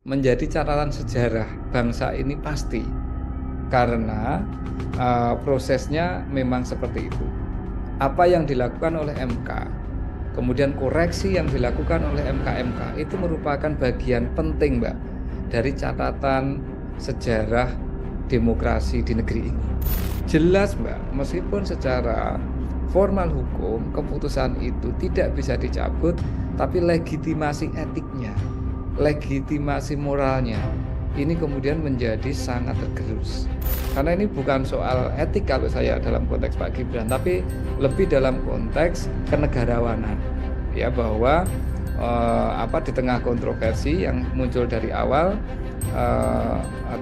menjadi catatan sejarah bangsa ini pasti, karena prosesnya memang seperti itu. Apa yang dilakukan oleh MK, kemudian koreksi yang dilakukan oleh MK-MK itu merupakan bagian penting, Mbak, dari catatan sejarah demokrasi di negeri ini. Jelas, Mbak, meskipun secara formal hukum keputusan itu tidak bisa dicabut, tapi legitimasi etiknya, legitimasi moralnya ini kemudian menjadi sangat tergerus. Karena ini bukan soal etik kalau saya dalam konteks Pak Gibran, tapi lebih dalam konteks kenegarawanan. Ya, bahwa di tengah kontroversi yang muncul dari awal,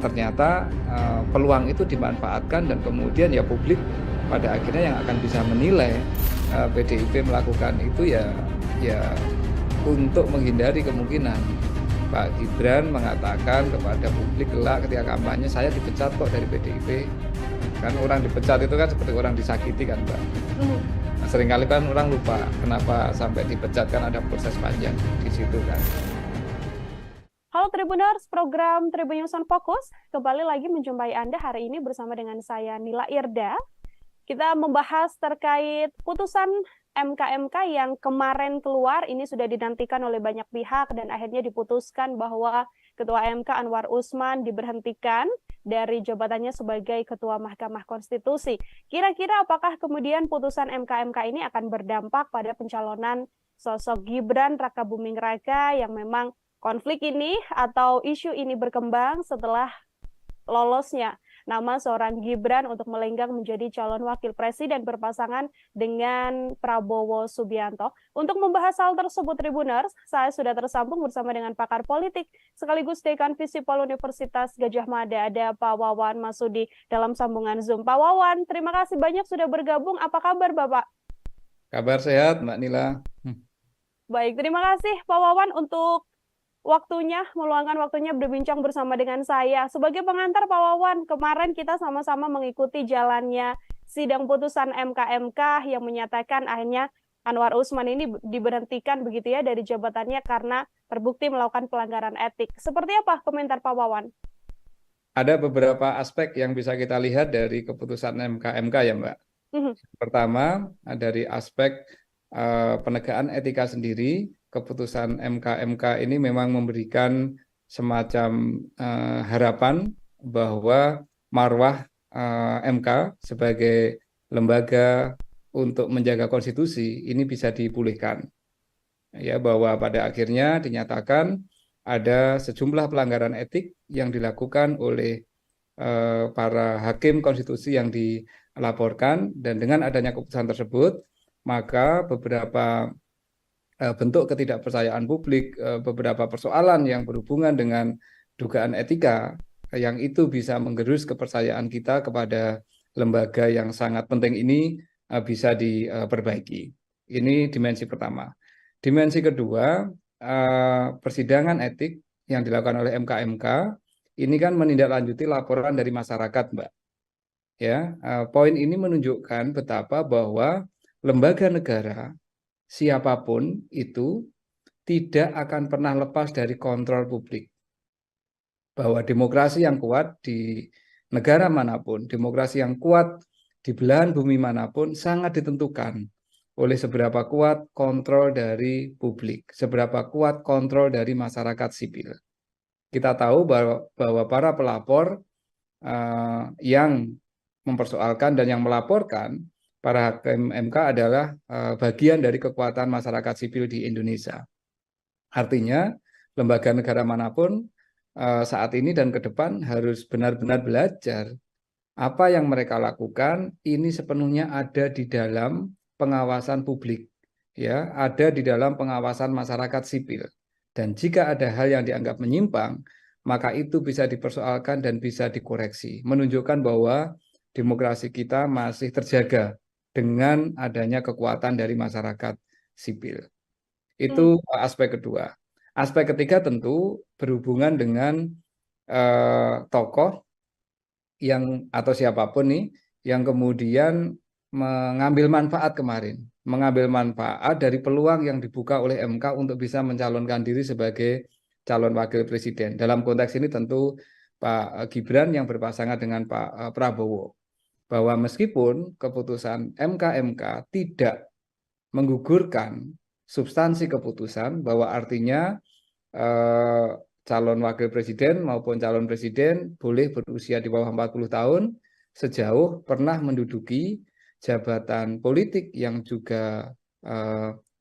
ternyata peluang itu dimanfaatkan, dan kemudian ya publik pada akhirnya yang akan bisa menilai PDIP melakukan itu ya untuk menghindari kemungkinan Pak Gibran mengatakan kepada publik kelak ketika kampanye, saya dipecat kok dari PDIP. Kan orang dipecat itu kan seperti orang disakiti kan, Mbak. Nah, seringkali kan orang lupa kenapa sampai dipecat, kan ada proses panjang di situ kan. Halo Tribuners, program Tribun News on Fokus kembali lagi menjumpai Anda hari ini bersama dengan saya Nila Irda. Kita membahas terkait putusan MK-MK yang kemarin keluar, ini sudah dinantikan oleh banyak pihak dan akhirnya diputuskan bahwa Ketua MK Anwar Usman diberhentikan dari jabatannya sebagai Ketua Mahkamah Konstitusi. Kira-kira apakah kemudian putusan MK-MK ini akan berdampak pada pencalonan sosok Gibran Rakabuming Raka yang memang konflik ini atau isu ini berkembang setelah lolosnya nama seorang Gibran untuk melenggang menjadi calon wakil presiden berpasangan dengan Prabowo Subianto. Untuk membahas hal tersebut, Tribuners, saya sudah tersambung bersama dengan pakar politik sekaligus Dekan Visipol Universitas Gadjah Mada, ada Pak Wawan Masudi dalam sambungan Zoom. Pak Wawan, terima kasih banyak sudah bergabung. Apa kabar, Bapak? Kabar sehat, Mbak Nila. Baik, terima kasih Pak Wawan untuk meluangkan waktunya berbincang bersama dengan saya. Sebagai pengantar Pak Wawan, kemarin kita sama-sama mengikuti jalannya sidang putusan MK-MK yang menyatakan akhirnya Anwar Usman ini diberhentikan begitu ya dari jabatannya karena terbukti melakukan pelanggaran etik. Seperti apa komentar Pak Wawan? Ada beberapa aspek yang bisa kita lihat dari keputusan MK-MK ya, Mbak. Pertama, dari aspek penegakan etika sendiri. Keputusan MK-MK ini memang memberikan semacam harapan bahwa marwah MK sebagai lembaga untuk menjaga konstitusi ini bisa dipulihkan. Ya, bahwa pada akhirnya dinyatakan ada sejumlah pelanggaran etik yang dilakukan oleh para hakim konstitusi yang dilaporkan, dan dengan adanya keputusan tersebut, maka beberapa bentuk ketidakpercayaan publik, beberapa persoalan yang berhubungan dengan dugaan etika yang itu bisa menggerus kepercayaan kita kepada lembaga yang sangat penting ini bisa diperbaiki. Ini dimensi pertama. Dimensi kedua, persidangan etik yang dilakukan oleh MK-MK ini kan menindaklanjuti laporan dari masyarakat, Mbak. Ya, poin ini menunjukkan betapa bahwa lembaga negara siapapun itu tidak akan pernah lepas dari kontrol publik. Bahwa demokrasi yang kuat di negara manapun, demokrasi yang kuat di belahan bumi manapun sangat ditentukan oleh seberapa kuat kontrol dari publik, seberapa kuat kontrol dari masyarakat sipil. Kita tahu bahwa para pelapor yang mempersoalkan dan yang melaporkan para hakim MK adalah bagian dari kekuatan masyarakat sipil di Indonesia. Artinya, lembaga negara manapun saat ini dan ke depan harus benar-benar belajar apa yang mereka lakukan ini sepenuhnya ada di dalam pengawasan publik, ya, ada di dalam pengawasan masyarakat sipil. Dan jika ada hal yang dianggap menyimpang, maka itu bisa dipersoalkan dan bisa dikoreksi, menunjukkan bahwa demokrasi kita masih terjaga dengan adanya kekuatan dari masyarakat sipil. Itu aspek kedua. Aspek ketiga tentu berhubungan dengan tokoh yang atau siapapun nih yang kemudian mengambil manfaat kemarin, mengambil manfaat dari peluang yang dibuka oleh MK untuk bisa mencalonkan diri sebagai calon wakil presiden. Dalam konteks ini tentu Pak Gibran yang berpasangan dengan Pak Prabowo. Bahwa meskipun keputusan MK tidak menggugurkan substansi keputusan, bahwa artinya calon wakil presiden maupun calon presiden boleh berusia di bawah 40 tahun sejauh pernah menduduki jabatan politik yang juga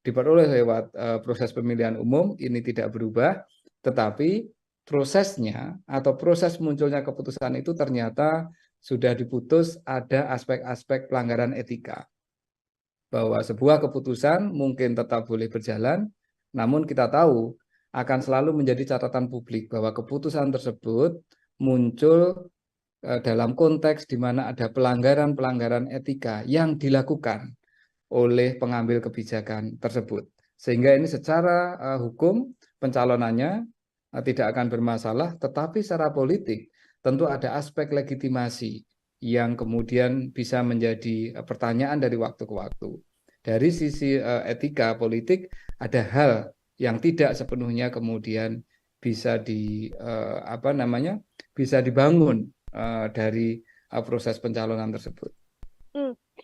diperoleh lewat proses pemilihan umum. Ini tidak berubah, tetapi prosesnya atau proses munculnya keputusan itu ternyata sudah diputus ada aspek-aspek pelanggaran etika. Bahwa sebuah keputusan mungkin tetap boleh berjalan, namun kita tahu akan selalu menjadi catatan publik bahwa keputusan tersebut muncul dalam konteks di mana ada pelanggaran-pelanggaran etika yang dilakukan oleh pengambil kebijakan tersebut. Sehingga ini secara hukum pencalonannya tidak akan bermasalah, tetapi secara politik tentu ada aspek legitimasi yang kemudian bisa menjadi pertanyaan dari waktu ke waktu. Dari sisi etika politik ada hal yang tidak sepenuhnya kemudian bisa bisa dibangun dari proses pencalonan tersebut.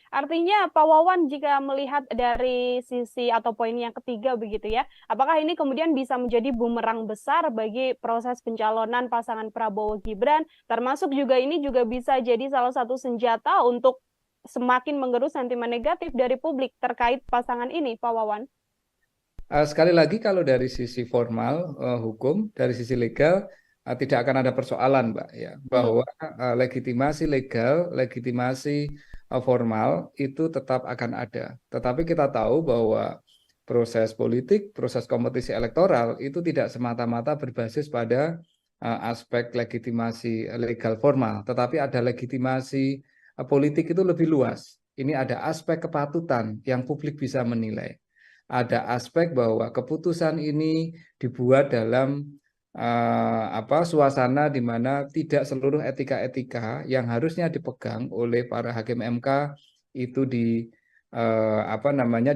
Artinya Pak Wawan jika melihat dari sisi atau poin yang ketiga begitu ya, apakah ini kemudian bisa menjadi bumerang besar bagi proses pencalonan pasangan Prabowo Gibran, termasuk juga ini juga bisa jadi salah satu senjata untuk semakin menggerus sentimen negatif dari publik terkait pasangan ini, Pak Wawan? Sekali lagi kalau dari sisi formal hukum, dari sisi legal tidak akan ada persoalan, Mbak, ya, bahwa legitimasi legal, legitimasi formal itu tetap akan ada. Tetapi kita tahu bahwa proses politik, proses kompetisi elektoral itu tidak semata-mata berbasis pada aspek legitimasi legal formal, tetapi ada legitimasi politik itu lebih luas. Ini ada aspek kepatutan yang publik bisa menilai. Ada aspek bahwa keputusan ini dibuat dalam suasana di mana tidak seluruh etika-etika yang harusnya dipegang oleh para hakim MK itu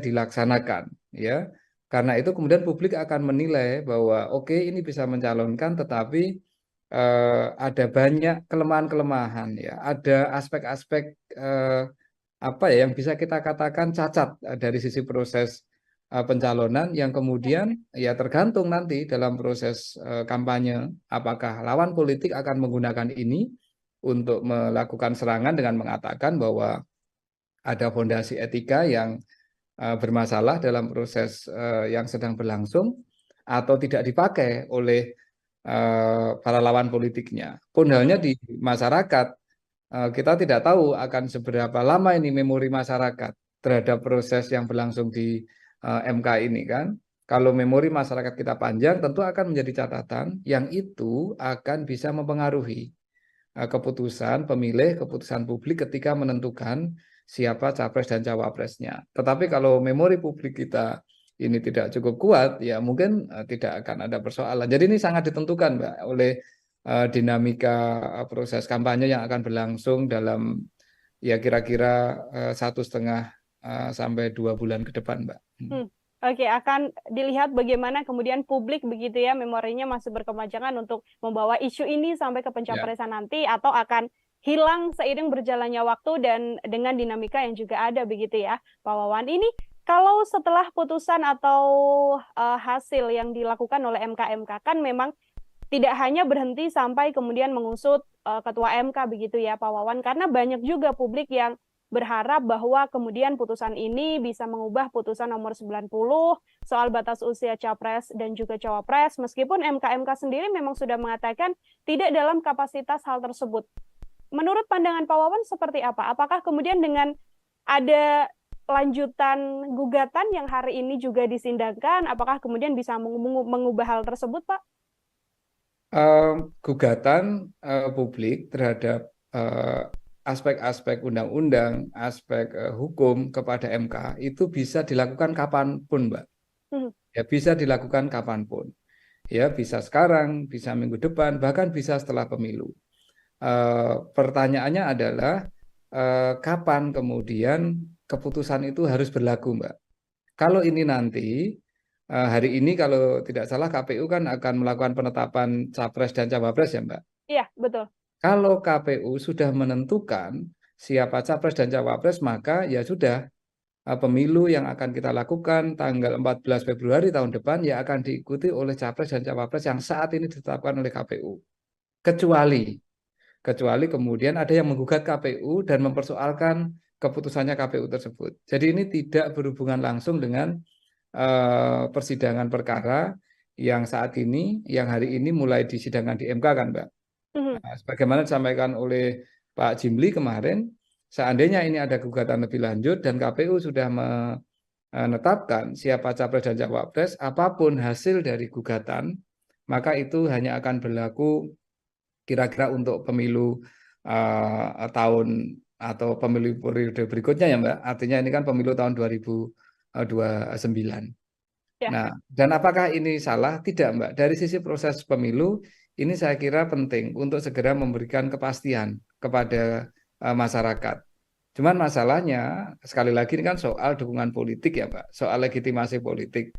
dilaksanakan, ya. Karena itu kemudian publik akan menilai bahwa oke, ini bisa mencalonkan, tetapi ada banyak kelemahan-kelemahan, ya. Ada aspek-aspek yang bisa kita katakan cacat dari sisi proses pencalonan yang kemudian ya tergantung nanti dalam proses kampanye apakah lawan politik akan menggunakan ini untuk melakukan serangan dengan mengatakan bahwa ada fondasi etika yang bermasalah dalam proses yang sedang berlangsung atau tidak dipakai oleh para lawan politiknya. Pun halnya di masyarakat, kita tidak tahu akan seberapa lama ini memori masyarakat terhadap proses yang berlangsung di MK ini kan. Kalau memori masyarakat kita panjang, tentu akan menjadi catatan yang itu akan bisa mempengaruhi keputusan pemilih, keputusan publik ketika menentukan siapa capres dan cawapresnya. Tetapi kalau memori publik kita ini tidak cukup kuat, ya mungkin tidak akan ada persoalan. Jadi ini sangat ditentukan, Mbak, oleh dinamika proses kampanye yang akan berlangsung dalam ya kira-kira 1,5 sampai 2 bulan ke depan, Mbak. Oke, akan dilihat bagaimana kemudian publik begitu ya, memorinya masih berkepanjangan untuk membawa isu ini sampai ke pencapresan nanti, atau akan hilang seiring berjalannya waktu dan dengan dinamika yang juga ada begitu ya, Pak Wawan. Ini kalau setelah putusan atau hasil yang dilakukan oleh MK kan memang tidak hanya berhenti sampai kemudian mengusut Ketua MK begitu ya, Pak Wawan, karena banyak juga publik yang berharap bahwa kemudian putusan ini bisa mengubah putusan nomor 90 soal batas usia capres dan juga cawapres, meskipun MK sendiri memang sudah mengatakan tidak dalam kapasitas hal tersebut. Menurut pandangan Pak Wawan seperti apa? Apakah kemudian dengan ada lanjutan gugatan yang hari ini juga disindangkan, apakah kemudian bisa mengubah hal tersebut, Pak? Gugatan publik terhadap aspek-aspek undang-undang, aspek hukum kepada MK itu bisa dilakukan kapanpun, Mbak. Ya, bisa dilakukan kapanpun. Ya, bisa sekarang, bisa minggu depan, bahkan bisa setelah pemilu. Pertanyaannya adalah kapan kemudian keputusan itu harus berlaku, Mbak. Kalau ini nanti hari ini kalau tidak salah KPU kan akan melakukan penetapan capres dan cawapres ya Mbak. Iya, betul. Kalau KPU sudah menentukan siapa capres dan cawapres, maka ya sudah, pemilu yang akan kita lakukan tanggal 14 Februari tahun depan ya akan diikuti oleh capres dan cawapres yang saat ini ditetapkan oleh KPU. Kecuali kemudian ada yang menggugat KPU dan mempersoalkan keputusannya KPU tersebut. Jadi ini tidak berhubungan langsung dengan persidangan perkara yang saat ini, yang hari ini mulai disidangkan di MK kan, Mbak. Nah, sebagaimana disampaikan oleh Pak Jimli kemarin, seandainya ini ada gugatan lebih lanjut dan KPU sudah menetapkan siapa capres dan cawapres, apapun hasil dari gugatan, maka itu hanya akan berlaku kira-kira untuk pemilu tahun atau pemilu periode berikutnya ya Mbak. Artinya ini kan pemilu tahun 2029. Ya. Nah, dan apakah ini salah? Tidak, Mbak. Dari sisi proses pemilu, ini saya kira penting untuk segera memberikan kepastian kepada masyarakat. Cuman masalahnya, sekali lagi ini kan soal dukungan politik ya, Mbak. Soal legitimasi politik.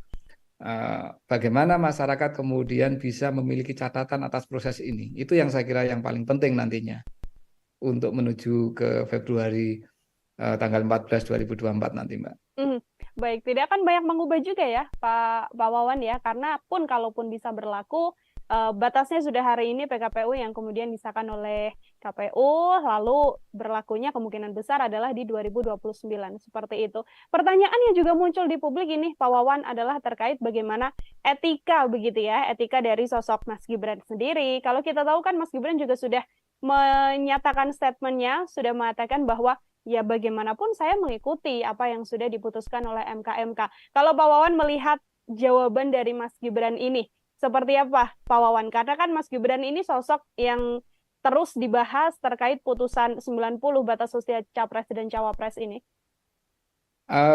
Bagaimana masyarakat kemudian bisa memiliki catatan atas proses ini. Itu yang saya kira yang paling penting nantinya untuk menuju ke Februari tanggal 14 2024 nanti, Mbak. Baik, tidak akan banyak mengubah juga ya Pak Wawan ya, karena pun kalaupun bisa berlaku, batasnya sudah hari ini PKPU yang kemudian disahkan oleh KPU, lalu berlakunya kemungkinan besar adalah di 2029, seperti itu. Pertanyaan yang juga muncul di publik ini Pak Wawan adalah terkait bagaimana etika begitu ya, etika dari sosok Mas Gibran sendiri. Kalau kita tahu kan Mas Gibran juga sudah menyatakan statementnya, sudah mengatakan bahwa ya bagaimanapun saya mengikuti apa yang sudah diputuskan oleh MK-MK. Kalau Pak Wawan melihat jawaban dari Mas Gibran ini, seperti apa Pak Wawan? Karena kan Mas Gibran ini sosok yang terus dibahas terkait putusan 90 batas usia capres dan cawapres ini.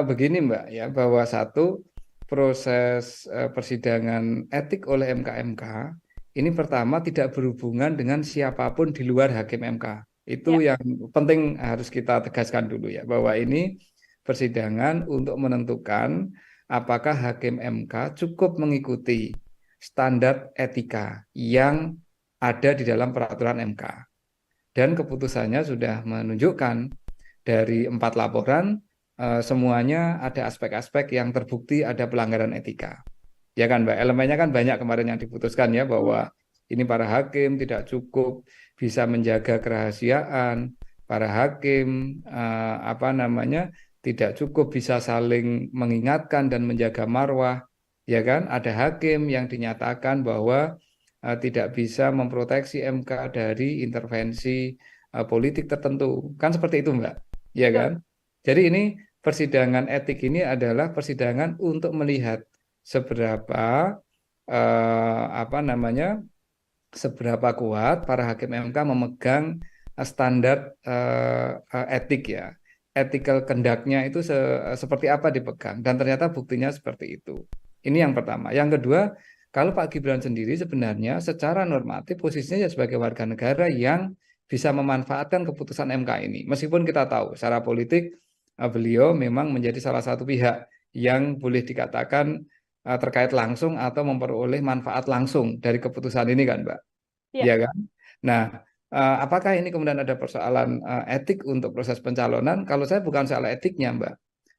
Begini Mbak ya, bahwa satu proses persidangan etik oleh MK-MK ini pertama tidak berhubungan dengan siapapun di luar hakim MK. Itu yang penting harus kita tegaskan dulu ya, bahwa ini persidangan untuk menentukan apakah hakim MK cukup mengikuti standar etika yang ada di dalam peraturan MK. Dan keputusannya sudah menunjukkan dari 4 laporan, semuanya ada aspek-aspek yang terbukti ada pelanggaran etika. Ya kan Mbak, elemennya kan banyak kemarin yang diputuskan ya, bahwa ini para hakim tidak cukup bisa menjaga kerahasiaan, para hakim tidak cukup bisa saling mengingatkan dan menjaga marwah, ya kan? Ada hakim yang dinyatakan bahwa tidak bisa memproteksi MK dari intervensi politik tertentu, kan seperti itu Mbak, ya kan? Jadi ini persidangan etik ini adalah persidangan untuk melihat seberapa seberapa kuat para hakim MK memegang standar etik ya, ethical conduct-nya itu seperti apa dipegang, dan ternyata buktinya seperti itu. Ini yang pertama. Yang kedua, kalau Pak Gibran sendiri sebenarnya secara normatif posisinya ya sebagai warga negara yang bisa memanfaatkan keputusan MK ini. Meskipun kita tahu secara politik beliau memang menjadi salah satu pihak yang boleh dikatakan terkait langsung atau memperoleh manfaat langsung dari keputusan ini kan Mbak, ya kan? Nah, apakah ini kemudian ada persoalan etik untuk proses pencalonan? Kalau saya bukan soal etiknya Mbak,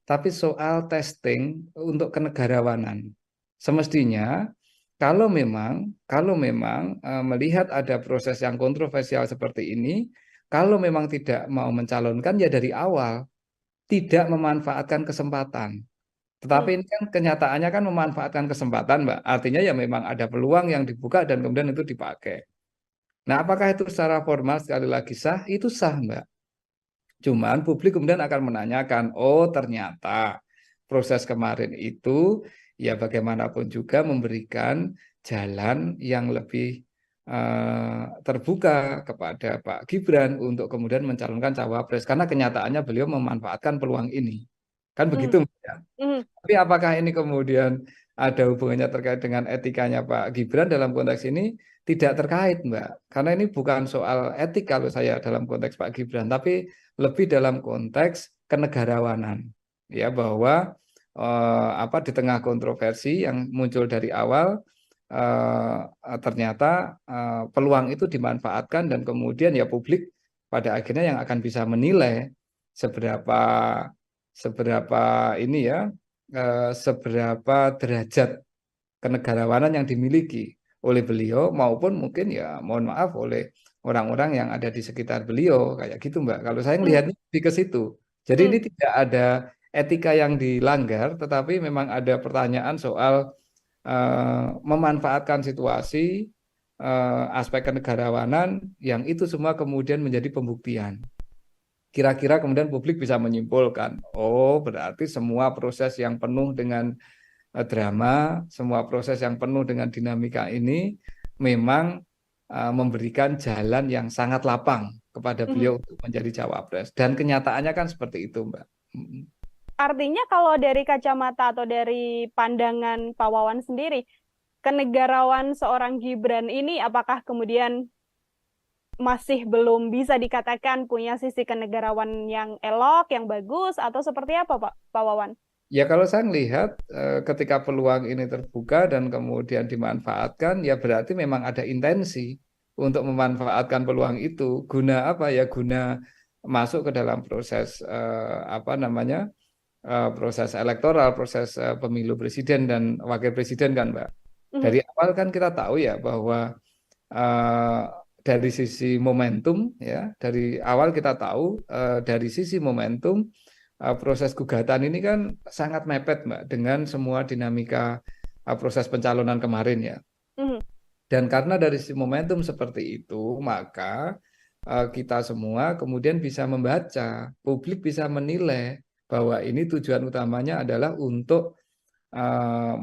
tapi soal testing untuk kenegarawanan. Semestinya kalau memang melihat ada proses yang kontroversial seperti ini, kalau memang tidak mau mencalonkan ya dari awal tidak memanfaatkan kesempatan. Tetapi ini kan kenyataannya kan memanfaatkan kesempatan, Mbak. Artinya ya memang ada peluang yang dibuka dan kemudian itu dipakai. Nah, apakah itu secara formal sekali lagi sah? Itu sah, Mbak. Cuman publik kemudian akan menanyakan, oh ternyata proses kemarin itu ya bagaimanapun juga memberikan jalan yang lebih terbuka kepada Pak Gibran untuk kemudian mencalonkan cawapres. Karena kenyataannya beliau memanfaatkan peluang ini. Kan begitu, Mbak, ya? Tapi apakah ini kemudian ada hubungannya terkait dengan etikanya Pak Gibran dalam konteks ini? Tidak terkait, Mbak. Karena ini bukan soal etik kalau saya dalam konteks Pak Gibran, tapi lebih dalam konteks kenegarawanan. Ya, bahwa di tengah kontroversi yang muncul dari awal, ternyata peluang itu dimanfaatkan dan kemudian ya publik pada akhirnya yang akan bisa menilai seberapa ini ya, seberapa derajat kenegarawanan yang dimiliki oleh beliau maupun mungkin ya mohon maaf oleh orang-orang yang ada di sekitar beliau kayak gitu Mbak. Kalau saya melihatnya lebih ke situ. Jadi ini tidak ada etika yang dilanggar, tetapi memang ada pertanyaan soal memanfaatkan situasi, aspek kenegarawanan yang itu semua kemudian menjadi pembuktian. Kira-kira kemudian publik bisa menyimpulkan, oh berarti semua proses yang penuh dengan drama, semua proses yang penuh dengan dinamika ini memang memberikan jalan yang sangat lapang kepada beliau untuk menjadi cawapres. Dan kenyataannya kan seperti itu, Mbak. Artinya kalau dari kacamata atau dari pandangan Pak Wawan sendiri, kenegarawan seorang Gibran ini apakah kemudian masih belum bisa dikatakan punya sisi kenegarawan yang elok, yang bagus, atau seperti apa Pak Wawan? Ya kalau saya melihat ketika peluang ini terbuka dan kemudian dimanfaatkan, ya berarti memang ada intensi untuk memanfaatkan peluang itu. Guna apa ya? Guna masuk ke dalam proses proses elektoral, proses pemilu presiden dan wakil presiden kan, Mbak. Dari awal kan kita tahu ya bahwa dari sisi momentum ya, dari awal kita tahu dari sisi momentum proses gugatan ini kan sangat mepet Mbak dengan semua dinamika proses pencalonan kemarin ya. Dan karena dari sisi momentum seperti itu, maka kita semua kemudian bisa membaca, publik bisa menilai bahwa ini tujuan utamanya adalah untuk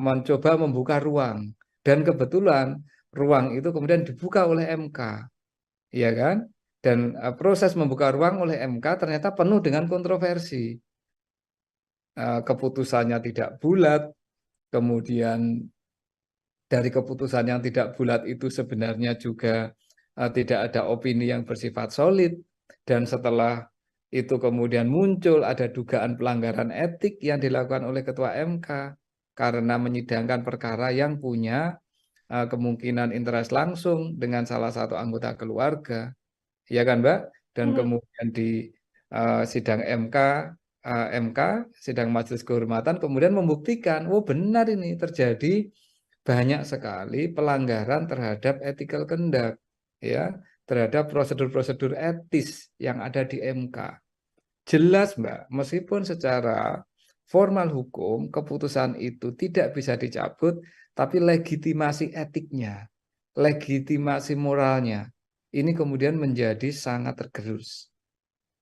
mencoba membuka ruang. Dan kebetulan ruang itu kemudian dibuka oleh MK, ya kan? Dan proses membuka ruang oleh MK ternyata penuh dengan kontroversi. Keputusannya tidak bulat, kemudian dari keputusan yang tidak bulat itu sebenarnya juga tidak ada opini yang bersifat solid, dan setelah itu kemudian muncul ada dugaan pelanggaran etik yang dilakukan oleh Ketua MK karena menyidangkan perkara yang punya kemungkinan interest langsung dengan salah satu anggota keluarga, ya kan Mbak? Dan kemudian di sidang MK, sidang Majelis Kehormatan kemudian membuktikan, oh benar ini terjadi banyak sekali pelanggaran terhadap ethical conduct, ya, terhadap prosedur-prosedur etis yang ada di MK. Jelas Mbak, meskipun secara formal hukum keputusan itu tidak bisa dicabut, tapi legitimasi etiknya, legitimasi moralnya, ini kemudian menjadi sangat tergerus.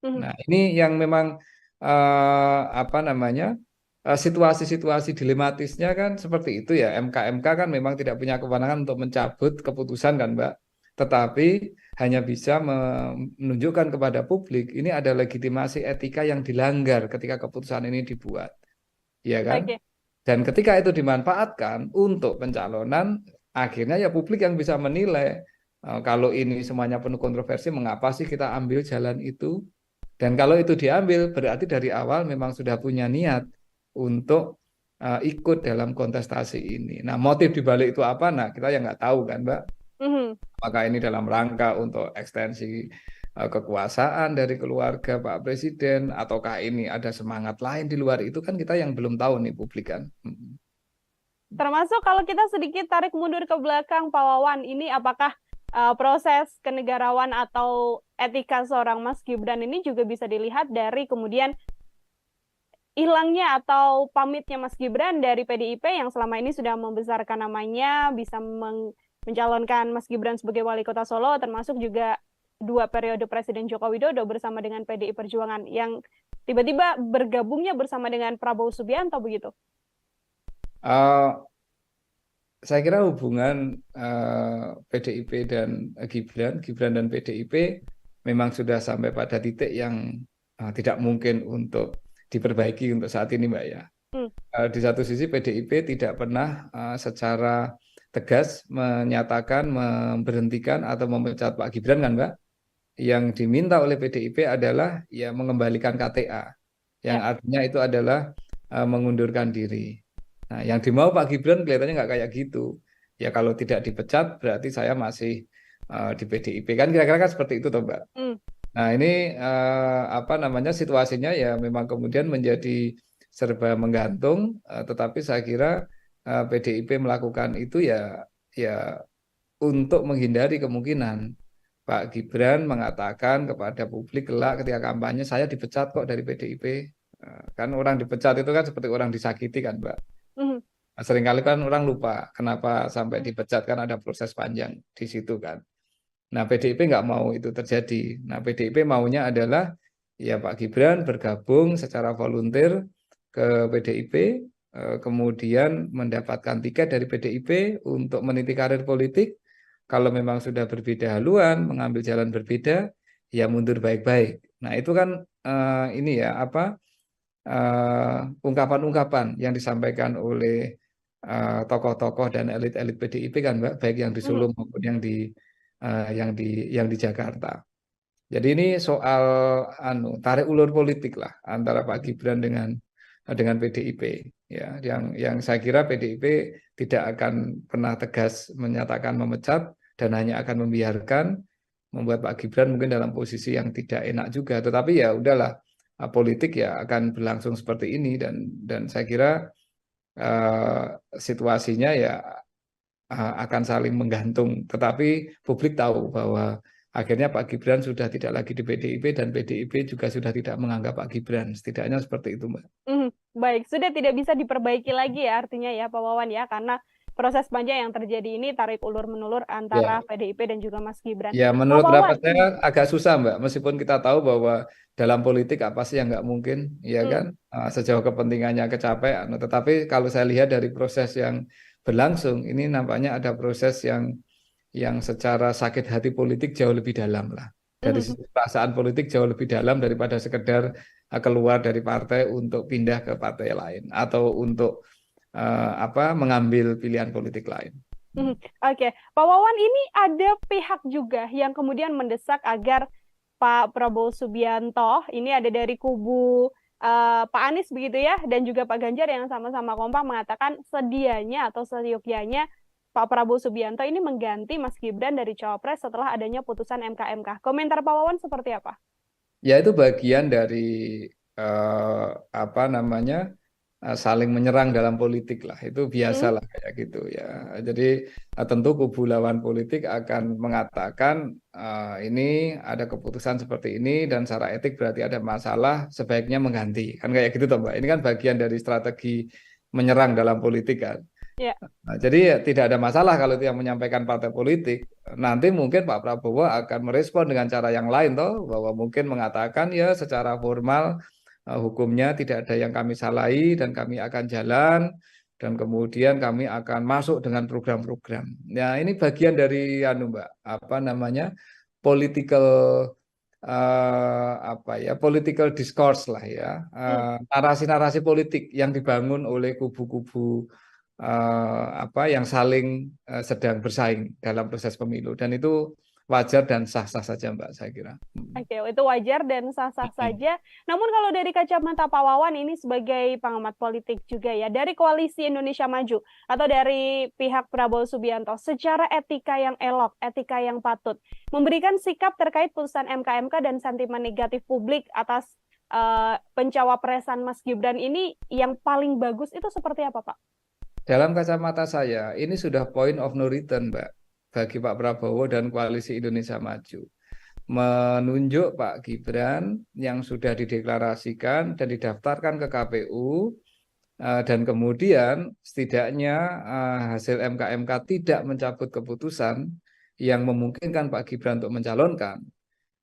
Nah, ini yang memang situasi-situasi dilematisnya kan seperti itu ya. MK kan memang tidak punya kewenangan untuk mencabut keputusan kan Mbak. Tetapi hanya bisa menunjukkan kepada publik ini ada legitimasi etika yang dilanggar ketika keputusan ini dibuat. Ya kan? Okay. Dan ketika itu dimanfaatkan untuk pencalonan, akhirnya ya publik yang bisa menilai kalau ini semuanya penuh kontroversi, mengapa sih kita ambil jalan itu? Dan kalau itu diambil, berarti dari awal memang sudah punya niat untuk ikut dalam kontestasi ini. Nah, motif dibalik itu apa? Nah, kita yang nggak tahu kan, Mbak. Apakah ini dalam rangka untuk ekstensi kekuasaan dari keluarga Pak Presiden, ataukah ini ada semangat lain di luar itu, kan kita yang belum tahu nih publik kan. Termasuk kalau kita sedikit tarik mundur ke belakang Pak Wawan, ini apakah proses kenegarawan atau etika seorang Mas Gibran ini juga bisa dilihat dari kemudian hilangnya atau pamitnya Mas Gibran dari PDIP yang selama ini sudah membesarkan namanya, bisa mencalonkan Mas Gibran sebagai wali kota Solo, termasuk juga 2 periode Presiden Joko Widodo bersama dengan PDI Perjuangan yang tiba-tiba bergabungnya bersama dengan Prabowo Subianto begitu? Saya kira hubungan PDIP dan Gibran dan PDIP memang sudah sampai pada titik yang tidak mungkin untuk diperbaiki untuk saat ini, Mbak ya. Di satu sisi PDIP tidak pernah secara tegas menyatakan memberhentikan atau memecat Pak Gibran kan, Mbak. Yang diminta oleh PDIP adalah ya mengembalikan KTA, yang artinya itu adalah mengundurkan diri. Nah, yang dimau Pak Gibran kelihatannya nggak kayak gitu. Ya kalau tidak dipecat berarti saya masih di PDIP kan kira-kira kan seperti itu toh Mbak. Nah ini apa namanya situasinya ya memang kemudian menjadi serba menggantung, tetapi saya kira PDIP melakukan itu ya untuk menghindari kemungkinan Pak Gibran mengatakan kepada publik kelak ketika kampanye saya dipecat kok dari PDIP. Kan orang dipecat itu kan seperti orang disakiti kan Mbak. Nah, seringkali kan orang lupa kenapa sampai dipecat kan ada proses panjang di situ kan. Nah PDIP nggak mau itu terjadi. Nah PDIP maunya adalah ya Pak Gibran bergabung secara volunteer ke PDIP, kemudian mendapatkan tiket dari PDIP untuk meniti karir politik. Kalau memang sudah berbeda haluan, mengambil jalan berbeda, ya mundur baik-baik. Nah itu kan ini ya apa ungkapan-ungkapan yang disampaikan oleh tokoh-tokoh dan elit-elit PDIP kan Mbak, baik yang di Solo maupun yang di Jakarta. Jadi ini soal tarik ulur politik lah antara Pak Gibran dengan PDIP ya yang saya kira PDIP tidak akan pernah tegas menyatakan memecat dan hanya akan membiarkan membuat Pak Gibran mungkin dalam posisi yang tidak enak juga, tetapi ya udahlah politik ya akan berlangsung seperti ini dan saya kira situasinya ya akan saling menggantung, tetapi publik tahu bahwa akhirnya Pak Gibran sudah tidak lagi di PDIP dan PDIP juga sudah tidak menganggap Pak Gibran, setidaknya seperti itu Mbak. Baik, sudah tidak bisa diperbaiki lagi ya artinya ya Pak Wawan ya, karena proses panjang yang terjadi ini tarik ulur menulur antara PDIP dan juga Mas Gibran. Ya menurut pendapat saya agak susah Mbak, meskipun kita tahu bahwa dalam politik apa sih yang nggak mungkin, ya kan, sejauh kepentingannya kecapean. Tetapi kalau saya lihat dari proses yang berlangsung, ini nampaknya ada proses yang secara sakit hati politik jauh lebih dalam lah. Dari perasaan politik jauh lebih dalam daripada sekedar keluar dari partai untuk pindah ke partai lain atau untuk mengambil pilihan politik lain. Oke, Pak Wawan, ini ada pihak juga yang kemudian mendesak agar Pak Prabowo Subianto, ini ada dari kubu Pak Anies begitu ya, dan juga Pak Ganjar yang sama-sama kompak mengatakan sedianya atau seyogyanya Pak Prabowo Subianto ini mengganti Mas Gibran dari Cawapres setelah adanya putusan MK. Komentar Pak Wawan seperti apa? Ya itu bagian dari saling menyerang dalam politik lah, itu biasa lah kayak gitu ya. Jadi tentu kubu lawan politik akan mengatakan ini ada keputusan seperti ini dan secara etik berarti ada masalah, sebaiknya mengganti, kan kayak gitu toh Mbak. Ini kan bagian dari strategi menyerang dalam politik kan. Nah, jadi ya, tidak ada masalah kalau itu yang menyampaikan partai politik. Nanti mungkin Pak Prabowo akan merespon dengan cara yang lain toh, bahwa mungkin mengatakan ya secara formal hukumnya tidak ada yang kami salahi dan kami akan jalan dan kemudian kami akan masuk dengan program-program. Ya ini bagian dari Mbak, political political discourse lah ya, narasi-narasi politik yang dibangun oleh kubu-kubu yang saling sedang bersaing dalam proses pemilu, dan itu wajar dan sah-sah saja Mbak, saya kira. Oke, itu wajar dan sah-sah saja. Namun kalau dari kacamata Pak Wawan ini sebagai pengamat politik juga ya, dari Koalisi Indonesia Maju atau dari pihak Prabowo Subianto, secara etika yang elok, etika yang patut, memberikan sikap terkait putusan MK dan sentimen negatif publik atas pencawapresan Mas Gibran ini yang paling bagus itu seperti apa Pak? Dalam kacamata saya, ini sudah point of no return Mbak, bagi Pak Prabowo dan Koalisi Indonesia Maju. Menunjuk Pak Gibran yang sudah dideklarasikan dan didaftarkan ke KPU, dan kemudian setidaknya hasil MK tidak mencabut keputusan yang memungkinkan Pak Gibran untuk mencalonkan,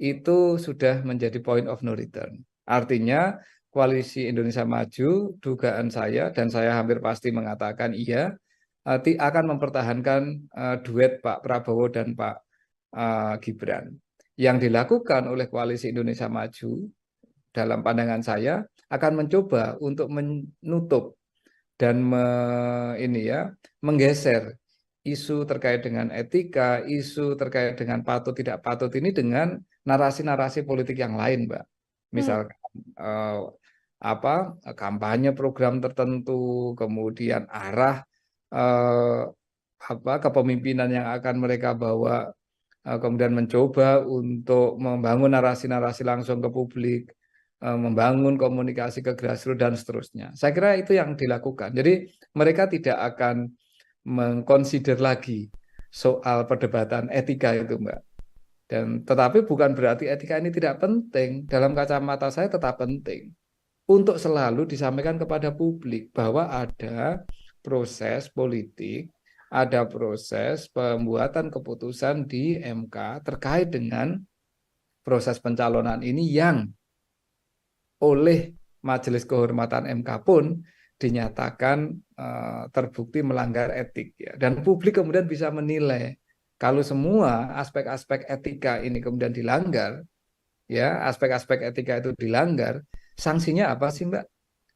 itu sudah menjadi point of no return. Artinya Koalisi Indonesia Maju, dugaan saya dan saya hampir pasti mengatakan iya, akan mempertahankan duet Pak Prabowo dan Pak Gibran. Yang dilakukan oleh Koalisi Indonesia Maju dalam pandangan saya akan mencoba untuk menutup dan menggeser isu terkait dengan etika, isu terkait dengan patut tidak patut ini dengan narasi-narasi politik yang lain, Mbak. Misalkan kampanye program tertentu, kemudian arah kepemimpinan yang akan mereka bawa, kemudian mencoba untuk membangun narasi-narasi langsung ke publik, membangun komunikasi ke grassroots dan seterusnya. Saya kira itu yang dilakukan. Jadi mereka tidak akan mengconsider lagi soal perdebatan etika itu, Mbak. Dan tetapi bukan berarti etika ini tidak penting. Dalam kacamata saya tetap penting untuk selalu disampaikan kepada publik bahwa ada proses politik, ada proses pembuatan keputusan di MK terkait dengan proses pencalonan ini yang oleh Majelis Kehormatan MK pun dinyatakan terbukti melanggar etik, ya. Dan publik kemudian bisa menilai kalau semua aspek-aspek etika ini kemudian dilanggar, ya, aspek-aspek etika itu dilanggar, sanksinya apa sih, Mbak?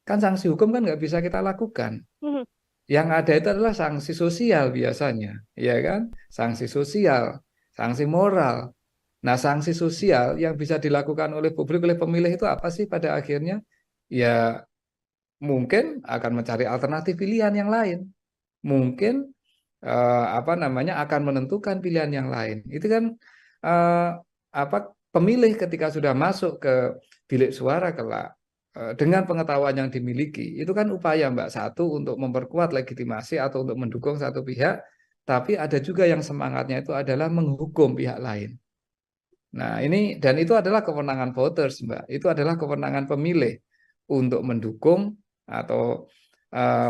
Kan sanksi hukum kan nggak bisa kita lakukan. Yang ada itu adalah sanksi sosial biasanya, ya kan? Sanksi sosial, sanksi moral. Nah, sanksi sosial yang bisa dilakukan oleh publik, oleh pemilih itu apa sih pada akhirnya? Ya, mungkin akan mencari alternatif pilihan yang lain. Mungkin akan menentukan pilihan yang lain. Itu kan pemilih ketika sudah masuk ke bilik suara kelak dengan pengetahuan yang dimiliki, itu kan upaya, Mbak, satu untuk memperkuat legitimasi atau untuk mendukung satu pihak, tapi ada juga yang semangatnya itu adalah menghukum pihak lain. Nah, ini dan itu adalah kewenangan voters, Mbak. Itu adalah kewenangan pemilih untuk mendukung atau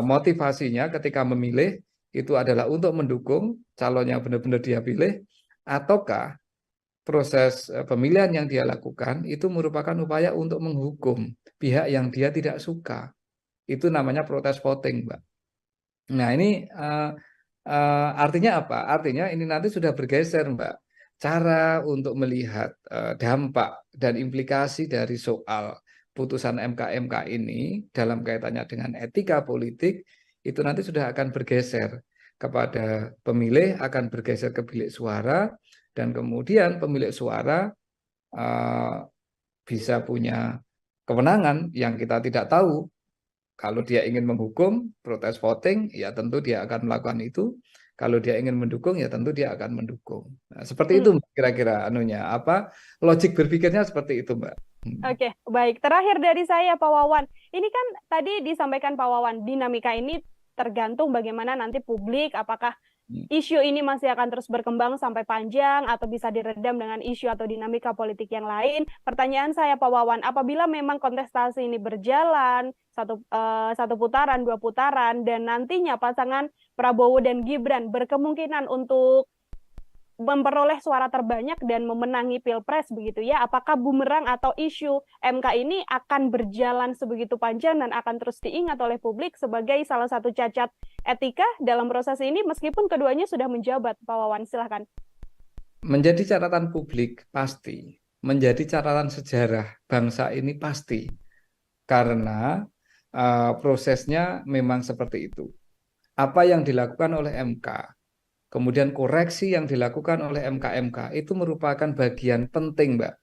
motivasinya ketika memilih itu adalah untuk mendukung calon yang benar-benar dia pilih, ataukah proses pemilihan yang dia lakukan itu merupakan upaya untuk menghukum pihak yang dia tidak suka. Itu namanya protes voting, Mbak. Nah, ini artinya apa? Artinya ini nanti sudah bergeser, Mbak. Cara untuk melihat dampak dan implikasi dari soal putusan MK ini dalam kaitannya dengan etika politik itu nanti sudah akan bergeser kepada pemilih, akan bergeser ke bilik suara, dan kemudian pemilik suara bisa punya kewenangan yang kita tidak tahu. Kalau dia ingin menghukum, protes voting, ya tentu dia akan melakukan itu. Kalau dia ingin mendukung, ya tentu dia akan mendukung. Nah, seperti itu kira-kira logik berpikirnya seperti itu, Mbak. Oke, baik. Terakhir dari saya, Pak Wawan. Ini kan tadi disampaikan Pak Wawan, dinamika ini tergantung bagaimana nanti publik, apakah isu ini masih akan terus berkembang sampai panjang atau bisa diredam dengan isu atau dinamika politik yang lain. Pertanyaan saya, Pak Wawan, apabila memang kontestasi ini berjalan satu putaran, dua putaran, dan nantinya pasangan Prabowo dan Gibran berkemungkinan untuk memperoleh suara terbanyak dan memenangi Pilpres begitu ya, apakah bumerang atau isu MK ini akan berjalan sebegitu panjang dan akan terus diingat oleh publik sebagai salah satu cacat etika dalam proses ini meskipun keduanya sudah menjabat? Pak Wawan, silahkan. Menjadi catatan publik pasti, menjadi catatan sejarah bangsa ini pasti, karena prosesnya memang seperti itu. Apa yang dilakukan oleh MK, kemudian koreksi yang dilakukan oleh MK itu merupakan bagian penting, Mbak,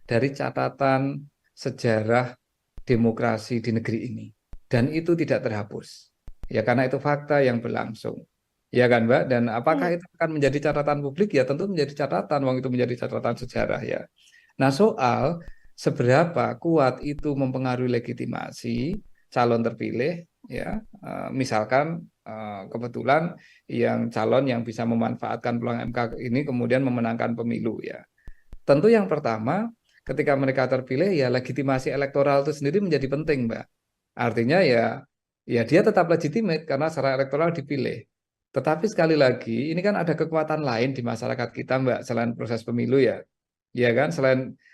dari catatan sejarah demokrasi di negeri ini. Dan itu tidak terhapus. Ya, karena itu fakta yang berlangsung. Ya kan, Mbak? Dan apakah itu akan menjadi catatan publik? Ya tentu menjadi catatan, wong itu menjadi catatan sejarah ya. Nah, soal seberapa kuat itu mempengaruhi legitimasi calon terpilih, ya, misalkan kebetulan yang calon yang bisa memanfaatkan peluang MK ini kemudian memenangkan pemilu ya. Tentu yang pertama ketika mereka terpilih ya legitimasi elektoral itu sendiri menjadi penting, Mbak. Artinya ya dia tetap legitimate karena secara elektoral dipilih. Tetapi sekali lagi ini kan ada kekuatan lain di masyarakat kita, Mbak, selain proses pemilu ya. Ya kan,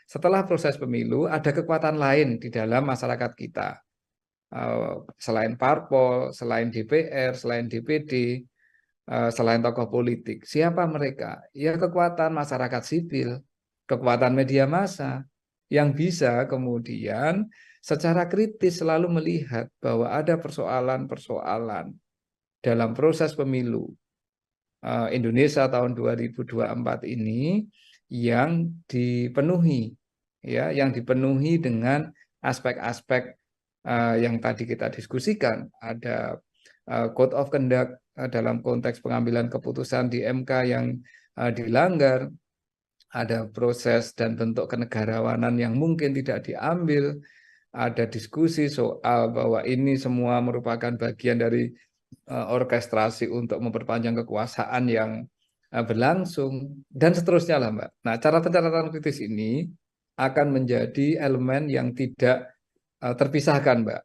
setelah proses pemilu ada kekuatan lain di dalam masyarakat kita. Selain parpol, selain DPR, selain DPD, selain tokoh politik. Siapa mereka? Ya kekuatan masyarakat sipil, kekuatan media massa yang bisa kemudian secara kritis selalu melihat bahwa ada persoalan-persoalan dalam proses pemilu Indonesia tahun 2024 ini yang dipenuhi, ya, yang dipenuhi dengan aspek-aspek yang tadi kita diskusikan, ada code of conduct dalam konteks pengambilan keputusan di MK yang dilanggar, ada proses dan bentuk kenegarawanan yang mungkin tidak diambil, ada diskusi soal bahwa ini semua merupakan bagian dari orkestrasi untuk memperpanjang kekuasaan yang berlangsung, dan seterusnya lah, Mbak. Nah, catatan-catatan kritis ini akan menjadi elemen yang tidak terpisahkan, Mbak,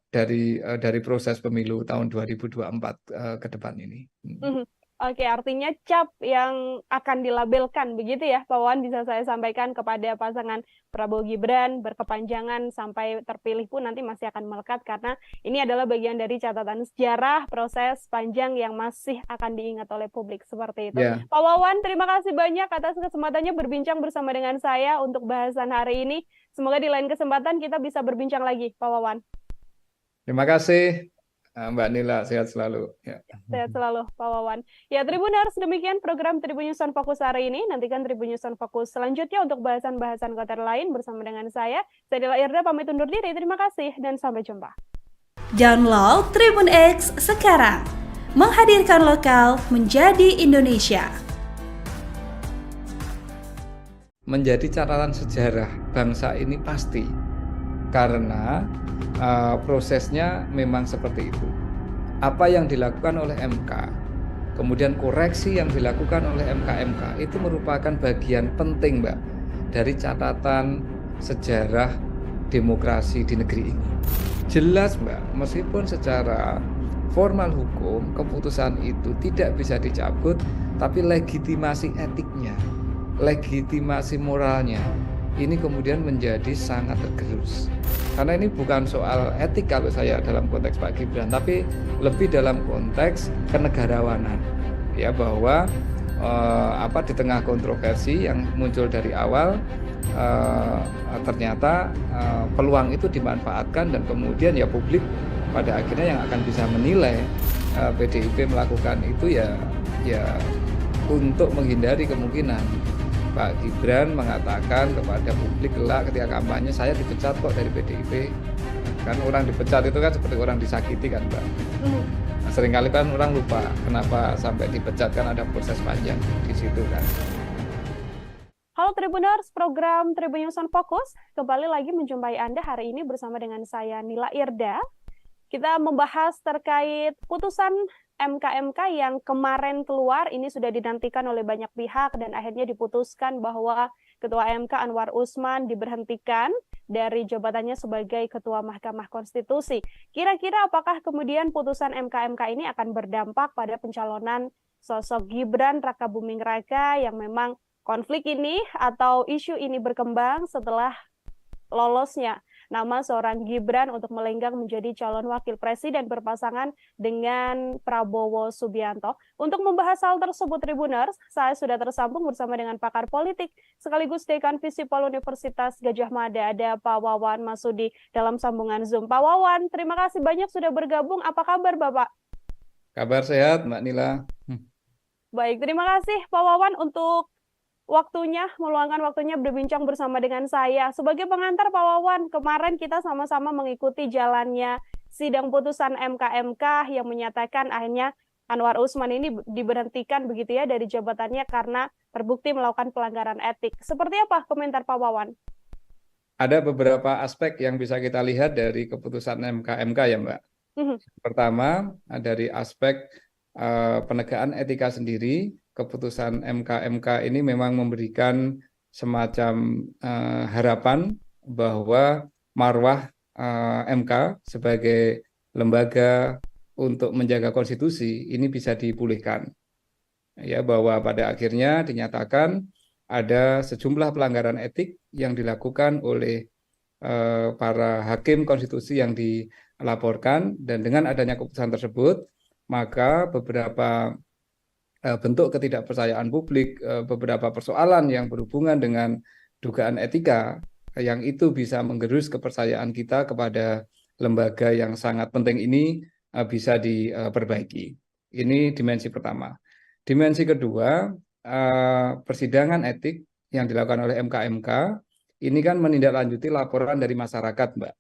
dari proses pemilu tahun 2024 ke depan ini. Oke, artinya cap yang akan dilabelkan begitu ya, Pak Wawan, bisa saya sampaikan kepada pasangan Prabowo Gibran berkepanjangan sampai terpilih pun nanti masih akan melekat, karena ini adalah bagian dari catatan sejarah proses panjang yang masih akan diingat oleh publik, seperti itu. Ya. Pak Wawan, terima kasih banyak atas kesempatannya berbincang bersama dengan saya untuk bahasan hari ini. Semoga di lain kesempatan kita bisa berbincang lagi, Pak Wawan. Terima kasih, Mbak Nila, sehat selalu. Ya. Sehat selalu, Pak Wawan. Ya, Tribuners, demikian program Tribun News on Fokus hari ini. Nantikan Tribun News on Fokus selanjutnya untuk bahasan-bahasan konten lain bersama dengan saya. Saya Nila Irda, pamit undur diri. Terima kasih dan sampai jumpa. Download Tribun X sekarang. Menghadirkan lokal menjadi Indonesia. Menjadi catatan sejarah bangsa ini pasti, karena prosesnya memang seperti itu. Apa yang dilakukan oleh MK, kemudian koreksi yang dilakukan oleh MK itu merupakan bagian penting, Mbak, dari catatan sejarah demokrasi di negeri ini. Jelas, Mbak, meskipun secara formal hukum keputusan itu tidak bisa dicabut, tapi legitimasi etiknya, legitimasi moralnya ini kemudian menjadi sangat tergerus. Karena ini bukan soal etik kalau saya dalam konteks Pak Gibran, tapi lebih dalam konteks kenegarawanan. Ya, bahwa di tengah kontroversi yang muncul dari awal, ternyata peluang itu dimanfaatkan, dan kemudian ya publik pada akhirnya yang akan bisa menilai PDIP melakukan itu ya untuk menghindari kemungkinan Pak Gibran mengatakan kepada publik kelak ketika kampanye, saya dipecat kok dari PDIP. Kan orang dipecat itu kan seperti orang disakiti kan, Mbak. Nah, seringkali kan orang lupa kenapa sampai dipecat, kan ada proses panjang di situ kan. Halo Tribuners, program Tribun News on Fokus kembali lagi menjumpai Anda hari ini bersama dengan saya Nila Irda. Kita membahas terkait putusan MK yang kemarin keluar, ini sudah dinantikan oleh banyak pihak dan akhirnya diputuskan bahwa Ketua MK Anwar Usman diberhentikan dari jabatannya sebagai Ketua Mahkamah Konstitusi. Kira-kira apakah kemudian putusan MK ini akan berdampak pada pencalonan sosok Gibran Rakabuming Raka yang memang konflik ini atau isu ini berkembang setelah lolosnya nama seorang Gibran untuk melenggang menjadi calon wakil presiden berpasangan dengan Prabowo Subianto. Untuk membahas hal tersebut, Tribuners, saya sudah tersambung bersama dengan pakar politik sekaligus Dekan Visipol Universitas Gadjah Mada, ada Pak Wawan Masudi dalam sambungan Zoom. Pak Wawan, terima kasih banyak sudah bergabung. Apa kabar, Bapak? Kabar sehat, Mbak Nila. Baik, terima kasih Pak Wawan untuk meluangkan waktunya berbincang bersama dengan saya. Sebagai pengantar Pak Wawan, kemarin kita sama-sama mengikuti jalannya sidang putusan MK yang menyatakan akhirnya Anwar Usman ini diberhentikan begitu ya dari jabatannya karena terbukti melakukan pelanggaran etik. Seperti apa komentar Pak Wawan? Ada beberapa aspek yang bisa kita lihat dari keputusan MK ya, Mbak. Pertama, dari aspek penegakan etika sendiri. Keputusan MK ini memang memberikan semacam harapan bahwa marwah MK sebagai lembaga untuk menjaga konstitusi ini bisa dipulihkan. Ya, bahwa pada akhirnya dinyatakan ada sejumlah pelanggaran etik yang dilakukan oleh para hakim konstitusi yang dilaporkan, dan dengan adanya keputusan tersebut maka beberapa bentuk ketidakpercayaan publik, beberapa persoalan yang berhubungan dengan dugaan etika yang itu bisa menggerus kepercayaan kita kepada lembaga yang sangat penting ini bisa diperbaiki. Ini dimensi pertama. Dimensi kedua, persidangan etik yang dilakukan oleh MK ini kan menindaklanjuti laporan dari masyarakat, Mbak.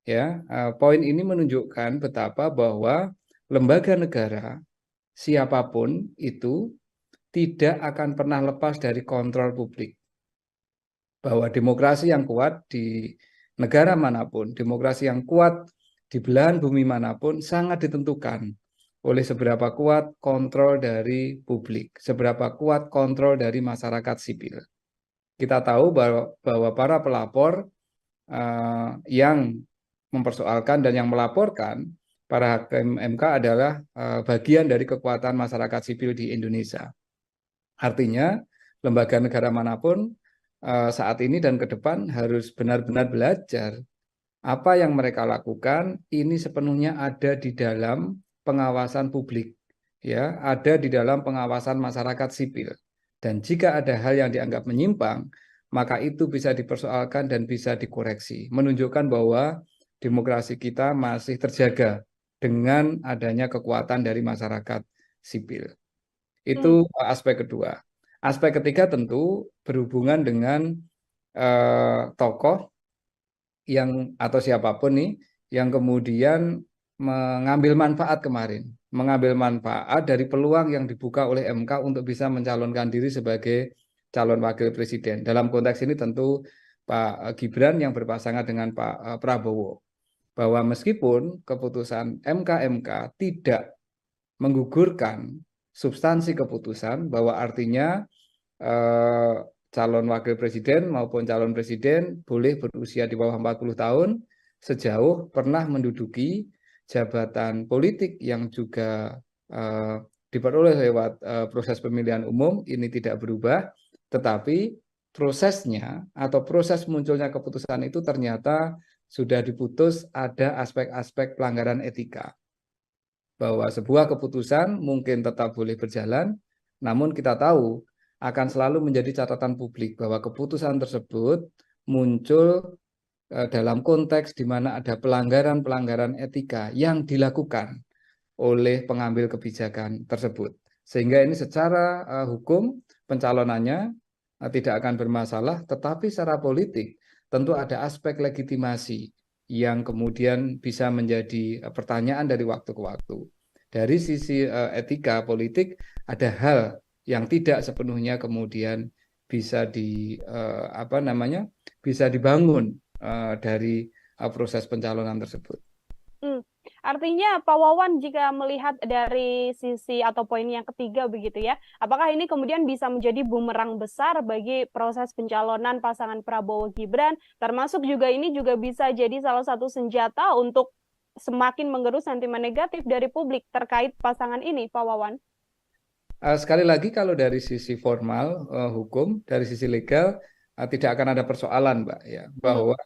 Ya, poin ini menunjukkan betapa bahwa lembaga negara siapapun itu tidak akan pernah lepas dari kontrol publik. Bahwa demokrasi yang kuat di negara manapun, demokrasi yang kuat di belahan bumi manapun sangat ditentukan oleh seberapa kuat kontrol dari publik, seberapa kuat kontrol dari masyarakat sipil. Kita tahu bahwa para pelapor yang mempersoalkan dan yang melaporkan para hakim MK adalah bagian dari kekuatan masyarakat sipil di Indonesia. Artinya, lembaga negara manapun saat ini dan ke depan harus benar-benar belajar apa yang mereka lakukan ini sepenuhnya ada di dalam pengawasan publik, ya, ada di dalam pengawasan masyarakat sipil. Dan jika ada hal yang dianggap menyimpang, maka itu bisa dipersoalkan dan bisa dikoreksi, menunjukkan bahwa demokrasi kita masih terjaga dengan adanya kekuatan dari masyarakat sipil. Itu aspek kedua. Aspek ketiga tentu berhubungan dengan tokoh yang atau siapapun nih yang kemudian mengambil manfaat kemarin, mengambil manfaat dari peluang yang dibuka oleh MK untuk bisa mencalonkan diri sebagai calon wakil presiden. Dalam konteks ini tentu Pak Gibran yang berpasangan dengan Pak Prabowo. Bahwa meskipun keputusan MK tidak menggugurkan substansi keputusan, bahwa artinya calon wakil presiden maupun calon presiden boleh berusia di bawah 40 tahun sejauh pernah menduduki jabatan politik yang juga diperoleh lewat proses pemilihan umum, ini tidak berubah, tetapi prosesnya atau proses munculnya keputusan itu ternyata sudah diputus ada aspek-aspek pelanggaran etika. Bahwa sebuah keputusan mungkin tetap boleh berjalan, namun kita tahu akan selalu menjadi catatan publik bahwa keputusan tersebut muncul dalam konteks di mana ada pelanggaran-pelanggaran etika yang dilakukan oleh pengambil kebijakan tersebut. Sehingga ini secara hukum pencalonannya tidak akan bermasalah, tetapi secara politik tentu ada aspek legitimasi yang kemudian bisa menjadi pertanyaan dari waktu ke waktu. Dari sisi etika politik ada hal yang tidak sepenuhnya kemudian bisa bisa dibangun dari proses pencalonan tersebut. Artinya Pak Wawan jika melihat dari sisi atau poin yang ketiga begitu ya, apakah ini kemudian bisa menjadi bumerang besar bagi proses pencalonan pasangan Prabowo Gibran, termasuk juga ini juga bisa jadi salah satu senjata untuk semakin menggerus sentimen negatif dari publik terkait pasangan ini, Pak Wawan? Sekali lagi kalau dari sisi formal hukum, dari sisi legal tidak akan ada persoalan, Mbak, ya, bahwa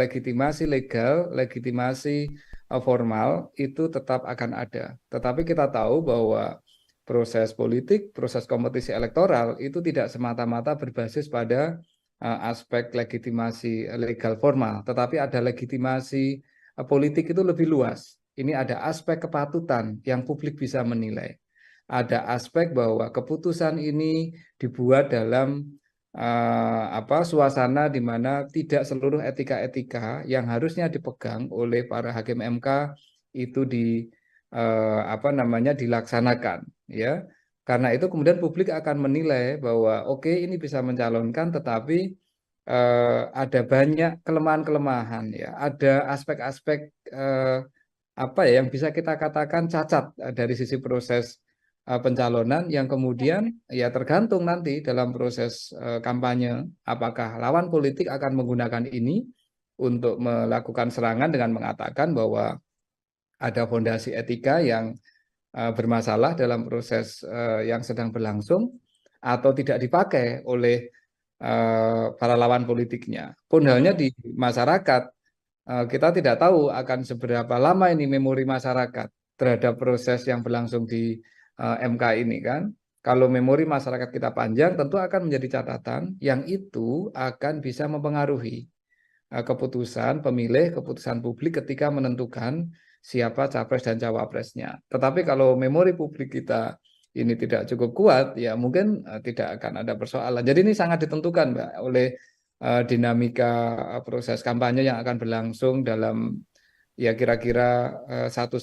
legitimasi legal, legitimasi formal itu tetap akan ada. Tetapi kita tahu bahwa proses politik, proses kompetisi elektoral itu tidak semata-mata berbasis pada aspek legitimasi legal formal, tetapi ada legitimasi politik itu lebih luas. Ini ada aspek kepatutan yang publik bisa menilai. Ada aspek bahwa keputusan ini dibuat dalam suasana di mana tidak seluruh etika-etika yang harusnya dipegang oleh para hakim MK itu dilaksanakan, ya. Karena itu kemudian publik akan menilai bahwa oke, ini bisa mencalonkan, tetapi ada banyak kelemahan-kelemahan, ya. Ada aspek-aspek yang bisa kita katakan cacat dari sisi proses pencalonan yang kemudian ya tergantung nanti dalam proses kampanye apakah lawan politik akan menggunakan ini untuk melakukan serangan dengan mengatakan bahwa ada fondasi etika yang bermasalah dalam proses yang sedang berlangsung atau tidak dipakai oleh para lawan politiknya. Pun halnya di masyarakat, kita tidak tahu akan seberapa lama ini memori masyarakat terhadap proses yang berlangsung di MK ini kan. Kalau memori masyarakat kita panjang, tentu akan menjadi catatan yang itu akan bisa mempengaruhi keputusan pemilih, keputusan publik ketika menentukan siapa capres dan cawapresnya. Tetapi kalau memori publik kita ini tidak cukup kuat, ya mungkin tidak akan ada persoalan. Jadi ini sangat ditentukan, Mbak, oleh dinamika proses kampanye yang akan berlangsung dalam ya kira-kira 1,5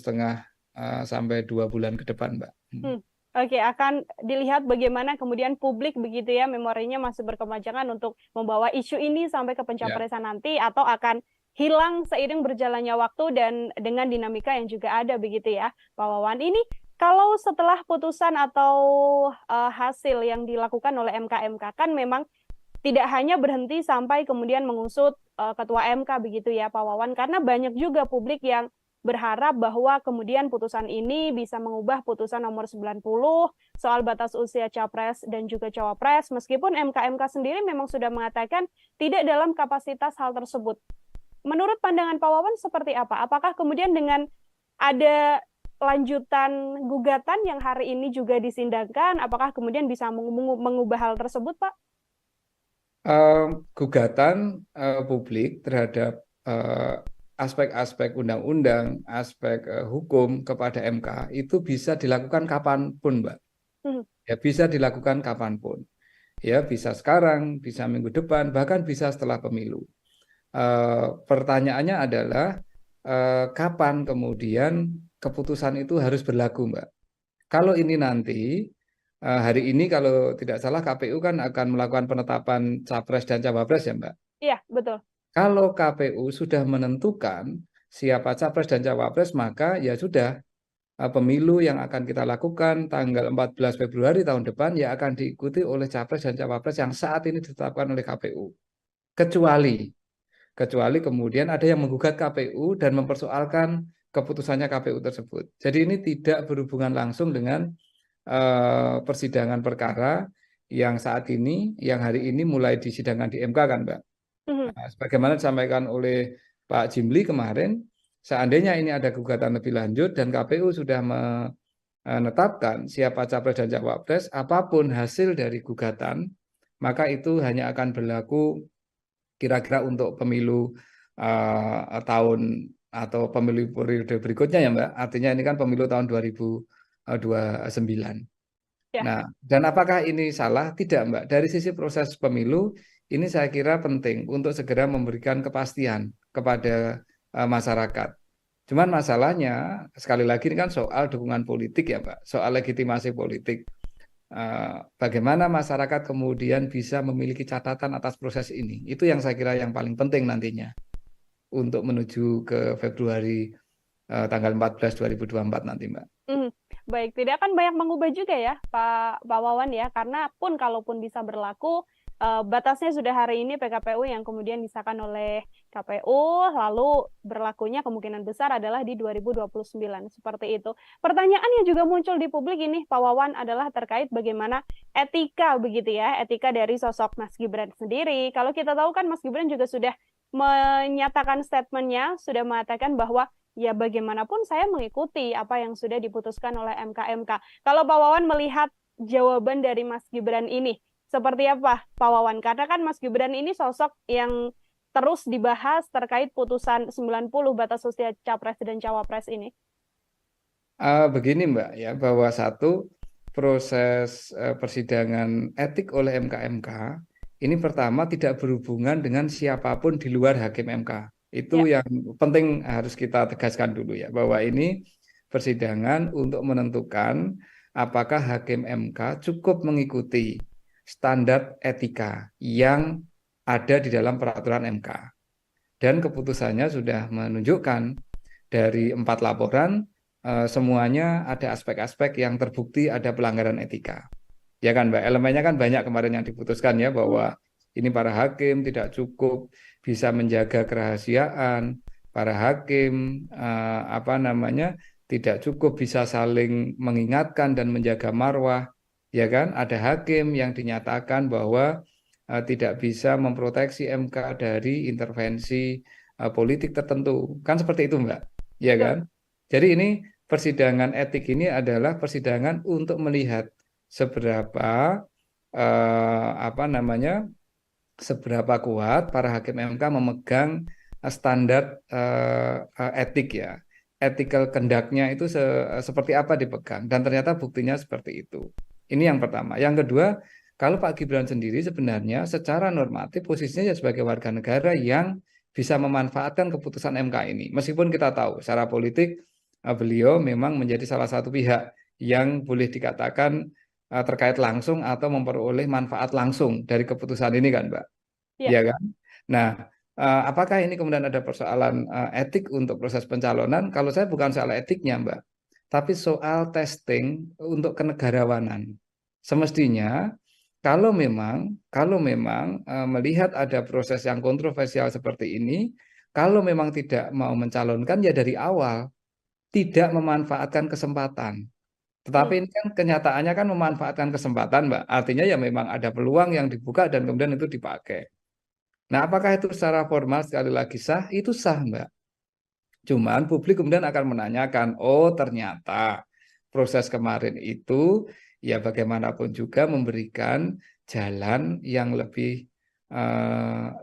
sampai 2 bulan ke depan, Mbak. Oke, akan dilihat bagaimana kemudian publik begitu ya, memorinya masih berkepanjangan untuk membawa isu ini sampai ke pencapresan nanti, atau akan hilang seiring berjalannya waktu dan dengan dinamika yang juga ada begitu ya, Pak Wawan. Ini kalau setelah putusan atau hasil yang dilakukan oleh MK kan memang tidak hanya berhenti sampai kemudian mengusut Ketua MK begitu ya, Pak Wawan, karena banyak juga publik yang berharap bahwa kemudian putusan ini bisa mengubah putusan nomor 90 soal batas usia capres dan juga cawapres, meskipun MK sendiri memang sudah mengatakan tidak dalam kapasitas hal tersebut. Menurut pandangan Pak Wawan seperti apa? Apakah kemudian dengan ada lanjutan gugatan yang hari ini juga disindangkan, apakah kemudian bisa mengubah hal tersebut, Pak? Gugatan publik terhadap aspek-aspek undang-undang, aspek hukum kepada MK itu bisa dilakukan kapanpun, Mbak. Ya, bisa dilakukan kapanpun. Ya, bisa sekarang, bisa minggu depan, bahkan bisa setelah pemilu. Pertanyaannya adalah kapan kemudian keputusan itu harus berlaku, Mbak. Kalau ini nanti, hari ini kalau tidak salah KPU kan akan melakukan penetapan capres dan cawapres ya, Mbak? Iya, betul. Kalau KPU sudah menentukan siapa capres dan cawapres, maka ya sudah, pemilu yang akan kita lakukan tanggal 14 Februari tahun depan ya akan diikuti oleh capres dan cawapres yang saat ini ditetapkan oleh KPU. Kecuali kemudian ada yang menggugat KPU dan mempersoalkan keputusannya KPU tersebut. Jadi ini tidak berhubungan langsung dengan persidangan perkara yang saat ini, yang hari ini mulai disidangkan di MK kan, Mbak? Nah, sebagaimana disampaikan oleh Pak Jimli kemarin, seandainya ini ada gugatan lebih lanjut dan KPU sudah menetapkan siapa capres dan cawapres, apapun hasil dari gugatan, maka itu hanya akan berlaku kira-kira untuk pemilu tahun atau pemilu periode berikutnya ya, Mbak. Artinya ini kan pemilu tahun 2029. Ya. Nah, dan apakah ini salah? Tidak, Mbak. Dari sisi proses pemilu, ini saya kira penting untuk segera memberikan kepastian kepada masyarakat. Cuman masalahnya, sekali lagi ini kan soal dukungan politik ya, Pak, soal legitimasi politik. Bagaimana masyarakat kemudian bisa memiliki catatan atas proses ini. Itu yang saya kira yang paling penting nantinya untuk menuju ke Februari tanggal 14 2024 nanti, Mbak. Baik, tidak akan banyak mengubah juga ya, Pak Wawan ya, karena pun kalaupun bisa berlaku, batasnya sudah hari ini PKPU yang kemudian disahkan oleh KPU, lalu berlakunya kemungkinan besar adalah di 2029, seperti itu. Pertanyaan yang juga muncul di publik ini, Pak Wawan, adalah terkait bagaimana etika begitu ya, etika dari sosok Mas Gibran sendiri. Kalau kita tahu kan Mas Gibran juga sudah menyatakan statementnya, sudah mengatakan bahwa ya bagaimanapun saya mengikuti apa yang sudah diputuskan oleh MK. Kalau Pak Wawan melihat jawaban dari Mas Gibran ini, seperti apa, Pak Wawan? Karena kan Mas Gibran ini sosok yang terus dibahas terkait putusan 90 batas usia capres dan cawapres ini. Begini, Mbak, ya, bahwa satu proses persidangan etik oleh MK ini pertama tidak berhubungan dengan siapapun di luar hakim MK. Itu yang penting harus kita tegaskan dulu ya, bahwa ini persidangan untuk menentukan apakah hakim MK cukup mengikuti standar etika yang ada di dalam peraturan MK. Dan keputusannya sudah menunjukkan dari 4 laporan, semuanya ada aspek-aspek yang terbukti ada pelanggaran etika. Ya kan, Mbak, elemennya kan banyak kemarin yang diputuskan ya, bahwa ini para hakim tidak cukup bisa menjaga kerahasiaan, para hakim tidak cukup bisa saling mengingatkan dan menjaga marwah. Ya kan, ada hakim yang dinyatakan bahwa tidak bisa memproteksi MK dari intervensi politik tertentu. Kan seperti itu, Mbak. Ya kan? Jadi ini persidangan etik ini adalah persidangan untuk melihat seberapa seberapa kuat para hakim MK memegang standar etik ya. Ethical conduct-nya itu seperti apa dipegang, dan ternyata buktinya seperti itu. Ini yang pertama. Yang kedua, kalau Pak Gibran sendiri sebenarnya secara normatif posisinya sebagai warga negara yang bisa memanfaatkan keputusan MK ini. Meskipun kita tahu secara politik beliau memang menjadi salah satu pihak yang boleh dikatakan terkait langsung atau memperoleh manfaat langsung dari keputusan ini kan, Mbak? Iya kan? Nah, apakah ini kemudian ada persoalan etik untuk proses pencalonan? Kalau saya bukan soal etiknya, Mbak, tapi soal testing untuk kenegarawanan. Semestinya kalau memang melihat ada proses yang kontroversial seperti ini, kalau memang tidak mau mencalonkan ya dari awal tidak memanfaatkan kesempatan. Tetapi ini kan kenyataannya kan memanfaatkan kesempatan, Mbak. Artinya ya memang ada peluang yang dibuka dan kemudian itu dipakai. Nah, apakah itu secara formal sekali lagi sah? Itu sah, Mbak. Cuman publik kemudian akan menanyakan, oh ternyata proses kemarin itu ya bagaimanapun juga memberikan jalan yang lebih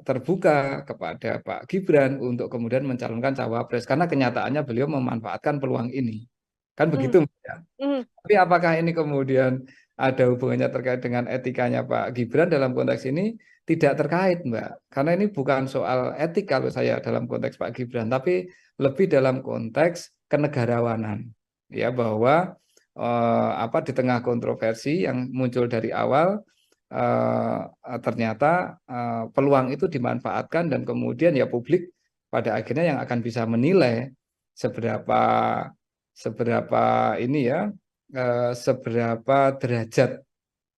terbuka kepada Pak Gibran untuk kemudian mencalonkan cawapres. Karena kenyataannya beliau memanfaatkan peluang ini. Kan begitu, Mbak, ya? Tapi apakah ini kemudian ada hubungannya terkait dengan etikanya Pak Gibran dalam konteks ini? Tidak terkait, Mbak. Karena ini bukan soal etik kalau saya dalam konteks Pak Gibran, tapi lebih dalam konteks kenegarawanan. Ya, bahwa di tengah kontroversi yang muncul dari awal ternyata peluang itu dimanfaatkan dan kemudian ya publik pada akhirnya yang akan bisa menilai seberapa ini ya seberapa derajat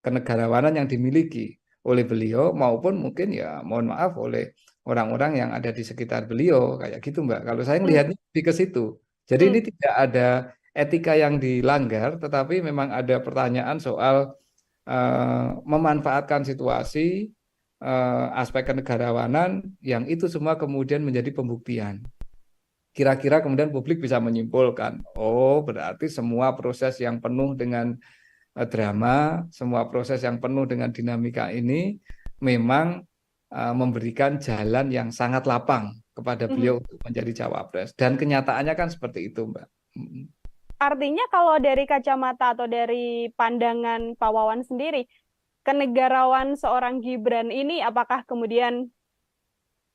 kenegarawanan yang dimiliki oleh beliau maupun mungkin ya mohon maaf oleh orang-orang yang ada di sekitar beliau kayak gitu, Mbak. Kalau saya melihatnya lebih ke situ. Jadi ini tidak ada etika yang dilanggar, tetapi memang ada pertanyaan soal memanfaatkan situasi aspek kenegarawanan yang itu semua kemudian menjadi pembuktian. Kira-kira kemudian publik bisa menyimpulkan, oh berarti semua proses yang penuh dengan drama, semua proses yang penuh dengan dinamika ini memang memberikan jalan yang sangat lapang kepada beliau untuk menjadi cawapres. Dan kenyataannya kan seperti itu, Mbak. Artinya kalau dari kacamata atau dari pandangan Pak Wawan sendiri, kenegarawan seorang Gibran ini apakah kemudian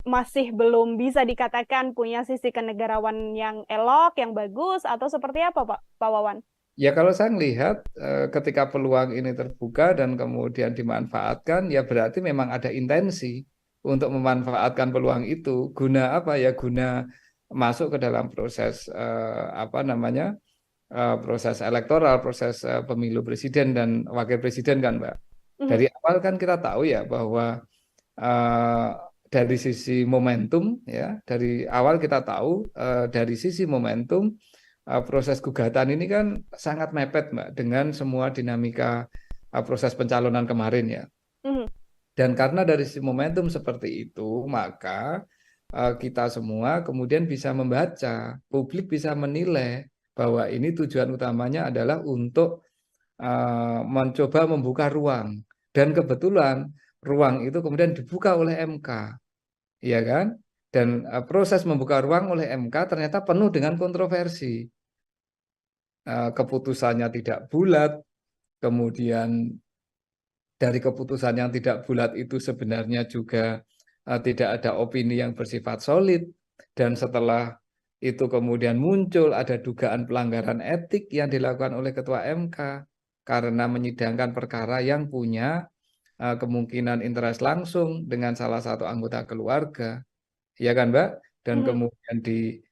masih belum bisa dikatakan punya sisi kenegarawan yang elok, yang bagus, atau seperti apa, Pak Wawan? Ya kalau saya melihat ketika peluang ini terbuka dan kemudian dimanfaatkan, ya berarti memang ada intensi untuk memanfaatkan peluang itu. Guna apa ya? Guna masuk ke dalam proses proses elektoral, proses pemilu presiden dan wakil presiden kan, Mbak. Dari awal kan kita tahu ya bahwa dari sisi momentum ya, dari awal kita tahu dari sisi momentum proses gugatan ini kan sangat mepet, Mbak, dengan semua dinamika proses pencalonan kemarin ya. Dan karena dari sisi momentum seperti itu, maka kita semua kemudian bisa membaca, publik bisa menilai bahwa ini tujuan utamanya adalah untuk mencoba membuka ruang. Dan kebetulan ruang itu kemudian dibuka oleh MK, ya kan? Dan proses membuka ruang oleh MK ternyata penuh dengan kontroversi. Keputusannya tidak bulat, kemudian dari keputusan yang tidak bulat itu sebenarnya juga tidak ada opini yang bersifat solid, dan setelah itu kemudian muncul ada dugaan pelanggaran etik yang dilakukan oleh Ketua MK karena menyidangkan perkara yang punya kemungkinan interest langsung dengan salah satu anggota keluarga, ya kan, Mbak? Dan kemudian di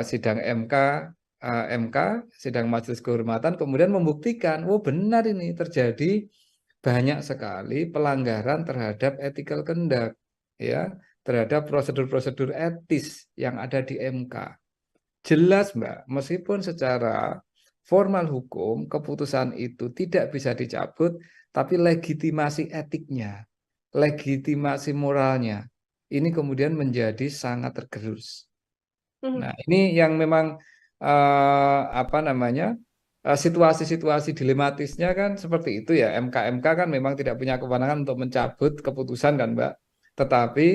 sidang sidang Majelis Kehormatan kemudian membuktikan, oh benar ini terjadi banyak sekali pelanggaran terhadap ethical conduct, ya, terhadap prosedur-prosedur etis yang ada di MK. Jelas, Mbak, meskipun secara formal hukum keputusan itu tidak bisa dicabut, tapi legitimasi etiknya, legitimasi moralnya, ini kemudian menjadi sangat tergerus. Nah, ini yang memang situasi-situasi dilematisnya kan seperti itu ya. MK kan memang tidak punya kewenangan untuk mencabut keputusan kan, Mbak. Tetapi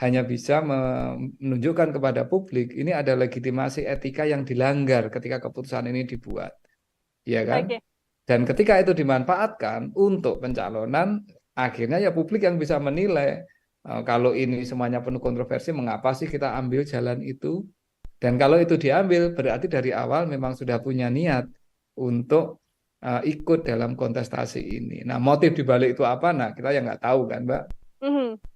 hanya bisa menunjukkan kepada publik ini ada legitimasi etika yang dilanggar ketika keputusan ini dibuat, ya kan? Okay. Dan ketika itu dimanfaatkan untuk pencalonan, akhirnya ya publik yang bisa menilai Kalau ini semuanya penuh kontroversi, mengapa sih kita ambil jalan itu? Dan kalau itu diambil, berarti dari awal memang sudah punya niat untuk ikut dalam kontestasi ini. Nah, motif dibalik itu apa? Nah, kita yang nggak tahu kan, Mbak.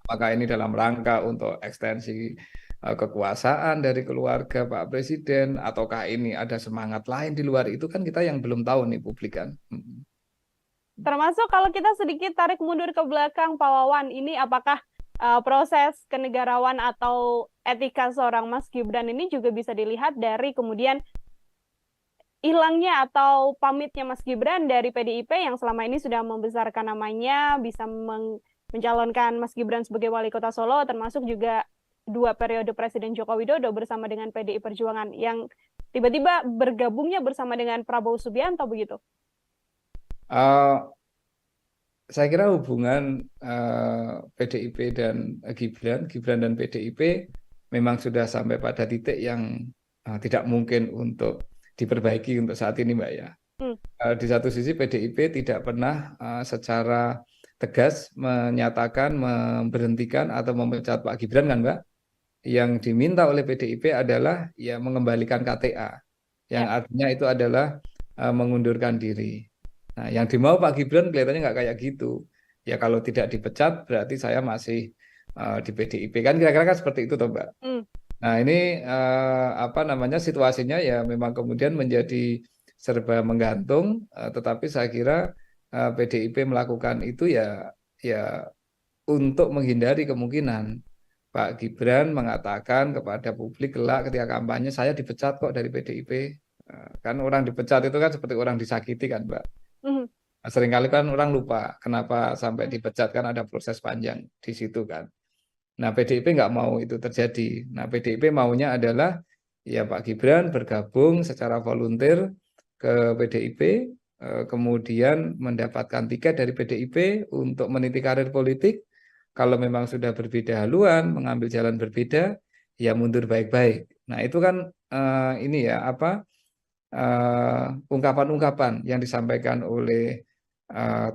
Apakah ini dalam rangka untuk ekstensi kekuasaan dari keluarga Pak Presiden, ataukah ini ada semangat lain di luar itu, kan kita yang belum tahu nih publik kan. Termasuk kalau kita sedikit tarik mundur ke belakang, Pak Wawan, ini apakah proses kenegarawan atau etika seorang Mas Gibran ini juga bisa dilihat dari kemudian hilangnya atau pamitnya Mas Gibran dari PDIP yang selama ini sudah membesarkan namanya, bisa mencalonkan Mas Gibran sebagai wali kota Solo, termasuk juga 2 periode Presiden Joko Widodo bersama dengan PDI Perjuangan yang tiba-tiba bergabungnya bersama dengan Prabowo Subianto begitu? Saya kira hubungan PDIP dan Gibran dan PDIP memang sudah sampai pada titik yang tidak mungkin untuk diperbaiki untuk saat ini, Mbak ya. Di satu sisi PDIP tidak pernah secara tegas menyatakan memberhentikan atau memecat Pak Gibran kan, Mbak. Yang diminta oleh PDIP adalah ya mengembalikan KTA, yang artinya itu adalah mengundurkan diri. Nah, yang dimau Pak Gibran kelihatannya nggak kayak gitu. Ya kalau tidak dipecat berarti saya masih di PDIP kan, kira-kira kan seperti itu toh, Mbak. Nah, ini apa namanya, situasinya ya memang kemudian menjadi serba menggantung, tetapi saya kira PDIP melakukan itu ya untuk menghindari kemungkinan Pak Gibran mengatakan kepada publik kelak ketika kampanye, saya dipecat kok dari PDIP. Kan orang dipecat itu kan seperti orang disakiti kan, Mbak. Seringkali kan orang lupa kenapa sampai dipecat, kan ada proses panjang di situ kan. Nah, PDIP nggak mau itu terjadi. Nah, PDIP maunya adalah ya Pak Gibran bergabung secara volunteer ke PDIP, kemudian mendapatkan tiket dari PDIP untuk meniti karir politik. Kalau memang sudah berbeda haluan, mengambil jalan berbeda, ya mundur baik-baik. Nah, itu kan ini ya apa ungkapan-ungkapan yang disampaikan oleh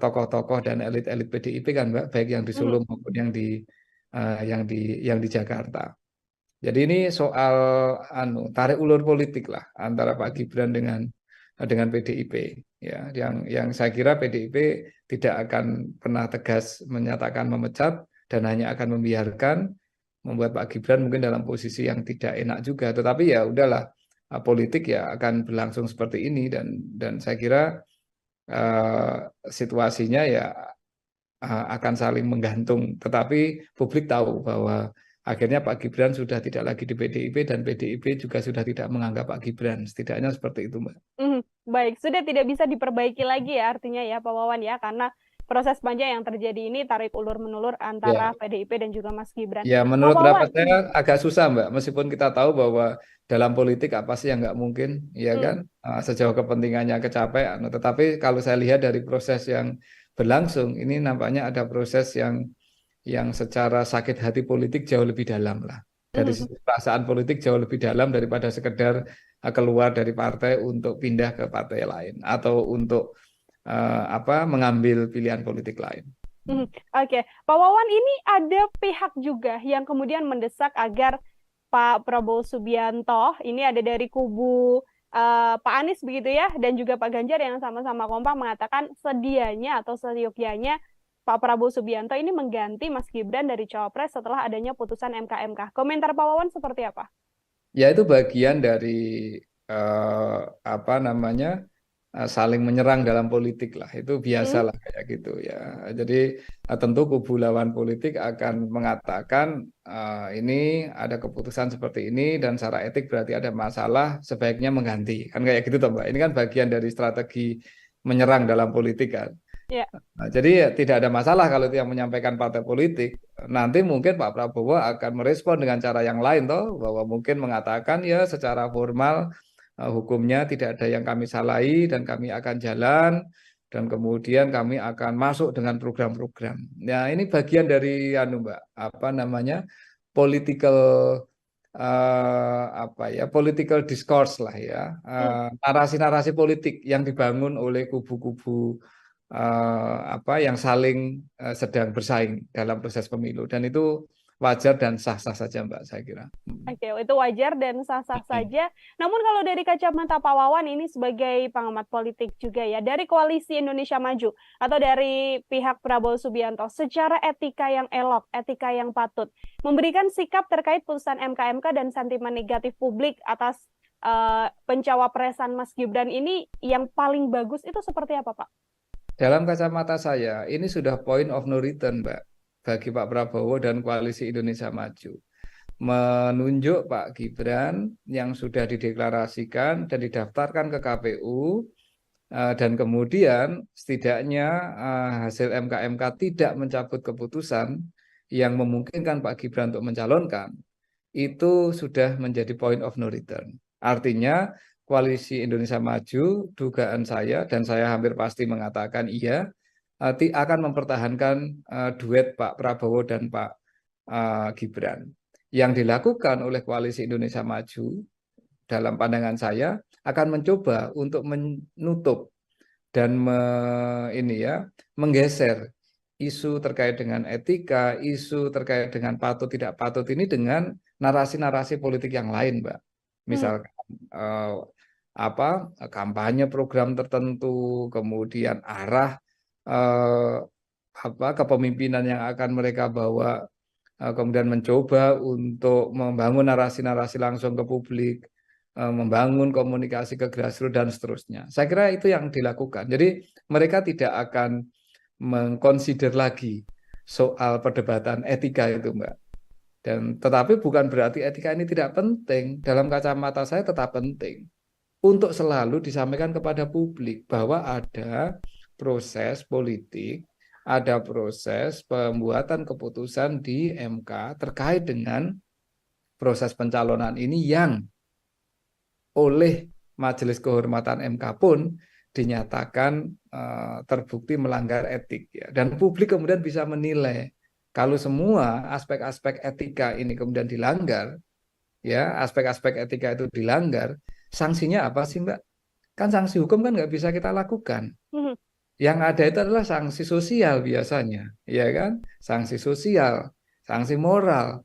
tokoh-tokoh dan elit-elit PDIP kan, Mbak, baik yang di Solo maupun yang di Jakarta. Jadi ini soal tarik ulur politik lah antara Pak Gibran dengan PDIP ya, yang saya kira PDIP tidak akan pernah tegas menyatakan memecat dan hanya akan membiarkan, membuat Pak Gibran mungkin dalam posisi yang tidak enak juga, tetapi ya udahlah, politik ya akan berlangsung seperti ini, dan saya kira situasinya ya akan saling menggantung, tetapi publik tahu bahwa akhirnya Pak Gibran sudah tidak lagi di PDIP dan PDIP juga sudah tidak menganggap Pak Gibran, setidaknya seperti itu, Mbak. Baik, sudah tidak bisa diperbaiki lagi ya artinya ya Pak Wawan ya, karena proses panjang yang terjadi ini tarik ulur menulur antara PDIP dan juga Mas Gibran. Ya, menurut pendapat saya agak susah, Mbak, meskipun kita tahu bahwa dalam politik apa sih yang nggak mungkin, ya kan, sejauh kepentingannya kecapai, tetapi kalau saya lihat dari proses yang berlangsung, ini nampaknya ada proses yang secara sakit hati politik jauh lebih dalam lah. Dari perasaan politik jauh lebih dalam daripada sekedar keluar dari partai untuk pindah ke partai lain atau untuk mengambil pilihan politik lain. Oke, Pak Wawan, ini ada pihak juga yang kemudian mendesak agar Pak Prabowo Subianto, ini ada dari kubu Pak Anies begitu ya, dan juga Pak Ganjar yang sama-sama kompak mengatakan sedianya atau seyogyanya Pak Prabowo Subianto ini mengganti Mas Gibran dari Cawapres setelah adanya putusan MK. Komentar Pak Wawan seperti apa? Ya, itu bagian dari saling menyerang dalam politik lah, itu biasalah kayak gitu ya. Jadi tentu kubu lawan politik akan mengatakan ini ada keputusan seperti ini dan secara etik berarti ada masalah, sebaiknya mengganti, kan kayak gitu toh, Mbak. Ini kan bagian dari strategi menyerang dalam politik kan. Nah, jadi ya, tidak ada masalah kalau itu yang menyampaikan partai politik. Nanti mungkin Pak Prabowo akan merespon dengan cara yang lain toh, bahwa mungkin mengatakan ya secara formal hukumnya tidak ada yang kami salahi dan kami akan jalan, dan kemudian kami akan masuk dengan program-program. Nah, ini bagian dari Mbak, political discourse lah ya, narasi-narasi politik yang dibangun oleh kubu-kubu yang saling sedang bersaing dalam proses pemilu, dan itu wajar dan sah-sah saja Mbak, saya kira. Oke, itu wajar dan sah-sah saja. Namun kalau dari kacamata Pak Wawan ini sebagai pengamat politik juga ya, dari Koalisi Indonesia Maju atau dari pihak Prabowo Subianto, secara etika yang elok, etika yang patut, memberikan sikap terkait putusan MK dan sentimen negatif publik atas pencawapresan Mas Gibran ini yang paling bagus itu seperti apa, Pak? Dalam kacamata saya, ini sudah point of no return, Mbak, bagi Pak Prabowo dan Koalisi Indonesia Maju. Menunjuk Pak Gibran yang sudah dideklarasikan dan didaftarkan ke KPU, dan kemudian setidaknya hasil MK tidak mencabut keputusan yang memungkinkan Pak Gibran untuk mencalonkan, itu sudah menjadi point of no return. Artinya Koalisi Indonesia Maju, dugaan saya dan saya hampir pasti mengatakan iya, akan mempertahankan duet Pak Prabowo dan Pak Gibran. Yang dilakukan oleh Koalisi Indonesia Maju dalam pandangan saya akan mencoba untuk menutup dan menggeser isu terkait dengan etika, isu terkait dengan patut tidak patut ini dengan narasi-narasi politik yang lain, Mbak. Misalkan kampanye program tertentu, kemudian arah kepemimpinan yang akan mereka bawa, kemudian mencoba untuk membangun narasi-narasi langsung ke publik, membangun komunikasi ke grassroots dan seterusnya. Saya kira itu yang dilakukan. Jadi mereka tidak akan mengconsider lagi soal perdebatan etika itu, Mbak. Tetapi bukan berarti etika ini tidak penting. Dalam kacamata saya tetap penting untuk selalu disampaikan kepada publik bahwa ada proses politik, ada proses pembuatan keputusan di MK terkait dengan proses pencalonan ini yang oleh Majelis Kehormatan MK pun dinyatakan terbukti melanggar etik, ya. Dan publik kemudian bisa menilai kalau semua aspek-aspek etika ini kemudian dilanggar, ya, aspek-aspek etika itu dilanggar, sanksinya apa sih, Mbak? Kan sanksi hukum kan nggak bisa kita lakukan. Yang ada itu adalah sanksi sosial biasanya, ya kan? Sanksi sosial, sanksi moral.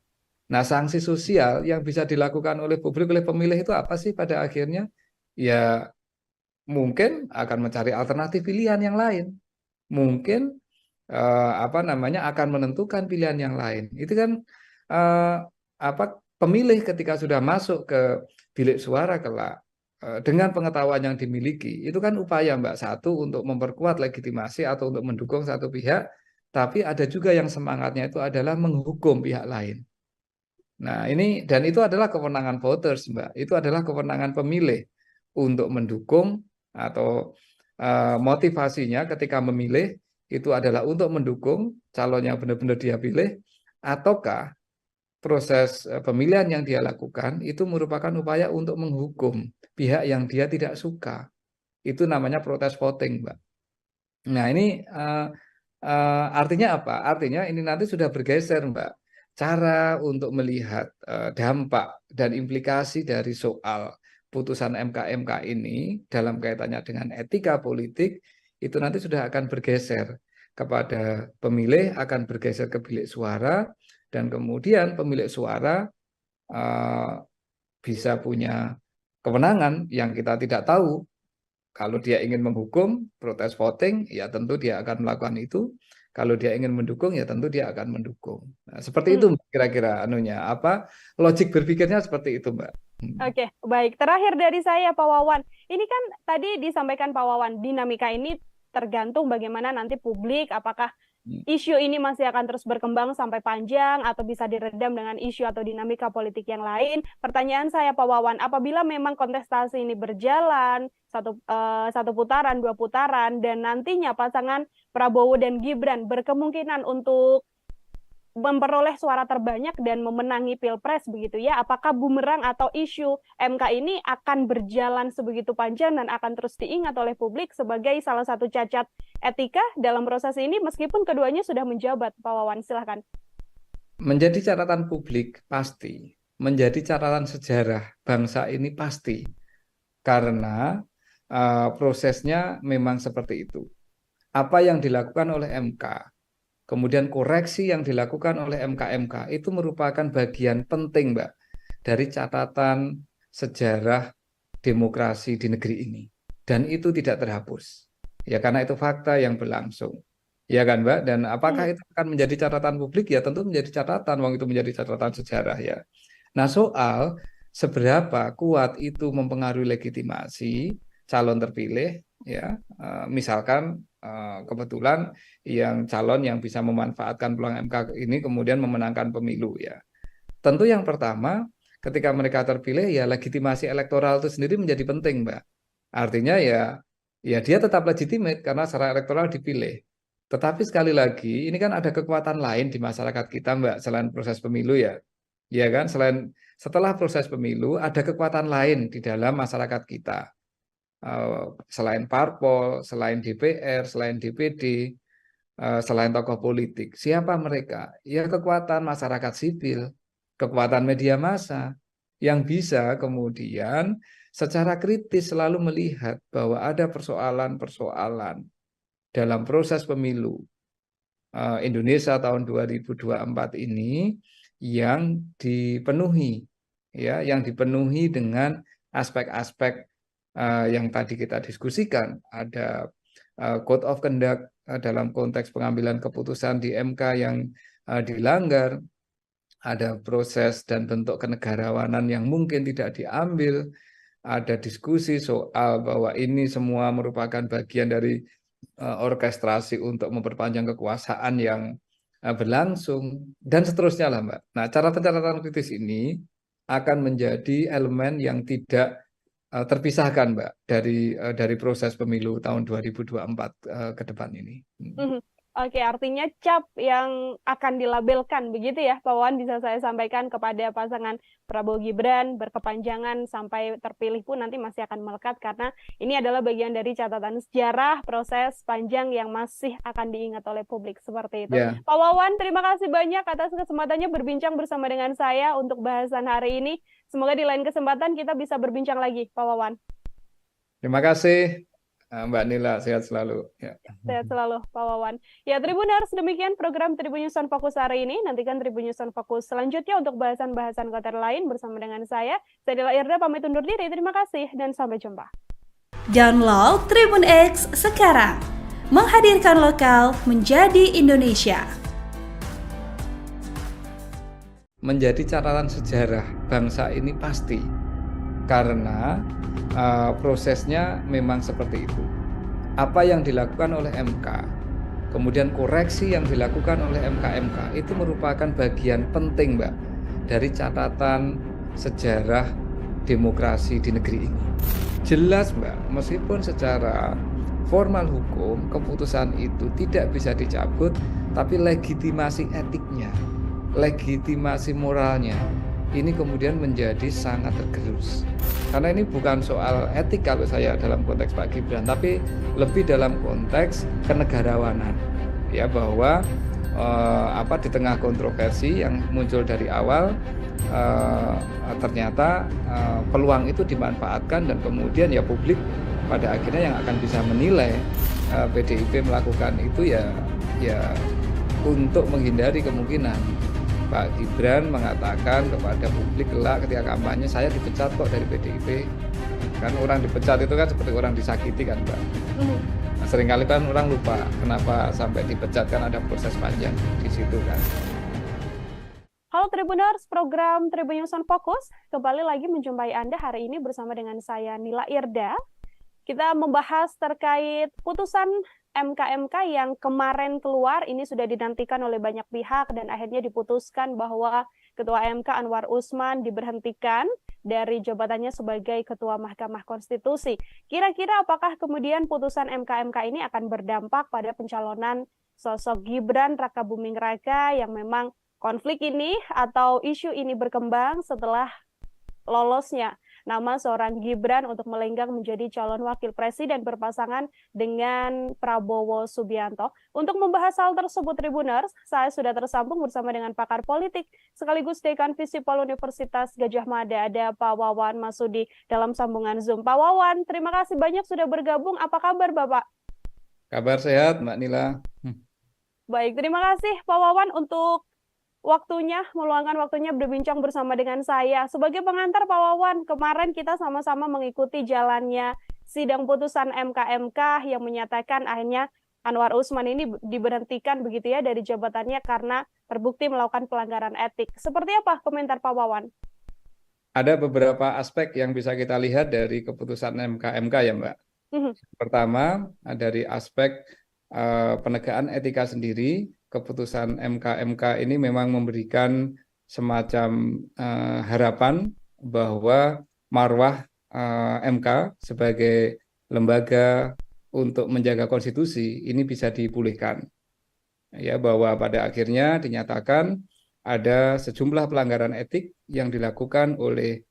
Nah, sanksi sosial yang bisa dilakukan oleh publik, oleh pemilih itu apa sih pada akhirnya? Ya, mungkin akan mencari alternatif pilihan yang lain. Mungkin akan menentukan pilihan yang lain. Itu kan pemilih ketika sudah masuk ke bilik suara kelak dengan pengetahuan yang dimiliki, itu kan upaya, Mbak, satu untuk memperkuat legitimasi atau untuk mendukung satu pihak, tapi ada juga yang semangatnya itu adalah menghukum pihak lain. Nah, ini dan itu adalah kewenangan voters, Mbak. Itu adalah kewenangan pemilih untuk mendukung atau motivasinya ketika memilih itu adalah untuk mendukung calon yang benar-benar dia pilih, ataukah proses pemilihan yang dia lakukan itu merupakan upaya untuk menghukum pihak yang dia tidak suka. Itu namanya protes voting, Mbak. Nah, ini artinya apa? Artinya ini nanti sudah bergeser, Mbak. Cara untuk melihat dampak dan implikasi dari soal putusan MK ini dalam kaitannya dengan etika politik itu nanti sudah akan bergeser kepada pemilih, akan bergeser ke bilik suara, dan kemudian pemilik suara bisa punya kewenangan yang kita tidak tahu. Kalau dia ingin menghukum, protes voting, ya tentu dia akan melakukan itu. Kalau dia ingin mendukung, ya tentu dia akan mendukung. Nah, seperti itu kira-kira logik berpikirnya seperti itu, Mbak. Oke, baik. Terakhir dari saya, Pak Wawan. Ini kan tadi disampaikan Pak Wawan, dinamika ini tergantung bagaimana nanti publik, apakah isu ini masih akan terus berkembang sampai panjang atau bisa diredam dengan isu atau dinamika politik yang lain. Pertanyaan saya, Pak Wawan, apabila memang kontestasi ini berjalan satu putaran, 2 putaran, dan nantinya pasangan Prabowo dan Gibran berkemungkinan untuk memperoleh suara terbanyak dan memenangi Pilpres begitu ya, apakah bumerang atau isu MK ini akan berjalan sebegitu panjang dan akan terus diingat oleh publik sebagai salah satu cacat etika dalam proses ini meskipun keduanya sudah menjabat? Pak Wawan, silahkan. Menjadi catatan publik pasti, menjadi catatan sejarah bangsa ini pasti, karena prosesnya memang seperti itu. apa yang dilakukan oleh MK, kemudian koreksi yang dilakukan oleh MK itu merupakan bagian penting, Mbak, dari catatan sejarah demokrasi di negeri ini. Dan itu tidak terhapus. Ya karena itu fakta yang berlangsung. Ya kan, Mbak? Dan apakah itu akan menjadi catatan publik? Ya tentu menjadi catatan, wong itu menjadi catatan sejarah ya. Nah, soal seberapa kuat itu mempengaruhi legitimasi calon terpilih, ya, misalkan kebetulan yang calon yang bisa memanfaatkan peluang MK ini kemudian memenangkan pemilu ya. Tentu yang pertama, ketika mereka terpilih ya legitimasi elektoral itu sendiri menjadi penting, Mbak. Artinya ya dia tetap legitimate karena secara elektoral dipilih. Tetapi sekali lagi ini kan ada kekuatan lain di masyarakat kita, Mbak, selain proses pemilu ya. Ya kan, setelah proses pemilu ada kekuatan lain di dalam masyarakat kita. Selain parpol, selain DPR, selain DPD, selain tokoh politik. Siapa mereka? Ya kekuatan masyarakat sipil, kekuatan media massa yang bisa kemudian secara kritis selalu melihat bahwa ada persoalan-persoalan dalam proses pemilu Indonesia tahun 2024 ini yang dipenuhi ya, yang dipenuhi dengan aspek-aspek yang tadi kita diskusikan. Ada code of conduct dalam konteks pengambilan keputusan di MK yang dilanggar, ada proses dan bentuk kenegarawanan yang mungkin tidak diambil, ada diskusi soal bahwa ini semua merupakan bagian dari orkestrasi untuk memperpanjang kekuasaan yang berlangsung, dan seterusnya lah, Mbak. Nah, catatan kritis ini akan menjadi elemen yang tidak terpisahkan, Mbak, dari proses pemilu tahun 2024 ke depan ini. Oke, artinya cap yang akan dilabelkan begitu ya, Pak Wawan, bisa saya sampaikan kepada pasangan Prabowo Gibran berkepanjangan sampai terpilih pun nanti masih akan melekat karena ini adalah bagian dari catatan sejarah proses panjang yang masih akan diingat oleh publik seperti itu. Yeah. Pak Wawan, terima kasih banyak atas kesempatannya berbincang bersama dengan saya untuk bahasan hari ini. Semoga di lain kesempatan kita bisa berbincang lagi, Pak Wawan. Terima kasih. Mbak Nila, sehat selalu. Ya. Sehat selalu, Pak Wawan. Ya, Tribuners, demikian program Tribun News on Focus hari ini. Nantikan Tribun News on Focus selanjutnya untuk bahasan-bahasan konten lain bersama dengan saya. Saya Nila Irda, pamit undur diri. Terima kasih dan sampai jumpa. Download Tribun X sekarang. Menghadirkan lokal menjadi Indonesia. Menjadi catatan sejarah bangsa ini pasti. Karena prosesnya memang seperti itu. Apa yang dilakukan oleh MK, kemudian koreksi yang dilakukan oleh MK itu merupakan bagian penting, Mbak, dari catatan sejarah demokrasi di negeri ini. Jelas, Mbak, meskipun secara formal hukum keputusan itu tidak bisa dicabut, tapi legitimasi etiknya, legitimasi moralnya ini kemudian menjadi sangat tergerus. Karena ini bukan soal etik kalau saya dalam konteks Pak Gibran, tapi lebih dalam konteks kenegarawanan. Ya, bahwa di tengah kontroversi yang muncul dari awal, ternyata peluang itu dimanfaatkan dan kemudian ya publik pada akhirnya yang akan bisa menilai PDIP melakukan itu ya untuk menghindari kemungkinan Pak Gibran mengatakan kepada publik kelak ketika kampanye, saya dipecat kok dari PDIP. Kan orang dipecat itu kan seperti orang disakiti kan, Mbak. Nah, seringkali kan orang lupa kenapa sampai dipecat, kan ada proses panjang di situ kan. Halo Tribuners, program Tribun News on Focus kembali lagi menjumpai Anda hari ini bersama dengan saya Nila Irda. Kita membahas terkait putusan MK yang kemarin keluar, ini sudah dinantikan oleh banyak pihak dan akhirnya diputuskan bahwa Ketua MK Anwar Usman diberhentikan dari jabatannya sebagai Ketua Mahkamah Konstitusi. Kira-kira apakah kemudian putusan MK ini akan berdampak pada pencalonan sosok Gibran Rakabuming Raka yang memang konflik ini atau isu ini berkembang setelah lolosnya nama seorang Gibran untuk melenggang menjadi calon wakil presiden berpasangan dengan Prabowo Subianto. Untuk membahas hal tersebut, Tribuners, saya sudah tersambung bersama dengan pakar politik sekaligus Dekan Visipol Universitas Gadjah Mada, ada Pak Wawan Masudi dalam sambungan Zoom. Pak Wawan, terima kasih banyak sudah bergabung. Apa kabar, Bapak? Kabar sehat, Mbak Nila. Baik, terima kasih Pak Wawan untuk meluangkan waktunya berbincang bersama dengan saya. Sebagai pengantar Pak Wawan, kemarin kita sama-sama mengikuti jalannya sidang putusan MK yang menyatakan akhirnya Anwar Usman ini diberhentikan begitu ya dari jabatannya karena terbukti melakukan pelanggaran etik. Seperti apa komentar Pak Wawan? Ada beberapa aspek yang bisa kita lihat dari keputusan MK ya, Mbak. Pertama, dari aspek penegakan etika sendiri. Keputusan MK ini memang memberikan semacam harapan bahwa marwah MK sebagai lembaga untuk menjaga konstitusi ini bisa dipulihkan. Ya, bahwa pada akhirnya dinyatakan ada sejumlah pelanggaran etik yang dilakukan oleh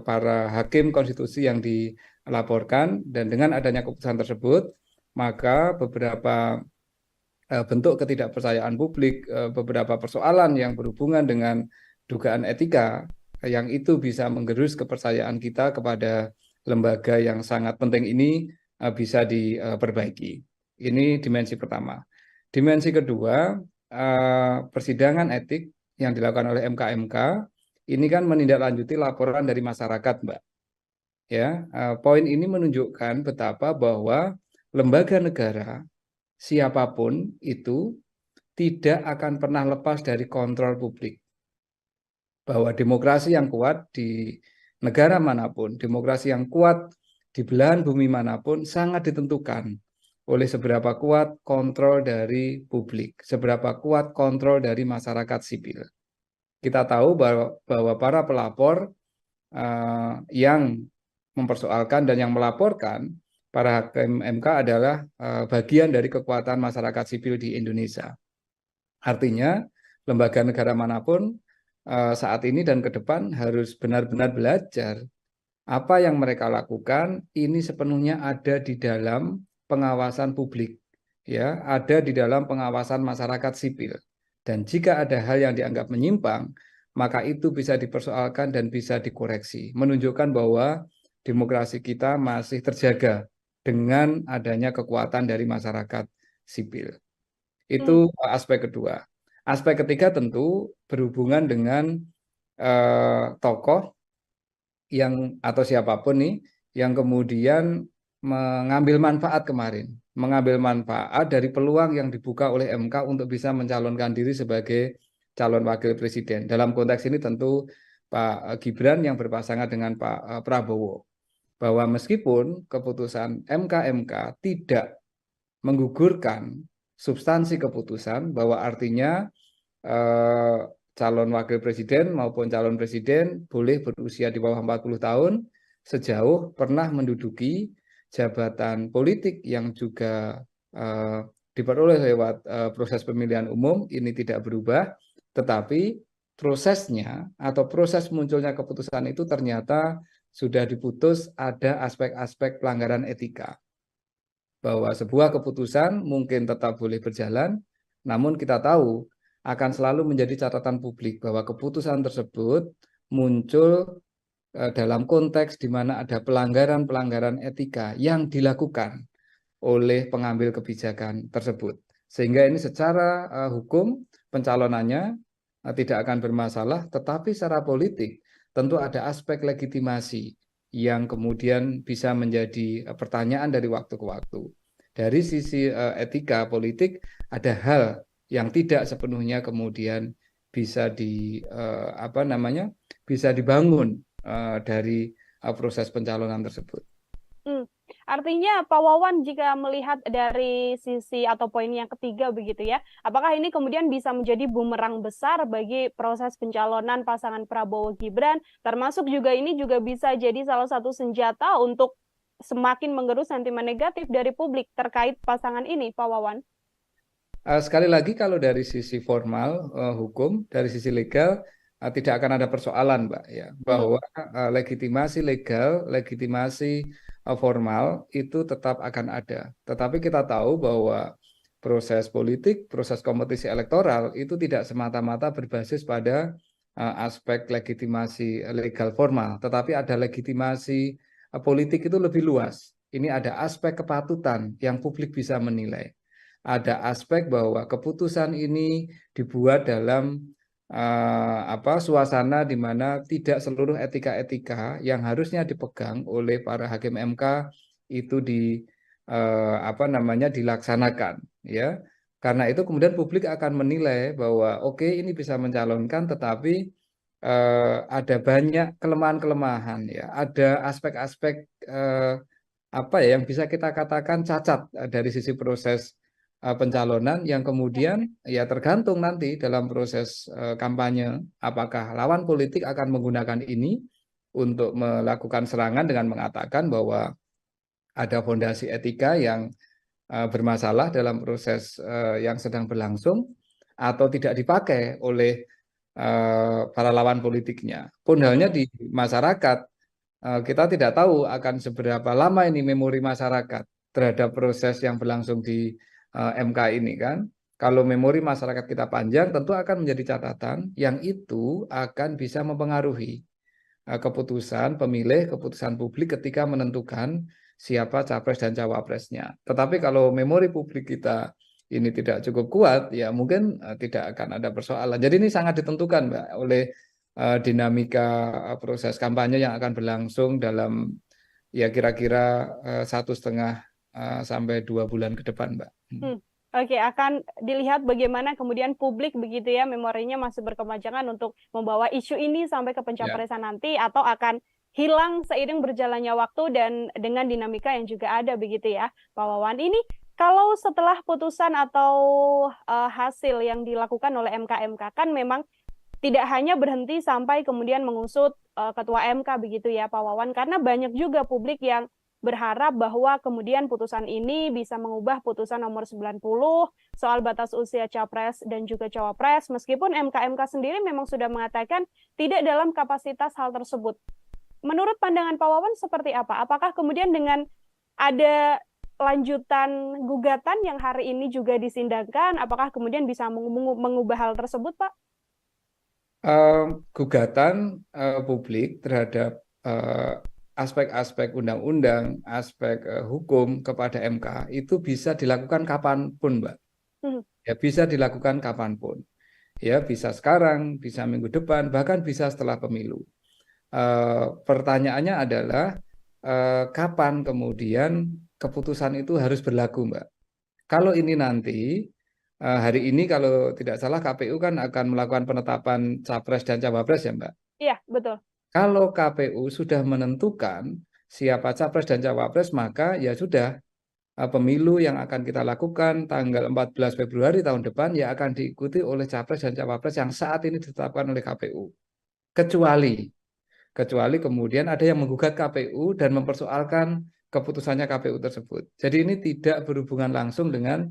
para hakim konstitusi yang dilaporkan, dan dengan adanya keputusan tersebut, maka beberapa bentuk ketidakpercayaan publik, beberapa persoalan yang berhubungan dengan dugaan etika yang itu bisa menggerus kepercayaan kita kepada lembaga yang sangat penting ini bisa diperbaiki. Ini dimensi pertama. Dimensi kedua, persidangan etik yang dilakukan oleh MK ini kan menindaklanjuti laporan dari masyarakat, Mbak. Ya, poin ini menunjukkan betapa bahwa lembaga negara siapapun itu tidak akan pernah lepas dari kontrol publik. Bahwa demokrasi yang kuat di negara manapun, demokrasi yang kuat di belahan bumi manapun sangat ditentukan oleh seberapa kuat kontrol dari publik, seberapa kuat kontrol dari masyarakat sipil. Kita tahu bahwa para pelapor yang mempersoalkan dan yang melaporkan para hakim MK adalah bagian dari kekuatan masyarakat sipil di Indonesia. Artinya, lembaga negara manapun saat ini dan ke depan harus benar-benar belajar apa yang mereka lakukan ini sepenuhnya ada di dalam pengawasan publik, ya, ada di dalam pengawasan masyarakat sipil. Dan jika ada hal yang dianggap menyimpang, maka itu bisa dipersoalkan dan bisa dikoreksi, menunjukkan bahwa demokrasi kita masih terjaga dengan adanya kekuatan dari masyarakat sipil. Itu aspek kedua. Aspek ketiga tentu berhubungan dengan tokoh yang atau siapapun nih yang kemudian mengambil manfaat mengambil manfaat dari peluang yang dibuka oleh MK untuk bisa mencalonkan diri sebagai calon wakil presiden. Dalam konteks ini tentu Pak Gibran yang berpasangan dengan Pak Prabowo. Bahwa meskipun keputusan MK tidak menggugurkan substansi keputusan, bahwa artinya calon wakil presiden maupun calon presiden boleh berusia di bawah 40 tahun sejauh pernah menduduki jabatan politik yang juga diperoleh lewat proses pemilihan umum, ini tidak berubah, tetapi prosesnya atau proses munculnya keputusan itu ternyata sudah diputus ada aspek-aspek pelanggaran etika. Bahwa sebuah keputusan mungkin tetap boleh berjalan, namun kita tahu akan selalu menjadi catatan publik bahwa keputusan tersebut muncul dalam konteks di mana ada pelanggaran-pelanggaran etika yang dilakukan oleh pengambil kebijakan tersebut. Sehingga ini secara hukum pencalonannya tidak akan bermasalah, tetapi secara politik tentu ada aspek legitimasi yang kemudian bisa menjadi pertanyaan dari waktu ke waktu. Dari sisi etika politik ada hal yang tidak sepenuhnya kemudian bisa bisa dibangun dari proses pencalonan tersebut. Artinya Pak Wawan jika melihat dari sisi atau poin yang ketiga begitu ya, apakah ini kemudian bisa menjadi bumerang besar bagi proses pencalonan pasangan Prabowo Gibran, termasuk juga ini juga bisa jadi salah satu senjata untuk semakin menggerus sentimen negatif dari publik terkait pasangan ini, Pak Wawan? Sekali lagi kalau dari sisi formal hukum, dari sisi legal tidak akan ada persoalan, Mbak, ya, bahwa legitimasi legal, legitimasi formal itu tetap akan ada. Tetapi kita tahu bahwa proses politik, proses kompetisi elektoral itu tidak semata-mata berbasis pada aspek legitimasi legal formal, tetapi ada legitimasi politik itu lebih luas. ini ada aspek kepatutan yang publik bisa menilai. Ada aspek bahwa keputusan ini dibuat dalam suasana di mana tidak seluruh etika-etika yang harusnya dipegang oleh para hakim MK itu dilaksanakan, ya. Karena itu kemudian publik akan menilai bahwa oke, ini bisa mencalonkan, tetapi ada banyak kelemahan-kelemahan, ya. Ada aspek-aspek yang bisa kita katakan cacat dari sisi proses pencalonan yang kemudian ya tergantung nanti dalam proses kampanye apakah lawan politik akan menggunakan ini untuk melakukan serangan dengan mengatakan bahwa ada fondasi etika yang bermasalah dalam proses yang sedang berlangsung atau tidak dipakai oleh para lawan politiknya. Pun halnya di masyarakat, kita tidak tahu akan seberapa lama ini memori masyarakat terhadap proses yang berlangsung di MK ini kan. Kalau memori masyarakat kita panjang, tentu akan menjadi catatan yang itu akan bisa mempengaruhi keputusan pemilih, keputusan publik ketika menentukan siapa capres dan cawapresnya. Tetapi kalau memori publik kita ini tidak cukup kuat, ya mungkin tidak akan ada persoalan. Jadi ini sangat ditentukan, Mbak, oleh dinamika proses kampanye yang akan berlangsung dalam ya kira-kira 1,5 sampai 2 bulan ke depan, Mbak. Oke, akan dilihat bagaimana kemudian publik begitu ya, memorinya masih berkepanjangan untuk membawa isu ini sampai ke pencapresan nanti, atau akan hilang seiring berjalannya waktu dan dengan dinamika yang juga ada begitu ya, Pak Wawan. Ini kalau setelah putusan atau hasil yang dilakukan oleh MK kan memang tidak hanya berhenti sampai kemudian mengusut Ketua MK begitu ya, Pak Wawan, karena banyak juga publik yang berharap bahwa kemudian putusan ini bisa mengubah putusan nomor 90 soal batas usia capres dan juga cawapres, meskipun MK sendiri memang sudah mengatakan tidak dalam kapasitas hal tersebut. Menurut pandangan Pak Wawan seperti apa? Apakah kemudian dengan ada lanjutan gugatan yang hari ini juga disindangkan, apakah kemudian bisa mengubah hal tersebut, Pak? Gugatan publik terhadap aspek-aspek undang-undang, aspek hukum kepada MK itu bisa dilakukan kapanpun, Mbak. Ya, bisa dilakukan kapanpun. Ya, bisa sekarang, bisa minggu depan, bahkan bisa setelah pemilu. Pertanyaannya adalah kapan kemudian keputusan itu harus berlaku, Mbak. Kalau ini nanti hari ini kalau tidak salah KPU kan akan melakukan penetapan capres dan cawapres ya, Mbak. Iya, betul. Kalau KPU sudah menentukan siapa capres dan cawapres, maka ya sudah, pemilu yang akan kita lakukan tanggal 14 Februari tahun depan ya akan diikuti oleh capres dan cawapres yang saat ini ditetapkan oleh KPU. Kecuali kemudian ada yang menggugat KPU dan mempersoalkan keputusannya KPU tersebut. Jadi ini tidak berhubungan langsung dengan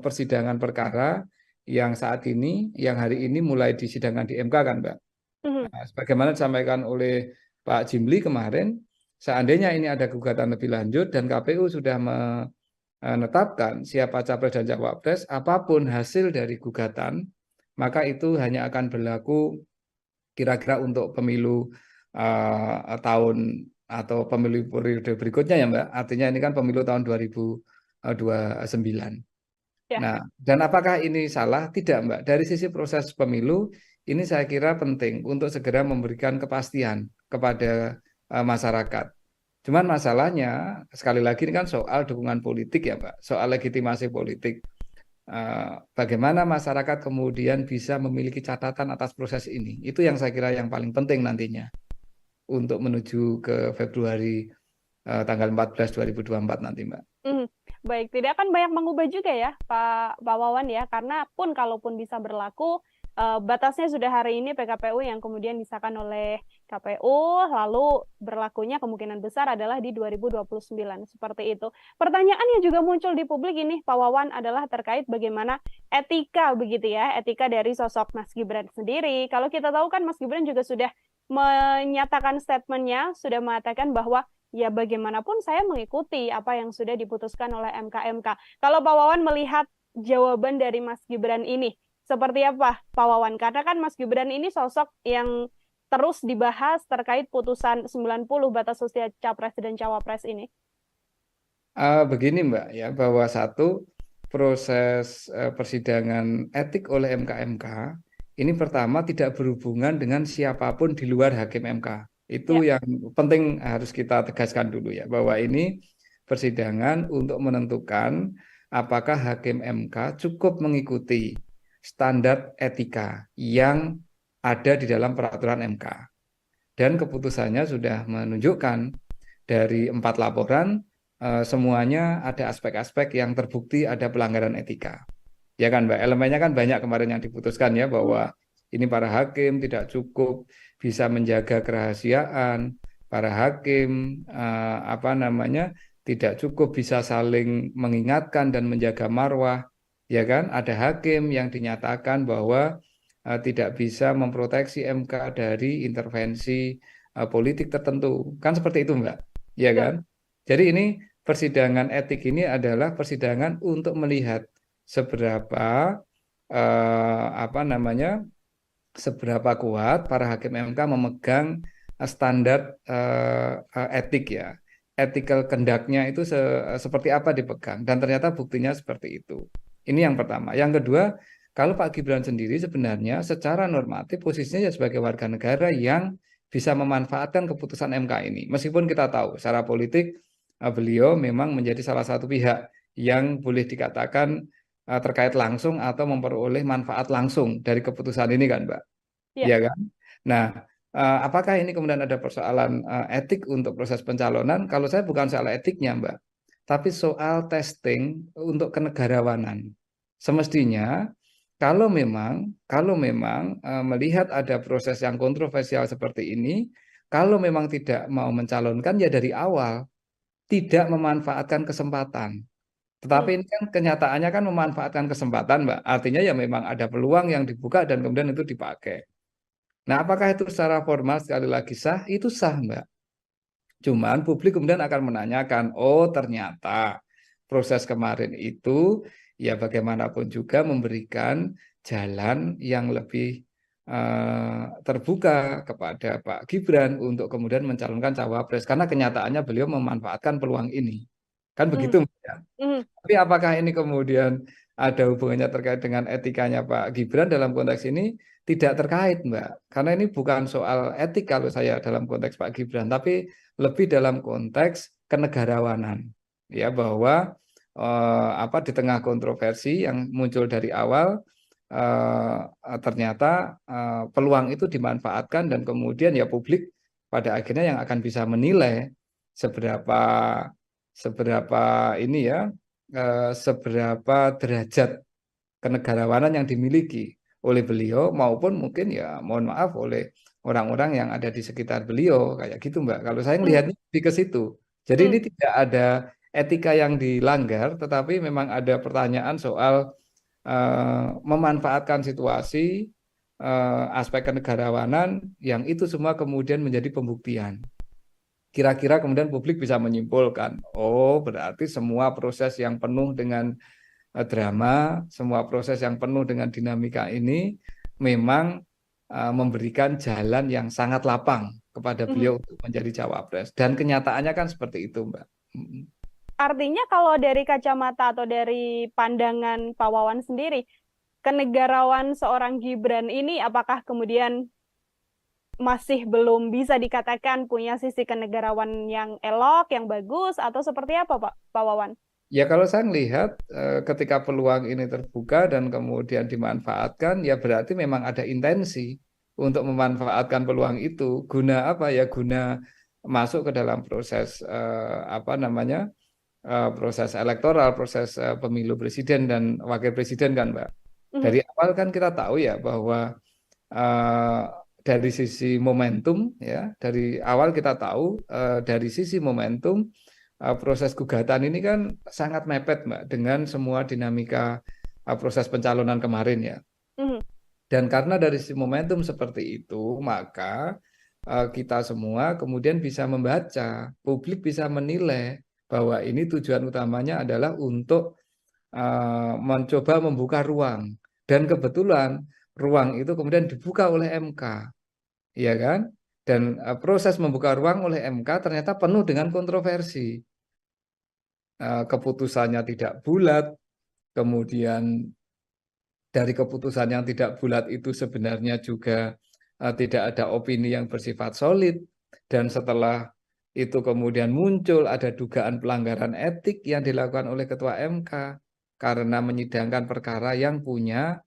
persidangan perkara yang saat ini, yang hari ini mulai disidangkan di MK kan, Mbak. Nah, sebagaimana disampaikan oleh Pak Jimli kemarin, seandainya ini ada gugatan lebih lanjut dan KPU sudah menetapkan siapa capres dan cawapres, apapun hasil dari gugatan, maka itu hanya akan berlaku kira-kira untuk pemilu tahun atau pemilu periode berikutnya ya, Mbak. Artinya ini kan pemilu tahun 2029. Ya. Nah, dan apakah ini salah? Tidak, Mbak. Dari sisi proses pemilu, ini saya kira penting untuk segera memberikan kepastian kepada masyarakat. Cuman masalahnya, sekali lagi ini kan soal dukungan politik ya, Mbak. Soal legitimasi politik. Bagaimana masyarakat kemudian bisa memiliki catatan atas proses ini. Itu yang saya kira yang paling penting nantinya untuk menuju ke Februari tanggal 14 2024 nanti, Mbak. Baik, tidak akan banyak mengubah juga ya Pak Wawan ya, karena pun kalaupun bisa berlaku, batasnya sudah hari ini PKPU yang kemudian disahkan oleh KPU, lalu berlakunya kemungkinan besar adalah di 2029, seperti itu. Pertanyaan yang juga muncul di publik ini, Pak Wawan, adalah terkait bagaimana etika begitu ya, etika dari sosok Mas Gibran sendiri. Kalau kita tahu kan Mas Gibran juga sudah menyatakan statementnya, sudah mengatakan bahwa ya bagaimanapun saya mengikuti apa yang sudah diputuskan oleh MK. Kalau Pak Wawan melihat jawaban dari Mas Gibran ini, seperti apa Pak Wawan? Karena kan Mas Gibran ini sosok yang terus dibahas terkait putusan 90 batas usia capres dan cawapres ini. Begini Mbak ya, bahwa satu proses persidangan etik oleh MK-MK ini pertama tidak berhubungan dengan siapapun di luar hakim MK. Itu Ya. yang penting harus kita tegaskan dulu ya, bahwa ini persidangan untuk menentukan apakah hakim MK cukup mengikuti standar etika yang ada di dalam peraturan MK. Dan keputusannya sudah menunjukkan dari 4 laporan semuanya ada aspek-aspek yang terbukti ada pelanggaran etika. Ya kan Mbak, elemennya kan banyak kemarin yang diputuskan ya, bahwa ini para hakim tidak cukup bisa menjaga kerahasiaan, para hakim tidak cukup bisa saling mengingatkan dan menjaga marwah, ya kan? Ada hakim yang dinyatakan bahwa tidak bisa memproteksi MK dari intervensi politik tertentu. Kan seperti itu Mbak, ya kan? Jadi ini persidangan etik ini adalah persidangan untuk melihat seberapa seberapa kuat para hakim MK memegang standar etik ya, ethical conduct-nya itu seperti apa dipegang, dan ternyata buktinya seperti itu. Ini yang pertama. Yang kedua, kalau Pak Gibran sendiri sebenarnya secara normatif posisinya ya sebagai warga negara yang bisa memanfaatkan keputusan MK ini. Meskipun kita tahu secara politik beliau memang menjadi salah satu pihak yang boleh dikatakan terkait langsung atau memperoleh manfaat langsung dari keputusan ini kan Mbak. Ya. Ya kan? Nah, apakah ini kemudian ada persoalan etik untuk proses pencalonan? Kalau saya bukan soal etiknya Mbak, tapi soal testing untuk kenegarawanan. Semestinya kalau memang melihat ada proses yang kontroversial seperti ini, kalau memang tidak mau mencalonkan ya dari awal tidak memanfaatkan kesempatan. Tetapi ini kan kenyataannya kan memanfaatkan kesempatan, Mbak. Artinya ya memang ada peluang yang dibuka dan kemudian itu dipakai. Nah, apakah itu secara formal sekali lagi sah? Itu sah, Mbak. Cuman publik kemudian akan menanyakan, oh ternyata proses kemarin itu ya bagaimanapun juga memberikan jalan yang lebih terbuka kepada Pak Gibran untuk kemudian mencalonkan cawapres, karena kenyataannya beliau memanfaatkan peluang ini. Kan begitu, Mbak, ya? Tapi apakah ini kemudian ada hubungannya terkait dengan etikanya Pak Gibran dalam konteks ini? Tidak terkait, Mbak. Karena ini bukan soal etik kalau saya dalam konteks Pak Gibran, tapi lebih dalam konteks kenegarawanan. Ya, bahwa di tengah kontroversi yang muncul dari awal, ternyata peluang itu dimanfaatkan dan kemudian ya publik pada akhirnya yang akan bisa menilai seberapa derajat kenegarawanan yang dimiliki oleh beliau maupun mungkin ya mohon maaf oleh orang-orang yang ada di sekitar beliau, kayak gitu Mbak. Kalau saya melihatnya lebih ke situ. Jadi ini tidak ada etika yang dilanggar, tetapi memang ada pertanyaan soal memanfaatkan situasi, aspek kenegarawanan yang itu semua kemudian menjadi pembuktian. Kira-kira kemudian publik bisa menyimpulkan, oh berarti semua proses yang penuh dengan drama, semua proses yang penuh dengan dinamika ini memang memberikan jalan yang sangat lapang kepada beliau untuk menjadi cawapres. Dan kenyataannya kan seperti itu, Mbak. Artinya kalau dari kacamata atau dari pandangan Pak Wawan sendiri, kenegarawan seorang Gibran ini apakah kemudian masih belum bisa dikatakan punya sisi kenegarawan yang elok, yang bagus, atau seperti apa Pak Wawan? Ya kalau saya melihat ketika peluang ini terbuka dan kemudian dimanfaatkan, ya berarti memang ada intensi untuk memanfaatkan peluang itu. Guna apa ya? Guna masuk ke dalam proses proses elektoral, proses pemilu presiden dan wakil presiden kan Mbak. Dari awal kan kita tahu ya bahwa dari sisi momentum ya, dari awal kita tahu dari sisi momentum proses gugatan ini kan sangat mepet Mbak dengan semua dinamika proses pencalonan kemarin ya. Dan karena dari sisi momentum seperti itu, maka kita semua kemudian bisa membaca, publik bisa menilai bahwa ini tujuan utamanya adalah untuk mencoba membuka ruang. Dan kebetulan ruang itu kemudian dibuka oleh MK, ya kan? Dan proses membuka ruang oleh MK ternyata penuh dengan kontroversi. keputusannya tidak bulat, kemudian dari keputusan yang tidak bulat itu sebenarnya juga tidak ada opini yang bersifat solid, dan setelah itu kemudian muncul ada dugaan pelanggaran etik yang dilakukan oleh Ketua MK karena menyidangkan perkara yang punya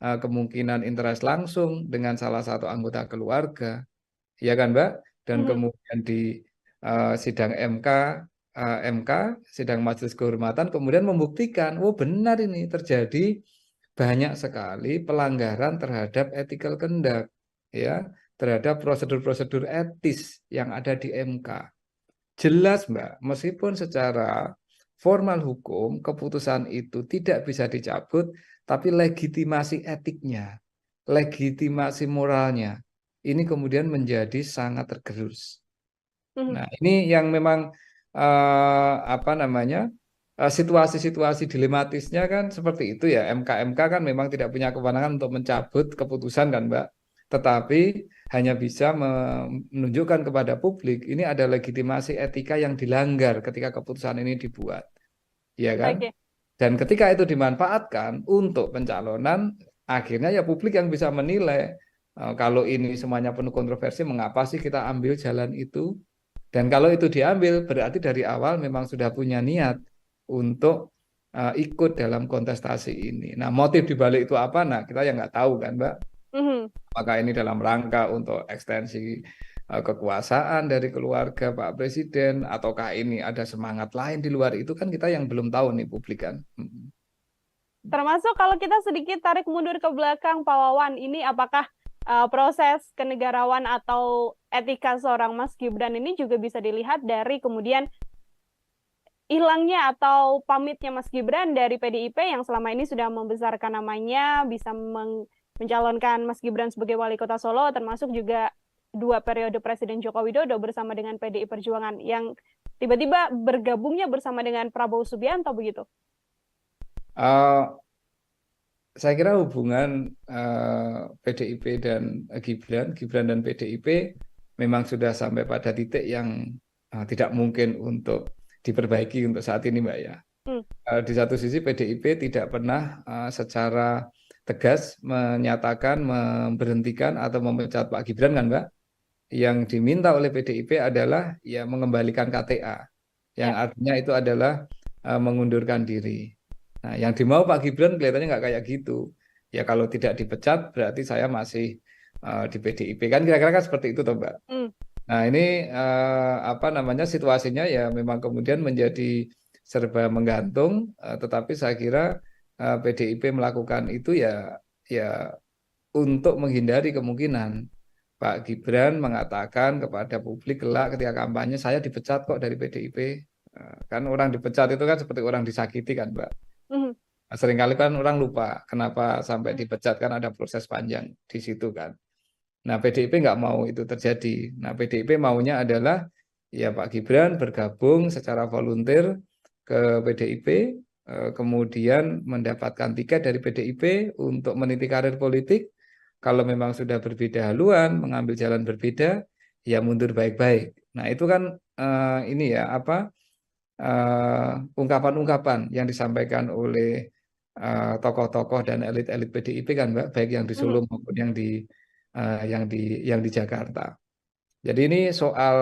kemungkinan interest langsung dengan salah satu anggota keluarga, ya kan Mbak? Dan kemudian di sidang MK, sidang Majelis Kehormatan kemudian membuktikan, oh benar ini terjadi banyak sekali pelanggaran terhadap ethical conduct, ya, terhadap prosedur-prosedur etis yang ada di MK. Jelas Mbak, meskipun secara formal hukum keputusan itu tidak bisa dicabut, tapi legitimasi etiknya, legitimasi moralnya, ini kemudian menjadi sangat tergerus. Nah, ini yang memang situasi-situasi dilematisnya kan seperti itu ya. MK kan memang tidak punya kewenangan untuk mencabut keputusan kan Mbak, tetapi hanya bisa menunjukkan kepada publik ini ada legitimasi etika yang dilanggar ketika keputusan ini dibuat, ya kan? Okay. Dan ketika itu dimanfaatkan untuk pencalonan, akhirnya ya publik yang bisa menilai kalau ini semuanya penuh kontroversi, mengapa sih kita ambil jalan itu? Dan kalau itu diambil, berarti dari awal memang sudah punya niat untuk ikut dalam kontestasi ini. Nah, motif dibalik itu apa? Nah, kita yang nggak tahu kan, Mbak. Apakah ini dalam rangka untuk ekstensi kekuasaan dari keluarga Pak Presiden, ataukah ini ada semangat lain di luar itu, kan kita yang belum tahu nih publik kan. Termasuk kalau kita sedikit tarik mundur ke belakang Pak Wawan, ini apakah proses kenegarawan atau etika seorang Mas Gibran ini juga bisa dilihat dari kemudian hilangnya atau pamitnya Mas Gibran dari PDIP yang selama ini sudah membesarkan namanya, bisa mencalonkan Mas Gibran sebagai wali kota Solo, termasuk juga 2 periode Presiden Joko Widodo bersama dengan PDI Perjuangan yang tiba-tiba bergabungnya bersama dengan Prabowo Subianto begitu? Saya kira hubungan PDIP dan Gibran dan PDIP memang sudah sampai pada titik yang tidak mungkin untuk diperbaiki untuk saat ini, Mbak ya. Di satu sisi PDIP tidak pernah secara tegas menyatakan memberhentikan atau memecat Pak Gibran kan, Mbak. Yang diminta oleh PDIP adalah ya mengembalikan KTA, yang artinya itu adalah mengundurkan diri. Nah, yang dimau Pak Gibran kelihatannya nggak kayak gitu. Ya kalau tidak dipecat berarti saya masih di PDIP kan, kira-kira kan seperti itu toh Mbak. Nah ini situasinya ya memang kemudian menjadi serba menggantung. Tetapi saya kira PDIP melakukan itu ya untuk menghindari kemungkinan Pak Gibran mengatakan kepada publik kelak ketika kampanye, saya dipecat kok dari PDIP. Kan orang dipecat itu kan seperti orang disakiti kan Mbak. Seringkali kan orang lupa kenapa sampai dipecat, kan ada proses panjang di situ kan. Nah PDIP nggak mau itu terjadi. Nah PDIP maunya adalah ya Pak Gibran bergabung secara volunteer ke PDIP, kemudian mendapatkan tiket dari PDIP untuk meniti karir politik. Kalau memang sudah berbeda haluan, mengambil jalan berbeda, ya mundur baik-baik. Nah itu kan ungkapan-ungkapan yang disampaikan oleh tokoh-tokoh dan elit-elit PDIP kan Mbak, baik yang di Solo maupun yang di Jakarta. Jadi ini soal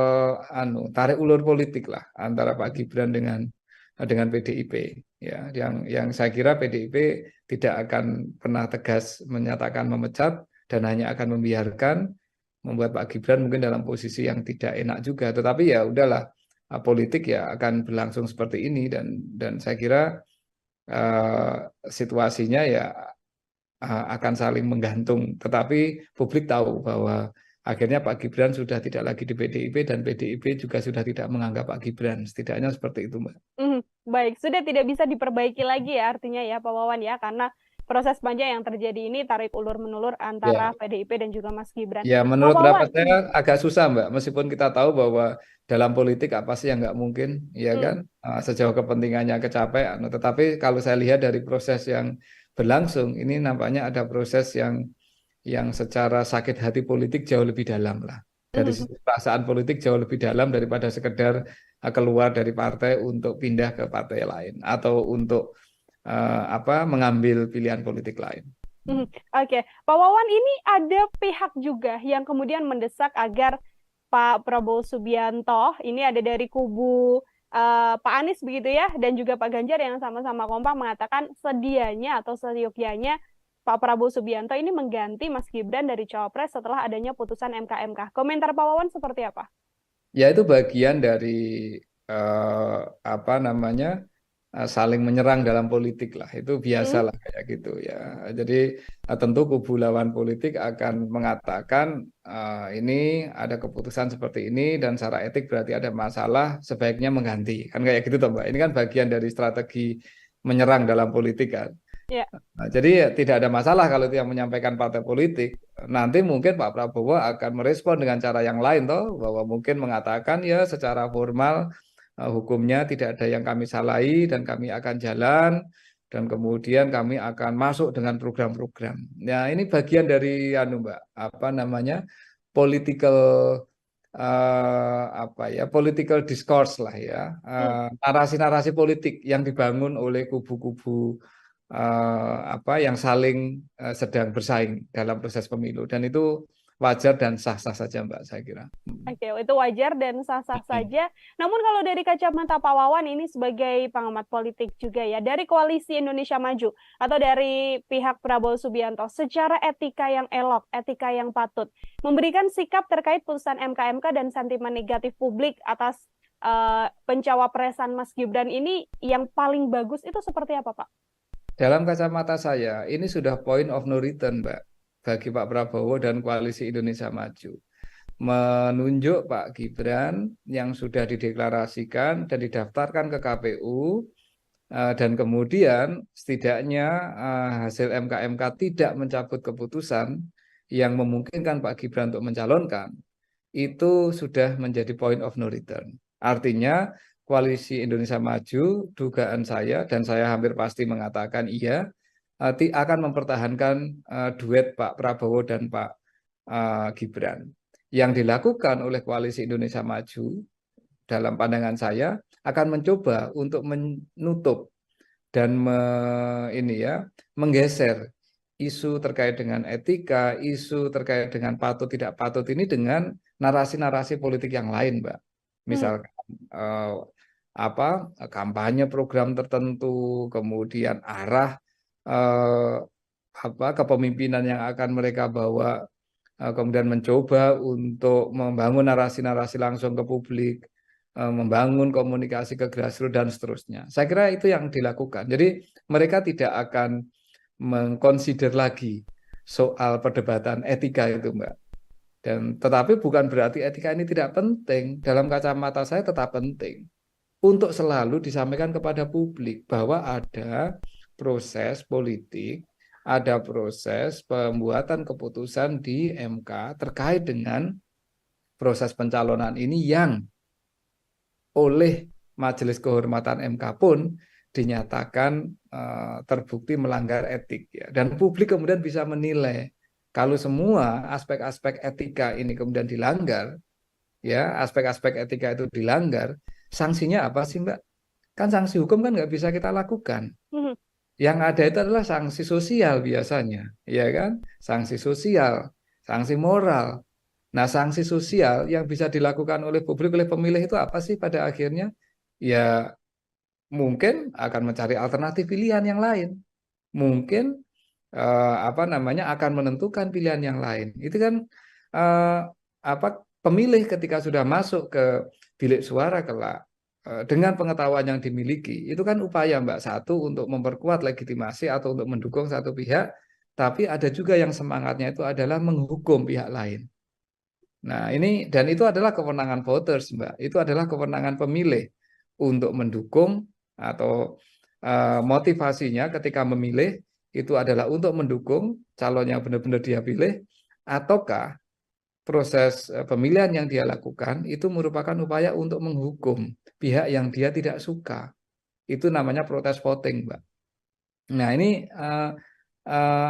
tarik ulur politik lah antara Pak Gibran dengan PDIP ya, yang saya kira PDIP tidak akan pernah tegas menyatakan memecat dan hanya akan membiarkan membuat Pak Gibran mungkin dalam posisi yang tidak enak juga. Tetapi ya udahlah, politik ya akan berlangsung seperti ini, dan saya kira situasinya ya akan saling menggantung. Tetapi publik tahu bahwa akhirnya Pak Gibran sudah tidak lagi di PDIP dan PDIP juga sudah tidak menganggap Pak Gibran, setidaknya seperti itu Mbak. Baik, sudah tidak bisa diperbaiki lagi ya artinya ya Pak Wawan ya, karena proses panjang yang terjadi ini tarik ulur-menulur antara PDIP dan juga Mas Gibran. Ya, menurut pendapat saya agak susah Mbak, meskipun kita tahu bahwa dalam politik apa sih yang nggak mungkin, ya kan, sejauh kepentingannya kecapai. Tetapi kalau saya lihat dari proses yang berlangsung, ini nampaknya ada proses yang secara sakit hati politik jauh lebih dalam lah. Dari sisi perasaan politik jauh lebih dalam daripada sekedar keluar dari partai untuk pindah ke partai lain atau untuk mengambil pilihan politik lain. Oke, Pak Wawan, ini ada pihak juga yang kemudian mendesak agar Pak Prabowo Subianto, ini ada dari kubu Pak Anies begitu ya, dan juga Pak Ganjar yang sama-sama kompak mengatakan sedianya atau seyogyanya Pak Prabowo Subianto ini mengganti Mas Gibran dari Cawapres setelah adanya putusan MK. Komentar Pak Wawan seperti apa? Ya, itu bagian dari saling menyerang dalam politik lah, itu biasalah kayak gitu ya. Jadi tentu kubu lawan politik akan mengatakan ini ada keputusan seperti ini dan secara etik berarti ada masalah, sebaiknya mengganti, kan kayak gitu toh Mbak. Ini kan bagian dari strategi menyerang dalam politik kan. Yeah. Nah, jadi ya, tidak ada masalah kalau itu yang menyampaikan partai politik. Nanti mungkin Pak Prabowo akan merespon dengan cara yang lain toh, bahwa mungkin mengatakan ya secara formal hukumnya tidak ada yang kami salahi dan kami akan jalan dan kemudian kami akan masuk dengan program-program. Nah, ini bagian dari Mbak, political political discourse lah ya. Narasi-narasi politik yang dibangun oleh kubu-kubu yang saling sedang bersaing dalam proses pemilu, dan itu wajar dan sah-sah saja Mbak, saya kira. Oke, itu wajar dan sah-sah saja. Namun kalau dari kacamata Pak Wawan ini sebagai pengamat politik juga ya, dari Koalisi Indonesia Maju atau dari pihak Prabowo Subianto, secara etika yang elok, etika yang patut, memberikan sikap terkait putusan MK dan sentimen negatif publik atas pencawapresan Mas Gibran ini yang paling bagus itu seperti apa, Pak? Dalam kacamata saya, ini sudah point of no return, Mbak, bagi Pak Prabowo dan Koalisi Indonesia Maju. Menunjuk Pak Gibran yang sudah dideklarasikan dan didaftarkan ke KPU, dan kemudian setidaknya hasil MK tidak mencabut keputusan yang memungkinkan Pak Gibran untuk mencalonkan, itu sudah menjadi point of no return. Artinya Koalisi Indonesia Maju, dugaan saya, dan saya hampir pasti mengatakan iya, akan mempertahankan duet Pak Prabowo dan Pak Gibran. Yang dilakukan oleh Koalisi Indonesia Maju, dalam pandangan saya, akan mencoba untuk menutup dan menggeser isu terkait dengan etika, isu terkait dengan patut tidak patut ini dengan narasi-narasi politik yang lain, Mbak. Misalkan kampanye program tertentu, kemudian arah kepemimpinan yang akan mereka bawa, kemudian mencoba untuk membangun narasi-narasi langsung ke publik, membangun komunikasi ke grassroots dan seterusnya. Saya kira itu yang dilakukan. Jadi mereka tidak akan mengconsider lagi soal perdebatan etika itu, Mbak. Tetapi bukan berarti etika ini tidak penting. Dalam kacamata saya tetap penting untuk selalu disampaikan kepada publik bahwa ada proses politik, ada proses pembuatan keputusan di MK terkait dengan proses pencalonan ini yang oleh Majelis Kehormatan MK pun dinyatakan terbukti melanggar etik ya. Dan publik kemudian bisa menilai kalau semua aspek-aspek etika ini kemudian dilanggar, ya, aspek-aspek etika itu dilanggar, sanksinya apa sih, Mbak? Kan sanksi hukum kan nggak bisa kita lakukan. Yang ada itu adalah sanksi sosial biasanya, ya kan? Sanksi sosial, sanksi moral. Nah, sanksi sosial yang bisa dilakukan oleh publik, oleh pemilih itu apa sih pada akhirnya? Ya, mungkin akan mencari alternatif pilihan yang lain. Mungkin akan menentukan pilihan yang lain. Itu kan pemilih ketika sudah masuk ke bilik suara kelak dengan pengetahuan yang dimiliki, itu kan upaya Mbak, satu untuk memperkuat legitimasi atau untuk mendukung satu pihak, tapi ada juga yang semangatnya itu adalah menghukum pihak lain. Nah, dan itu adalah kewenangan voters, Mbak. Itu adalah kewenangan pemilih untuk mendukung atau motivasinya ketika memilih itu adalah untuk mendukung calon yang benar-benar dia pilih, ataukah proses pemilihan yang dia lakukan itu merupakan upaya untuk menghukum pihak yang dia tidak suka. Itu namanya protes voting, Mbak. Nah, ini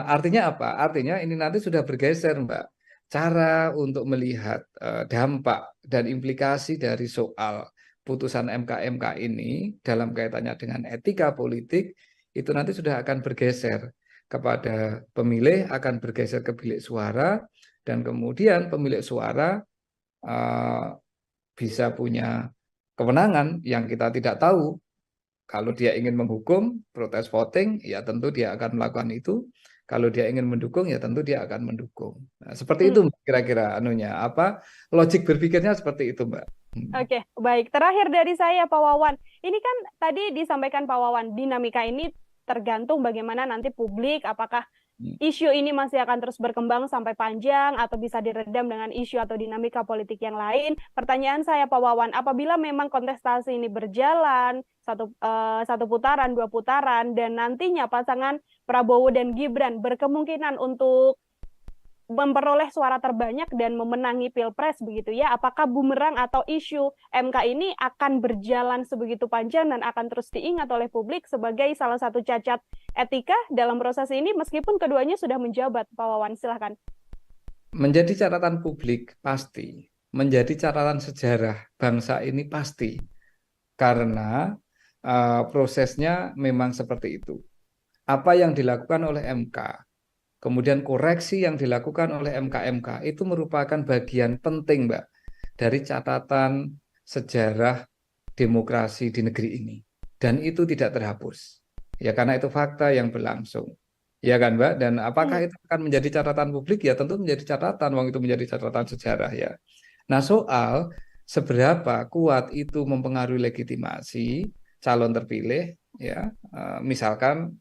artinya apa? Artinya ini nanti sudah bergeser, Mbak, cara untuk melihat dampak dan implikasi dari soal putusan MK ini dalam kaitannya dengan etika politik itu nanti sudah akan bergeser kepada pemilih, akan bergeser ke bilik suara, dan kemudian pemilik suara bisa punya kewenangan yang kita tidak tahu. Kalau dia ingin menghukum, protes voting, ya tentu dia akan melakukan itu. Kalau dia ingin mendukung, ya tentu dia akan mendukung. Nah, seperti itu kira-kira logik berpikirnya seperti itu, Mbak. Oke, baik. Terakhir dari saya, Pak Wawan. Ini kan tadi disampaikan Pak Wawan, dinamika ini tergantung bagaimana nanti publik, apakah isu ini masih akan terus berkembang sampai panjang atau bisa diredam dengan isu atau dinamika politik yang lain. Pertanyaan saya, Pak Wawan, apabila memang kontestasi ini berjalan satu putaran, 2 putaran, dan nantinya pasangan Prabowo dan Gibran berkemungkinan untuk memperoleh suara terbanyak dan memenangi Pilpres begitu ya, apakah bumerang atau isu MK ini akan berjalan sebegitu panjang dan akan terus diingat oleh publik sebagai salah satu cacat etika dalam proses ini meskipun keduanya sudah menjabat? Pak Wawan, silahkan. Menjadi catatan publik pasti, menjadi catatan sejarah bangsa ini pasti, karena prosesnya memang seperti itu. Apa yang dilakukan oleh MK, kemudian koreksi yang dilakukan oleh MK itu merupakan bagian penting, Mbak, dari catatan sejarah demokrasi di negeri ini. Dan itu tidak terhapus. Ya karena itu fakta yang berlangsung. Ya kan, Mbak? Dan apakah itu akan menjadi catatan publik? Ya tentu menjadi catatan, wong itu menjadi catatan sejarah ya. Nah, soal seberapa kuat itu mempengaruhi legitimasi calon terpilih, ya, misalkan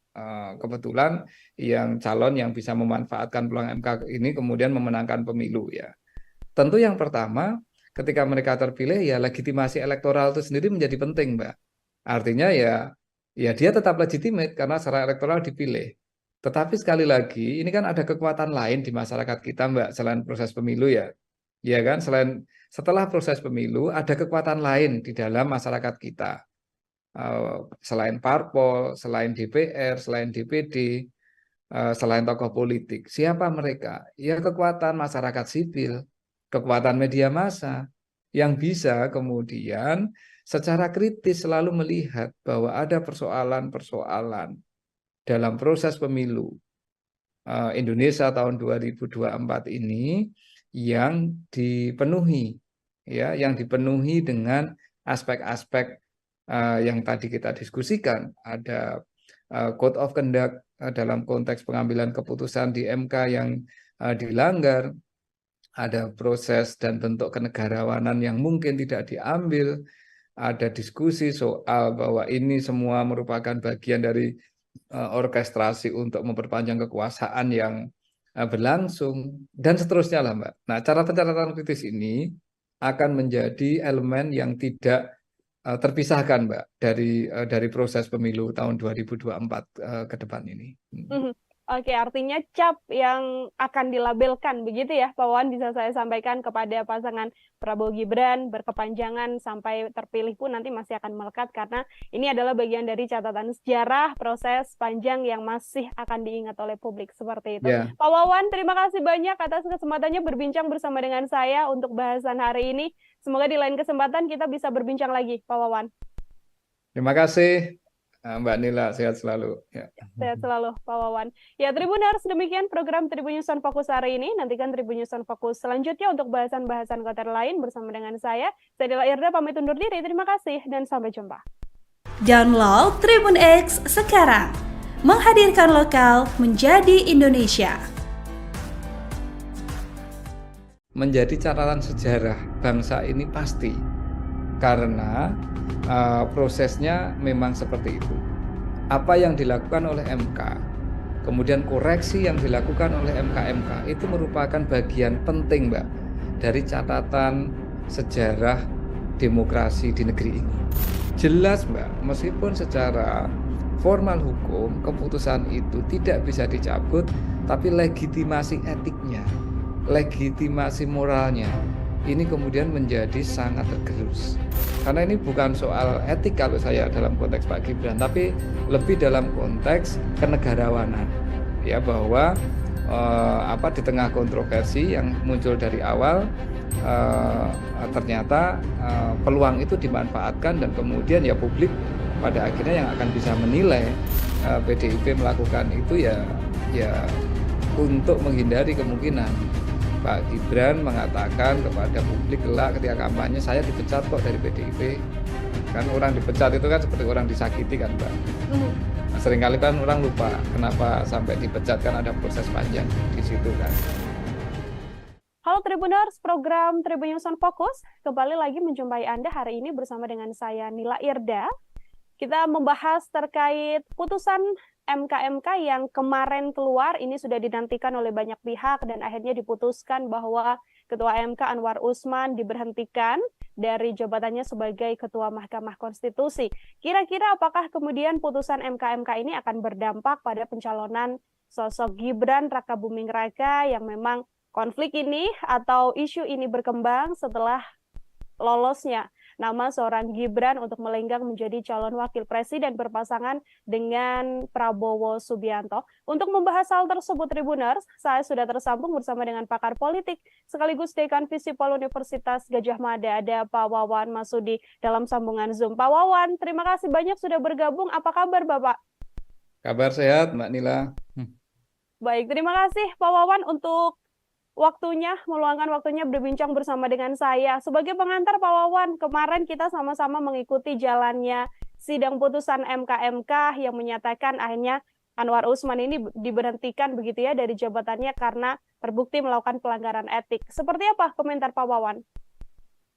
kebetulan yang calon yang bisa memanfaatkan peluang MK ini kemudian memenangkan pemilu ya. Tentu yang pertama ketika mereka terpilih ya legitimasi elektoral itu sendiri menjadi penting, Mbak. Artinya ya dia tetap legitimate karena secara elektoral dipilih. Tetapi sekali lagi ini kan ada kekuatan lain di masyarakat kita, Mbak, selain proses pemilu ya. Ya kan, setelah proses pemilu ada kekuatan lain di dalam masyarakat kita. Selain parpol, selain DPR, selain DPD, selain tokoh politik. Siapa mereka? Ya kekuatan masyarakat sipil, kekuatan media massa yang bisa kemudian secara kritis selalu melihat bahwa ada persoalan-persoalan dalam proses pemilu Indonesia tahun 2024 ini yang dipenuhi ya, yang dipenuhi dengan aspek-aspek yang tadi kita diskusikan. Ada code of conduct dalam konteks pengambilan keputusan di MK yang dilanggar, ada proses dan bentuk kenegarawanan yang mungkin tidak diambil, ada diskusi soal bahwa ini semua merupakan bagian dari orkestrasi untuk memperpanjang kekuasaan yang berlangsung, dan seterusnya lah, Mbak. Nah, catatan kritis ini akan menjadi elemen yang tidak terpisahkan, Mbak, dari proses pemilu tahun 2024 ke depan ini. Oke, artinya cap yang akan dilabelkan begitu ya, Pak Wawan, bisa saya sampaikan kepada pasangan Prabowo Gibran berkepanjangan sampai terpilih pun nanti masih akan melekat karena ini adalah bagian dari catatan sejarah proses panjang yang masih akan diingat oleh publik seperti itu. Yeah. Pak Wawan, terima kasih banyak atas kesempatannya berbincang bersama dengan saya untuk bahasan hari ini. Semoga di lain kesempatan kita bisa berbincang lagi, Pak Wawan. Terima kasih. Mbak Nila, sehat selalu. Ya. Sehat selalu, Pak Wawan. Ya, Tribuners, demikian program Tribun News on Focus hari ini. Nantikan Tribun News on Focus selanjutnya untuk bahasan-bahasan konten lain bersama dengan saya. Saya Nila Irda, pamit undur diri. Terima kasih dan sampai jumpa. Download Tribun X sekarang. Menghadirkan lokal menjadi Indonesia. Menjadi catatan sejarah bangsa ini pasti. Karena prosesnya memang seperti itu. Apa yang dilakukan oleh MK, kemudian koreksi yang dilakukan oleh MK itu merupakan bagian penting, Mbak, dari catatan sejarah demokrasi di negeri ini. Jelas, Mbak, meskipun secara formal hukum keputusan itu tidak bisa dicabut, tapi legitimasi etiknya, legitimasi moralnya ini kemudian menjadi sangat tergerus. Karena ini bukan soal etik kalau saya dalam konteks Pak Gibran, tapi lebih dalam konteks kenegarawanan. Ya, bahwa di tengah kontroversi yang muncul dari awal, ternyata peluang itu dimanfaatkan dan kemudian ya publik pada akhirnya yang akan bisa menilai PDIP melakukan itu ya untuk menghindari kemungkinan Pak Gibran mengatakan kepada publik kelak ketika kampanye, saya dipecat kok dari PDIP. Kan orang dipecat itu kan seperti orang disakiti kan, Mbak. Nah, seringkali kan orang lupa kenapa sampai dipecat, kan ada proses panjang di situ kan. Halo Tribuners, program Tribun News on Focus kembali lagi menjumpai Anda hari ini bersama dengan saya Nila Irda. Kita membahas terkait putusan MK yang kemarin keluar, ini sudah dinantikan oleh banyak pihak dan akhirnya diputuskan bahwa Ketua MK Anwar Usman diberhentikan dari jabatannya sebagai Ketua Mahkamah Konstitusi. Kira-kira apakah kemudian putusan MK ini akan berdampak pada pencalonan sosok Gibran Rakabuming Raka yang memang konflik ini atau isu ini berkembang setelah lolosnya nama seorang Gibran untuk melenggang menjadi calon wakil presiden berpasangan dengan Prabowo Subianto. Untuk membahas hal tersebut, Tribuners, saya sudah tersambung bersama dengan pakar politik sekaligus Dekan Visipol Universitas Gadjah Mada, ada Pak Wawan Masudi dalam sambungan Zoom. Pak Wawan, terima kasih banyak sudah bergabung. Apa kabar, Bapak? Kabar sehat, Mbak Nila. Baik, terima kasih Pak Wawan untuk meluangkan waktunya berbincang bersama dengan saya. Sebagai pengantar Pak Wawan, kemarin kita sama-sama mengikuti jalannya sidang putusan MK yang menyatakan akhirnya Anwar Usman ini diberhentikan begitu ya dari jabatannya karena terbukti melakukan pelanggaran etik. Seperti apa komentar Pak Wawan?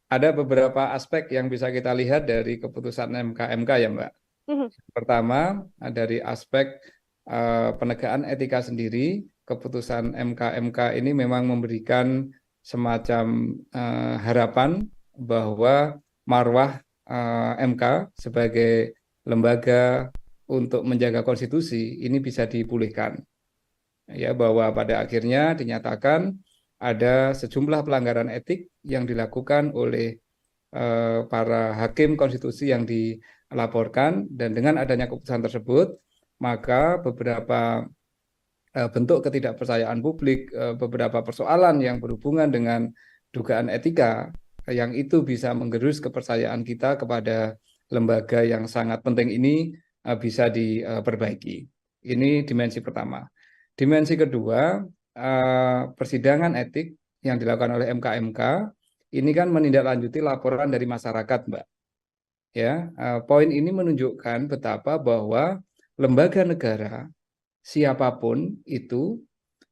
Ada beberapa aspek yang bisa kita lihat dari keputusan MK ya, Mbak. Pertama, dari aspek penegakan etika sendiri. Keputusan MK ini memang memberikan semacam harapan bahwa marwah MK sebagai lembaga untuk menjaga konstitusi ini bisa dipulihkan. Ya, bahwa pada akhirnya dinyatakan ada sejumlah pelanggaran etik yang dilakukan oleh para hakim konstitusi yang dilaporkan, dan dengan adanya keputusan tersebut maka beberapa bentuk ketidakpercayaan publik, beberapa persoalan yang berhubungan dengan dugaan etika yang itu bisa menggerus kepercayaan kita kepada lembaga yang sangat penting ini bisa diperbaiki. Ini dimensi pertama. Dimensi kedua, persidangan etik yang dilakukan oleh MK ini kan menindaklanjuti laporan dari masyarakat, Mbak. Ya, poin ini menunjukkan betapa bahwa lembaga negara siapapun itu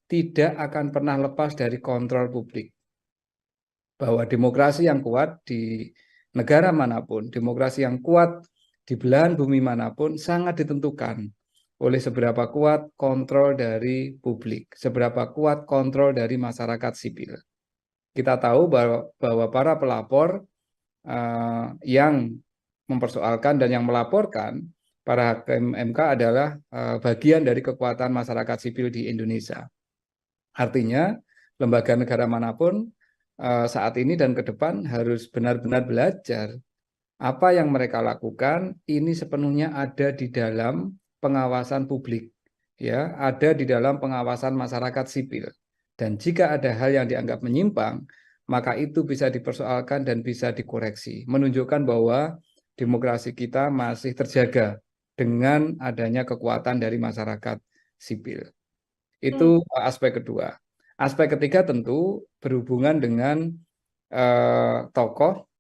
tidak akan pernah lepas dari kontrol publik. Bahwa demokrasi yang kuat di negara manapun, demokrasi yang kuat di belahan bumi manapun sangat ditentukan oleh seberapa kuat kontrol dari publik, seberapa kuat kontrol dari masyarakat sipil. Kita tahu bahwa para pelapor yang mempersoalkan dan yang melaporkan para hakim MK adalah bagian dari kekuatan masyarakat sipil di Indonesia. Artinya, lembaga negara manapun saat ini dan ke depan harus benar-benar belajar apa yang mereka lakukan ini sepenuhnya ada di dalam pengawasan publik, ya, ada di dalam pengawasan masyarakat sipil. Dan jika ada hal yang dianggap menyimpang, maka itu bisa dipersoalkan dan bisa dikoreksi, menunjukkan bahwa demokrasi kita masih terjaga dengan adanya kekuatan dari masyarakat sipil. Itu aspek kedua. Aspek ketiga tentu berhubungan dengan tokoh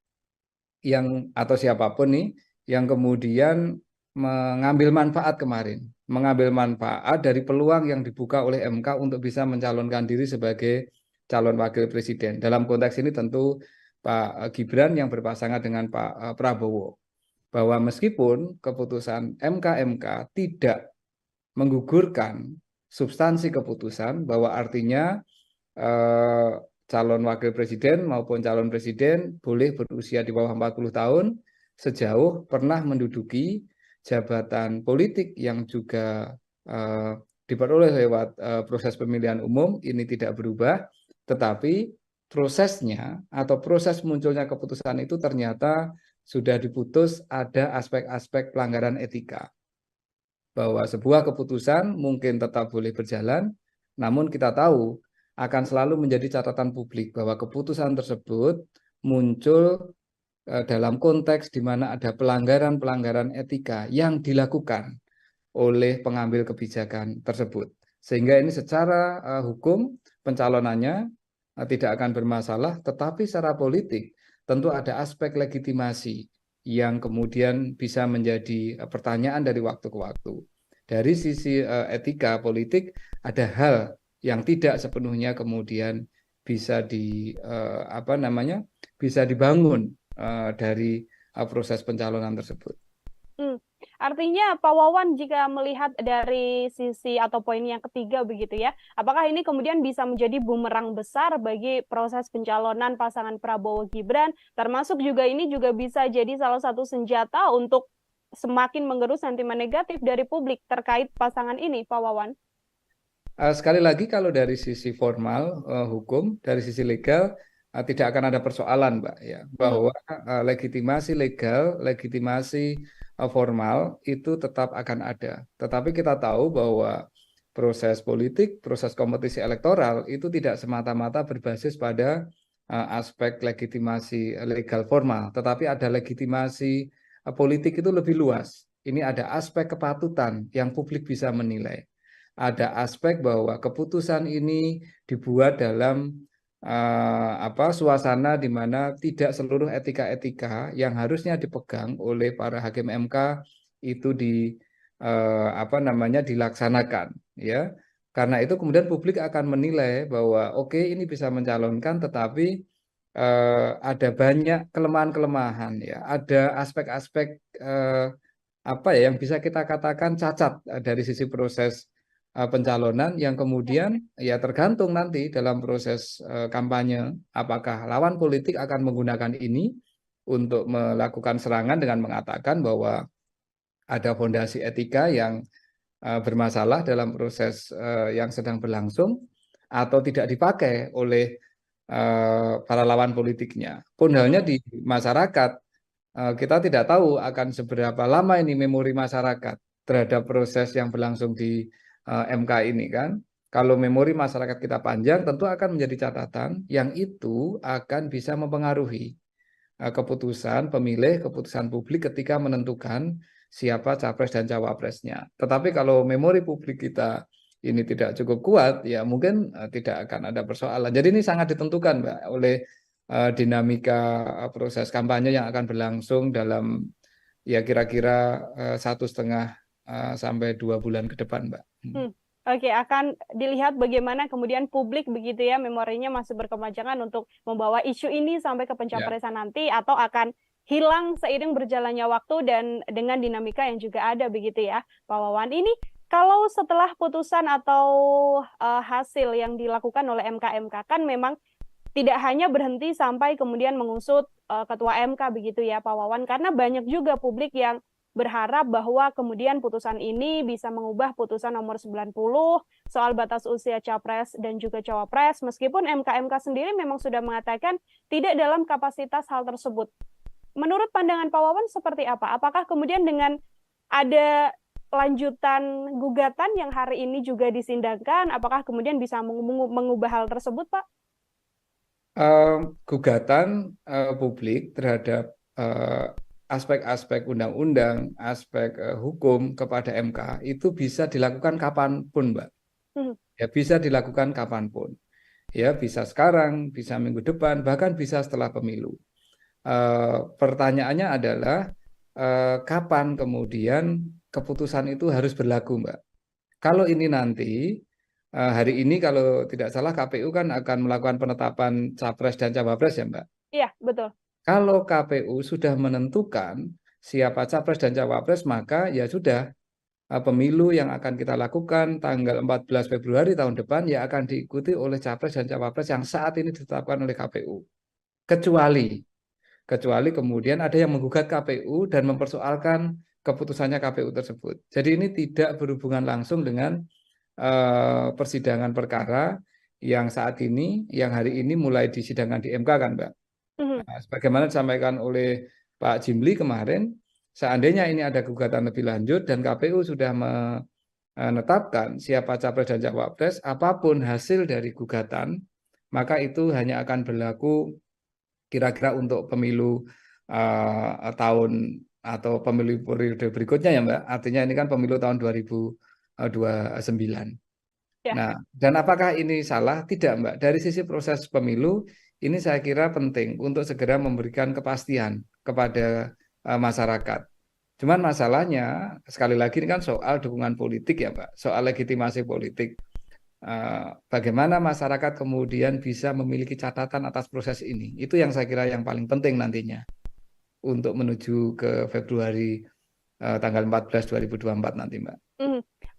yang atau siapapun nih yang kemudian mengambil manfaat kemarin, mengambil manfaat dari peluang yang dibuka oleh MK untuk bisa mencalonkan diri sebagai calon wakil presiden. Dalam konteks ini tentu Pak Gibran yang berpasangan dengan Pak Prabowo. Bahwa meskipun keputusan MK tidak menggugurkan substansi keputusan, bahwa artinya calon wakil presiden maupun calon presiden boleh berusia di bawah 40 tahun sejauh pernah menduduki jabatan politik yang juga diperoleh lewat proses pemilihan umum, ini tidak berubah, tetapi prosesnya atau proses munculnya keputusan itu ternyata sudah diputus ada aspek-aspek pelanggaran etika. Bahwa sebuah keputusan mungkin tetap boleh berjalan, Namun kita tahu akan selalu menjadi catatan publik bahwa keputusan tersebut muncul dalam konteks di mana ada pelanggaran-pelanggaran etika yang dilakukan oleh pengambil kebijakan tersebut. Sehingga ini secara hukum pencalonannya tidak akan bermasalah, tetapi secara politik tentu ada aspek legitimasi yang kemudian bisa menjadi pertanyaan dari waktu ke waktu. Dari sisi etika politik ada hal yang tidak sepenuhnya kemudian bisa bisa dibangun dari proses pencalonan tersebut. Artinya Pak Wawan jika melihat dari sisi atau poin yang ketiga begitu ya, apakah ini kemudian bisa menjadi bumerang besar bagi proses pencalonan pasangan Prabowo Gibran, termasuk juga ini juga bisa jadi salah satu senjata untuk semakin menggerus sentimen negatif dari publik terkait pasangan ini, Pak Wawan? Sekali lagi kalau dari sisi formal hukum, dari sisi legal tidak akan ada persoalan, Mbak, ya, bahwa legitimasi legal, legitimasi formal itu tetap akan ada. Tetapi kita tahu bahwa proses politik, proses kompetisi elektoral itu tidak semata-mata berbasis pada aspek legitimasi legal formal, tetapi ada legitimasi politik itu lebih luas. Ini ada aspek kepatutan yang publik bisa menilai. Ada aspek bahwa keputusan ini dibuat dalam suasana di mana tidak seluruh etika-etika yang harusnya dipegang oleh para hakim MK itu dilaksanakan, ya. Karena itu kemudian publik akan menilai bahwa oke, ini bisa mencalonkan, tetapi ada banyak kelemahan-kelemahan, ya. Ada aspek-aspek yang bisa kita katakan cacat dari sisi proses pencalonan yang kemudian ya tergantung nanti dalam proses kampanye apakah lawan politik akan menggunakan ini untuk melakukan serangan dengan mengatakan bahwa ada fondasi etika yang bermasalah dalam proses yang sedang berlangsung atau tidak dipakai oleh para lawan politiknya. Pun halnya di masyarakat, kita tidak tahu akan seberapa lama ini memori masyarakat terhadap proses yang berlangsung di MK ini kan. Kalau memori masyarakat kita panjang, tentu akan menjadi catatan yang itu akan bisa mempengaruhi keputusan pemilih, keputusan publik ketika menentukan siapa capres dan cawapresnya. Tetapi kalau memori publik kita ini tidak cukup kuat, ya mungkin tidak akan ada persoalan. Jadi ini sangat ditentukan, Mbak, oleh dinamika proses kampanye yang akan berlangsung dalam ya kira-kira 1,5 sampai 2 bulan ke depan, Mbak. Oke, akan dilihat bagaimana kemudian publik begitu ya, memorinya masih berkepanjangan untuk membawa isu ini sampai ke pencapresan nanti, atau akan hilang seiring berjalannya waktu dan dengan dinamika yang juga ada begitu ya, Pak Wawan. Ini kalau setelah putusan atau hasil yang dilakukan oleh MK kan memang tidak hanya berhenti sampai kemudian mengusut Ketua MK begitu ya, Pak Wawan, karena banyak juga publik yang berharap bahwa kemudian putusan ini bisa mengubah putusan nomor 90 soal batas usia capres dan juga cawapres, meskipun MK sendiri memang sudah mengatakan tidak dalam kapasitas hal tersebut. Menurut pandangan Pak Wawan seperti apa? Apakah kemudian dengan ada lanjutan gugatan yang hari ini juga disindangkan, apakah kemudian bisa mengubah hal tersebut, Pak? Gugatan publik terhadap aspek-aspek undang-undang, aspek hukum kepada MK itu bisa dilakukan kapanpun, Mbak. Ya, bisa dilakukan kapanpun. Ya, bisa sekarang, bisa minggu depan, bahkan bisa setelah pemilu. Pertanyaannya adalah kapan kemudian keputusan itu harus berlaku, Mbak. Kalau ini nanti, hari ini kalau tidak salah KPU kan akan melakukan penetapan capres dan cawapres ya, Mbak? Iya, betul. Kalau KPU sudah menentukan siapa capres dan cawapres, maka ya sudah, pemilu yang akan kita lakukan tanggal 14 Februari tahun depan ya akan diikuti oleh capres dan cawapres yang saat ini ditetapkan oleh KPU. Kecuali kemudian ada yang menggugat KPU dan mempersoalkan keputusannya KPU tersebut. Jadi ini tidak berhubungan langsung dengan persidangan perkara yang saat ini, yang hari ini mulai disidangkan di MK kan, Mbak. Nah, sebagaimana disampaikan oleh Pak Jimli kemarin, seandainya ini ada gugatan lebih lanjut dan KPU sudah menetapkan siapa capres dan cawapres, apapun hasil dari gugatan, maka itu hanya akan berlaku kira-kira untuk pemilu tahun atau pemilu periode berikutnya ya Mbak. Artinya ini kan pemilu tahun 2029. Ya. Nah, dan apakah ini salah? Tidak Mbak. Dari sisi proses pemilu, ini saya kira penting untuk segera memberikan kepastian kepada masyarakat. Cuman masalahnya, sekali lagi ini kan soal dukungan politik ya Mbak, soal legitimasi politik. Bagaimana masyarakat kemudian bisa memiliki catatan atas proses ini. Itu yang saya kira yang paling penting nantinya untuk menuju ke Februari tanggal 14 2024 nanti Mbak.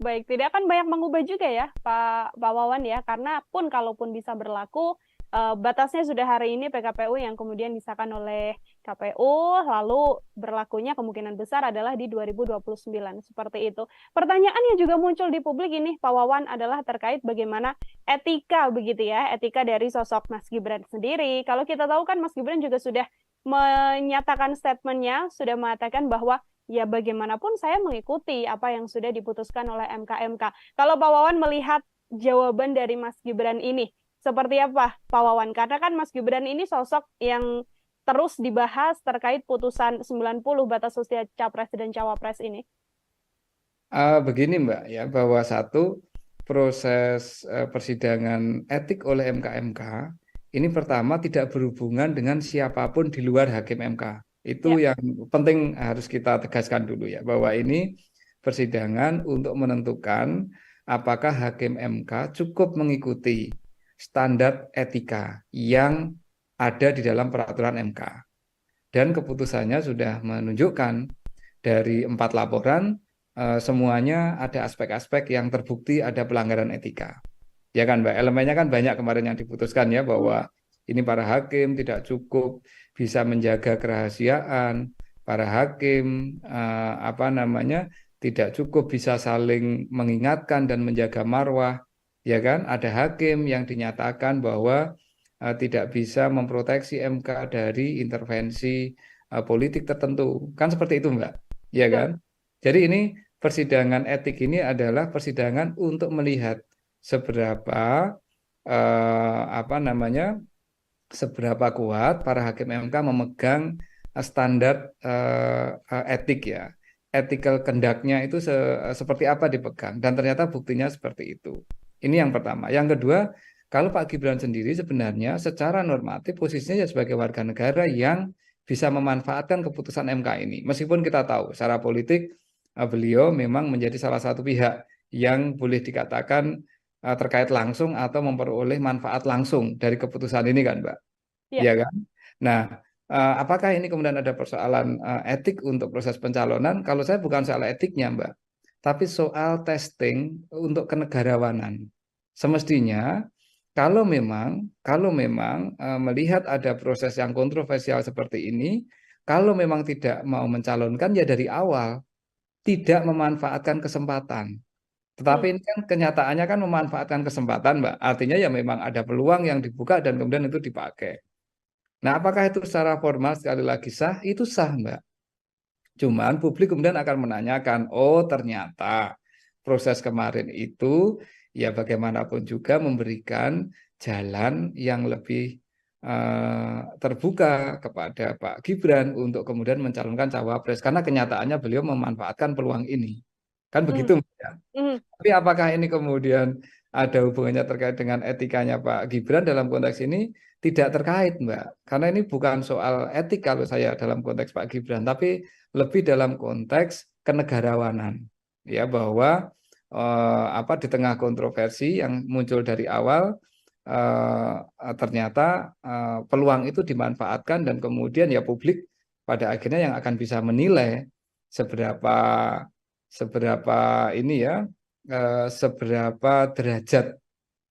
Baik, tidak akan banyak mengubah juga ya Pak Wawan ya, karena pun kalaupun bisa berlaku, batasnya sudah hari ini PKPU yang kemudian disahkan oleh KPU, lalu berlakunya kemungkinan besar adalah di 2029, seperti itu. Pertanyaan yang juga muncul di publik ini, Pak Wawan, adalah terkait bagaimana etika begitu ya, etika dari sosok Mas Gibran sendiri. Kalau kita tahu kan Mas Gibran juga sudah menyatakan statementnya, sudah mengatakan bahwa ya bagaimanapun saya mengikuti apa yang sudah diputuskan oleh MK. Kalau Pak Wawan melihat jawaban dari Mas Gibran ini, seperti apa Pak Wawan? Karena kan Mas Gibran ini sosok yang terus dibahas terkait putusan 90 batas usia capres dan cawapres ini. Begini Mbak ya, bahwa satu proses persidangan etik oleh MK ini pertama tidak berhubungan dengan siapapun di luar hakim MK. Itu yang penting harus kita tegaskan dulu ya, bahwa ini persidangan untuk menentukan apakah hakim MK cukup mengikuti standar etika yang ada di dalam peraturan MK. Dan keputusannya sudah menunjukkan dari 4 laporan, semuanya ada aspek-aspek yang terbukti ada pelanggaran etika. Ya kan Mbak, elemennya kan banyak kemarin yang diputuskan ya, bahwa ini para hakim tidak cukup bisa menjaga kerahasiaan, para hakim tidak cukup bisa saling mengingatkan dan menjaga marwah, ya kan? Ada hakim yang dinyatakan bahwa tidak bisa memproteksi MK dari intervensi politik tertentu, kan seperti itu Mbak, ya kan? Jadi ini persidangan etik ini adalah persidangan untuk melihat seberapa seberapa kuat para hakim MK memegang standar etik ya, ethical conduct-nya itu seperti apa dipegang, dan ternyata buktinya seperti itu. Ini yang pertama. Yang kedua, kalau Pak Gibran sendiri sebenarnya secara normatif posisinya sebagai warga negara yang bisa memanfaatkan keputusan MK ini. Meskipun kita tahu secara politik beliau memang menjadi salah satu pihak yang boleh dikatakan terkait langsung atau memperoleh manfaat langsung dari keputusan ini kan Mbak, ya kan? Nah, apakah ini kemudian ada persoalan etik untuk proses pencalonan? Kalau saya bukan soal etiknya Mbak, tapi soal testing untuk kenegarawanan. Semestinya kalau memang melihat ada proses yang kontroversial seperti ini, kalau memang tidak mau mencalonkan ya dari awal tidak memanfaatkan kesempatan. Tetapi ini kan kenyataannya kan memanfaatkan kesempatan Mbak. Artinya ya memang ada peluang yang dibuka dan kemudian itu dipakai. Nah, apakah itu secara formal sekali lagi sah? Itu sah Mbak. Cuman publik kemudian akan menanyakan, oh ternyata proses kemarin itu ya bagaimanapun juga memberikan jalan yang lebih terbuka kepada Pak Gibran untuk kemudian mencalonkan cawapres. Karena kenyataannya beliau memanfaatkan peluang ini. Kan begitu Mbak ya? Tapi apakah ini kemudian ada hubungannya terkait dengan etikanya Pak Gibran dalam konteks ini? Tidak terkait Mbak, karena ini bukan soal etik kalau saya dalam konteks Pak Gibran, tapi lebih dalam konteks kenegarawanan, ya, bahwa di tengah kontroversi yang muncul dari awal, ternyata peluang itu dimanfaatkan dan kemudian ya publik pada akhirnya yang akan bisa menilai seberapa derajat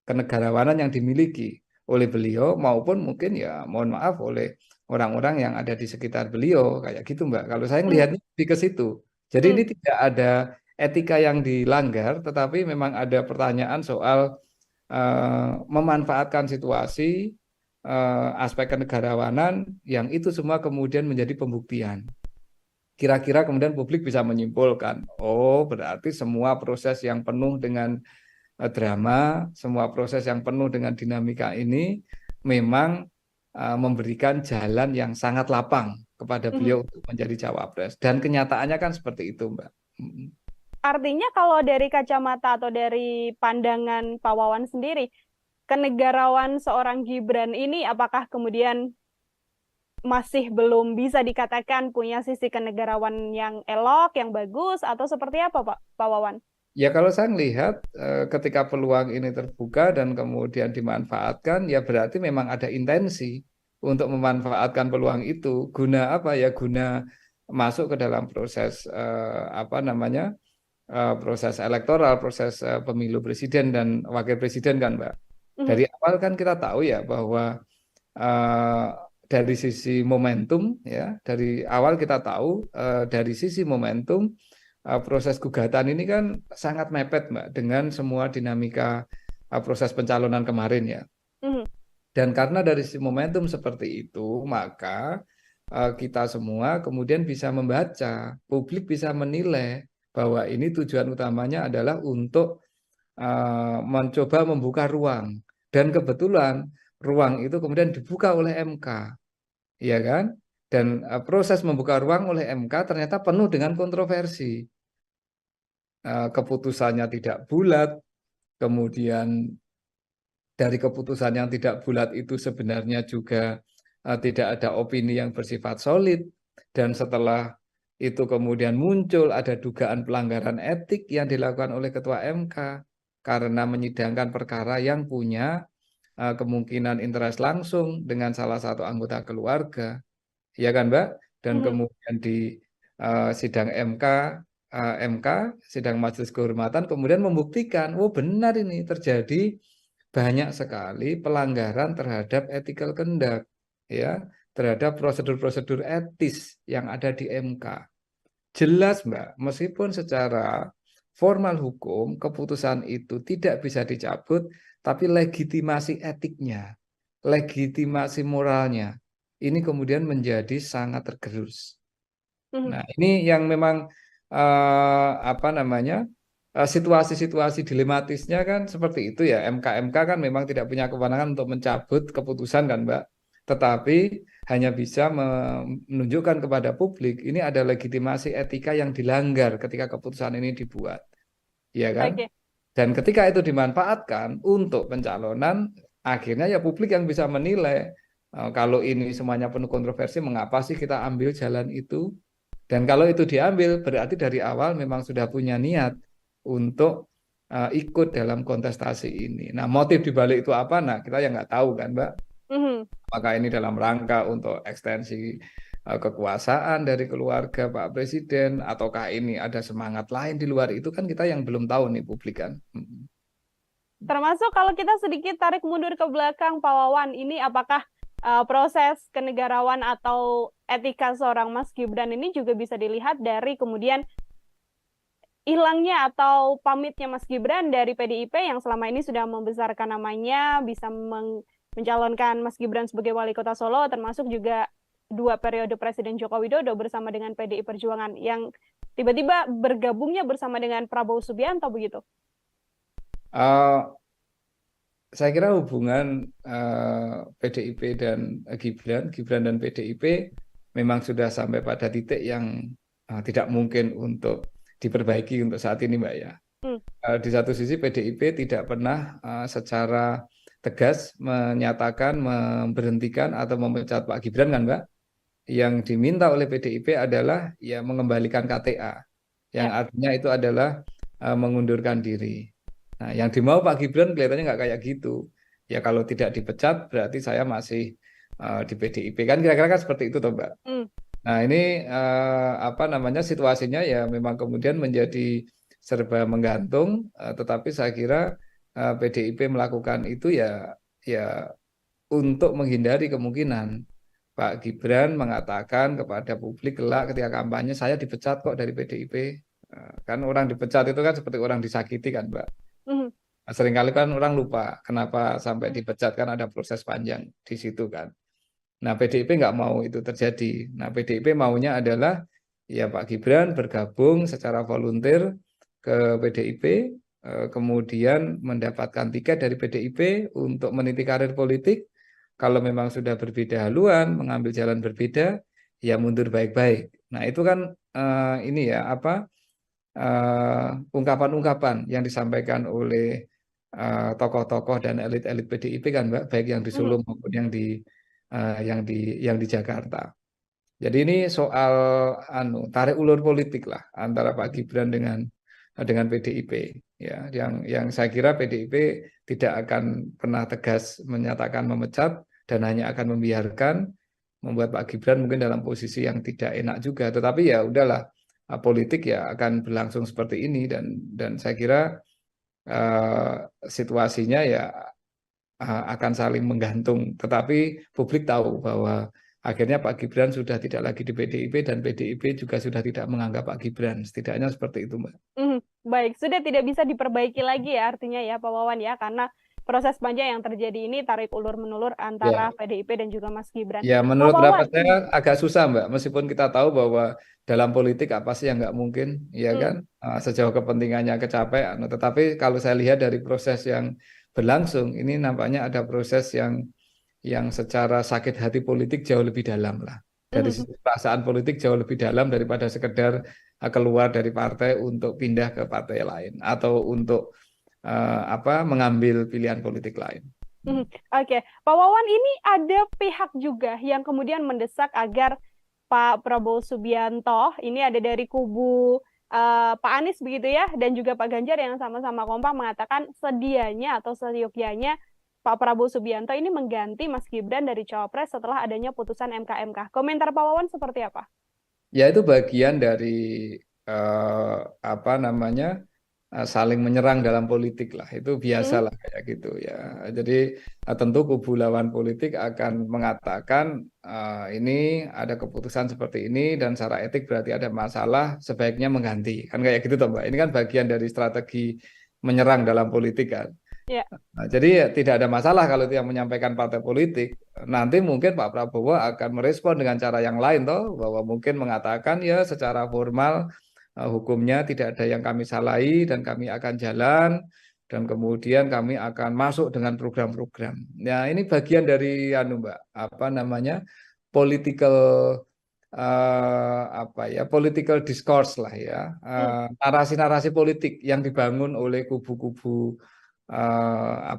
kenegarawanan yang dimiliki oleh beliau maupun mungkin ya mohon maaf oleh orang-orang yang ada di sekitar beliau, kayak gitu Mbak. Kalau saya melihatnya lebih ke situ. Jadi ini tidak ada etika yang dilanggar, tetapi memang ada pertanyaan soal memanfaatkan situasi, aspek kenegarawanan yang itu semua kemudian menjadi pembuktian. kira-kira kemudian publik bisa menyimpulkan, oh berarti semua proses yang penuh dengan drama, semua proses yang penuh dengan dinamika ini memang memberikan jalan yang sangat lapang kepada beliau untuk menjadi cawapres. Dan kenyataannya kan seperti itu, Mbak. Artinya kalau dari kacamata atau dari pandangan Pak Wawan sendiri, kenegarawan seorang Gibran ini apakah kemudian masih belum bisa dikatakan punya sisi kenegarawan yang elok, yang bagus, atau seperti apa Pak Wawan? Ya kalau saya melihat ketika peluang ini terbuka dan kemudian dimanfaatkan, ya berarti memang ada intensi untuk memanfaatkan peluang itu. Guna apa ya? Guna masuk ke dalam proses proses elektoral, proses pemilu presiden dan wakil presiden kan, Mbak. Dari awal kan kita tahu ya bahwa dari sisi momentum ya, dari awal kita tahu dari sisi momentum proses gugatan ini kan sangat mepet, Mbak, dengan semua dinamika proses pencalonan kemarin ya. Dan karena dari sisi momentum seperti itu, maka kita semua kemudian bisa membaca, publik bisa menilai bahwa ini tujuan utamanya adalah untuk mencoba membuka ruang. Dan kebetulan ruang itu kemudian dibuka oleh MK, ya kan? Dan proses membuka ruang oleh MK ternyata penuh dengan kontroversi. Keputusannya tidak bulat, kemudian dari keputusan yang tidak bulat itu sebenarnya juga tidak ada opini yang bersifat solid, dan setelah itu kemudian muncul ada dugaan pelanggaran etik yang dilakukan oleh Ketua MK karena menyidangkan perkara yang punya kemungkinan interest langsung dengan salah satu anggota keluarga, ya kan, Mbak? Dan kemudian di sidang MK, sidang Majelis Kehormatan kemudian membuktikan, oh benar ini terjadi banyak sekali pelanggaran terhadap ethical conduct, ya, terhadap prosedur-prosedur etis yang ada di MK. Jelas, Mbak, meskipun secara formal hukum keputusan itu tidak bisa dicabut, tapi legitimasi etiknya, legitimasi moralnya, ini kemudian menjadi sangat tergerus. Nah, ini yang memang situasi-situasi dilematisnya kan seperti itu ya. MK kan memang tidak punya kewenangan untuk mencabut keputusan kan, Mbak. Tetapi hanya bisa menunjukkan kepada publik ini ada legitimasi etika yang dilanggar ketika keputusan ini dibuat, ya kan? Okay. Dan ketika itu dimanfaatkan untuk pencalonan, akhirnya ya publik yang bisa menilai kalau ini semuanya penuh kontroversi, mengapa sih kita ambil jalan itu? Dan kalau itu diambil, berarti dari awal memang sudah punya niat untuk ikut dalam kontestasi ini. Nah, motif dibalik itu apa? Nah, kita yang nggak tahu kan, Mbak. Apakah ini dalam rangka untuk ekstensi kekuasaan dari keluarga Pak Presiden, ataukah ini ada semangat lain di luar itu, kan kita yang belum tahu nih publik kan. Termasuk kalau kita sedikit tarik mundur ke belakang, Pak Wawan, ini apakah proses kenegarawan atau etika seorang Mas Gibran ini juga bisa dilihat dari kemudian hilangnya atau pamitnya Mas Gibran dari PDIP yang selama ini sudah membesarkan namanya, bisa mencalonkan Mas Gibran sebagai wali kota Solo, termasuk juga 2 periode Presiden Joko Widodo bersama dengan PDI Perjuangan yang tiba-tiba bergabungnya bersama dengan Prabowo Subianto begitu? Saya kira hubungan PDIP dan Gibran dan PDIP memang sudah sampai pada titik yang tidak mungkin untuk diperbaiki untuk saat ini, Mbak ya. Di satu sisi PDIP tidak pernah secara tegas menyatakan memberhentikan atau memecat Pak Gibran kan, Mbak. Yang diminta oleh PDIP adalah ya mengembalikan KTA, yang artinya itu adalah mengundurkan diri. Nah, yang dimau Pak Gibran kelihatannya nggak kayak gitu. Ya kalau tidak dipecat berarti saya masih di PDIP kan, kira-kira kan seperti itu toh, Mbak. Nah, ini situasinya ya memang kemudian menjadi serba menggantung, tetapi saya kira PDIP melakukan itu ya untuk menghindari kemungkinan Pak Gibran mengatakan kepada publik kelak ketika kampanye, saya dipecat kok dari PDIP. Kan orang dipecat itu kan seperti orang disakiti kan, Mbak. Seringkali kan orang lupa kenapa sampai dipecat, kan ada proses panjang di situ kan. Nah, PDIP nggak mau itu terjadi. Nah, PDIP maunya adalah ya Pak Gibran bergabung secara volunteer ke PDIP, kemudian mendapatkan tiket dari PDIP untuk meniti karir politik. Kalau memang sudah berbeda haluan, mengambil jalan berbeda, ya mundur baik-baik. Nah itu kan ini ya apa ungkapan-ungkapan yang disampaikan oleh tokoh-tokoh dan elit-elit PDIP kan Mbak, baik yang di Solo maupun yang di Jakarta. Jadi ini soal tarik ulur politik lah antara Pak Gibran dengan PDIP ya, yang saya kira PDIP tidak akan pernah tegas menyatakan memecat dan hanya akan membiarkan, membuat Pak Gibran mungkin dalam posisi yang tidak enak juga. Tetapi ya udahlah, politik ya akan berlangsung seperti ini dan saya kira situasinya ya akan saling menggantung. Tetapi publik tahu bahwa akhirnya Pak Gibran sudah tidak lagi di PDIP dan PDIP juga sudah tidak menganggap Pak Gibran. Setidaknya seperti itu, Mbak. Baik, sudah tidak bisa diperbaiki lagi ya artinya ya Pak Wawan ya, karena proses panjang yang terjadi ini tarik ulur menulur antara PDIP dan juga Mas Gibran. Ya, menurut pendapat saya agak susah, Mbak. Meskipun kita tahu bahwa dalam politik apa sih yang nggak mungkin, ya kan? Sejauh kepentingannya kecapai. Tetapi kalau saya lihat dari proses yang berlangsung, ini nampaknya ada proses yang secara sakit hati politik jauh lebih dalam lah. Dari sisi perasaan politik jauh lebih dalam daripada sekedar keluar dari partai untuk pindah ke partai lain atau untuk mengambil pilihan politik lain. Oke, Pak Wawan, ini ada pihak juga yang kemudian mendesak agar Pak Prabowo Subianto, ini ada dari kubu Pak Anies begitu ya, dan juga Pak Ganjar yang sama-sama kompak mengatakan sedianya atau seyogyanya Pak Prabowo Subianto ini mengganti Mas Gibran dari Cawapres setelah adanya putusan MK. Komentar Pak Wawan seperti apa? Ya itu bagian dari saling menyerang dalam politik lah, itu biasalah kayak gitu ya. Jadi tentu kubu lawan politik akan mengatakan ini ada keputusan seperti ini dan secara etik berarti ada masalah, sebaiknya mengganti, kan kayak gitu toh Mbak. Ini kan bagian dari strategi menyerang dalam politik kan. Nah, jadi ya, tidak ada masalah kalau itu yang menyampaikan partai politik. Nanti mungkin Pak Prabowo akan merespon dengan cara yang lain toh, bahwa mungkin mengatakan ya secara formal hukumnya tidak ada yang kami salahi dan kami akan jalan dan kemudian kami akan masuk dengan program-program. Ya ini bagian dari Mbak, political political discourse lah ya, narasi-narasi politik yang dibangun oleh kubu-kubu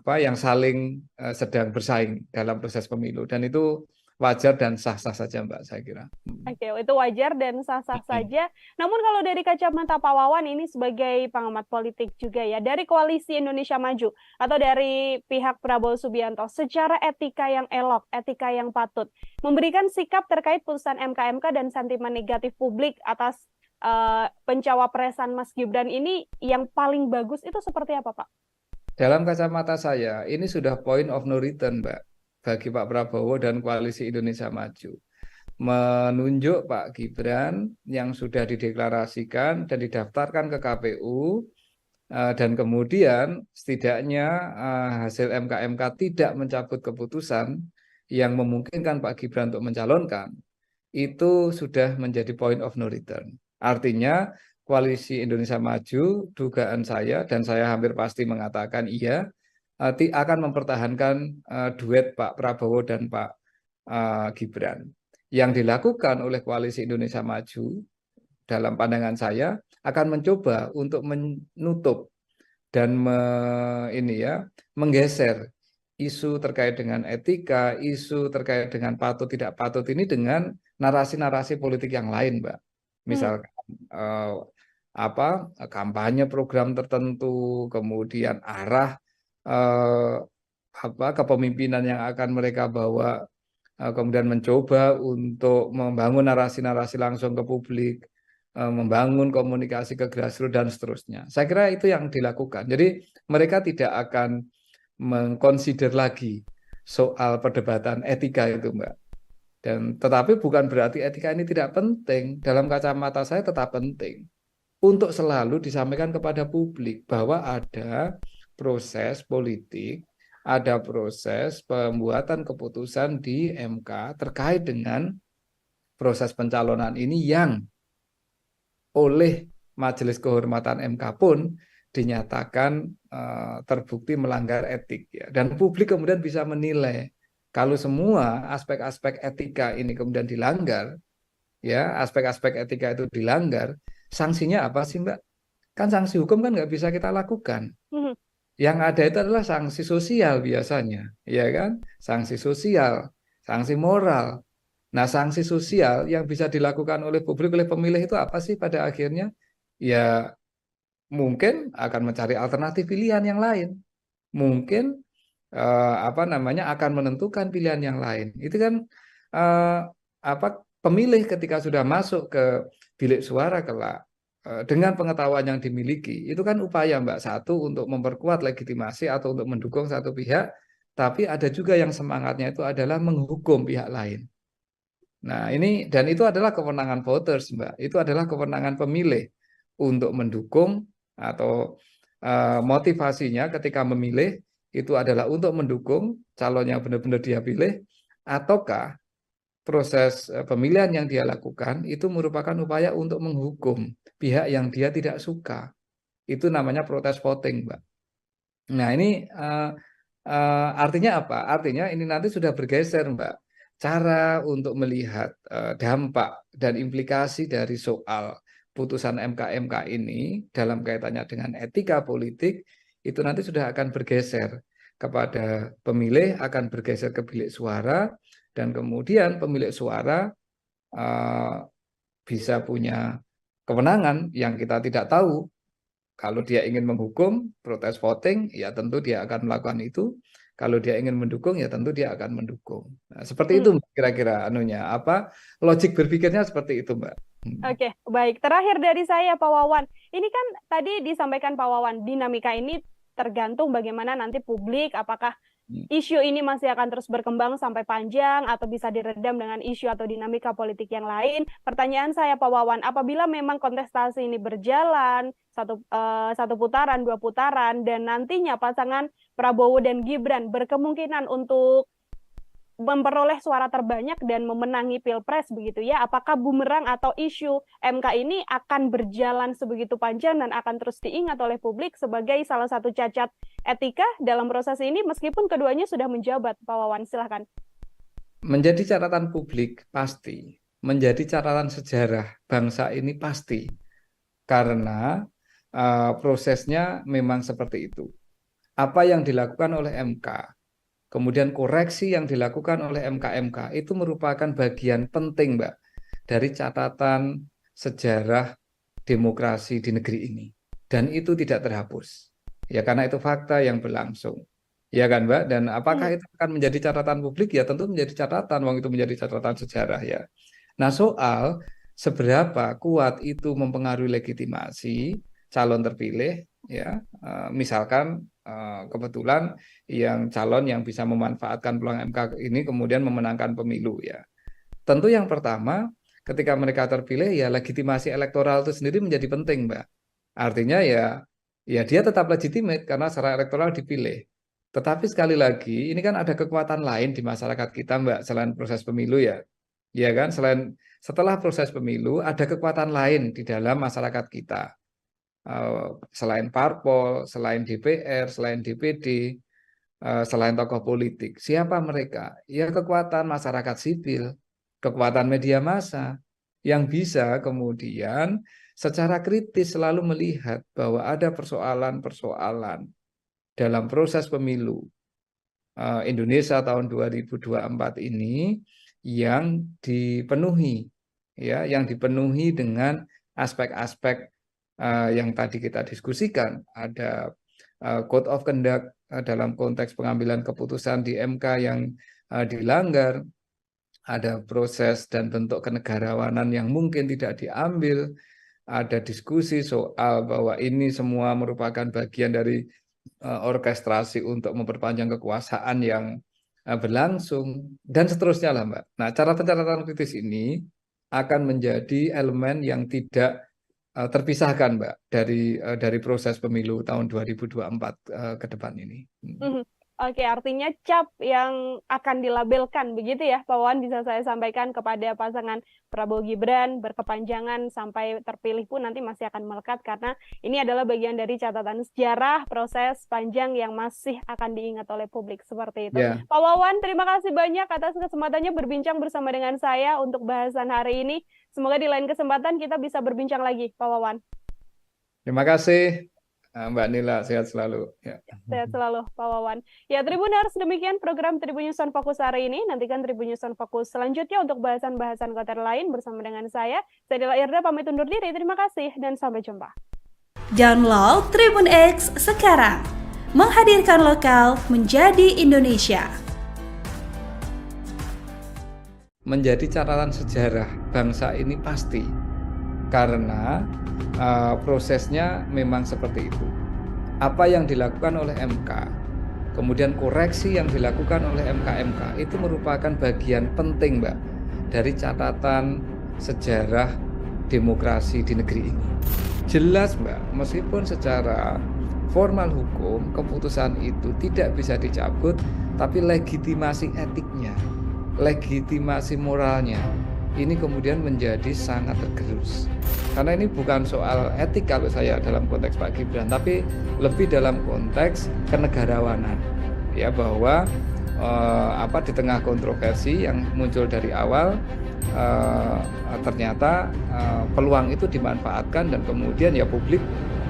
yang saling sedang bersaing dalam proses pemilu, dan itu wajar dan sah-sah saja Mbak, saya kira. Oke, itu wajar dan sah-sah saja. Namun kalau dari kacamata Pak Wawan ini sebagai pengamat politik juga ya, dari Koalisi Indonesia Maju atau dari pihak Prabowo Subianto, secara etika yang elok, etika yang patut, memberikan sikap terkait putusan MK dan sentimen negatif publik atas pencawapresan Mas Gibran ini yang paling bagus itu seperti apa, Pak? Dalam kacamata saya, ini sudah point of no return, Mbak, bagi Pak Prabowo dan Koalisi Indonesia Maju. Menunjuk Pak Gibran yang sudah dideklarasikan dan didaftarkan ke KPU, dan kemudian setidaknya hasil MK tidak mencabut keputusan yang memungkinkan Pak Gibran untuk mencalonkan, itu sudah menjadi point of no return. Artinya Koalisi Indonesia Maju, dugaan saya dan saya hampir pasti mengatakan iya, akan mempertahankan duet Pak Prabowo dan Pak Gibran. Yang dilakukan oleh Koalisi Indonesia Maju dalam pandangan saya akan mencoba untuk menutup dan menggeser isu terkait dengan etika, isu terkait dengan patut tidak patut ini dengan narasi-narasi politik yang lain, Mbak. Misalkan kampanye program tertentu, kemudian arah kepemimpinan yang akan mereka bawa, kemudian mencoba untuk membangun narasi-narasi langsung ke publik, membangun komunikasi ke grassroots dan seterusnya. Saya kira itu yang dilakukan. Jadi mereka tidak akan mengconsider lagi soal perdebatan etika itu, Mbak. Tetapi bukan berarti etika ini tidak penting. Dalam kacamata saya tetap penting untuk selalu disampaikan kepada publik bahwa ada proses politik, ada proses pembuatan keputusan di MK terkait dengan proses pencalonan ini yang oleh Majelis Kehormatan MK pun dinyatakan terbukti melanggar etik ya. Dan publik kemudian bisa menilai kalau semua aspek-aspek etika ini kemudian dilanggar, ya aspek-aspek etika itu dilanggar, sanksinya apa sih Mbak? Kan sanksi hukum kan nggak bisa kita lakukan. Yang ada itu adalah sanksi sosial biasanya, ya kan? Sanksi sosial, sanksi moral. Nah, sanksi sosial yang bisa dilakukan oleh publik, oleh pemilih itu apa sih pada akhirnya? Ya, mungkin akan mencari alternatif pilihan yang lain. Mungkin akan menentukan pilihan yang lain. Itu kan pemilih ketika sudah masuk ke bilik suara kelak dengan pengetahuan yang dimiliki, itu kan upaya Mbak, satu untuk memperkuat legitimasi atau untuk mendukung satu pihak, tapi ada juga yang semangatnya itu adalah menghukum pihak lain. Nah, dan itu adalah kewenangan voters, Mbak. Itu adalah kewenangan pemilih untuk mendukung atau motivasinya ketika memilih itu adalah untuk mendukung calon yang benar-benar dia pilih, ataukah proses pemilihan yang dia lakukan itu merupakan upaya untuk menghukum pihak yang dia tidak suka. Itu namanya protes voting, Mbak. Nah, ini artinya apa? Artinya ini nanti sudah bergeser, Mbak. Cara untuk melihat dampak dan implikasi dari soal putusan MK ini dalam kaitannya dengan etika politik itu nanti sudah akan bergeser kepada pemilih, akan bergeser ke bilik suara, dan kemudian pemilik suara bisa punya kewenangan yang kita tidak tahu. Kalau dia ingin menghukum, protes voting, ya tentu dia akan melakukan itu. Kalau dia ingin mendukung, ya tentu dia akan mendukung. Nah, seperti itu kira-kira logik berpikirnya seperti itu, Mbak. Oke, baik. Terakhir dari saya, Pak Wawan. Ini kan tadi disampaikan Pak Wawan, dinamika ini tergantung bagaimana nanti publik, apakah isu ini masih akan terus berkembang sampai panjang atau bisa diredam dengan isu atau dinamika politik yang lain. Pertanyaan saya, Pak Wawan, apabila memang kontestasi ini berjalan satu putaran, 2 putaran, dan nantinya pasangan Prabowo dan Gibran berkemungkinan untuk memperoleh suara terbanyak dan memenangi Pilpres begitu ya, apakah bumerang atau isu MK ini akan berjalan sebegitu panjang dan akan terus diingat oleh publik sebagai salah satu cacat etika dalam proses ini meskipun keduanya sudah menjabat? Pak Wawan, silahkan. Menjadi catatan publik pasti, menjadi catatan sejarah bangsa ini pasti, karena prosesnya memang seperti itu. Apa yang dilakukan oleh MK, kemudian koreksi yang dilakukan oleh MK itu merupakan bagian penting, Mbak, dari catatan sejarah demokrasi di negeri ini. Dan itu tidak terhapus. Ya karena itu fakta yang berlangsung. Ya kan, Mbak? Dan apakah itu akan menjadi catatan publik? Ya tentu menjadi catatan, wong itu menjadi catatan sejarah ya. Nah, soal seberapa kuat itu mempengaruhi legitimasi calon terpilih, ya misalkan kebetulan yang calon yang bisa memanfaatkan peluang MK ini kemudian memenangkan pemilu ya. Tentu yang pertama ketika mereka terpilih ya legitimasi elektoral itu sendiri menjadi penting, Mbak. Artinya ya dia tetap legitimate karena secara elektoral dipilih. Tetapi sekali lagi ini kan ada kekuatan lain di masyarakat kita, Mbak, selain proses pemilu ya. Ya kan, setelah proses pemilu ada kekuatan lain di dalam masyarakat kita. Selain parpol, selain DPR, selain DPD, selain tokoh politik. Siapa mereka? Ya kekuatan masyarakat sipil, kekuatan media massa yang bisa kemudian secara kritis selalu melihat bahwa ada persoalan-persoalan dalam proses pemilu Indonesia tahun 2024 ini yang dipenuhi ya, yang dipenuhi dengan aspek-aspek yang tadi kita diskusikan. Ada code of conduct dalam konteks pengambilan keputusan di MK yang dilanggar, ada proses dan bentuk kenegarawanan yang mungkin tidak diambil, ada diskusi soal bahwa ini semua merupakan bagian dari orkestrasi untuk memperpanjang kekuasaan yang berlangsung, dan seterusnya lah, Mbak. Nah, catatan kritis ini akan menjadi elemen yang tidak terpisahkan, Mbak, dari proses pemilu tahun 2024 ke depan ini. Oke, artinya cap yang akan dilabelkan begitu ya, Pak Wawan, bisa saya sampaikan kepada pasangan Prabowo Gibran berkepanjangan sampai terpilih pun nanti masih akan melekat karena ini adalah bagian dari catatan sejarah proses panjang yang masih akan diingat oleh publik seperti itu. Ya, Pak Wawan, terima kasih banyak atas kesempatannya berbincang bersama dengan saya untuk bahasan hari ini. Semoga di lain kesempatan kita bisa berbincang lagi, Pak Wawan. terima kasih Mbak Nila, sehat selalu. Ya. Sehat selalu, Pak Wawan. Ya, Tribuners, demikian program Tribun News on Fokus hari ini. Nantikan Tribun News on Fokus selanjutnya untuk bahasan-bahasan konten lain bersama dengan saya. Saya Nila Irda, pamit undur diri. Terima kasih dan sampai jumpa. Download Tribun X sekarang. Menghadirkan lokal menjadi Indonesia. Menjadi catatan sejarah bangsa ini pasti. Karena prosesnya memang seperti itu. Apa yang dilakukan oleh MK, kemudian koreksi yang dilakukan oleh MK-MK itu merupakan bagian penting, Mbak, dari catatan sejarah demokrasi di negeri ini. Jelas, Mbak, meskipun secara formal hukum keputusan itu tidak bisa dicabut, tapi legitimasi etiknya, legitimasi moralnya ini kemudian menjadi sangat tergerus. Karena ini bukan soal etik kalau saya dalam konteks Pak Gibran, tapi lebih dalam konteks kenegarawanan. Ya, bahwa di tengah kontroversi yang muncul dari awal ternyata peluang itu dimanfaatkan dan kemudian ya publik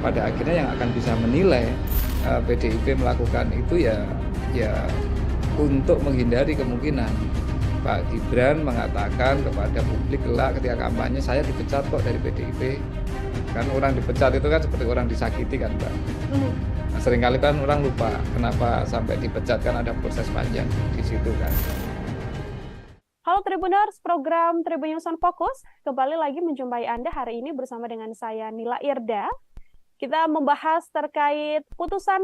pada akhirnya yang akan bisa menilai PDIP melakukan itu ya untuk menghindari kemungkinan Pak Gibran mengatakan kepada publik kelak ketika kampanye, saya dipecat kok dari PDIP. Kan orang dipecat itu kan seperti orang disakiti kan, Mbak. Nah, seringkali kan orang lupa kenapa sampai dipecat, kan ada proses panjang di situ kan. Halo Tribuners, program Tribun News on Fokus kembali lagi menjumpai Anda hari ini bersama dengan saya Nila Irda. Kita membahas terkait putusan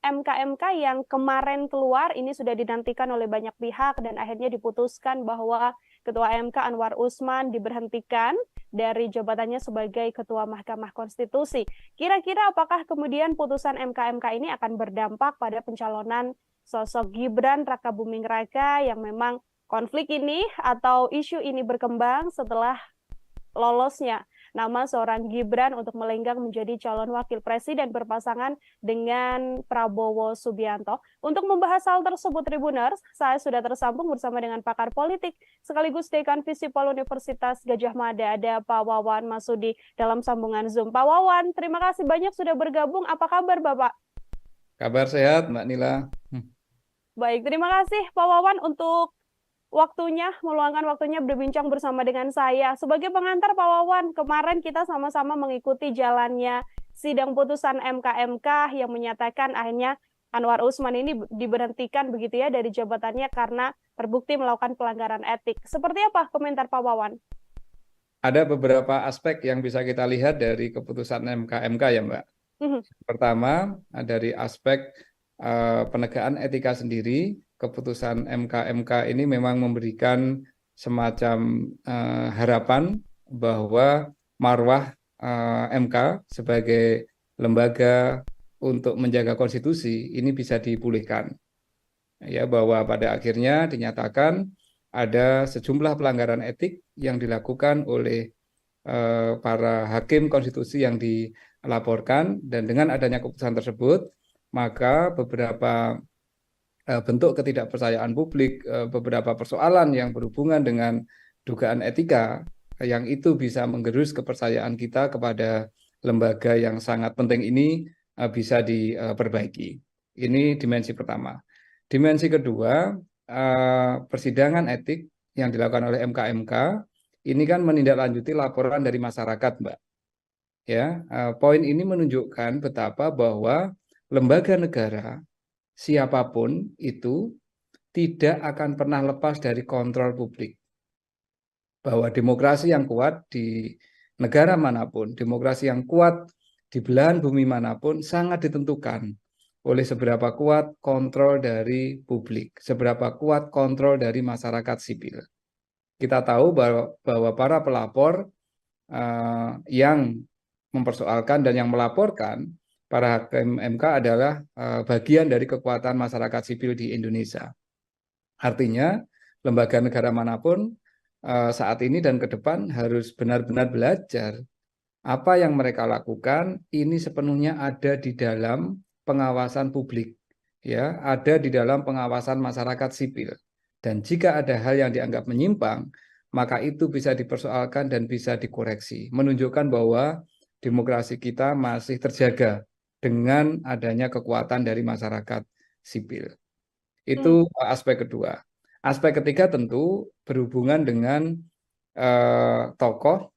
MK-MK yang kemarin keluar, ini sudah dinantikan oleh banyak pihak dan akhirnya diputuskan bahwa Ketua MK Anwar Usman diberhentikan dari jabatannya sebagai Ketua Mahkamah Konstitusi. Kira-kira apakah kemudian putusan MK-MK ini akan berdampak pada pencalonan sosok Gibran Rakabuming Raka yang memang konflik ini atau isu ini berkembang setelah lolosnya nama seorang Gibran untuk melenggang menjadi calon wakil presiden berpasangan dengan Prabowo Subianto. Untuk membahas hal tersebut, Tribuners, saya sudah tersambung bersama dengan pakar politik sekaligus Dekan Visipol Universitas Gadjah Mada, ada Pak Wawan Masudi dalam sambungan Zoom. Pak Wawan, terima kasih banyak sudah bergabung. Apa kabar, Bapak? Kabar sehat, Mbak Nila. Baik, terima kasih Pak Wawan untuk meluangkan waktunya berbincang bersama dengan saya. Sebagai pengantar Pak Wawan, kemarin kita sama-sama mengikuti jalannya sidang putusan MK-MK yang menyatakan akhirnya Anwar Usman ini diberhentikan begitu ya dari jabatannya karena terbukti melakukan pelanggaran etik. Seperti apa komentar Pak Wawan? Ada beberapa aspek yang bisa kita lihat dari keputusan MK-MK ya, Mbak. Pertama, dari aspek penegakan etika sendiri. Keputusan MK-MK ini memang memberikan semacam harapan bahwa marwah MK sebagai lembaga untuk menjaga konstitusi ini bisa dipulihkan. Ya, bahwa pada akhirnya dinyatakan ada sejumlah pelanggaran etik yang dilakukan oleh para hakim konstitusi yang dilaporkan, dan dengan adanya keputusan tersebut maka beberapa bentuk ketidakpercayaan publik, beberapa persoalan yang berhubungan dengan dugaan etika yang itu bisa menggerus kepercayaan kita kepada lembaga yang sangat penting ini bisa diperbaiki. Ini dimensi pertama. Dimensi kedua, persidangan etik yang dilakukan oleh MK-MK ini kan menindaklanjuti laporan dari masyarakat, Mbak. Ya, poin ini menunjukkan betapa bahwa lembaga negara siapapun itu tidak akan pernah lepas dari kontrol publik. Bahwa demokrasi yang kuat di negara manapun, demokrasi yang kuat di belahan bumi manapun sangat ditentukan oleh seberapa kuat kontrol dari publik, seberapa kuat kontrol dari masyarakat sipil. Kita tahu bahwa para pelapor yang mempersoalkan dan yang melaporkan para hakim MK adalah bagian dari kekuatan masyarakat sipil di Indonesia. Artinya, lembaga negara manapun saat ini dan ke depan harus benar-benar belajar apa yang mereka lakukan ini sepenuhnya ada di dalam pengawasan publik, ya, ada di dalam pengawasan masyarakat sipil. Dan jika ada hal yang dianggap menyimpang, maka itu bisa dipersoalkan dan bisa dikoreksi, menunjukkan bahwa demokrasi kita masih terjaga dengan adanya kekuatan dari masyarakat sipil. Itu aspek kedua. Aspek ketiga tentu berhubungan dengan tokoh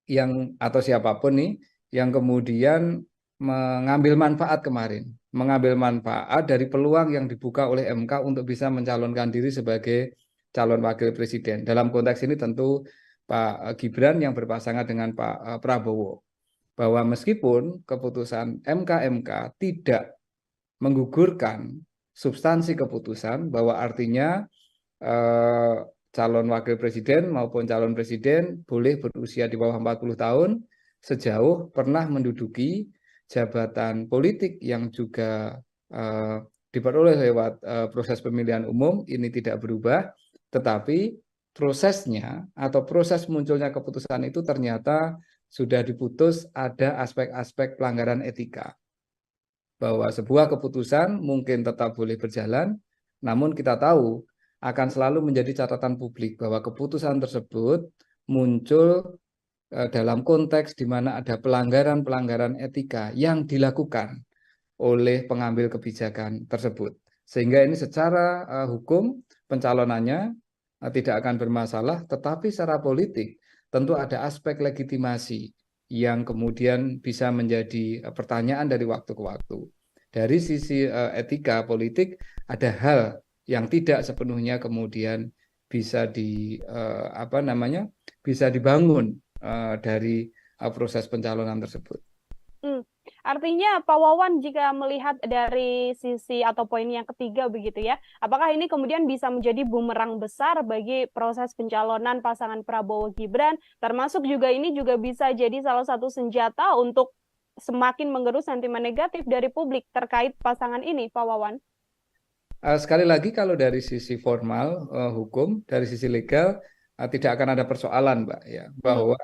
yang atau siapapun nih yang kemudian mengambil manfaat kemarin, mengambil manfaat dari peluang yang dibuka oleh MK untuk bisa mencalonkan diri sebagai calon wakil presiden. Dalam konteks ini tentu Pak Gibran yang berpasangan dengan Pak Prabowo. Bahwa meskipun keputusan MK tidak menggugurkan substansi keputusan, bahwa artinya calon wakil presiden maupun calon presiden boleh berusia di bawah 40 tahun sejauh pernah menduduki jabatan politik yang juga diperoleh lewat proses pemilihan umum, ini tidak berubah, tetapi prosesnya atau proses munculnya keputusan itu ternyata sudah diputus ada aspek-aspek pelanggaran etika. Bahwa sebuah keputusan mungkin tetap boleh berjalan, namun kita tahu akan selalu menjadi catatan publik bahwa keputusan tersebut muncul dalam konteks di mana ada pelanggaran-pelanggaran etika yang dilakukan oleh pengambil kebijakan tersebut. Sehingga ini secara hukum pencalonannya tidak akan bermasalah, tetapi secara politik tentu ada aspek legitimasi yang kemudian bisa menjadi pertanyaan dari waktu ke waktu. Dari sisi etika politik ada hal yang tidak sepenuhnya kemudian bisa bisa dibangun dari proses pencalonan tersebut. Artinya Pak Wawan jika melihat dari sisi atau poin yang ketiga begitu ya, apakah ini kemudian bisa menjadi bumerang besar bagi proses pencalonan pasangan Prabowo Gibran, termasuk juga ini juga bisa jadi salah satu senjata untuk semakin menggerus sentimen negatif dari publik terkait pasangan ini, Pak Wawan? Sekali lagi kalau dari sisi formal hukum, dari sisi legal tidak akan ada persoalan, Mbak, ya, bahwa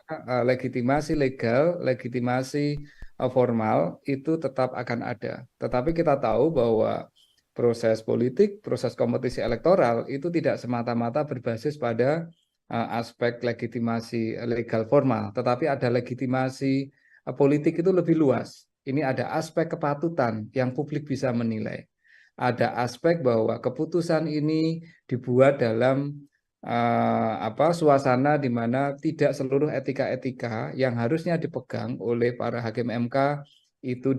legitimasi legal, legitimasi formal itu tetap akan ada. Tetapi kita tahu bahwa proses politik, proses kompetisi elektoral itu tidak semata-mata berbasis pada aspek legitimasi legal formal, tetapi ada legitimasi politik itu lebih luas. Ini ada aspek kepatutan yang publik bisa menilai. Ada aspek bahwa keputusan ini dibuat dalam suasana di mana tidak seluruh etika-etika yang harusnya dipegang oleh para hakim MK itu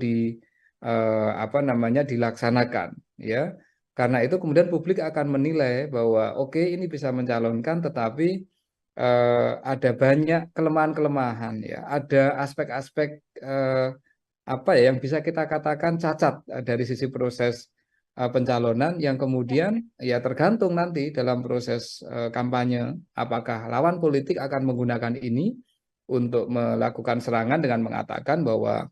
dilaksanakan, ya. Karena itu kemudian publik akan menilai bahwa oke, ini bisa mencalonkan, tetapi ada banyak kelemahan-kelemahan, ya. Ada aspek-aspek yang bisa kita katakan cacat dari sisi proses pencalonan yang kemudian ya tergantung nanti dalam proses kampanye apakah lawan politik akan menggunakan ini untuk melakukan serangan dengan mengatakan bahwa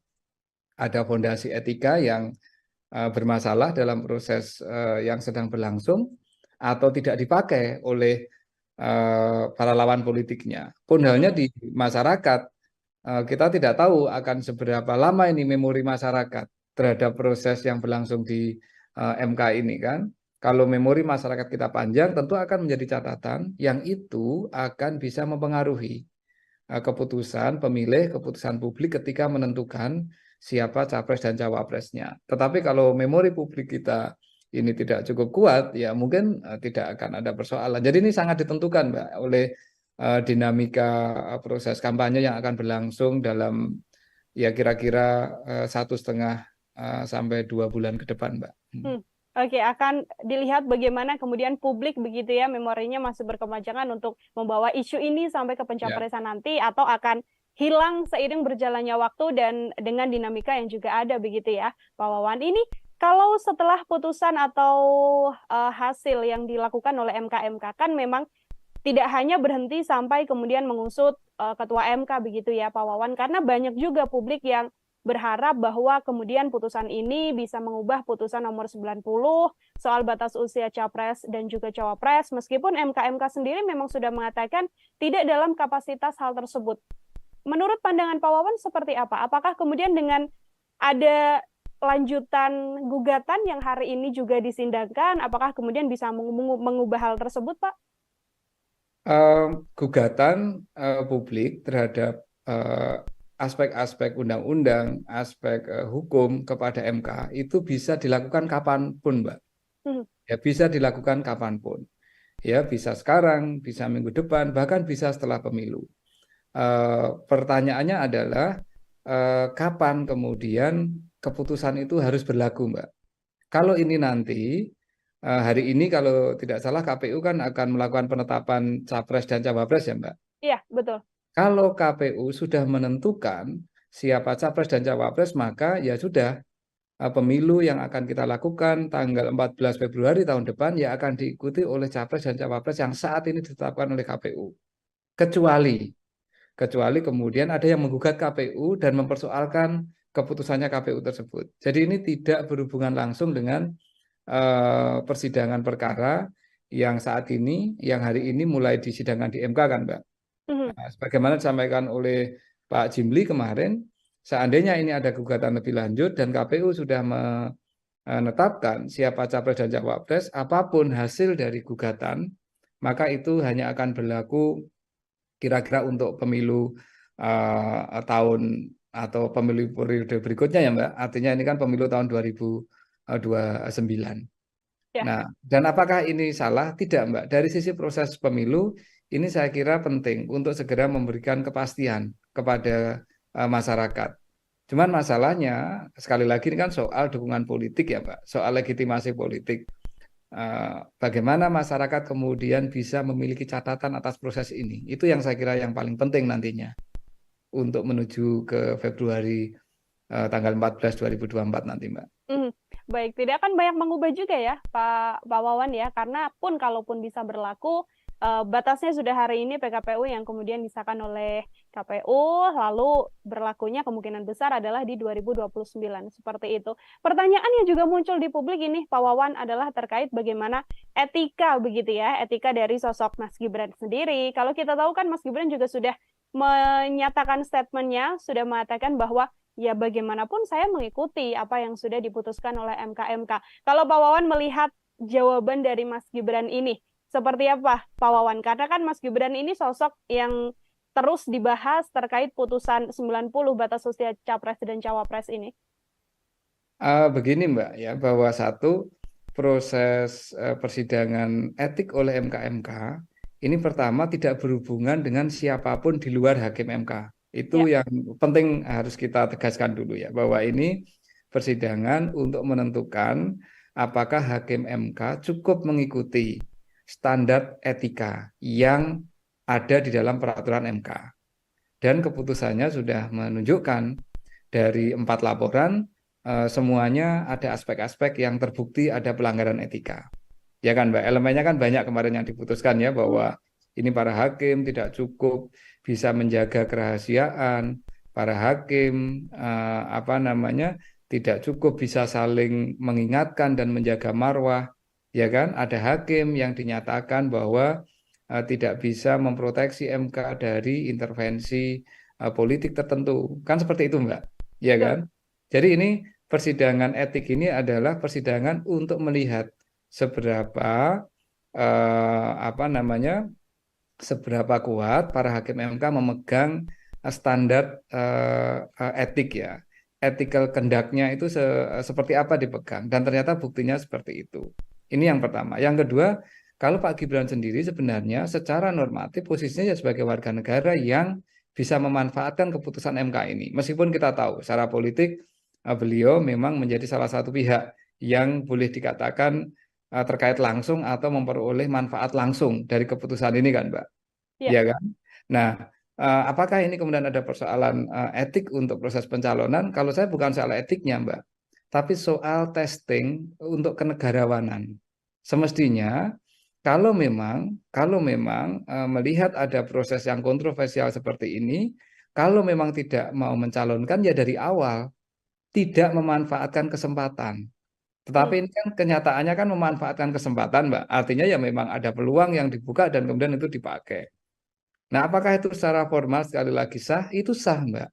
ada fondasi etika yang bermasalah dalam proses yang sedang berlangsung atau tidak dipakai oleh para lawan politiknya. Pun halnya di masyarakat, kita tidak tahu akan seberapa lama ini memori masyarakat terhadap proses yang berlangsung di MK ini kan. Kalau memori masyarakat kita panjang, tentu akan menjadi catatan yang itu akan bisa mempengaruhi keputusan pemilih, keputusan publik ketika menentukan siapa capres dan cawapresnya. Tetapi kalau memori publik kita ini tidak cukup kuat, ya mungkin tidak akan ada persoalan. Jadi ini sangat ditentukan, Mbak, oleh dinamika proses kampanye yang akan berlangsung dalam ya kira-kira 1,5 sampai 2 bulan ke depan, Mbak. Oke, akan dilihat bagaimana kemudian publik begitu ya, memorinya masih berkepanjangan untuk membawa isu ini sampai ke pencapresan nanti, atau akan hilang seiring berjalannya waktu dan dengan dinamika yang juga ada begitu ya, Pak Wawan. Ini kalau setelah putusan atau hasil yang dilakukan oleh MK kan memang tidak hanya berhenti sampai kemudian mengusut ketua MK begitu ya, Pak Wawan, karena banyak juga publik yang berharap bahwa kemudian putusan ini bisa mengubah putusan nomor 90 soal batas usia capres dan juga cawapres, meskipun MK sendiri memang sudah mengatakan tidak dalam kapasitas hal tersebut. Menurut pandangan Pak Wawan seperti apa? Apakah kemudian dengan ada lanjutan gugatan yang hari ini juga disindangkan, apakah kemudian bisa mengubah hal tersebut, Pak? Gugatan publik terhadap aspek-aspek undang-undang, aspek hukum kepada MK itu bisa dilakukan kapanpun, Mbak. Ya, bisa dilakukan kapanpun. Ya, bisa sekarang, bisa minggu depan, bahkan bisa setelah pemilu. Pertanyaannya adalah kapan kemudian keputusan itu harus berlaku, Mbak. Kalau ini nanti, hari ini kalau tidak salah KPU kan akan melakukan penetapan capres dan cawapres ya, Mbak? Iya, betul. Kalau KPU sudah menentukan siapa capres dan cawapres, maka ya sudah, pemilu yang akan kita lakukan tanggal 14 Februari tahun depan ya akan diikuti oleh capres dan cawapres yang saat ini ditetapkan oleh KPU. Kecuali kemudian ada yang menggugat KPU dan mempersoalkan keputusannya KPU tersebut. Jadi ini tidak berhubungan langsung dengan persidangan perkara yang saat ini, yang hari ini mulai disidangkan di MK kan, Mbak? Nah, sebagaimana disampaikan oleh Pak Jimli kemarin, seandainya ini ada gugatan lebih lanjut dan KPU sudah menetapkan siapa capres dan cawapres, apapun hasil dari gugatan, maka itu hanya akan berlaku kira-kira untuk pemilu tahun atau pemilu periode berikutnya ya, Mbak. Artinya ini kan pemilu tahun 2029. Ya. Nah, dan apakah ini salah? Tidak, Mbak. Dari sisi proses pemilu, ini saya kira penting untuk segera memberikan kepastian kepada masyarakat. Cuman masalahnya, sekali lagi ini kan soal dukungan politik ya, Pak. Soal legitimasi politik. Bagaimana masyarakat kemudian bisa memiliki catatan atas proses ini. Itu yang saya kira yang paling penting nantinya. Untuk menuju ke Februari tanggal 14 2024 nanti, Mbak. Baik, tidak akan banyak mengubah juga ya Pak Wawan ya, karena kalaupun bisa berlaku, batasnya sudah hari ini PKPU yang kemudian disahkan oleh KPU, lalu berlakunya kemungkinan besar adalah di 2029, seperti itu. Pertanyaan yang juga muncul di publik ini Pak Wawan adalah terkait bagaimana etika begitu ya, etika dari sosok Mas Gibran sendiri. Kalau kita tahu kan Mas Gibran juga sudah menyatakan statementnya, sudah mengatakan bahwa ya bagaimanapun saya mengikuti apa yang sudah diputuskan oleh MK. Kalau Pak Wawan melihat jawaban dari Mas Gibran ini, seperti apa Pak Wawan? Karena kan Mas Gibran ini sosok yang terus dibahas terkait putusan 90 batas usia capres dan cawapres ini. Begini Mbak ya, bahwa satu proses persidangan etik oleh MK ini pertama tidak berhubungan dengan siapapun di luar hakim MK. Itu yang penting harus kita tegaskan dulu ya, bahwa ini persidangan untuk menentukan apakah hakim MK cukup mengikuti standar etika yang ada di dalam peraturan MK. Dan keputusannya sudah menunjukkan dari 4 laporan, semuanya ada aspek-aspek yang terbukti ada pelanggaran etika. Ya kan Mbak, elemennya kan banyak kemarin yang diputuskan ya, bahwa ini para hakim tidak cukup bisa menjaga kerahasiaan, para hakim tidak cukup bisa saling mengingatkan dan menjaga marwah, ya kan? Ada hakim yang dinyatakan bahwa tidak bisa memproteksi MK dari intervensi politik tertentu, kan seperti itu Mbak, ya kan? Jadi ini persidangan etik ini adalah persidangan untuk melihat seberapa seberapa kuat para hakim MK memegang standar etik ya, ethical conduct-nya itu seperti apa dipegang, dan ternyata buktinya seperti itu. Ini yang pertama. Yang kedua, kalau Pak Gibran sendiri sebenarnya secara normatif posisinya sebagai warga negara yang bisa memanfaatkan keputusan MK ini. Meskipun kita tahu secara politik beliau memang menjadi salah satu pihak yang boleh dikatakan terkait langsung atau memperoleh manfaat langsung dari keputusan ini kan Mbak? Ya kan? Nah, apakah ini kemudian ada persoalan etik untuk proses pencalonan? Kalau saya bukan soal etiknya Mbak, tapi soal testing untuk kenegarawanan. Semestinya kalau memang melihat ada proses yang kontroversial seperti ini, kalau memang tidak mau mencalonkan ya dari awal tidak memanfaatkan kesempatan. Tetapi ini kan kenyataannya kan memanfaatkan kesempatan, Mbak. Artinya ya memang ada peluang yang dibuka dan kemudian itu dipakai. Nah, apakah itu secara formal sekali lagi sah? Itu sah, Mbak.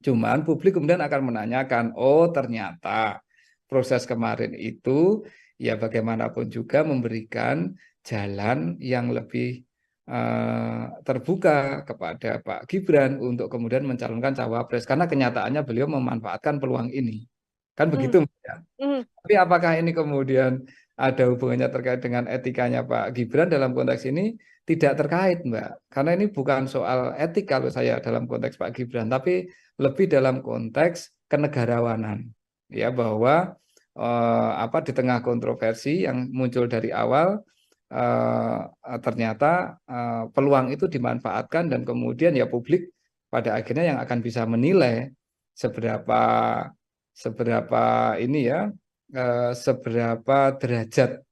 Cuman publik kemudian akan menanyakan, oh ternyata proses kemarin itu ya bagaimanapun juga memberikan jalan yang lebih terbuka kepada Pak Gibran untuk kemudian mencalonkan cawapres karena kenyataannya beliau memanfaatkan peluang ini. Kan begitu, Mbak, ya? Tapi apakah ini kemudian ada hubungannya terkait dengan etikanya Pak Gibran dalam konteks ini? Tidak terkait, Mbak. Karena ini bukan soal etik kalau saya dalam konteks Pak Gibran, tapi lebih dalam konteks kenegarawanan. Ya, bahwa di tengah kontroversi yang muncul dari awal ternyata peluang itu dimanfaatkan dan kemudian ya publik pada akhirnya yang akan bisa menilai seberapa ini ya seberapa derajat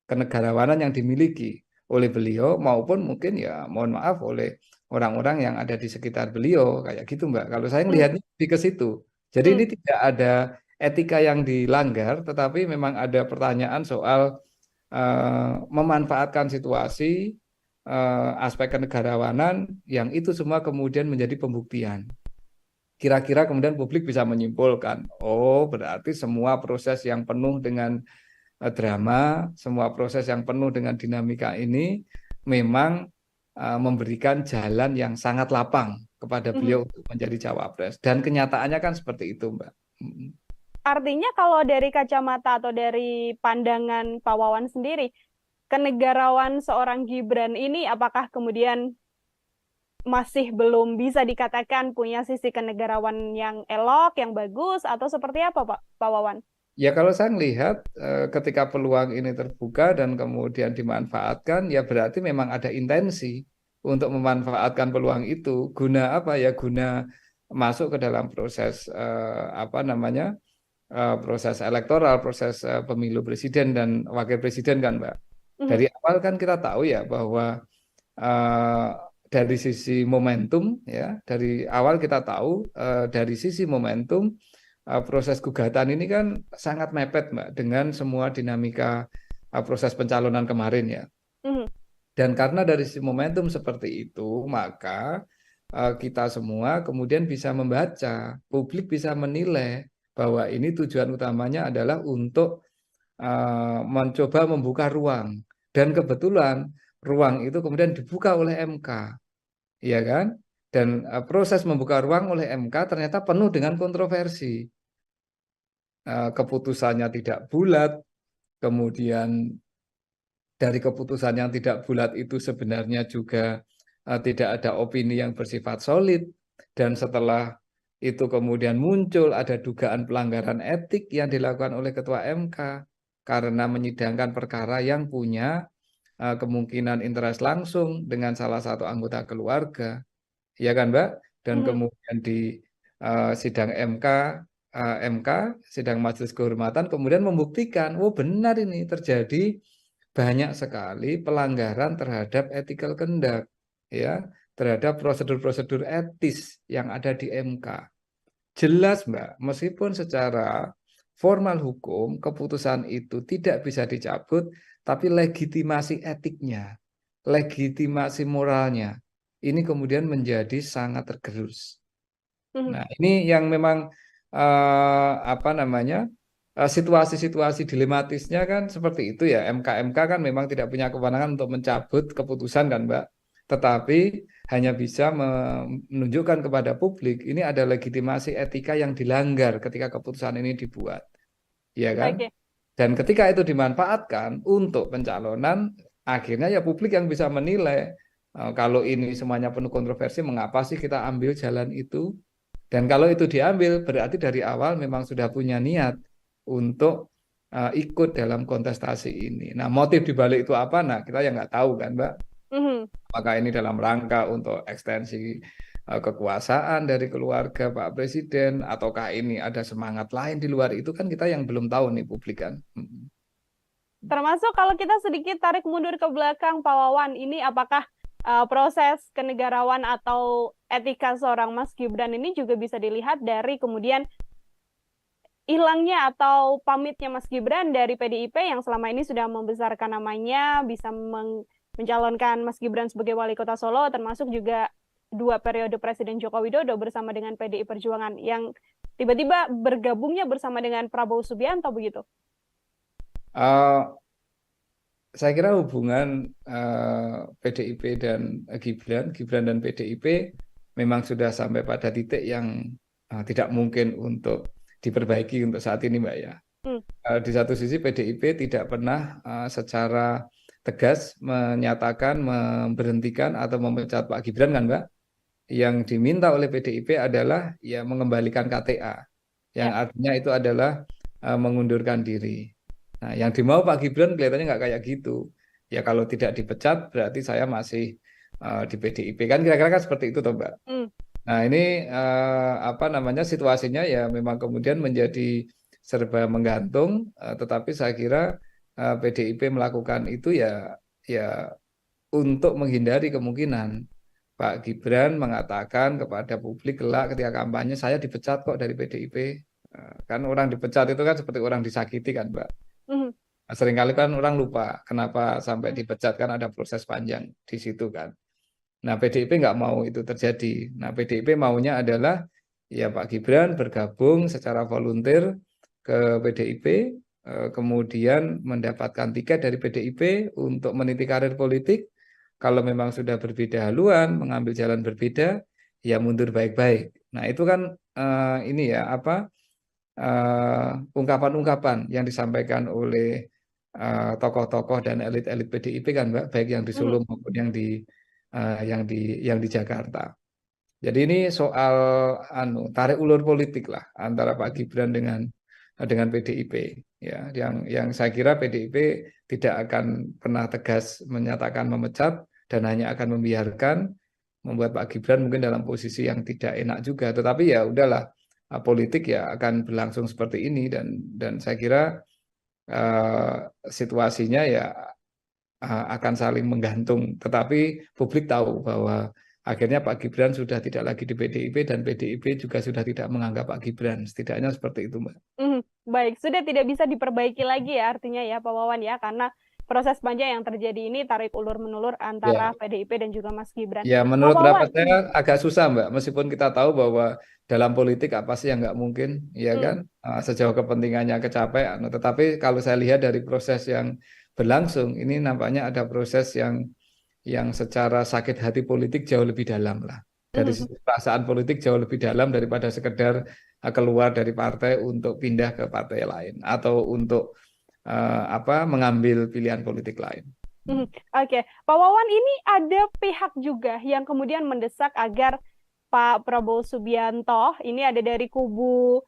kenegarawanan yang dimiliki oleh beliau maupun mungkin ya mohon maaf oleh orang-orang yang ada di sekitar beliau kayak gitu, Mbak. Kalau saya melihatnya lebih ke situ. Jadi ini tidak ada etika yang dilanggar, tetapi memang ada pertanyaan soal memanfaatkan situasi aspek kenegarawanan yang itu semua kemudian menjadi pembuktian. Kira-kira kemudian publik bisa menyimpulkan, oh berarti semua proses yang penuh dengan drama, semua proses yang penuh dengan dinamika ini memang memberikan jalan yang sangat lapang kepada beliau untuk menjadi cawapres. Dan kenyataannya kan seperti itu, Mbak. Artinya kalau dari kacamata atau dari pandangan Pak Wawan sendiri, kenegarawan seorang Gibran ini apakah kemudian masih belum bisa dikatakan punya sisi kenegarawan yang elok, yang bagus, atau seperti apa, Pak Wawan? Ya kalau saya melihat ketika peluang ini terbuka dan kemudian dimanfaatkan, ya berarti memang ada intensi untuk memanfaatkan peluang itu guna apa ya? Guna masuk ke dalam proses proses elektoral, proses pemilu presiden dan wakil presiden kan, Mbak. Dari awal kan kita tahu ya bahwa dari sisi momentum ya, dari awal kita tahu dari sisi momentum proses gugatan ini kan sangat mepet, Mbak, dengan semua dinamika proses pencalonan kemarin ya. Dan karena dari sisi momentum seperti itu, maka kita semua kemudian bisa membaca, publik bisa menilai bahwa ini tujuan utamanya adalah untuk mencoba membuka ruang. Dan kebetulan ruang itu kemudian dibuka oleh MK, ya kan? Dan proses membuka ruang oleh MK ternyata penuh dengan kontroversi. Keputusannya tidak bulat, kemudian dari keputusan yang tidak bulat itu sebenarnya juga tidak ada opini yang bersifat solid. Dan setelah itu kemudian muncul ada dugaan pelanggaran etik yang dilakukan oleh Ketua MK karena menyidangkan perkara yang punya kemungkinan interest langsung dengan salah satu anggota keluarga, ya kan, Mbak? Dan kemudian di sidang sidang Majelis Kehormatan kemudian membuktikan, oh benar ini terjadi banyak sekali pelanggaran terhadap ethical conduct, ya, terhadap prosedur-prosedur etis yang ada di MK. Jelas, Mbak, meskipun secara formal hukum keputusan itu tidak bisa dicabut, tapi legitimasi etiknya, legitimasi moralnya, ini kemudian menjadi sangat tergerus. Nah, ini yang memang situasi-situasi dilematisnya kan seperti itu ya. MK kan memang tidak punya kewenangan untuk mencabut keputusan kan, Mbak. Tetapi hanya bisa menunjukkan kepada publik ini ada legitimasi etika yang dilanggar ketika keputusan ini dibuat, ya kan? Okay. Dan ketika itu dimanfaatkan untuk pencalonan, akhirnya ya publik yang bisa menilai kalau ini semuanya penuh kontroversi, mengapa sih kita ambil jalan itu? Dan kalau itu diambil, berarti dari awal memang sudah punya niat untuk ikut dalam kontestasi ini. Nah, motif dibalik itu apa? Nah, kita yang nggak tahu kan, Mbak. Apakah ini dalam rangka untuk ekstensi kekuasaan dari keluarga Pak Presiden, ataukah ini ada semangat lain di luar itu, kan kita yang belum tahu nih publik kan. Termasuk kalau kita sedikit tarik mundur ke belakang, Pak Wawan, ini apakah proses kenegarawan atau etika seorang Mas Gibran ini juga bisa dilihat dari kemudian hilangnya atau pamitnya Mas Gibran dari PDIP yang selama ini sudah membesarkan namanya, bisa mencalonkan Mas Gibran sebagai wali kota Solo, termasuk juga 2 periode Presiden Joko Widodo bersama dengan PDI Perjuangan, yang tiba-tiba bergabungnya bersama dengan Prabowo Subianto begitu. Saya kira hubungan PDIP dan Gibran dan PDIP memang sudah sampai pada titik yang tidak mungkin untuk diperbaiki untuk saat ini, Mbak ya. Di satu sisi PDIP tidak pernah secara tegas menyatakan memberhentikan atau memecat Pak Gibran kan, Mbak. Yang diminta oleh PDIP adalah ya mengembalikan KTA, yang artinya itu adalah mengundurkan diri. Nah, yang dimau Pak Gibran kelihatannya nggak kayak gitu. Ya kalau tidak dipecat berarti saya masih di PDIP kan, kira-kira kan seperti itu toh, Mbak. Nah ini situasinya ya memang kemudian menjadi serba menggantung, tetapi saya kira PDIP melakukan itu ya untuk menghindari kemungkinan Pak Gibran mengatakan kepada publik kelak ketika kampanye, saya dipecat kok dari PDIP. Kan orang dipecat itu kan seperti orang disakiti kan, Mbak. Seringkali kan orang lupa kenapa sampai dipecat, kan ada proses panjang di situ kan. Nah, PDIP nggak mau itu terjadi. Nah, PDIP maunya adalah ya Pak Gibran bergabung secara volunteer ke PDIP, kemudian mendapatkan tiket dari PDIP untuk meniti karir politik. Kalau memang sudah berbeda haluan, mengambil jalan berbeda, ya mundur baik-baik. Nah, itu kan ungkapan-ungkapan yang disampaikan oleh tokoh-tokoh dan elit-elit PDIP kan, Mbak, baik yang di Solo maupun yang di Jakarta. Jadi ini soal tarik ulur politik lah antara Pak Gibran dengan PDIP ya, yang saya kira PDIP tidak akan pernah tegas menyatakan memecat dan hanya akan membiarkan, membuat Pak Gibran mungkin dalam posisi yang tidak enak juga. Tetapi ya udahlah, politik ya akan berlangsung seperti ini, dan saya kira situasinya ya akan saling menggantung. Tetapi publik tahu bahwa akhirnya Pak Gibran sudah tidak lagi di PDIP dan PDIP juga sudah tidak menganggap Pak Gibran. Setidaknya seperti itu, Mbak. Baik, sudah tidak bisa diperbaiki lagi ya artinya ya Pak Wawan ya, karena proses panjang yang terjadi ini tarik ulur menulur antara PDIP dan juga Mas Gibran. Ya, menurut pendapat saya agak susah, Mbak. Meskipun kita tahu bahwa dalam politik apa sih yang nggak mungkin, ya kan? Sejauh kepentingannya kecapai. Tetapi kalau saya lihat dari proses yang berlangsung, ini nampaknya ada proses yang secara sakit hati politik jauh lebih dalam lah. Dari perasaan politik jauh lebih dalam daripada sekedar keluar dari partai untuk pindah ke partai lain atau untuk mengambil pilihan politik lain. Oke, Pak Wawan, ini ada pihak juga yang kemudian mendesak agar Pak Prabowo Subianto, ini ada dari kubu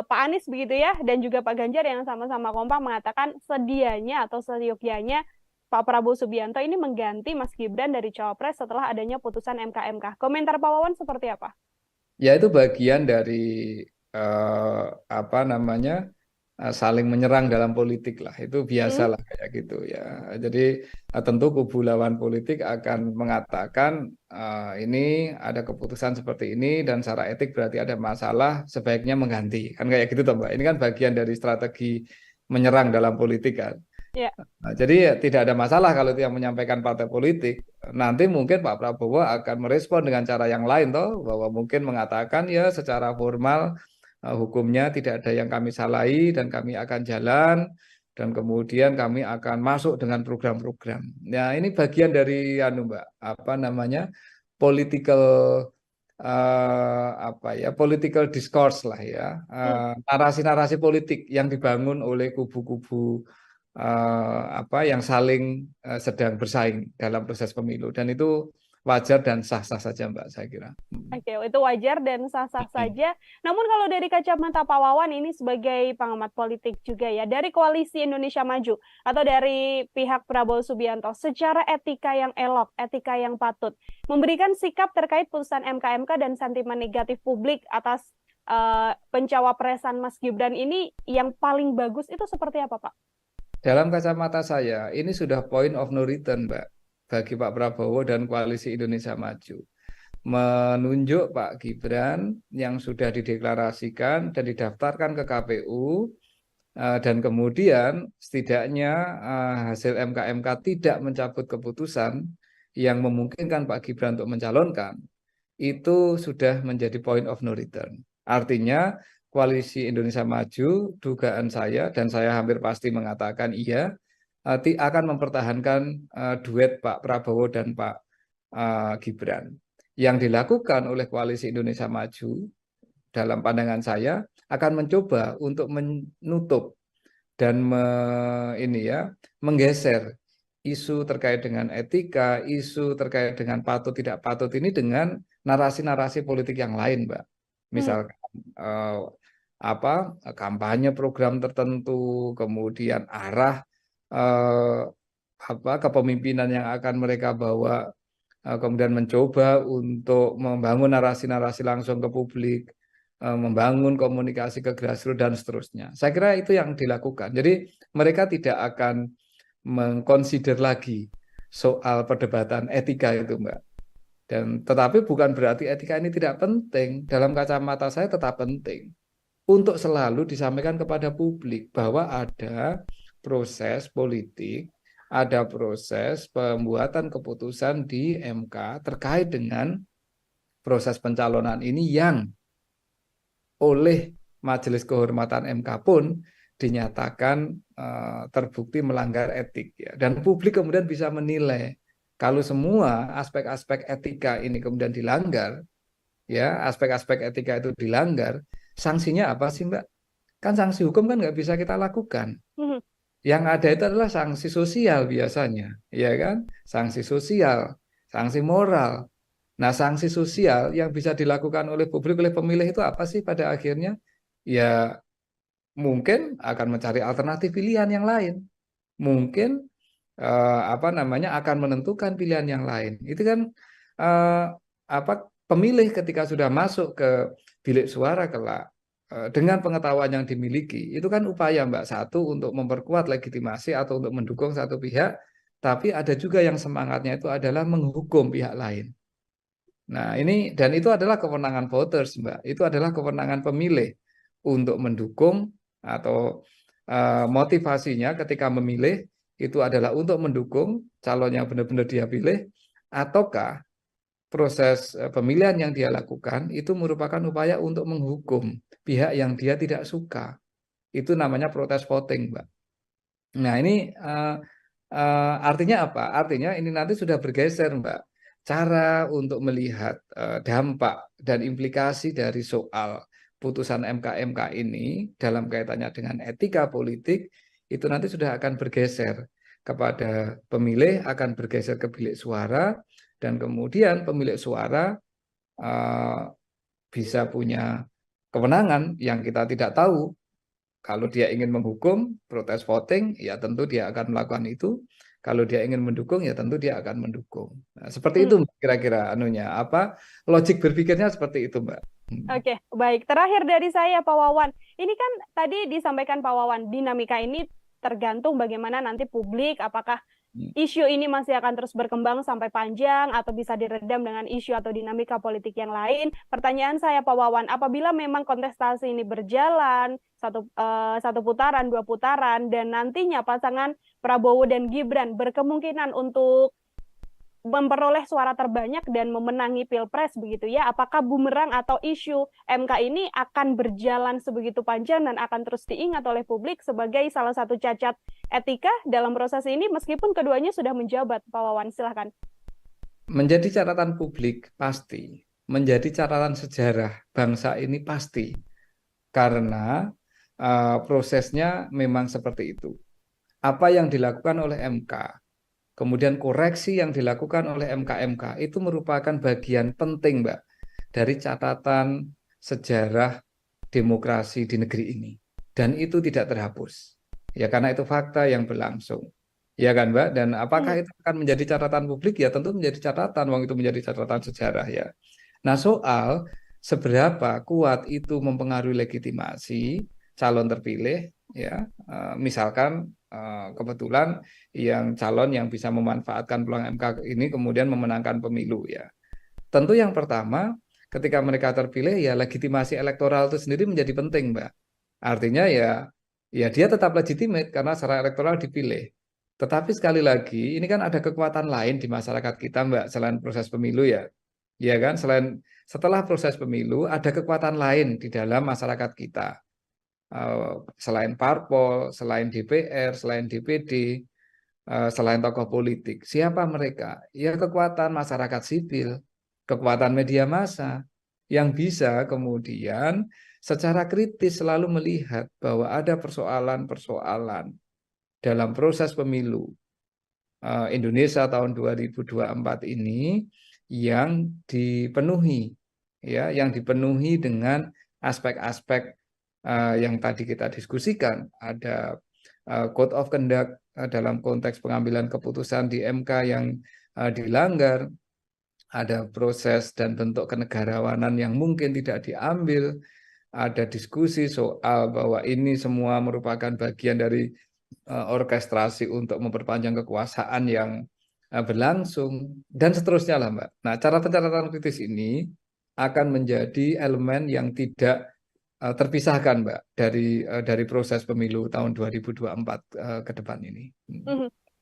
Pak Anies begitu ya, dan juga Pak Ganjar yang sama-sama kompak mengatakan sedianya atau seyogyanya Pak Prabowo Subianto ini mengganti Mas Gibran dari Cawapres setelah adanya putusan MK. Komentar Pak Wawan seperti apa? Ya, itu bagian dari saling menyerang dalam politik lah, itu biasalah kayak gitu ya. Jadi tentu kubu lawan politik akan mengatakan ini ada keputusan seperti ini dan secara etik berarti ada masalah, sebaiknya mengganti, kan kayak gitu toh, Mbak. Ini kan bagian dari strategi menyerang dalam politik kan. Nah, jadi ya, tidak ada masalah kalau itu yang menyampaikan partai politik. Nanti mungkin Pak Prabowo akan merespon dengan cara yang lain toh, bahwa mungkin mengatakan ya secara formal hukumnya tidak ada yang kami salahi dan kami akan jalan, dan kemudian kami akan masuk dengan program-program. Nah, ini bagian dari Mbak, political discourse lah ya, narasi-narasi politik yang dibangun oleh kubu-kubu yang saling sedang bersaing dalam proses pemilu, dan itu wajar dan sah-sah saja, Mbak, saya kira. Oke, itu wajar dan sah-sah saja. Namun kalau dari kacamata Pak Wawan ini sebagai pengamat politik juga ya, dari Koalisi Indonesia Maju atau dari pihak Prabowo Subianto, secara etika yang elok, etika yang patut, memberikan sikap terkait putusan MK dan sentimen negatif publik atas pencawapresan Mas Gibran ini yang paling bagus itu seperti apa, Pak? Dalam kacamata saya, ini sudah point of no return, Mbak. bagi Pak Prabowo dan Koalisi Indonesia Maju. Menunjuk Pak Gibran yang sudah dideklarasikan dan didaftarkan ke KPU, dan kemudian setidaknya hasil MK tidak mencabut keputusan yang memungkinkan Pak Gibran untuk mencalonkan, itu sudah menjadi point of no return. Artinya Koalisi Indonesia Maju, dugaan saya dan saya hampir pasti mengatakan iya, akan mempertahankan duet Pak Prabowo dan Pak Gibran. Yang dilakukan oleh Koalisi Indonesia Maju dalam pandangan saya akan mencoba untuk menutup dan menggeser isu terkait dengan etika, isu terkait dengan patut tidak patut ini dengan narasi-narasi politik yang lain, Mbak. Misalkan kampanye program tertentu, kemudian arah kepemimpinan yang akan mereka bawa, kemudian mencoba untuk membangun narasi-narasi langsung ke publik, membangun komunikasi ke grassroots dan seterusnya. Saya kira itu yang dilakukan. Jadi mereka tidak akan mengconsider lagi soal perdebatan etika itu, Mbak. Dan tetapi bukan berarti etika ini tidak penting. Dalam kacamata saya tetap penting untuk selalu disampaikan kepada publik bahwa ada proses politik, ada proses pembuatan keputusan di MK terkait dengan proses pencalonan ini yang oleh Majelis Kehormatan MK pun dinyatakan terbukti melanggar etik, ya. Dan publik kemudian bisa menilai kalau semua aspek-aspek etika ini kemudian dilanggar, ya, aspek-aspek etika itu dilanggar, sanksinya apa sih, Mbak? Kan sanksi hukum kan nggak bisa kita lakukan. Yang ada itu adalah sanksi sosial biasanya, ya kan? Sanksi sosial, sanksi moral. Nah, sanksi sosial yang bisa dilakukan oleh publik, oleh pemilih itu apa sih pada akhirnya? Ya, mungkin akan mencari alternatif pilihan yang lain. Mungkin akan menentukan pilihan yang lain. Itu kan pemilih ketika sudah masuk ke bilik suara kelak, dengan pengetahuan yang dimiliki, itu kan upaya, Mbak, satu untuk memperkuat legitimasi atau untuk mendukung satu pihak, tapi ada juga yang semangatnya itu adalah menghukum pihak lain. Nah, dan itu adalah kewenangan voters, Mbak. Itu adalah kewenangan pemilih untuk mendukung, atau motivasinya ketika memilih itu adalah untuk mendukung calon yang benar-benar dia pilih, ataukah proses pemilihan yang dia lakukan itu merupakan upaya untuk menghukum pihak yang dia tidak suka. Itu namanya protes voting, Mbak. Nah, ini artinya apa? Artinya ini nanti sudah bergeser, Mbak. Cara untuk melihat dampak dan implikasi dari soal putusan MK ini dalam kaitannya dengan etika politik itu nanti sudah akan bergeser kepada pemilih, akan bergeser ke bilik suara, dan kemudian pemilik suara bisa punya kewenangan yang kita tidak tahu. Kalau dia ingin menghukum, protes voting, ya tentu dia akan melakukan itu. Kalau dia ingin mendukung, ya tentu dia akan mendukung. Nah, seperti itu kira-kira logik berpikirnya seperti itu, Mbak. Oke, baik. Terakhir dari saya, Pak Wawan. Ini kan tadi disampaikan Pak Wawan, dinamika ini tergantung bagaimana nanti publik, apakah isu ini masih akan terus berkembang sampai panjang atau bisa diredam dengan isu atau dinamika politik yang lain. Pertanyaan saya, Pak Wawan, apabila memang kontestasi ini berjalan satu putaran, 2 putaran, dan nantinya pasangan Prabowo dan Gibran berkemungkinan untuk memperoleh suara terbanyak dan memenangi Pilpres begitu ya, apakah bumerang atau isu MK ini akan berjalan sebegitu panjang dan akan terus diingat oleh publik sebagai salah satu cacat etika dalam proses ini meskipun keduanya sudah menjabat? Pak Wawan, silahkan. Menjadi catatan publik pasti, menjadi catatan sejarah bangsa ini pasti, karena prosesnya memang seperti itu. Apa yang dilakukan oleh MK, kemudian koreksi yang dilakukan oleh MK itu merupakan bagian penting, Mbak, dari catatan sejarah demokrasi di negeri ini. Dan itu tidak terhapus. Ya, karena itu fakta yang berlangsung. Ya kan, Mbak? Dan apakah itu akan menjadi catatan publik? Ya tentu menjadi catatan, wong itu menjadi catatan sejarah ya. Nah, soal seberapa kuat itu mempengaruhi legitimasi calon terpilih, ya, misalkan kebetulan yang calon yang bisa memanfaatkan peluang MK ini kemudian memenangkan pemilu ya. Tentu yang pertama ketika mereka terpilih ya legitimasi elektoral itu sendiri menjadi penting, Mbak. Artinya ya dia tetap legitimate karena secara elektoral dipilih. Tetapi sekali lagi ini kan ada kekuatan lain di masyarakat kita, Mbak, selain proses pemilu ya. Ya kan, setelah proses pemilu ada kekuatan lain di dalam masyarakat kita. Selain parpol, selain DPR, selain DPD, selain tokoh politik. Siapa mereka? Ya kekuatan masyarakat sipil, kekuatan media massa yang bisa kemudian secara kritis selalu melihat bahwa ada persoalan-persoalan dalam proses pemilu Indonesia tahun 2024 ini yang dipenuhi dengan aspek-aspek yang tadi kita diskusikan. Ada code of conduct dalam konteks pengambilan keputusan di MK yang dilanggar, ada proses dan bentuk kenegarawanan yang mungkin tidak diambil, ada diskusi soal bahwa ini semua merupakan bagian dari orkestrasi untuk memperpanjang kekuasaan yang berlangsung, dan seterusnya lah, Mbak. Nah, cara pencatatan kritis ini akan menjadi elemen yang tidak terpisahkan, Mbak, dari proses pemilu tahun 2024 ke depan ini.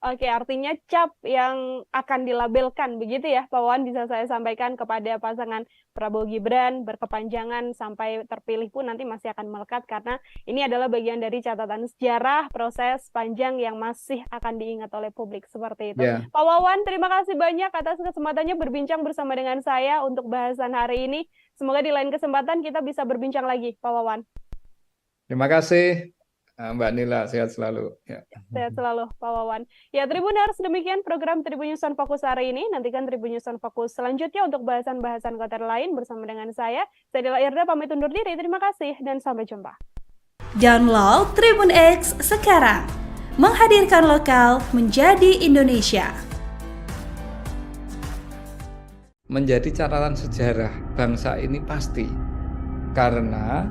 Oke, artinya cap yang akan dilabelkan begitu ya, Pak Wawan, bisa saya sampaikan kepada pasangan Prabowo Gibran berkepanjangan sampai terpilih pun nanti masih akan melekat karena ini adalah bagian dari catatan sejarah proses panjang yang masih akan diingat oleh publik seperti itu. Pak Wawan, terima kasih banyak atas kesempatannya berbincang bersama dengan saya untuk bahasan hari ini. Semoga di lain kesempatan kita bisa berbincang lagi, Pak Wawan. Terima kasih. Mbak Nila, sehat selalu. Ya. Sehat selalu, Pak Wawan. Ya, Tribuners, demikian program Tribun News on Fokus hari ini. Nantikan Tribun News on Fokus selanjutnya untuk bahasan-bahasan konten lain bersama dengan saya. Saya Nila Irda, pamit undur diri. Terima kasih dan sampai jumpa. Download Tribun X sekarang. Menghadirkan lokal menjadi Indonesia. Menjadi catatan sejarah bangsa ini pasti. Karena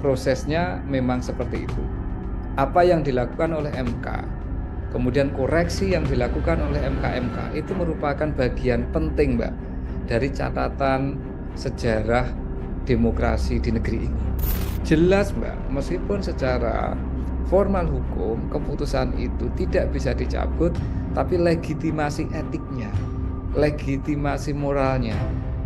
prosesnya memang seperti itu. Apa yang dilakukan oleh MK, kemudian koreksi yang dilakukan oleh MK itu merupakan bagian penting, Mbak, dari catatan sejarah demokrasi di negeri ini. Jelas, Mbak, meskipun secara formal hukum keputusan itu tidak bisa dicabut, tapi legitimasi etiknya, legitimasi moralnya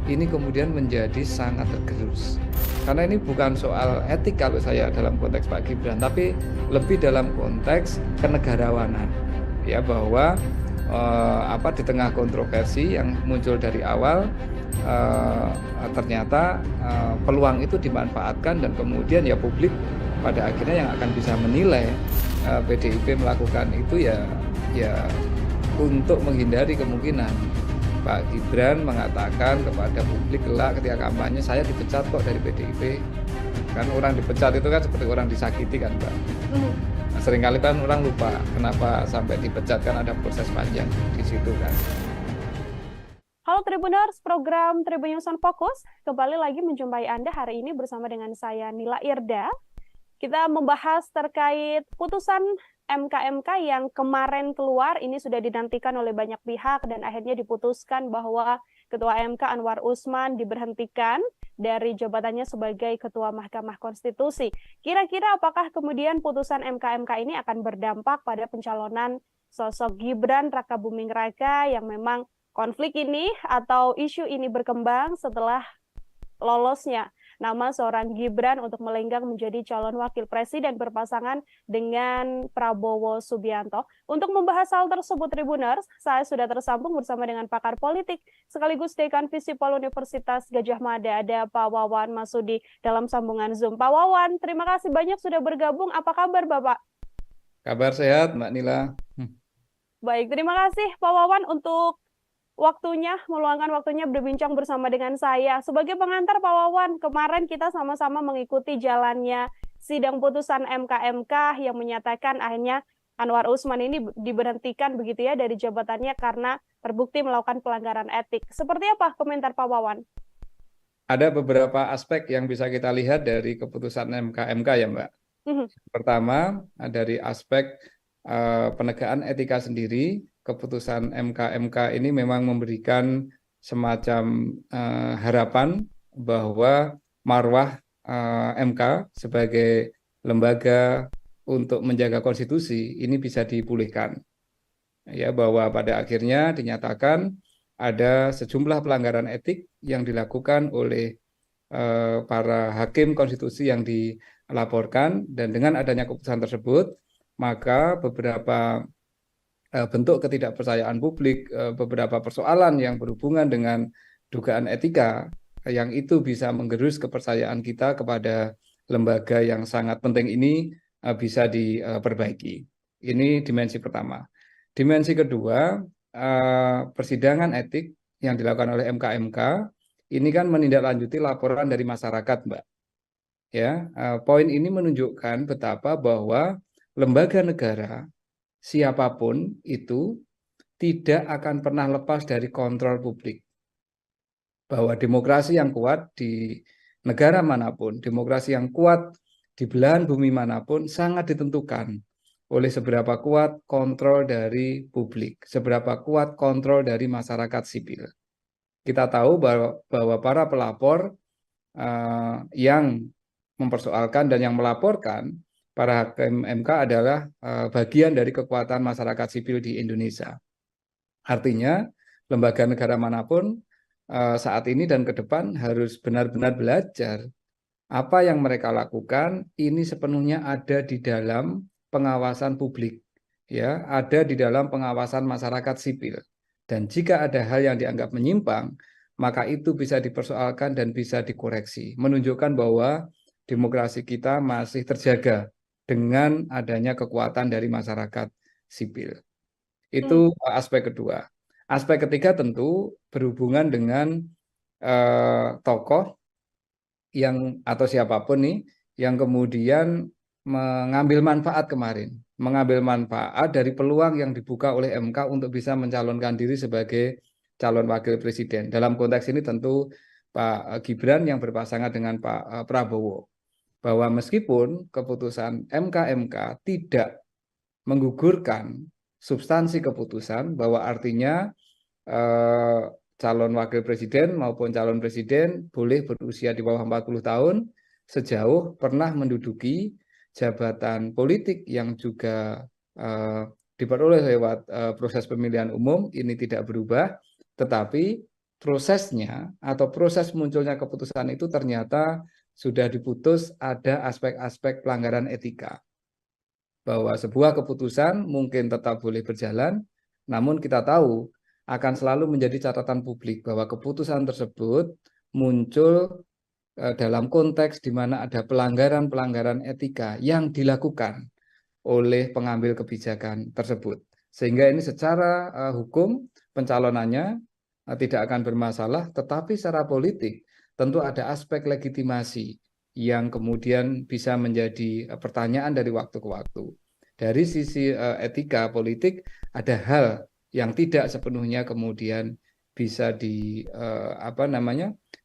ini kemudian menjadi sangat tergerus. Karena ini bukan soal etik kalau saya dalam konteks Pak Gibran, tapi lebih dalam konteks kenegarawanan. Ya, bahwa di tengah kontroversi yang muncul dari awal ternyata peluang itu dimanfaatkan dan kemudian ya publik pada akhirnya yang akan bisa menilai PDIP melakukan itu ya untuk menghindari kemungkinan Pak Gibran mengatakan kepada publik kelak ketika kampanye, saya dipecat kok dari PDIP. Kan orang dipecat itu kan seperti orang disakiti kan, Mbak. Nah, seringkali kan orang lupa kenapa sampai dipecat, kan ada proses panjang di situ kan. Halo Tribuners, program Tribun News on Fokus kembali lagi menjumpai Anda hari ini bersama dengan saya Nila Irda. Kita membahas terkait putusan MK yang kemarin keluar, ini sudah dinantikan oleh banyak pihak dan akhirnya diputuskan bahwa Ketua MK Anwar Usman diberhentikan dari jabatannya sebagai Ketua Mahkamah Konstitusi. Kira-kira apakah kemudian putusan MK ini akan berdampak pada pencalonan sosok Gibran Rakabuming Raka yang memang konflik ini atau isu ini berkembang setelah lolosnya nama seorang Gibran untuk melenggang menjadi calon wakil presiden berpasangan dengan Prabowo Subianto. Untuk membahas hal tersebut, Tribuners, saya sudah tersambung bersama dengan pakar politik sekaligus Dekan Visipol Universitas Gadjah Mada, ada Pak Wawan Masudi dalam sambungan Zoom. Pak Wawan, terima kasih banyak sudah bergabung. Apa kabar, Bapak? Kabar sehat, Mbak Nila. Baik, terima kasih Pak Wawan untuk meluangkan waktunya berbincang bersama dengan saya. Sebagai pengantar Pak Wawan, kemarin kita sama-sama mengikuti jalannya sidang putusan MK yang menyatakan akhirnya Anwar Usman ini diberhentikan begitu ya dari jabatannya karena terbukti melakukan pelanggaran etik. Seperti apa komentar Pak Wawan? Ada beberapa aspek yang bisa kita lihat dari keputusan MK ya, Mbak. Pertama, dari aspek penegakan etika sendiri, keputusan MK ini memang memberikan semacam harapan bahwa marwah MK sebagai lembaga untuk menjaga konstitusi ini bisa dipulihkan. Ya, bahwa pada akhirnya dinyatakan ada sejumlah pelanggaran etik yang dilakukan oleh para hakim konstitusi yang dilaporkan, dan dengan adanya keputusan tersebut maka beberapa bentuk ketidakpercayaan publik, beberapa persoalan yang berhubungan dengan dugaan etika yang itu bisa menggerus kepercayaan kita kepada lembaga yang sangat penting ini bisa diperbaiki. Ini dimensi pertama. Dimensi kedua, persidangan etik yang dilakukan oleh MK ini kan menindaklanjuti laporan dari masyarakat, Mbak. Ya, poin ini menunjukkan betapa bahwa lembaga negara siapapun itu tidak akan pernah lepas dari kontrol publik. Bahwa demokrasi yang kuat di negara manapun, demokrasi yang kuat di belahan bumi manapun sangat ditentukan oleh seberapa kuat kontrol dari publik, seberapa kuat kontrol dari masyarakat sipil. Kita tahu bahwa para pelapor yang mempersoalkan dan yang melaporkan para hakim MK adalah bagian dari kekuatan masyarakat sipil di Indonesia. Artinya, lembaga negara manapun saat ini dan ke depan harus benar-benar belajar apa yang mereka lakukan ini sepenuhnya ada di dalam pengawasan publik, ya, ada di dalam pengawasan masyarakat sipil. Dan jika ada hal yang dianggap menyimpang, maka itu bisa dipersoalkan dan bisa dikoreksi, menunjukkan bahwa demokrasi kita masih terjaga dengan adanya kekuatan dari masyarakat sipil. Itu aspek kedua. Aspek ketiga tentu berhubungan dengan tokoh yang atau siapapun nih yang kemudian mengambil manfaat kemarin, mengambil manfaat dari peluang yang dibuka oleh MK untuk bisa mencalonkan diri sebagai calon wakil presiden. Dalam konteks ini tentu Pak Gibran yang berpasangan dengan Pak Prabowo. Bahwa meskipun keputusan MK tidak menggugurkan substansi keputusan, bahwa artinya calon wakil presiden maupun calon presiden boleh berusia di bawah 40 tahun sejauh pernah menduduki jabatan politik yang juga diperoleh lewat proses pemilihan umum, ini tidak berubah, tetapi prosesnya atau proses munculnya keputusan itu ternyata sudah diputus ada aspek-aspek pelanggaran etika. Bahwa sebuah keputusan mungkin tetap boleh berjalan, namun kita tahu akan selalu menjadi catatan publik bahwa keputusan tersebut muncul dalam konteks di mana ada pelanggaran-pelanggaran etika yang dilakukan oleh pengambil kebijakan tersebut. Sehingga ini secara hukum pencalonannya tidak akan bermasalah, tetapi secara politik tentu ada aspek legitimasi yang kemudian bisa menjadi pertanyaan dari waktu ke waktu. Dari sisi etika politik ada hal yang tidak sepenuhnya kemudian bisa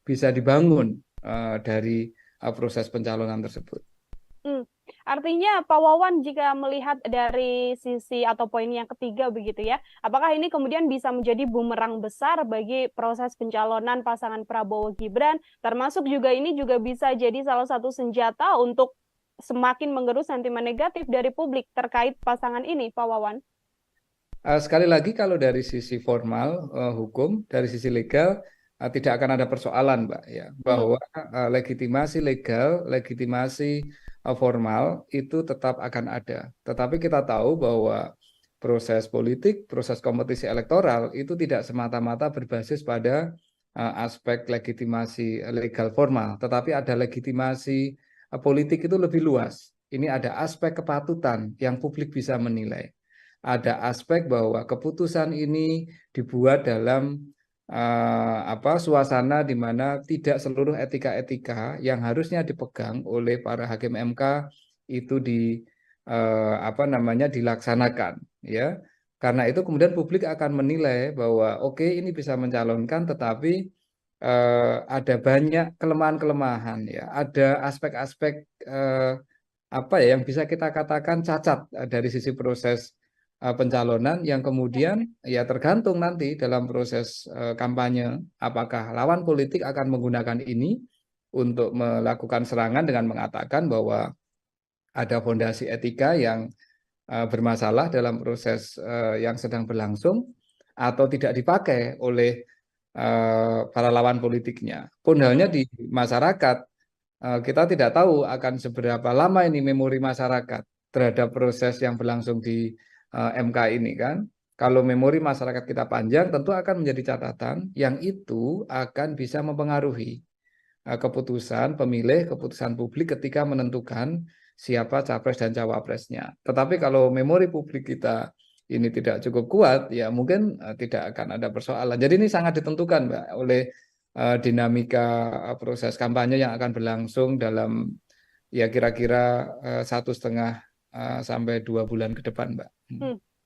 bisa dibangun dari proses pencalonan tersebut. Artinya Pak Wawan jika melihat dari sisi atau poin yang ketiga begitu ya, apakah ini kemudian bisa menjadi bumerang besar bagi proses pencalonan pasangan Prabowo Gibran, termasuk juga ini juga bisa jadi salah satu senjata untuk semakin menggerus sentimen negatif dari publik terkait pasangan ini, Pak Wawan? Sekali lagi kalau dari sisi formal hukum, dari sisi legal tidak akan ada persoalan, Mbak, ya, bahwa legitimasi legal, legitimasi formal itu tetap akan ada. Tetapi kita tahu bahwa proses politik, proses kompetisi elektoral itu tidak semata-mata berbasis pada aspek legitimasi legal formal, tetapi ada legitimasi politik itu lebih luas. Ini ada aspek kepatutan yang publik bisa menilai. Ada aspek bahwa keputusan ini dibuat dalam suasana di mana tidak seluruh etika-etika yang harusnya dipegang oleh para hakim MK itu dilaksanakan, ya. Karena itu kemudian publik akan menilai bahwa oke, ini bisa mencalonkan, tetapi ada banyak kelemahan-kelemahan, ya. Ada aspek-aspek apa ya yang bisa kita katakan cacat dari sisi proses pencalonan yang kemudian ya tergantung nanti dalam proses kampanye apakah lawan politik akan menggunakan ini untuk melakukan serangan dengan mengatakan bahwa ada fondasi etika yang bermasalah dalam proses yang sedang berlangsung atau tidak dipakai oleh para lawan politiknya. Pun halnya di masyarakat, kita tidak tahu akan seberapa lama ini memori masyarakat terhadap proses yang berlangsung di MK ini kan. Kalau memori masyarakat kita panjang, tentu akan menjadi catatan yang itu akan bisa mempengaruhi keputusan pemilih, keputusan publik ketika menentukan siapa capres dan cawapresnya. Tetapi kalau memori publik kita ini tidak cukup kuat, ya mungkin tidak akan ada persoalan. Jadi ini sangat ditentukan, Mbak, oleh dinamika proses kampanye yang akan berlangsung dalam ya kira-kira 1,5 sampai 2 bulan ke depan, Mbak.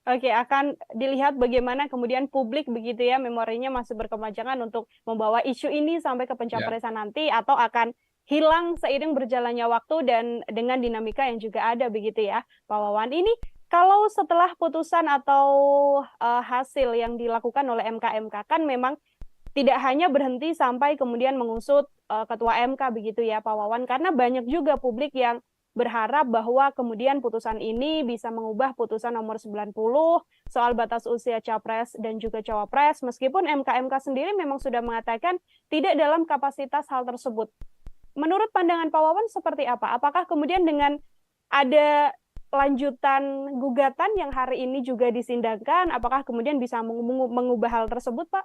Oke, akan dilihat bagaimana kemudian publik begitu ya, memorinya masih berkepanjangan untuk membawa isu ini sampai ke pencapresan nanti, atau akan hilang seiring berjalannya waktu dan dengan dinamika yang juga ada begitu ya, Pak Wawan. Ini kalau setelah putusan atau hasil yang dilakukan oleh MK kan memang tidak hanya berhenti sampai kemudian mengusut Ketua MK begitu ya, Pak Wawan, karena banyak juga publik yang berharap bahwa kemudian putusan ini bisa mengubah putusan nomor 90 soal batas usia capres dan juga cawapres, meskipun MK sendiri memang sudah mengatakan tidak dalam kapasitas hal tersebut. Menurut pandangan Pak Wawan seperti apa? Apakah kemudian dengan ada lanjutan gugatan yang hari ini juga disindangkan, apakah kemudian bisa mengubah hal tersebut, Pak?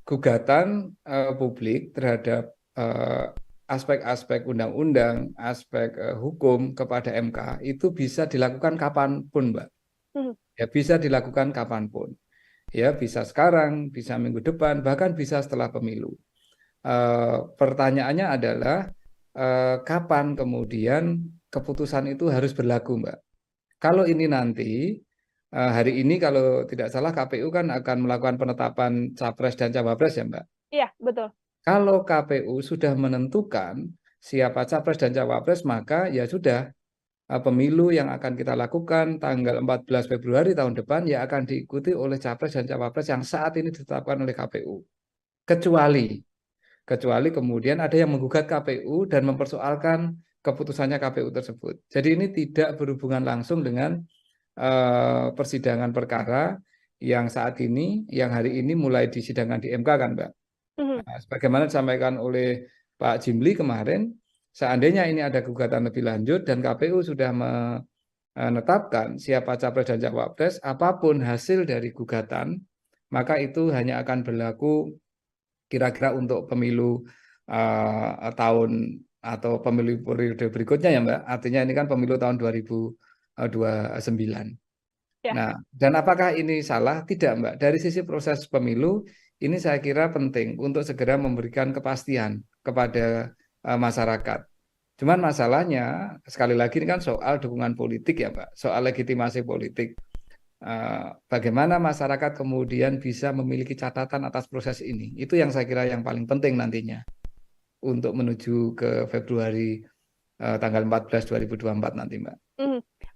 Gugatan publik terhadap aspek-aspek undang-undang, aspek hukum kepada MK itu bisa dilakukan kapanpun, Mbak. Ya bisa dilakukan kapanpun. Ya bisa sekarang, bisa minggu depan, bahkan bisa setelah pemilu. Pertanyaannya adalah kapan kemudian keputusan itu harus berlaku, Mbak. Kalau ini nanti hari ini kalau tidak salah KPU kan akan melakukan penetapan capres dan cawapres ya, Mbak. Iya, betul. Kalau KPU sudah menentukan siapa capres dan cawapres, maka ya sudah pemilu yang akan kita lakukan tanggal 14 Februari tahun depan ya akan diikuti oleh capres dan cawapres yang saat ini ditetapkan oleh KPU. Kecuali kemudian ada yang menggugat KPU dan mempersoalkan keputusannya KPU tersebut. Jadi ini tidak berhubungan langsung dengan persidangan perkara yang saat ini, yang hari ini mulai disidangkan di MK kan, Mbak. Nah, sebagaimana disampaikan oleh Pak Jimli kemarin, seandainya ini ada gugatan lebih lanjut dan KPU sudah menetapkan siapa capres dan cawapres, apapun hasil dari gugatan, maka itu hanya akan berlaku kira-kira untuk pemilu tahun atau pemilu periode berikutnya ya, Mbak. Artinya ini kan pemilu tahun 2029. Ya. Nah, dan apakah ini salah? Tidak, Mbak. Dari sisi proses pemilu, ini saya kira penting untuk segera memberikan kepastian kepada masyarakat. Cuman masalahnya, sekali lagi ini kan soal dukungan politik ya, Mbak. Soal legitimasi politik. Bagaimana masyarakat kemudian bisa memiliki catatan atas proses ini. Itu yang saya kira yang paling penting nantinya untuk menuju ke Februari tanggal 14 2024 nanti, Mbak.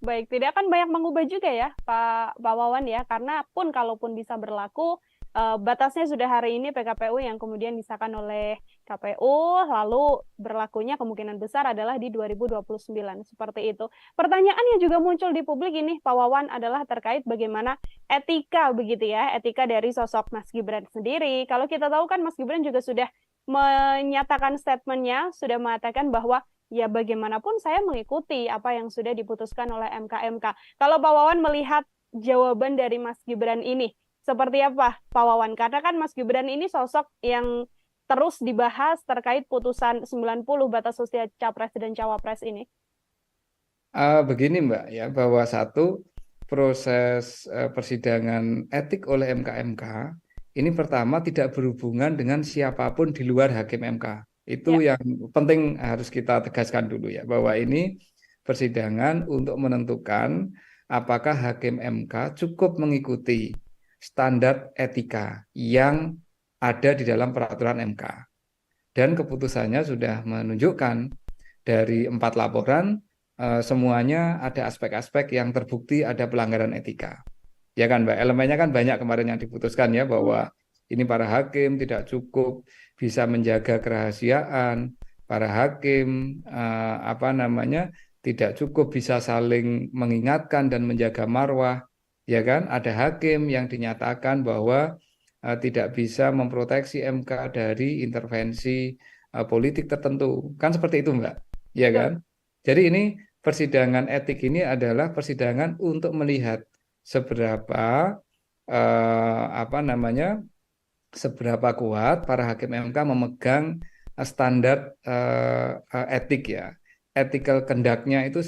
Baik, tidak akan banyak mengubah juga ya Pak Wawan ya, karena pun kalaupun bisa berlaku, batasnya sudah hari ini PKPU yang kemudian disahkan oleh KPU, lalu berlakunya kemungkinan besar adalah di 2029, seperti itu. Pertanyaan yang juga muncul di publik ini, Pak Wawan, adalah terkait bagaimana etika begitu ya, etika dari sosok Mas Gibran sendiri. Kalau kita tahu kan Mas Gibran juga sudah menyatakan statementnya, sudah mengatakan bahwa ya bagaimanapun saya mengikuti apa yang sudah diputuskan oleh MK. Kalau Pak Wawan melihat jawaban dari Mas Gibran ini, seperti apa Pak Wawan? Karena kan Mas Gibran ini sosok yang terus dibahas terkait putusan 90 batas usia capres dan cawapres ini. Begini Mbak ya, bahwa satu proses persidangan etik oleh MK ini pertama tidak berhubungan dengan siapapun di luar hakim MK. Itu yang penting harus kita tegaskan dulu ya, bahwa ini persidangan untuk menentukan apakah hakim MK cukup mengikuti standar etika yang ada di dalam peraturan MK. Dan keputusannya sudah menunjukkan dari 4 laporan semuanya ada aspek-aspek yang terbukti ada pelanggaran etika. Ya kan Mbak, elemennya kan banyak kemarin yang diputuskan ya, bahwa ini para hakim tidak cukup bisa menjaga kerahasiaan, para hakim tidak cukup bisa saling mengingatkan dan menjaga marwah, ya kan? Ada hakim yang dinyatakan bahwa tidak bisa memproteksi MK dari intervensi politik tertentu, kan seperti itu Mbak, ya kan? Jadi ini persidangan etik ini adalah persidangan untuk melihat seberapa seberapa kuat para hakim MK memegang standar etik ya, ethical conduct-nya itu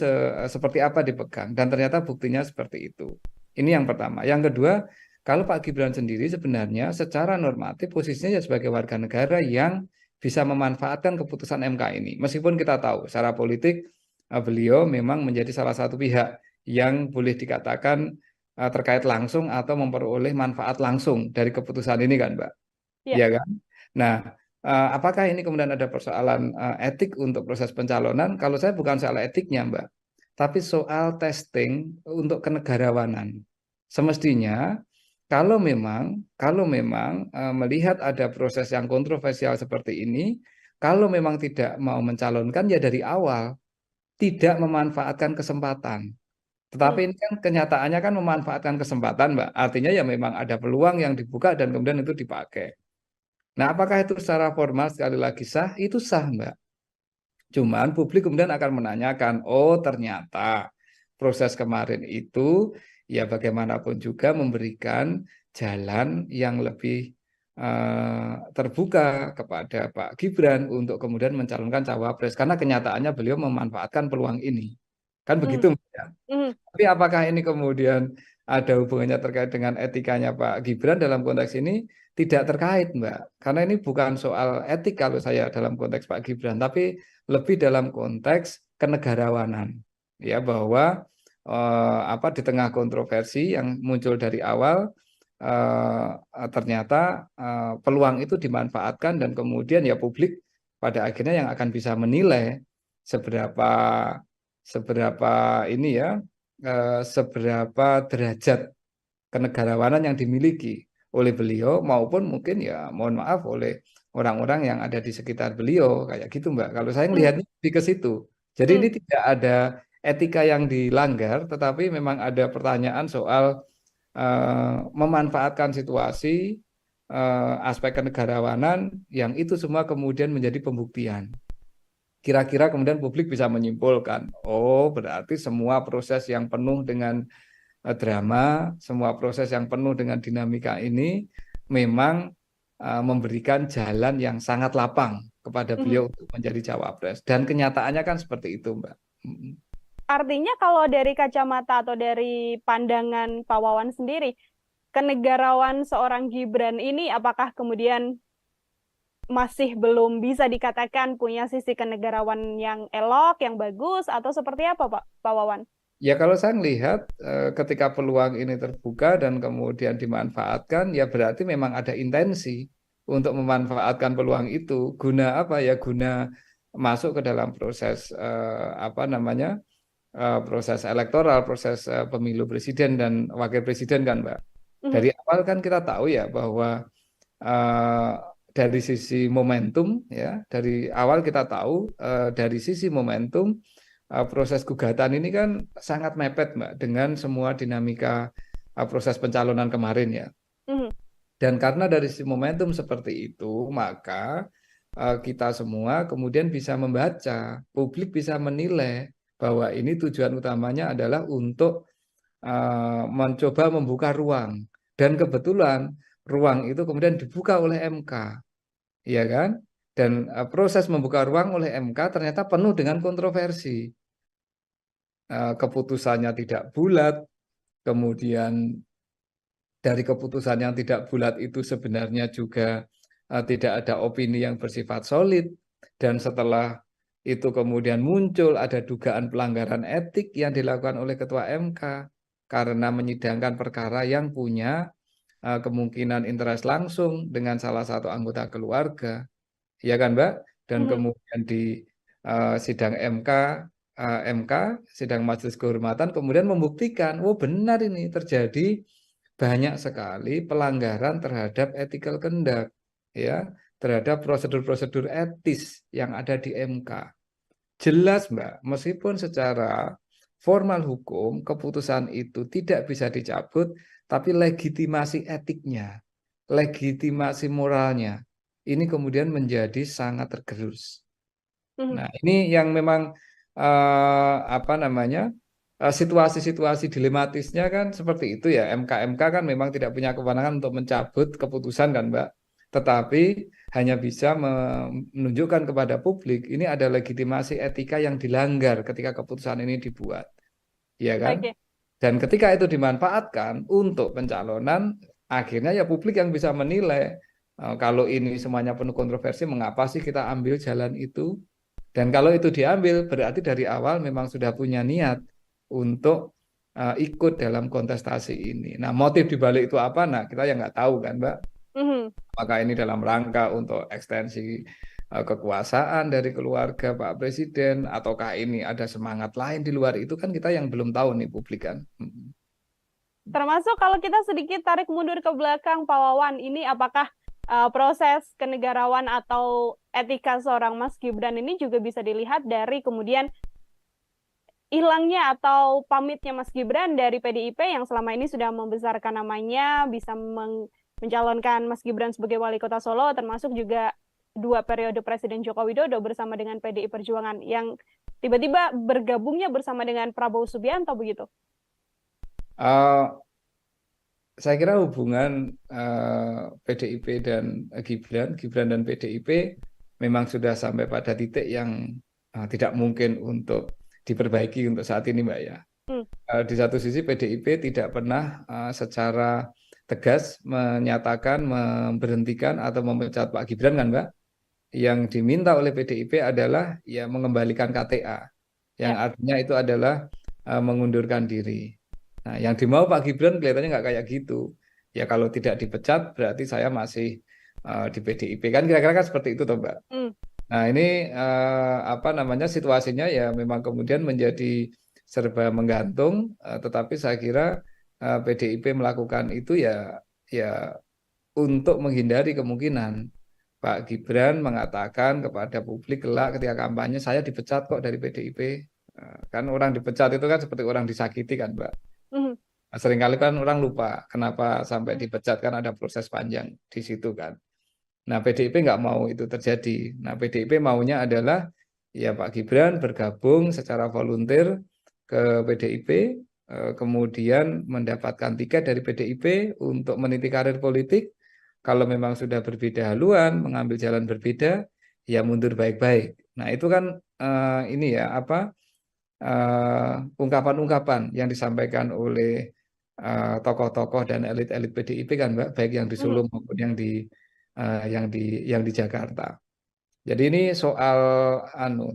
seperti apa dipegang, dan ternyata buktinya seperti itu. Ini yang pertama. Yang kedua, kalau Pak Gibran sendiri sebenarnya secara normatif posisinya ya sebagai warga negara yang bisa memanfaatkan keputusan MK ini. Meskipun kita tahu secara politik beliau memang menjadi salah satu pihak yang boleh dikatakan terkait langsung atau memperoleh manfaat langsung dari keputusan ini kan Mbak, ya kan? Nah, apakah ini kemudian ada persoalan etik untuk proses pencalonan? Kalau saya bukan soal etiknya Mbak, tapi soal testing untuk kenegarawanan. Semestinya kalau memang melihat ada proses yang kontroversial seperti ini, kalau memang tidak mau mencalonkan ya dari awal tidak memanfaatkan kesempatan. Tetapi ini kan kenyataannya kan memanfaatkan kesempatan, Mbak. Artinya ya memang ada peluang yang dibuka dan kemudian itu dipakai. Nah, apakah itu secara formal sekali lagi sah? Itu sah, Mbak. Cuman publik kemudian akan menanyakan, oh ternyata proses kemarin itu ya bagaimanapun juga memberikan jalan yang lebih terbuka kepada Pak Gibran untuk kemudian mencalonkan cawapres. Karena kenyataannya beliau memanfaatkan peluang ini. Kan begitu, Mbak. Tapi apakah ini kemudian ada hubungannya terkait dengan etikanya Pak Gibran dalam konteks ini? Tidak terkait, Mbak. Karena ini bukan soal etik kalau saya dalam konteks Pak Gibran, tapi lebih dalam konteks kenegarawanan. Ya, bahwa di tengah kontroversi yang muncul dari awal, ternyata peluang itu dimanfaatkan dan kemudian ya publik pada akhirnya yang akan bisa menilai seberapa derajat kenegarawanan yang dimiliki oleh beliau maupun mungkin ya mohon maaf oleh orang-orang yang ada di sekitar beliau kayak gitu Mbak. Kalau saya melihatnya lebih ke situ. Jadi ini tidak ada etika yang dilanggar, tetapi memang ada pertanyaan soal memanfaatkan situasi aspek kenegarawanan yang itu semua kemudian menjadi pembuktian. Kira-kira kemudian publik bisa menyimpulkan, oh berarti semua proses yang penuh dengan drama, semua proses yang penuh dengan dinamika ini memang memberikan jalan yang sangat lapang kepada beliau untuk menjadi cawapres. Dan kenyataannya kan seperti itu, Mbak. Artinya kalau dari kacamata atau dari pandangan Pak Wawan sendiri, kenegarawan seorang Gibran ini apakah kemudian masih belum bisa dikatakan punya sisi kenegarawan yang elok, yang bagus, atau seperti apa Pak Wawan? Ya kalau saya melihat ketika peluang ini terbuka dan kemudian dimanfaatkan, ya berarti memang ada intensi untuk memanfaatkan peluang itu. Guna apa ya? Guna masuk ke dalam proses proses elektoral, proses pemilu presiden dan wakil presiden kan Mbak. Dari awal kan kita tahu ya bahwa dari sisi momentum ya, dari awal kita tahu dari sisi momentum proses gugatan ini kan sangat mepet Mbak dengan semua dinamika proses pencalonan kemarin ya. Dan karena dari sisi momentum seperti itu, maka kita semua kemudian bisa membaca, publik bisa menilai bahwa ini tujuan utamanya adalah untuk mencoba membuka ruang. Dan kebetulan ruang itu kemudian dibuka oleh MK. Ya kan? Dan proses membuka ruang oleh MK ternyata penuh dengan kontroversi. Keputusannya tidak bulat, kemudian dari keputusan yang tidak bulat itu sebenarnya juga tidak ada opini yang bersifat solid, dan setelah itu kemudian muncul ada dugaan pelanggaran etik yang dilakukan oleh Ketua MK karena menyidangkan perkara yang punya kemungkinan interest langsung dengan salah satu anggota keluarga, ya kan Mbak? Dan kemudian sidang MK, sidang Majelis Kehormatan, kemudian membuktikan, oh benar ini terjadi banyak sekali pelanggaran terhadap ethical conduct, ya, terhadap prosedur-prosedur etis yang ada di MK. Jelas, Mbak, meskipun secara formal hukum keputusan itu tidak bisa dicabut, tapi legitimasi etiknya, legitimasi moralnya, ini kemudian menjadi sangat tergerus. Nah, ini yang memang situasi-situasi dilematisnya kan seperti itu ya. MK kan memang tidak punya kewenangan untuk mencabut keputusan kan, Mbak. Tetapi hanya bisa menunjukkan kepada publik ini ada legitimasi etika yang dilanggar ketika keputusan ini dibuat. Ya kan? Oke. Dan ketika itu dimanfaatkan untuk pencalonan, akhirnya ya publik yang bisa menilai kalau ini semuanya penuh kontroversi, mengapa sih kita ambil jalan itu? Dan kalau itu diambil, berarti dari awal memang sudah punya niat untuk ikut dalam kontestasi ini. Nah, motif dibalik itu apa? Nah, kita yang nggak tahu kan, Mbak. Apakah ini dalam rangka untuk ekstensi kekuasaan dari keluarga Pak Presiden, ataukah ini ada semangat lain di luar itu, kan kita yang belum tahu nih publik kan. Termasuk kalau kita sedikit tarik mundur ke belakang, Pak Wawan, ini apakah proses kenegarawan atau etika seorang Mas Gibran ini juga bisa dilihat dari kemudian hilangnya atau pamitnya Mas Gibran dari PDIP yang selama ini sudah membesarkan namanya, bisa mencalonkan Mas Gibran sebagai wali kota Solo, termasuk juga 2 periode Presiden Joko Widodo bersama dengan PDI Perjuangan yang tiba-tiba bergabungnya bersama dengan Prabowo Subianto begitu? Saya kira hubungan PDIP dan Gibran dan PDIP memang sudah sampai pada titik yang tidak mungkin untuk diperbaiki untuk saat ini, Mbak ya. Di satu sisi PDIP tidak pernah secara tegas menyatakan memberhentikan atau memecat Pak Gibran kan, Mbak. Yang diminta oleh PDIP adalah ya mengembalikan KTA, yang artinya itu adalah mengundurkan diri. Nah, yang dimau Pak Gibran kelihatannya nggak kayak gitu. Ya kalau tidak dipecat berarti saya masih di PDIP kan, kira-kira kan seperti itu toh, Mbak. Nah, ini situasinya ya memang kemudian menjadi serba menggantung, tetapi saya kira PDIP melakukan itu ya untuk menghindari kemungkinan Pak Gibran mengatakan kepada publik kelak ketika kampanye, saya dipecat kok dari PDIP. Kan orang dipecat itu kan seperti orang disakiti kan, Mbak. Seringkali kan orang lupa kenapa sampai dipecat, kan ada proses panjang di situ kan. Nah, PDIP nggak mau itu terjadi. Nah, PDIP maunya adalah ya Pak Gibran bergabung secara volunteer ke PDIP, kemudian mendapatkan tiket dari PDIP untuk meniti karir politik. Kalau memang sudah berbeda haluan, mengambil jalan berbeda, ya mundur baik-baik. Nah, itu kan ungkapan-ungkapan yang disampaikan oleh tokoh-tokoh dan elit-elit PDIP kan, Mbak, baik yang di Solo maupun yang di Jakarta. Jadi ini soal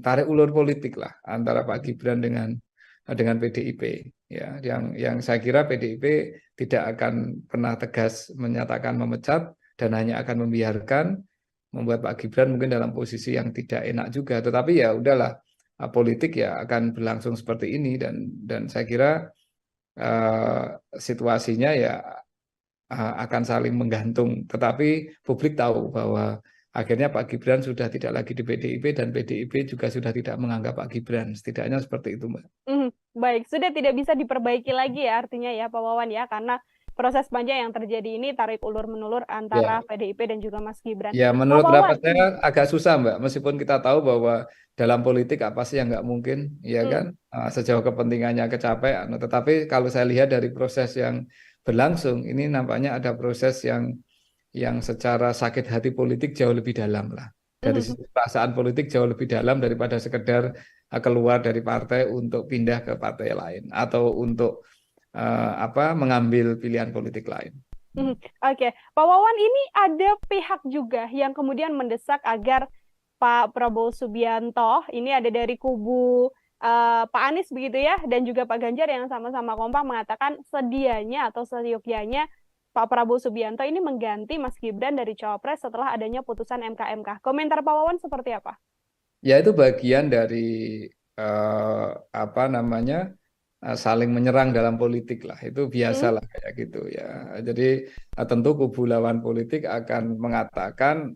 tarik ulur politik lah antara Pak Gibran dengan PDIP ya, yang saya kira PDIP tidak akan pernah tegas menyatakan memecat dan hanya akan membiarkan, membuat Pak Gibran mungkin dalam posisi yang tidak enak juga. Tetapi ya udahlah, politik ya akan berlangsung seperti ini, dan saya kira situasinya ya akan saling menggantung. Tetapi publik tahu bahwa akhirnya Pak Gibran sudah tidak lagi di PDIP dan PDIP juga sudah tidak menganggap Pak Gibran. Setidaknya seperti itu, Mbak. Baik, sudah tidak bisa diperbaiki lagi ya artinya ya Pak Wawan ya, karena proses panjang yang terjadi ini tarik ulur-menulur antara PDIP dan juga Mas Gibran. Ya, menurut pendapat saya agak susah, Mbak. Meskipun kita tahu bahwa dalam politik apa sih yang nggak mungkin, ya kan? Sejauh kepentingannya kecapai. Tetapi kalau saya lihat dari proses yang berlangsung, ini nampaknya ada proses yang secara sakit hati politik jauh lebih dalam lah. Dari perasaan politik jauh lebih dalam daripada sekedar keluar dari partai untuk pindah ke partai lain atau untuk mengambil pilihan politik lain. Oke, Pak Wawan, ini ada pihak juga yang kemudian mendesak agar Pak Prabowo Subianto, ini ada dari kubu Pak Anies begitu ya, dan juga Pak Ganjar yang sama-sama kompak mengatakan sedianya atau seyogyanya Pak Prabowo Subianto ini mengganti Mas Gibran dari Cawapres setelah adanya putusan MK. Komentar Pak Wawan seperti apa? Ya itu bagian dari apa namanya saling menyerang dalam politik lah. Itu biasa lah kayak gitu ya. Jadi tentu kubu lawan politik akan mengatakan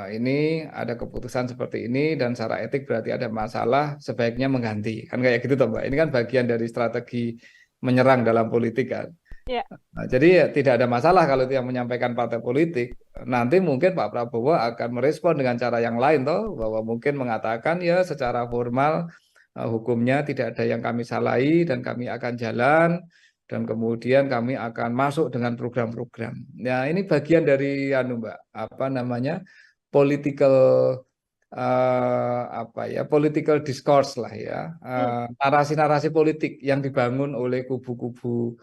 ini ada keputusan seperti ini dan secara etik berarti ada masalah, sebaiknya mengganti. Kan kayak gitu toh Mbak. Ini kan bagian dari strategi menyerang dalam politik kan. Ya. Nah, jadi ya, tidak ada masalah kalau itu yang menyampaikan partai politik. Nanti mungkin Pak Prabowo akan merespon dengan cara yang lain toh, bahwa mungkin mengatakan ya secara formal hukumnya tidak ada yang kami salahi dan kami akan jalan dan kemudian kami akan masuk dengan program-program. Ya ini bagian dari Mbak, apa namanya political apa ya political discourse lah ya, narasi-narasi politik yang dibangun oleh kubu-kubu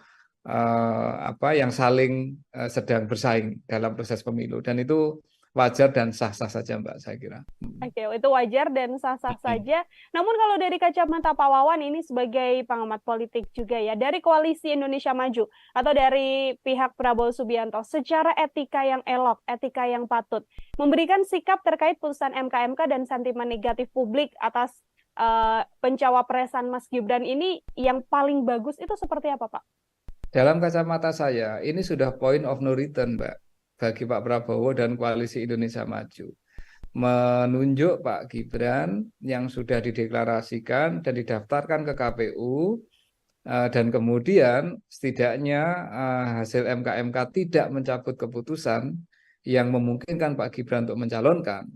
apa yang saling sedang bersaing dalam proses pemilu dan itu wajar dan sah-sah saja Mbak saya kira. Oke, itu wajar dan sah-sah saja. Namun kalau dari kacamata Pak Wawan ini sebagai pengamat politik juga ya, dari Koalisi Indonesia Maju atau dari pihak Prabowo Subianto, secara etika yang elok, etika yang patut, memberikan sikap terkait putusan MK dan sentimen negatif publik atas pencawapresan Mas Gibran ini yang paling bagus itu seperti apa Pak? Dalam kacamata saya, ini sudah point of no return, Mbak, bagi Pak Prabowo dan Koalisi Indonesia Maju. Menunjuk Pak Gibran yang sudah dideklarasikan dan didaftarkan ke KPU, dan kemudian setidaknya hasil MK tidak mencabut keputusan yang memungkinkan Pak Gibran untuk mencalonkan,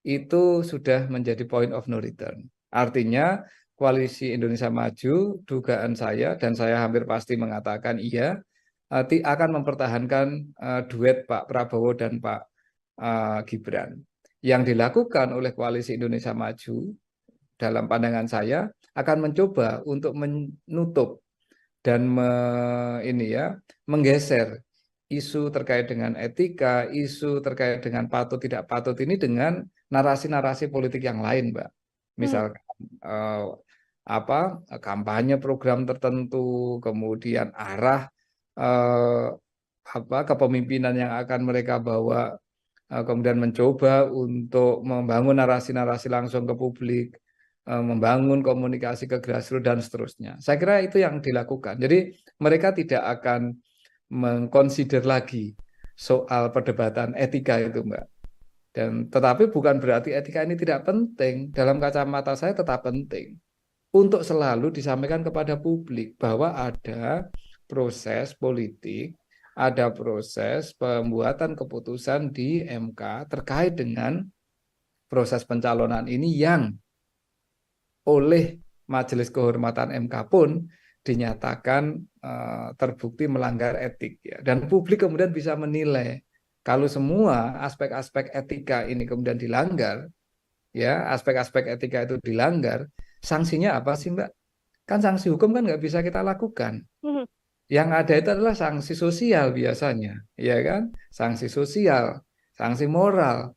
itu sudah menjadi point of no return. Artinya, Koalisi Indonesia Maju, dugaan saya dan saya hampir pasti mengatakan iya, akan mempertahankan duet Pak Prabowo dan Pak Gibran. Yang dilakukan oleh Koalisi Indonesia Maju dalam pandangan saya akan mencoba untuk menutup dan menggeser isu terkait dengan etika, isu terkait dengan patut tidak patut ini dengan narasi-narasi politik yang lain, Mbak. Misalkan kampanye program tertentu, kemudian arah kepemimpinan yang akan mereka bawa, kemudian mencoba untuk membangun narasi-narasi langsung ke publik, membangun komunikasi ke grassroots dan seterusnya. Saya kira itu yang dilakukan. Jadi mereka tidak akan mengconsider lagi soal perdebatan etika itu, Mbak. Dan tetapi bukan berarti etika ini tidak penting. Dalam kacamata saya tetap penting untuk selalu disampaikan kepada publik bahwa ada proses politik, ada proses pembuatan keputusan di MK terkait dengan proses pencalonan ini yang oleh Majelis Kehormatan MK pun dinyatakan terbukti melanggar etik ya. Dan publik kemudian bisa menilai kalau semua aspek-aspek etika ini kemudian dilanggar, ya aspek-aspek etika itu dilanggar, sanksinya apa sih Mbak? Kan sanksi hukum kan nggak bisa kita lakukan. Yang ada itu adalah sanksi sosial biasanya, ya kan? Sanksi sosial, sanksi moral.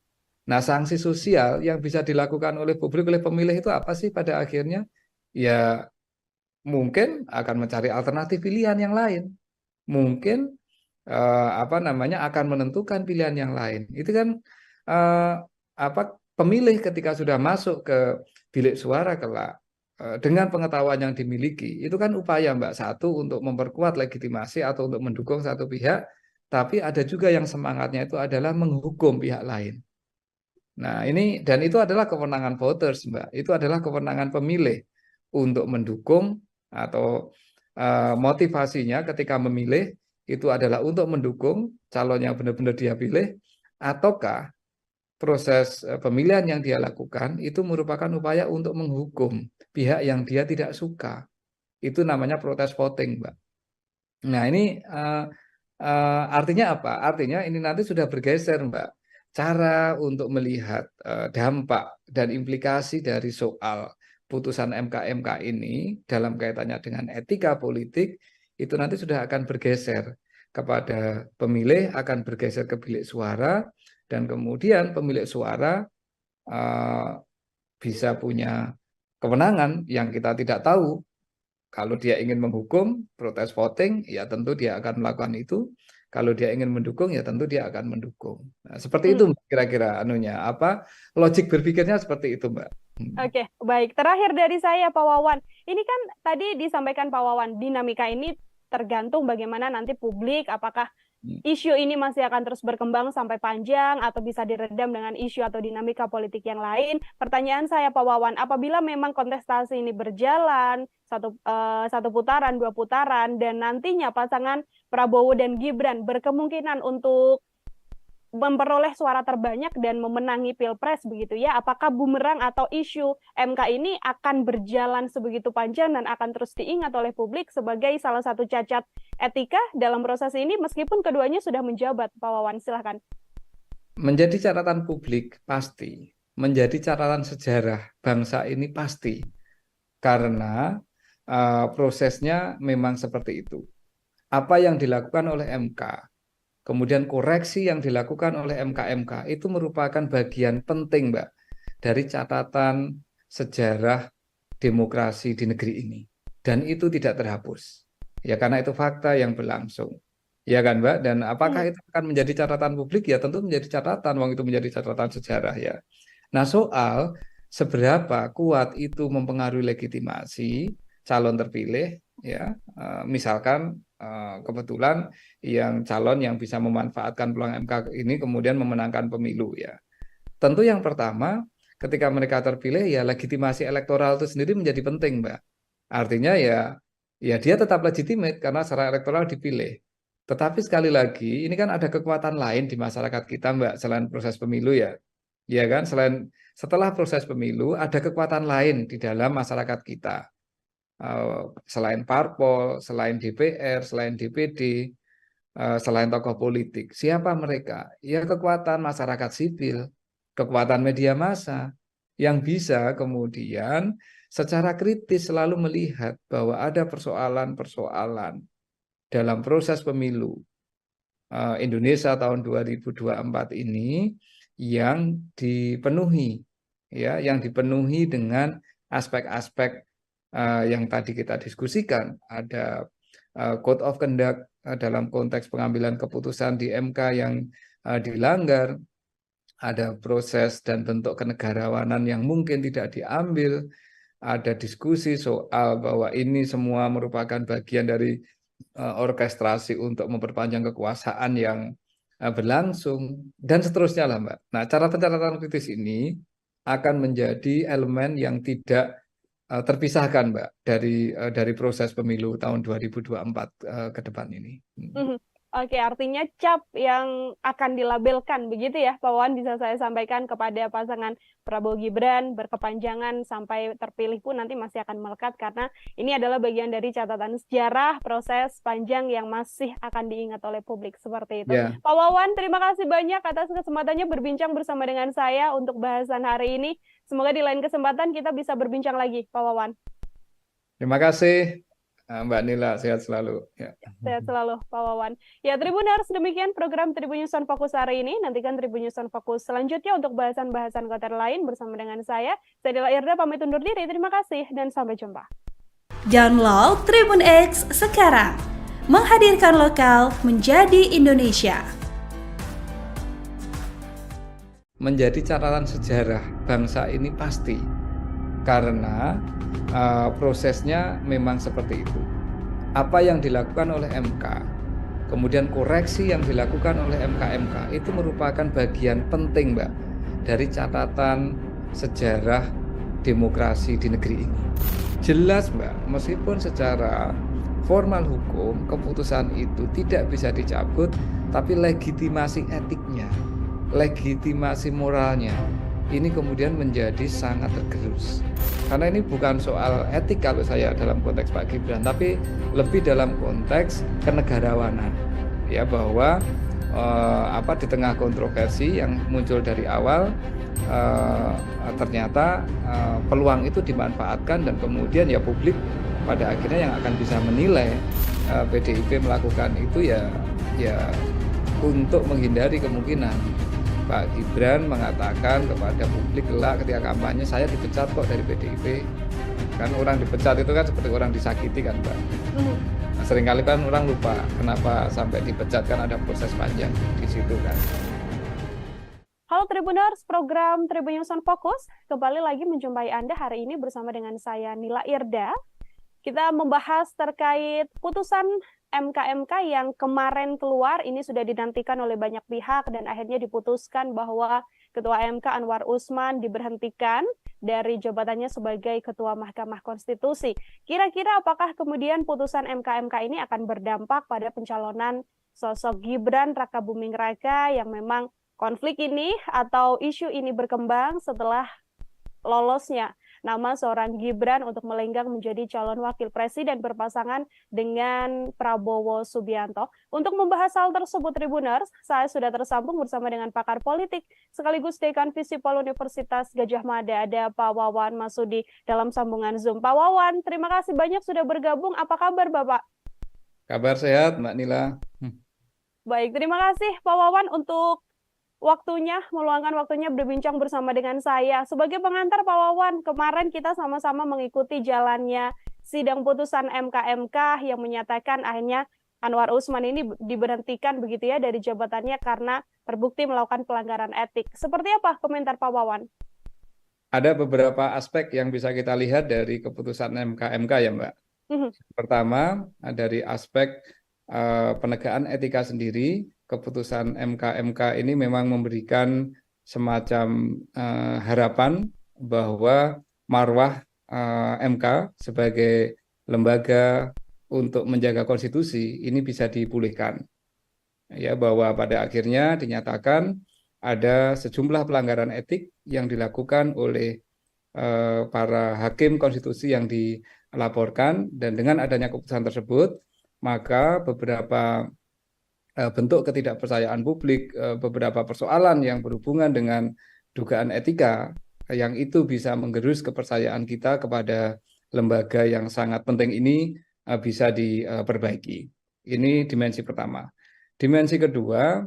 Nah, sanksi sosial yang bisa dilakukan oleh publik, oleh pemilih itu apa sih pada akhirnya? Ya mungkin akan mencari alternatif pilihan yang lain. Mungkin akan menentukan pilihan yang lain. Itu kan pemilih ketika sudah masuk ke bilik suara kelak dengan pengetahuan yang dimiliki, itu kan upaya Mbak, satu untuk memperkuat legitimasi atau untuk mendukung satu pihak, tapi ada juga yang semangatnya itu adalah menghukum pihak lain. Nah, ini dan itu adalah kewenangan voters, Mbak. Itu adalah kewenangan pemilih untuk mendukung atau motivasinya ketika memilih itu adalah untuk mendukung calon yang benar-benar dia pilih, ataukah proses pemilihan yang dia lakukan itu merupakan upaya untuk menghukum pihak yang dia tidak suka. Itu namanya protes voting, Mbak. Nah, ini artinya apa? Artinya ini nanti sudah bergeser, Mbak. Cara untuk melihat dampak dan implikasi dari soal putusan MK ini dalam kaitannya dengan etika politik itu nanti sudah akan bergeser kepada pemilih, akan bergeser ke bilik suara, dan kemudian pemilik suara bisa punya kewenangan yang kita tidak tahu. Kalau dia ingin menghukum, protes voting, ya tentu dia akan melakukan itu. Kalau dia ingin mendukung, ya tentu dia akan mendukung. Nah, seperti itu kira-kira logik berpikirnya seperti itu, Mbak. Oke, baik. Terakhir dari saya, Pak Wawan. Ini kan tadi disampaikan Pak Wawan, dinamika ini tergantung bagaimana nanti publik, apakah isu ini masih akan terus berkembang sampai panjang atau bisa diredam dengan isu atau dinamika politik yang lain. Pertanyaan saya, Pak Wawan, apabila memang kontestasi ini berjalan satu putaran, 2 putaran, dan nantinya pasangan Prabowo dan Gibran berkemungkinan untuk memperoleh suara terbanyak dan memenangi Pilpres begitu ya, apakah bumerang atau isu MK ini akan berjalan sebegitu panjang dan akan terus diingat oleh publik sebagai salah satu cacat etika dalam proses ini meskipun keduanya sudah menjabat? Pak Wawan, silahkan. Menjadi catatan publik pasti, menjadi catatan sejarah bangsa ini pasti, karena prosesnya memang seperti itu. Apa yang dilakukan oleh MK, kemudian koreksi yang dilakukan oleh MK itu merupakan bagian penting, Mbak, dari catatan sejarah demokrasi di negeri ini. Dan itu tidak terhapus. Ya karena itu fakta yang berlangsung. Ya kan, Mbak? Dan apakah itu akan menjadi catatan publik? Ya tentu menjadi catatan, wong itu menjadi catatan sejarah ya. Nah, soal seberapa kuat itu mempengaruhi legitimasi calon terpilih, ya, misalkan kebetulan yang calon yang bisa memanfaatkan peluang MK ini kemudian memenangkan pemilu ya. Tentu yang pertama ketika mereka terpilih ya legitimasi elektoral itu sendiri menjadi penting, Mbak. Artinya ya dia tetap legitimate karena secara elektoral dipilih. Tetapi sekali lagi ini kan ada kekuatan lain di masyarakat kita, Mbak, selain proses pemilu ya. Ya kan, setelah proses pemilu ada kekuatan lain di dalam masyarakat kita. Selain parpol, selain DPR, selain DPD, selain tokoh politik. Siapa mereka? Ya kekuatan masyarakat sipil, kekuatan media massa yang bisa kemudian secara kritis selalu melihat bahwa ada persoalan-persoalan dalam proses pemilu Indonesia tahun 2024 ini yang dipenuhi, ya, yang dipenuhi dengan aspek-aspek yang tadi kita diskusikan. Ada code of conduct dalam konteks pengambilan keputusan di MK yang dilanggar, ada proses dan bentuk kenegarawanan yang mungkin tidak diambil, ada diskusi soal bahwa ini semua merupakan bagian dari orkestrasi untuk memperpanjang kekuasaan yang berlangsung, dan seterusnya lah, Mbak. Nah, catatan kritis ini akan menjadi elemen yang tidak terpisahkan, Mbak, dari proses pemilu tahun 2024 ke depan ini. Oke, artinya cap yang akan dilabelkan begitu ya, Pak Wawan, bisa saya sampaikan kepada pasangan Prabowo Gibran berkepanjangan sampai terpilih pun nanti masih akan melekat karena ini adalah bagian dari catatan sejarah proses panjang yang masih akan diingat oleh publik seperti itu. Yeah. Pak Wawan, terima kasih banyak atas kesempatannya berbincang bersama dengan saya untuk bahasan hari ini. Semoga di lain kesempatan kita bisa berbincang lagi, Pak Wawan. Terima kasih, Mbak Nila, sehat selalu. Ya. Sehat selalu, Pak Wawan. Ya, Tribuners, demikian program Tribun News on Focus hari ini. Nantikan Tribun News on Focus selanjutnya untuk bahasan-bahasan konten lain bersama dengan saya. Saya Nila Irda, pamit undur diri. Terima kasih dan sampai jumpa. Download Tribun X sekarang. Menghadirkan lokal menjadi Indonesia. Menjadi catatan sejarah bangsa ini pasti, karena prosesnya memang seperti itu. Apa yang dilakukan oleh MK, kemudian koreksi yang dilakukan oleh MK itu merupakan bagian penting, Mbak, dari catatan sejarah demokrasi di negeri ini. Jelas, Mbak, meskipun secara formal hukum keputusan itu tidak bisa dicabut, tapi legitimasi etiknya, legitimasi moralnya ini kemudian menjadi sangat tergerus. Karena ini bukan soal etik kalau saya dalam konteks Pak Gibran, tapi lebih dalam konteks kenegarawanan. Ya, bahwa di tengah kontroversi yang muncul dari awal ternyata peluang itu dimanfaatkan dan kemudian ya publik pada akhirnya yang akan bisa menilai PDIP melakukan itu ya untuk menghindari kemungkinan Pak Gibran mengatakan kepada publik kelak ketika kampanye, saya dipecat kok dari PDIP. Kan orang dipecat itu kan seperti orang disakiti kan, Mbak. Nah, seringkali kan orang lupa kenapa sampai dipecat, kan ada proses panjang di situ kan. Halo Tribuners, program Tribun News on Focus kembali lagi menjumpai Anda hari ini bersama dengan saya Nila Irda. Kita membahas terkait putusan MK yang kemarin keluar, ini sudah dinantikan oleh banyak pihak dan akhirnya diputuskan bahwa Ketua MK Anwar Usman diberhentikan dari jabatannya sebagai Ketua Mahkamah Konstitusi. Kira-kira apakah kemudian putusan MK ini akan berdampak pada pencalonan sosok Gibran Rakabuming Raka yang memang konflik ini atau isu ini berkembang setelah lolosnya nama seorang Gibran untuk melenggang menjadi calon wakil presiden berpasangan dengan Prabowo Subianto. Untuk membahas hal tersebut, Tribuners, saya sudah tersambung bersama dengan pakar politik sekaligus Dekan Visipol Universitas Gadjah Mada, ada Pak Wawan Masudi dalam sambungan Zoom. Pak Wawan, terima kasih banyak sudah bergabung. Apa kabar, Bapak? Kabar sehat, Mbak Nila. Baik, terima kasih Pak Wawan untuk meluangkan waktunya berbincang bersama dengan saya. Sebagai pengantar Pak Wawan, kemarin kita sama-sama mengikuti jalannya sidang putusan MK yang menyatakan akhirnya Anwar Usman ini diberhentikan begitu ya dari jabatannya karena terbukti melakukan pelanggaran etik. Seperti apa komentar Pak Wawan? Ada beberapa aspek yang bisa kita lihat dari keputusan MK ya, Mbak. Pertama, dari aspek penegakan etika sendiri. Keputusan MK ini memang memberikan semacam harapan bahwa marwah MK sebagai lembaga untuk menjaga konstitusi ini bisa dipulihkan. Ya, bahwa pada akhirnya dinyatakan ada sejumlah pelanggaran etik yang dilakukan oleh para hakim konstitusi yang dilaporkan, dan dengan adanya keputusan tersebut maka beberapa bentuk ketidakpercayaan publik, beberapa persoalan yang berhubungan dengan dugaan etika yang itu bisa menggerus kepercayaan kita kepada lembaga yang sangat penting ini bisa diperbaiki. Ini dimensi pertama. Dimensi kedua,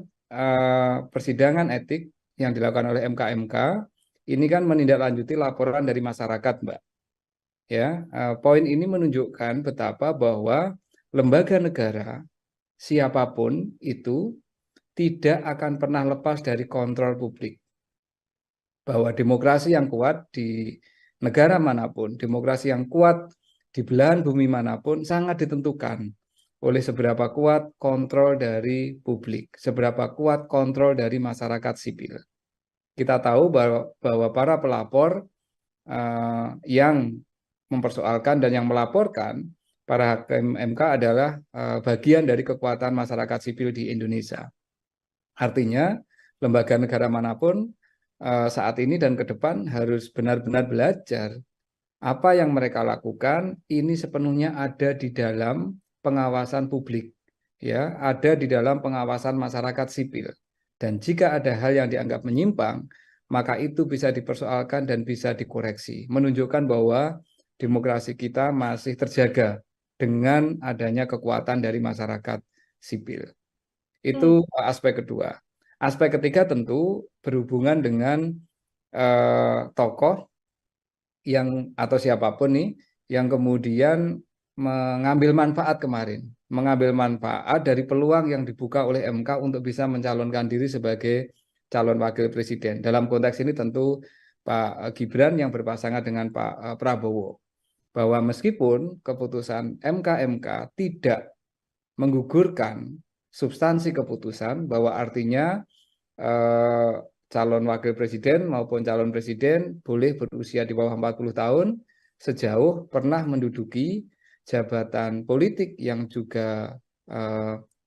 persidangan etik yang dilakukan oleh MK ini kan menindaklanjuti laporan dari masyarakat, Mbak. Ya, poin ini menunjukkan betapa bahwa lembaga negara siapapun itu tidak akan pernah lepas dari kontrol publik. Bahwa demokrasi yang kuat di negara manapun, demokrasi yang kuat di belahan bumi manapun sangat ditentukan oleh seberapa kuat kontrol dari publik, seberapa kuat kontrol dari masyarakat sipil. Kita tahu bahwa para pelapor yang mempersoalkan dan yang melaporkan para hakim MK adalah bagian dari kekuatan masyarakat sipil di Indonesia. Artinya, lembaga negara manapun saat ini dan ke depan harus benar-benar belajar apa yang mereka lakukan ini sepenuhnya ada di dalam pengawasan publik, ya, ada di dalam pengawasan masyarakat sipil. Dan jika ada hal yang dianggap menyimpang, maka itu bisa dipersoalkan dan bisa dikoreksi, menunjukkan bahwa demokrasi kita masih terjaga dengan adanya kekuatan dari masyarakat sipil. Itu aspek kedua. Aspek ketiga tentu berhubungan dengan tokoh yang atau siapapun nih yang kemudian mengambil manfaat kemarin, mengambil manfaat dari peluang yang dibuka oleh MK untuk bisa mencalonkan diri sebagai calon wakil presiden. Dalam konteks ini tentu Pak Gibran yang berpasangan dengan Pak Prabowo. Bahwa meskipun keputusan MK tidak menggugurkan substansi keputusan, bahwa artinya calon wakil presiden maupun calon presiden boleh berusia di bawah 40 tahun sejauh pernah menduduki jabatan politik yang juga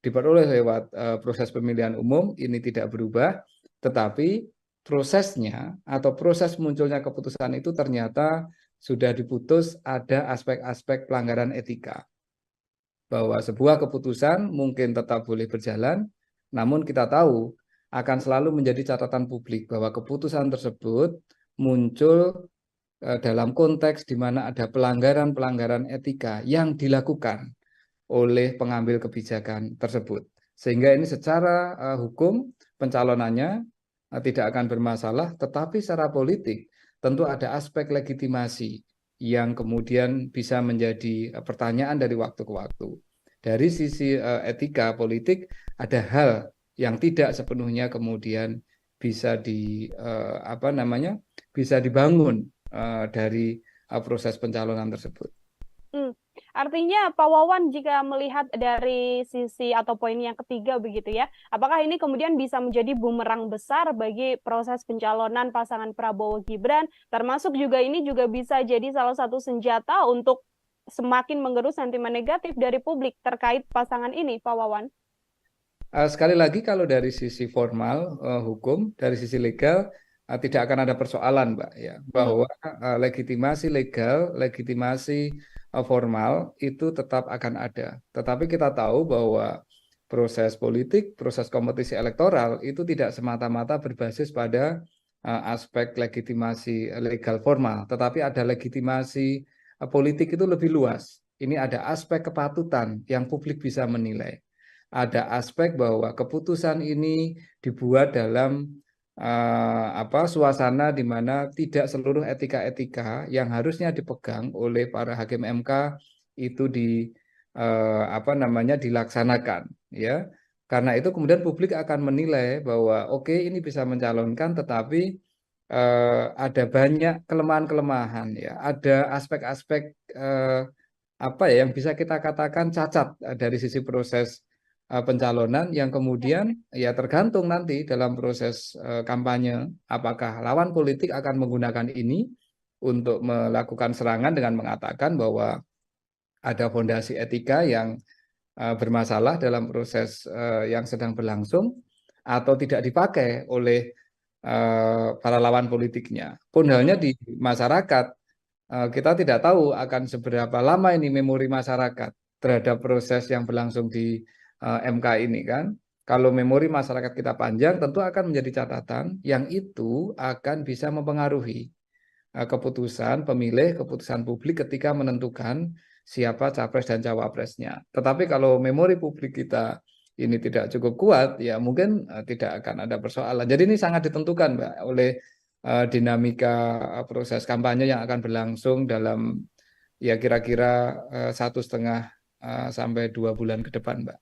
diperoleh lewat proses pemilihan umum, ini tidak berubah, tetapi prosesnya atau proses munculnya keputusan itu ternyata sudah diputus ada aspek-aspek pelanggaran etika. Bahwa sebuah keputusan mungkin tetap boleh berjalan, namun kita tahu akan selalu menjadi catatan publik bahwa keputusan tersebut muncul dalam konteks di mana ada pelanggaran-pelanggaran etika yang dilakukan oleh pengambil kebijakan tersebut. Sehingga ini secara hukum pencalonannya tidak akan bermasalah, tetapi secara politik tentu ada aspek legitimasi yang kemudian bisa menjadi pertanyaan dari waktu ke waktu. Dari sisi etika politik ada hal yang tidak sepenuhnya kemudian bisa bisa dibangun dari proses pencalonan tersebut. Artinya Pak Wawan jika melihat dari sisi atau poin yang ketiga begitu ya, apakah ini kemudian bisa menjadi bumerang besar bagi proses pencalonan pasangan Prabowo Gibran, termasuk juga ini juga bisa jadi salah satu senjata untuk semakin mengerus sentimen negatif dari publik terkait pasangan ini, Pak Wawan? Sekali lagi kalau dari sisi formal hukum, dari sisi legal tidak akan ada persoalan, Mbak, ya, bahwa legitimasi legal, legitimasi formal itu tetap akan ada. Tetapi kita tahu bahwa proses politik, proses kompetisi elektoral itu tidak semata-mata berbasis pada aspek legitimasi legal formal, tetapi ada legitimasi politik itu lebih luas. Ini ada aspek kepatutan yang publik bisa menilai. Ada aspek bahwa keputusan ini dibuat dalam suasana di mana tidak seluruh etika-etika yang harusnya dipegang oleh para hakim MK itu dilaksanakan, ya. Karena itu kemudian publik akan menilai bahwa oke, ini bisa mencalonkan, tetapi ada banyak kelemahan-kelemahan, ya. Ada aspek-aspek yang bisa kita katakan cacat dari sisi proses pencalonan yang kemudian ya tergantung nanti dalam proses kampanye apakah lawan politik akan menggunakan ini untuk melakukan serangan dengan mengatakan bahwa ada fondasi etika yang bermasalah dalam proses yang sedang berlangsung atau tidak dipakai oleh para lawan politiknya. Pun halnya di masyarakat, kita tidak tahu akan seberapa lama ini memori masyarakat terhadap proses yang berlangsung di MK ini kan. Kalau memori masyarakat kita panjang, tentu akan menjadi catatan yang itu akan bisa mempengaruhi keputusan pemilih, keputusan publik ketika menentukan siapa capres dan cawapresnya. Tetapi kalau memori publik kita ini tidak cukup kuat, ya mungkin tidak akan ada persoalan. Jadi ini sangat ditentukan, Mbak, oleh dinamika proses kampanye yang akan berlangsung dalam ya kira-kira 1,5 sampai 2 bulan ke depan, Mbak.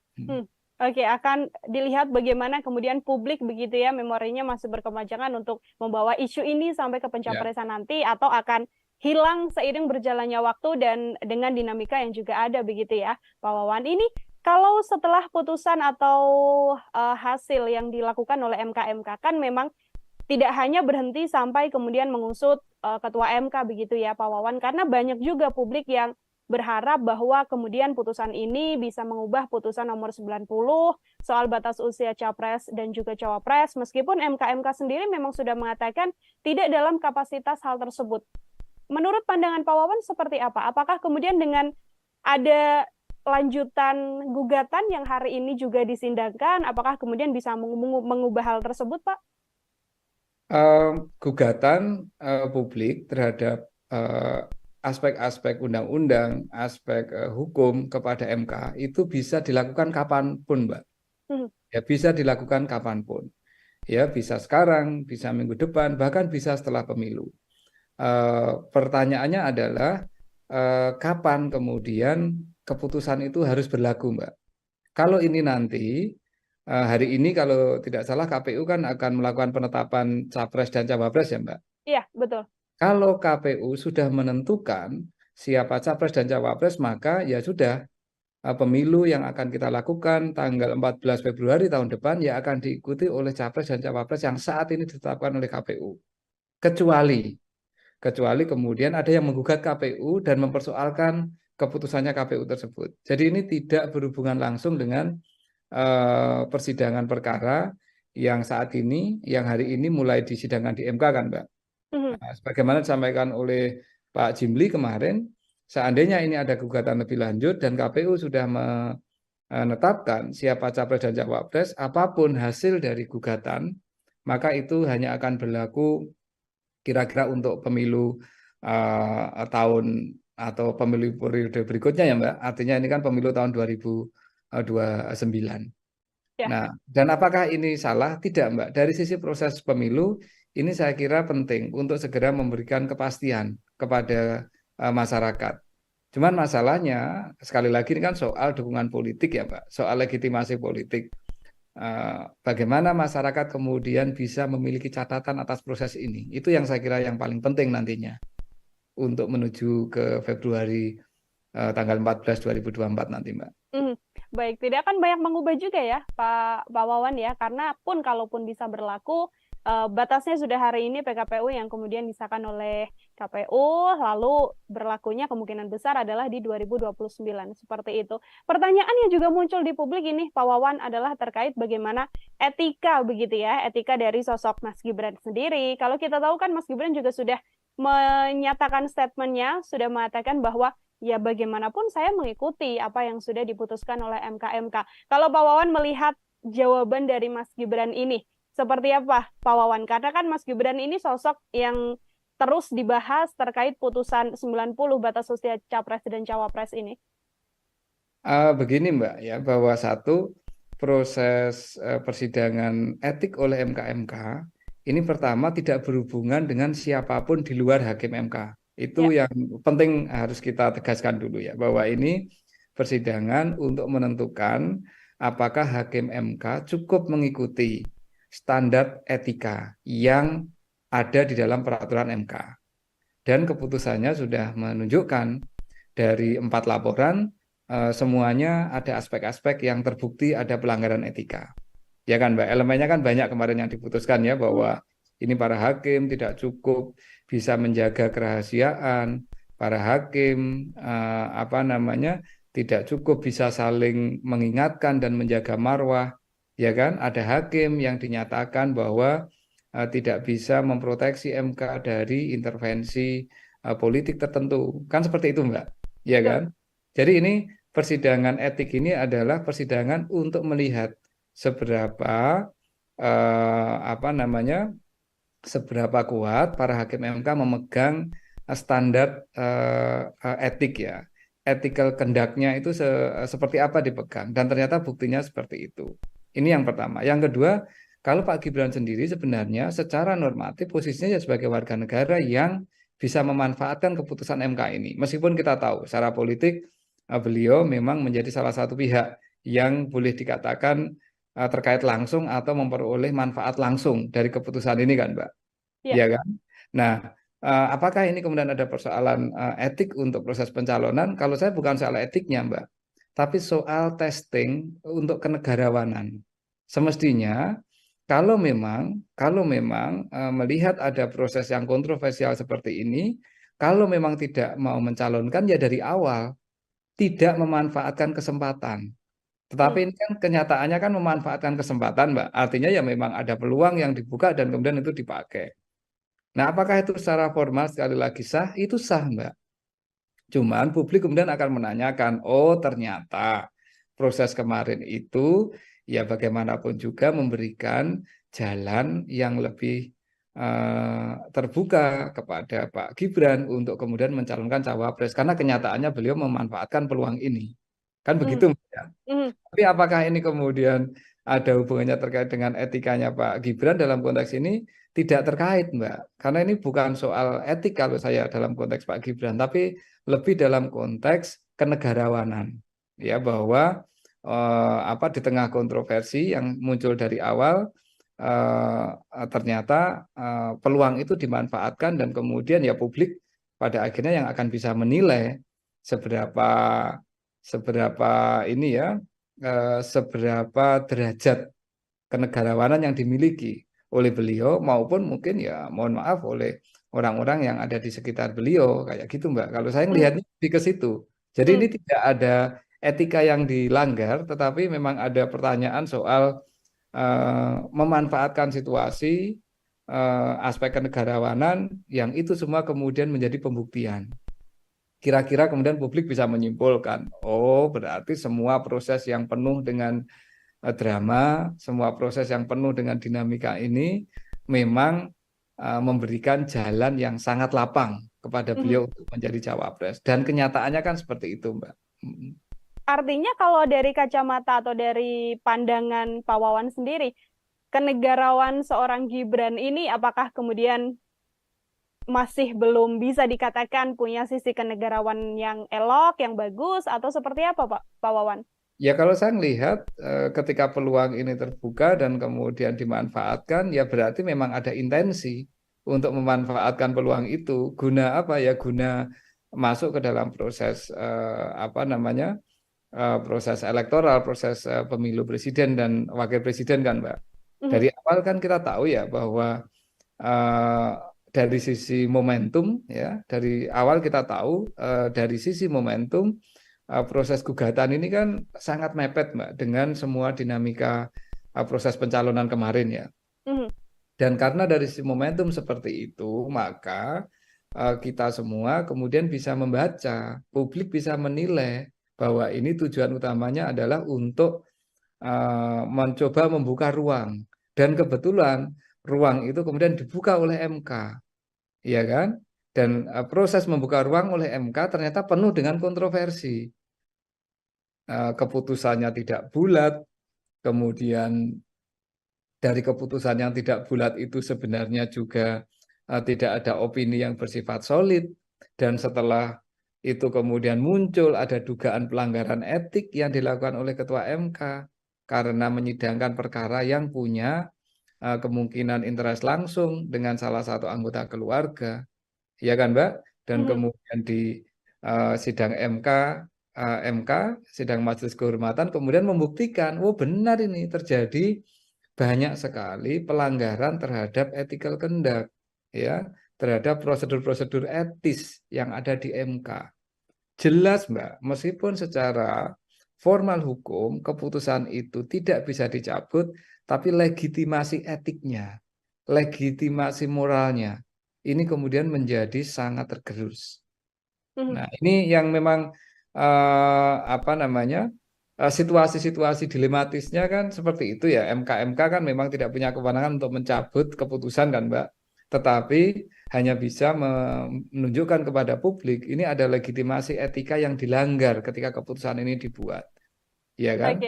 Oke, akan dilihat bagaimana kemudian publik begitu ya, memorinya masih berkepanjangan untuk membawa isu ini sampai ke pencapresan nanti, atau akan hilang seiring berjalannya waktu dan dengan dinamika yang juga ada begitu ya, Pak Wawan. Ini kalau setelah putusan atau hasil yang dilakukan oleh MK kan memang tidak hanya berhenti sampai kemudian mengusut Ketua MK begitu ya, Pak Wawan, karena banyak juga publik yang berharap bahwa kemudian putusan ini bisa mengubah putusan nomor 90 soal batas usia capres dan juga cawapres, meskipun MK sendiri memang sudah mengatakan tidak dalam kapasitas hal tersebut. Menurut pandangan Pak Wawan seperti apa? Apakah kemudian dengan ada lanjutan gugatan yang hari ini juga disindangkan, apakah kemudian bisa mengubah hal tersebut, Pak? Gugatan publik terhadap aspek-aspek undang-undang, aspek hukum kepada MK itu bisa dilakukan kapanpun, Mbak. Ya, bisa dilakukan kapanpun. Ya, bisa sekarang, bisa minggu depan, bahkan bisa setelah pemilu. Pertanyaannya adalah kapan kemudian keputusan itu harus berlaku, Mbak. Kalau ini nanti, hari ini kalau tidak salah KPU kan akan melakukan penetapan capres dan cawapres ya, Mbak? Iya, betul. Kalau KPU sudah menentukan siapa capres dan cawapres, maka ya sudah, pemilu yang akan kita lakukan tanggal 14 Februari tahun depan ya akan diikuti oleh capres dan cawapres yang saat ini ditetapkan oleh KPU. Kecuali kemudian ada yang menggugat KPU dan mempersoalkan keputusannya KPU tersebut. Jadi ini tidak berhubungan langsung dengan persidangan perkara yang saat ini, yang hari ini mulai disidangkan di MK kan, Mbak? Nah, sebagaimana disampaikan oleh Pak Jimli kemarin, seandainya ini ada gugatan lebih lanjut dan KPU sudah menetapkan siapa capres dan cawapres, apapun hasil dari gugatan, maka itu hanya akan berlaku kira-kira untuk pemilu tahun atau pemilu periode berikutnya ya, Mbak. Artinya ini kan pemilu tahun 2029. Ya. Nah, dan apakah ini salah? Tidak, Mbak. Dari sisi proses pemilu, ini saya kira penting untuk segera memberikan kepastian kepada masyarakat. Cuman masalahnya, sekali lagi ini kan soal dukungan politik ya, Pak, soal legitimasi politik. bagaimana masyarakat kemudian bisa memiliki catatan atas proses ini. Itu yang saya kira yang paling penting nantinya untuk menuju ke Februari tanggal 14 2024 nanti, Mbak. Baik, tidak akan banyak mengubah juga ya, Pak Wawan ya, karena pun kalaupun bisa berlaku, batasnya sudah hari ini PKPU yang kemudian disahkan oleh KPU, lalu berlakunya kemungkinan besar adalah di 2029, seperti itu. Pertanyaan yang juga muncul di publik ini, Pak Wawan, adalah terkait bagaimana etika begitu ya, etika dari sosok Mas Gibran sendiri. Kalau kita tahu kan Mas Gibran juga sudah menyatakan statementnya, sudah mengatakan bahwa ya bagaimanapun saya mengikuti apa yang sudah diputuskan oleh MK-MK. Kalau Pak Wawan melihat jawaban dari Mas Gibran ini, seperti apa Pak Wawan? Karena kan Mas Gibran ini sosok yang terus dibahas terkait putusan 90 batas usia Capres dan Cawapres ini. Begini Mbak ya, bahwa satu proses persidangan etik oleh MK-MK ini pertama tidak berhubungan dengan siapapun di luar hakim MK. Itu yang penting harus kita tegaskan dulu ya, bahwa ini persidangan untuk menentukan apakah hakim MK cukup mengikuti standar etika yang ada di dalam peraturan MK. Dan keputusannya sudah menunjukkan dari 4 laporan semuanya ada aspek-aspek yang terbukti ada pelanggaran etika. Ya kan Mbak, elemennya kan banyak kemarin yang diputuskan ya, bahwa ini para hakim tidak cukup bisa menjaga kerahasiaan, para hakim tidak cukup bisa saling mengingatkan dan menjaga marwah, ya kan? Ada hakim yang dinyatakan bahwa tidak bisa memproteksi MK dari intervensi politik tertentu, kan seperti itu Mbak, ya kan? Jadi ini persidangan etik ini adalah persidangan untuk melihat seberapa seberapa kuat para hakim MK memegang standar etik ya, ethical conduct-nya itu seperti apa dipegang, dan ternyata buktinya seperti itu. Ini yang pertama. Yang kedua, kalau Pak Gibran sendiri sebenarnya secara normatif posisinya ya sebagai warga negara yang bisa memanfaatkan keputusan MK ini. Meskipun kita tahu secara politik beliau memang menjadi salah satu pihak yang boleh dikatakan terkait langsung atau memperoleh manfaat langsung dari keputusan ini kan Mbak, ya kan? Nah, apakah ini kemudian ada persoalan etik untuk proses pencalonan? Kalau saya bukan soal etiknya Mbak, tapi soal testing untuk kenegarawanan. Semestinya kalau memang melihat ada proses yang kontroversial seperti ini, kalau memang tidak mau mencalonkan ya dari awal tidak memanfaatkan kesempatan. Tetapi ini kan kenyataannya kan memanfaatkan kesempatan, Mbak. Artinya ya memang ada peluang yang dibuka dan kemudian itu dipakai. Nah, apakah itu secara formal sekali lagi sah? Itu sah, Mbak. Cuman publik kemudian akan menanyakan, oh ternyata proses kemarin itu ya bagaimanapun juga memberikan jalan yang lebih terbuka kepada Pak Gibran untuk kemudian mencalonkan cawapres, karena kenyataannya beliau memanfaatkan peluang ini. Kan begitu Mbak ya? Tapi apakah ini kemudian ada hubungannya terkait dengan etikanya Pak Gibran dalam konteks ini? Tidak terkait Mbak, karena ini bukan soal etik kalau saya dalam konteks Pak Gibran, tapi lebih dalam konteks kenegarawanan. Ya, bahwa di tengah kontroversi yang muncul dari awal, ternyata peluang itu dimanfaatkan dan kemudian ya publik pada akhirnya yang akan bisa menilai seberapa derajat kenegarawanan yang dimiliki oleh beliau, maupun mungkin ya mohon maaf oleh orang-orang yang ada di sekitar beliau, kayak gitu Mbak. Kalau saya melihatnya lebih ke situ. Jadi ini tidak ada etika yang dilanggar, tetapi memang ada pertanyaan soal memanfaatkan situasi, aspek kenegarawanan, yang itu semua kemudian menjadi pembuktian. Kira-kira kemudian publik bisa menyimpulkan, oh berarti semua proses yang penuh dengan drama, semua proses yang penuh dengan dinamika ini memang memberikan jalan yang sangat lapang kepada beliau untuk menjadi cawapres. Dan kenyataannya kan seperti itu, Mbak. Artinya kalau dari kacamata atau dari pandangan Pak Wawan sendiri, kenegarawan seorang Gibran ini apakah kemudian masih belum bisa dikatakan punya sisi kenegarawan yang elok, yang bagus, atau seperti apa Pak Wawan? Ya kalau saya melihat ketika peluang ini terbuka dan kemudian dimanfaatkan, ya berarti memang ada intensi untuk memanfaatkan peluang itu. Guna apa ya? Guna masuk ke dalam proses apa namanya? Proses elektoral, proses pemilu presiden dan wakil presiden kan, Mbak. Dari awal kan kita tahu ya bahwa dari sisi momentum ya, dari awal kita tahu dari sisi momentum proses gugatan ini kan sangat mepet, Mbak, dengan semua dinamika proses pencalonan kemarin ya. Dan karena dari sisi momentum seperti itu, maka kita semua kemudian bisa membaca, publik bisa menilai bahwa ini tujuan utamanya adalah untuk mencoba membuka ruang. Dan kebetulan ruang itu kemudian dibuka oleh MK, ya kan? Dan proses membuka ruang oleh MK ternyata penuh dengan kontroversi. Keputusannya tidak bulat, kemudian dari keputusan yang tidak bulat itu sebenarnya juga tidak ada opini yang bersifat solid, dan setelah itu kemudian muncul ada dugaan pelanggaran etik yang dilakukan oleh Ketua MK karena menyidangkan perkara yang punya kemungkinan interest langsung dengan salah satu anggota keluarga, ya kan, Mbak? Dan kemudian di sidang MK, sidang Majelis Kehormatan kemudian membuktikan, oh benar ini terjadi banyak sekali pelanggaran terhadap ethical conduct, ya, terhadap prosedur-prosedur etis yang ada di MK. Jelas, Mbak, meskipun secara formal hukum keputusan itu tidak bisa dicabut, tapi legitimasi etiknya, legitimasi moralnya, ini kemudian menjadi sangat tergerus. Nah, ini yang memang apa namanya? Situasi-situasi dilematisnya kan seperti itu ya. MK kan memang tidak punya kewenangan untuk mencabut keputusan kan, Mbak. Tetapi hanya bisa menunjukkan kepada publik ini ada legitimasi etika yang dilanggar ketika keputusan ini dibuat. Ya kan?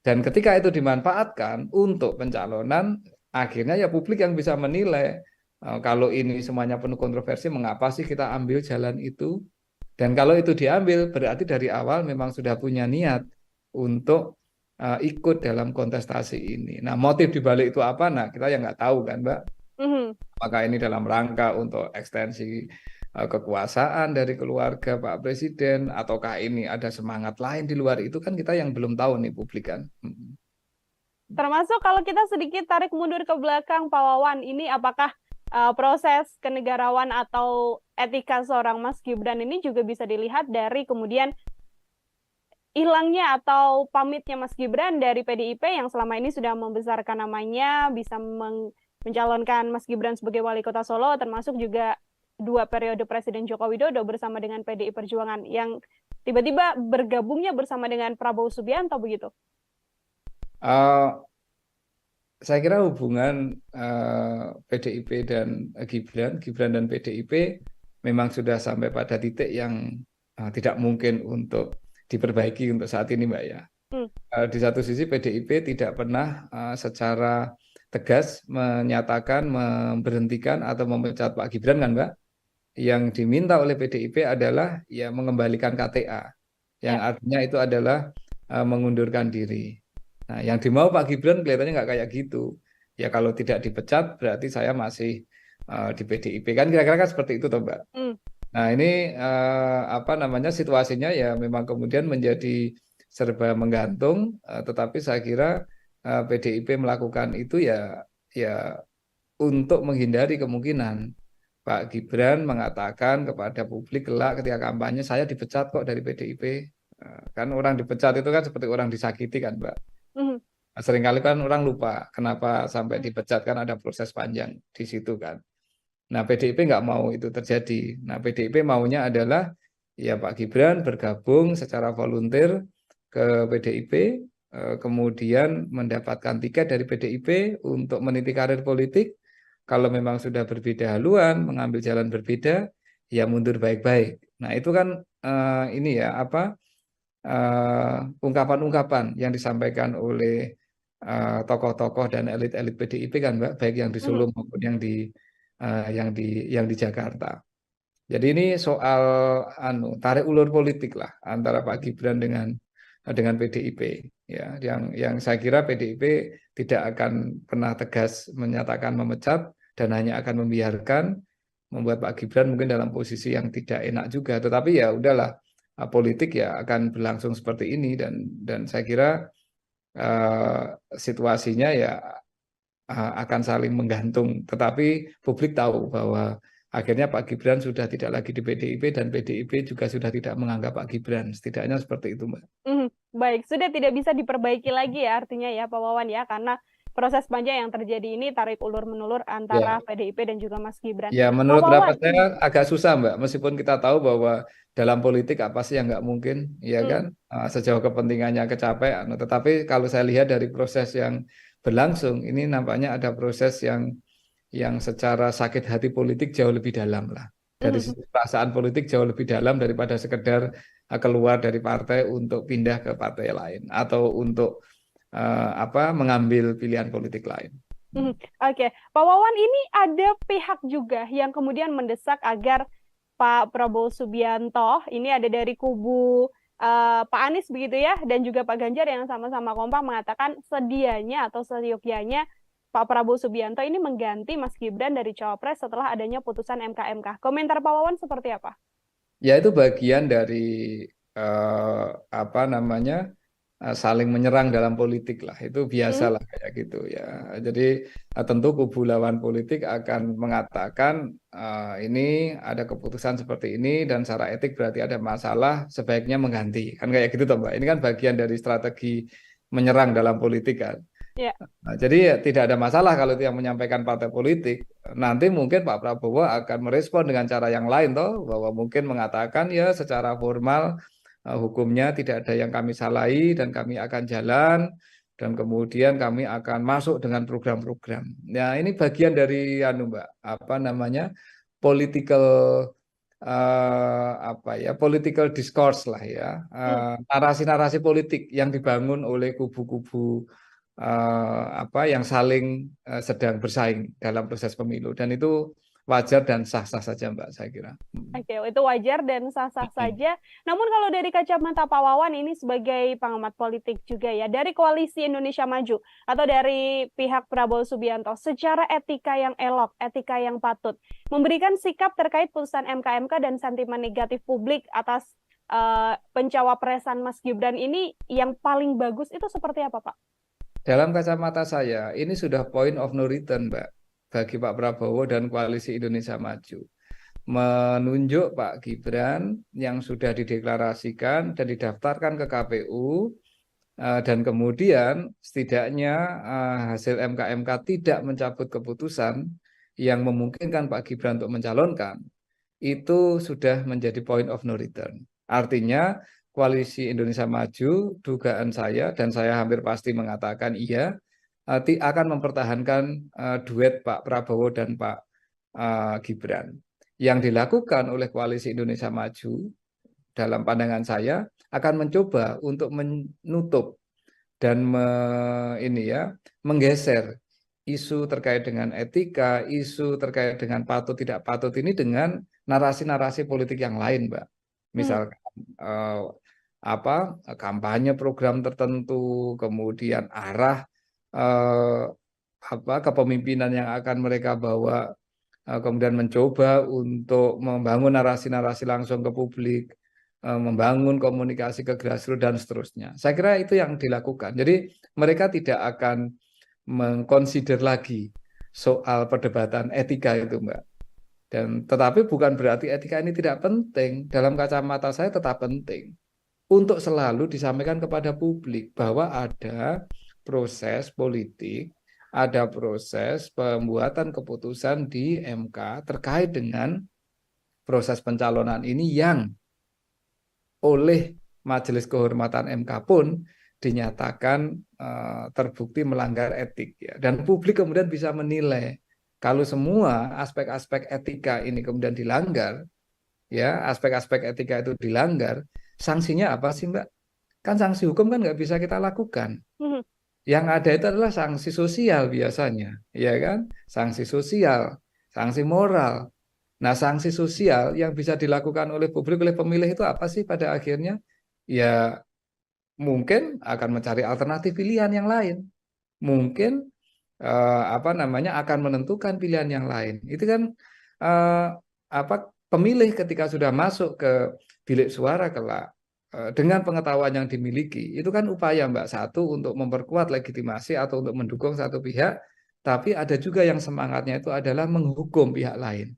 Dan ketika itu dimanfaatkan untuk pencalonan, akhirnya ya publik yang bisa menilai kalau ini semuanya penuh kontroversi, mengapa sih kita ambil jalan itu? Dan kalau itu diambil, berarti dari awal memang sudah punya niat untuk ikut dalam kontestasi ini. Nah, motif dibalik itu apa? Nah, kita yang nggak tahu kan, Mbak. Apakah ini dalam rangka untuk ekstensi kekuasaan dari keluarga Pak Presiden, ataukah ini ada semangat lain di luar itu, kan kita yang belum tahu nih publik kan. Termasuk kalau kita sedikit tarik mundur ke belakang, Pak Wawan, ini apakah proses kenegarawan atau etika seorang Mas Gibran ini juga bisa dilihat dari kemudian hilangnya atau pamitnya Mas Gibran dari PDIP yang selama ini sudah membesarkan namanya, bisa mencalonkan Mas Gibran sebagai wali kota Solo, termasuk juga 2 periode Presiden Joko Widodo bersama dengan PDI Perjuangan yang tiba-tiba bergabungnya bersama dengan Prabowo Subianto begitu? Saya kira hubungan PDIP dan Gibran dan PDIP memang sudah sampai pada titik yang tidak mungkin untuk diperbaiki untuk saat ini, Mbak ya. Di satu sisi PDIP tidak pernah secara tegas menyatakan memberhentikan atau memecat Pak Gibran kan, Mbak. Yang diminta oleh PDIP adalah ya mengembalikan KTA, yang artinya itu adalah mengundurkan diri. Nah, yang dimau Pak Gibran kelihatannya nggak kayak gitu. Ya kalau tidak dipecat berarti saya masih di PDIP kan, kira-kira kan seperti itu toh, Mbak. Nah, ini apa namanya, situasinya ya memang kemudian menjadi serba menggantung, tetapi saya kira PDIP melakukan itu ya untuk menghindari kemungkinan Pak Gibran mengatakan kepada publik kelak ketika kampanye, saya dipecat kok dari PDIP. Kan orang dipecat itu kan seperti orang disakiti kan, Mbak. Seringkali kan orang lupa kenapa sampai dipecat, kan ada proses panjang di situ kan. Nah, PDIP nggak mau itu terjadi. Nah, PDIP maunya adalah ya Pak Gibran bergabung secara volunteer ke PDIP, kemudian mendapatkan tiket dari PDIP untuk meniti karir politik. Kalau memang sudah berbeda haluan, mengambil jalan berbeda, ya mundur baik-baik. Nah, itu kan ini ya apa ungkapan-ungkapan yang disampaikan oleh tokoh-tokoh dan elit-elit PDIP kan, Mbak, baik yang di Solo maupun yang di Jakarta. Jadi ini soal tarik ulur politik lah antara Pak Gibran dengan dengan PDIP, ya, yang saya kira PDIP tidak akan pernah tegas menyatakan memecat dan hanya akan membiarkan, membuat Pak Gibran mungkin dalam posisi yang tidak enak juga. Tetapi ya udahlah, politik ya akan berlangsung seperti ini, dan saya kira situasinya ya akan saling menggantung. Tetapi publik tahu bahwa akhirnya Pak Gibran sudah tidak lagi di PDIP dan PDIP juga sudah tidak menganggap Pak Gibran. Setidaknya seperti itu, Mbak. Baik, sudah tidak bisa diperbaiki lagi ya artinya ya Pak Wawan ya, karena proses panjang yang terjadi ini tarik ulur menulur antara PDIP dan juga Mas Gibran. Ya, menurut pendapat saya agak susah, Mbak. Meskipun kita tahu bahwa dalam politik apa sih yang nggak mungkin, ya kan? Sejauh kepentingannya kecapean. Tetapi kalau saya lihat dari proses yang berlangsung, ini nampaknya ada proses yang secara sakit hati politik jauh lebih dalam lah. Dari perasaan politik jauh lebih dalam daripada sekedar keluar dari partai untuk pindah ke partai lain atau untuk mengambil pilihan politik lain. Oke, Pak Wawan, ini ada pihak juga yang kemudian mendesak agar Pak Prabowo Subianto, ini ada dari kubu Pak Anies begitu ya, dan juga Pak Ganjar yang sama-sama kompak mengatakan sedianya atau seyogyanya Pak Prabowo Subianto ini mengganti Mas Gibran dari cawapres setelah adanya putusan MK. Komentar Pak Wawan seperti apa? Ya, itu bagian dari saling menyerang dalam politik lah. Itu biasalah kayak gitu ya. Jadi tentu kubu lawan politik akan mengatakan ini ada keputusan seperti ini dan secara etik berarti ada masalah, sebaiknya mengganti. Kan kayak gitu toh, Mbak. Ini kan bagian dari strategi menyerang dalam politik kan. Nah, jadi ya, tidak ada masalah kalau itu yang menyampaikan partai politik. Nanti mungkin Pak Prabowo akan merespon dengan cara yang lain toh, bahwa mungkin mengatakan ya secara formal hukumnya tidak ada yang kami salahi dan kami akan jalan, dan kemudian kami akan masuk dengan program-program. Nah, ini bagian dari Mbak, political political discourse lah ya, narasi-narasi politik yang dibangun oleh kubu-kubu yang saling sedang bersaing dalam proses pemilu, dan itu wajar dan sah-sah saja, Mbak, saya kira. Oke, itu wajar dan sah-sah saja. Namun kalau dari kacamata Pak Wawan ini sebagai pengamat politik juga ya, dari Koalisi Indonesia Maju atau dari pihak Prabowo Subianto, secara etika yang elok, etika yang patut, memberikan sikap terkait putusan MK dan sentimen negatif publik atas pencawapresan Mas Gibran ini yang paling bagus itu seperti apa, Pak? Dalam kacamata saya, ini sudah point of no return, Mbak, bagi Pak Prabowo dan Koalisi Indonesia Maju. Menunjuk Pak Gibran yang sudah dideklarasikan dan didaftarkan ke KPU, dan kemudian setidaknya hasil MK tidak mencabut keputusan yang memungkinkan Pak Gibran untuk mencalonkan, itu sudah menjadi point of no return. Artinya Koalisi Indonesia Maju, dugaan saya, dan saya hampir pasti mengatakan iya, akan mempertahankan duet Pak Prabowo dan Pak Gibran. Yang dilakukan oleh Koalisi Indonesia Maju, dalam pandangan saya, akan mencoba untuk menutup dan menggeser isu terkait dengan etika, isu terkait dengan patut tidak patut ini dengan narasi-narasi politik yang lain, Mbak. Misalkan kampanye program tertentu, kemudian arah kepemimpinan yang akan mereka bawa, kemudian mencoba untuk membangun narasi-narasi langsung ke publik, membangun komunikasi ke grassroots dan seterusnya. Saya kira itu yang dilakukan. Jadi mereka tidak akan mengconsider lagi soal perdebatan etika itu, Mbak. Tetapi bukan berarti etika ini tidak penting. Dalam kacamata saya tetap penting untuk selalu disampaikan kepada publik bahwa ada proses politik, ada proses pembuatan keputusan di MK terkait dengan proses pencalonan ini yang oleh Majelis Kehormatan MK pun dinyatakan terbukti melanggar etik ya. Dan publik kemudian bisa menilai kalau semua aspek-aspek etika ini kemudian dilanggar, ya, aspek-aspek etika itu dilanggar, sanksinya apa sih, Mbak? Kan sanksi hukum kan nggak bisa kita lakukan. Yang ada itu adalah sanksi sosial biasanya, ya kan? Sanksi sosial, sanksi moral. Nah, sanksi sosial yang bisa dilakukan oleh publik, oleh pemilih itu apa sih pada akhirnya? Ya, mungkin akan mencari alternatif pilihan yang lain. Mungkin akan menentukan pilihan yang lain. Itu kan pemilih ketika sudah masuk ke bilik suara kelak dengan pengetahuan yang dimiliki, itu kan upaya Mbak, satu untuk memperkuat legitimasi atau untuk mendukung satu pihak, tapi ada juga yang semangatnya itu adalah menghukum pihak lain.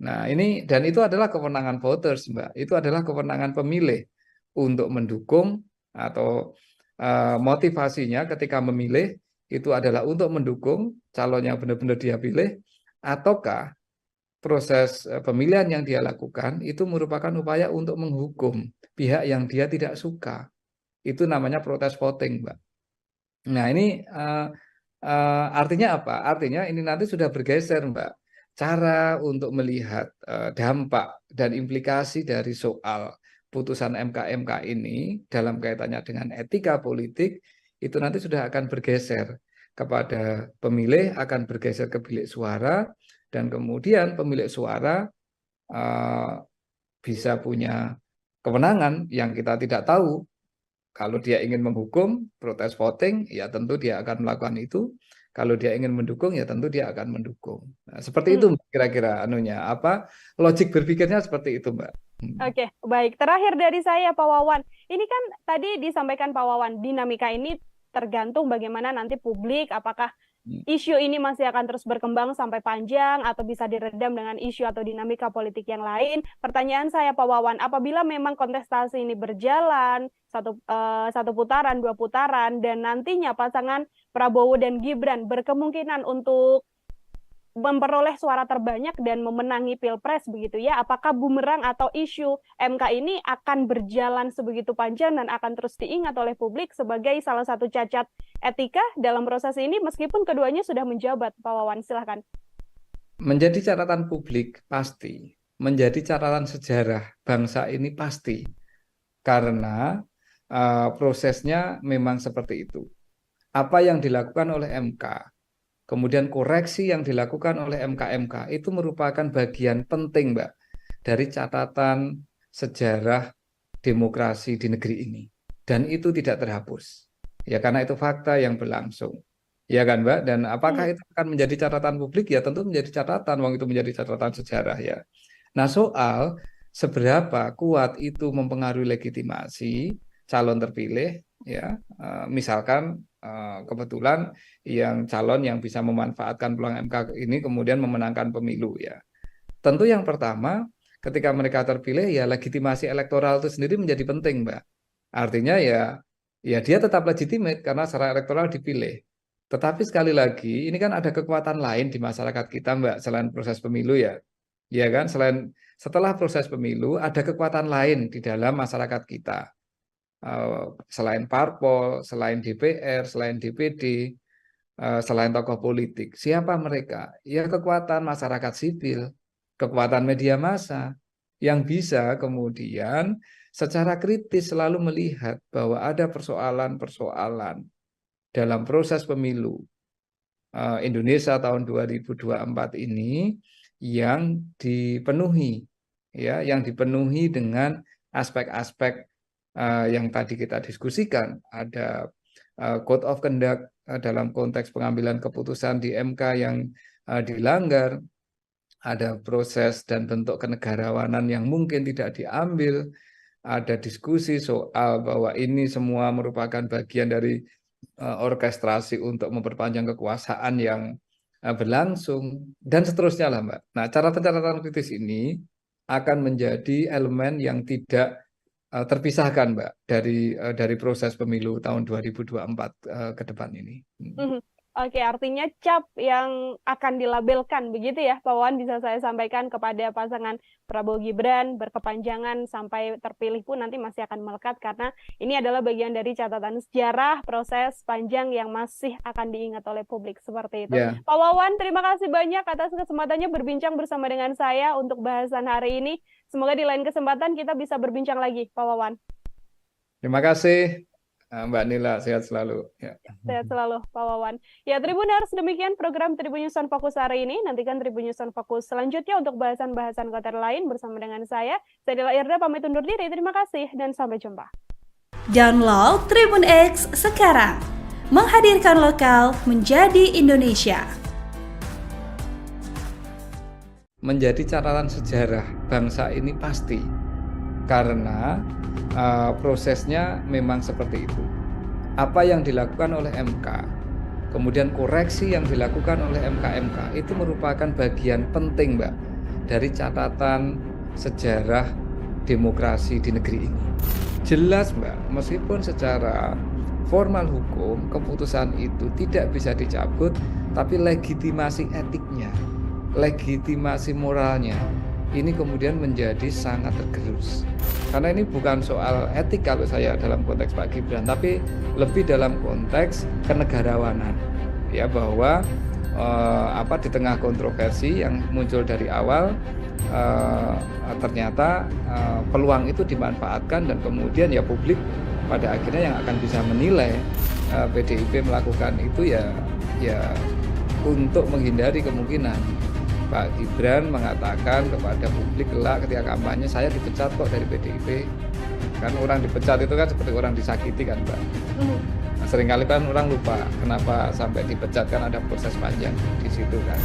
Nah, dan itu adalah kewenangan voters, Mbak. Itu adalah kewenangan pemilih untuk mendukung atau motivasinya ketika memilih itu adalah untuk mendukung calon yang benar-benar dia pilih, ataukah proses pemilihan yang dia lakukan itu merupakan upaya untuk menghukum pihak yang dia tidak suka. Itu namanya protes voting, Mbak. Nah, ini artinya apa? Artinya ini nanti sudah bergeser, Mbak. Cara untuk melihat dampak dan implikasi dari soal putusan MK ini dalam kaitannya dengan etika politik itu nanti sudah akan bergeser kepada pemilih, akan bergeser ke bilik suara, dan kemudian pemilik suara bisa punya kewenangan yang kita tidak tahu. Kalau dia ingin menghukum, protes voting, ya tentu dia akan melakukan itu. Kalau dia ingin mendukung, ya tentu dia akan mendukung. Nah, seperti itu kira-kira logik berpikirnya seperti itu, Mbak. Oke, baik. Terakhir dari saya, Pak Wawan. Ini kan tadi disampaikan Pak Wawan, dinamika ini tergantung bagaimana nanti publik, apakah isu ini masih akan terus berkembang sampai panjang atau bisa diredam dengan isu atau dinamika politik yang lain. Pertanyaan saya, Pak Wawan, apabila memang kontestasi ini berjalan satu putaran, 2 putaran, dan nantinya pasangan Prabowo dan Gibran berkemungkinan untuk memperoleh suara terbanyak dan memenangi Pilpres begitu ya, apakah bumerang atau isu MK ini akan berjalan sebegitu panjang dan akan terus diingat oleh publik sebagai salah satu cacat etika dalam proses ini meskipun keduanya sudah menjabat? Pak Wawan, silahkan. Menjadi catatan publik pasti, menjadi catatan sejarah bangsa ini pasti, karena prosesnya memang seperti itu. Apa yang dilakukan oleh MK, kemudian koreksi yang dilakukan oleh MK itu merupakan bagian penting, Mbak, dari catatan sejarah demokrasi di negeri ini. Dan itu tidak terhapus. Ya, karena itu fakta yang berlangsung. Ya kan, Mbak? Dan apakah itu akan menjadi catatan publik? Ya tentu menjadi catatan, wong itu menjadi catatan sejarah ya. Nah, soal seberapa kuat itu mempengaruhi legitimasi calon terpilih, ya, misalkan kebetulan yang calon yang bisa memanfaatkan peluang MK ini kemudian memenangkan pemilu ya. Tentu yang pertama ketika mereka terpilih ya legitimasi elektoral itu sendiri menjadi penting, Mbak. Artinya ya dia tetap legitimate karena secara elektoral dipilih. Tetapi sekali lagi ini kan ada kekuatan lain di masyarakat kita, Mbak, selain proses pemilu ya. Ya kan, setelah proses pemilu ada kekuatan lain di dalam masyarakat kita. Selain parpol, selain DPR, selain DPD, selain tokoh politik. Siapa mereka? Ya kekuatan masyarakat sipil, kekuatan media massa yang bisa kemudian secara kritis selalu melihat bahwa ada persoalan-persoalan dalam proses pemilu Indonesia tahun 2024 ini yang dipenuhi dengan aspek-aspek yang tadi kita diskusikan. Ada code of conduct dalam konteks pengambilan keputusan di MK yang dilanggar, ada proses dan bentuk kenegarawanan yang mungkin tidak diambil, ada diskusi soal bahwa ini semua merupakan bagian dari orkestrasi untuk memperpanjang kekuasaan yang berlangsung, dan seterusnya lah, Mbak. Nah, catatan kritis ini akan menjadi elemen yang tidak terpisahkan, Mbak, dari proses pemilu tahun 2024 ke depan ini. Oke, artinya cap yang akan dilabelkan begitu ya, Pak Wawan, bisa saya sampaikan kepada pasangan Prabowo Gibran berkepanjangan sampai terpilih pun nanti masih akan melekat karena ini adalah bagian dari catatan sejarah proses panjang yang masih akan diingat oleh publik seperti itu. Yeah. Pak Wawan, terima kasih banyak atas kesempatannya berbincang bersama dengan saya untuk bahasan hari ini. Semoga di lain kesempatan kita bisa berbincang lagi, Pak Wawan. Terima kasih. Mbak Nila, sehat selalu. Ya. Sehat selalu, Pak Wawan. Ya, Tribuners, demikian program Tribun News on Focus hari ini. Nantikan Tribun News on Focus selanjutnya untuk bahasan-bahasan konten lain bersama dengan saya. Saya Nila Irda, pamit undur diri. Terima kasih dan sampai jumpa. Download Tribun X sekarang, menghadirkan lokal menjadi Indonesia. Menjadi catatan sejarah bangsa ini pasti, karena prosesnya memang seperti itu. Apa yang dilakukan oleh MK, kemudian koreksi yang dilakukan oleh MK itu merupakan bagian penting, Mbak, dari catatan sejarah demokrasi di negeri ini. Jelas, Mbak, meskipun secara formal hukum keputusan itu tidak bisa dicabut, tapi legitimasi etiknya, legitimasi moralnya ini kemudian menjadi sangat tergerus. Karena ini bukan soal etik kalau saya dalam konteks Pak Gibran, tapi lebih dalam konteks kenegarawanan, ya, bahwa di tengah kontroversi yang muncul dari awal, ternyata peluang itu dimanfaatkan dan kemudian ya publik pada akhirnya yang akan bisa menilai PDIP melakukan itu ya untuk menghindari kemungkinan Pak Gibran mengatakan kepada publik kelak ketika kampanye, saya dipecat kok dari PDIP. Kan orang dipecat itu kan seperti orang disakiti kan, Mbak. Nah, seringkali kan orang lupa kenapa sampai dipecat, kan ada proses panjang di situ kan.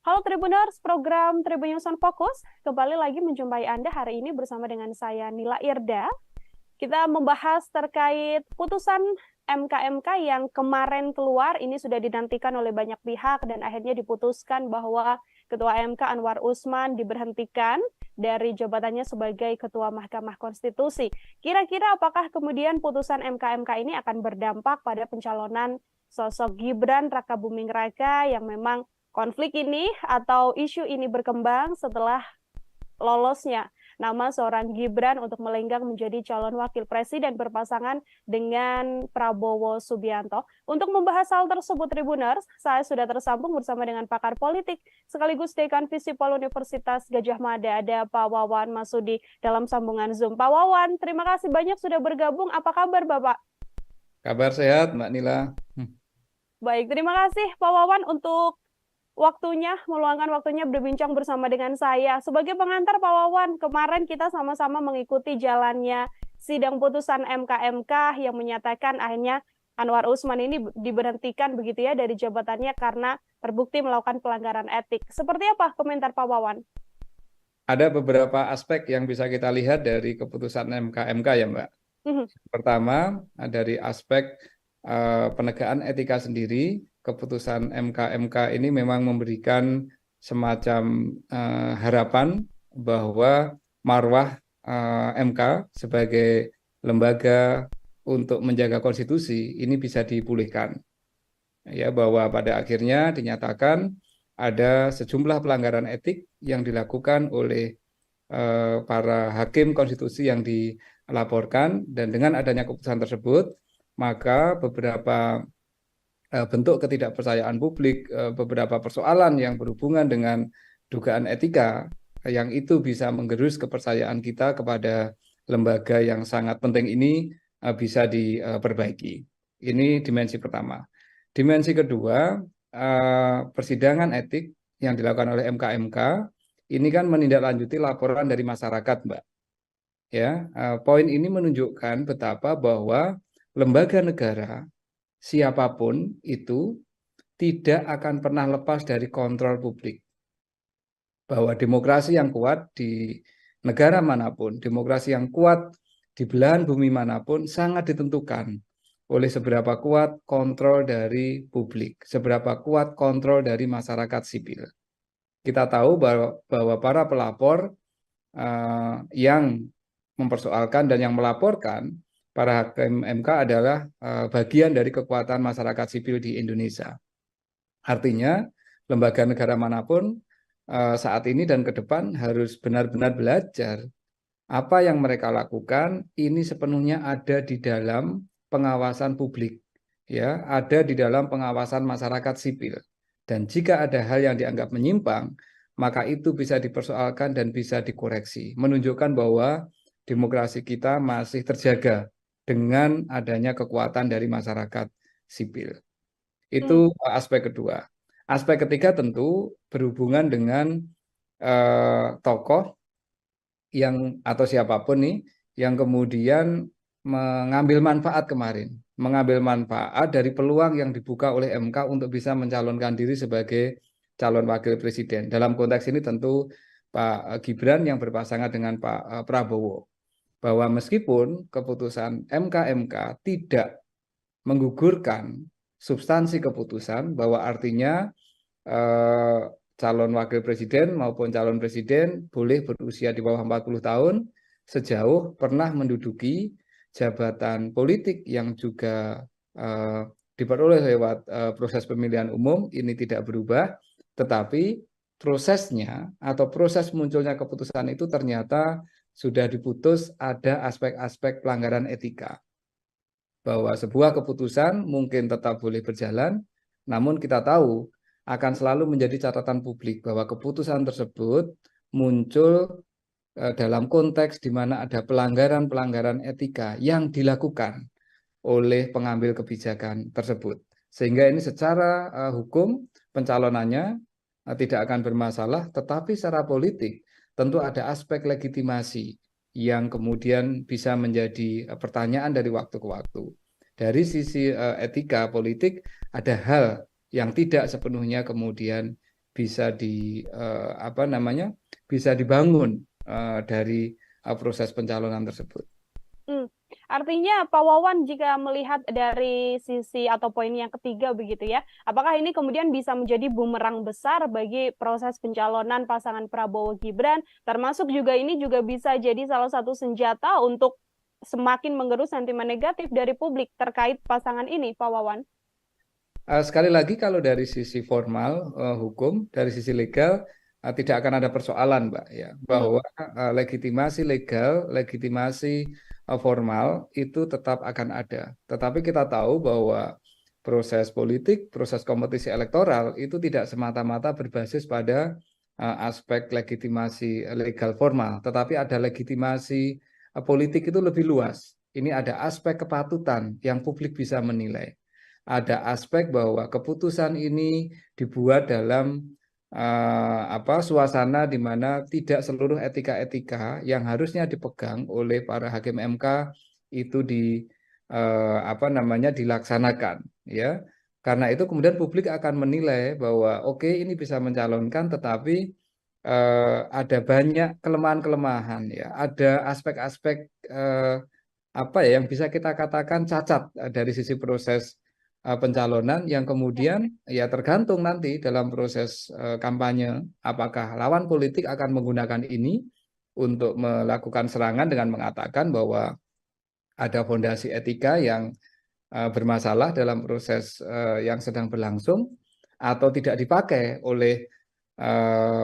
Halo Tribuners, program Tribun News on Focus kembali lagi menjumpai Anda hari ini bersama dengan saya Nila Irda. Kita membahas terkait putusan MK yang kemarin keluar, ini sudah dinantikan oleh banyak pihak dan akhirnya diputuskan bahwa Ketua MK Anwar Usman diberhentikan dari jabatannya sebagai Ketua Mahkamah Konstitusi. Kira-kira apakah kemudian putusan MK ini akan berdampak pada pencalonan sosok Gibran Rakabuming Raka yang memang konflik ini atau isu ini berkembang setelah lolosnya nama seorang Gibran untuk melenggang menjadi calon wakil presiden berpasangan dengan Prabowo Subianto. Untuk membahas hal tersebut, Tribuners, saya sudah tersambung bersama dengan pakar politik sekaligus Dekan Visipol Universitas Gadjah Mada, ada Pak Wawan Masudi dalam sambungan Zoom. Pak Wawan, terima kasih banyak sudah bergabung. Apa kabar, Bapak? Kabar sehat, Mbak Nila. Baik, terima kasih Pak Wawan untuk meluangkan waktunya berbincang bersama dengan saya. Sebagai pengantar Pak Wawan, kemarin kita sama-sama mengikuti jalannya sidang putusan MK yang menyatakan akhirnya Anwar Usman ini diberhentikan begitu ya dari jabatannya karena terbukti melakukan pelanggaran etik. Seperti apa komentar Pak Wawan? Ada beberapa aspek yang bisa kita lihat dari keputusan MK ya, Mbak. Pertama, dari aspek penegakan etika sendiri. Keputusan MK ini memang memberikan semacam harapan bahwa marwah MK sebagai lembaga untuk menjaga konstitusi ini bisa dipulihkan. Ya, bahwa pada akhirnya dinyatakan ada sejumlah pelanggaran etik yang dilakukan oleh para hakim konstitusi yang dilaporkan, dan dengan adanya keputusan tersebut maka beberapa bentuk ketidakpercayaan publik, beberapa persoalan yang berhubungan dengan dugaan etika yang itu bisa menggerus kepercayaan kita kepada lembaga yang sangat penting ini bisa diperbaiki. Ini dimensi pertama. Dimensi kedua, persidangan etik yang dilakukan oleh MK ini kan menindaklanjuti laporan dari masyarakat, Mbak. Ya, poin ini menunjukkan betapa bahwa lembaga negara siapapun itu tidak akan pernah lepas dari kontrol publik. Bahwa demokrasi yang kuat di negara manapun, demokrasi yang kuat di belahan bumi manapun sangat ditentukan oleh seberapa kuat kontrol dari publik, seberapa kuat kontrol dari masyarakat sipil. Kita tahu bahwa para pelapor yang mempersoalkan dan yang melaporkan para hakim MK adalah bagian dari kekuatan masyarakat sipil di Indonesia. Artinya, lembaga negara manapun saat ini dan ke depan harus benar-benar belajar apa yang mereka lakukan ini sepenuhnya ada di dalam pengawasan publik, ya, ada di dalam pengawasan masyarakat sipil. Dan jika ada hal yang dianggap menyimpang, maka itu bisa dipersoalkan dan bisa dikoreksi, menunjukkan bahwa demokrasi kita masih terjaga dengan adanya kekuatan dari masyarakat sipil. Itu aspek kedua. Aspek ketiga tentu berhubungan dengan tokoh yang atau siapapun nih yang kemudian mengambil manfaat kemarin, mengambil manfaat dari peluang yang dibuka oleh MK untuk bisa mencalonkan diri sebagai calon wakil presiden. Dalam konteks ini tentu Pak Gibran yang berpasangan dengan Pak Prabowo. Bahwa meskipun keputusan MK tidak menggugurkan substansi keputusan, bahwa artinya calon wakil presiden maupun calon presiden boleh berusia di bawah 40 tahun sejauh pernah menduduki jabatan politik yang juga diperoleh lewat proses pemilihan umum, ini tidak berubah, tetapi prosesnya atau proses munculnya keputusan itu ternyata sudah diputus ada aspek-aspek pelanggaran etika. Bahwa sebuah keputusan mungkin tetap boleh berjalan, namun kita tahu akan selalu menjadi catatan publik bahwa keputusan tersebut muncul dalam konteks di mana ada pelanggaran-pelanggaran etika yang dilakukan oleh pengambil kebijakan tersebut. Sehingga ini secara hukum pencalonannya tidak akan bermasalah, tetapi secara politik tentu ada aspek legitimasi yang kemudian bisa menjadi pertanyaan dari waktu ke waktu. Dari sisi etika politik ada hal yang tidak sepenuhnya kemudian bisa bisa dibangun dari proses pencalonan tersebut. Artinya Pak Wawan jika melihat dari sisi atau poin yang ketiga begitu ya, apakah ini kemudian bisa menjadi bumerang besar bagi proses pencalonan pasangan Prabowo Gibran, termasuk juga ini juga bisa jadi salah satu senjata untuk semakin menggerus sentimen negatif dari publik terkait pasangan ini, Pak Wawan? Sekali lagi kalau dari sisi formal hukum, dari sisi legal tidak akan ada persoalan, Mbak, ya, bahwa legitimasi legal, legitimasi formal itu tetap akan ada. Tetapi kita tahu bahwa proses politik, proses kompetisi elektoral itu tidak semata-mata berbasis pada aspek legitimasi legal formal, tetapi ada legitimasi politik itu lebih luas. Ini ada aspek kepatutan yang publik bisa menilai. Ada aspek bahwa keputusan ini dibuat dalam suasana di mana tidak seluruh etika-etika yang harusnya dipegang oleh para hakim MK itu dilaksanakan, ya. Karena itu kemudian publik akan menilai bahwa oke, ini bisa mencalonkan, tetapi ada banyak kelemahan-kelemahan, ya. Ada aspek-aspek yang bisa kita katakan cacat dari sisi proses pencalonan yang kemudian ya tergantung nanti dalam proses kampanye apakah lawan politik akan menggunakan ini untuk melakukan serangan dengan mengatakan bahwa ada fondasi etika yang bermasalah dalam proses yang sedang berlangsung atau tidak dipakai oleh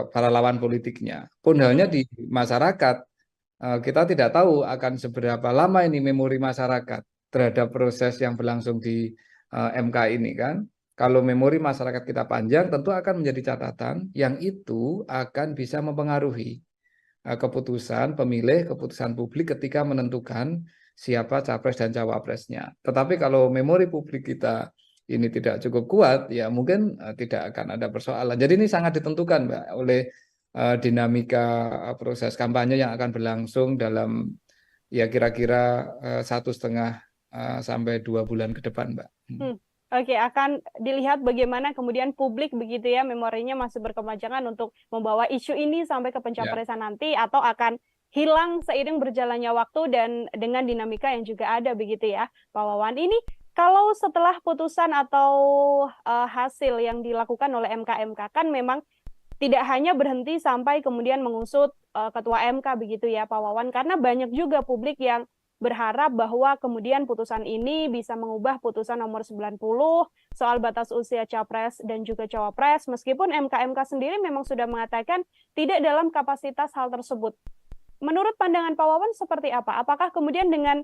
para lawan politiknya. Pun halnya di masyarakat, kita tidak tahu akan seberapa lama ini memori masyarakat terhadap proses yang berlangsung di MK ini kan. Kalau memori masyarakat kita panjang, tentu akan menjadi catatan yang itu akan bisa mempengaruhi keputusan pemilih, keputusan publik ketika menentukan siapa capres dan cawapresnya. Tetapi kalau memori publik kita ini tidak cukup kuat, ya mungkin tidak akan ada persoalan. Jadi ini sangat ditentukan, Mbak, oleh dinamika proses kampanye yang akan berlangsung dalam ya kira-kira 1,5 sampai 2 bulan ke depan, Mbak. Oke, akan dilihat bagaimana kemudian publik begitu ya, memorinya masih berkepanjangan untuk membawa isu ini sampai ke pencapresan nanti, atau akan hilang seiring berjalannya waktu dan dengan dinamika yang juga ada begitu ya, Pak Wawan. Ini kalau setelah putusan atau hasil yang dilakukan oleh MK kan memang tidak hanya berhenti sampai kemudian mengusut ketua MK begitu ya, Pak Wawan, karena banyak juga publik yang berharap bahwa kemudian putusan ini bisa mengubah putusan nomor 90 soal batas usia capres dan juga cawapres, meskipun MK sendiri memang sudah mengatakan tidak dalam kapasitas hal tersebut. Menurut pandangan Pak Wawan seperti apa? Apakah kemudian dengan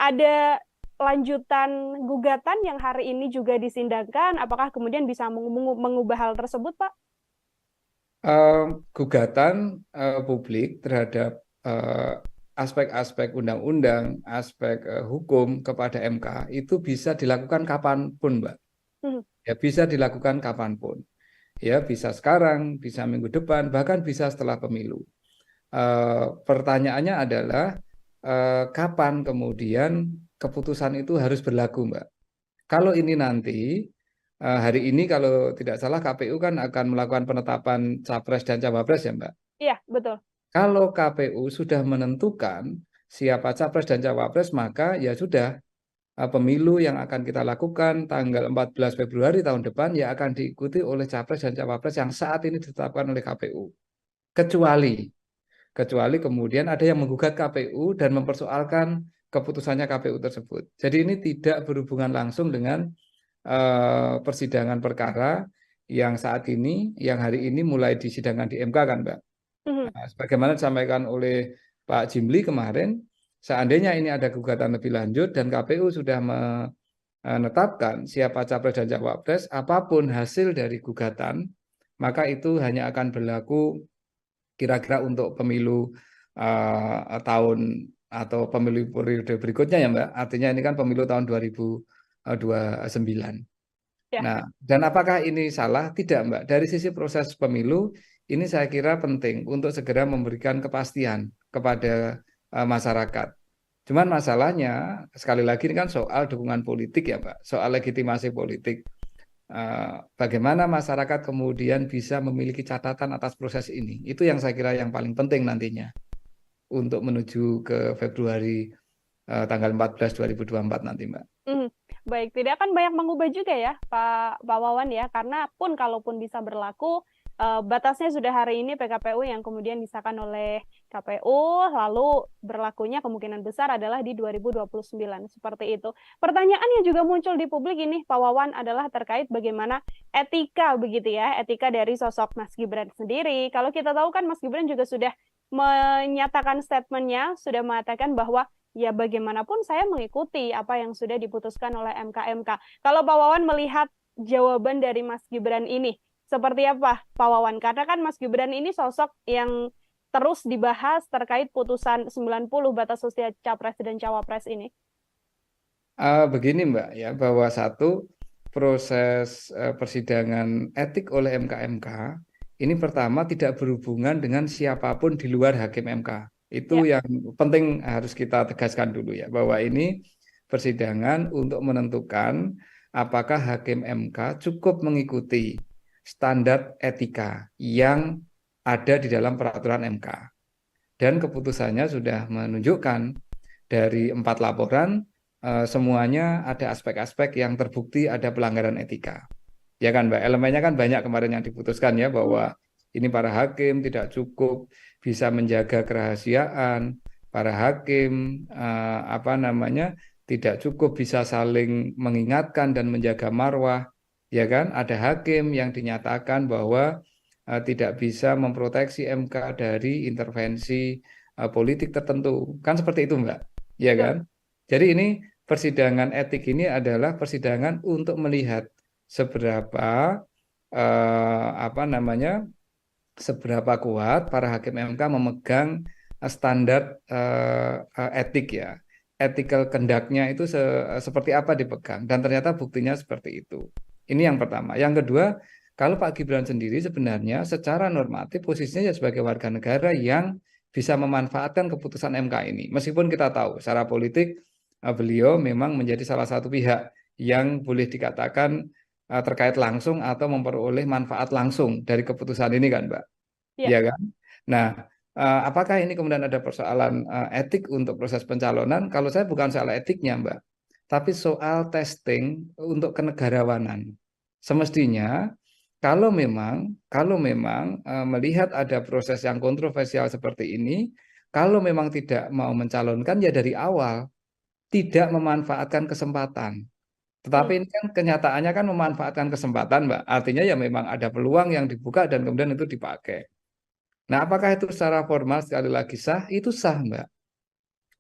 ada lanjutan gugatan yang hari ini juga disindangkan, apakah kemudian bisa mengubah hal tersebut, Pak? Gugatan publik terhadap aspek-aspek undang-undang, aspek hukum kepada MK itu bisa dilakukan kapanpun, Mbak. Ya, bisa dilakukan kapanpun. Ya, bisa sekarang, bisa minggu depan, bahkan bisa setelah pemilu. Pertanyaannya adalah kapan kemudian keputusan itu harus berlaku, Mbak. Kalau ini nanti hari ini kalau tidak salah KPU kan akan melakukan penetapan capres dan cawapres ya, Mbak. Iya, betul. Kalau KPU sudah menentukan siapa capres dan cawapres, maka ya sudah, pemilu yang akan kita lakukan tanggal 14 Februari tahun depan ya akan diikuti oleh capres dan cawapres yang saat ini ditetapkan oleh KPU. Kecuali kemudian ada yang menggugat KPU dan mempersoalkan keputusannya KPU tersebut. Jadi ini tidak berhubungan langsung dengan persidangan perkara yang saat ini, yang hari ini mulai disidangkan di MK kan, Mbak. Nah, sebagaimana disampaikan oleh Pak Jimli kemarin, seandainya ini ada gugatan lebih lanjut dan KPU sudah menetapkan siapa capres dan cawapres, apapun hasil dari gugatan, maka itu hanya akan berlaku kira-kira untuk pemilu tahun atau pemilu periode berikutnya ya, Mbak. Artinya ini kan pemilu tahun 2029. Ya. Nah, dan apakah ini salah? Tidak, Mbak. Dari sisi proses pemilu, ini saya kira penting untuk segera memberikan kepastian kepada masyarakat. Cuman masalahnya, sekali lagi ini kan soal dukungan politik ya, Mbak. Soal legitimasi politik. Bagaimana masyarakat kemudian bisa memiliki catatan atas proses ini. Itu yang saya kira yang paling penting nantinya untuk menuju ke Februari tanggal 14 2024 nanti, Mbak. Baik, tidak akan banyak mengubah juga ya Pak Wawan ya, karena kalaupun bisa berlaku, batasnya sudah hari ini PKPU yang kemudian disahkan oleh KPU, lalu berlakunya kemungkinan besar adalah di 2029, seperti itu. Pertanyaan yang juga muncul di publik ini, Pak Wawan, adalah terkait bagaimana etika begitu ya, etika dari sosok Mas Gibran sendiri. Kalau kita tahu kan Mas Gibran juga sudah menyatakan statementnya, sudah mengatakan bahwa ya bagaimanapun saya mengikuti apa yang sudah diputuskan oleh MK. Kalau Pak Wawan melihat jawaban dari Mas Gibran ini, seperti apa Pak Wawan? Karena kan Mas Gibran ini sosok yang terus dibahas terkait putusan 90 batas usia capres dan cawapres ini. Begini Mbak ya, bahwa satu proses persidangan etik oleh MK ini pertama tidak berhubungan dengan siapapun di luar hakim MK. Itu yang penting harus kita tegaskan dulu ya, bahwa ini persidangan untuk menentukan apakah hakim MK cukup mengikuti standar etika yang ada di dalam peraturan MK. Dan keputusannya sudah menunjukkan dari 4 laporan, semuanya ada aspek-aspek yang terbukti ada pelanggaran etika. Ya kan Mbak, elemennya kan banyak kemarin yang diputuskan ya, bahwa ini para hakim tidak cukup bisa menjaga kerahasiaan, para hakim tidak cukup bisa saling mengingatkan dan menjaga marwah, ya kan? Ada hakim yang dinyatakan bahwa tidak bisa memproteksi MK dari intervensi politik tertentu, kan seperti itu Mbak, ya kan? Jadi ini persidangan etik ini adalah persidangan untuk melihat seberapa seberapa kuat para hakim MK memegang standar etik ya, ethical conduct-nya itu seperti apa dipegang, dan ternyata buktinya seperti itu. Ini yang pertama. Yang kedua, kalau Pak Gibran sendiri sebenarnya secara normatif posisinya sebagai warga negara yang bisa memanfaatkan keputusan MK ini. Meskipun kita tahu secara politik beliau memang menjadi salah satu pihak yang boleh dikatakan terkait langsung atau memperoleh manfaat langsung dari keputusan ini kan Mbak, ya kan? Nah, apakah ini kemudian ada persoalan etik untuk proses pencalonan? Kalau saya bukan soal etiknya Mbak, tapi soal testing untuk kenegarawanan. Semestinya kalau memang melihat ada proses yang kontroversial seperti ini, kalau memang tidak mau mencalonkan ya dari awal tidak memanfaatkan kesempatan. Tetapi ini kan kenyataannya kan memanfaatkan kesempatan Mbak. Artinya ya memang ada peluang yang dibuka dan kemudian itu dipakai. Nah, apakah itu secara formal sekali lagi sah? Itu sah Mbak.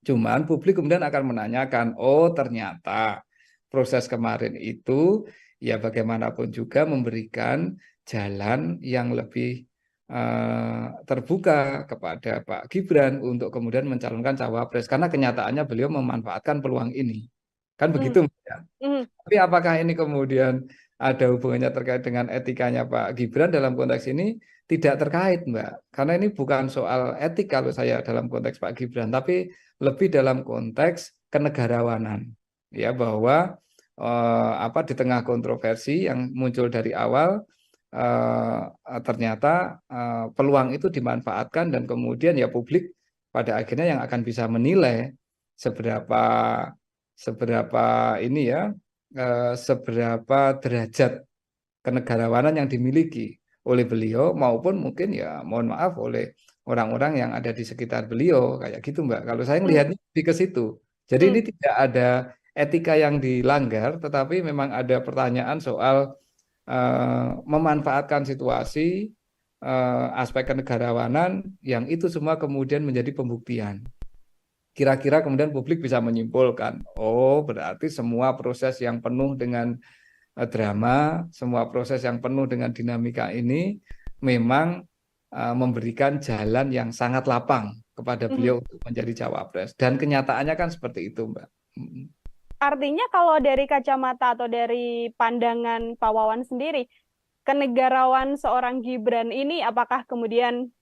Cuman publik kemudian akan menanyakan, oh ternyata proses kemarin itu ya bagaimanapun juga memberikan jalan yang lebih terbuka kepada Pak Gibran untuk kemudian mencalonkan cawapres. Karena kenyataannya beliau memanfaatkan peluang ini. Kan begitu Mbak. Tapi apakah ini kemudian ada hubungannya terkait dengan etikanya Pak Gibran dalam konteks ini tidak terkait, Mbak. Karena ini bukan soal etik kalau saya dalam konteks Pak Gibran, tapi lebih dalam konteks kenegarawanan. Ya, bahwa di tengah kontroversi yang muncul dari awal, ternyata peluang itu dimanfaatkan dan kemudian ya publik pada akhirnya yang akan bisa menilai seberapa ini ya, seberapa derajat kenegarawanan yang dimiliki oleh beliau maupun mungkin ya mohon maaf oleh orang-orang yang ada di sekitar beliau, kayak gitu Mbak. Kalau saya melihatnya lebih ke situ. Jadi ini tidak ada etika yang dilanggar, tetapi memang ada pertanyaan soal memanfaatkan situasi, aspek kenegarawanan yang itu semua kemudian menjadi pembuktian. Kira-kira kemudian publik bisa menyimpulkan, oh berarti semua proses yang penuh dengan drama, semua proses yang penuh dengan dinamika ini memang memberikan jalan yang sangat lapang kepada beliau untuk menjadi cawapres. Dan kenyataannya kan seperti itu, Mbak. Artinya kalau dari kacamata atau dari pandangan Pak Wawan sendiri, kenegarawan seorang Gibran ini apakah kemudian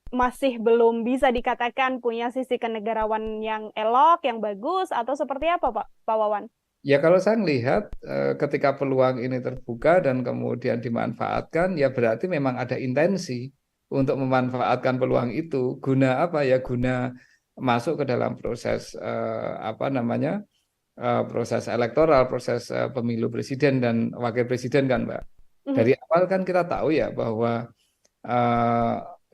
masih belum bisa dikatakan punya sisi kenegarawan yang elok, yang bagus, atau seperti apa Pak Wawan? Ya kalau saya melihat ketika peluang ini terbuka dan kemudian dimanfaatkan, ya berarti memang ada intensi untuk memanfaatkan peluang itu. Guna apa ya? Guna masuk ke dalam proses proses elektoral, proses pemilu presiden dan wakil presiden kan, Mbak. Dari awal kan kita tahu ya bahwa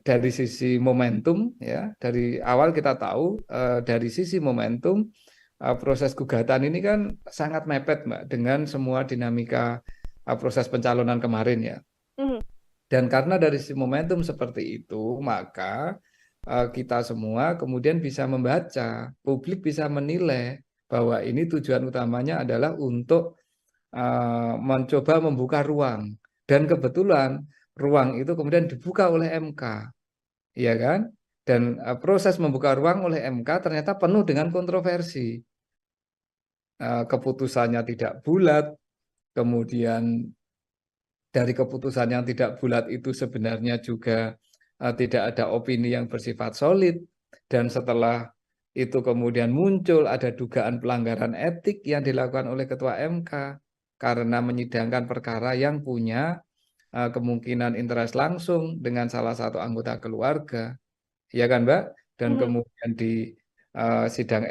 dari sisi momentum ya, dari awal kita tahu dari sisi momentum proses gugatan ini kan sangat mepet Mbak dengan semua dinamika proses pencalonan kemarin ya. Dan karena dari sisi momentum seperti itu, maka kita semua kemudian bisa membaca, publik bisa menilai bahwa ini tujuan utamanya adalah untuk mencoba membuka ruang. Dan kebetulan ruang itu kemudian dibuka oleh MK, ya kan? Dan proses membuka ruang oleh MK ternyata penuh dengan kontroversi. Keputusannya tidak bulat, kemudian dari keputusan yang tidak bulat itu sebenarnya juga tidak ada opini yang bersifat solid. Dan setelah itu kemudian muncul ada dugaan pelanggaran etik yang dilakukan oleh Ketua MK karena menyidangkan perkara yang punya kemungkinan interest langsung dengan salah satu anggota keluarga, ya kan Mbak? Dan kemudian di sidang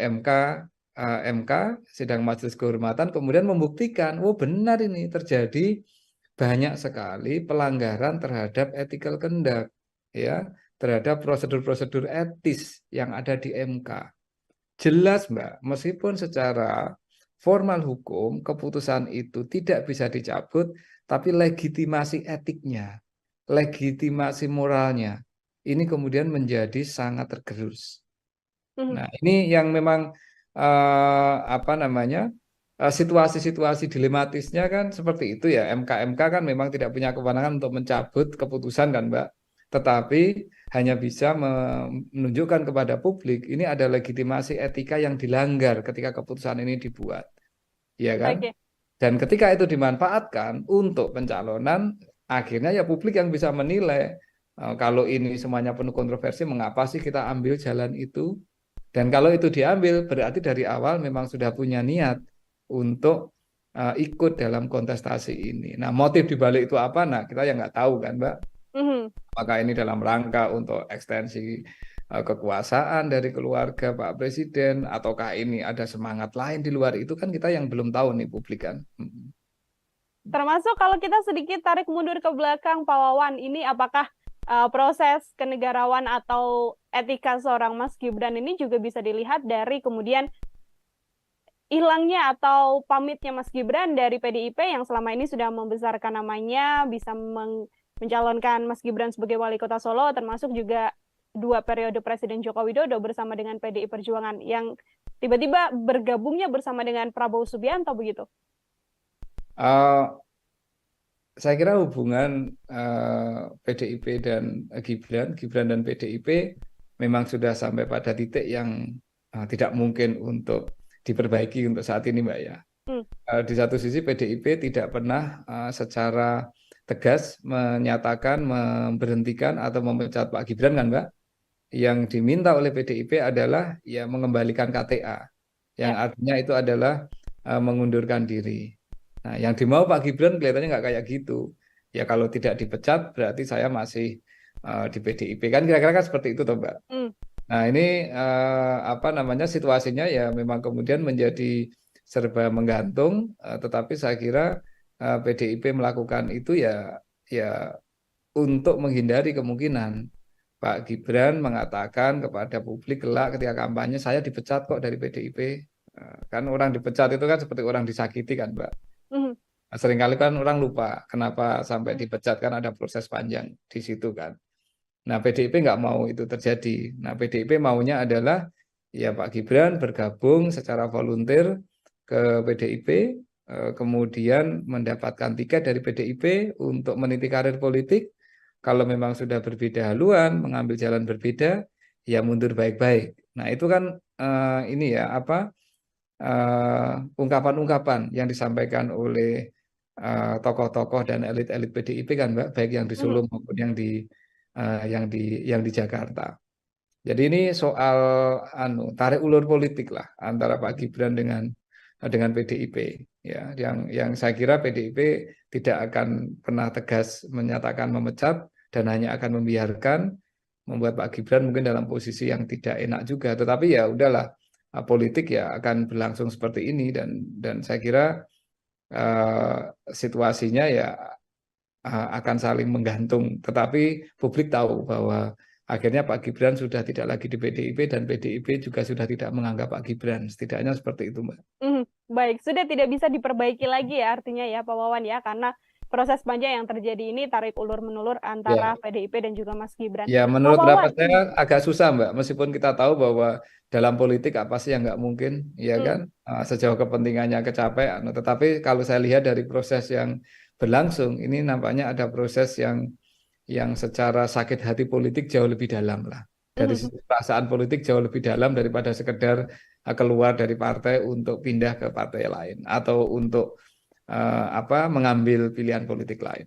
sidang Majelis Kehormatan kemudian membuktikan, oh benar ini terjadi banyak sekali pelanggaran terhadap ethical conduct, ya, terhadap prosedur-prosedur etis yang ada di MK. Jelas Mbak, meskipun secara formal hukum keputusan itu tidak bisa dicabut, tapi legitimasi etiknya, legitimasi moralnya, ini kemudian menjadi sangat tergerus. Nah, ini yang memang situasi-situasi dilematisnya kan seperti itu ya. MK kan memang tidak punya kewenangan untuk mencabut keputusan kan Mbak, tetapi hanya bisa menunjukkan kepada publik ini ada legitimasi etika yang dilanggar ketika keputusan ini dibuat, ya kan? Okay. Dan ketika itu dimanfaatkan untuk pencalonan, akhirnya ya publik yang bisa menilai kalau ini semuanya penuh kontroversi, mengapa sih kita ambil jalan itu? Dan kalau itu diambil, berarti dari awal memang sudah punya niat untuk ikut dalam kontestasi ini. Nah, motif dibalik itu apa? Nah, kita yang nggak tahu kan, Mbak. Apakah ini dalam rangka untuk ekstensi kekuasaan dari keluarga Pak Presiden, ataukah ini ada semangat lain di luar itu, kan kita yang belum tahu nih publik kan. Termasuk kalau kita sedikit tarik mundur ke belakang Pak Wawan, ini apakah proses kenegarawan atau etika seorang Mas Gibran ini juga bisa dilihat dari kemudian hilangnya atau pamitnya Mas Gibran dari PDIP yang selama ini sudah membesarkan namanya, bisa mencalonkan Mas Gibran sebagai wali kota Solo, termasuk juga 2 periode Presiden Joko Widodo bersama dengan PDI Perjuangan yang tiba-tiba bergabungnya bersama dengan Prabowo Subianto begitu? Saya kira hubungan PDIP dan Gibran dan PDIP memang sudah sampai pada titik yang tidak mungkin untuk diperbaiki untuk saat ini Mbak ya. Di satu sisi PDIP tidak pernah secara tegas menyatakan memberhentikan atau memecat Pak Gibran kan Mbak. Yang diminta oleh PDIP adalah ya mengembalikan KTA, yang artinya itu adalah mengundurkan diri. Nah, yang dimau Pak Gibran kelihatannya nggak kayak gitu. Ya kalau tidak dipecat berarti saya masih di PDIP kan kira-kira kan seperti itu toh Mbak. Nah ini apa namanya situasinya ya memang kemudian menjadi serba menggantung, tetapi saya kira PDIP melakukan itu ya untuk menghindari kemungkinan Pak Gibran mengatakan kepada publik kelak ketika kampanye saya dipecat kok dari PDIP. Kan orang dipecat itu kan seperti orang disakiti kan Mbak. Seringkali kan orang lupa kenapa sampai dipecat, kan ada proses panjang di situ kan. Nah PDIP nggak mau itu terjadi. Nah PDIP maunya adalah ya Pak Gibran bergabung secara volunteer ke PDIP, kemudian mendapatkan tiket dari PDIP untuk meniti karir politik. Kalau memang sudah berbeda haluan, mengambil jalan berbeda, ya mundur baik-baik. Nah itu kan ini ya apa ungkapan-ungkapan yang disampaikan oleh tokoh-tokoh dan elit-elit PDIP kan Mbak, baik yang di Solo maupun yang di Jakarta. Jadi ini soal tarik ulur politik lah antara Pak Gibran dengan PDIP ya, yang saya kira PDIP tidak akan pernah tegas menyatakan memecat dan hanya akan membiarkan membuat Pak Gibran mungkin dalam posisi yang tidak enak juga, tetapi ya udahlah, politik ya akan berlangsung seperti ini dan saya kira situasinya ya akan saling menggantung, tetapi publik tahu bahwa akhirnya Pak Gibran sudah tidak lagi di PDIP dan PDIP juga sudah tidak menganggap Pak Gibran, setidaknya seperti itu Mbak. Baik, sudah tidak bisa diperbaiki lagi ya artinya ya Pak Wawan ya, karena proses panjang yang terjadi ini tarik ulur menulur antara PDIP dan juga Mas Gibran. Ya menurut pendapat saya agak susah Mbak, meskipun kita tahu bahwa dalam politik apa sih yang nggak mungkin, ya kan, sejauh kepentingannya kecapean. Tetapi kalau saya lihat dari proses yang berlangsung, ini nampaknya ada proses yang secara sakit hati politik jauh lebih dalam lah. Dari perasaan politik jauh lebih dalam daripada sekedar keluar dari partai untuk pindah ke partai lain atau untuk mengambil pilihan politik lain.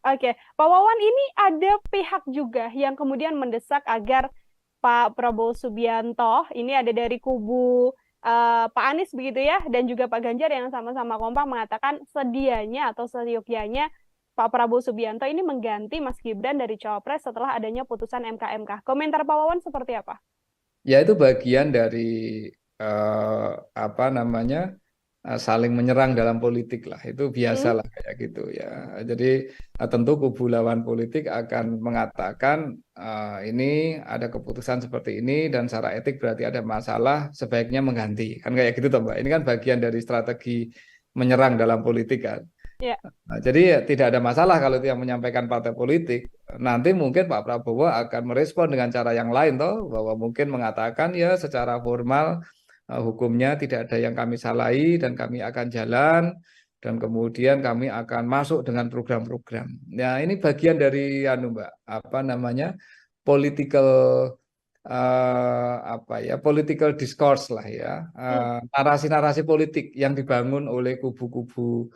Oke, Pak Wawan, ini ada pihak juga yang kemudian mendesak agar Pak Prabowo Subianto, ini ada dari kubu Pak Anies begitu ya, dan juga Pak Ganjar yang sama-sama kompak mengatakan sedianya atau seyogyanya Pak Prabowo Subianto ini mengganti Mas Gibran dari Cawapres setelah adanya putusan MK. Komentar Pak Wawan seperti apa? Ya itu bagian dari saling menyerang dalam politik lah, itu biasalah kayak gitu ya. Jadi tentu kubu lawan politik akan mengatakan ini ada keputusan seperti ini dan secara etik berarti ada masalah, sebaiknya mengganti, kan kayak gitu toh Mbak. Ini kan bagian dari strategi menyerang dalam politik kan. Nah, jadi ya, tidak ada masalah kalau itu yang menyampaikan partai politik. Nanti mungkin Pak Prabowo akan merespon dengan cara yang lain toh, bahwa mungkin mengatakan ya secara formal hukumnya tidak ada yang kami salahi dan kami akan jalan dan kemudian kami akan masuk dengan program-program. Nah, ini bagian dari Mbak, political political discourse lah ya. Narasi-narasi politik yang dibangun oleh kubu-kubu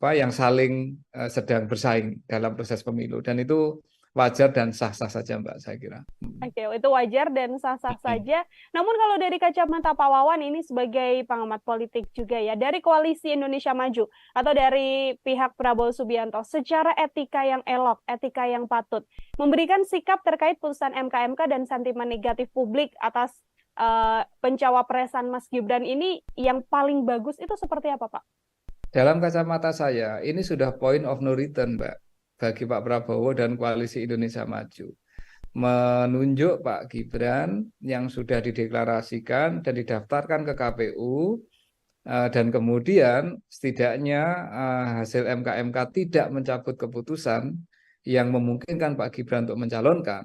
yang saling sedang bersaing dalam proses pemilu, dan itu wajar dan sah-sah saja Mbak, saya kira. Oke, itu wajar dan sah-sah saja. Namun kalau dari kacamata Pak Wawan ini sebagai pengamat politik juga ya, dari Koalisi Indonesia Maju atau dari pihak Prabowo Subianto, secara etika yang elok, etika yang patut, memberikan sikap terkait putusan MK dan sentimen negatif publik atas pencawapresan Mas Gibran ini yang paling bagus itu seperti apa Pak? Dalam kacamata saya, ini sudah point of no return Mbak, bagi Pak Prabowo dan Koalisi Indonesia Maju. Menunjuk Pak Gibran yang sudah dideklarasikan dan didaftarkan ke KPU, dan kemudian setidaknya hasil MK tidak mencabut keputusan yang memungkinkan Pak Gibran untuk mencalonkan,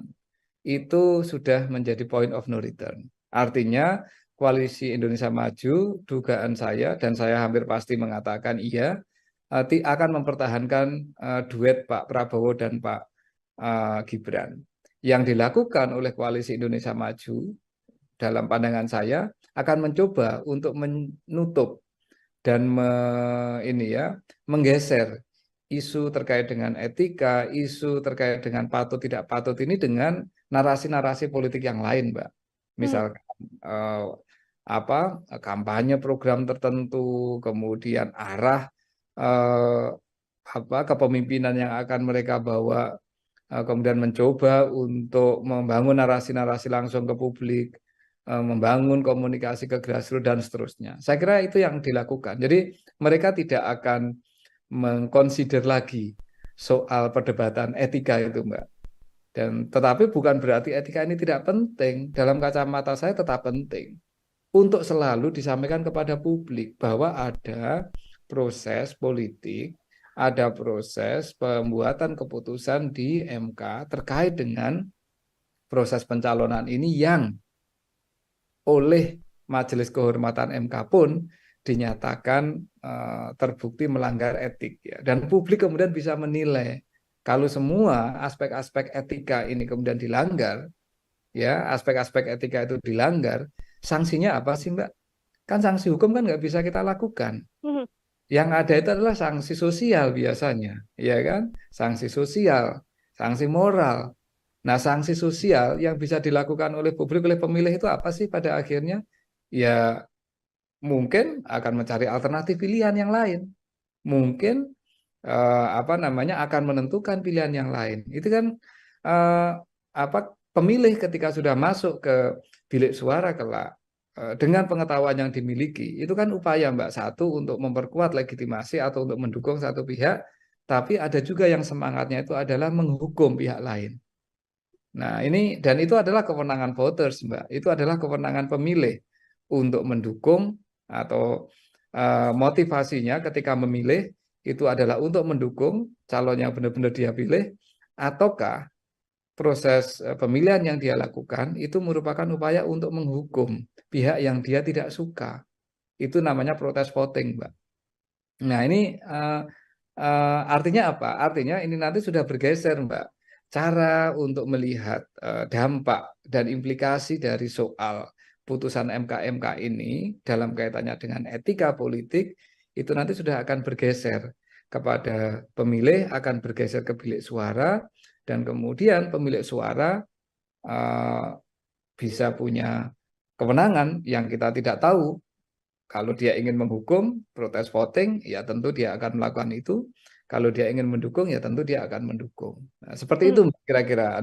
itu sudah menjadi point of no return. Artinya Koalisi Indonesia Maju, dugaan saya dan saya hampir pasti mengatakan iya, akan mempertahankan duet Pak Prabowo dan Pak Gibran. Yang dilakukan oleh Koalisi Indonesia Maju dalam pandangan saya akan mencoba untuk menutup dan menggeser isu terkait dengan etika, isu terkait dengan patut tidak patut ini dengan narasi-narasi politik yang lain, Mbak. Misalkan kampanye program tertentu, kemudian arah kepemimpinan yang akan mereka bawa, kemudian mencoba untuk membangun narasi-narasi langsung ke publik, membangun komunikasi ke grassroots dan seterusnya. Saya kira itu yang dilakukan. Jadi mereka tidak akan mengconsider lagi soal perdebatan etika itu, Mbak. Dan tetapi bukan berarti etika ini tidak penting. Dalam kacamata saya tetap penting untuk selalu disampaikan kepada publik bahwa ada proses politik, ada proses pembuatan keputusan di MK terkait dengan proses pencalonan ini yang oleh Majelis Kehormatan MK pun dinyatakan terbukti melanggar etik, ya. Dan publik kemudian bisa menilai kalau semua aspek-aspek etika ini kemudian dilanggar, ya, aspek-aspek etika itu dilanggar, sanksinya apa sih, Mbak? Kan sanksi hukum kan nggak bisa kita lakukan. Yang ada itu adalah sanksi sosial biasanya, ya kan? Sanksi sosial, sanksi moral. Nah, sanksi sosial yang bisa dilakukan oleh publik, oleh pemilih itu apa sih pada akhirnya? Ya, mungkin akan mencari alternatif pilihan yang lain. Mungkin akan menentukan pilihan yang lain. Itu kan pemilih ketika sudah masuk ke bilik suara kelak dengan pengetahuan yang dimiliki, itu kan upaya, Mbak, satu untuk memperkuat legitimasi atau untuk mendukung satu pihak, tapi ada juga yang semangatnya itu adalah menghukum pihak lain. Nah, ini dan itu adalah kewenangan voters, Mbak. Itu adalah kewenangan pemilih untuk mendukung atau motivasinya ketika memilih itu adalah untuk mendukung calon yang benar-benar dia pilih, ataukah proses pemilihan yang dia lakukan itu merupakan upaya untuk menghukum pihak yang dia tidak suka. Itu namanya protes voting, Mbak. Nah, ini artinya apa? Artinya ini nanti sudah bergeser, Mbak. Cara untuk melihat dampak dan implikasi dari soal putusan MK ini dalam kaitannya dengan etika politik itu nanti sudah akan bergeser kepada pemilih, akan bergeser ke bilik suara, dan kemudian pemilik suara bisa punya kewenangan yang kita tidak tahu. Kalau dia ingin menghukum, protes voting, ya tentu dia akan melakukan itu. Kalau dia ingin mendukung, ya tentu dia akan mendukung. Nah, seperti itu kira-kira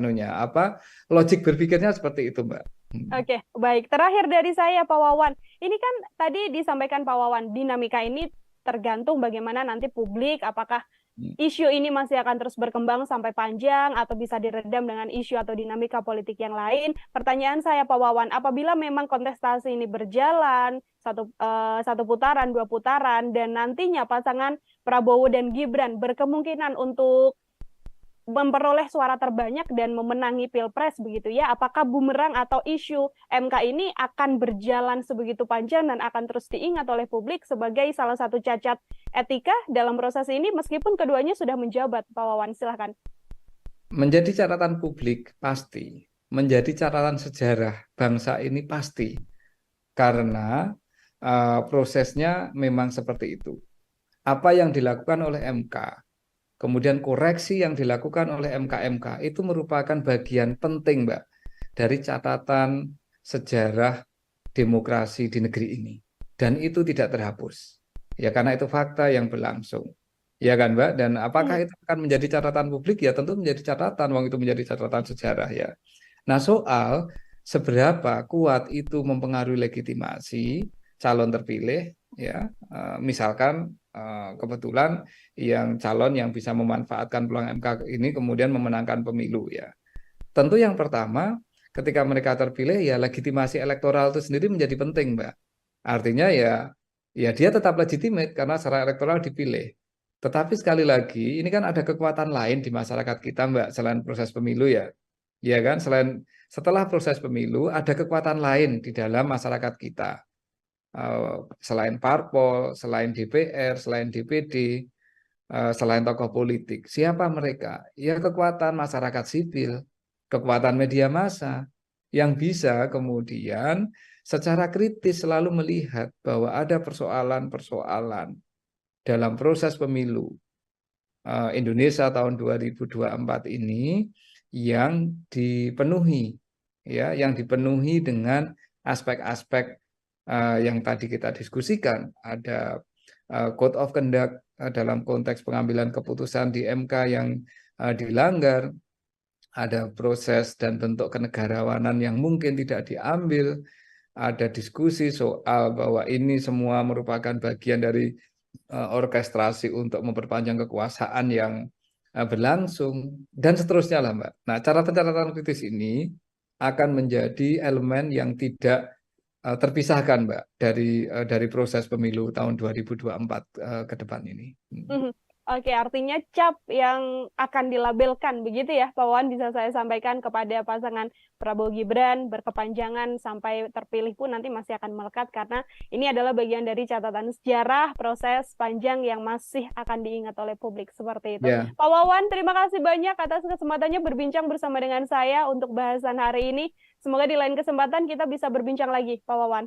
logik berpikirnya seperti itu, Mbak. Oke, baik. Terakhir dari saya, Pak Wawan. Ini kan tadi disampaikan Pak Wawan, dinamika ini tergantung bagaimana nanti publik, apakah isu ini masih akan terus berkembang sampai panjang atau bisa diredam dengan isu atau dinamika politik yang lain. Pertanyaan saya, Pak Wawan, apabila memang kontestasi ini berjalan satu putaran, 2 putaran, dan nantinya pasangan Prabowo dan Gibran berkemungkinan untuk memperoleh suara terbanyak dan memenangi Pilpres begitu ya, apakah bumerang atau isu MK ini akan berjalan sebegitu panjang dan akan terus diingat oleh publik sebagai salah satu cacat etika dalam proses ini meskipun keduanya sudah menjabat? Pak Wawan, silahkan. Menjadi catatan publik pasti, menjadi catatan sejarah bangsa ini pasti, karena prosesnya memang seperti itu. Apa yang dilakukan oleh MK, kemudian koreksi yang dilakukan oleh MK itu merupakan bagian penting, Mbak, dari catatan sejarah demokrasi di negeri ini. Dan itu tidak terhapus. Ya, karena itu fakta yang berlangsung. Ya kan, Mbak? Dan apakah itu akan menjadi catatan publik? Ya tentu menjadi catatan, wong itu menjadi catatan sejarah ya. Nah, soal seberapa kuat itu mempengaruhi legitimasi calon terpilih, ya, misalkan kebetulan yang calon yang bisa memanfaatkan peluang MK ini kemudian memenangkan pemilu, ya. Tentu yang pertama ketika mereka terpilih ya legitimasi elektoral itu sendiri menjadi penting, Mbak. Artinya ya dia tetap legitimate karena secara elektoral dipilih. Tetapi sekali lagi ini kan ada kekuatan lain di masyarakat kita, Mbak, selain proses pemilu ya. Ya kan, setelah proses pemilu ada kekuatan lain di dalam masyarakat kita. Selain parpol, selain DPR, selain DPD, selain tokoh politik. Siapa mereka? Ya kekuatan masyarakat sipil, kekuatan media massa, yang bisa kemudian secara kritis selalu melihat bahwa ada persoalan-persoalan dalam proses pemilu Indonesia tahun 2024 ini yang dipenuhi, ya, yang dipenuhi dengan aspek-aspek yang tadi kita diskusikan. Ada code of conduct dalam konteks pengambilan keputusan di MK yang dilanggar, ada proses dan bentuk kenegarawanan yang mungkin tidak diambil, ada diskusi soal bahwa ini semua merupakan bagian dari orkestrasi untuk memperpanjang kekuasaan yang berlangsung, dan seterusnya lah, Mbak. Nah, catatan kritis ini akan menjadi elemen yang tidak terpisahkan, Mbak, dari proses pemilu tahun 2024 ke depan ini. Oke, artinya cap yang akan dilabelkan begitu ya, Pak Wawan, bisa saya sampaikan kepada pasangan Prabowo Gibran berkepanjangan sampai terpilih pun nanti masih akan melekat, karena ini adalah bagian dari catatan sejarah proses panjang yang masih akan diingat oleh publik, seperti itu. Ya. Pak Wawan, terima kasih banyak atas kesempatannya berbincang bersama dengan saya untuk bahasan hari ini. Semoga di lain kesempatan kita bisa berbincang lagi, Pak Wawan.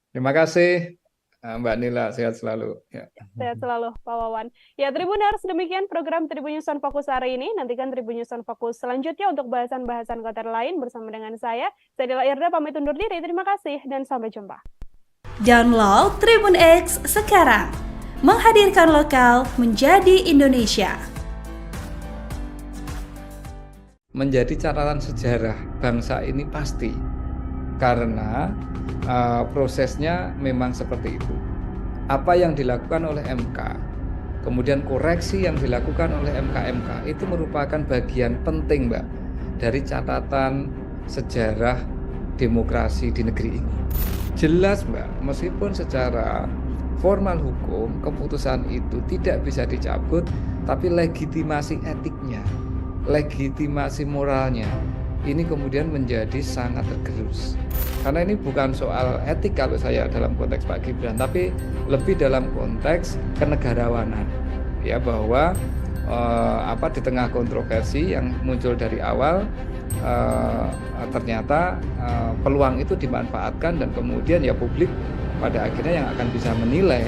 Terima kasih, Mbak Nila, sehat selalu. Ya. Sehat selalu, Pak Wawan. Ya, Tribuners, demikian program Tribun News on Focus hari ini. Nantikan Tribun News on Focus selanjutnya untuk bahasan-bahasan konten lain bersama dengan saya. Saya Nila Irda, pamit undur diri. Terima kasih dan sampai jumpa. Download Tribun X sekarang. Menghadirkan lokal menjadi Indonesia. Menjadi catatan sejarah bangsa ini pasti, karena prosesnya memang seperti itu. Apa yang dilakukan oleh MK, kemudian koreksi yang dilakukan oleh MK itu merupakan bagian penting, Mbak, dari catatan sejarah demokrasi di negeri ini. Jelas, Mbak, meskipun secara formal hukum keputusan itu tidak bisa dicabut, tapi legitimasi etiknya, legitimasi moralnya ini kemudian menjadi sangat tergerus. Karena ini bukan soal etik kalau saya dalam konteks Pak Gibran, tapi lebih dalam konteks kenegarawanan. Ya, bahwa di tengah kontroversi yang muncul dari awal, ternyata peluang itu dimanfaatkan, dan kemudian ya publik pada akhirnya yang akan bisa menilai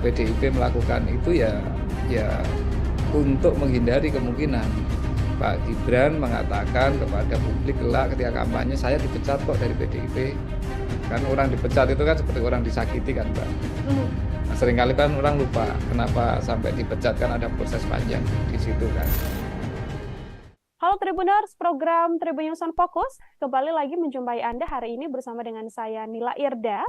PDIP melakukan itu ya untuk menghindari kemungkinan Pak Gibran mengatakan kepada publik kelak ketika kampanye, saya dipecat kok dari PDIP. Kan orang dipecat itu kan seperti orang disakiti kan, Mbak. Nah, seringkali kan orang lupa kenapa sampai dipecat, kan ada proses panjang di situ kan. Halo Tribuners, program Tribun News on Focus kembali lagi menjumpai Anda hari ini bersama dengan saya Nila Irda.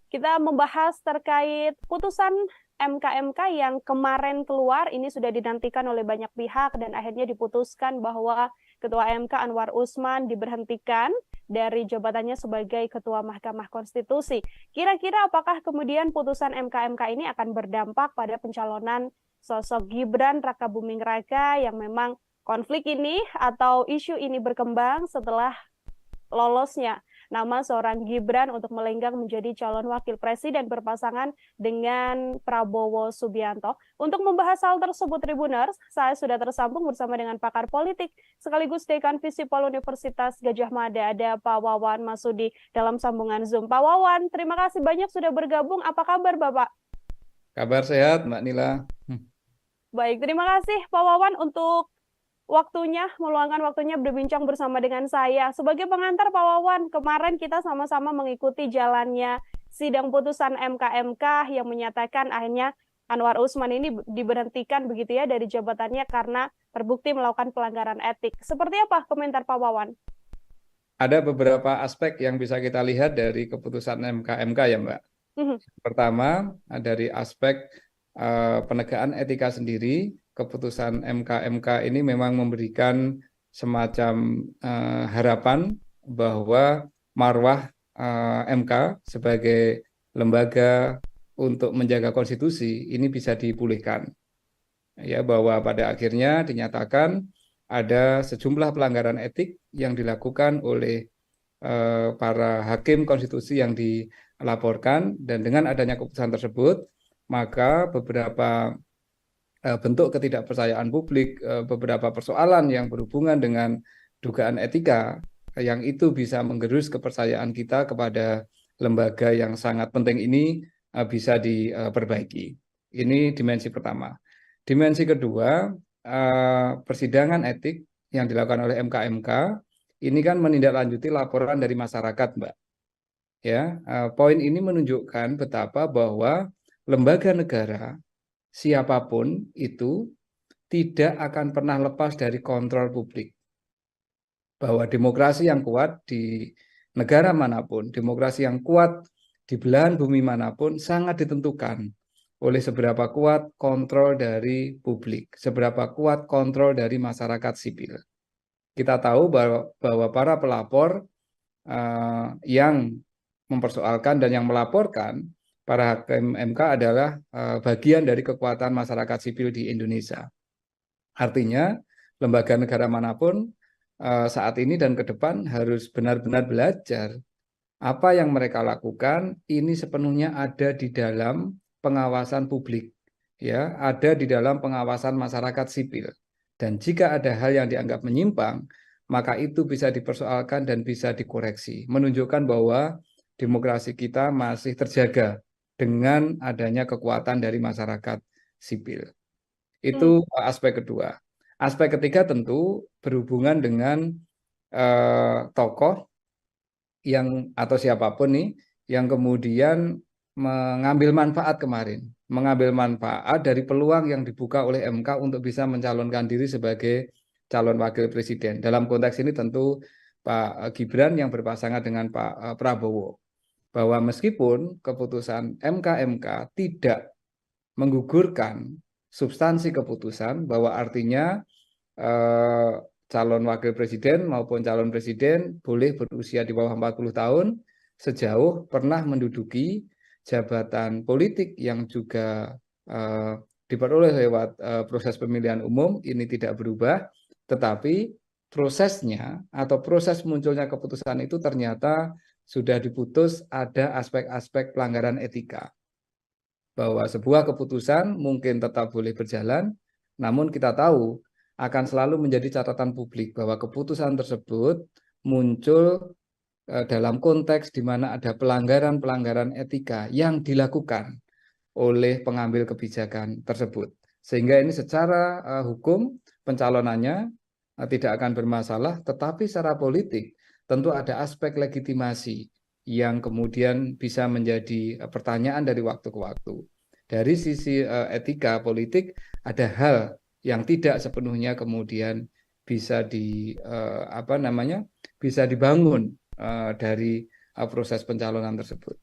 Kita membahas terkait putusan MK yang kemarin keluar. Ini sudah dinantikan oleh banyak pihak dan akhirnya diputuskan bahwa Ketua MK Anwar Usman diberhentikan dari jabatannya sebagai Ketua Mahkamah Konstitusi. Kira-kira apakah kemudian putusan MK ini akan berdampak pada pencalonan sosok Gibran Rakabuming Raka yang memang konflik ini atau isu ini berkembang setelah lolosnya nama seorang Gibran untuk melenggang menjadi calon wakil presiden berpasangan dengan Prabowo Subianto. Untuk membahas hal tersebut, Tribuners, saya sudah tersambung bersama dengan pakar politik sekaligus Dekan Visipol Universitas Gadjah Mada, ada Pak Wawan Masudi dalam sambungan Zoom. Pak Wawan, terima kasih banyak sudah bergabung. Apa kabar, Bapak? Kabar sehat, Mbak Nila. Baik, terima kasih Pak Wawan untuk meluangkan waktunya berbincang bersama dengan saya. Sebagai pengantar, Pak Wawan, kemarin kita sama-sama mengikuti jalannya sidang putusan MK yang menyatakan akhirnya Anwar Usman ini diberhentikan begitu ya dari jabatannya karena terbukti melakukan pelanggaran etik. Seperti apa komentar Pak Wawan? Ada beberapa aspek yang bisa kita lihat dari keputusan MK ya, Mbak. Pertama, dari aspek penegakan etika sendiri. Keputusan MK ini memang memberikan semacam harapan bahwa marwah MK sebagai lembaga untuk menjaga konstitusi ini bisa dipulihkan. Ya, bahwa pada akhirnya dinyatakan ada sejumlah pelanggaran etik yang dilakukan oleh para hakim konstitusi yang dilaporkan, dan dengan adanya keputusan tersebut maka beberapa bentuk ketidakpercayaan publik, beberapa persoalan yang berhubungan dengan dugaan etika yang itu bisa menggerus kepercayaan kita kepada lembaga yang sangat penting ini bisa diperbaiki. Ini dimensi pertama. Dimensi kedua, persidangan etik yang dilakukan oleh MK-MK ini kan menindaklanjuti laporan dari masyarakat, Mbak. Ya, poin ini menunjukkan betapa bahwa lembaga negara siapapun itu tidak akan pernah lepas dari kontrol publik. Bahwa demokrasi yang kuat di negara manapun, demokrasi yang kuat di belahan bumi manapun sangat ditentukan oleh seberapa kuat kontrol dari publik, seberapa kuat kontrol dari masyarakat sipil. Kita tahu bahwa para pelapor yang mempersoalkan dan yang melaporkan para hakim MK adalah bagian dari kekuatan masyarakat sipil di Indonesia. Artinya, lembaga negara manapun saat ini dan ke depan harus benar-benar belajar apa yang mereka lakukan ini sepenuhnya ada di dalam pengawasan publik, ya, ada di dalam pengawasan masyarakat sipil. Dan jika ada hal yang dianggap menyimpang, maka itu bisa dipersoalkan dan bisa dikoreksi, menunjukkan bahwa demokrasi kita masih terjaga dengan adanya kekuatan dari masyarakat sipil. Itu aspek kedua. Aspek ketiga tentu berhubungan dengan tokoh yang atau siapapun nih yang kemudian mengambil manfaat kemarin, mengambil manfaat dari peluang yang dibuka oleh MK untuk bisa mencalonkan diri sebagai calon wakil presiden. Dalam konteks ini tentu Pak Gibran yang berpasangan dengan Pak Prabowo. Bahwa meskipun keputusan MK-MK tidak menggugurkan substansi keputusan, bahwa artinya calon wakil presiden maupun calon presiden boleh berusia di bawah 40 tahun sejauh pernah menduduki jabatan politik yang juga diperoleh lewat proses pemilihan umum, ini tidak berubah, tetapi prosesnya atau proses munculnya keputusan itu ternyata sudah diputus ada aspek-aspek pelanggaran etika. Bahwa sebuah keputusan mungkin tetap boleh berjalan, namun kita tahu akan selalu menjadi catatan publik bahwa keputusan tersebut muncul dalam konteks di mana ada pelanggaran-pelanggaran etika yang dilakukan oleh pengambil kebijakan tersebut. Sehingga ini secara hukum pencalonannya tidak akan bermasalah, tetapi secara politik tentu ada aspek legitimasi yang kemudian bisa menjadi pertanyaan dari waktu ke waktu. Dari sisi etika politik ada hal yang tidak sepenuhnya kemudian bisa bisa dibangun dari proses pencalonan tersebut.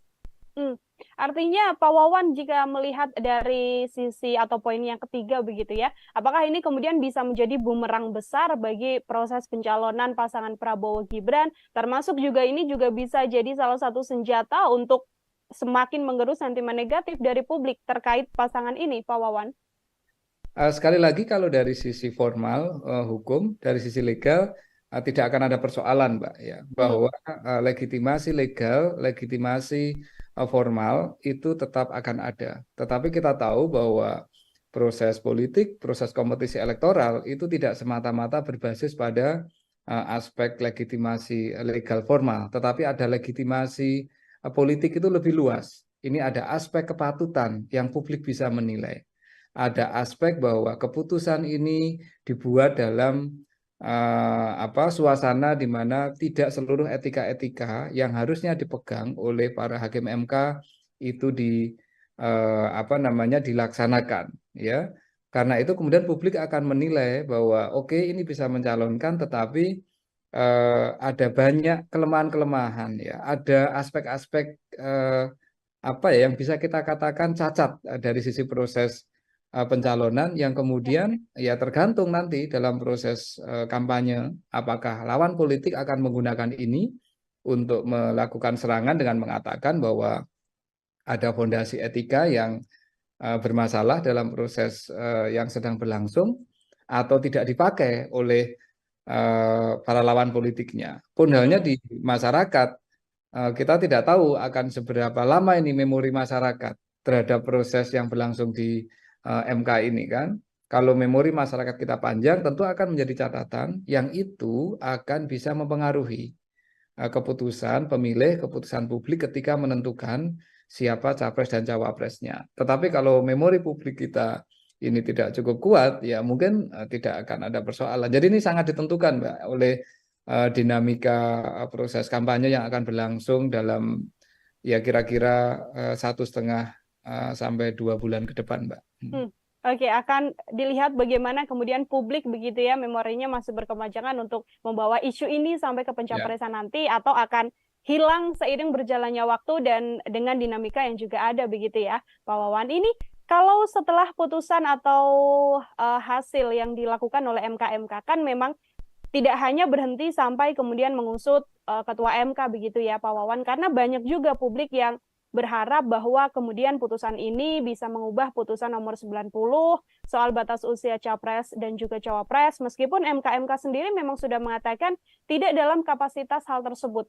Artinya Pak Wawan jika melihat dari sisi atau poin yang ketiga begitu ya, apakah ini kemudian bisa menjadi bumerang besar bagi proses pencalonan pasangan Prabowo Gibran, termasuk juga ini juga bisa jadi salah satu senjata untuk semakin menggerus sentimen negatif dari publik terkait pasangan ini, Pak Wawan? Sekali lagi kalau dari sisi formal hukum, dari sisi legal tidak akan ada persoalan, Mbak, ya, bahwa legitimasi legal, legitimasi formal itu tetap akan ada. Tetapi kita tahu bahwa proses politik, proses kompetisi elektoral itu tidak semata-mata berbasis pada aspek legitimasi legal formal, tetapi ada legitimasi politik itu lebih luas. Ini ada aspek kepatutan yang publik bisa menilai. Ada aspek bahwa keputusan ini dibuat dalam suasana di mana tidak seluruh etika-etika yang harusnya dipegang oleh para hakim MK itu dilaksanakan, ya. Karena itu kemudian publik akan menilai bahwa oke, ini bisa mencalonkan, tetapi ada banyak kelemahan-kelemahan, ya. Ada aspek-aspek yang bisa kita katakan cacat dari sisi proses pencalonan yang kemudian ya tergantung nanti dalam proses kampanye apakah lawan politik akan menggunakan ini untuk melakukan serangan dengan mengatakan bahwa ada fondasi etika yang bermasalah dalam proses yang sedang berlangsung atau tidak dipakai oleh para lawan politiknya. Pun halnya di masyarakat, kita tidak tahu akan seberapa lama ini memori masyarakat terhadap proses yang berlangsung di MK ini kan. Kalau memori masyarakat kita panjang tentu akan menjadi catatan yang itu akan bisa mempengaruhi keputusan pemilih, keputusan publik ketika menentukan siapa capres dan cawapresnya. Tetapi kalau memori publik kita ini tidak cukup kuat, ya mungkin tidak akan ada persoalan. Jadi ini sangat ditentukan, Mbak, oleh dinamika proses kampanye yang akan berlangsung dalam ya kira-kira 1,5 sampai 2 bulan ke depan, Mbak. Oke, akan dilihat bagaimana kemudian publik begitu ya, memorinya masih berkepanjangan untuk membawa isu ini sampai ke pencapresan nanti, atau akan hilang seiring berjalannya waktu dan dengan dinamika yang juga ada begitu ya, Pak Wawan. Ini kalau setelah putusan atau hasil yang dilakukan oleh MK kan memang tidak hanya berhenti sampai kemudian mengusut Ketua MK begitu ya, Pak Wawan, karena banyak juga publik yang berharap bahwa kemudian putusan ini bisa mengubah putusan nomor 90 soal batas usia capres dan juga cawapres, meskipun MK sendiri memang sudah mengatakan tidak dalam kapasitas hal tersebut.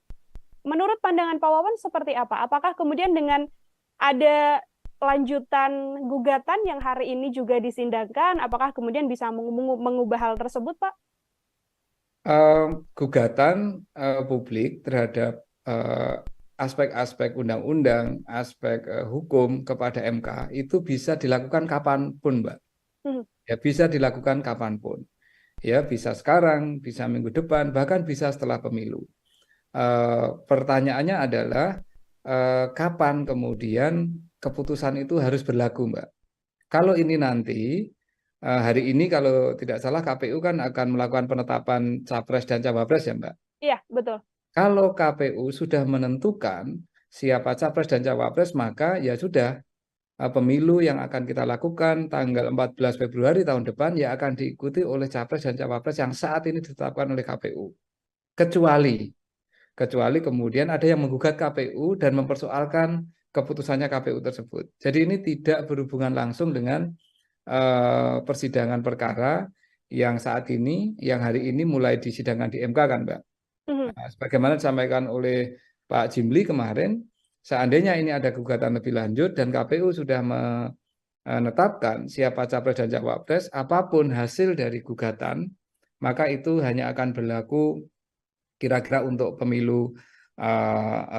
Menurut pandangan Pak Wawan seperti apa? Apakah kemudian dengan ada lanjutan gugatan yang hari ini juga disindangkan, apakah kemudian bisa mengubah hal tersebut, Pak? Gugatan publik terhadap aspek-aspek undang-undang, aspek hukum kepada MK itu bisa dilakukan kapanpun, Mbak. Ya, bisa dilakukan kapanpun. Ya, bisa sekarang, bisa minggu depan, bahkan bisa setelah pemilu. Pertanyaannya adalah kapan kemudian keputusan itu harus berlaku, Mbak. Kalau ini nanti, hari ini kalau tidak salah KPU kan akan melakukan penetapan capres dan cawapres ya, Mbak? Iya, betul. Kalau KPU sudah menentukan siapa capres dan cawapres, maka ya sudah, pemilu yang akan kita lakukan tanggal 14 Februari tahun depan ya akan diikuti oleh capres dan cawapres yang saat ini ditetapkan oleh KPU. Kecuali kemudian ada yang menggugat KPU dan mempersoalkan keputusannya KPU tersebut. Jadi ini tidak berhubungan langsung dengan persidangan perkara yang saat ini, yang hari ini mulai disidangkan di MK kan, Mbak? Nah, sebagaimana disampaikan oleh Pak Jimli kemarin, seandainya ini ada gugatan lebih lanjut dan KPU sudah menetapkan siapa capres dan cawapres, apapun hasil dari gugatan, maka itu hanya akan berlaku kira-kira untuk pemilu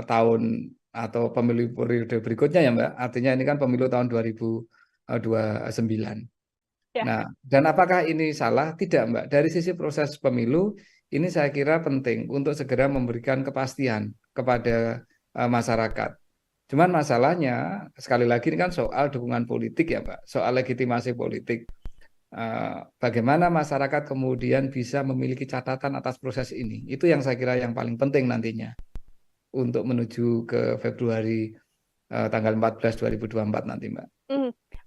tahun atau pemilu periode berikutnya ya, Mbak. Artinya ini kan pemilu tahun 2029. Ya. Nah, dan apakah ini salah? Tidak, Mbak. Dari sisi proses pemilu, ini saya kira penting untuk segera memberikan kepastian kepada masyarakat. Cuman masalahnya, sekali lagi ini kan soal dukungan politik ya, Pak. Soal legitimasi politik. Bagaimana masyarakat kemudian bisa memiliki catatan atas proses ini. Itu yang saya kira yang paling penting nantinya untuk menuju ke Februari tanggal 14 2024 nanti, Mbak.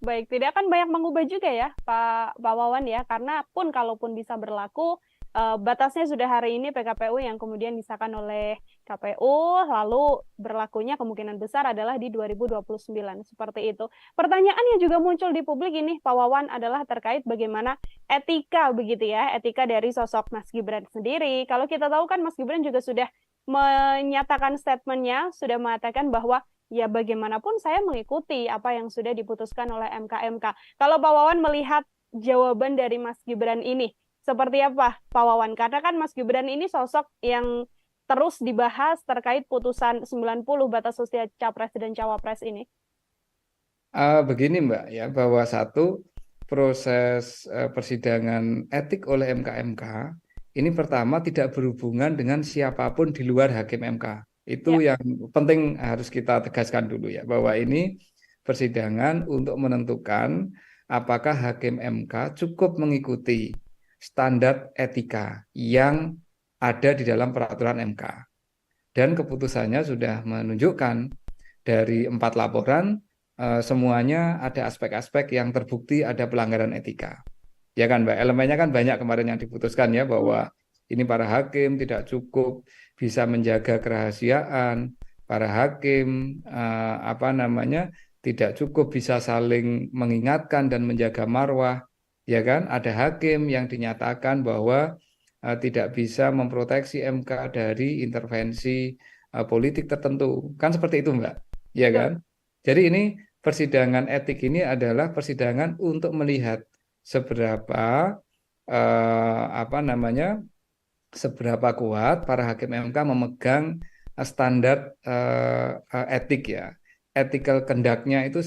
Baik, tidak akan banyak mengubah juga ya Pak Wawan ya, karena kalaupun bisa berlaku, batasnya sudah hari ini PKPU yang kemudian disahkan oleh KPU, lalu berlakunya kemungkinan besar adalah di 2029, seperti itu. Pertanyaan yang juga muncul di publik ini, Pak Wawan, adalah terkait bagaimana etika begitu ya, etika dari sosok Mas Gibran sendiri. Kalau kita tahu kan Mas Gibran juga sudah menyatakan statementnya, sudah mengatakan bahwa ya bagaimanapun saya mengikuti apa yang sudah diputuskan oleh MK. Kalau Pak Wawan melihat jawaban dari Mas Gibran ini, seperti apa Pak Wawan? Karena kan Mas Gibran ini sosok yang terus dibahas terkait putusan 90 batas usia capres dan cawapres ini. Begini Mbak ya, bahwa satu proses persidangan etik oleh MK ini pertama tidak berhubungan dengan siapapun di luar hakim MK. Itu yang penting harus kita tegaskan dulu ya, bahwa ini persidangan untuk menentukan apakah hakim MK cukup mengikuti standar etika yang ada di dalam peraturan MK. Dan keputusannya sudah menunjukkan dari 4 laporan, semuanya ada aspek-aspek yang terbukti ada pelanggaran etika. Ya kan Mbak, elemennya kan banyak kemarin yang diputuskan ya, bahwa ini para hakim tidak cukup bisa menjaga kerahasiaan, para hakim tidak cukup bisa saling mengingatkan dan menjaga marwah, ya kan? Ada hakim yang dinyatakan bahwa tidak bisa memproteksi MK dari intervensi politik tertentu, kan seperti itu Mbak, ya kan? Jadi ini persidangan etik ini adalah persidangan untuk melihat seberapa seberapa kuat para hakim MK memegang standar etik ya. Ethical conduct-nya itu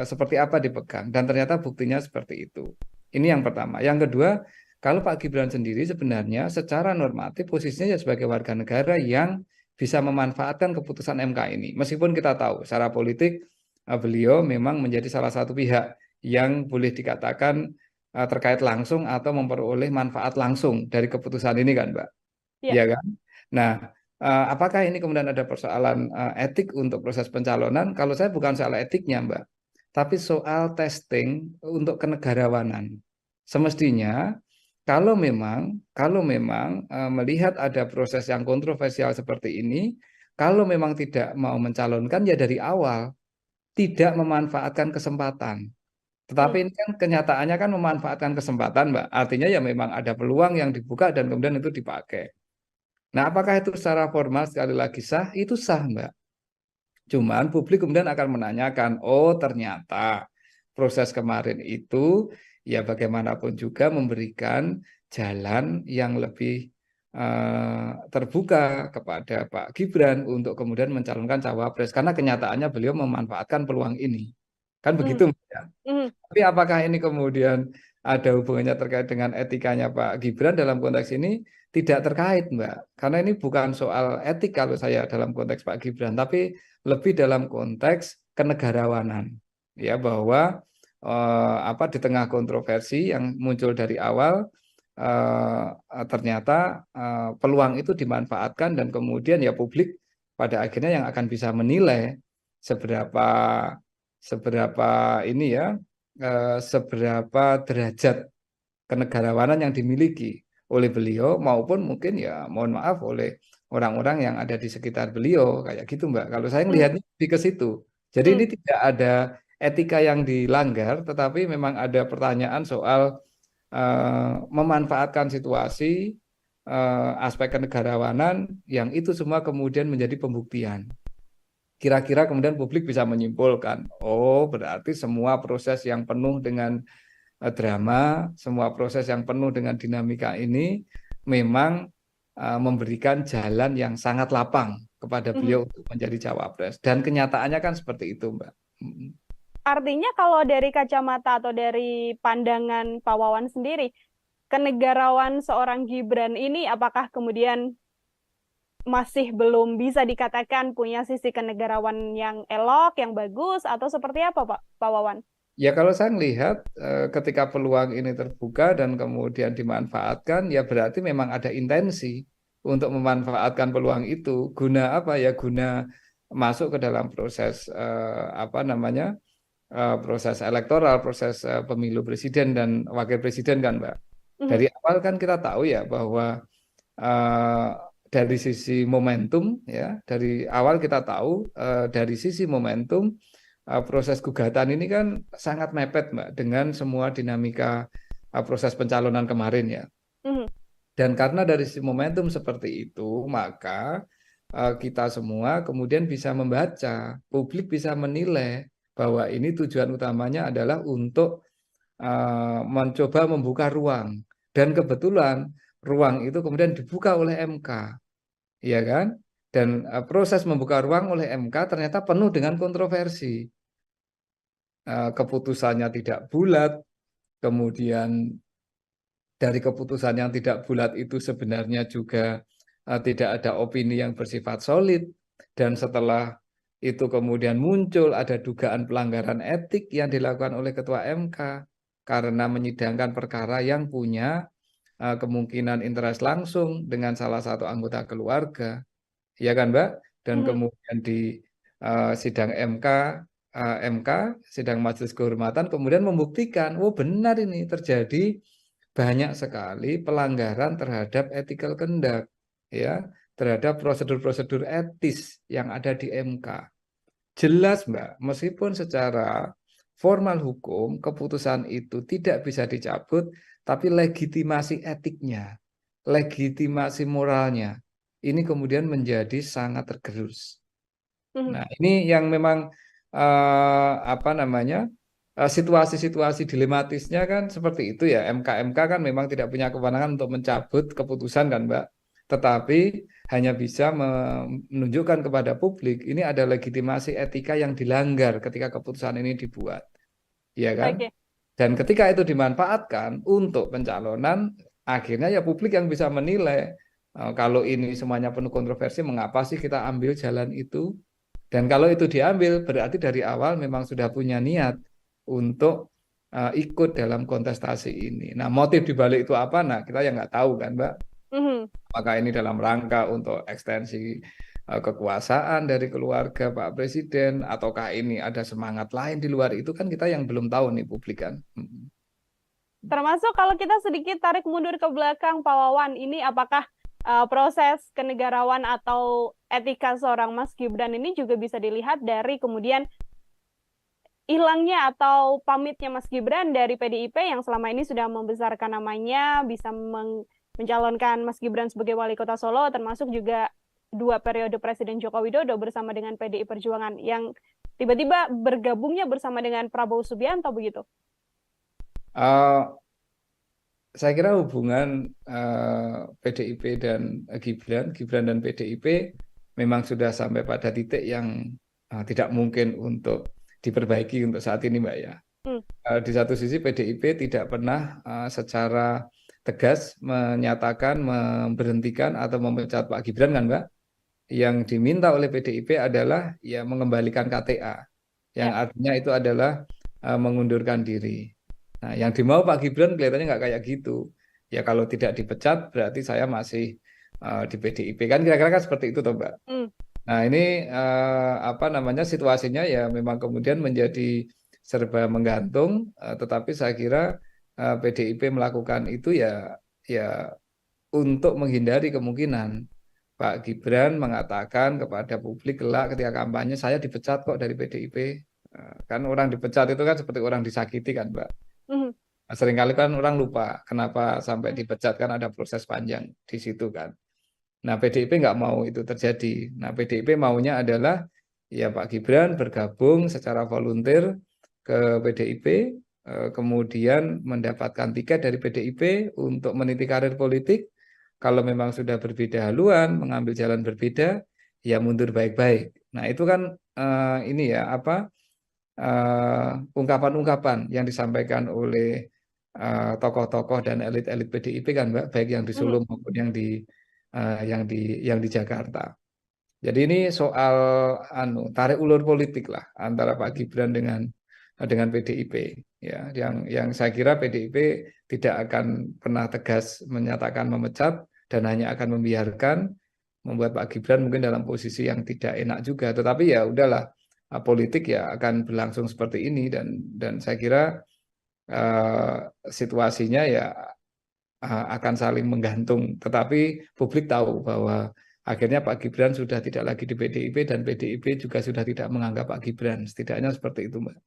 seperti apa dipegang, dan ternyata buktinya seperti itu. Ini yang pertama. Yang kedua, kalau Pak Gibran sendiri sebenarnya secara normatif posisinya ya sebagai warga negara yang bisa memanfaatkan keputusan MK ini. Meskipun kita tahu secara politik beliau memang menjadi salah satu pihak yang boleh dikatakan terkait langsung atau memperoleh manfaat langsung dari keputusan ini kan, Mbak? Ya. Iya kan? Nah, apakah ini kemudian ada persoalan etik untuk proses pencalonan? Kalau saya bukan soal etiknya, Mbak, tapi soal testing untuk kenegarawanan. Semestinya kalau memang melihat ada proses yang kontroversial seperti ini, kalau memang tidak mau mencalonkan ya dari awal tidak memanfaatkan kesempatan. Tetapi ini kan kenyataannya kan memanfaatkan kesempatan, Mbak. Artinya ya memang ada peluang yang dibuka dan kemudian itu dipakai. Nah, apakah itu secara formal sekali lagi sah? Itu sah, Mbak. Cuman publik kemudian akan menanyakan, oh ternyata proses kemarin itu ya bagaimanapun juga memberikan jalan yang lebih terbuka kepada Pak Gibran untuk kemudian mencalonkan cawapres. Karena kenyataannya beliau memanfaatkan peluang ini. Kan begitu, Mbak, ya? Tapi apakah ini kemudian ada hubungannya terkait dengan etikanya Pak Gibran dalam konteks ini? Tidak terkait, Mbak. Karena ini bukan soal etik kalau saya dalam konteks Pak Gibran, tapi lebih dalam konteks kenegarawanan. Ya, bahwa di tengah kontroversi yang muncul dari awal ternyata peluang itu dimanfaatkan dan kemudian ya publik pada akhirnya yang akan bisa menilai seberapa derajat kenegarawanan yang dimiliki oleh beliau maupun mungkin ya mohon maaf oleh orang-orang yang ada di sekitar beliau kayak gitu, Mbak. Kalau saya melihatnya lebih ke situ. Jadi ini tidak ada etika yang dilanggar, tetapi memang ada pertanyaan soal memanfaatkan situasi aspek kenegarawanan yang itu semua kemudian menjadi pembuktian. Kira-kira kemudian publik bisa menyimpulkan, oh berarti semua proses yang penuh dengan drama, semua proses yang penuh dengan dinamika ini memang memberikan jalan yang sangat lapang kepada beliau untuk menjadi cawapres. Dan kenyataannya kan seperti itu, Mbak. Artinya kalau dari kacamata atau dari pandangan Pak Wawan sendiri, kenegarawan seorang Gibran ini apakah kemudian masih belum bisa dikatakan punya sisi kenegarawan yang elok, yang bagus, atau seperti apa, Pak Wawan? Ya kalau saya melihat ketika peluang ini terbuka dan kemudian dimanfaatkan, ya berarti memang ada intensi untuk memanfaatkan peluang itu guna apa ya? Guna masuk ke dalam proses proses elektoral, proses pemilu presiden dan wakil presiden kan, Mbak. Dari awal kan kita tahu ya bahwa dari sisi momentum ya, dari awal kita tahu dari sisi momentum proses gugatan ini kan sangat mepet, Mbak, dengan semua dinamika proses pencalonan kemarin ya. Dan karena dari sisi momentum seperti itu, maka kita semua kemudian bisa membaca, publik bisa menilai bahwa ini tujuan utamanya adalah untuk mencoba membuka ruang. Dan kebetulan ruang itu kemudian dibuka oleh MK. Iya kan? Dan proses membuka ruang oleh MK ternyata penuh dengan kontroversi. Keputusannya tidak bulat, kemudian dari keputusan yang tidak bulat itu sebenarnya juga tidak ada opini yang bersifat solid. Dan setelah itu kemudian muncul ada dugaan pelanggaran etik yang dilakukan oleh Ketua MK karena menyidangkan perkara yang punya kemungkinan interest langsung dengan salah satu anggota keluarga, ya kan, Mbak? Dan kemudian di sidang sidang Majelis Kehormatan kemudian membuktikan, oh benar ini terjadi banyak sekali pelanggaran terhadap ethical conduct, ya, terhadap prosedur-prosedur etis yang ada di MK. Jelas, Mbak, meskipun secara formal hukum keputusan itu tidak bisa dicabut, tapi legitimasi etiknya, legitimasi moralnya, ini kemudian menjadi sangat tergerus. Nah, ini yang memang situasi-situasi dilematisnya kan seperti itu ya. MK kan memang tidak punya kewenangan untuk mencabut keputusan kan, Mbak. tetapi hanya bisa menunjukkan kepada publik ini ada legitimasi etika yang dilanggar ketika keputusan ini dibuat, ya kan? Oke. Dan ketika itu dimanfaatkan untuk pencalonan, akhirnya ya publik yang bisa menilai kalau ini semuanya penuh kontroversi, mengapa sih kita ambil jalan itu? Dan kalau itu diambil, berarti dari awal memang sudah punya niat untuk ikut dalam kontestasi ini. Nah, motif dibalik itu apa? Nah, kita yang nggak tahu kan, Mbak. Apakah ini dalam rangka untuk ekstensi kekuasaan dari keluarga Pak Presiden, ataukah ini ada semangat lain di luar itu, kan kita yang belum tahu nih publik kan. Termasuk kalau kita sedikit tarik mundur ke belakang, Pak Wawan, ini apakah proses kenegarawan atau etika seorang Mas Gibran ini juga bisa dilihat dari kemudian hilangnya atau pamitnya Mas Gibran dari PDIP yang selama ini sudah membesarkan namanya, bisa mencalonkan Mas Gibran sebagai wali kota Solo, termasuk juga 2 periode Presiden Joko Widodo bersama dengan PDI Perjuangan yang tiba-tiba bergabungnya bersama dengan Prabowo Subianto begitu? Saya kira hubungan PDIP dan Gibran dan PDIP memang sudah sampai pada titik yang tidak mungkin untuk diperbaiki untuk saat ini, Mbak ya. Di satu sisi PDIP tidak pernah secara tegas menyatakan memberhentikan atau memecat Pak Gibran kan, Mbak. Yang diminta oleh PDIP adalah ya mengembalikan KTA, yang artinya itu adalah mengundurkan diri. Nah, yang dimau Pak Gibran kelihatannya nggak kayak gitu. Ya kalau tidak dipecat berarti saya masih di PDIP kan, kira-kira kan seperti itu toh, Mbak. Nah, ini apa namanya, situasinya ya memang kemudian menjadi serba menggantung, tetapi saya kira PDIP melakukan itu ya untuk menghindari kemungkinan Pak Gibran mengatakan kepada publik kelak ketika kampanye, saya dipecat kok dari PDIP. Kan orang dipecat itu kan seperti orang disakiti kan, Mbak. Seringkali kan orang lupa kenapa sampai dipecat, kan ada proses panjang di situ kan. Nah, PDIP nggak mau itu terjadi. Nah, PDIP maunya adalah ya Pak Gibran bergabung secara volunteer ke PDIP, kemudian mendapatkan tiket dari PDIP untuk meniti karir politik. Kalau memang sudah berbeda haluan, mengambil jalan berbeda, ya mundur baik-baik. Nah, itu kan ini ya apa, ungkapan-ungkapan yang disampaikan oleh tokoh-tokoh dan elit-elit PDIP kan, Mbak, baik yang di Solo maupun yang di Jakarta. Jadi ini soal tarik ulur politik lah antara Pak Gibran dengan PDIP ya, yang saya kira PDIP tidak akan pernah tegas menyatakan memecat dan hanya akan membiarkan, membuat Pak Gibran mungkin dalam posisi yang tidak enak juga. Tetapi ya udahlah, politik ya akan berlangsung seperti ini, dan saya kira situasinya ya akan saling menggantung. Tetapi publik tahu bahwa akhirnya Pak Gibran sudah tidak lagi di PDIP dan PDIP juga sudah tidak menganggap Pak Gibran. Setidaknya seperti itu, Mbak.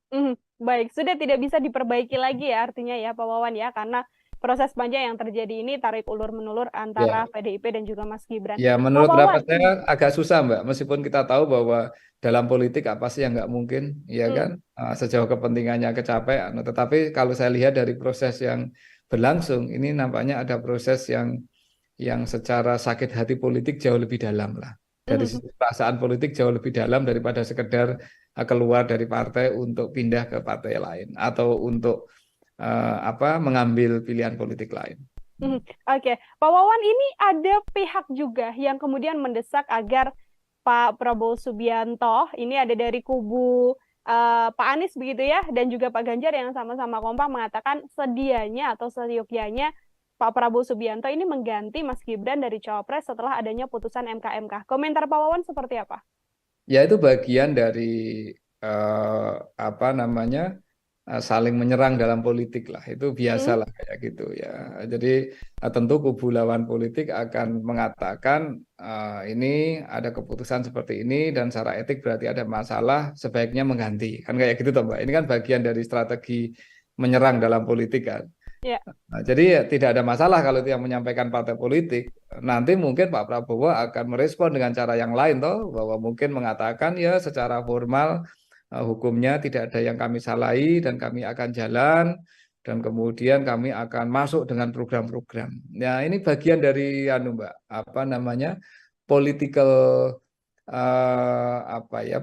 Baik, sudah tidak bisa diperbaiki lagi ya artinya ya Pak Wawan ya, karena proses panjang yang terjadi ini tarik ulur-menulur antara PDIP dan juga Mas Gibran. Ya, menurut pendapat saya agak susah, Mbak. Meskipun kita tahu bahwa dalam politik apa sih yang nggak mungkin, ya kan? Sejauh kepentingannya kecapean. Tetapi kalau saya lihat dari proses yang berlangsung, ini nampaknya ada proses yang secara sakit hati politik jauh lebih dalam lah. Dari sisi perasaan politik jauh lebih dalam daripada sekedar keluar dari partai untuk pindah ke partai lain atau untuk mengambil pilihan politik lain. Oke, Pak Wawan, ini ada pihak juga yang kemudian mendesak agar Pak Prabowo Subianto, ini ada dari kubu Pak Anies begitu ya, dan juga Pak Ganjar yang sama-sama kompak mengatakan sedianya atau seyogyanya Pak Prabowo Subianto ini mengganti Mas Gibran dari cawapres setelah adanya putusan MK. Komentar Pak Wawan seperti apa? Ya, itu bagian dari saling menyerang dalam politik lah, itu biasa lah kayak gitu ya. Jadi tentu kubu lawan politik akan mengatakan ini ada keputusan seperti ini dan secara etik berarti ada masalah, sebaiknya mengganti, kan kayak gitu toh, Mbak. Ini kan bagian dari strategi menyerang dalam politik kan. Nah, jadi ya, tidak ada masalah kalau itu yang menyampaikan partai politik. Nanti mungkin Pak Prabowo akan merespon dengan cara yang lain toh, bahwa mungkin mengatakan ya secara formal hukumnya tidak ada yang kami salahi dan kami akan jalan dan kemudian kami akan masuk dengan program-program. Ya, ini bagian dari Mbak, apa namanya, political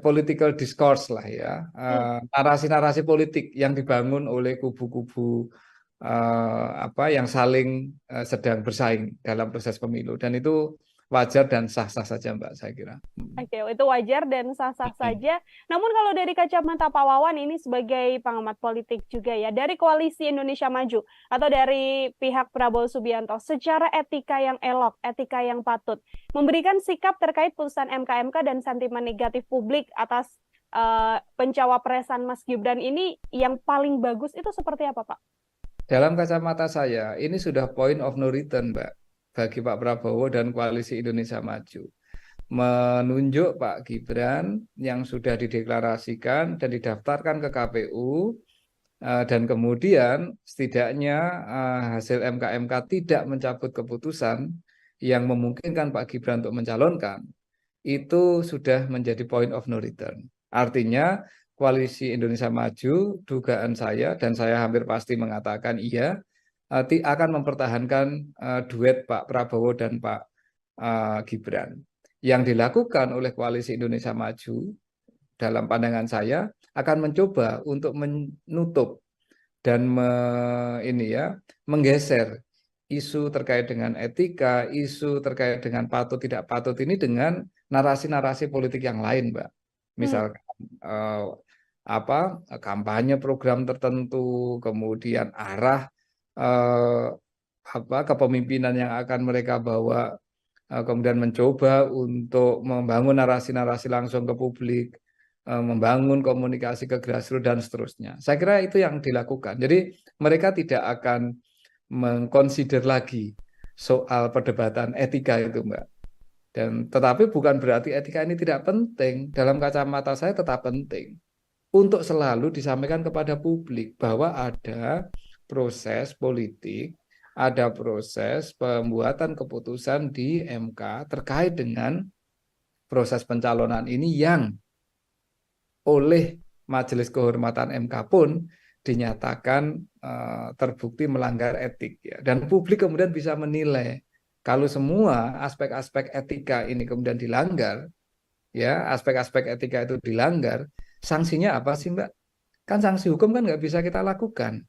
political discourse lah ya, narasi-narasi politik yang dibangun oleh kubu-kubu yang saling sedang bersaing dalam proses pemilu, dan itu wajar dan sah-sah saja Mbak, saya kira. Oke, itu wajar dan sah-sah saja. Namun kalau dari kacamata Pak Wawan ini sebagai pengamat politik juga ya, dari Koalisi Indonesia Maju atau dari pihak Prabowo Subianto, secara etika yang elok, etika yang patut, memberikan sikap terkait putusan MK dan sentimen negatif publik atas pencawapresan Mas Gibran ini yang paling bagus itu seperti apa, Pak? Dalam kacamata saya, ini sudah point of no return, Mbak, bagi Pak Prabowo dan Koalisi Indonesia Maju. Menunjuk Pak Gibran yang sudah dideklarasikan dan didaftarkan ke KPU, dan kemudian setidaknya hasil MK tidak mencabut keputusan yang memungkinkan Pak Gibran untuk mencalonkan, itu sudah menjadi point of no return. Artinya Koalisi Indonesia Maju, dugaan saya dan saya hampir pasti mengatakan iya, akan mempertahankan duet Pak Prabowo dan Pak Gibran. Yang dilakukan oleh Koalisi Indonesia Maju dalam pandangan saya akan mencoba untuk menutup dan menggeser isu terkait dengan etika, isu terkait dengan patut tidak patut ini dengan narasi-narasi politik yang lain, Mbak. Misalkan kampanye program tertentu, kemudian arah kepemimpinan yang akan mereka bawa, kemudian mencoba untuk membangun narasi-narasi langsung ke publik, membangun komunikasi ke grassroots dan seterusnya. Saya kira itu yang dilakukan. Jadi mereka tidak akan mengconsider lagi soal perdebatan etika itu, Mbak. Dan tetapi bukan berarti etika ini tidak penting. Dalam kacamata saya tetap penting untuk selalu disampaikan kepada publik bahwa ada proses politik, ada proses pembuatan keputusan di MK terkait dengan proses pencalonan ini yang oleh Majelis Kehormatan MK pun dinyatakan terbukti melanggar etik ya. Dan publik kemudian bisa menilai kalau semua aspek-aspek etika ini kemudian dilanggar, ya, aspek-aspek etika itu dilanggar, sanksinya apa sih, Mbak? Kan sanksi hukum kan nggak bisa kita lakukan.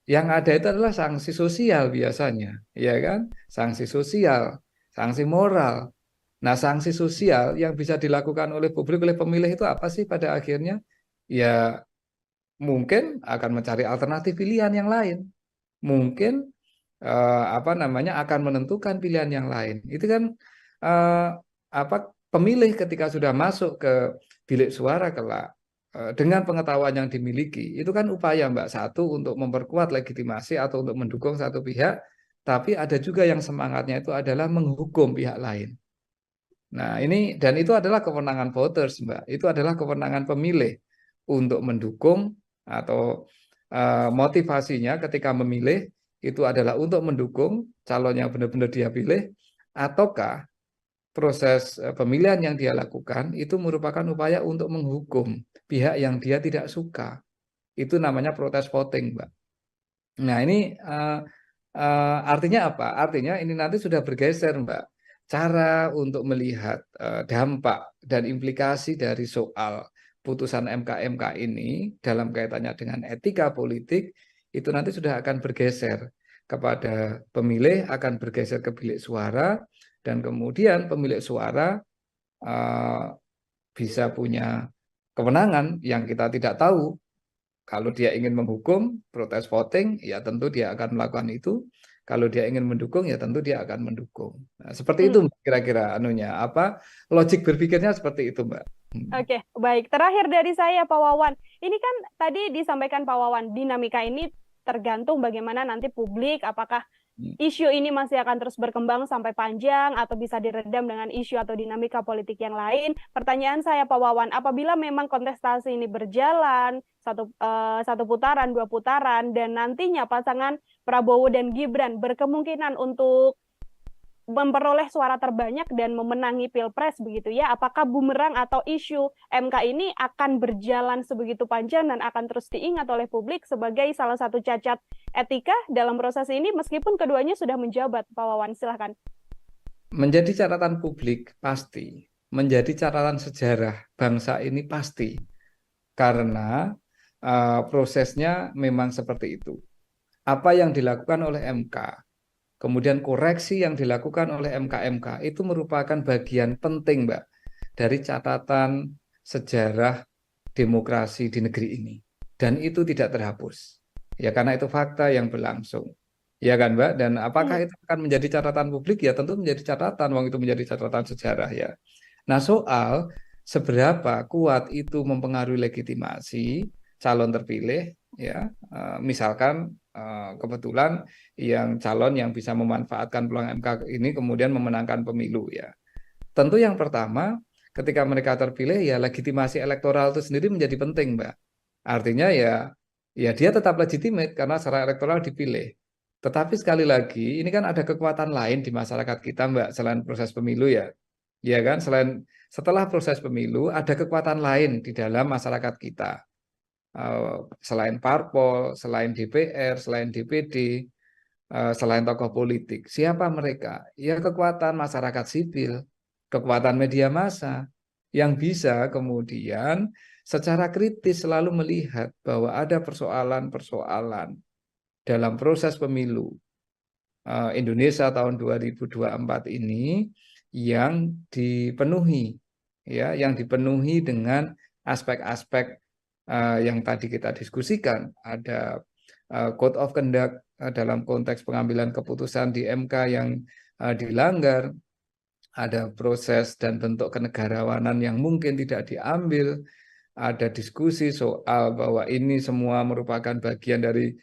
Yang ada itu adalah sanksi sosial biasanya, ya kan? Sanksi sosial, sanksi moral. Nah, sanksi sosial yang bisa dilakukan oleh publik, oleh pemilih itu apa sih pada akhirnya? Ya, mungkin akan mencari alternatif pilihan yang lain. Mungkin akan menentukan pilihan yang lain. Itu kan pemilih ketika sudah masuk ke bilik suara kelak, dengan pengetahuan yang dimiliki, itu kan upaya Mbak, satu untuk memperkuat legitimasi atau untuk mendukung satu pihak, tapi ada juga yang semangatnya itu adalah menghukum pihak lain. Nah ini, dan itu adalah kewenangan voters Mbak, itu adalah kewenangan pemilih untuk mendukung atau motivasinya ketika memilih itu adalah untuk mendukung calon yang benar-benar dia pilih, ataukah proses pemilihan yang dia lakukan itu merupakan upaya untuk menghukum pihak yang dia tidak suka. Itu namanya protes voting, Mbak. Nah ini artinya apa? Artinya ini nanti sudah bergeser, Mbak. Cara untuk melihat dampak dan implikasi dari soal putusan MK ini dalam kaitannya dengan etika politik itu nanti sudah akan bergeser kepada pemilih, akan bergeser ke bilik suara, dan kemudian pemilik suara bisa punya kewenangan yang kita tidak tahu. Kalau dia ingin menghukum, protes voting, ya tentu dia akan melakukan itu. Kalau dia ingin mendukung, ya tentu dia akan mendukung. Nah, seperti itu kira-kira logik berpikirnya seperti itu, Mbak. Oke, baik. Terakhir dari saya, Pak Wawan. Ini kan tadi disampaikan Pak Wawan, dinamika ini tergantung bagaimana nanti publik, apakah isu ini masih akan terus berkembang sampai panjang atau bisa diredam dengan isu atau dinamika politik yang lain. Pertanyaan saya, Pak Wawan, apabila memang kontestasi ini berjalan satu putaran, 2 putaran, dan nantinya pasangan Prabowo dan Gibran berkemungkinan untuk memperoleh suara terbanyak dan memenangi Pilpres begitu ya. Apakah bumerang atau isu MK ini akan berjalan sebegitu panjang dan akan terus diingat oleh publik sebagai salah satu cacat etika dalam proses ini meskipun keduanya sudah menjabat? Pak Wawan, silahkan. Menjadi catatan publik pasti, menjadi catatan sejarah bangsa ini pasti, karena prosesnya memang seperti itu. Apa yang dilakukan oleh MK, kemudian koreksi yang dilakukan oleh MK-MK itu merupakan bagian penting, Mbak, dari catatan sejarah demokrasi di negeri ini. Dan itu tidak terhapus. Ya karena itu fakta yang berlangsung. Ya kan, Mbak? Dan apakah itu akan menjadi catatan publik? Ya tentu menjadi catatan, wong itu menjadi catatan sejarah ya. Nah, soal seberapa kuat itu mempengaruhi legitimasi calon terpilih, ya, misalkan kebetulan yang calon yang bisa memanfaatkan peluang MK ini kemudian memenangkan pemilu ya. Tentu yang pertama, ketika mereka terpilih ya legitimasi elektoral itu sendiri menjadi penting, Mbak. Artinya ya dia tetap legitimate karena secara elektoral dipilih. Tetapi sekali lagi, ini kan ada kekuatan lain di masyarakat kita, Mbak, selain proses pemilu ya. Ya kan, setelah proses pemilu, ada kekuatan lain di dalam masyarakat kita. Selain parpol, selain DPR, selain DPD, selain tokoh politik. Siapa mereka? Ya kekuatan masyarakat sipil, kekuatan media massa, yang bisa kemudian secara kritis selalu melihat bahwa ada persoalan-persoalan dalam proses pemilu Indonesia tahun 2024 ini yang dipenuhi ya, yang dipenuhi dengan aspek-aspek yang tadi kita diskusikan. Ada code of conduct dalam konteks pengambilan keputusan di MK yang dilanggar, ada proses dan bentuk kenegarawanan yang mungkin tidak diambil, ada diskusi soal bahwa ini semua merupakan bagian dari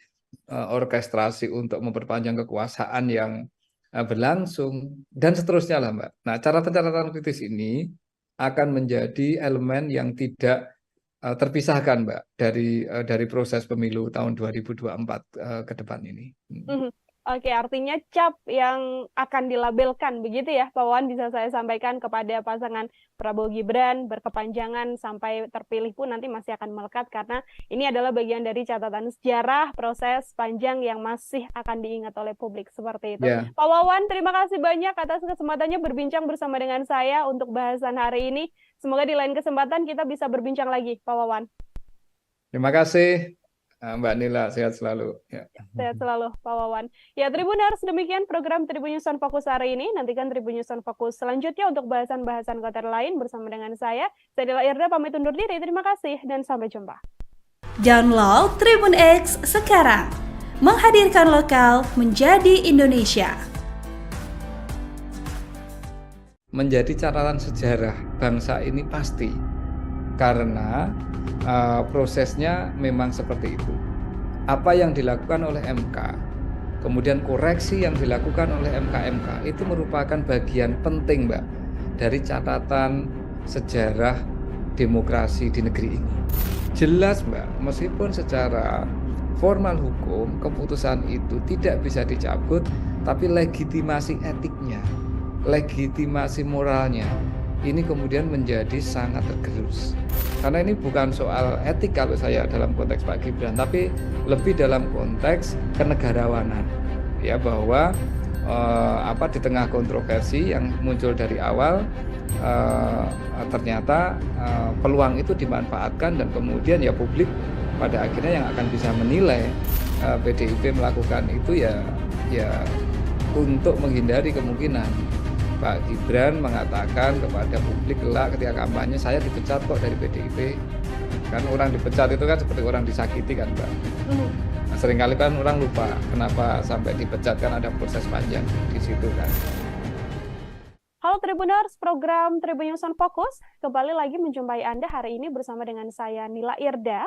orkestrasi untuk memperpanjang kekuasaan yang berlangsung dan seterusnya lah, Mbak. Nah, catatan kritis ini akan menjadi elemen yang tidak terpisahkan, Mbak, dari proses pemilu tahun 2024 ke depan ini. Oke, artinya cap yang akan dilabelkan begitu ya, Pak Wawan, bisa saya sampaikan kepada pasangan Prabowo Gibran berkepanjangan sampai terpilih pun nanti masih akan melekat karena ini adalah bagian dari catatan sejarah proses panjang yang masih akan diingat oleh publik seperti itu. Pak Wawan, terima kasih banyak atas kesempatannya berbincang bersama dengan saya untuk bahasan hari ini. Semoga di lain kesempatan kita bisa berbincang lagi, Pak Wawan. Terima kasih. Mbak Nila, sehat selalu. Ya. Sehat selalu, Pak Wawan. Ya, Tribuners, demikian program Tribun News on Focus hari ini. Nantikan Tribun News on Focus selanjutnya untuk bahasan-bahasan konten lain bersama dengan saya. Saya Nila Irda, pamit undur diri. Terima kasih dan sampai jumpa. Download Tribun X sekarang. Menghadirkan lokal menjadi Indonesia. Menjadi catatan sejarah bangsa ini pasti. Karena prosesnya memang seperti itu. Apa yang dilakukan oleh MK, kemudian koreksi yang dilakukan oleh MK-MK itu merupakan bagian penting, Mbak, dari catatan sejarah demokrasi di negeri ini. Jelas, Mbak, meskipun secara formal hukum keputusan itu tidak bisa dicabut, tapi legitimasi etiknya, legitimasi moralnya ini kemudian menjadi sangat tergerus. Karena ini bukan soal etik kalau saya dalam konteks Pak Gibran, tapi lebih dalam konteks kenegarawanan. Ya, bahwa di tengah kontroversi yang muncul dari awal ternyata peluang itu dimanfaatkan dan kemudian ya publik pada akhirnya yang akan bisa menilai PDIP melakukan itu ya untuk menghindari kemungkinan Pak Gibran mengatakan kepada publik kelak ketika kampanye, saya dipecat kok dari PDIP. Kan orang dipecat itu kan seperti orang disakiti kan, Mbak. Nah, seringkali kan orang lupa kenapa sampai dipecat, kan ada proses panjang di situ kan. Halo Tribuners, program Tribun News on Focus kembali lagi menjumpai Anda hari ini bersama dengan saya Nila Irda.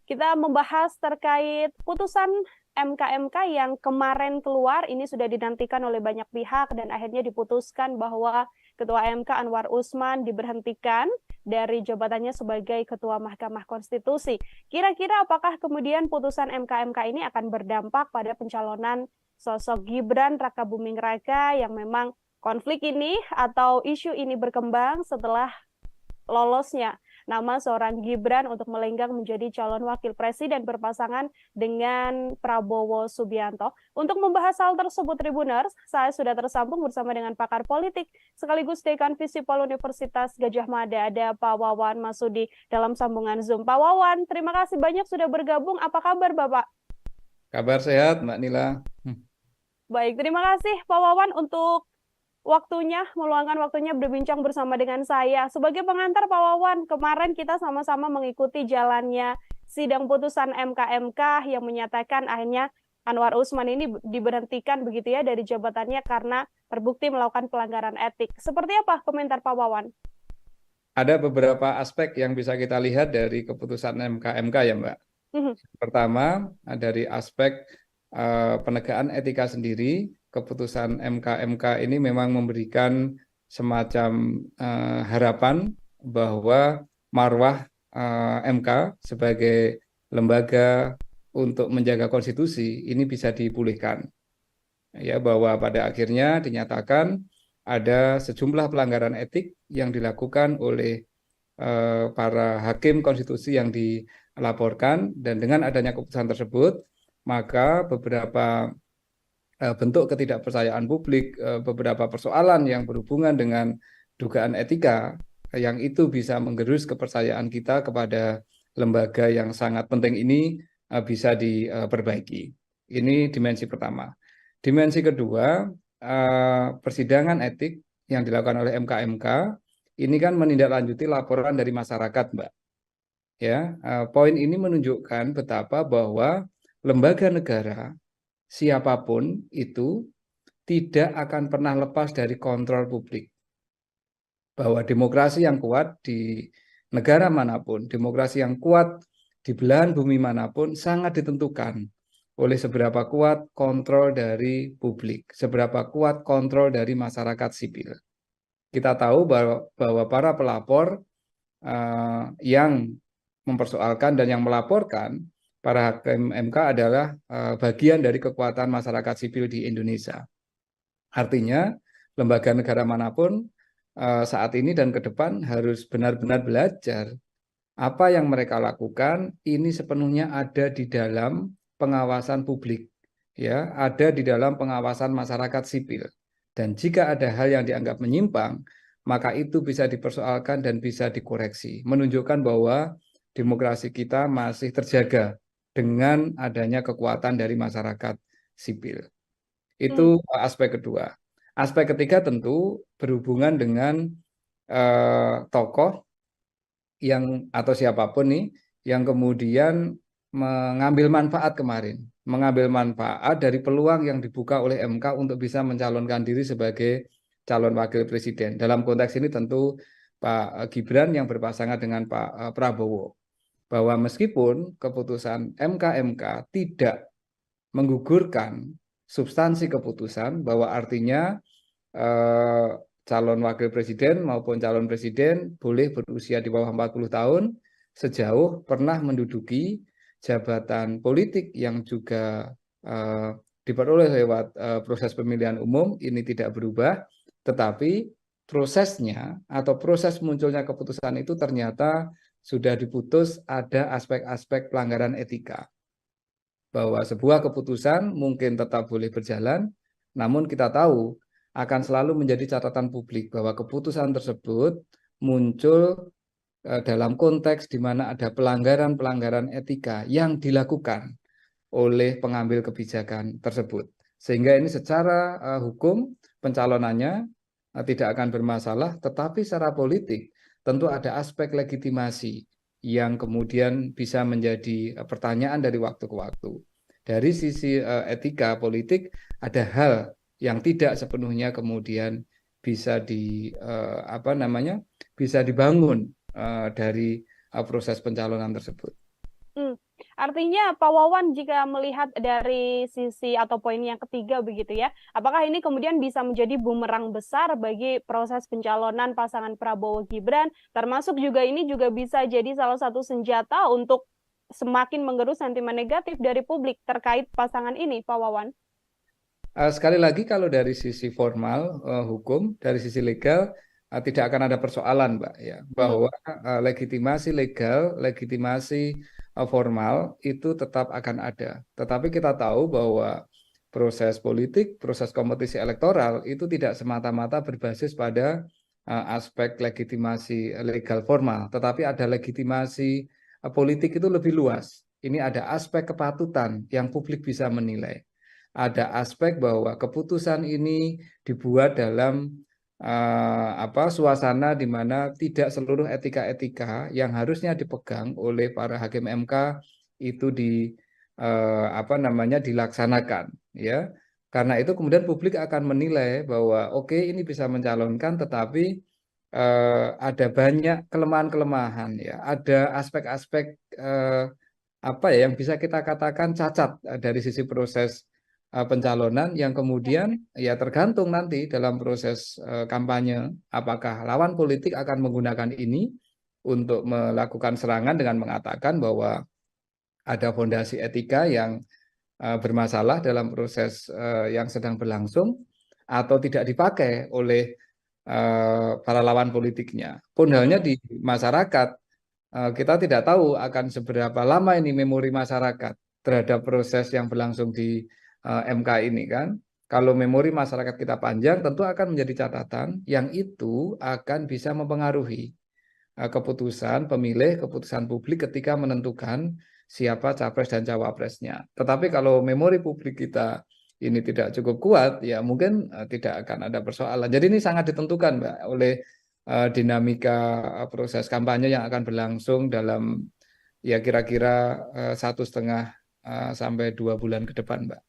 Kita membahas terkait putusan MK-MK yang kemarin keluar, ini sudah dinantikan oleh banyak pihak dan akhirnya diputuskan bahwa Ketua MK Anwar Usman diberhentikan dari jabatannya sebagai Ketua Mahkamah Konstitusi. Kira-kira apakah kemudian putusan MK-MK ini akan berdampak pada pencalonan sosok Gibran Rakabuming Raka yang memang Konflik ini atau isu ini berkembang setelah lolosnya nama seorang Gibran untuk melenggang menjadi calon wakil presiden berpasangan dengan Prabowo Subianto. Untuk membahas hal tersebut, Tribuners, saya sudah tersambung bersama dengan pakar politik sekaligus Dekan Visipol Universitas Gadjah Mada, ada Pak Wawan Masudi dalam sambungan Zoom. Pak Wawan, terima kasih banyak sudah bergabung. Apa kabar, Bapak? Kabar sehat, Mbak Nila. Baik, terima kasih Pak Wawan untuk meluangkan waktunya berbincang bersama dengan saya. Sebagai pengantar Pak Wawan, kemarin kita sama-sama mengikuti jalannya sidang putusan MK yang menyatakan akhirnya Anwar Usman ini diberhentikan begitu ya dari jabatannya karena terbukti melakukan pelanggaran etik. Seperti apa komentar Pak Wawan? Ada beberapa aspek yang bisa kita lihat dari keputusan MK ya, Mbak. Pertama, dari aspek penegakan etika sendiri. Keputusan MK ini memang memberikan semacam harapan bahwa marwah MK sebagai lembaga untuk menjaga konstitusi ini bisa dipulihkan. Ya, bahwa pada akhirnya dinyatakan ada sejumlah pelanggaran etik yang dilakukan oleh para hakim konstitusi yang dilaporkan, dan dengan adanya keputusan tersebut maka beberapa bentuk ketidakpercayaan publik, beberapa persoalan yang berhubungan dengan dugaan etika yang itu bisa menggerus kepercayaan kita kepada lembaga yang sangat penting ini bisa diperbaiki. Ini dimensi pertama. Dimensi kedua, persidangan etik yang dilakukan oleh MK ini kan menindaklanjuti laporan dari masyarakat, Mbak. Ya, poin ini menunjukkan betapa bahwa lembaga negara siapapun itu tidak akan pernah lepas dari kontrol publik. Bahwa demokrasi yang kuat di negara manapun, demokrasi yang kuat di belahan bumi manapun sangat ditentukan oleh seberapa kuat kontrol dari publik, seberapa kuat kontrol dari masyarakat sipil. Kita tahu bahwa para pelapor yang mempersoalkan dan yang melaporkan para hakim MK adalah bagian dari kekuatan masyarakat sipil di Indonesia. Artinya, lembaga negara manapun saat ini dan ke depan harus benar-benar belajar apa yang mereka lakukan ini sepenuhnya ada di dalam pengawasan publik, ya, ada di dalam pengawasan masyarakat sipil. Dan jika ada hal yang dianggap menyimpang, maka itu bisa dipersoalkan dan bisa dikoreksi, menunjukkan bahwa demokrasi kita masih terjaga dengan adanya kekuatan dari masyarakat sipil. Itu aspek kedua. Aspek ketiga tentu berhubungan dengan tokoh yang atau siapapun nih yang kemudian mengambil manfaat kemarin, mengambil manfaat dari peluang yang dibuka oleh MK untuk bisa mencalonkan diri sebagai calon wakil presiden. Dalam konteks ini tentu Pak Gibran yang berpasangan dengan Pak Prabowo. Bahwa meskipun keputusan MK tidak menggugurkan substansi keputusan, bahwa artinya calon wakil presiden maupun calon presiden boleh berusia di bawah 40 tahun sejauh pernah menduduki jabatan politik yang juga diperoleh lewat proses pemilihan umum, ini tidak berubah, tetapi prosesnya atau proses munculnya keputusan itu ternyata sudah diputus ada aspek-aspek pelanggaran etika. Bahwa sebuah keputusan mungkin tetap boleh berjalan, namun kita tahu akan selalu menjadi catatan publik bahwa keputusan tersebut muncul dalam konteks di mana ada pelanggaran-pelanggaran etika yang dilakukan oleh pengambil kebijakan tersebut. Sehingga ini secara hukum pencalonannya tidak akan bermasalah, tetapi secara politik tentu ada aspek legitimasi yang kemudian bisa menjadi pertanyaan dari waktu ke waktu. Dari sisi etika politik ada hal yang tidak sepenuhnya kemudian bisa bisa dibangun dari proses pencalonan tersebut. Artinya Pak Wawan jika melihat dari sisi atau poin yang ketiga begitu ya, apakah ini kemudian bisa menjadi bumerang besar bagi proses pencalonan pasangan Prabowo Gibran, termasuk juga ini juga bisa jadi salah satu senjata untuk semakin menggerus sentimen negatif dari publik terkait pasangan ini, Pak Wawan? Sekali lagi kalau dari sisi formal hukum, dari sisi legal tidak akan ada persoalan, Mbak, ya, bahwa legitimasi legal, legitimasi formal itu tetap akan ada. Tetapi kita tahu bahwa proses politik, proses kompetisi elektoral itu tidak semata-mata berbasis pada aspek legitimasi legal formal, tetapi ada legitimasi politik itu lebih luas. Ini ada aspek kepatutan yang publik bisa menilai. Ada aspek bahwa keputusan ini dibuat dalam suasana di mana tidak seluruh etika-etika yang harusnya dipegang oleh para hakim MK itu dilaksanakan, ya. Karena itu kemudian publik akan menilai bahwa oke, ini bisa mencalonkan, tetapi ada banyak kelemahan-kelemahan, ya. Ada aspek-aspek yang bisa kita katakan cacat dari sisi proses pencalonan yang kemudian ya tergantung nanti dalam proses kampanye apakah lawan politik akan menggunakan ini untuk melakukan serangan dengan mengatakan bahwa ada fondasi etika yang bermasalah dalam proses yang sedang berlangsung atau tidak dipakai oleh para lawan politiknya. Pun halnya di masyarakat, kita tidak tahu akan seberapa lama ini memori masyarakat terhadap proses yang berlangsung di MK ini kan. Kalau memori masyarakat kita panjang, tentu akan menjadi catatan yang itu akan bisa mempengaruhi keputusan pemilih, keputusan publik ketika menentukan siapa capres dan cawapresnya. Tetapi kalau memori publik kita ini tidak cukup kuat, ya mungkin tidak akan ada persoalan. Jadi ini sangat ditentukan, Mbak, oleh dinamika proses kampanye yang akan berlangsung dalam ya kira-kira 1,5 sampai 2 bulan ke depan, Mbak.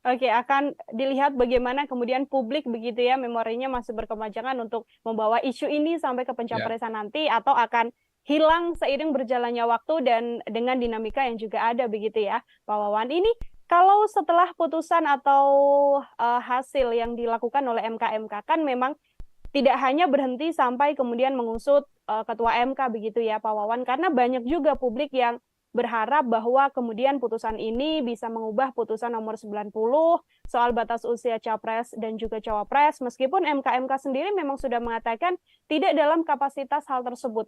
Oke, akan dilihat bagaimana kemudian publik begitu ya, memorinya masih berkepanjangan untuk membawa isu ini sampai ke pencapresan nanti, atau akan hilang seiring berjalannya waktu dan dengan dinamika yang juga ada begitu ya, Pak Wawan. Ini kalau setelah putusan atau hasil yang dilakukan oleh MK kan memang tidak hanya berhenti sampai kemudian mengusut Ketua MK begitu ya, Pak Wawan, karena banyak juga publik yang berharap bahwa kemudian putusan ini bisa mengubah putusan nomor 90 soal batas usia capres dan juga cawapres, meskipun MK sendiri memang sudah mengatakan tidak dalam kapasitas hal tersebut.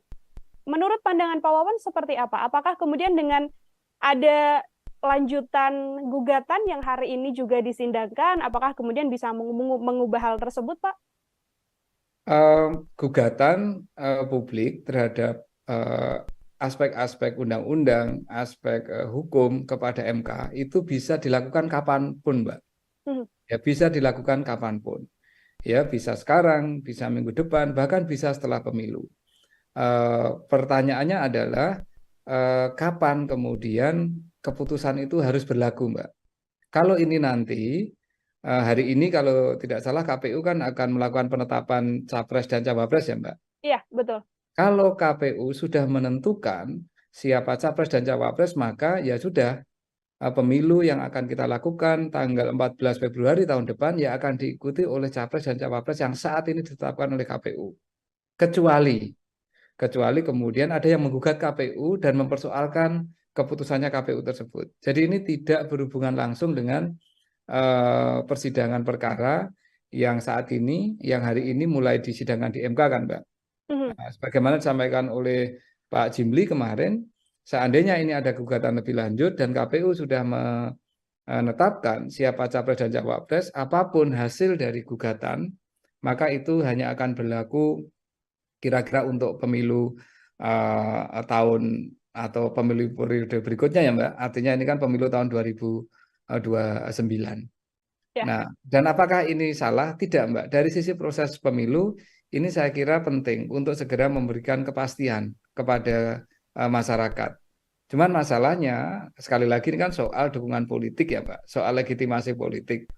Menurut pandangan Pak Wawan seperti apa? Apakah kemudian dengan ada lanjutan gugatan yang hari ini juga disindangkan, apakah kemudian bisa mengubah hal tersebut, Pak? Gugatan publik terhadap aspek-aspek undang-undang, aspek hukum kepada MK itu bisa dilakukan kapanpun, Mbak. Ya, bisa dilakukan kapanpun. Ya, bisa sekarang, bisa minggu depan, bahkan bisa setelah pemilu. Pertanyaannya adalah kapan kemudian keputusan itu harus berlaku, Mbak. Kalau ini nanti hari ini kalau tidak salah KPU kan akan melakukan penetapan capres dan cawapres ya, Mbak? Iya, betul. Kalau KPU sudah menentukan siapa capres dan cawapres, maka ya sudah, pemilu yang akan kita lakukan tanggal 14 Februari tahun depan ya akan diikuti oleh capres dan cawapres yang saat ini ditetapkan oleh KPU. Kecuali kemudian ada yang menggugat KPU dan mempersoalkan keputusannya KPU tersebut. Jadi ini tidak berhubungan langsung dengan persidangan perkara yang saat ini, yang hari ini mulai disidangkan di MK kan, Mbak. Nah, sebagaimana disampaikan oleh Pak Jimli kemarin, seandainya ini ada gugatan lebih lanjut dan KPU sudah menetapkan siapa capres dan cawapres, apapun hasil dari gugatan, maka itu hanya akan berlaku kira-kira untuk pemilu tahun atau pemilu periode berikutnya ya, Mbak. Artinya ini kan pemilu tahun 2029. Ya. Nah, dan apakah ini salah? Tidak, Mbak. Dari sisi proses pemilu, ini saya kira penting untuk segera memberikan kepastian kepada masyarakat. Cuman masalahnya, sekali lagi ini kan soal dukungan politik ya, Mbak. Soal legitimasi politik.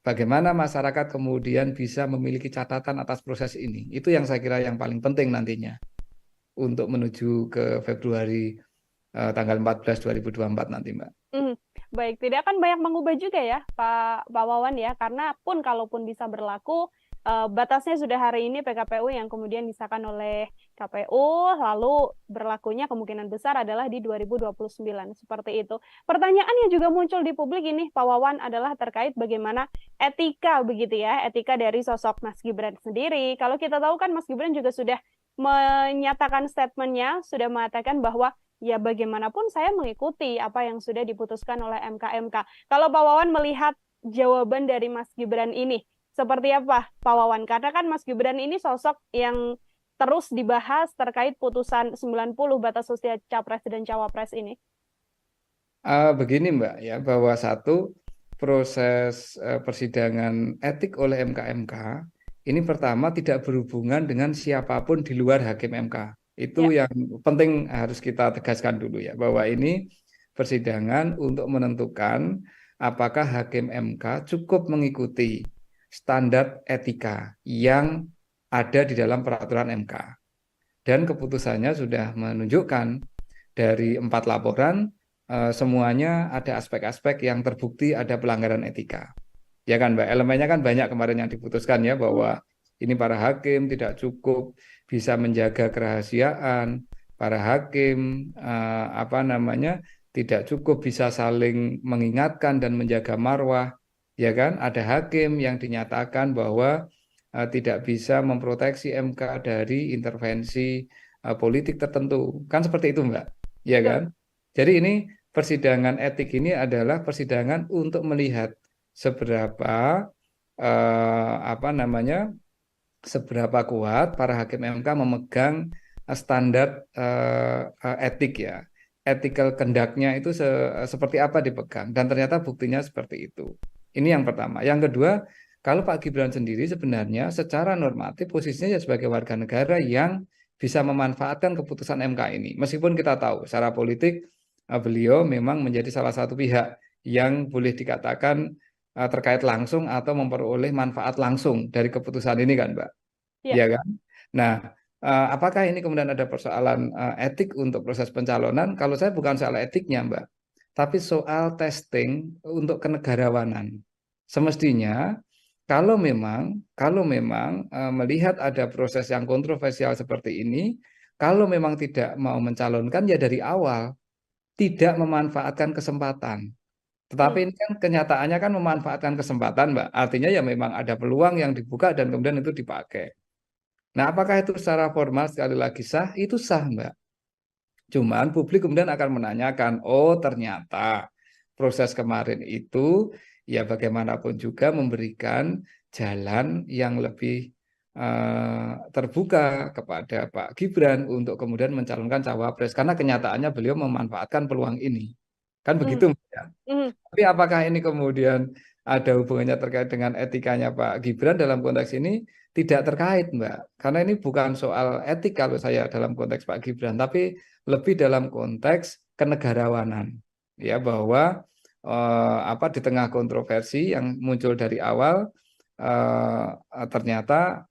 Bagaimana masyarakat kemudian bisa memiliki catatan atas proses ini. Itu yang saya kira yang paling penting nantinya untuk menuju ke Februari tanggal 14 2024 nanti, Mbak. Baik, tidak akan banyak mengubah juga ya Pak Wawan ya, karena kalaupun bisa berlaku, batasnya sudah hari ini PKPU yang kemudian disahkan oleh KPU, lalu berlakunya kemungkinan besar adalah di 2029, seperti itu. Pertanyaan yang juga muncul di publik ini, Pak Wawan, adalah terkait bagaimana etika begitu ya, etika dari sosok Mas Gibran sendiri. Kalau kita tahu kan Mas Gibran juga sudah menyatakan statementnya, sudah mengatakan bahwa ya bagaimanapun saya mengikuti apa yang sudah diputuskan oleh MK-MK. Kalau Pak Wawan melihat jawaban dari Mas Gibran ini, seperti apa Pak Wawan? Karena kan Mas Gibran ini sosok yang terus dibahas terkait putusan 90 batas usia Capres dan Cawapres ini. Begini Mbak, ya bahwa satu proses persidangan etik oleh MK-MK ini pertama tidak berhubungan dengan siapapun di luar hakim MK. Itu yang penting harus kita tegaskan dulu ya, bahwa ini persidangan untuk menentukan apakah hakim MK cukup mengikuti standar etika yang ada di dalam peraturan MK. Dan keputusannya sudah menunjukkan dari 4 laporan semuanya ada aspek-aspek yang terbukti ada pelanggaran etika. Ya kan Mbak, elemennya kan banyak kemarin yang diputuskan ya, bahwa ini para hakim tidak cukup bisa menjaga kerahasiaan, para hakim tidak cukup bisa saling mengingatkan dan menjaga marwah, ya kan? Ada hakim yang dinyatakan bahwa tidak bisa memproteksi MK dari intervensi politik tertentu, kan seperti itu Mbak, ya kan? Jadi ini persidangan etik ini adalah persidangan untuk melihat seberapa seberapa kuat para hakim MK memegang standar etik ya, ethical conduct-nya itu seperti apa dipegang, dan ternyata buktinya seperti itu. Ini yang pertama. Yang kedua, kalau Pak Gibran sendiri sebenarnya secara normatif posisinya ya sebagai warga negara yang bisa memanfaatkan keputusan MK ini. Meskipun kita tahu secara politik beliau memang menjadi salah satu pihak yang boleh dikatakan terkait langsung atau memperoleh manfaat langsung dari keputusan ini kan Mbak, ya kan? Nah, apakah ini kemudian ada persoalan etik untuk proses pencalonan? Kalau saya bukan soal etiknya Mbak, tapi soal testing untuk kenegarawanan. Semestinya kalau memang melihat ada proses yang kontroversial seperti ini, kalau memang tidak mau mencalonkan ya dari awal tidak memanfaatkan kesempatan. Tetapi ini kan kenyataannya kan memanfaatkan kesempatan Mbak. Artinya ya memang ada peluang yang dibuka dan kemudian itu dipakai. Nah, apakah itu secara formal sekali lagi sah? Itu sah Mbak. Cuman publik kemudian akan menanyakan, oh ternyata proses kemarin itu ya bagaimanapun juga memberikan jalan yang lebih terbuka kepada Pak Gibran untuk kemudian mencalonkan cawapres. Karena kenyataannya beliau memanfaatkan peluang ini. Kan begitu Mbak ya? Tapi apakah ini kemudian ada hubungannya terkait dengan etikanya Pak Gibran dalam konteks ini? Tidak terkait Mbak, karena ini bukan soal etik kalau saya dalam konteks Pak Gibran, tapi lebih dalam konteks kenegarawanan, ya bahwa di tengah kontroversi yang muncul dari awal ternyata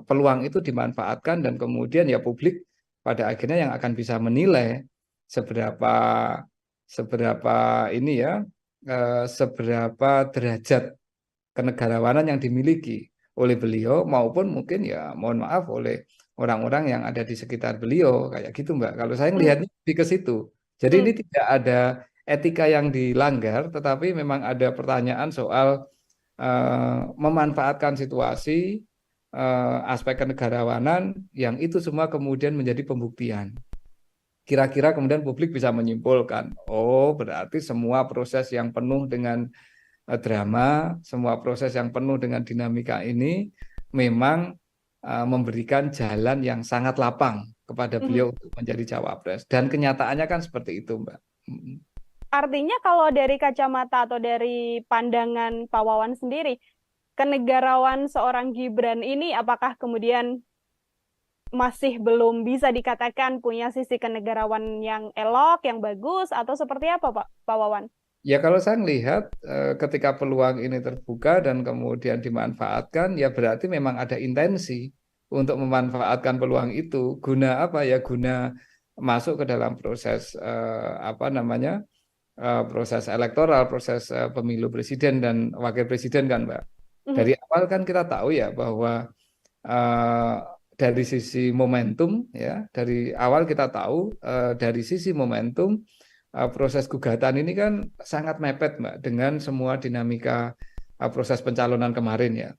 peluang itu dimanfaatkan dan kemudian ya publik pada akhirnya yang akan bisa menilai seberapa derajat kenegarawanan yang dimiliki oleh beliau maupun mungkin ya mohon maaf oleh orang-orang yang ada di sekitar beliau kayak gitu Mbak. Kalau saya melihatnya lebih ke situ. Jadi ini tidak ada etika yang dilanggar, tetapi memang ada pertanyaan soal memanfaatkan situasi aspek kenegarawanan yang itu semua kemudian menjadi pembuktian. Kira-kira kemudian publik bisa menyimpulkan, oh berarti semua proses yang penuh dengan drama, semua proses yang penuh dengan dinamika ini memang memberikan jalan yang sangat lapang kepada beliau untuk menjadi cawapres. Dan kenyataannya kan seperti itu, Mbak. Artinya kalau dari kacamata atau dari pandangan Pak Wawan sendiri, kenegarawan seorang Gibran ini apakah kemudian masih belum bisa dikatakan punya sisi kenegarawan yang elok, yang bagus, atau seperti apa Pak Wawan? Ya kalau saya melihat ketika peluang ini terbuka dan kemudian dimanfaatkan, ya berarti memang ada intensi untuk memanfaatkan peluang itu. Guna apa ya? Guna masuk ke dalam proses proses elektoral, proses pemilu presiden dan wakil presiden kan Mbak. Dari awal kan kita tahu ya bahwa dari sisi momentum ya, dari awal kita tahu dari sisi momentum proses gugatan ini kan sangat mepet Mbak dengan semua dinamika proses pencalonan kemarin ya.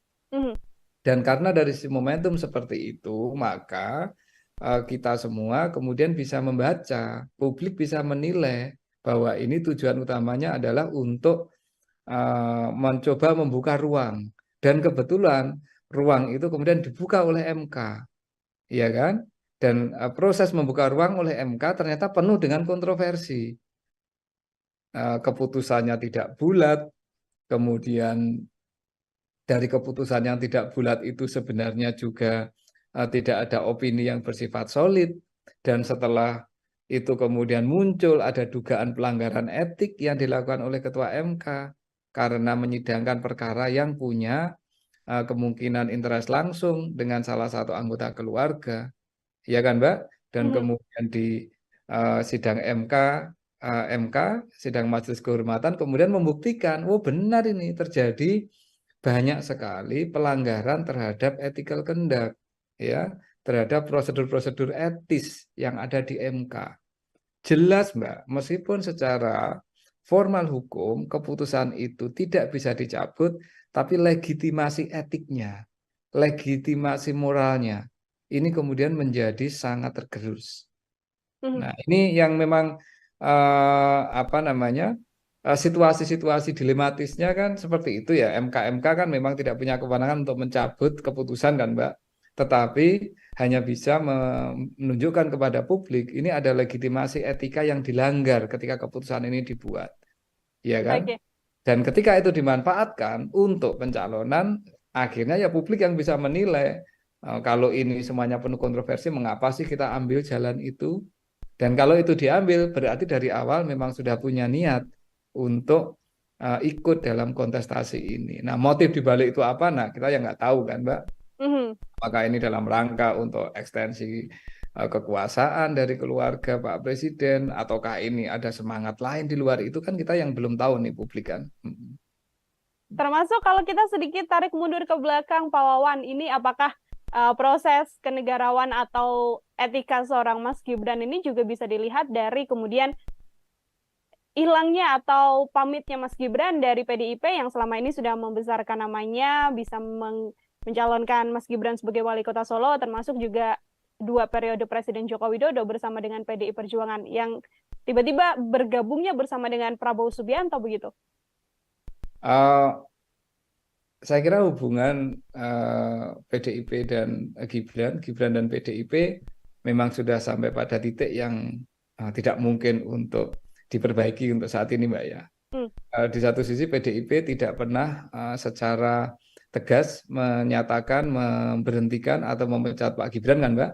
Dan karena dari sisi momentum seperti itu, maka kita semua kemudian bisa membaca, publik bisa menilai bahwa ini tujuan utamanya adalah untuk mencoba membuka ruang. Dan kebetulan ruang itu kemudian dibuka oleh MK, ya kan? Dan proses membuka ruang oleh MK ternyata penuh dengan kontroversi. Keputusannya tidak bulat, kemudian dari keputusan yang tidak bulat itu sebenarnya juga tidak ada opini yang bersifat solid, dan setelah itu kemudian muncul ada dugaan pelanggaran etik yang dilakukan oleh Ketua MK karena menyidangkan perkara yang punya kemungkinan interest langsung dengan salah satu anggota keluarga, ya kan Mbak? Dan kemudian di sidang MK, sidang Majelis Kehormatan kemudian membuktikan, oh benar ini terjadi banyak sekali pelanggaran terhadap ethical conduct, ya, terhadap prosedur-prosedur etis yang ada di MK. Jelas Mbak, meskipun secara formal hukum keputusan itu tidak bisa dicabut, tapi legitimasi etiknya, legitimasi moralnya, ini kemudian menjadi sangat tergerus. Nah, ini yang memang situasi-situasi dilematisnya kan seperti itu ya. MK kan memang tidak punya kewenangan untuk mencabut keputusan kan Mbak, tetapi hanya bisa menunjukkan kepada publik ini ada legitimasi etika yang dilanggar ketika keputusan ini dibuat, ya kan? Dan ketika itu dimanfaatkan untuk pencalonan, akhirnya ya publik yang bisa menilai kalau ini semuanya penuh kontroversi, mengapa sih kita ambil jalan itu? Dan kalau itu diambil, berarti dari awal memang sudah punya niat untuk ikut dalam kontestasi ini. Nah, motif dibalik itu apa? Nah, kita yang nggak tahu kan, Mbak. Apakah ini dalam rangka untuk ekstensi kekuasaan dari keluarga Pak Presiden, ataukah ini ada semangat lain di luar itu, kan kita yang belum tahu nih publik kan. Termasuk kalau kita sedikit tarik mundur ke belakang, Pak Wawan, ini apakah proses kenegarawan atau etika seorang Mas Gibran ini juga bisa dilihat dari kemudian hilangnya atau pamitnya Mas Gibran dari PDIP yang selama ini sudah membesarkan namanya, bisa mencalonkan Mas Gibran sebagai wali kota Solo, termasuk juga 2 periode Presiden Joko Widodo bersama dengan PDI Perjuangan yang tiba-tiba bergabungnya bersama dengan Prabowo Subianto begitu? Saya kira hubungan PDIP dan Gibran dan PDIP memang sudah sampai pada titik yang tidak mungkin untuk diperbaiki untuk saat ini Mbak ya. Di satu sisi PDIP tidak pernah secara tegas menyatakan memberhentikan atau memecat Pak Gibran kan Mbak.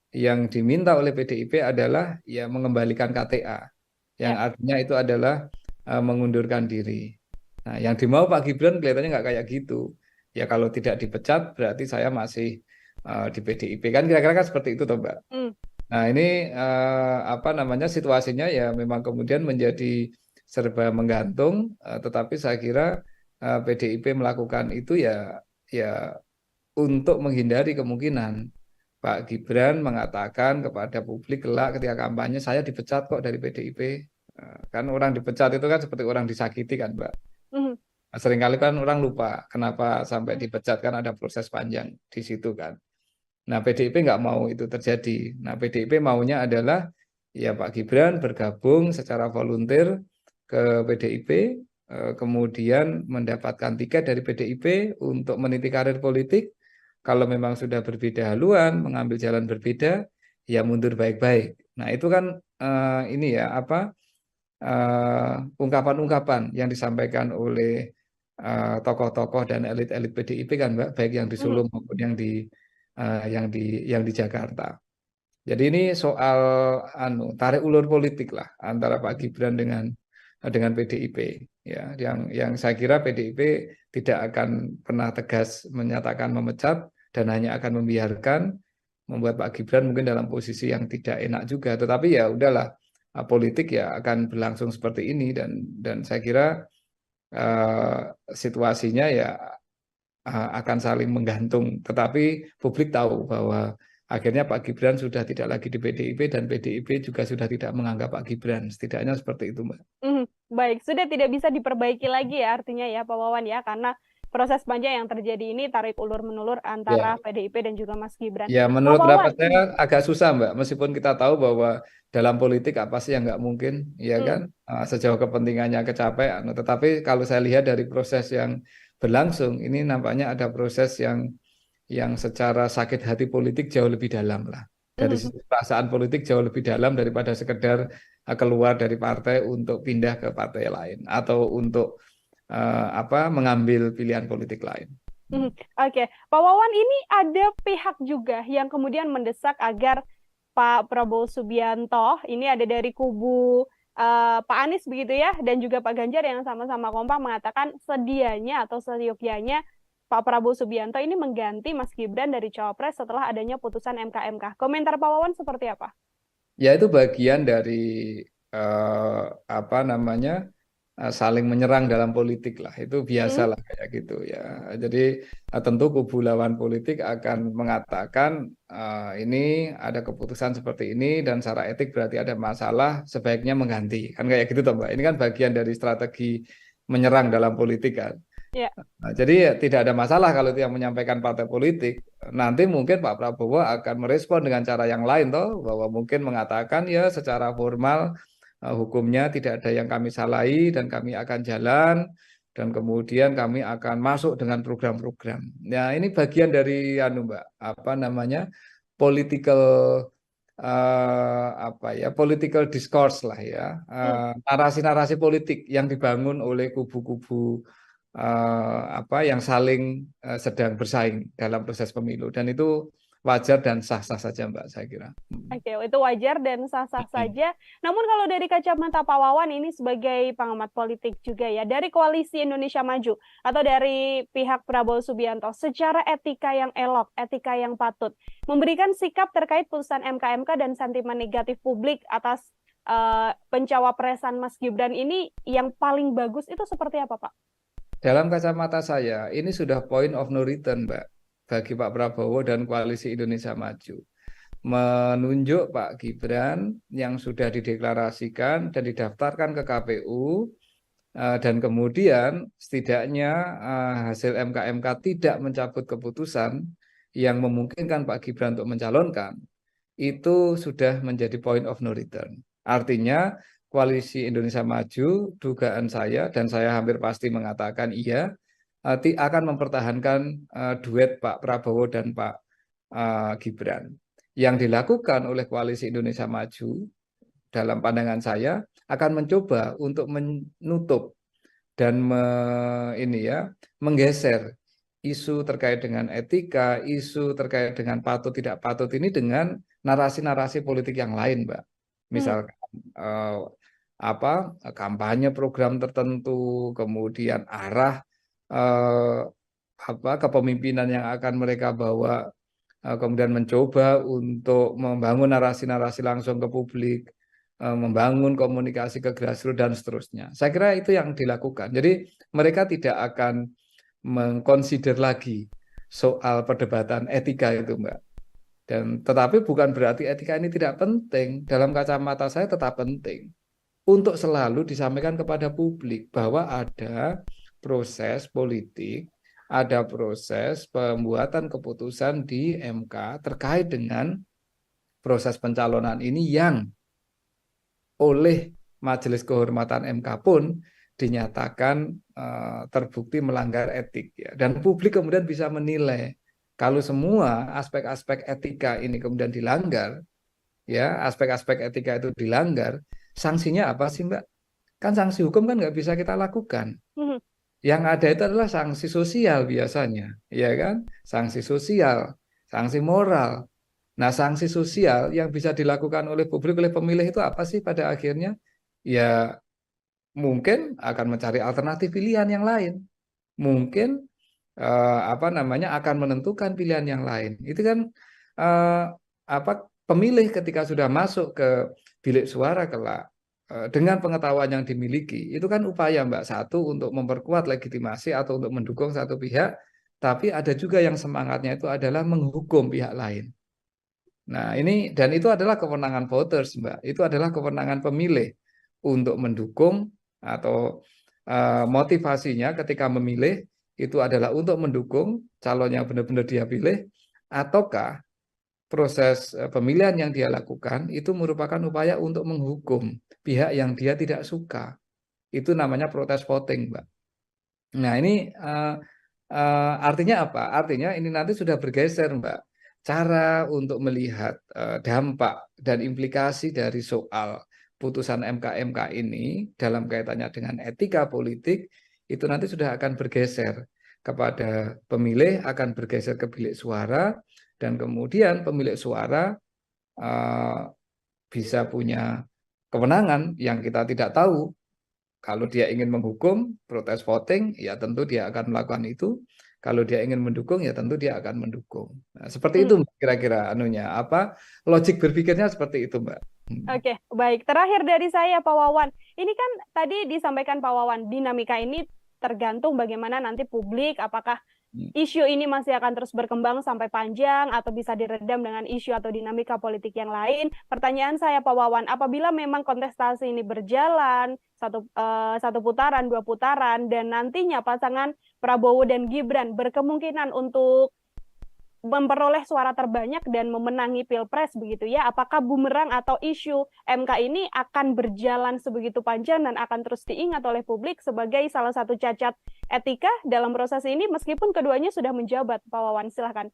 Yang diminta oleh PDIP adalah ya mengembalikan KTA, yang artinya itu adalah mengundurkan diri. Nah, yang dimau Pak Gibran kelihatannya nggak kayak gitu. Ya kalau tidak dipecat berarti saya masih di PDIP kan, kira-kira kan seperti itu toh Mbak. Nah ini situasinya ya memang kemudian menjadi serba menggantung, tetapi saya kira PDIP melakukan itu ya untuk menghindari kemungkinan Pak Gibran mengatakan kepada publik kelak ketika kampanye, saya dipecat kok dari PDIP. Kan orang dipecat itu kan seperti orang disakiti kan Mbak. Seringkali kan orang lupa kenapa sampai dipecat, kan ada proses panjang di situ kan. Nah PDIP nggak mau itu terjadi. Nah PDIP maunya adalah ya Pak Gibran bergabung secara volunteer ke PDIP, kemudian mendapatkan tiket dari PDIP untuk meniti karir politik. Kalau memang sudah berbeda haluan, mengambil jalan berbeda, ya mundur baik-baik. Nah itu kan ungkapan-ungkapan yang disampaikan oleh tokoh-tokoh dan elit-elit PDIP kan Mbak, baik yang di Solo maupun yang di Jakarta. Jadi ini soal tarik ulur politik lah antara Pak Gibran dengan PDIP ya, yang saya kira PDIP tidak akan pernah tegas menyatakan memecat dan hanya akan membiarkan, membuat Pak Gibran mungkin dalam posisi yang tidak enak juga, tetapi ya udahlah, politik ya akan berlangsung seperti ini, dan saya kira situasinya ya akan saling menggantung. Tetapi publik tahu bahwa akhirnya Pak Gibran sudah tidak lagi di PDIP dan PDIP juga sudah tidak menganggap Pak Gibran. Setidaknya seperti itu, Mbak. Baik, sudah tidak bisa diperbaiki lagi ya artinya ya Pak Wawan ya, karena proses panjang yang terjadi ini tarik ulur menulur antara PDIP dan juga Mas Gibran. Ya, menurut pendapat saya agak susah, Mbak. Meskipun kita tahu bahwa dalam politik apa sih yang nggak mungkin, ya kan? Sejauh kepentingannya kecapai. Tetapi kalau saya lihat dari proses yang berlangsung, ini nampaknya ada proses yang secara sakit hati politik jauh lebih dalam lah. Dari perasaan politik jauh lebih dalam daripada sekedar keluar dari partai untuk pindah ke partai lain atau untuk mengambil pilihan politik lain. Oke, Pak Wawan, ini ada pihak juga yang kemudian mendesak agar Pak Prabowo Subianto, ini ada dari kubu Pak Anies begitu ya, dan juga Pak Ganjar yang sama-sama kompak mengatakan sedianya atau seyogyanya Pak Prabowo Subianto ini mengganti Mas Gibran dari Cawapres setelah adanya putusan MK. Komentar Pak Wawan seperti apa? Ya, itu bagian dari saling menyerang dalam politik lah, itu biasa lah kayak gitu ya. Jadi tentu kubu lawan politik akan mengatakan ini ada keputusan seperti ini dan secara etik berarti ada masalah, sebaiknya mengganti, kan kayak gitu toh, Mbak. Ini kan bagian dari strategi menyerang dalam politik kan. Nah, jadi tidak ada masalah kalau itu yang menyampaikan partai politik. Nanti mungkin Pak Prabowo akan merespon dengan cara yang lain toh, bahwa mungkin mengatakan ya secara formal hukumnya tidak ada yang kami salahi dan kami akan jalan dan kemudian kami akan masuk dengan program-program. Ya, ini bagian dari Mbak, political political discourse lah ya, narasi-narasi politik yang dibangun oleh kubu-kubu yang saling sedang bersaing dalam proses pemilu, dan itu wajar dan sah-sah saja, Mbak, saya kira. Oke, itu wajar dan sah-sah saja. Namun kalau dari kacamata Pak Wawan ini sebagai pengamat politik juga ya, dari Koalisi Indonesia Maju atau dari pihak Prabowo Subianto, secara etika yang elok, etika yang patut, memberikan sikap terkait putusan MK dan sentimen negatif publik atas pencawapresan Mas Gibran ini yang paling bagus itu seperti apa, Pak? Dalam kacamata saya, ini sudah point of no return, Mbak, bagi Pak Prabowo dan Koalisi Indonesia Maju. Menunjuk Pak Gibran yang sudah dideklarasikan dan didaftarkan ke KPU, dan kemudian setidaknya hasil MK tidak mencabut keputusan yang memungkinkan Pak Gibran untuk mencalonkan, itu sudah menjadi point of no return. Artinya Koalisi Indonesia Maju, dugaan saya dan saya hampir pasti mengatakan iya, akan mempertahankan duet Pak Prabowo dan Pak Gibran. Yang dilakukan oleh Koalisi Indonesia Maju dalam pandangan saya akan mencoba untuk menutup dan menggeser isu terkait dengan etika, isu terkait dengan patut tidak patut ini dengan narasi-narasi politik yang lain, Mbak. Misalkan kampanye program tertentu, kemudian arah kepemimpinan yang akan mereka bawa, kemudian mencoba untuk membangun narasi-narasi langsung ke publik, membangun komunikasi ke grassroots dan seterusnya. Saya kira itu yang dilakukan. Jadi mereka tidak akan mengconsider lagi soal perdebatan etika itu, Mbak. Dan tetapi bukan berarti etika ini tidak penting. Dalam kacamata saya tetap penting untuk selalu disampaikan kepada publik bahwa ada proses politik, ada proses pembuatan keputusan di MK terkait dengan proses pencalonan ini yang oleh Majelis Kehormatan MK pun dinyatakan terbukti melanggar etik ya. Dan publik kemudian bisa menilai kalau semua aspek-aspek etika ini kemudian dilanggar, ya, aspek-aspek etika itu dilanggar, sanksinya apa sih, Mbak? Kan sanksi hukum kan nggak bisa kita lakukan. Yang ada itu adalah sanksi sosial biasanya, ya kan? Sanksi sosial, sanksi moral. Nah, sanksi sosial yang bisa dilakukan oleh publik, oleh pemilih itu apa sih pada akhirnya? Ya, mungkin akan mencari alternatif pilihan yang lain. Mungkin akan menentukan pilihan yang lain. Itu kan pemilih ketika sudah masuk ke bilik suara kelak, dengan pengetahuan yang dimiliki, itu kan upaya, Mbak, satu untuk memperkuat legitimasi atau untuk mendukung satu pihak, tapi ada juga yang semangatnya itu adalah menghukum pihak lain. Nah, ini dan itu adalah kewenangan voters, Mbak. Itu adalah kewenangan pemilih untuk mendukung atau motivasinya ketika memilih itu adalah untuk mendukung calon yang benar-benar dia pilih, ataukah proses pemilihan yang dia lakukan itu merupakan upaya untuk menghukum pihak yang dia tidak suka. Itu namanya protes voting, Mbak. Nah, ini artinya apa? Artinya ini nanti sudah bergeser, Mbak. Cara untuk melihat dampak dan implikasi dari soal putusan MK ini dalam kaitannya dengan etika politik itu nanti sudah akan bergeser kepada pemilih, akan bergeser ke bilik suara, dan kemudian pemilik suara bisa punya kewenangan yang kita tidak tahu. Kalau dia ingin menghukum, protes voting, ya tentu dia akan melakukan itu. Kalau dia ingin mendukung, ya tentu dia akan mendukung. Nah, seperti itu kira-kira logik berpikirnya seperti itu, Mbak. Oke, baik. Terakhir dari saya, Pak Wawan. Ini kan tadi disampaikan Pak Wawan, dinamika ini tergantung bagaimana nanti publik, apakah isu ini masih akan terus berkembang sampai panjang atau bisa diredam dengan isu atau dinamika politik yang lain. Pertanyaan saya, Pak Wawan, apabila memang kontestasi ini berjalan satu putaran, 2 putaran, dan nantinya pasangan Prabowo dan Gibran berkemungkinan untuk memperoleh suara terbanyak dan memenangi Pilpres begitu ya, apakah bumerang atau isu MK ini akan berjalan sebegitu panjang dan akan terus diingat oleh publik sebagai salah satu cacat etika dalam proses ini meskipun keduanya sudah menjabat? Pak Wawan, silahkan.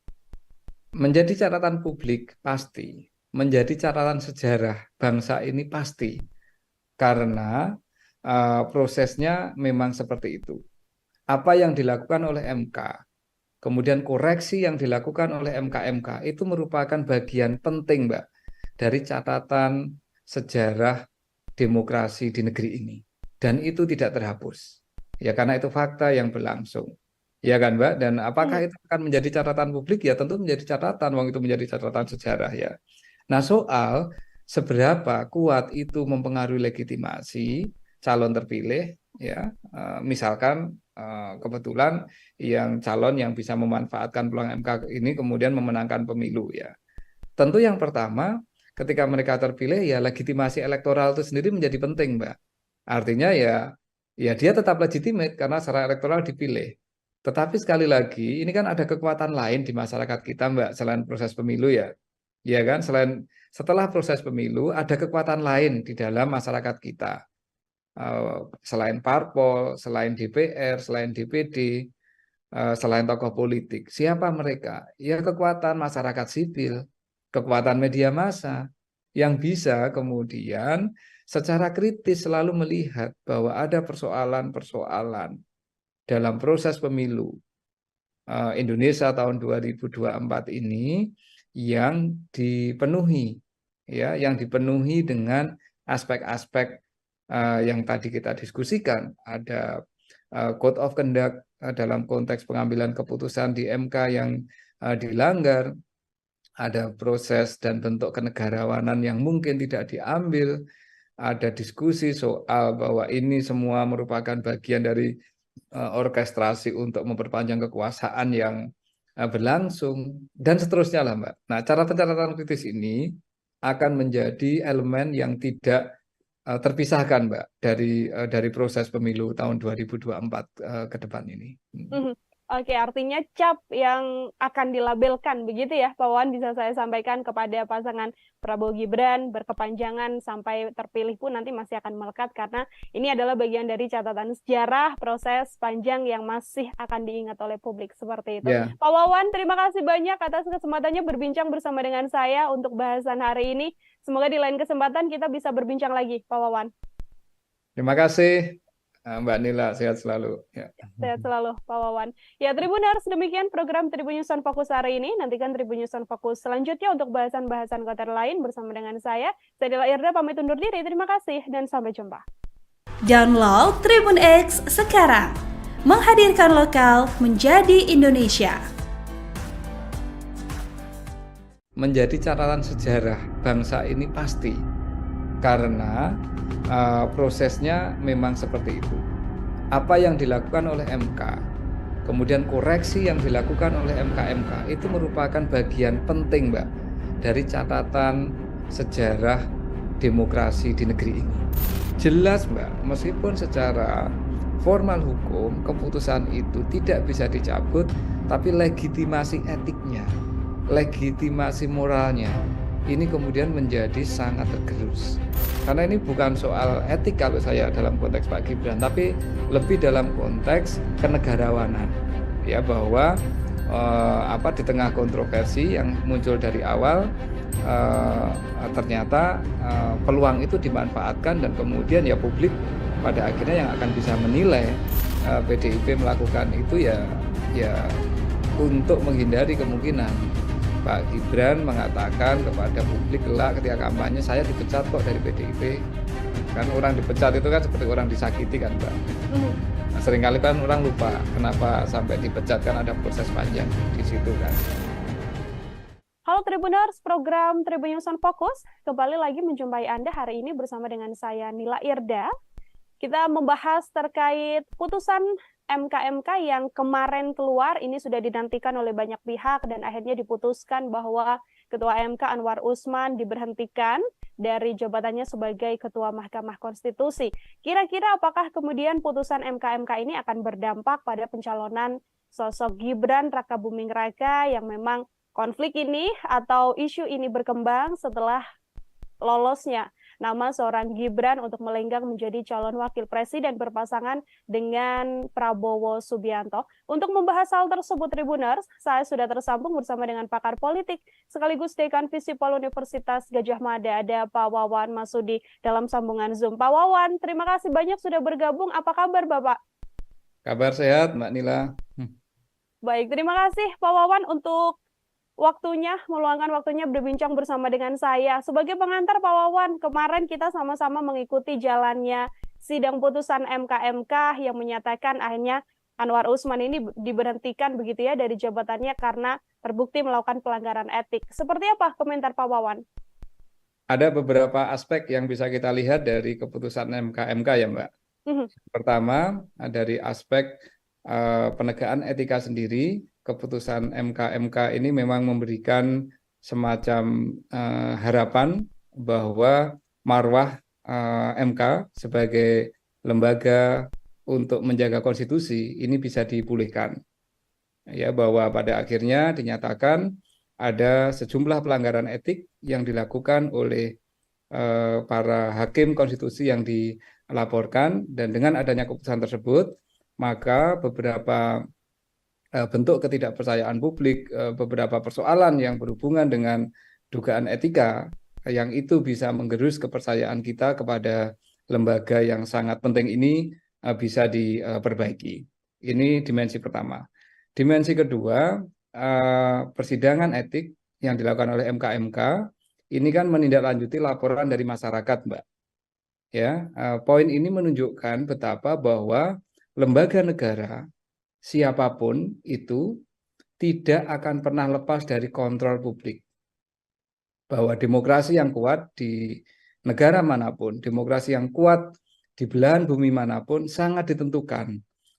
Menjadi catatan publik pasti, menjadi catatan sejarah bangsa ini pasti, karena prosesnya memang seperti itu. Apa yang dilakukan oleh MK, kemudian koreksi yang dilakukan oleh MK itu merupakan bagian penting, Mbak, dari catatan sejarah demokrasi di negeri ini. Dan itu tidak terhapus. Ya, karena itu fakta yang berlangsung. Ya kan, Mbak? Dan apakah itu akan menjadi catatan publik? Ya tentu menjadi catatan, wong itu menjadi catatan sejarah ya. Nah, soal seberapa kuat itu mempengaruhi legitimasi calon terpilih, ya, misalkan kebetulan yang calon yang bisa memanfaatkan peluang MK ini kemudian memenangkan pemilu ya. Tentu yang pertama ketika mereka terpilih ya legitimasi elektoral itu sendiri menjadi penting, Mbak. Artinya ya dia tetap legitimate karena secara elektoral dipilih. Tetapi sekali lagi ini kan ada kekuatan lain di masyarakat kita, Mbak, selain proses pemilu ya. Ya kan, setelah proses pemilu ada kekuatan lain di dalam masyarakat kita. Selain parpol, selain DPR, selain DPD, selain tokoh politik. Siapa mereka? Ya kekuatan masyarakat sipil, kekuatan media massa yang bisa kemudian secara kritis selalu melihat bahwa ada persoalan-persoalan dalam proses pemilu Indonesia tahun 2024 ini yang dipenuhi, ya, yang dipenuhi dengan aspek-aspek yang tadi kita diskusikan. Ada code of conduct dalam konteks pengambilan keputusan di MK yang dilanggar, ada proses dan bentuk kenegarawanan yang mungkin tidak diambil, ada diskusi soal bahwa ini semua merupakan bagian dari orkestrasi untuk memperpanjang kekuasaan yang berlangsung, dan seterusnya lah, Mbak. Nah, catatan kritis ini akan menjadi elemen yang tidak terpisahkan, Mbak, dari proses pemilu tahun 2024 ke depan ini. Oke, artinya cap yang akan dilabelkan begitu ya, Pak Wawan, bisa saya sampaikan kepada pasangan Prabowo Gibran berkepanjangan sampai terpilih pun nanti masih akan melekat karena ini adalah bagian dari catatan sejarah proses panjang yang masih akan diingat oleh publik seperti itu. Yeah. Pak Wawan, terima kasih banyak atas kesempatannya berbincang bersama dengan saya untuk bahasan hari ini. Semoga di lain kesempatan kita bisa berbincang lagi, Pak Wawan. Terima kasih, Mbak Nila, sehat selalu. Ya. Sehat selalu, Pak Wawan. Ya, Tribuners, demikian program Tribun News on Focus hari ini. Nantikan Tribun News on Focus selanjutnya untuk bahasan-bahasan konten lain bersama dengan saya. Saya Nila Irda, pamit undur diri. Terima kasih dan sampai jumpa. Download Tribun X sekarang. Menghadirkan lokal menjadi Indonesia. Menjadi catatan sejarah bangsa ini pasti. Karena prosesnya memang seperti itu. Apa yang dilakukan oleh MK kemudian koreksi yang dilakukan oleh MK-MK itu merupakan bagian penting, Mbak, dari catatan sejarah demokrasi di negeri ini. Jelas, Mbak, meskipun secara formal hukum keputusan itu tidak bisa dicabut, tapi legitimasi etiknya, legitimasi moralnya, ini kemudian menjadi sangat tergerus. Karena ini bukan soal etik kalau saya dalam konteks Pak Gibran, tapi lebih dalam konteks kenegarawanan, ya, bahwa di tengah kontroversi yang muncul dari awal, ternyata peluang itu dimanfaatkan dan kemudian ya publik pada akhirnya yang akan bisa menilai PDIP melakukan itu ya untuk menghindari kemungkinan Pak Gibran mengatakan kepada publik kelak ketika kampanye, saya dipecat kok dari PDIP. Kan orang dipecat itu kan seperti orang disakiti kan, Mbak. Nah, seringkali kan orang lupa kenapa sampai dipecat, kan ada proses panjang di situ kan. Halo Tribuners, program Tribun News on Focus kembali lagi menjumpai Anda hari ini bersama dengan saya Nila Irda. Kita membahas terkait putusan MK-MK yang kemarin keluar, ini sudah dinantikan oleh banyak pihak dan akhirnya diputuskan bahwa Ketua MK Anwar Usman diberhentikan dari jabatannya sebagai Ketua Mahkamah Konstitusi. Kira-kira apakah kemudian putusan MK-MK ini akan berdampak pada pencalonan sosok Gibran Rakabuming Raka yang memang konflik ini atau isu ini berkembang setelah lolosnya nama seorang Gibran untuk melenggang menjadi calon wakil presiden berpasangan dengan Prabowo Subianto. Untuk membahas hal tersebut, Tribuners, saya sudah tersambung bersama dengan pakar politik sekaligus Dekan Visipol Universitas Gadjah Mada, ada Pak Wawan Masudi dalam sambungan Zoom. Pak Wawan, terima kasih banyak sudah bergabung. Apa kabar, Bapak? Kabar sehat, Mbak Nila. Baik, terima kasih Pak Wawan untuk meluangkan waktunya berbincang bersama dengan saya. Sebagai pengantar Pak Wawan, kemarin kita sama-sama mengikuti jalannya sidang putusan MK-MK yang menyatakan akhirnya Anwar Usman ini diberhentikan begitu ya dari jabatannya karena terbukti melakukan pelanggaran etik. Seperti apa komentar Pak Wawan? Ada beberapa aspek yang bisa kita lihat dari keputusan MK-MK ya, Mbak. Pertama, dari aspek penegakan etika sendiri. Keputusan MK-MK ini memang memberikan semacam harapan bahwa marwah MK sebagai lembaga untuk menjaga konstitusi ini bisa dipulihkan. Ya, bahwa pada akhirnya dinyatakan ada sejumlah pelanggaran etik yang dilakukan oleh para hakim konstitusi yang dilaporkan, dan dengan adanya keputusan tersebut maka beberapa bentuk ketidakpercayaan publik, beberapa persoalan yang berhubungan dengan dugaan etika yang itu bisa menggerus kepercayaan kita kepada lembaga yang sangat penting ini bisa diperbaiki. Ini dimensi pertama. Dimensi kedua, persidangan etik yang dilakukan oleh MK-MK ini kan menindaklanjuti laporan dari masyarakat, Mbak. Ya, poin ini menunjukkan betapa bahwa lembaga negara siapapun itu tidak akan pernah lepas dari kontrol publik. Bahwa demokrasi yang kuat di negara manapun, demokrasi yang kuat di belahan bumi manapun sangat ditentukan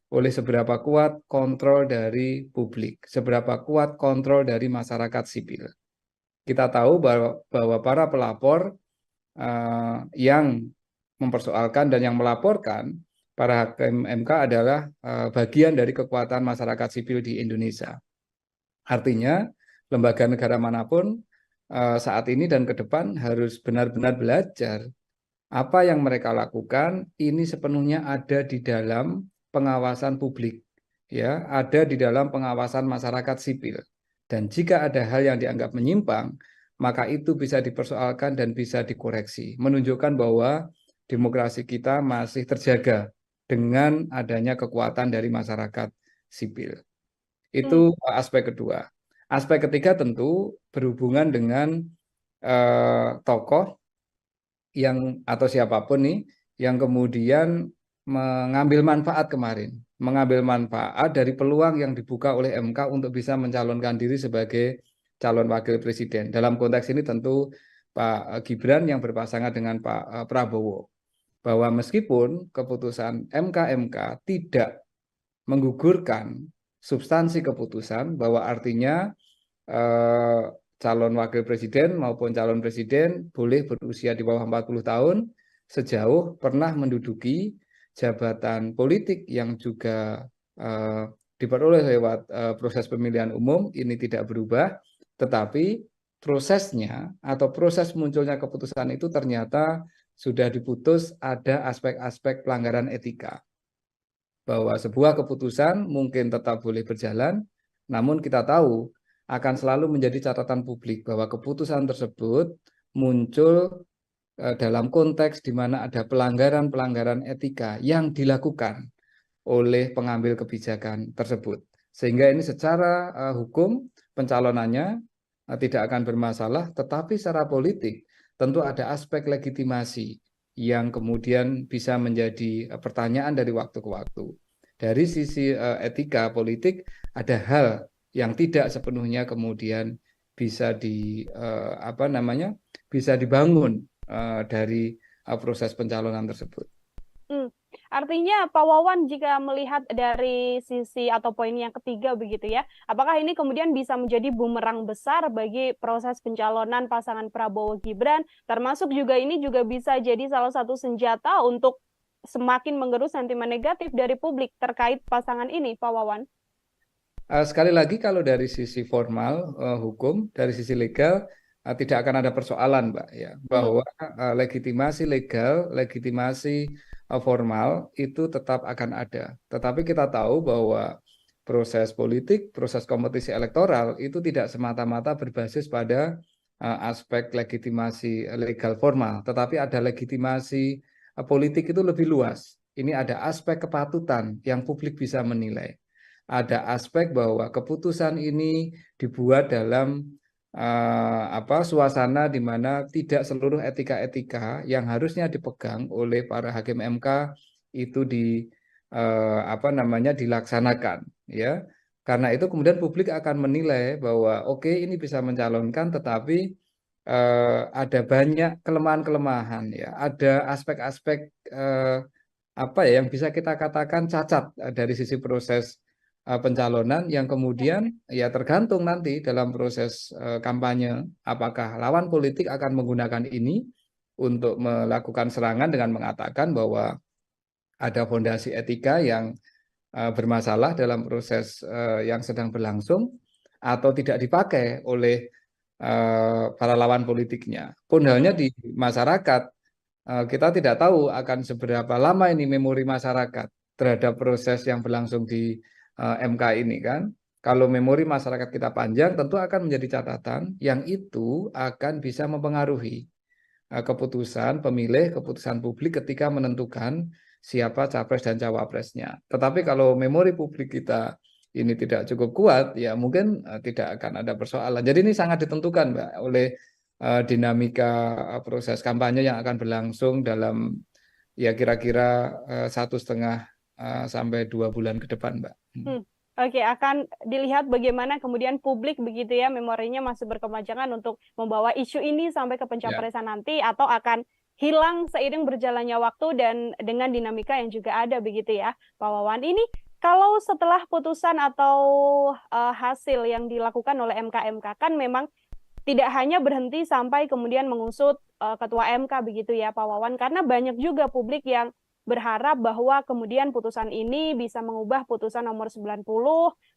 oleh seberapa kuat kontrol dari publik, seberapa kuat kontrol dari masyarakat sipil. Kita tahu bahwa para pelapor yang mempersoalkan dan yang melaporkan para hakim MK adalah bagian dari kekuatan masyarakat sipil di Indonesia. Artinya, lembaga negara manapun saat ini dan ke depan harus benar-benar belajar apa yang mereka lakukan ini sepenuhnya ada di dalam pengawasan publik, ya, ada di dalam pengawasan masyarakat sipil. Dan jika ada hal yang dianggap menyimpang, maka itu bisa dipersoalkan dan bisa dikoreksi, menunjukkan bahwa demokrasi kita masih terjaga dengan adanya kekuatan dari masyarakat sipil. Itu aspek kedua. Aspek ketiga tentu berhubungan dengan tokoh yang atau siapapun nih yang kemudian mengambil manfaat kemarin, mengambil manfaat dari peluang yang dibuka oleh MK untuk bisa mencalonkan diri sebagai calon wakil presiden. Dalam konteks ini tentu Pak Gibran yang berpasangan dengan Pak Prabowo. Bahwa meskipun keputusan MK-MK tidak menggugurkan substansi keputusan, bahwa artinya calon wakil presiden maupun calon presiden boleh berusia di bawah 40 tahun sejauh pernah menduduki jabatan politik yang juga diperoleh lewat proses pemilihan umum. Ini tidak berubah, tetapi prosesnya atau proses munculnya keputusan itu ternyata sudah diputus ada aspek-aspek pelanggaran etika. Bahwa sebuah keputusan mungkin tetap boleh berjalan, namun kita tahu akan selalu menjadi catatan publik bahwa keputusan tersebut muncul dalam konteks di mana ada pelanggaran-pelanggaran etika yang dilakukan oleh pengambil kebijakan tersebut. Sehingga ini secara hukum pencalonannya tidak akan bermasalah, tetapi secara politik tentu ada aspek legitimasi yang kemudian bisa menjadi pertanyaan dari waktu ke waktu. Dari sisi etika politik ada hal yang tidak sepenuhnya kemudian bisa bisa dibangun dari proses pencalonan tersebut. Artinya Pak Wawan, jika melihat dari sisi atau poin yang ketiga begitu ya, apakah ini kemudian bisa menjadi bumerang besar bagi proses pencalonan pasangan Prabowo Gibran, termasuk juga ini juga bisa jadi salah satu senjata untuk semakin menggerus sentimen negatif dari publik terkait pasangan ini, Pak Wawan? Sekali lagi, kalau dari sisi formal hukum, dari sisi legal tidak akan ada persoalan, Mbak, ya, bahwa legitimasi legal, legitimasi formal itu tetap akan ada. Tetapi kita tahu bahwa proses politik, proses kompetisi elektoral itu tidak semata-mata berbasis pada aspek legitimasi legal formal, tetapi ada legitimasi politik itu lebih luas. Ini ada aspek kepatutan yang publik bisa menilai. Ada aspek bahwa keputusan ini dibuat dalam suasana di mana tidak seluruh etika-etika yang harusnya dipegang oleh para hakim MK itu dilaksanakan, ya. Karena itu kemudian publik akan menilai bahwa oke, ini bisa mencalonkan, tetapi ada banyak kelemahan-kelemahan, ya. Ada aspek-aspek yang bisa kita katakan cacat dari sisi proses pencalonan yang kemudian ya tergantung nanti dalam proses kampanye apakah lawan politik akan menggunakan ini untuk melakukan serangan dengan mengatakan bahwa ada fondasi etika yang bermasalah dalam proses yang sedang berlangsung atau tidak dipakai oleh para lawan politiknya. Pun halnya di masyarakat, kita tidak tahu akan seberapa lama ini memori masyarakat terhadap proses yang berlangsung di MK ini kan. Kalau memori masyarakat kita panjang, tentu akan menjadi catatan yang itu akan bisa mempengaruhi keputusan pemilih, keputusan publik ketika menentukan siapa capres dan cawapresnya. Tetapi kalau memori publik kita ini tidak cukup kuat, ya mungkin tidak akan ada persoalan. Jadi ini sangat ditentukan, Mbak, oleh dinamika proses kampanye yang akan berlangsung dalam ya kira-kira 1,5 sampai 2 bulan ke depan, Mbak. Oke, akan dilihat bagaimana kemudian publik begitu ya, memorinya masih berkepanjangan untuk membawa isu ini sampai ke pencapresan nanti, atau akan hilang seiring berjalannya waktu dan dengan dinamika yang juga ada begitu ya, Pak Wawan. Ini kalau setelah putusan atau hasil yang dilakukan oleh MK kan memang tidak hanya berhenti sampai kemudian mengusut Ketua MK begitu ya, Pak Wawan, karena banyak juga publik yang berharap bahwa kemudian putusan ini bisa mengubah putusan nomor 90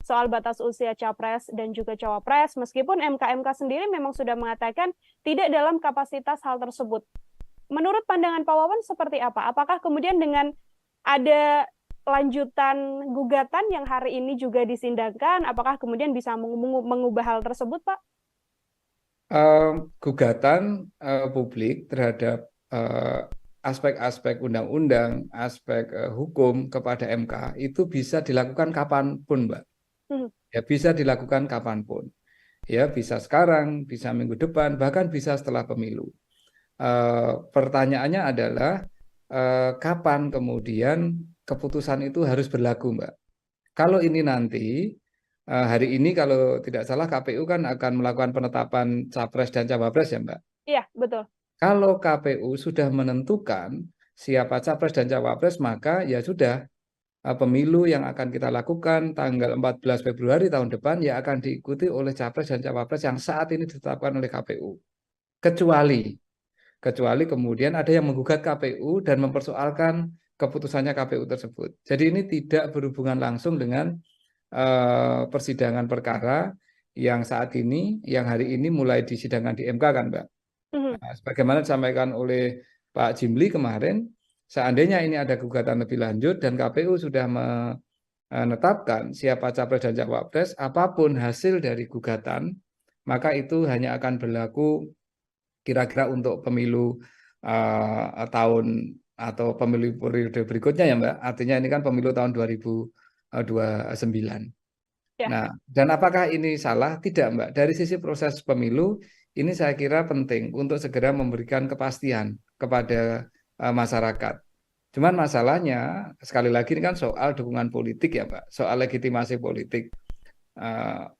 soal batas usia capres dan juga cawapres, meskipun MK sendiri memang sudah mengatakan tidak dalam kapasitas hal tersebut. Menurut pandangan Pak Wawan seperti apa? Apakah kemudian dengan ada lanjutan gugatan yang hari ini juga disindangkan, apakah kemudian bisa mengubah hal tersebut, Pak? Gugatan publik terhadap aspek-aspek undang-undang, aspek hukum kepada MK itu bisa dilakukan kapanpun, Mbak. Ya, bisa dilakukan kapanpun. Ya, bisa sekarang, bisa minggu depan, bahkan bisa setelah pemilu. Pertanyaannya adalah kapan kemudian keputusan itu harus berlaku, Mbak. Kalau ini nanti hari ini kalau tidak salah KPU kan akan melakukan penetapan capres dan cawapres ya, Mbak. Iya, betul. Kalau KPU sudah menentukan siapa capres dan cawapres, maka ya sudah pemilu yang akan kita lakukan tanggal 14 Februari tahun depan ya akan diikuti oleh capres dan cawapres yang saat ini ditetapkan oleh KPU. Kecuali kemudian ada yang menggugat KPU dan mempersoalkan keputusannya KPU tersebut. Jadi ini tidak berhubungan langsung dengan persidangan perkara yang saat ini, yang hari ini mulai disidangkan di MK kan, Mbak. Nah, sebagaimana disampaikan oleh Pak Jimli kemarin, seandainya ini ada gugatan lebih lanjut dan KPU sudah menetapkan siapa capres dan cawapres, apapun hasil dari gugatan, maka itu hanya akan berlaku kira-kira untuk pemilu tahun atau pemilu periode berikutnya ya Mbak. Artinya ini kan pemilu tahun 2029. Ya. Nah, dan apakah ini salah? Tidak Mbak. Dari sisi proses pemilu, ini saya kira penting untuk segera memberikan kepastian kepada masyarakat. Cuman masalahnya, sekali lagi ini kan soal dukungan politik ya Mbak, soal legitimasi politik.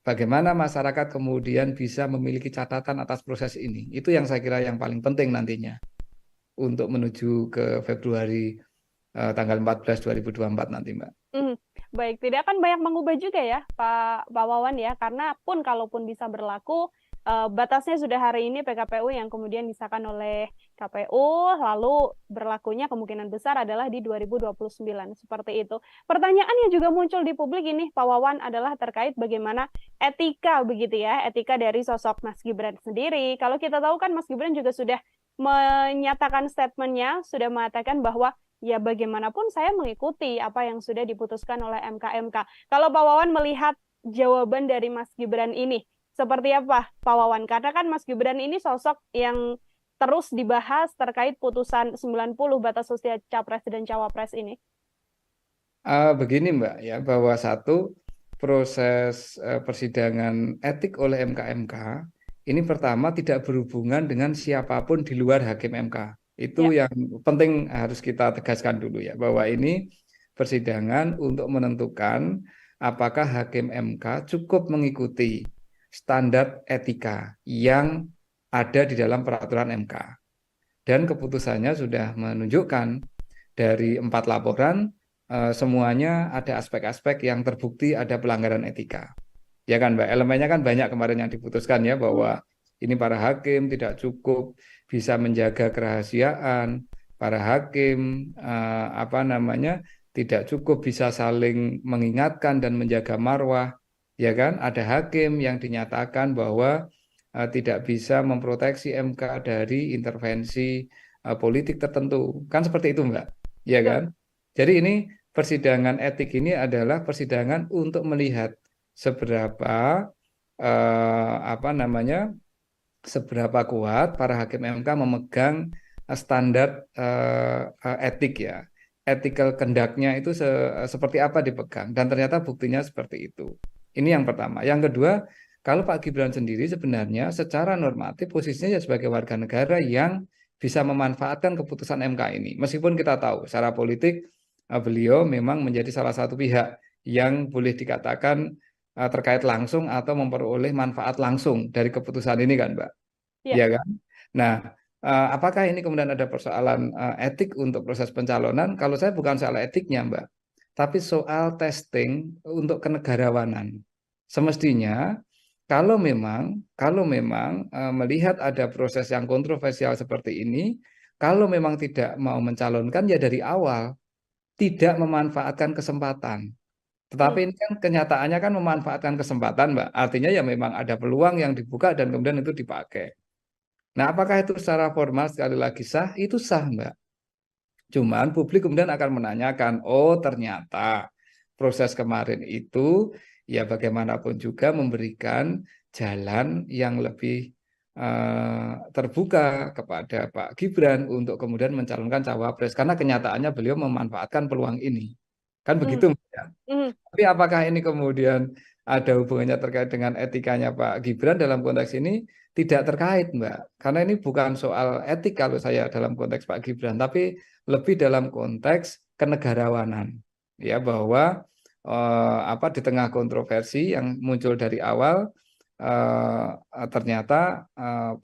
Bagaimana masyarakat kemudian bisa memiliki catatan atas proses ini. Itu yang saya kira yang paling penting nantinya untuk menuju ke Februari tanggal 14 2024 nanti Mbak. Baik, tidak akan banyak mengubah juga ya Pak Wawan ya, karena pun kalaupun bisa berlaku, batasnya sudah hari ini PKPU yang kemudian disahkan oleh KPU, lalu berlakunya kemungkinan besar adalah di 2029, seperti itu. Pertanyaan yang juga muncul di publik ini, Pak Wawan, adalah terkait bagaimana etika begitu ya, etika dari sosok Mas Gibran sendiri. Kalau kita tahu kan Mas Gibran juga sudah menyatakan statementnya, sudah mengatakan bahwa ya bagaimanapun saya mengikuti apa yang sudah diputuskan oleh MK. Kalau Pak Wawan melihat jawaban dari Mas Gibran ini, seperti apa Pak Wawan? Karena kan Mas Gibran ini sosok yang terus dibahas terkait putusan 90 batas usia capres dan cawapres ini. Begini Mbak ya, bahwa satu proses persidangan etik oleh MK ini pertama tidak berhubungan dengan siapapun di luar hakim MK. Itu yang penting harus kita tegaskan dulu ya, bahwa ini persidangan untuk menentukan apakah hakim MK cukup mengikuti standar etika yang ada di dalam peraturan MK. Dan keputusannya sudah menunjukkan dari 4 laporan, semuanya ada aspek-aspek yang terbukti ada pelanggaran etika. Ya kan Mbak, elemennya kan banyak kemarin yang diputuskan ya, bahwa ini para hakim tidak cukup bisa menjaga kerahasiaan, para hakim tidak cukup bisa saling mengingatkan dan menjaga marwah, ya kan? Ada hakim yang dinyatakan bahwa tidak bisa memproteksi MK dari intervensi politik tertentu, kan seperti itu Mbak, ya kan? Jadi ini persidangan etik ini adalah persidangan untuk melihat seberapa seberapa kuat para hakim MK memegang standar etik ya, ethical conduct-nya itu seperti apa dipegang, dan ternyata buktinya seperti itu. Ini yang pertama. Yang kedua, kalau Pak Gibran sendiri sebenarnya secara normatif posisinya ya sebagai warga negara yang bisa memanfaatkan keputusan MK ini. Meskipun kita tahu secara politik beliau memang menjadi salah satu pihak yang boleh dikatakan terkait langsung atau memperoleh manfaat langsung dari keputusan ini kan Mbak, ya kan? Nah, apakah ini kemudian ada persoalan etik untuk proses pencalonan? Kalau saya bukan soal etiknya Mbak, tapi soal testing untuk kenegarawanan. Semestinya kalau memang melihat ada proses yang kontroversial seperti ini, kalau memang tidak mau mencalonkan ya dari awal tidak memanfaatkan kesempatan. Tetapi ini kan kenyataannya kan memanfaatkan kesempatan Mbak. Artinya ya memang ada peluang yang dibuka dan kemudian itu dipakai. Nah, apakah itu secara formal sekali lagi sah? Itu sah Mbak. Cuman publik kemudian akan menanyakan, oh ternyata proses kemarin itu ya bagaimanapun juga memberikan jalan yang lebih terbuka kepada Pak Gibran untuk kemudian mencalonkan cawapres. Karena kenyataannya beliau memanfaatkan peluang ini. Kan begitu Mbak ya? Tapi apakah ini kemudian ada hubungannya terkait dengan etikanya Pak Gibran dalam konteks ini? Tidak terkait Mbak, karena ini bukan soal etik kalau saya dalam konteks Pak Gibran, tapi lebih dalam konteks kenegarawanan, ya, bahwa di tengah kontroversi yang muncul dari awal, ternyata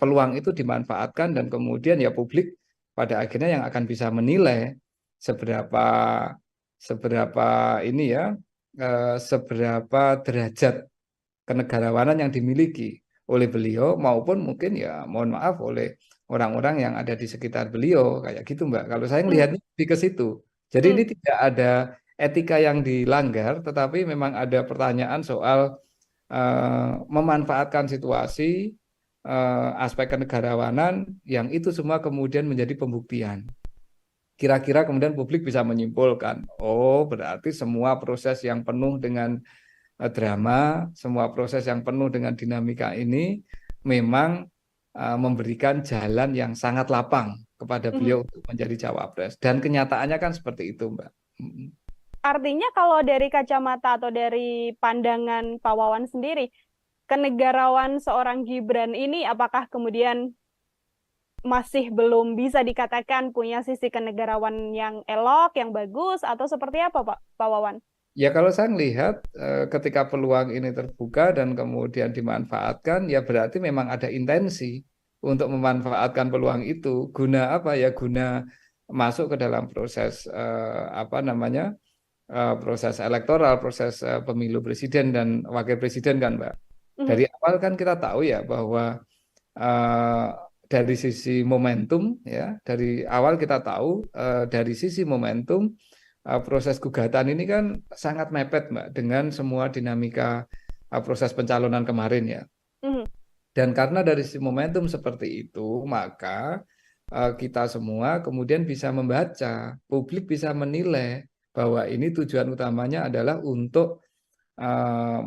peluang itu dimanfaatkan dan kemudian ya publik pada akhirnya yang akan bisa menilai seberapa seberapa ini ya, seberapa derajat kenegarawanan yang dimiliki oleh beliau maupun mungkin ya mohon maaf oleh orang-orang yang ada di sekitar beliau kayak gitu Mbak. Kalau saya melihatnya lebih ke situ. Jadi ini tidak ada etika yang dilanggar, tetapi memang ada pertanyaan soal memanfaatkan situasi, aspek kenegarawanan yang itu semua kemudian menjadi pembuktian. Kira-kira kemudian publik bisa menyimpulkan, oh berarti semua proses yang penuh dengan drama, semua proses yang penuh dengan dinamika ini memang memberikan jalan yang sangat lapang kepada beliau untuk menjadi cawapres. Dan kenyataannya kan seperti itu, Mbak. Artinya kalau dari kacamata atau dari pandangan Pak Wawan sendiri, kenegarawan seorang Gibran ini apakah kemudian masih belum bisa dikatakan punya sisi kenegarawan yang elok, yang bagus, atau seperti apa Pak Wawan? Ya kalau saya melihat ketika peluang ini terbuka dan kemudian dimanfaatkan, ya berarti memang ada intensi untuk memanfaatkan peluang itu. Guna apa ya? Guna masuk ke dalam proses proses elektoral, proses pemilu presiden dan wakil presiden kan Mbak. Dari awal kan kita tahu ya bahwa dari sisi momentum ya, dari awal kita tahu dari sisi momentum proses gugatan ini kan sangat mepet Mbak dengan semua dinamika proses pencalonan kemarin ya. Dan karena dari sisi momentum seperti itu, maka kita semua kemudian bisa membaca, publik bisa menilai bahwa ini tujuan utamanya adalah untuk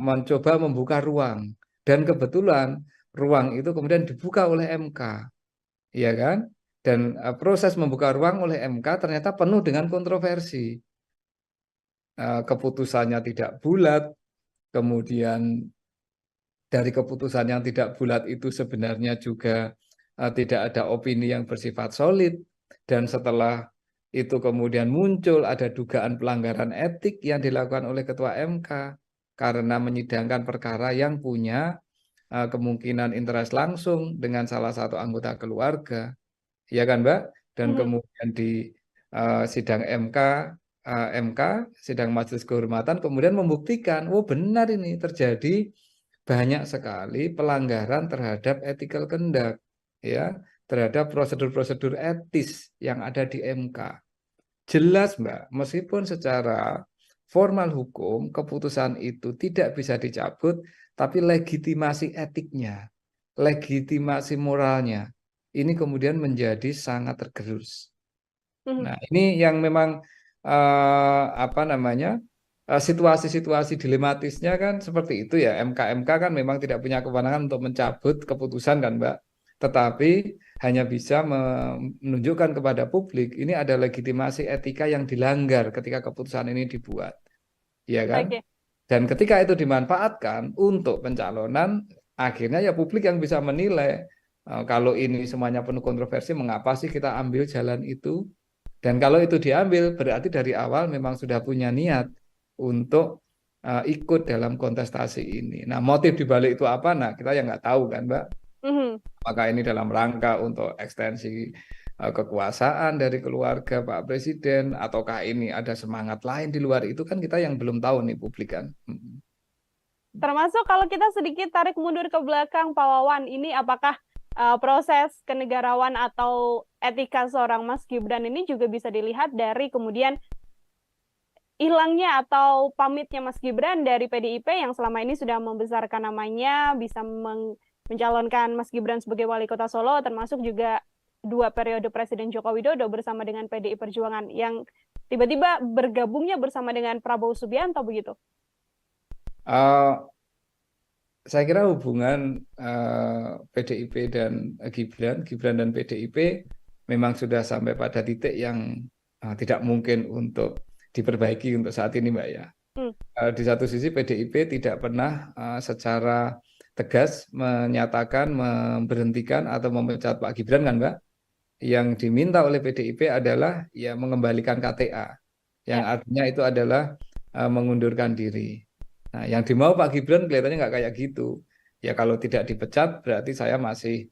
mencoba membuka ruang. Dan kebetulan ruang itu kemudian dibuka oleh MK, ya kan? Dan proses membuka ruang oleh MK ternyata penuh dengan kontroversi. Keputusannya tidak bulat, kemudian dari keputusan yang tidak bulat itu sebenarnya juga tidak ada opini yang bersifat solid, dan setelah itu kemudian muncul ada dugaan pelanggaran etik yang dilakukan oleh Ketua MK karena menyidangkan perkara yang punya kemungkinan interest langsung dengan salah satu anggota keluarga, ya kan Mbak? Dan kemudian di sidang MK, sidang Majelis Kehormatan kemudian membuktikan, oh benar ini terjadi banyak sekali pelanggaran terhadap ethical conduct, ya, terhadap prosedur-prosedur etis yang ada di MK. Jelas Mbak, meskipun secara formal hukum keputusan itu tidak bisa dicabut, tapi legitimasi etiknya, legitimasi moralnya, ini kemudian menjadi sangat tergerus. Nah, ini yang memang situasi-situasi dilematisnya kan seperti itu ya. MK kan memang tidak punya kewenangan untuk mencabut keputusan kan Mbak, tetapi hanya bisa menunjukkan kepada publik ini ada legitimasi etika yang dilanggar ketika keputusan ini dibuat, ya kan? Dan ketika itu dimanfaatkan untuk pencalonan, akhirnya ya publik yang bisa menilai kalau ini semuanya penuh kontroversi, mengapa sih kita ambil jalan itu? Dan kalau itu diambil, berarti dari awal memang sudah punya niat untuk ikut dalam kontestasi ini. Nah, motif dibalik itu apa? Nah, kita yang nggak tahu kan, Mbak. Apakah ini dalam rangka untuk ekstensi kekuasaan dari keluarga Pak Presiden, ataukah ini ada semangat lain di luar itu, kan kita yang belum tahu nih publik kan. Termasuk kalau kita sedikit tarik mundur ke belakang Pak Wawan, ini apakah proses kenegarawan atau etika seorang Mas Gibran ini juga bisa dilihat dari kemudian hilangnya atau pamitnya Mas Gibran dari PDIP yang selama ini sudah membesarkan namanya, bisa mencalonkan Mas Gibran sebagai wali kota Solo, termasuk juga 2 periode Presiden Joko Widodo bersama dengan PDI Perjuangan yang tiba-tiba bergabungnya bersama dengan Prabowo Subianto begitu? Saya kira hubungan PDIP dan Gibran dan PDIP memang sudah sampai pada titik yang tidak mungkin untuk diperbaiki untuk saat ini Mbak ya. Di satu sisi PDIP tidak pernah secara tegas menyatakan memberhentikan atau memecat Pak Gibran kan Mbak. Yang diminta oleh PDIP adalah ya mengembalikan KTA, yang artinya itu adalah mengundurkan diri. Nah, yang dimau Pak Gibran kelihatannya nggak kayak gitu. Ya kalau tidak dipecat berarti saya masih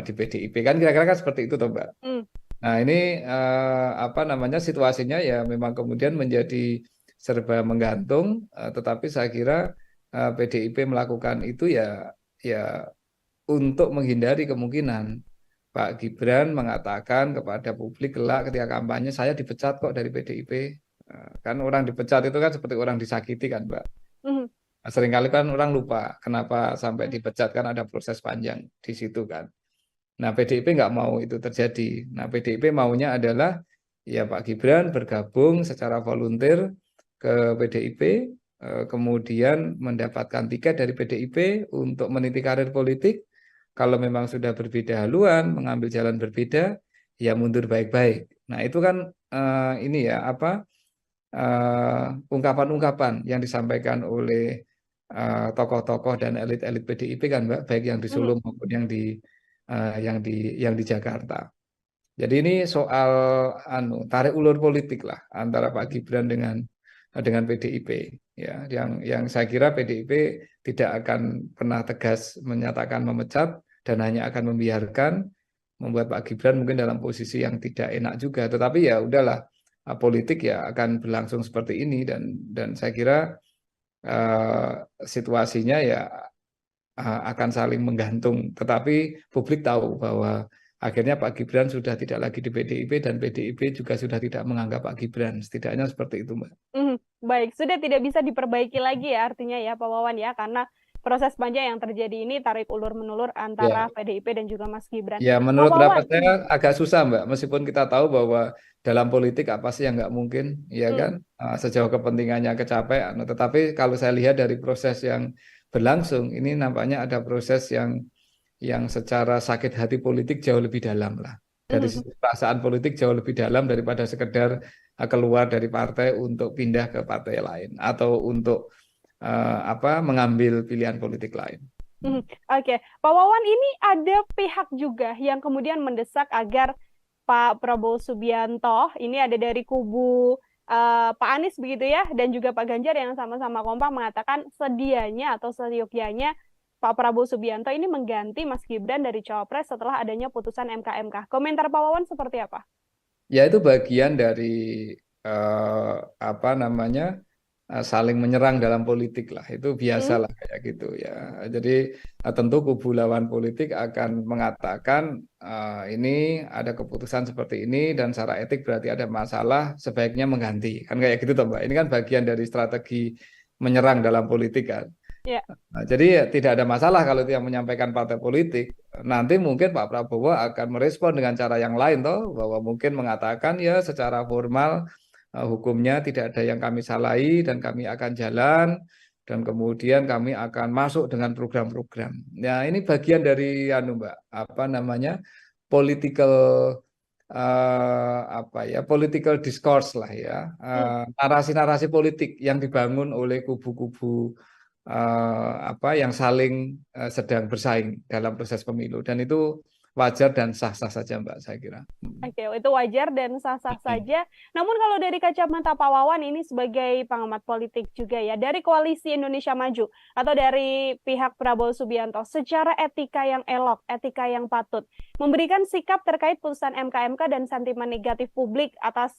di PDIP kan, kira-kira kan seperti itu toh Mbak. Nah, ini apa namanya situasinya ya memang kemudian menjadi serba menggantung, tetapi saya kira PDIP melakukan itu ya untuk menghindari kemungkinan Pak Gibran mengatakan kepada publik kelak ketika kampanye saya dipecat kok dari PDIP. Kan orang dipecat itu kan seperti orang disakiti kan, Mbak. Mhm. Seringkali kan orang lupa kenapa sampai dipecat, kan ada proses panjang di situ kan. Nah, PDIP nggak mau itu terjadi. Nah, PDIP maunya adalah ya Pak Gibran bergabung secara volunteer ke PDIP, kemudian mendapatkan tiket dari PDIP untuk meniti karir politik. Kalau memang sudah berbeda haluan, mengambil jalan berbeda, ya mundur baik-baik. Nah, itu kan ini ya apa ungkapan-ungkapan yang disampaikan oleh tokoh-tokoh dan elit-elit PDIP kan, Mbak, baik yang di Solo maupun yang di Jakarta. Jadi ini soal tarik ulur politik lah antara Pak Gibran dengan PDIP ya, yang saya kira PDIP tidak akan pernah tegas menyatakan memecat dan hanya akan membiarkan, membuat Pak Gibran mungkin dalam posisi yang tidak enak juga, tetapi ya udahlah, politik ya akan berlangsung seperti ini, dan saya kira situasinya ya akan saling menggantung, tetapi publik tahu bahwa akhirnya Pak Gibran sudah tidak lagi di PDIP dan PDIP juga sudah tidak menganggap Pak Gibran, setidaknya seperti itu, Mbak. Baik, sudah tidak bisa diperbaiki lagi ya artinya ya Pak Wawan ya, karena proses panjang yang terjadi ini tarik ulur menulur antara Ya. PDIP dan juga Mas Gibran. Ya, Pak menurut Wawan, pendapat saya agak susah, Mbak. Meskipun kita tahu bahwa dalam politik apa sih yang nggak mungkin, ya kan? Sejauh kepentingannya kecapean. Tetapi kalau saya lihat dari proses yang berlangsung, ini nampaknya ada proses yang secara sakit hati politik jauh lebih dalam lah. Dari sisi perasaan politik jauh lebih dalam daripada sekedar keluar dari partai untuk pindah ke partai lain atau untuk mengambil pilihan politik lain. Oke, Pak Wawan, ini ada pihak juga yang kemudian mendesak agar Pak Prabowo Subianto, ini ada dari kubu Pak Anies begitu ya, dan juga Pak Ganjar yang sama-sama kompak mengatakan sedianya atau seyogyanya Pak Prabowo Subianto ini mengganti Mas Gibran dari Cawapres setelah adanya putusan MK. Komentar Pak Wawan seperti apa? Ya, itu bagian dari saling menyerang dalam politik lah, itu biasalah kayak gitu ya. Jadi tentu kubu lawan politik akan mengatakan ini ada keputusan seperti ini dan secara etik berarti ada masalah, sebaiknya mengganti, kan kayak gitu toh, Mbak. Ini kan bagian dari strategi menyerang dalam politik kan. Yeah. Nah, jadi ya, tidak ada masalah kalau itu yang menyampaikan partai politik. Nanti mungkin Pak Prabowo akan merespon dengan cara yang lain toh, bahwa mungkin mengatakan ya secara formal hukumnya tidak ada yang kami salahi dan kami akan jalan dan kemudian kami akan masuk dengan program-program. Ya, ini bagian dari Mbak, political political discourse lah ya, narasi-narasi politik yang dibangun oleh kubu-kubu yang saling sedang bersaing dalam proses pemilu, dan itu wajar dan sah-sah saja, Mbak, saya kira. Oke, itu wajar dan sah-sah saja. Namun kalau dari kacamata Pak Wawan ini sebagai pengamat politik juga ya, dari Koalisi Indonesia Maju atau dari pihak Prabowo Subianto, secara etika yang elok, etika yang patut, memberikan sikap terkait putusan MK dan sentimen negatif publik atas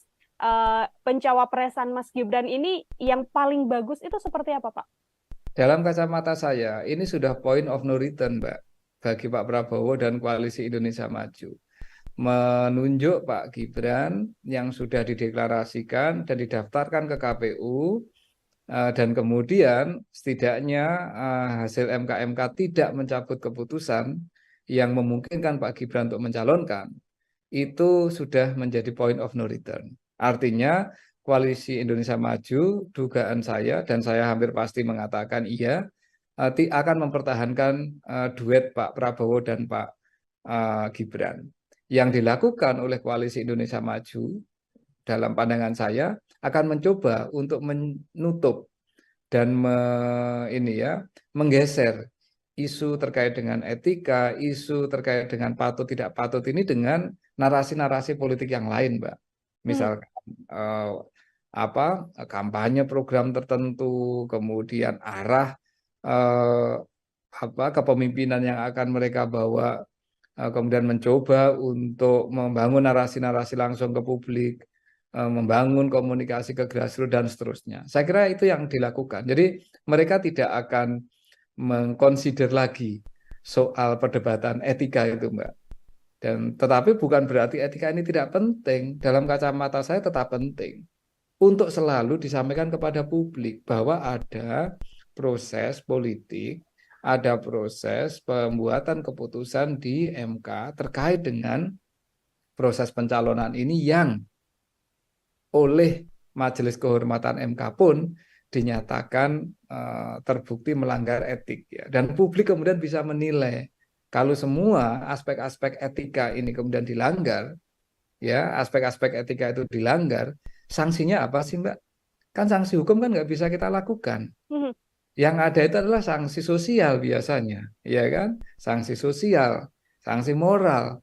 pencawapresan Mas Gibran ini yang paling bagus itu seperti apa, Pak? Dalam kacamata saya, ini sudah point of no return, Mbak, bagi Pak Prabowo dan Koalisi Indonesia Maju. Menunjuk Pak Gibran yang sudah dideklarasikan dan didaftarkan ke KPU, dan kemudian setidaknya hasil MK tidak mencabut keputusan yang memungkinkan Pak Gibran untuk mencalonkan, itu sudah menjadi point of no return. Artinya Koalisi Indonesia Maju, dugaan saya dan saya hampir pasti mengatakan iya, akan mempertahankan duet Pak Prabowo dan Pak Gibran. Yang dilakukan oleh Koalisi Indonesia Maju dalam pandangan saya akan mencoba untuk menutup dan menggeser isu terkait dengan etika, isu terkait dengan patut tidak patut ini dengan narasi-narasi politik yang lain, Mbak. Misalkan kampanye program tertentu, kemudian arah kepemimpinan yang akan mereka bawa kemudian mencoba untuk membangun narasi-narasi langsung ke publik, membangun komunikasi ke grassroots dan seterusnya. Saya kira itu yang dilakukan. Jadi mereka tidak akan mengconsider lagi soal perdebatan etika itu, Mbak. Dan tetapi bukan berarti etika ini tidak penting. Dalam kacamata saya tetap penting untuk selalu disampaikan kepada publik bahwa ada proses politik, ada proses pembuatan keputusan di MK terkait dengan proses pencalonan ini yang oleh Majelis Kehormatan MK pun dinyatakan terbukti melanggar etik, ya. Dan publik kemudian bisa menilai kalau semua aspek-aspek etika ini kemudian dilanggar, ya, aspek-aspek etika itu dilanggar, sanksinya apa sih, Mbak? Kan sanksi hukum kan nggak bisa kita lakukan. Yang ada itu adalah sanksi sosial biasanya, ya kan? Sanksi sosial, sanksi moral.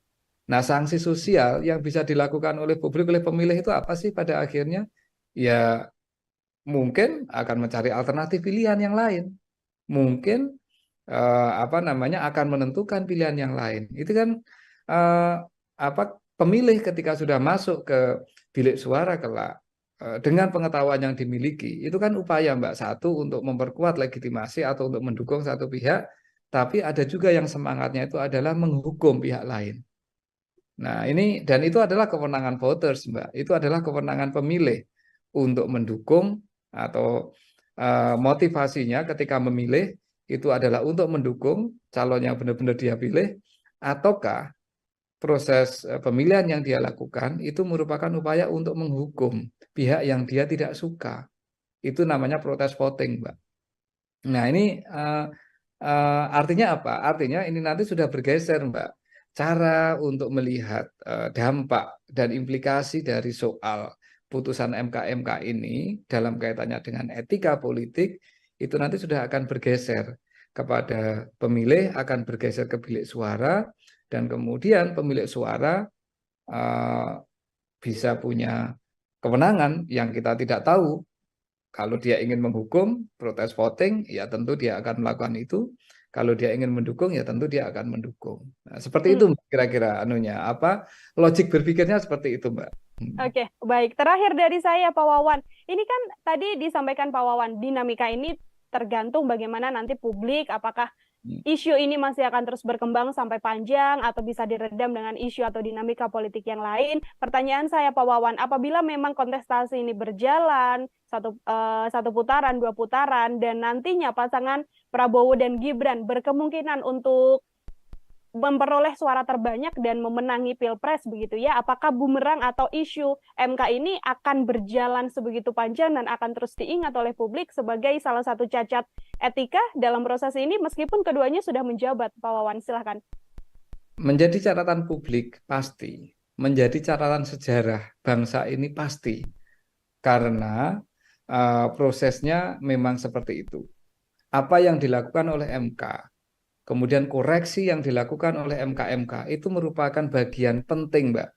Nah, sanksi sosial yang bisa dilakukan oleh publik, oleh pemilih itu apa sih pada akhirnya? Ya, mungkin akan mencari alternatif pilihan yang lain. Mungkin akan menentukan pilihan yang lain. Itu kan pemilih ketika sudah masuk ke bilik suara kelak dengan pengetahuan yang dimiliki, itu kan upaya, Mbak, satu untuk memperkuat legitimasi atau untuk mendukung satu pihak, tapi ada juga yang semangatnya itu adalah menghukum pihak lain. Nah, ini dan itu adalah kewenangan voters, Mbak. Itu adalah kewenangan pemilih untuk mendukung atau motivasinya ketika memilih itu adalah untuk mendukung calon yang benar-benar dia pilih, ataukah proses pemilihan yang dia lakukan itu merupakan upaya untuk menghukum pihak yang dia tidak suka. Itu namanya protes voting, Mbak. Nah, ini artinya apa? Artinya ini nanti sudah bergeser, Mbak. Cara untuk melihat dampak dan implikasi dari soal putusan MK ini dalam kaitannya dengan etika politik itu nanti sudah akan bergeser kepada pemilih, akan bergeser ke bilik suara, dan kemudian pemilik suara bisa punya kewenangan yang kita tidak tahu. Kalau dia ingin menghukum protes voting, ya tentu dia akan melakukan itu. Kalau dia ingin mendukung, ya tentu dia akan mendukung. Nah, seperti itu kira-kira logik berpikirnya seperti itu, Mbak. Oke, baik. Terakhir dari saya, Pak Wawan. Ini kan tadi disampaikan Pak Wawan, dinamika ini tergantung bagaimana nanti publik, apakah isu ini masih akan terus berkembang sampai panjang atau bisa diredam dengan isu atau dinamika politik yang lain. Pertanyaan saya, Pak Wawan, apabila memang kontestasi ini berjalan satu putaran, dua putaran, dan nantinya pasangan Prabowo dan Gibran berkemungkinan untuk memperoleh suara terbanyak dan memenangi Pilpres begitu ya, apakah bumerang atau isu MK ini akan berjalan sebegitu panjang dan akan terus diingat oleh publik sebagai salah satu cacat etika dalam proses ini meskipun keduanya sudah menjabat? Pak Wawan, silahkan. Menjadi catatan publik pasti, menjadi catatan sejarah bangsa ini pasti, karena prosesnya memang seperti itu. Apa yang dilakukan oleh MK, kemudian koreksi yang dilakukan oleh MK itu merupakan bagian penting, Mbak,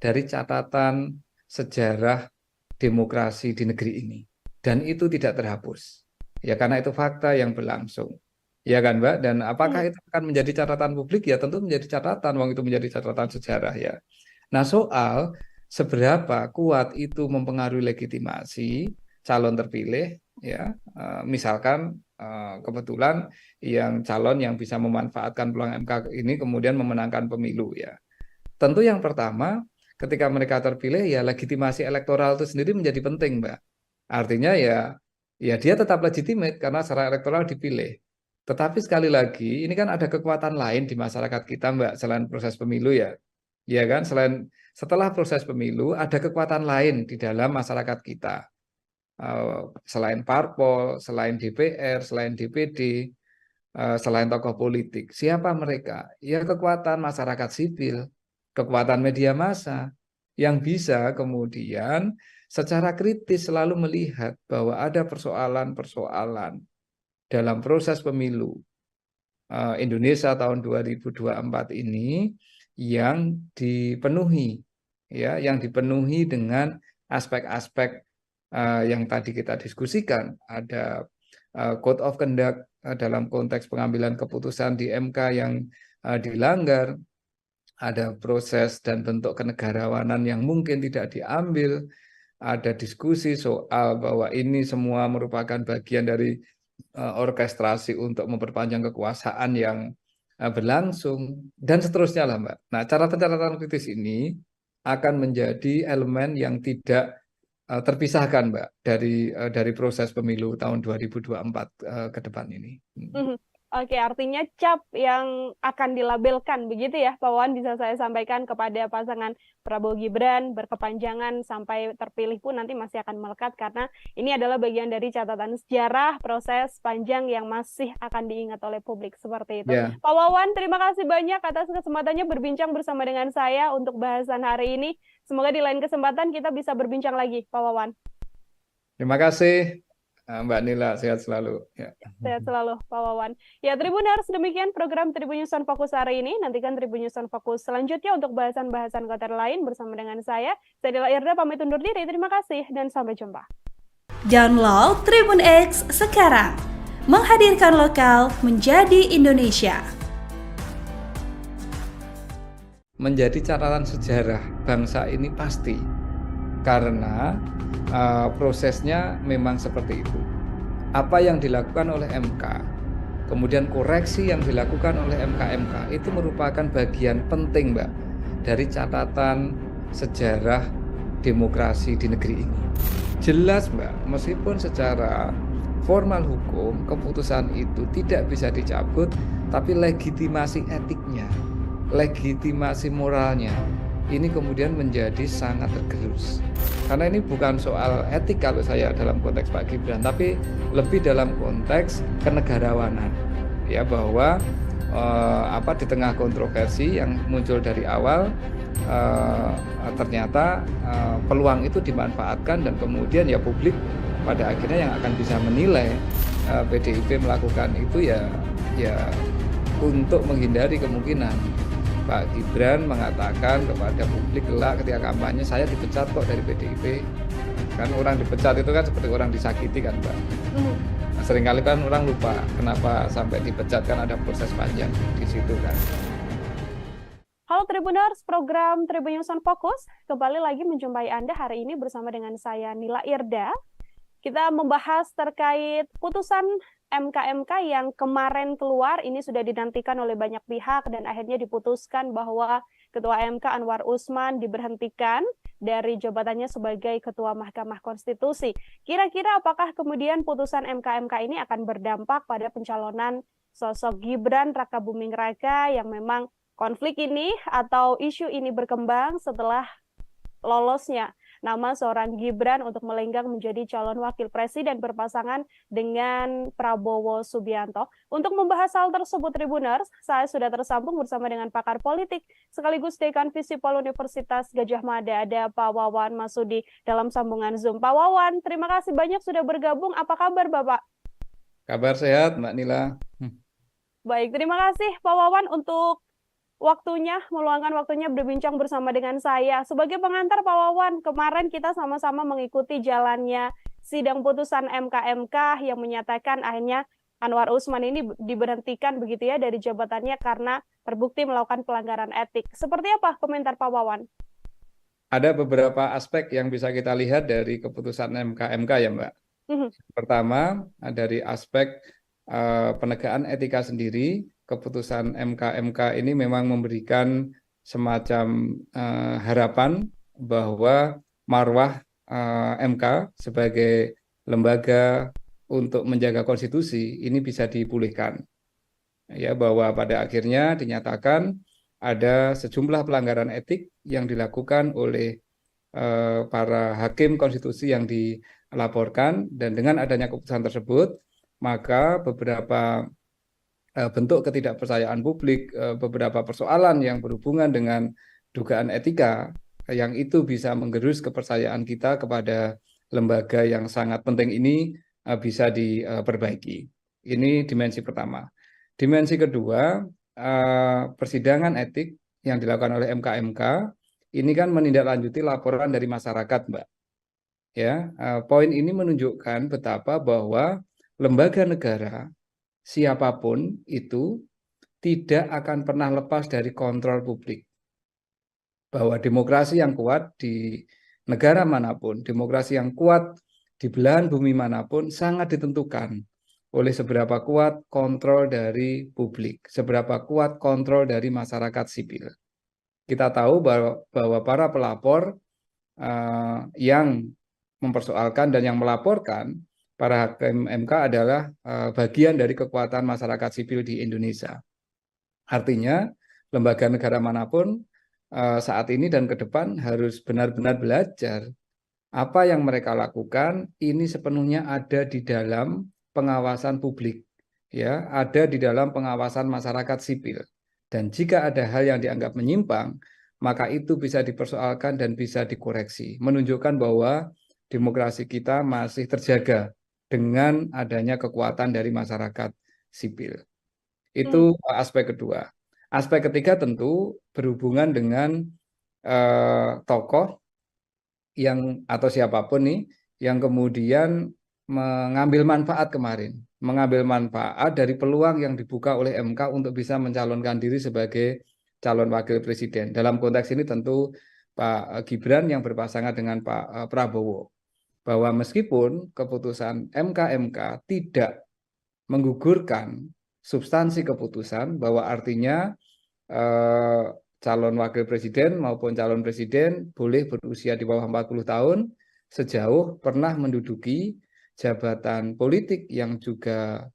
dari catatan sejarah demokrasi di negeri ini. Dan itu tidak terhapus. Ya, karena itu fakta yang berlangsung. Ya kan, Mbak? Dan apakah itu akan menjadi catatan publik? Ya tentu menjadi catatan, wong itu menjadi catatan sejarah ya. Nah, soal seberapa kuat itu mempengaruhi legitimasi calon terpilih, ya, misalkan kebetulan yang calon yang bisa memanfaatkan peluang MK ini kemudian memenangkan pemilu ya. Tentu yang pertama ketika mereka terpilih ya legitimasi elektoral itu sendiri menjadi penting, Mbak. Artinya ya dia tetap legitimate karena secara elektoral dipilih. Tetapi sekali lagi ini kan ada kekuatan lain di masyarakat kita, Mbak, selain proses pemilu ya. Ya kan, setelah proses pemilu ada kekuatan lain di dalam masyarakat kita. Selain parpol, selain DPR, selain DPD, selain tokoh politik. Siapa mereka? Ya kekuatan masyarakat sipil, kekuatan media massa yang bisa kemudian secara kritis selalu melihat bahwa ada persoalan-persoalan dalam proses pemilu Indonesia tahun 2024 ini yang dipenuhi dengan aspek-aspek yang tadi kita diskusikan. Ada code of conduct dalam konteks pengambilan keputusan di MK yang dilanggar, ada proses dan bentuk kenegarawanan yang mungkin tidak diambil, ada diskusi soal bahwa ini semua merupakan bagian dari orkestrasi untuk memperpanjang kekuasaan yang berlangsung, dan seterusnya lah, Mbak. Nah, catatan-catatan kritis ini akan menjadi elemen yang tidak terpisahkan, Mbak, dari proses pemilu tahun 2024 ke depan ini. Oke, artinya cap yang akan dilabelkan begitu ya, Pak Wawan, bisa saya sampaikan kepada pasangan Prabowo Gibran berkepanjangan sampai terpilih pun nanti masih akan melekat, karena ini adalah bagian dari catatan sejarah proses panjang yang masih akan diingat oleh publik seperti itu. Ya. Pak Wawan, terima kasih banyak atas kesempatannya berbincang bersama dengan saya untuk bahasan hari ini. Semoga di lain kesempatan kita bisa berbincang lagi, Pak Wawan. Terima kasih, Mbak Nila, sehat selalu. Ya. Sehat selalu, Pak Wawan. Ya, Tribuners, demikian program Tribun News on Fokus hari ini. Nantikan Tribun News on Fokus selanjutnya untuk bahasan-bahasan konten lain bersama dengan saya. Saya Nila Irda, pamit undur diri. Terima kasih dan sampai jumpa. Download Tribun X sekarang. Menghadirkan lokal menjadi Indonesia. Menjadi catatan sejarah bangsa ini pasti, karena prosesnya memang seperti itu. Apa yang dilakukan oleh MK, kemudian koreksi yang dilakukan oleh MK itu merupakan bagian penting, Mbak, dari catatan sejarah demokrasi di negeri ini. Jelas, Mbak, meskipun secara formal hukum keputusan itu tidak bisa dicabut, tapi legitimasi etiknya, legitimasi moralnya ini kemudian menjadi sangat tergerus. Karena ini bukan soal etik kalau saya dalam konteks Pak Gibran, tapi lebih dalam konteks kenegarawanan. Ya, bahwa di tengah kontroversi yang muncul dari awal, ternyata peluang itu dimanfaatkan, dan kemudian ya publik pada akhirnya yang akan bisa menilai PDIP melakukan itu ya untuk menghindari kemungkinan Pak Gibran mengatakan kepada publik kelak ketika kampanye, saya dipecat kok dari PDIP. Kan orang dipecat itu kan seperti orang disakiti kan, Mbak. Nah, seringkali kan orang lupa kenapa sampai dipecat, kan ada proses panjang di situ kan. Halo Tribuners, program Tribun News on Fokus kembali lagi menjumpai Anda hari ini bersama dengan saya Nila Irda. Kita membahas terkait putusan MK yang kemarin keluar, ini sudah dinantikan oleh banyak pihak dan akhirnya diputuskan bahwa Ketua MK Anwar Usman diberhentikan dari jabatannya sebagai Ketua Mahkamah Konstitusi. Kira-kira apakah kemudian putusan MK ini akan berdampak pada pencalonan sosok Gibran Rakabuming Raka yang memang konflik ini atau isu ini berkembang setelah lolosnya nama seorang Gibran untuk melenggang menjadi calon wakil presiden berpasangan dengan Prabowo Subianto. Untuk membahas hal tersebut, Tribuners, saya sudah tersambung bersama dengan pakar politik sekaligus Dekan Visipol Universitas Gadjah Mada, ada Pak Wawan Masudi dalam sambungan Zoom. Pak Wawan, terima kasih banyak sudah bergabung. Apa kabar, Bapak? Kabar sehat, Mbak Nila. Baik, terima kasih Pak Wawan untuk meluangkan waktunya berbincang bersama dengan saya. Sebagai pengantar Pak Wawan, kemarin kita sama-sama mengikuti jalannya sidang putusan MK yang menyatakan akhirnya Anwar Usman ini diberhentikan begitu ya dari jabatannya karena terbukti melakukan pelanggaran etik. Seperti apa komentar Pak Wawan? Ada beberapa aspek yang bisa kita lihat dari keputusan MK ya, Mbak. Pertama, dari aspek penegakan etika sendiri. Keputusan MK ini memang memberikan semacam harapan bahwa marwah MK sebagai lembaga untuk menjaga konstitusi ini bisa dipulihkan. Ya, bahwa pada akhirnya dinyatakan ada sejumlah pelanggaran etik yang dilakukan oleh para hakim konstitusi yang dilaporkan, dan dengan adanya keputusan tersebut maka beberapa bentuk ketidakpercayaan publik, beberapa persoalan yang berhubungan dengan dugaan etika yang itu bisa menggerus kepercayaan kita kepada lembaga yang sangat penting ini bisa diperbaiki. Ini dimensi pertama. Dimensi kedua, persidangan etik yang dilakukan oleh MK ini kan menindaklanjuti laporan dari masyarakat, Mbak. Ya, poin ini menunjukkan betapa bahwa lembaga negara siapapun itu tidak akan pernah lepas dari kontrol publik. bahwa demokrasi yang kuat di negara manapun, demokrasi yang kuat di belahan bumi manapun sangat ditentukan oleh seberapa kuat kontrol dari publik, seberapa kuat kontrol dari masyarakat sipil. Kita tahu bahwa para pelapor yang mempersoalkan dan yang melaporkan para hakim MK adalah bagian dari kekuatan masyarakat sipil di Indonesia. Artinya, lembaga negara manapun saat ini dan ke depan harus benar-benar belajar apa yang mereka lakukan ini sepenuhnya ada di dalam pengawasan publik, ya, ada di dalam pengawasan masyarakat sipil. Dan jika ada hal yang dianggap menyimpang, maka itu bisa dipersoalkan dan bisa dikoreksi, menunjukkan bahwa demokrasi kita masih terjaga dengan adanya kekuatan dari masyarakat sipil. Itu aspek kedua. Aspek ketiga tentu berhubungan dengan tokoh yang atau siapapun nih yang kemudian mengambil manfaat kemarin, mengambil manfaat dari peluang yang dibuka oleh MK untuk bisa mencalonkan diri sebagai calon wakil presiden. Dalam konteks ini tentu Pak Gibran yang berpasangan dengan Pak Prabowo. Bahwa meskipun keputusan MK tidak menggugurkan substansi keputusan, bahwa artinya calon wakil presiden maupun calon presiden boleh berusia di bawah 40 tahun sejauh pernah menduduki jabatan politik yang juga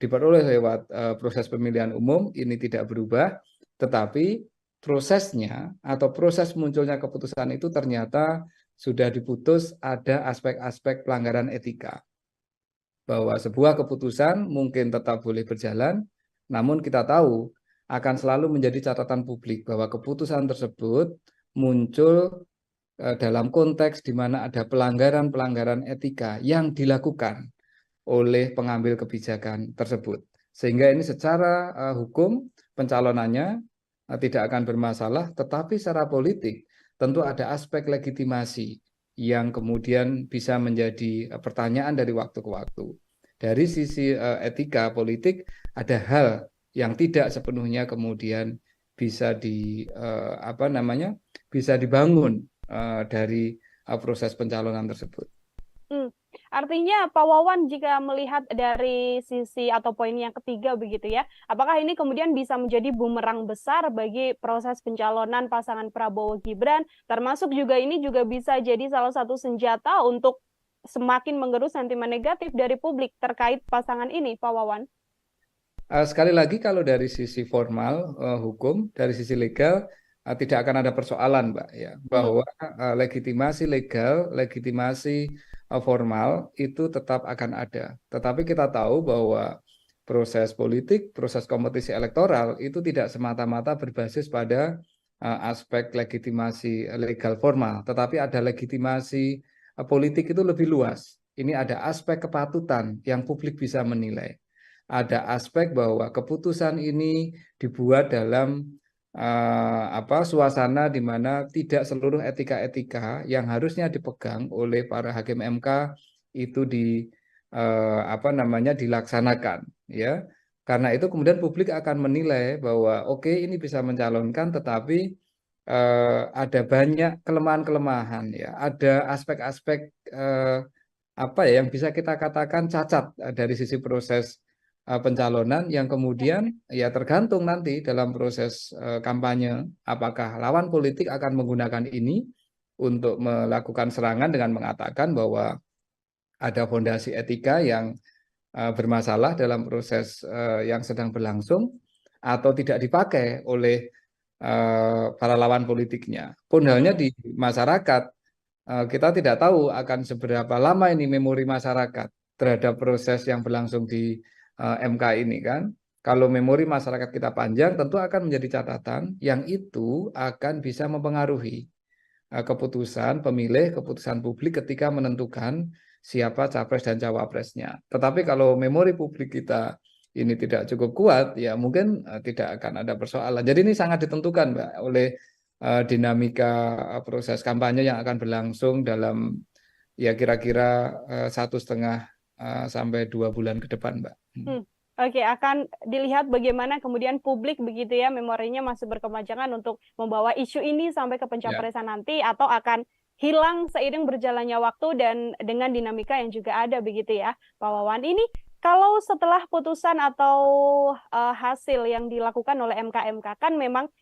diperoleh lewat proses pemilihan umum, ini tidak berubah, tetapi prosesnya atau proses munculnya keputusan itu ternyata sudah diputus ada aspek-aspek pelanggaran etika. Bahwa sebuah keputusan mungkin tetap boleh berjalan, namun kita tahu akan selalu menjadi catatan publik bahwa keputusan tersebut muncul dalam konteks di mana ada pelanggaran-pelanggaran etika yang dilakukan oleh pengambil kebijakan tersebut. Sehingga ini secara hukum pencalonannya tidak akan bermasalah, tetapi secara politik tentu ada aspek legitimasi yang kemudian bisa menjadi pertanyaan dari waktu ke waktu. Dari sisi etika politik ada hal yang tidak sepenuhnya kemudian bisa bisa dibangun dari proses pencalonan tersebut. Artinya Pak Wawan jika melihat dari sisi atau poin yang ketiga begitu ya, apakah ini kemudian bisa menjadi bumerang besar bagi proses pencalonan pasangan Prabowo Gibran, termasuk juga ini juga bisa jadi salah satu senjata untuk semakin menggerus sentimen negatif dari publik terkait pasangan ini, Pak Wawan? Sekali lagi kalau dari sisi formal hukum, dari sisi legal tidak akan ada persoalan, Mbak, ya, bahwa legitimasi legal, legitimasi formal itu tetap akan ada. Tetapi kita tahu bahwa proses politik, proses kompetisi elektoral itu tidak semata-mata berbasis pada aspek legitimasi legal formal, tetapi ada legitimasi politik itu lebih luas. Ini ada aspek kepatutan yang publik bisa menilai. Ada aspek bahwa keputusan ini dibuat dalam suasana di mana tidak seluruh etika-etika yang harusnya dipegang oleh para hakim MK itu dilaksanakan, ya. Karena itu kemudian publik akan menilai bahwa oke, ini bisa mencalonkan, tetapi ada banyak kelemahan-kelemahan, ya. Ada aspek-aspek yang bisa kita katakan cacat dari sisi proses pencalonan yang kemudian ya tergantung nanti dalam proses kampanye apakah lawan politik akan menggunakan ini untuk melakukan serangan dengan mengatakan bahwa ada fondasi etika yang bermasalah dalam proses yang sedang berlangsung atau tidak dipakai oleh para lawan politiknya. Pun halnya di masyarakat, kita tidak tahu akan seberapa lama ini memori masyarakat terhadap proses yang berlangsung di MK ini kan. Kalau memori masyarakat kita panjang, tentu akan menjadi catatan yang itu akan bisa mempengaruhi keputusan pemilih, keputusan publik ketika menentukan siapa capres dan cawapresnya. Tetapi kalau memori publik kita ini tidak cukup kuat, ya mungkin tidak akan ada persoalan. Jadi ini sangat ditentukan, Mbak, oleh dinamika proses kampanye yang akan berlangsung dalam ya kira-kira 1,5 sampai 2 bulan ke depan, Mbak. Oke, akan dilihat bagaimana kemudian publik begitu ya, memorinya masih berkepanjangan untuk membawa isu ini sampai ke Ya. pencapresan nanti, atau akan hilang seiring berjalannya waktu dan dengan dinamika yang juga ada begitu ya, Pak Wawan. Ini kalau setelah putusan atau hasil yang dilakukan oleh MK kan memang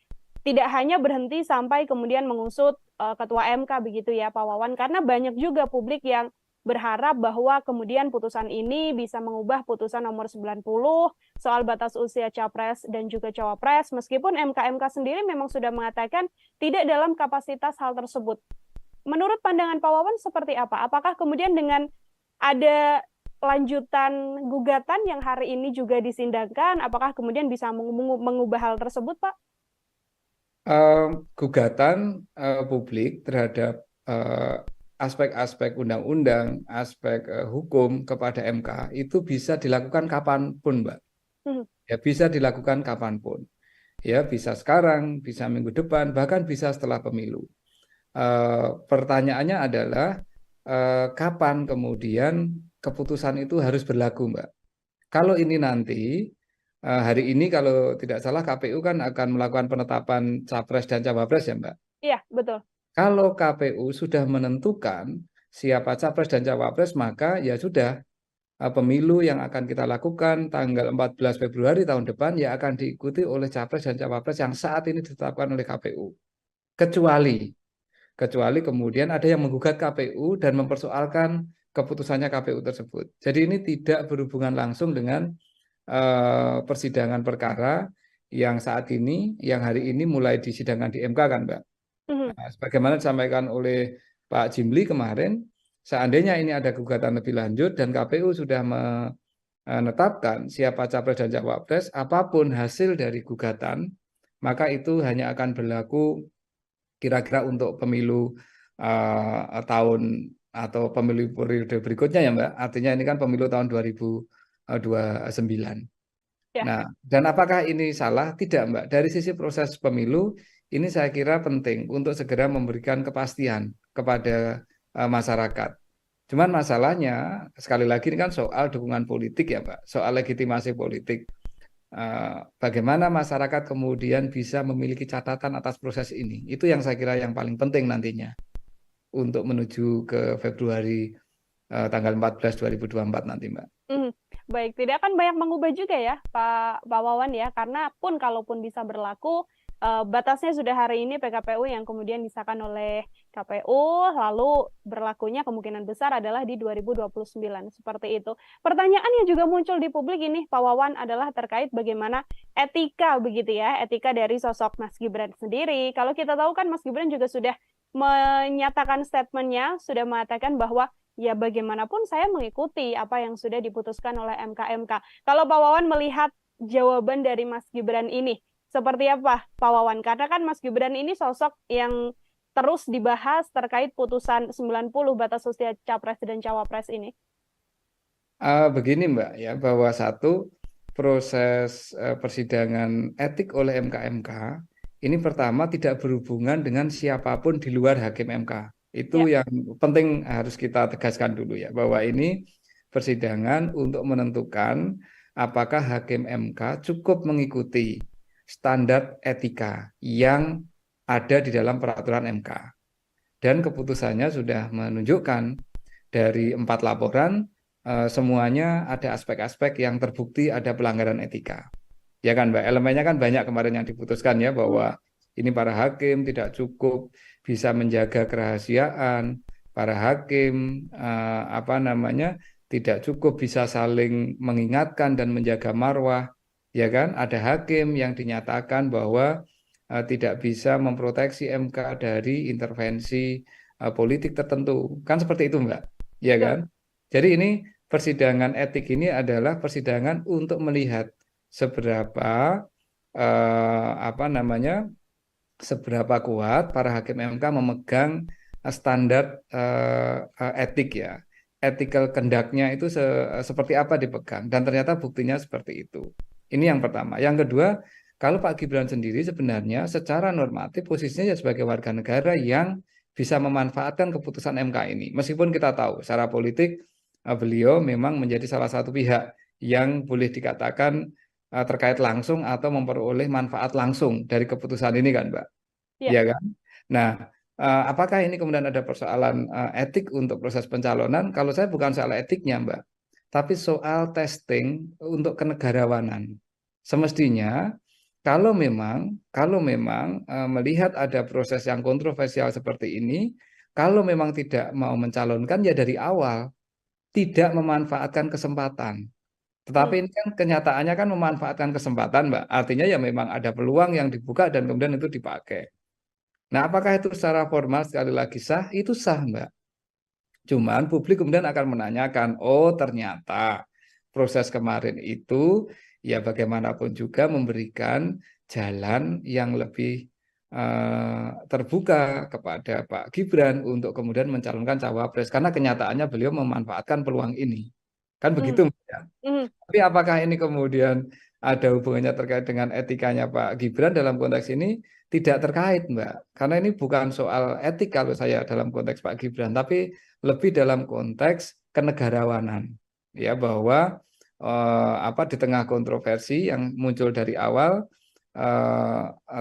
tidak hanya berhenti sampai kemudian mengusut Ketua MK begitu ya, Pak Wawan, karena banyak juga publik yang berharap bahwa kemudian putusan ini bisa mengubah putusan nomor 90 soal batas usia capres dan juga cawapres, meskipun MK sendiri memang sudah mengatakan tidak dalam kapasitas hal tersebut. Menurut pandangan Pak Wawan seperti apa? Apakah kemudian dengan ada lanjutan gugatan yang hari ini juga disindangkan, apakah kemudian bisa mengubah hal tersebut, Pak? Gugatan publik terhadap aspek-aspek undang-undang, aspek hukum kepada MK itu bisa dilakukan kapanpun, Mbak. Ya, bisa dilakukan kapanpun. Ya, bisa sekarang, bisa minggu depan, bahkan bisa setelah pemilu. Pertanyaannya adalah kapan kemudian keputusan itu harus berlaku, Mbak. Kalau ini nanti, hari ini kalau tidak salah KPU kan akan melakukan penetapan capres dan cawapres ya, Mbak? Iya, betul. Kalau KPU sudah menentukan siapa capres dan cawapres, maka ya sudah, pemilu yang akan kita lakukan tanggal 14 Februari tahun depan ya akan diikuti oleh capres dan cawapres yang saat ini ditetapkan oleh KPU. Kecuali kemudian ada yang menggugat KPU dan mempersoalkan keputusannya KPU tersebut. Jadi ini tidak berhubungan langsung dengan persidangan perkara yang saat ini, yang hari ini mulai disidangkan di MK kan, Mbak? Nah, sebagaimana disampaikan oleh Pak Jimli kemarin, seandainya ini ada gugatan lebih lanjut dan KPU sudah menetapkan siapa capres dan cawapres, apapun hasil dari gugatan, maka itu hanya akan berlaku kira-kira untuk pemilu tahun atau pemilu periode berikutnya ya, Mbak. Artinya ini kan pemilu tahun 2029. Ya. Nah, dan apakah ini salah? Tidak, Mbak. Dari sisi proses pemilu, ini saya kira penting untuk segera memberikan kepastian kepada masyarakat. Cuman masalahnya, sekali lagi ini kan soal dukungan politik ya, Pak. Soal legitimasi politik. Bagaimana masyarakat kemudian bisa memiliki catatan atas proses ini. Itu yang saya kira yang paling penting nantinya untuk menuju ke Februari tanggal 14 2024 nanti, Mbak. Baik, tidak akan banyak mengubah juga ya Pak Wawan ya, karena pun kalaupun bisa berlaku, batasnya sudah hari ini PKPU yang kemudian disahkan oleh KPU, lalu berlakunya kemungkinan besar adalah di 2029, seperti itu. Pertanyaan yang juga muncul di publik ini Pak Wawan adalah terkait bagaimana etika begitu ya, etika dari sosok Mas Gibran sendiri. Kalau kita tahu kan Mas Gibran juga sudah menyatakan statementnya, sudah mengatakan bahwa ya bagaimanapun saya mengikuti apa yang sudah diputuskan oleh MK. Kalau Pak Wawan melihat jawaban dari Mas Gibran ini, seperti apa Pak Wawan? Karena kan Mas Gibran ini sosok yang terus dibahas terkait putusan 90 batas usia capres dan cawapres ini. Begini Mbak ya, bahwa satu proses persidangan etik oleh MK ini pertama tidak berhubungan dengan siapapun di luar hakim MK. Itu yang penting harus kita tegaskan dulu ya, bahwa ini persidangan untuk menentukan apakah hakim MK cukup mengikuti standar etika yang ada di dalam peraturan MK. Dan keputusannya sudah menunjukkan dari 4 laporan, semuanya ada aspek-aspek yang terbukti ada pelanggaran etika. Ya kan Mbak, elemennya kan banyak kemarin yang diputuskan ya, bahwa ini para hakim tidak cukup bisa menjaga kerahasiaan, para hakim tidak cukup bisa saling mengingatkan dan menjaga marwah, ya kan? Ada hakim yang dinyatakan bahwa tidak bisa memproteksi MK dari intervensi politik tertentu, kan seperti itu Mbak, ya kan? Jadi ini persidangan etik ini adalah persidangan untuk melihat seberapa seberapa kuat para hakim MK memegang standar etik ya, ethical conduct-nya itu seperti apa dipegang, dan ternyata buktinya seperti itu. Ini yang pertama. Yang kedua, kalau Pak Gibran sendiri sebenarnya secara normatif posisinya ya sebagai warga negara yang bisa memanfaatkan keputusan MK ini. Meskipun kita tahu secara politik beliau memang menjadi salah satu pihak yang boleh dikatakan terkait langsung atau memperoleh manfaat langsung dari keputusan ini kan, Mbak? Iya. Ya kan? Nah, apakah ini kemudian ada persoalan etik untuk proses pencalonan? Kalau saya bukan soal etiknya, Mbak, tapi soal testing untuk kenegarawanan. Semestinya kalau memang melihat ada proses yang kontroversial seperti ini, kalau memang tidak mau mencalonkan ya dari awal tidak memanfaatkan kesempatan. Tetapi ini kan kenyataannya kan memanfaatkan kesempatan, Mbak. Artinya ya memang ada peluang yang dibuka dan kemudian itu dipakai. Nah, apakah itu secara formal sekali lagi sah? Itu sah, Mbak. Cuman publik kemudian akan menanyakan, oh ternyata proses kemarin itu ya bagaimanapun juga memberikan jalan yang lebih terbuka kepada Pak Gibran untuk kemudian mencalonkan cawapres. Karena kenyataannya beliau memanfaatkan peluang ini. Kan begitu, Mbak, ya? Tapi apakah ini kemudian ada hubungannya terkait dengan etikanya Pak Gibran dalam konteks ini? Tidak terkait, Mbak. Karena ini bukan soal etik kalau saya dalam konteks Pak Gibran, tapi lebih dalam konteks kenegarawanan. Ya, bahwa di tengah kontroversi yang muncul dari awal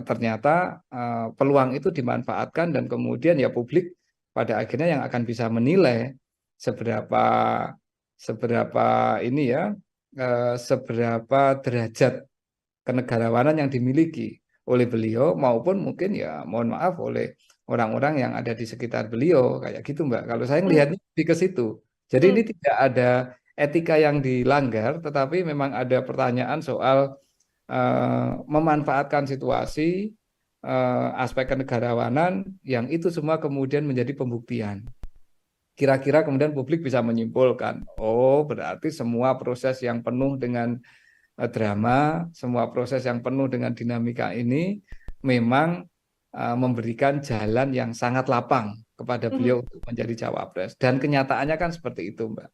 ternyata peluang itu dimanfaatkan dan kemudian ya publik pada akhirnya yang akan bisa menilai seberapa ini ya seberapa derajat kenegarawanan yang dimiliki oleh beliau maupun mungkin ya mohon maaf oleh orang-orang yang ada di sekitar beliau kayak gitu, Mbak. Kalau saya melihatnya lebih ke situ. Jadi ini tidak ada etika yang dilanggar, tetapi memang ada pertanyaan soal memanfaatkan situasi aspek kenegarawanan yang itu semua kemudian menjadi pembuktian. Kira-kira kemudian publik bisa menyimpulkan, oh berarti semua proses yang penuh dengan drama, semua proses yang penuh dengan dinamika ini memang memberikan jalan yang sangat lapang kepada beliau untuk menjadi cawapres. Dan kenyataannya kan seperti itu, Mbak.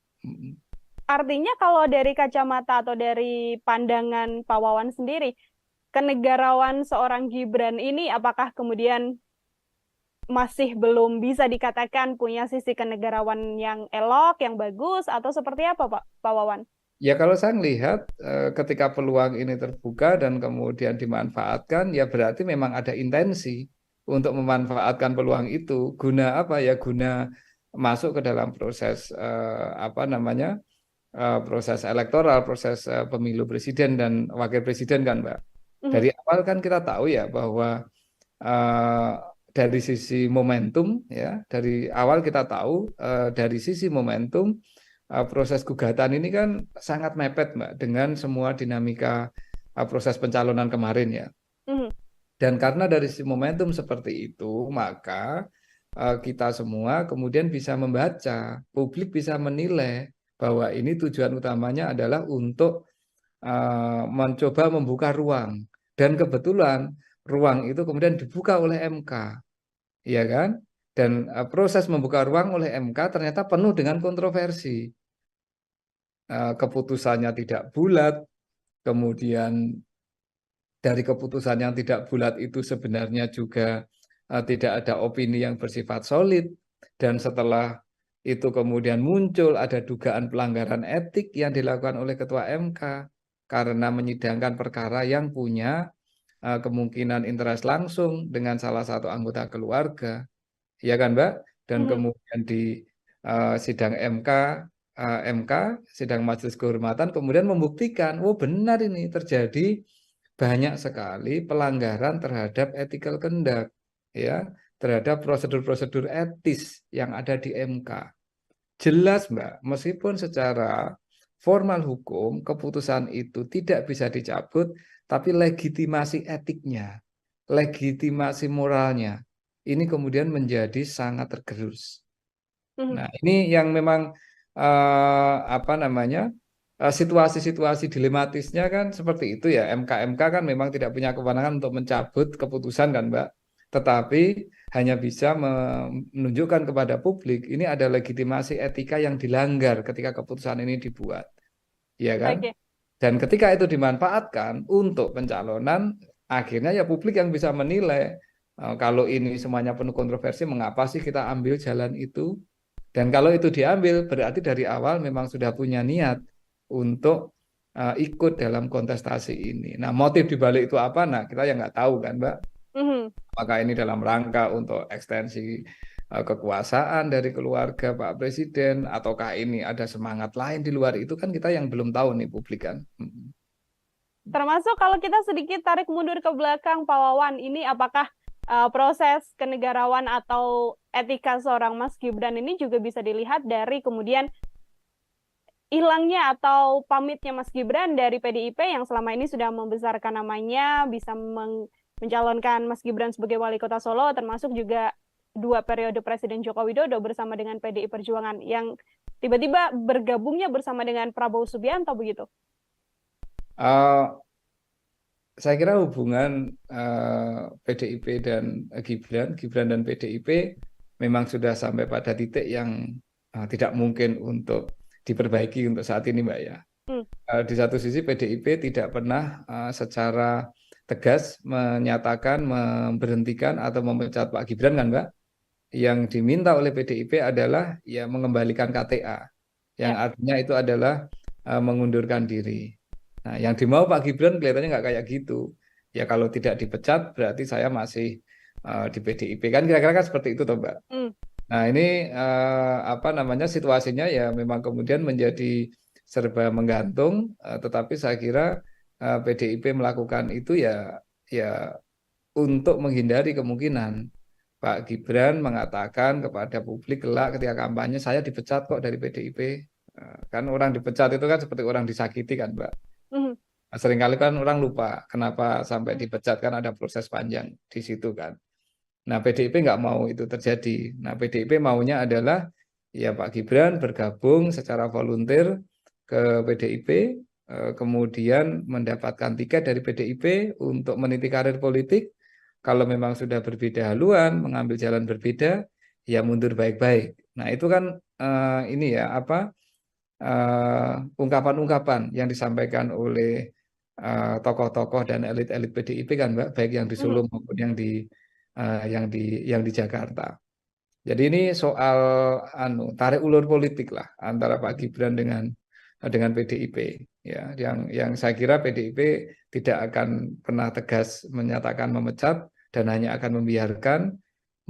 Artinya kalau dari kacamata atau dari pandangan Pak Wawan sendiri, kenegarawan seorang Gibran ini apakah kemudian masih belum bisa dikatakan punya sisi kenegarawan yang elok, yang bagus, atau seperti apa, Pak Wawan? Ya kalau saya melihat ketika peluang ini terbuka dan kemudian dimanfaatkan, ya berarti memang ada intensi untuk memanfaatkan peluang itu. Guna apa ya? Guna masuk ke dalam proses proses elektoral, proses pemilu presiden dan wakil presiden kan, Mbak. Dari awal kan kita tahu ya bahwa dari sisi momentum ya, dari awal kita tahu dari sisi momentum proses gugatan ini kan sangat mepet, Mbak, dengan semua dinamika proses pencalonan kemarin ya. Dan karena dari sisi momentum seperti itu, maka kita semua kemudian bisa membaca, publik bisa menilai bahwa ini tujuan utamanya adalah untuk mencoba membuka ruang. Dan kebetulan ruang itu kemudian dibuka oleh MK, ya kan? Dan proses membuka ruang oleh MK ternyata penuh dengan kontroversi. Keputusannya tidak bulat, kemudian dari keputusan yang tidak bulat itu sebenarnya juga tidak ada opini yang bersifat solid, dan setelah itu kemudian muncul ada dugaan pelanggaran etik yang dilakukan oleh Ketua MK karena menyidangkan perkara yang punya kemungkinan interest langsung dengan salah satu anggota keluarga, ya kan, Mbak? Dan kemudian di sidang MK, sidang Majelis Kehormatan kemudian membuktikan, oh benar ini terjadi banyak sekali pelanggaran terhadap ethical conduct, ya, terhadap prosedur-prosedur etis yang ada di MK. Jelas, Mbak, meskipun secara formal hukum keputusan itu tidak bisa dicabut, tapi legitimasi etiknya, legitimasi moralnya, ini kemudian menjadi sangat tergerus. Nah, ini yang memang situasi-situasi dilematisnya kan seperti itu ya. MK kan memang tidak punya kewenangan untuk mencabut keputusan kan, Mbak. Tetapi hanya bisa menunjukkan kepada publik ini ada legitimasi etika yang dilanggar ketika keputusan ini dibuat, ya kan? Okay. Dan ketika itu dimanfaatkan untuk pencalonan, akhirnya ya publik yang bisa menilai kalau ini semuanya penuh kontroversi, mengapa sih kita ambil jalan itu? Dan kalau itu diambil, berarti dari awal memang sudah punya niat untuk ikut dalam kontestasi ini. Nah, motif dibalik itu apa? Nah, kita yang nggak tahu kan, Mbak. Apakah ini dalam rangka untuk ekstensi kekuasaan dari keluarga Pak Presiden, ataukah ini ada semangat lain di luar itu, kan kita yang belum tahu nih publik kan. Termasuk kalau kita sedikit tarik mundur ke belakang, Pak Wawan, ini apakah proses kenegarawan atau etika seorang Mas Gibran ini juga bisa dilihat dari kemudian hilangnya atau pamitnya Mas Gibran dari PDIP yang selama ini sudah membesarkan namanya, bisa mencalonkan Mas Gibran sebagai wali kota Solo, termasuk juga 2 periode Presiden Joko Widodo bersama dengan PDI Perjuangan, yang tiba-tiba bergabungnya bersama dengan Prabowo Subianto begitu? Saya kira hubungan PDIP dan Gibran dan PDIP memang sudah sampai pada titik yang tidak mungkin untuk diperbaiki untuk saat ini, Mbak ya. Di satu sisi PDIP tidak pernah secara tegas menyatakan memberhentikan atau memecat Pak Gibran kan, Mbak. Yang diminta oleh PDIP adalah ya mengembalikan KTA, yang artinya itu adalah mengundurkan diri. Nah, yang dimau Pak Gibran kelihatannya nggak kayak gitu. Ya kalau tidak dipecat berarti saya masih di PDIP kan, kira-kira kan seperti itu toh, Mbak. Nah, ini situasinya ya memang kemudian menjadi serba menggantung, tetapi saya kira PDIP melakukan itu ya untuk menghindari kemungkinan Pak Gibran mengatakan kepada publik kelak ketika kampanye, saya dipecat kok dari PDIP. Kan orang dipecat itu kan seperti orang disakiti kan, Mbak. Seringkali kan orang lupa kenapa sampai dipecat, kan ada proses panjang di situ kan. Nah, PDIP nggak mau itu terjadi. Nah, PDIP maunya adalah ya Pak Gibran bergabung secara volunteer ke PDIP, kemudian mendapatkan tiket dari PDIP untuk meniti karir politik. Kalau memang sudah berbeda haluan, mengambil jalan berbeda, ya mundur baik-baik. Nah, itu kan ungkapan-ungkapan yang disampaikan oleh tokoh-tokoh dan elit-elit PDIP kan, Mbak, baik yang di Solo maupun yang di Jakarta. Jadi ini soal tarik ulur politik lah antara Pak Gibran dengan PDIP. Ya, yang saya kira PDIP tidak akan pernah tegas menyatakan memecat dan hanya akan membiarkan,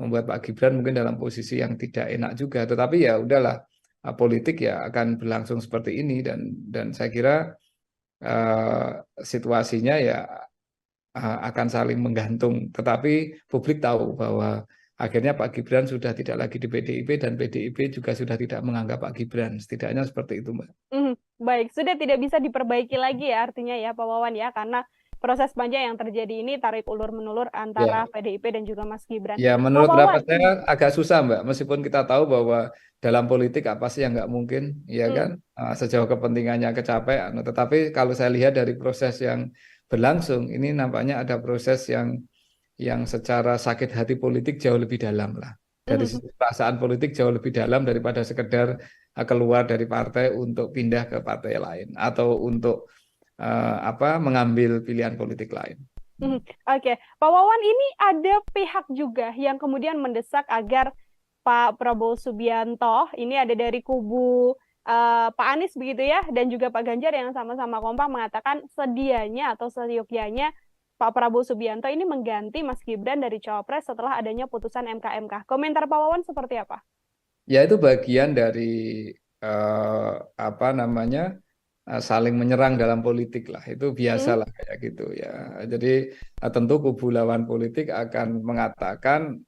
membuat Pak Gibran mungkin dalam posisi yang tidak enak juga. Tetapi ya udahlah, politik ya akan berlangsung seperti ini, dan saya kira situasinya ya akan saling menggantung. Tetapi publik tahu bahwa akhirnya Pak Gibran sudah tidak lagi di PDIP dan PDIP juga sudah tidak menganggap Pak Gibran. Setidaknya seperti itu, Mbak. Baik, sudah tidak bisa diperbaiki lagi ya artinya ya Pak Wawan ya, karena proses panjang yang terjadi ini tarik ulur menulur antara PDIP dan juga Mas Gibran. Ya, menurut pendapat saya agak susah, Mbak. Meskipun kita tahu bahwa dalam politik apa sih yang nggak mungkin, ya kan? Sejauh kepentingannya kecapean. Tetapi kalau saya lihat dari proses yang berlangsung, ini nampaknya ada proses yang secara sakit hati politik jauh lebih dalam lah. Dari perasaan politik jauh lebih dalam daripada sekedar keluar dari partai untuk pindah ke partai lain atau untuk mengambil pilihan politik lain. Oke, Pak Wawan, ini ada pihak juga yang kemudian mendesak agar Pak Prabowo Subianto, ini ada dari kubu Pak Anies begitu ya, dan juga Pak Ganjar yang sama-sama kompak mengatakan sedianya atau seyogyanya Pak Prabowo Subianto ini mengganti Mas Gibran dari Cawapres setelah adanya putusan MK. Komentar Pak Wawan seperti apa? Ya, itu bagian dari saling menyerang dalam politik lah. Itu biasalah kayak gitu ya. Jadi tentu kubu lawan politik akan mengatakan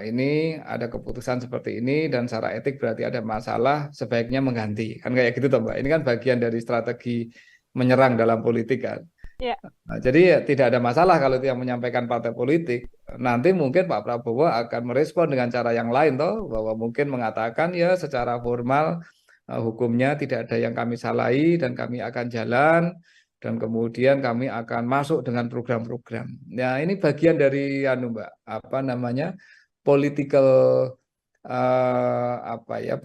ini ada keputusan seperti ini dan secara etik berarti ada masalah, sebaiknya mengganti. Kan kayak gitu toh, Mbak. Ini kan bagian dari strategi menyerang dalam politik kan. Nah, jadi ya, tidak ada masalah kalau itu yang menyampaikan partai politik. Nanti mungkin Pak Prabowo akan merespon dengan cara yang lain toh, bahwa mungkin mengatakan ya secara formal hukumnya tidak ada yang kami salahi dan kami akan jalan, dan kemudian kami akan masuk dengan program-program. Nah, ini bagian dari Mbak,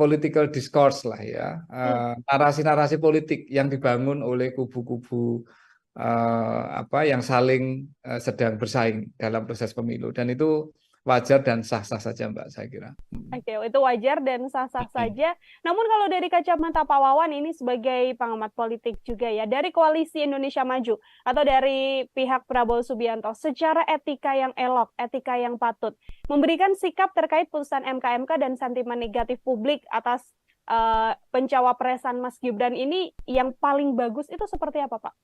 political discourse lah ya, narasi-narasi politik yang dibangun oleh kubu-kubu yang saling sedang bersaing dalam proses pemilu, dan itu wajar dan sah-sah saja, Mbak, saya kira. Oke, itu wajar dan sah-sah saja. Namun kalau dari kacamata Pak Wawan ini sebagai pengamat politik juga ya, dari Koalisi Indonesia Maju atau dari pihak Prabowo Subianto, secara etika yang elok, etika yang patut, memberikan sikap terkait putusan MK dan sentimen negatif publik atas pencawapresan Mas Gibran ini yang paling bagus itu seperti apa, Pak?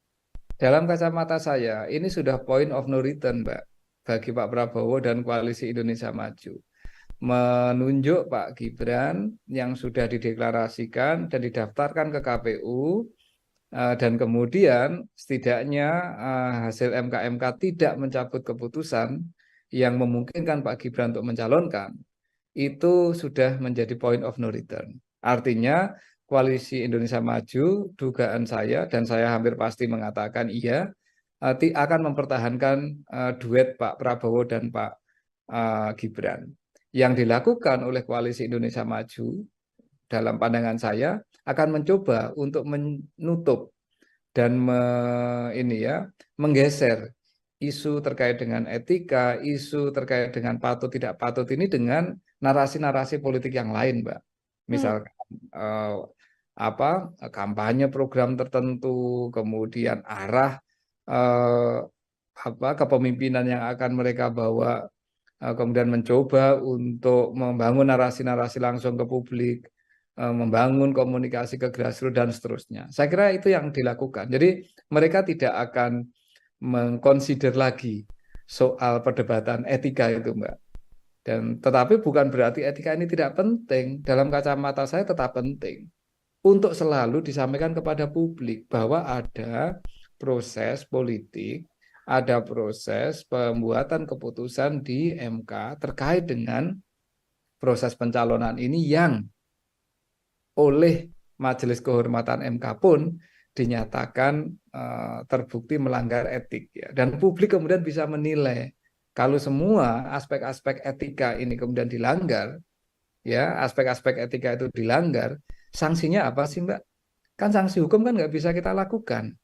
Dalam kacamata saya, ini sudah point of no return, Mbak, bagi Pak Prabowo dan Koalisi Indonesia Maju. Menunjuk Pak Gibran yang sudah dideklarasikan dan didaftarkan ke KPU, dan kemudian setidaknya hasil MK tidak mencabut keputusan yang memungkinkan Pak Gibran untuk mencalonkan, itu sudah menjadi point of no return. Artinya Koalisi Indonesia Maju, dugaan saya dan saya hampir pasti mengatakan iya, akan mempertahankan duet Pak Prabowo dan Pak Gibran. Yang dilakukan oleh Koalisi Indonesia Maju dalam pandangan saya akan mencoba untuk menutup dan menggeser isu terkait dengan etika, isu terkait dengan patut tidak patut ini dengan narasi-narasi politik yang lain, Mbak. Misalkan kampanye program tertentu, kemudian arah kepemimpinan yang akan mereka bawa, kemudian mencoba untuk membangun narasi-narasi langsung ke publik, membangun komunikasi ke grassroots dan seterusnya. Saya kira itu yang dilakukan. Jadi mereka tidak akan mengconsider lagi soal perdebatan etika itu, Mbak. Dan tetapi bukan berarti etika ini tidak penting. Dalam kacamata saya tetap penting untuk selalu disampaikan kepada publik bahwa ada proses politik, ada proses pembuatan keputusan di MK terkait dengan proses pencalonan ini yang oleh Majelis Kehormatan MK pun dinyatakan terbukti melanggar etik, ya. Dan publik kemudian bisa menilai kalau semua aspek-aspek etika ini kemudian dilanggar, ya, aspek-aspek etika itu dilanggar, sanksinya apa sih, Mbak? Kan sanksi hukum kan nggak bisa kita lakukan.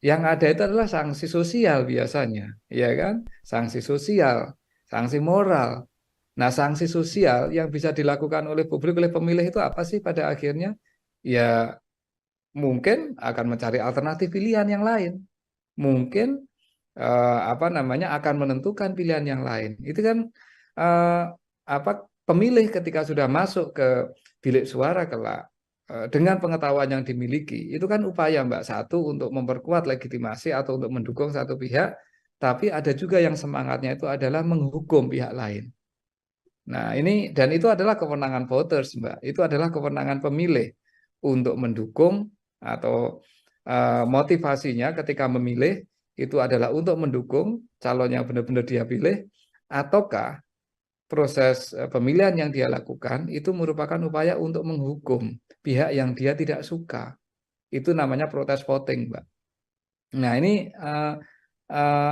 Yang ada itu adalah sanksi sosial biasanya, ya kan? Sanksi sosial, sanksi moral. Nah, sanksi sosial yang bisa dilakukan oleh publik, oleh pemilih itu apa sih pada akhirnya? Ya, mungkin akan mencari alternatif pilihan yang lain. Mungkin akan menentukan pilihan yang lain. Itu kan pemilih ketika sudah masuk ke bilik suara kelak dengan pengetahuan yang dimiliki, itu kan upaya, Mbak, satu untuk memperkuat legitimasi atau untuk mendukung satu pihak, tapi ada juga yang semangatnya itu adalah menghukum pihak lain. Nah, ini dan itu adalah kewenangan voters, Mbak. Itu adalah kewenangan pemilih untuk mendukung atau motivasinya ketika memilih itu adalah untuk mendukung calon yang benar-benar dia pilih, ataukah proses pemilihan yang dia lakukan itu merupakan upaya untuk menghukum pihak yang dia tidak suka. Itu namanya protes voting, Mbak. Nah, ini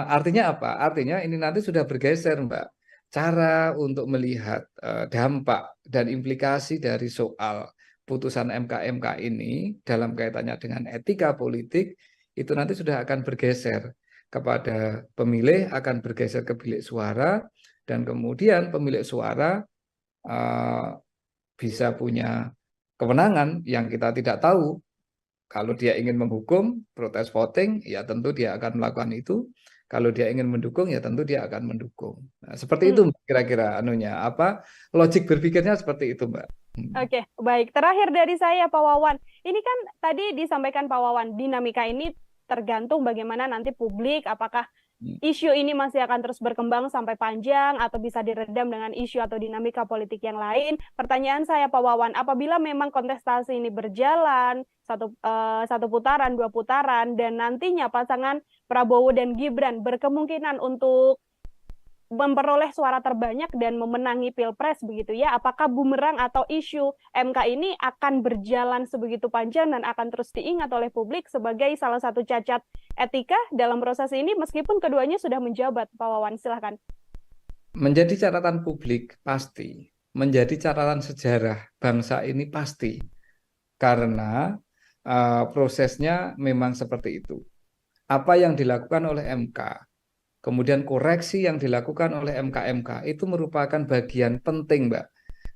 artinya apa? Artinya ini nanti sudah bergeser, Mbak. Cara untuk melihat dampak dan implikasi dari soal putusan MK ini dalam kaitannya dengan etika politik itu nanti sudah akan bergeser kepada pemilih, akan bergeser ke bilik suara, dan kemudian pemilik suara bisa punya kewenangan yang kita tidak tahu. Kalau dia ingin menghukum, protes voting, ya tentu dia akan melakukan itu. Kalau dia ingin mendukung, ya tentu dia akan mendukung. Nah, seperti itu kira-kira logik berpikirnya seperti itu, Mbak. Oke, baik. Terakhir dari saya, Pak Wawan. Ini kan tadi disampaikan Pak Wawan, dinamika ini tergantung bagaimana nanti publik, apakah isu ini masih akan terus berkembang sampai panjang atau bisa diredam dengan isu atau dinamika politik yang lain. Pertanyaan saya, Pak Wawan, apabila memang kontestasi ini berjalan satu putaran, 2 putaran, dan nantinya pasangan Prabowo dan Gibran berkemungkinan untuk memperoleh suara terbanyak dan memenangi Pilpres begitu ya, apakah bumerang atau isu MK ini akan berjalan sebegitu panjang dan akan terus diingat oleh publik sebagai salah satu cacat etika dalam proses ini meskipun keduanya sudah menjabat? Pak Wawan, silahkan. Menjadi catatan publik pasti, menjadi catatan sejarah bangsa ini pasti, karena prosesnya memang seperti itu. Apa yang dilakukan oleh MK kemudian koreksi yang dilakukan oleh MK-MK itu merupakan bagian penting, Mbak,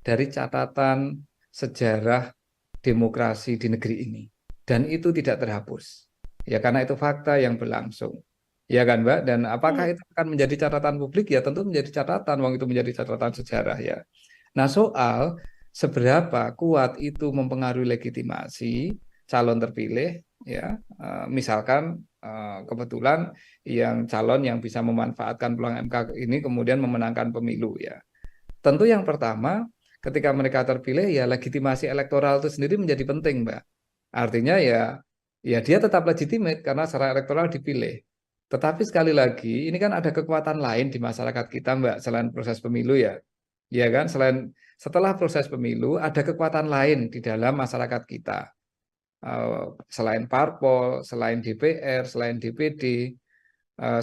dari catatan sejarah demokrasi di negeri ini. Dan itu tidak terhapus. Ya, karena itu fakta yang berlangsung. Ya kan, Mbak? Dan apakah itu akan menjadi catatan publik? Ya tentu menjadi catatan, wong itu menjadi catatan sejarah ya. Nah, soal seberapa kuat itu mempengaruhi legitimasi calon terpilih, ya, misalkan kebetulan yang calon yang bisa memanfaatkan peluang MK ini kemudian memenangkan pemilu ya. Tentu yang pertama, ketika mereka terpilih ya legitimasi elektoral itu sendiri menjadi penting, Mbak. Artinya ya dia tetap legitimate karena secara elektoral dipilih. Tetapi sekali lagi, ini kan ada kekuatan lain di masyarakat kita, Mbak, selain proses pemilu ya. Ya kan, setelah proses pemilu ada kekuatan lain di dalam masyarakat kita. Selain parpol, selain DPR, selain DPD,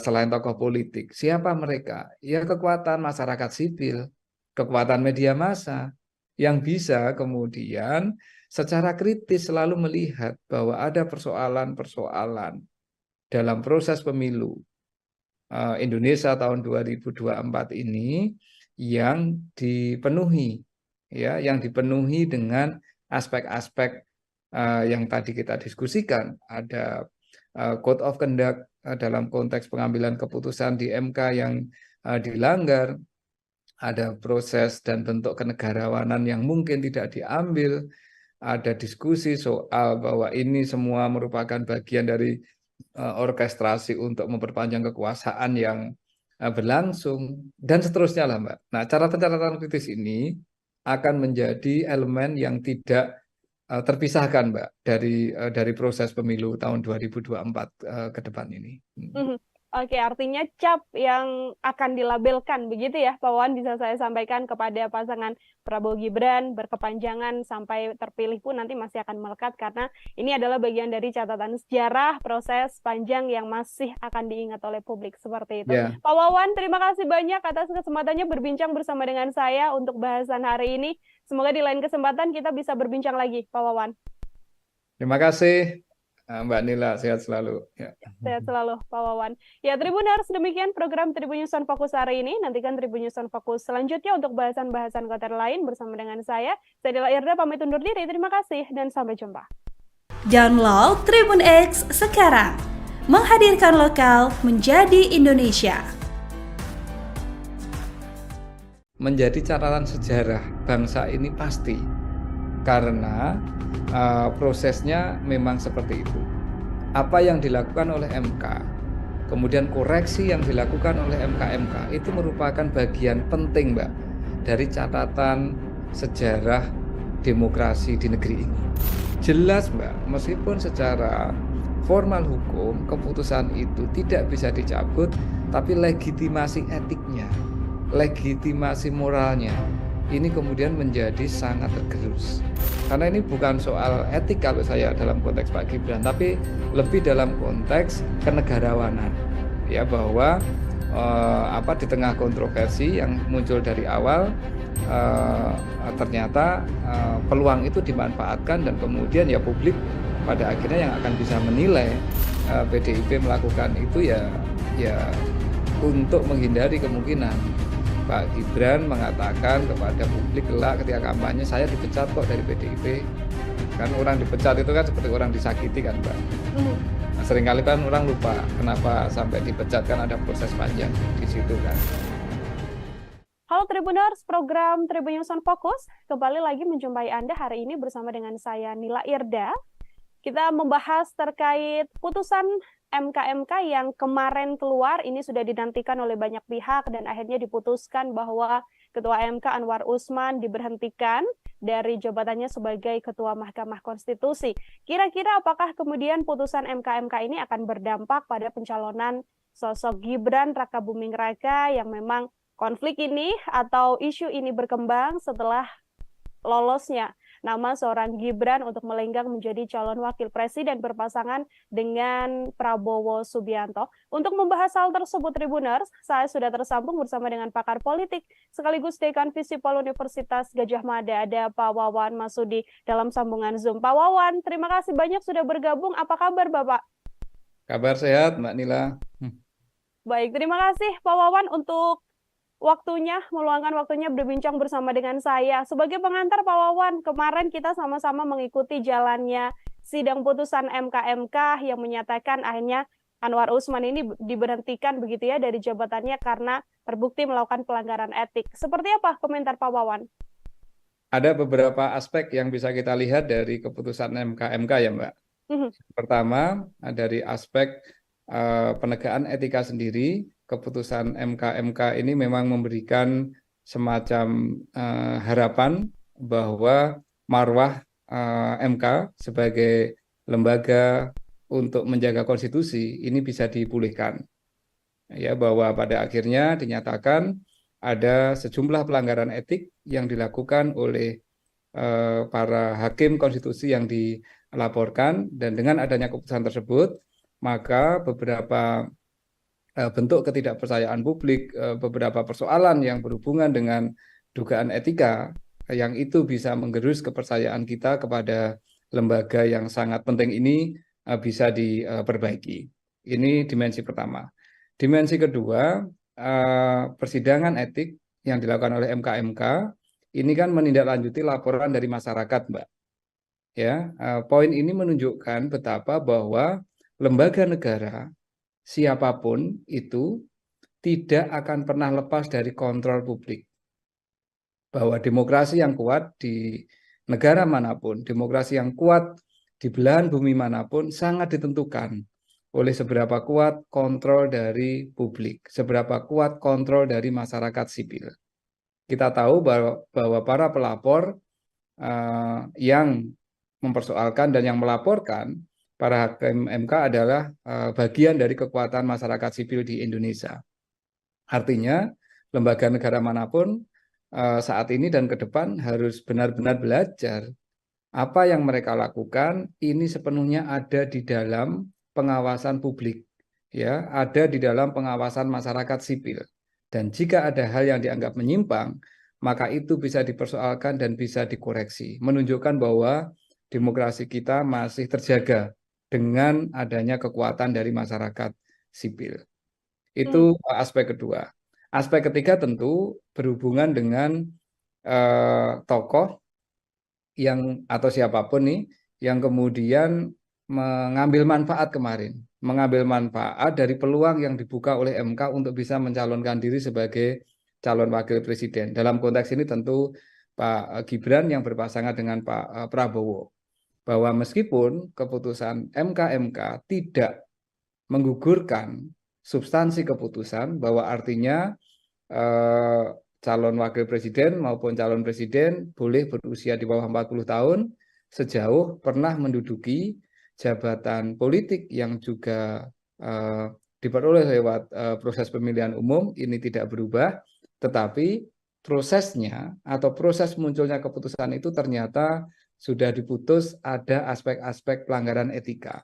selain tokoh politik. Siapa mereka? Ya kekuatan masyarakat sipil, kekuatan media massa yang bisa kemudian secara kritis selalu melihat bahwa ada persoalan-persoalan dalam proses pemilu Indonesia tahun 2024 ini yang dipenuhi dengan aspek-aspek yang tadi kita diskusikan. Ada code of conduct dalam konteks pengambilan keputusan di MK yang dilanggar, ada proses dan bentuk kenegarawanan yang mungkin tidak diambil, ada diskusi soal bahwa ini semua merupakan bagian dari orkestrasi untuk memperpanjang kekuasaan yang berlangsung dan seterusnya lah, Mbak. Nah, catatan kritis ini akan menjadi elemen yang tidak terpisahkan, Mbak, dari proses pemilu tahun 2024 ke depan ini. Oke, artinya cap yang akan dilabelkan begitu ya, Pak Wawan, bisa saya sampaikan kepada pasangan Prabowo Gibran berkepanjangan sampai terpilih pun nanti masih akan melekat karena ini adalah bagian dari catatan sejarah proses panjang yang masih akan diingat oleh publik seperti itu. Yeah. Pak Wawan, terima kasih banyak atas kesempatannya berbincang bersama dengan saya untuk bahasan hari ini. Semoga di lain kesempatan kita bisa berbincang lagi, Pak Wawan. Terima kasih. Mbak Nila, sehat selalu. Ya. Sehat selalu, Pak Wawan. Ya, Tribuners, demikian program Tribun News on Focus hari ini. Nantikan Tribun News on Focus selanjutnya untuk bahasan-bahasan konten lain bersama dengan saya. Saya Nila Irda, pamit undur diri. Terima kasih dan sampai jumpa. Download Tribun X sekarang. Menghadirkan lokal menjadi Indonesia. Menjadi catatan sejarah bangsa ini pasti. Karena prosesnya memang seperti itu. Apa yang dilakukan oleh MK, kemudian koreksi yang dilakukan oleh MK-MK itu merupakan bagian penting, Mbak, dari catatan sejarah demokrasi di negeri ini. Jelas, Mbak, meskipun secara formal hukum keputusan itu tidak bisa dicabut, tapi legitimasi etiknya, legitimasi moralnya ini kemudian menjadi sangat tergerus. Karena ini bukan soal etik kalau saya dalam konteks Pak Gibran, tapi lebih dalam konteks kenegarawanan. Ya, bahwa di tengah kontroversi yang muncul dari awal ternyata peluang itu dimanfaatkan dan kemudian ya publik pada akhirnya yang akan bisa menilai PDIP melakukan itu ya untuk menghindari kemungkinan Pak Gibran mengatakan kepada publik kelak ketika kampanye, saya dipecat kok dari PDIP. Kan orang dipecat itu kan seperti orang disakiti kan, Mbak. Nah, seringkali kan orang lupa kenapa sampai dipecat, kan ada proses panjang di situ kan. Halo Tribuners, program Tribun News on Focus kembali lagi menjumpai Anda hari ini bersama dengan saya Nila Irda. Kita membahas terkait putusan MK-MK yang kemarin keluar, ini sudah dinantikan oleh banyak pihak dan akhirnya diputuskan bahwa Ketua MK Anwar Usman diberhentikan dari jabatannya sebagai Ketua Mahkamah Konstitusi. Kira-kira apakah kemudian putusan MK-MK ini akan berdampak pada pencalonan sosok Gibran Rakabuming Raka yang memang konflik ini atau isu ini berkembang setelah lolosnya nama seorang Gibran untuk melenggang menjadi calon wakil presiden berpasangan dengan Prabowo Subianto. Untuk membahas hal tersebut, Tribuners, saya sudah tersambung bersama dengan pakar politik sekaligus Dekan Visipol Universitas Gadjah Mada, ada Pak Wawan Masudi dalam sambungan Zoom. Pak Wawan, terima kasih banyak sudah bergabung. Apa kabar, Bapak? Kabar sehat, Mbak Nila. Baik, terima kasih Pak Wawan untuk meluangkan waktunya berbincang bersama dengan saya. Sebagai pengantar Pak Wawan, kemarin kita sama-sama mengikuti jalannya sidang putusan MK yang menyatakan akhirnya Anwar Usman ini diberhentikan begitu ya dari jabatannya karena terbukti melakukan pelanggaran etik. Seperti apa komentar Pak Wawan? Ada beberapa aspek yang bisa kita lihat dari keputusan MK ya, Mbak. Pertama, dari aspek penegakan etika sendiri, keputusan MK ini memang memberikan semacam harapan bahwa marwah MK sebagai lembaga untuk menjaga konstitusi ini bisa dipulihkan. Ya, bahwa pada akhirnya dinyatakan ada sejumlah pelanggaran etik yang dilakukan oleh para hakim konstitusi yang dilaporkan, dan dengan adanya keputusan tersebut maka beberapa bentuk ketidakpercayaan publik, beberapa persoalan yang berhubungan dengan dugaan etika yang itu bisa menggerus kepercayaan kita kepada lembaga yang sangat penting ini bisa diperbaiki. Ini dimensi pertama. Dimensi kedua, persidangan etik yang dilakukan oleh MK ini kan menindaklanjuti laporan dari masyarakat, Mbak. Ya, poin ini menunjukkan betapa bahwa lembaga negara siapapun itu tidak akan pernah lepas dari kontrol publik. Bahwa demokrasi yang kuat di negara manapun, demokrasi yang kuat di belahan bumi manapun sangat ditentukan oleh seberapa kuat kontrol dari publik, seberapa kuat kontrol dari masyarakat sipil. Kita tahu bahwa para pelapor yang mempersoalkan dan yang melaporkan para hakim MK adalah bagian dari kekuatan masyarakat sipil di Indonesia. Artinya, lembaga negara manapun saat ini dan ke depan harus benar-benar belajar apa yang mereka lakukan ini sepenuhnya ada di dalam pengawasan publik, ya, ada di dalam pengawasan masyarakat sipil. Dan jika ada hal yang dianggap menyimpang, maka itu bisa dipersoalkan dan bisa dikoreksi, menunjukkan bahwa demokrasi kita masih terjaga dengan adanya kekuatan dari masyarakat sipil. Itu aspek kedua. Aspek ketiga tentu berhubungan dengan tokoh yang atau siapapun nih yang kemudian mengambil manfaat kemarin, mengambil manfaat dari peluang yang dibuka oleh MK untuk bisa mencalonkan diri sebagai calon wakil presiden. Dalam konteks ini tentu Pak Gibran yang berpasangan dengan Pak Prabowo. Bahwa meskipun keputusan MK tidak menggugurkan substansi keputusan, bahwa artinya calon wakil presiden maupun calon presiden boleh berusia di bawah 40 tahun sejauh pernah menduduki jabatan politik yang juga diperoleh lewat proses pemilihan umum, ini tidak berubah, tetapi prosesnya atau proses munculnya keputusan itu ternyata sudah diputus ada aspek-aspek pelanggaran etika.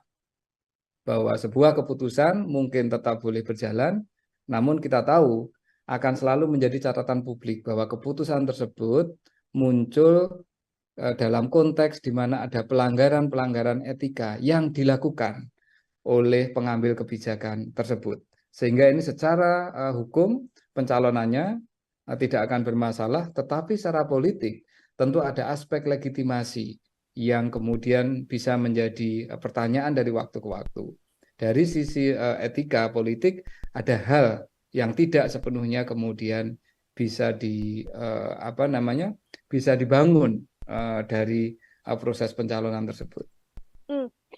Bahwa sebuah keputusan mungkin tetap boleh berjalan, namun kita tahu akan selalu menjadi catatan publik bahwa keputusan tersebut muncul dalam konteks di mana ada pelanggaran-pelanggaran etika yang dilakukan oleh pengambil kebijakan tersebut. Sehingga ini secara hukum pencalonannya tidak akan bermasalah, tetapi secara politik tentu ada aspek legitimasi yang kemudian bisa menjadi pertanyaan dari waktu ke waktu. Dari sisi etika politik ada hal yang tidak sepenuhnya kemudian bisa bisa dibangun dari proses pencalonan tersebut.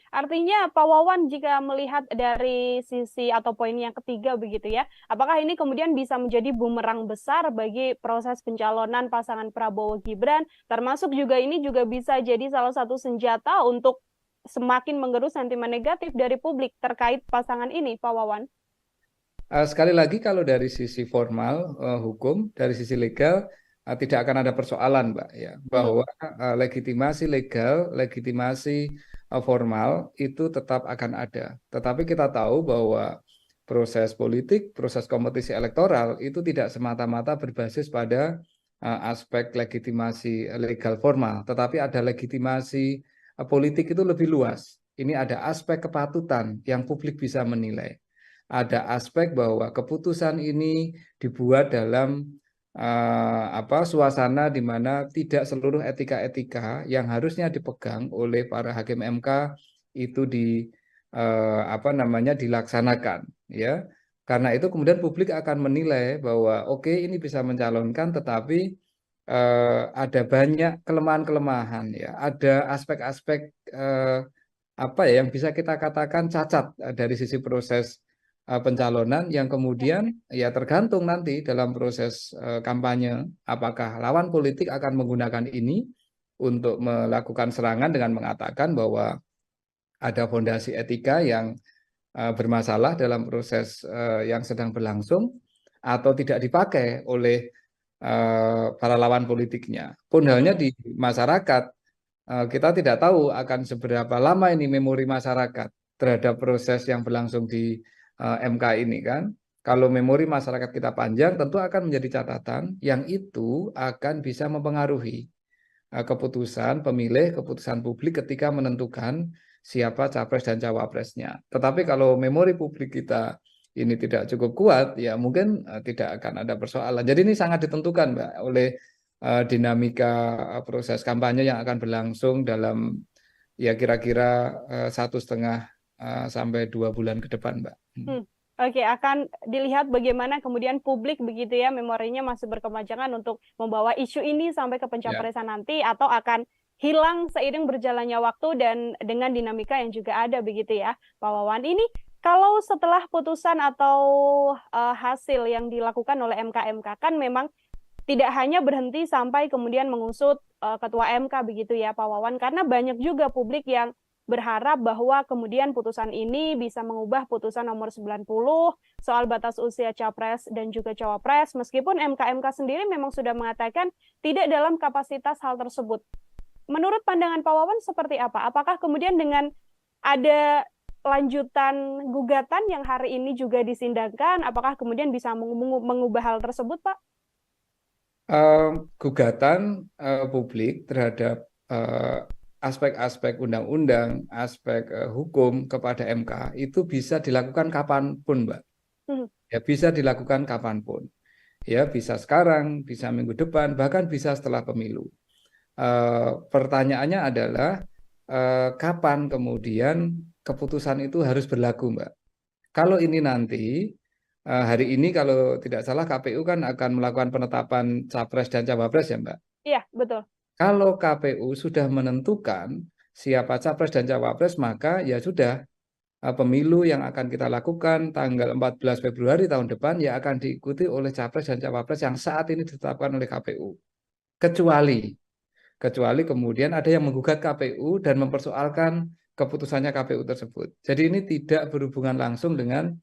Artinya Pak Wawan jika melihat dari sisi atau poin yang ketiga begitu ya, apakah ini kemudian bisa menjadi bumerang besar bagi proses pencalonan pasangan Prabowo Gibran, termasuk juga ini juga bisa jadi salah satu senjata untuk semakin menggerus sentimen negatif dari publik terkait pasangan ini, Pak Wawan? Sekali lagi kalau dari sisi formal hukum, dari sisi legal tidak akan ada persoalan, Mbak, ya, bahwa legitimasi legal, legitimasi formal itu tetap akan ada. Tetapi kita tahu bahwa proses politik, proses kompetisi elektoral itu tidak semata-mata berbasis pada aspek legitimasi legal formal, tetapi ada legitimasi politik itu lebih luas. Ini ada aspek kepatutan yang publik bisa menilai. ada aspek bahwa keputusan ini dibuat dalam suasana di mana tidak seluruh etika-etika yang harusnya dipegang oleh para hakim MK itu dilaksanakan, ya. Karena itu kemudian publik akan menilai bahwa oke, ini bisa mencalonkan, tetapi ada banyak kelemahan-kelemahan, ya. Ada aspek-aspek yang bisa kita katakan cacat dari sisi proses pencalonan, yang kemudian ya tergantung nanti dalam proses kampanye apakah lawan politik akan menggunakan ini untuk melakukan serangan dengan mengatakan bahwa ada fondasi etika yang bermasalah dalam proses yang sedang berlangsung, atau tidak dipakai oleh para lawan politiknya. Pun halnya di masyarakat, kita tidak tahu akan seberapa lama ini memori masyarakat terhadap proses yang berlangsung di MK ini, kan. Kalau memori masyarakat kita panjang, tentu akan menjadi catatan yang itu akan bisa mempengaruhi keputusan pemilih, keputusan publik ketika menentukan siapa capres dan cawapresnya. Tetapi kalau memori publik kita ini tidak cukup kuat, ya mungkin tidak akan ada persoalan. Jadi ini sangat ditentukan, Mbak, oleh dinamika proses kampanye yang akan berlangsung dalam ya kira-kira 1,5 sampai 2 bulan ke depan, Mbak. Oke, akan dilihat bagaimana kemudian publik begitu ya, memorinya masih berkepanjangan untuk membawa isu ini sampai ke pencapresan nanti, atau akan hilang seiring berjalannya waktu dan dengan dinamika yang juga ada begitu ya, Pak Wawan. Ini kalau setelah putusan atau hasil yang dilakukan oleh MK kan memang tidak hanya berhenti sampai kemudian mengusut Ketua MK begitu ya, Pak Wawan, karena banyak juga publik yang berharap bahwa kemudian putusan ini bisa mengubah putusan nomor 90 soal batas usia capres dan juga cawapres, meskipun MK sendiri memang sudah mengatakan tidak dalam kapasitas hal tersebut. Menurut pandangan Pak Wawan seperti apa? Apakah kemudian dengan ada lanjutan gugatan yang hari ini juga disindangkan, apakah kemudian bisa mengubah hal tersebut, Pak? Gugatan publik terhadap aspek-aspek undang-undang, aspek hukum kepada MK itu bisa dilakukan kapanpun, Mbak. Ya, bisa dilakukan kapanpun. Ya, bisa sekarang, bisa minggu depan, bahkan bisa setelah pemilu. Pertanyaannya adalah kapan kemudian keputusan itu harus berlaku, Mbak. Kalau ini nanti, hari ini kalau tidak salah KPU kan akan melakukan penetapan capres dan cawapres ya, Mbak? Iya, betul. Kalau KPU sudah menentukan siapa capres dan cawapres, maka ya sudah, pemilu yang akan kita lakukan tanggal 14 Februari tahun depan ya akan diikuti oleh capres dan cawapres yang saat ini ditetapkan oleh KPU. Kecuali kemudian ada yang menggugat KPU dan mempersoalkan keputusannya KPU tersebut. Jadi ini tidak berhubungan langsung dengan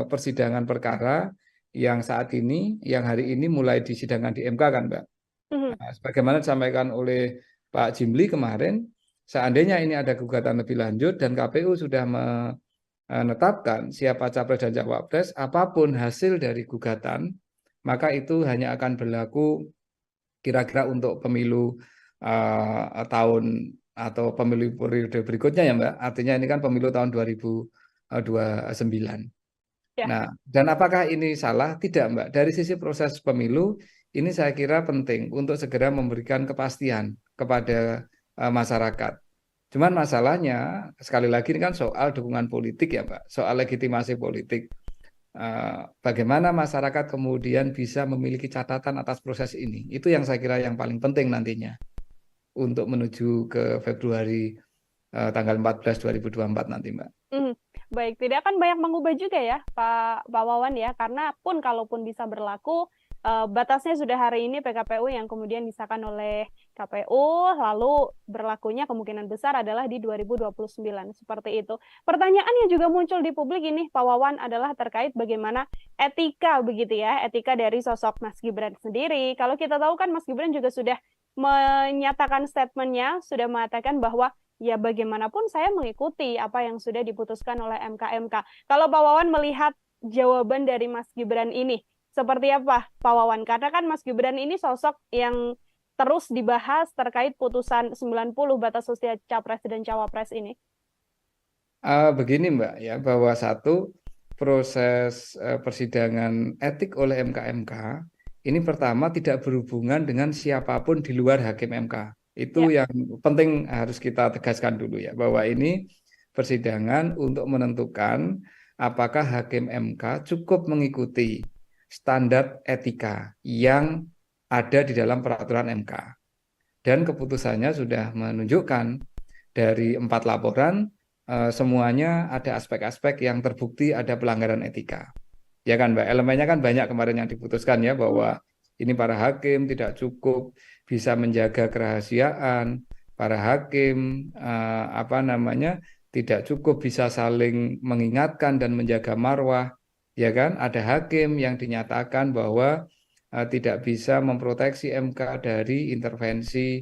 persidangan perkara yang saat ini, yang hari ini mulai disidangkan di MK kan, Mbak. Nah, sebagaimana disampaikan oleh Pak Jimli kemarin, seandainya ini ada gugatan lebih lanjut dan KPU sudah menetapkan siapa capres dan cawapres, apapun hasil dari gugatan, maka itu hanya akan berlaku kira-kira untuk pemilu tahun atau pemilu periode berikutnya ya, Mbak. Artinya ini kan pemilu tahun 2029. Ya. Nah, dan apakah ini salah? Tidak, Mbak. Dari sisi proses pemilu, ini saya kira penting untuk segera memberikan kepastian kepada masyarakat. Cuman masalahnya, sekali lagi ini kan soal dukungan politik ya, Mbak. Soal legitimasi politik. Bagaimana masyarakat kemudian bisa memiliki catatan atas proses ini. Itu yang saya kira yang paling penting nantinya untuk menuju ke Februari tanggal 14 2024 nanti, Mbak. Baik, tidak akan banyak mengubah juga ya Pak Wawan ya, karena pun kalaupun bisa berlaku, batasnya sudah hari ini PKPU yang kemudian disahkan oleh KPU, lalu berlakunya kemungkinan besar adalah di 2029, seperti itu. Pertanyaan yang juga muncul di publik ini, Pak Wawan, adalah terkait bagaimana etika begitu ya, etika dari sosok Mas Gibran sendiri. Kalau kita tahu kan Mas Gibran juga sudah menyatakan statementnya, sudah mengatakan bahwa ya bagaimanapun saya mengikuti apa yang sudah diputuskan oleh MK. Kalau Pak Wawan melihat jawaban dari Mas Gibran ini, seperti apa Pak Wawan? Karena kan Mas Gibran ini sosok yang terus dibahas terkait putusan 90 batas usia capres dan cawapres ini. Begini Mbak ya, bahwa satu, proses persidangan etik oleh MK-MK ini pertama tidak berhubungan dengan siapapun di luar hakim MK. Itu yang penting harus kita tegaskan dulu ya, bahwa ini persidangan untuk menentukan apakah hakim MK cukup mengikuti standar etika yang ada di dalam peraturan MK. Dan keputusannya sudah menunjukkan dari 4 laporan semuanya ada aspek-aspek yang terbukti ada pelanggaran etika. Ya kan Mbak, elemennya kan banyak kemarin yang diputuskan ya, bahwa ini para hakim tidak cukup bisa menjaga kerahasiaan, para hakim tidak cukup bisa saling mengingatkan dan menjaga marwah, ya kan? Ada hakim yang dinyatakan bahwa tidak bisa memproteksi MK dari intervensi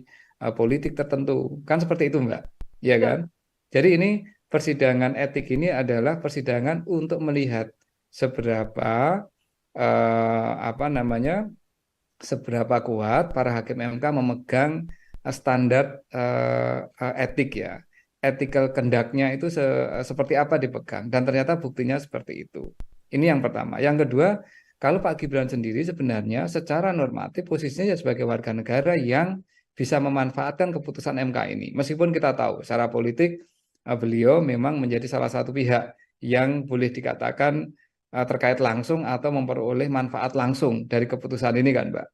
politik tertentu, kan seperti itu Mbak, ya kan? Jadi ini persidangan etik ini adalah persidangan untuk melihat seberapa seberapa kuat para hakim MK memegang standar etik ya, ethical conduct-nya itu seperti apa dipegang, dan ternyata buktinya seperti itu. Ini yang pertama. Yang kedua, kalau Pak Gibran sendiri sebenarnya secara normatif posisinya ya sebagai warga negara yang bisa memanfaatkan keputusan MK ini. Meskipun kita tahu secara politik beliau memang menjadi salah satu pihak yang boleh dikatakan terkait langsung atau memperoleh manfaat langsung dari keputusan ini kan Mbak?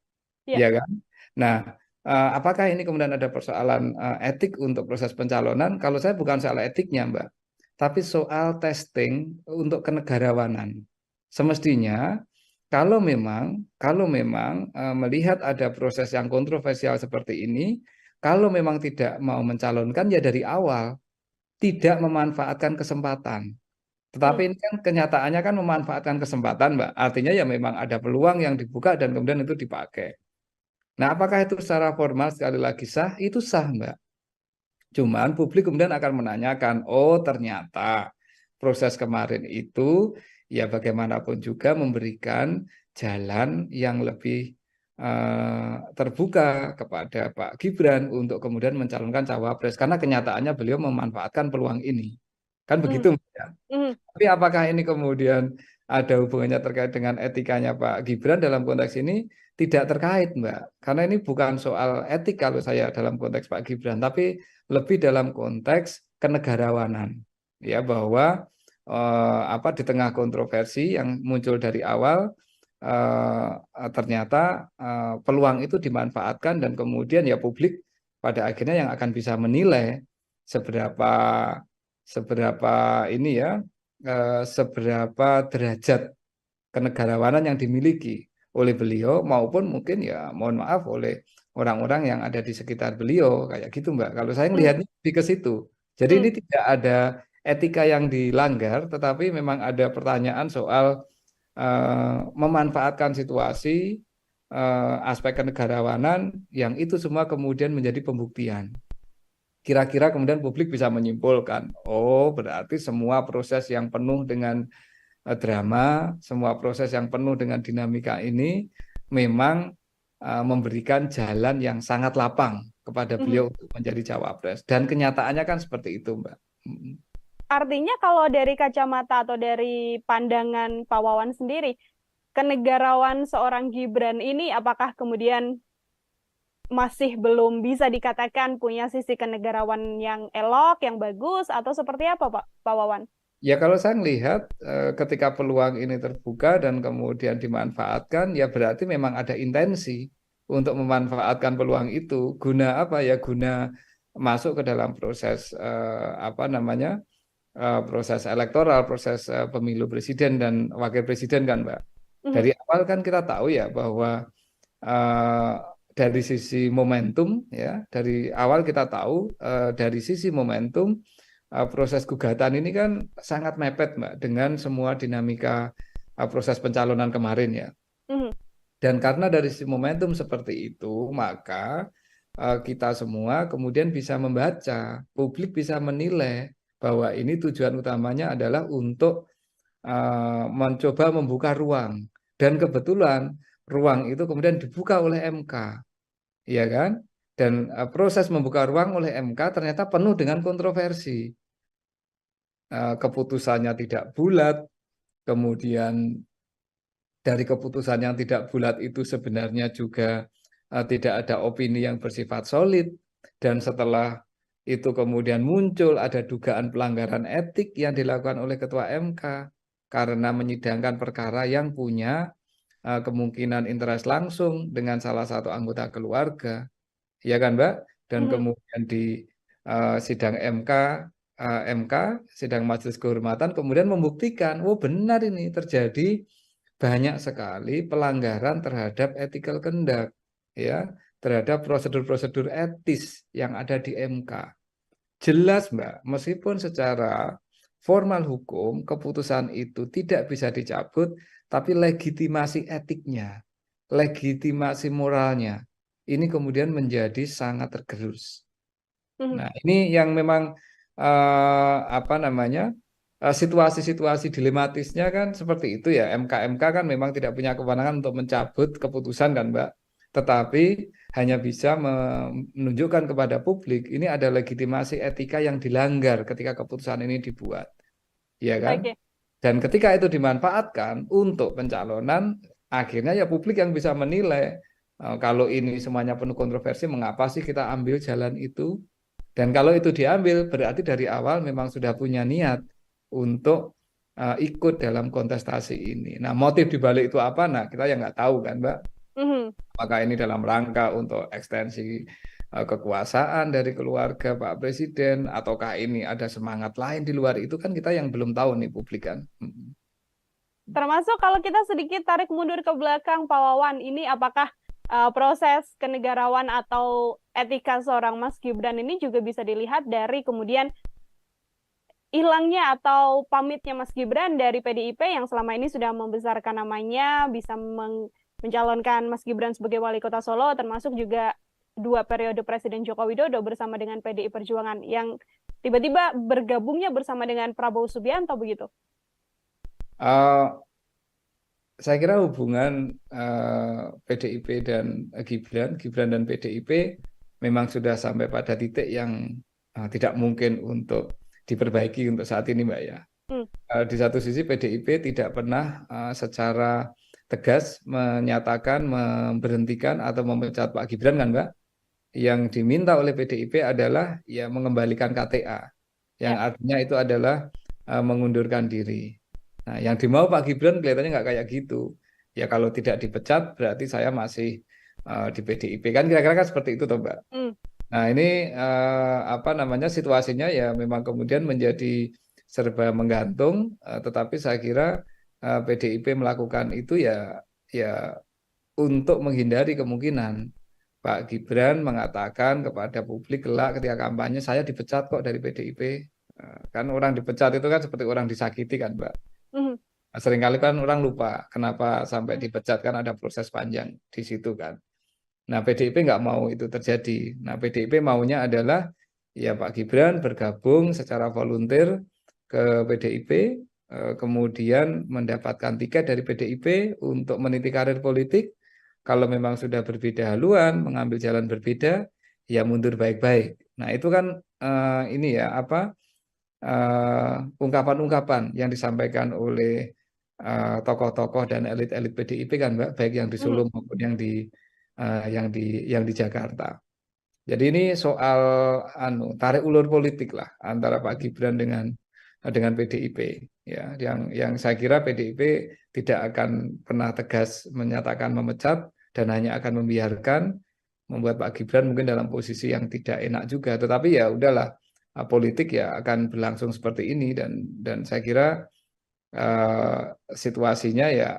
Iya kan? Nah, apakah ini kemudian ada persoalan etik untuk proses pencalonan? Kalau saya bukan soal etiknya Mbak, tapi soal testing untuk kenegarawanan. Semestinya kalau memang melihat ada proses yang kontroversial seperti ini, kalau memang tidak mau mencalonkan ya dari awal tidak memanfaatkan kesempatan. Tetapi ini kan kenyataannya kan memanfaatkan kesempatan Mbak. Artinya ya memang ada peluang yang dibuka dan kemudian itu dipakai. Nah, apakah itu secara formal sekali lagi sah? Itu sah Mbak. Cuman publik kemudian akan menanyakan, oh ternyata proses kemarin itu ya bagaimanapun juga memberikan jalan yang lebih terbuka kepada Pak Gibran untuk kemudian mencalonkan cawapres, karena kenyataannya beliau memanfaatkan peluang ini. Kan begitu Mbak ya? Tapi apakah ini kemudian ada hubungannya terkait dengan etikanya Pak Gibran dalam konteks ini? Tidak terkait Mbak, karena ini bukan soal etik kalau saya dalam konteks Pak Gibran, tapi lebih dalam konteks kenegarawanan, ya, bahwa di tengah kontroversi yang muncul dari awal ternyata peluang itu dimanfaatkan dan kemudian ya publik pada akhirnya yang akan bisa menilai seberapa derajat kenegarawanan yang dimiliki oleh beliau maupun mungkin ya mohon maaf oleh orang-orang yang ada di sekitar beliau, kayak gitu Mbak. Kalau saya melihatnya lebih ke situ. Jadi ini tidak ada etika yang dilanggar, tetapi memang ada pertanyaan soal memanfaatkan situasi, aspek kenegarawanan yang itu semua kemudian menjadi pembuktian. Kira-kira kemudian publik bisa menyimpulkan, oh berarti semua proses yang penuh dengan drama, semua proses yang penuh dengan dinamika ini memang memberikan jalan yang sangat lapang kepada beliau untuk menjadi cawapres. Dan kenyataannya kan seperti itu, Mbak. Artinya kalau dari kacamata atau dari pandangan Pak Wawan sendiri, kenegarawan seorang Gibran ini apakah kemudian masih belum bisa dikatakan punya sisi kenegarawan yang elok, yang bagus, atau seperti apa Pak Wawan? Ya kalau saya melihat ketika peluang ini terbuka dan kemudian dimanfaatkan, ya berarti memang ada intensi untuk memanfaatkan peluang itu. Guna apa ya? Guna masuk ke dalam proses proses elektoral, proses pemilu presiden dan wakil presiden kan Mbak. Dari awal kan kita tahu ya bahwa dari sisi momentum ya, dari awal kita tahu dari sisi momentum proses gugatan ini kan sangat mepet Mbak dengan semua dinamika proses pencalonan kemarin ya. Dan karena dari sisi momentum seperti itu, maka kita semua kemudian bisa membaca, publik bisa menilai bahwa ini tujuan utamanya adalah untuk mencoba membuka ruang. Dan kebetulan ruang itu kemudian dibuka oleh MK, ya kan? Dan proses membuka ruang oleh MK ternyata penuh dengan kontroversi. Keputusannya tidak bulat, kemudian dari keputusan yang tidak bulat itu sebenarnya juga tidak ada opini yang bersifat solid, dan setelah itu kemudian muncul ada dugaan pelanggaran etik yang dilakukan oleh Ketua MK karena menyidangkan perkara yang punya kemungkinan interest langsung dengan salah satu anggota keluarga, ya kan Mbak? Dan kemudian di sidang MK, sidang Majelis Kehormatan kemudian membuktikan, oh benar ini terjadi banyak sekali pelanggaran terhadap ethical conduct, ya, terhadap prosedur-prosedur etis yang ada di MK. Jelas Mbak, meskipun secara formal hukum keputusan itu tidak bisa dicabut, tapi legitimasi etiknya, legitimasi moralnya, ini kemudian menjadi sangat tergerus. Nah, ini yang memang situasi-situasi dilematisnya kan seperti itu ya. MK kan memang tidak punya kewenangan untuk mencabut keputusan kan Mbak, tetapi hanya bisa menunjukkan kepada publik ini ada legitimasi etika yang dilanggar ketika keputusan ini dibuat, ya kan? Dan ketika itu dimanfaatkan untuk pencalonan, akhirnya ya publik yang bisa menilai kalau ini semuanya penuh kontroversi, mengapa sih kita ambil jalan itu? Dan kalau itu diambil, berarti dari awal memang sudah punya niat untuk ikut dalam kontestasi ini. Nah, motif dibalik itu apa? Nah, kita yang nggak tahu kan, Mbak. Apakah ini dalam rangka untuk ekstensi kekuasaan dari keluarga Pak Presiden, ataukah ini ada semangat lain di luar itu, kan kita yang belum tahu nih publik kan. Termasuk kalau kita sedikit tarik mundur ke belakang, Pak Wawan, ini apakah proses kenegarawan atau etika seorang Mas Gibran ini juga bisa dilihat dari kemudian hilangnya atau pamitnya Mas Gibran dari PDIP yang selama ini sudah membesarkan namanya, bisa mencalonkan Mas Gibran sebagai wali kota Solo, termasuk juga 2 periode Presiden Joko Widodo bersama dengan PDI Perjuangan yang tiba-tiba bergabungnya bersama dengan Prabowo Subianto begitu? Saya kira hubungan PDIP dan Gibran dan PDIP memang sudah sampai pada titik yang tidak mungkin untuk diperbaiki untuk saat ini, Mbak ya. Di satu sisi PDIP tidak pernah secara tegas menyatakan memberhentikan atau memecat Pak Gibran kan, Mbak. Yang diminta oleh PDIP adalah ya mengembalikan KTA, yang artinya itu adalah mengundurkan diri. Nah, yang dimau Pak Gibran kelihatannya nggak kayak gitu. Ya kalau tidak dipecat berarti saya masih di PDIP kan, kira-kira kan seperti itu toh Mbak. Nah ini situasinya ya memang kemudian menjadi serba menggantung, tetapi saya kira PDIP melakukan itu ya untuk menghindari kemungkinan Pak Gibran mengatakan kepada publik kelak ketika kampanye, saya dipecat kok dari PDIP. Kan orang dipecat itu kan seperti orang disakiti kan Mbak. Seringkali kan orang lupa kenapa sampai dipecat, kan ada proses panjang di situ kan. Nah PDIP nggak mau itu terjadi. Nah PDIP maunya adalah ya Pak Gibran bergabung secara volunteer ke PDIP, kemudian mendapatkan tiket dari PDIP untuk meniti karir politik. Kalau memang sudah berbeda haluan, mengambil jalan berbeda, ya mundur baik-baik. Nah itu kan ungkapan-ungkapan yang disampaikan oleh tokoh-tokoh dan elit-elit PDIP kan Mbak, baik yang di Solo maupun yang di Jakarta. Jadi ini soal tarik ulur politik lah antara Pak Gibran dengan PDIP ya, yang saya kira PDIP tidak akan pernah tegas menyatakan memecat dan hanya akan membiarkan, membuat Pak Gibran mungkin dalam posisi yang tidak enak juga, tetapi ya udahlah, politik ya akan berlangsung seperti ini, dan saya kira situasinya ya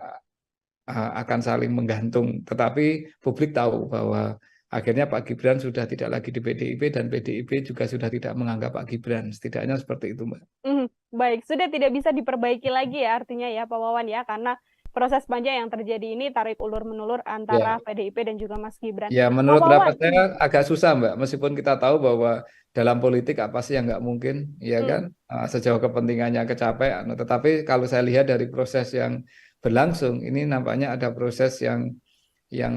akan saling menggantung, tetapi publik tahu bahwa akhirnya Pak Gibran sudah tidak lagi di PDIP dan PDIP juga sudah tidak menganggap Pak Gibran, setidaknya seperti itu Mbak. Baik, sudah tidak bisa diperbaiki lagi ya artinya ya Pak Wawan ya, karena proses panjang yang terjadi ini tarik ulur menulur antara PDIP dan juga Mas Gibran. Ya menurut pendapat saya agak susah Mbak, meskipun kita tahu bahwa dalam politik apa sih yang nggak mungkin, ya kan, sejauh kepentingannya kecapai, tetapi kalau saya lihat dari proses yang berlangsung ini nampaknya ada proses yang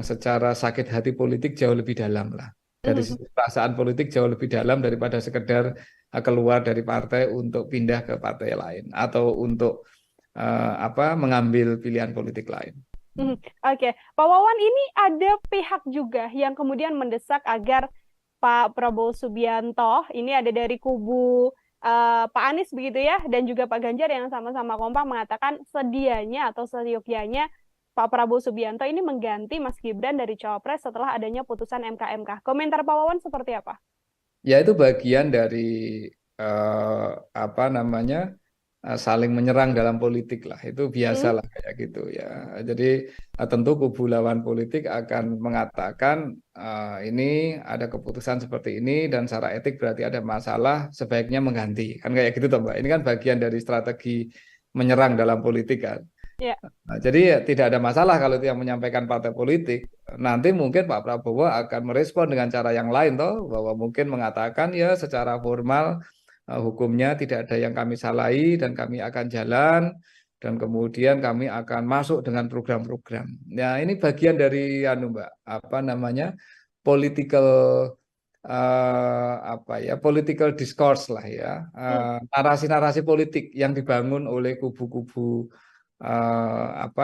secara sakit hati politik jauh lebih dalam lah, dari perasaan politik jauh lebih dalam daripada sekedar keluar dari partai untuk pindah ke partai lain atau untuk mengambil pilihan politik lain. Oke, Pak Wawan, ini ada pihak juga yang kemudian mendesak agar Pak Prabowo Subianto, ini ada dari kubu Pak Anies begitu ya, dan juga Pak Ganjar yang sama-sama kompak mengatakan sedianya atau seyogyanya Pak Prabowo Subianto ini mengganti Mas Gibran dari Cawapres setelah adanya putusan MK. Komentar Pak Wawan seperti apa? Ya, itu bagian dari saling menyerang dalam politik lah, itu biasalah kayak gitu ya. Jadi tentu kubu lawan politik akan mengatakan ini ada keputusan seperti ini dan secara etik berarti ada masalah, sebaiknya mengganti, kan kayak gitu toh Mbak. Ini kan bagian dari strategi menyerang dalam politik kan. Ya. Nah, jadi ya, tidak ada masalah kalau itu yang menyampaikan partai politik. Nanti mungkin Pak Prabowo akan merespon dengan cara yang lain toh, bahwa mungkin mengatakan ya secara formal hukumnya tidak ada yang kami salahi dan kami akan jalan dan kemudian kami akan masuk dengan program-program. Nah, ini bagian dari Mbak, political political discourse lah ya. Narasi-narasi politik yang dibangun oleh kubu-kubu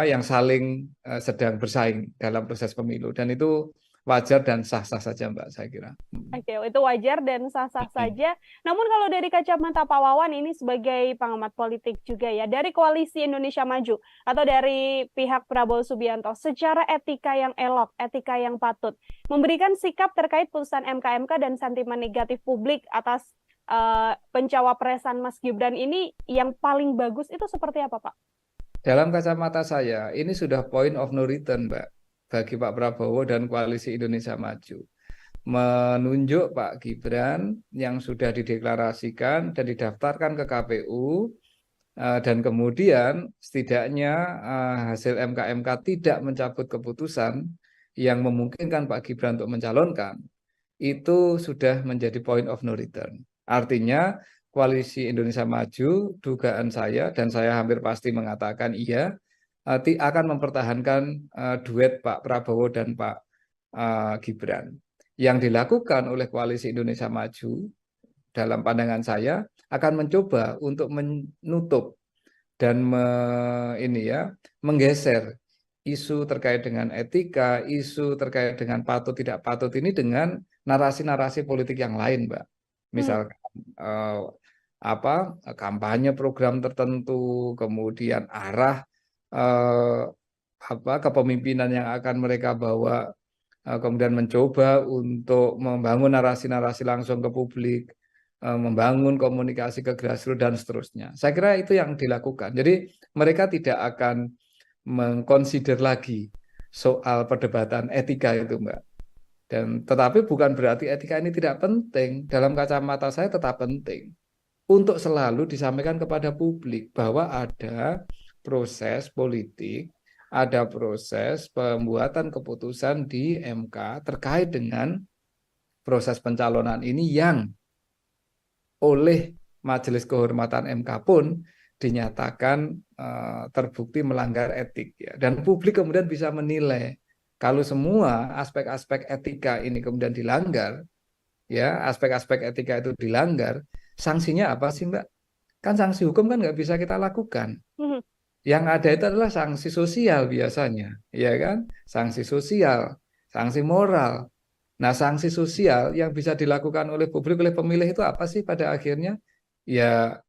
yang saling sedang bersaing dalam proses pemilu, dan itu wajar dan sah-sah saja Mbak, saya kira. Oke, itu wajar dan sah-sah saja. Namun kalau dari kacamata Pak Wawan ini sebagai pengamat politik juga ya, dari Koalisi Indonesia Maju atau dari pihak Prabowo Subianto, secara etika yang elok, etika yang patut, memberikan sikap terkait putusan MK dan sentimen negatif publik atas pencawapresan Mas Gibran ini yang paling bagus itu seperti apa, Pak? Dalam kacamata saya, ini sudah point of no return, Mbak, bagi Pak Prabowo dan Koalisi Indonesia Maju. Menunjuk Pak Gibran yang sudah dideklarasikan dan didaftarkan ke KPU, dan kemudian setidaknya hasil MK tidak mencabut keputusan yang memungkinkan Pak Gibran untuk mencalonkan, itu sudah menjadi point of no return. Artinya Koalisi Indonesia Maju, dugaan saya, dan saya hampir pasti mengatakan iya, akan mempertahankan duet Pak Prabowo dan Pak Gibran. Yang dilakukan oleh Koalisi Indonesia Maju, dalam pandangan saya, akan mencoba untuk menutup dan menggeser isu terkait dengan etika, isu terkait dengan patut tidak patut ini dengan narasi-narasi politik yang lain, Mbak. Misalkan kampanye program tertentu, kemudian arah kepemimpinan yang akan mereka bawa, kemudian mencoba untuk membangun narasi-narasi langsung ke publik, membangun komunikasi ke grassroots dan seterusnya. Saya kira itu yang dilakukan. Jadi mereka tidak akan mengconsider lagi soal perdebatan etika itu, Mbak. Tetapi bukan berarti etika ini tidak penting. Dalam kacamata saya tetap penting untuk selalu disampaikan kepada publik bahwa ada proses politik, ada proses pembuatan keputusan di MK terkait dengan proses pencalonan ini yang oleh Majelis Kehormatan MK pun dinyatakan terbukti melanggar etik ya. Dan publik kemudian bisa menilai kalau semua aspek-aspek etika ini kemudian dilanggar, ya, aspek-aspek etika itu dilanggar, sanksinya apa sih, Mbak? Kan sanksi hukum kan nggak bisa kita lakukan. Yang ada itu adalah sanksi sosial biasanya, ya kan? Sanksi sosial, sanksi moral. Nah, sanksi sosial yang bisa dilakukan oleh publik, oleh pemilih itu apa sih pada akhirnya? Ya,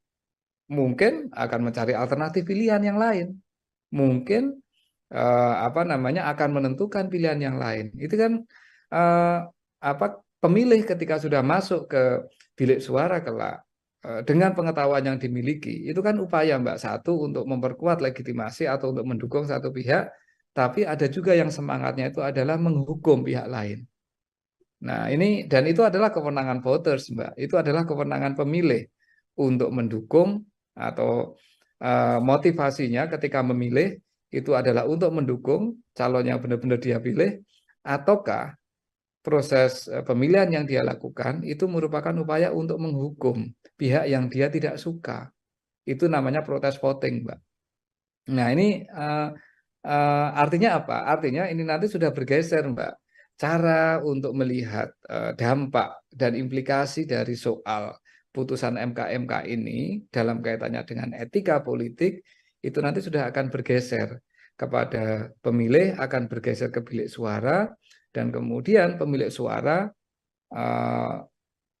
mungkin akan mencari alternatif pilihan yang lain. Mungkin akan menentukan pilihan yang lain. Itu kan pemilih ketika sudah masuk ke bilik suara kelak dengan pengetahuan yang dimiliki, itu kan upaya, Mbak, satu untuk memperkuat legitimasi atau untuk mendukung satu pihak, tapi ada juga yang semangatnya itu adalah menghukum pihak lain. Nah, ini dan itu adalah kewenangan voters, Mbak. Itu adalah kewenangan pemilih untuk mendukung atau motivasinya ketika memilih itu adalah untuk mendukung calon yang benar-benar dia pilih, ataukah proses pemilihan yang dia lakukan itu merupakan upaya untuk menghukum pihak yang dia tidak suka. Itu namanya protes voting, Mbak. Nah, ini artinya apa? Artinya ini nanti sudah bergeser, Mbak. Cara untuk melihat dampak dan implikasi dari soal putusan MK ini dalam kaitannya dengan etika politik itu nanti sudah akan bergeser kepada pemilih, akan bergeser ke bilik suara, dan kemudian pemilik suara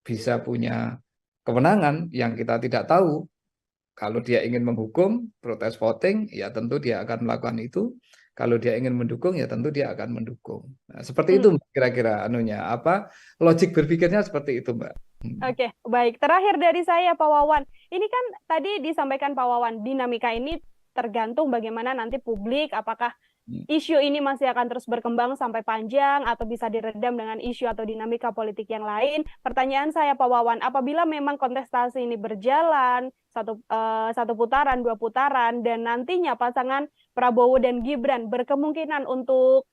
bisa punya kewenangan yang kita tidak tahu. Kalau dia ingin menghukum protes voting, ya tentu dia akan melakukan itu. Kalau dia ingin mendukung, ya tentu dia akan mendukung. Nah, seperti itu kira-kira logik berpikirnya seperti itu, Mbak. Oke, baik. Terakhir dari saya, Pak Wawan. Ini kan tadi disampaikan Pak Wawan, dinamika ini tergantung bagaimana nanti publik, apakah isu ini masih akan terus berkembang sampai panjang atau bisa diredam dengan isu atau dinamika politik yang lain. Pertanyaan saya, Pak Wawan, apabila memang kontestasi ini berjalan satu putaran, 2 putaran, dan nantinya pasangan Prabowo dan Gibran berkemungkinan untuk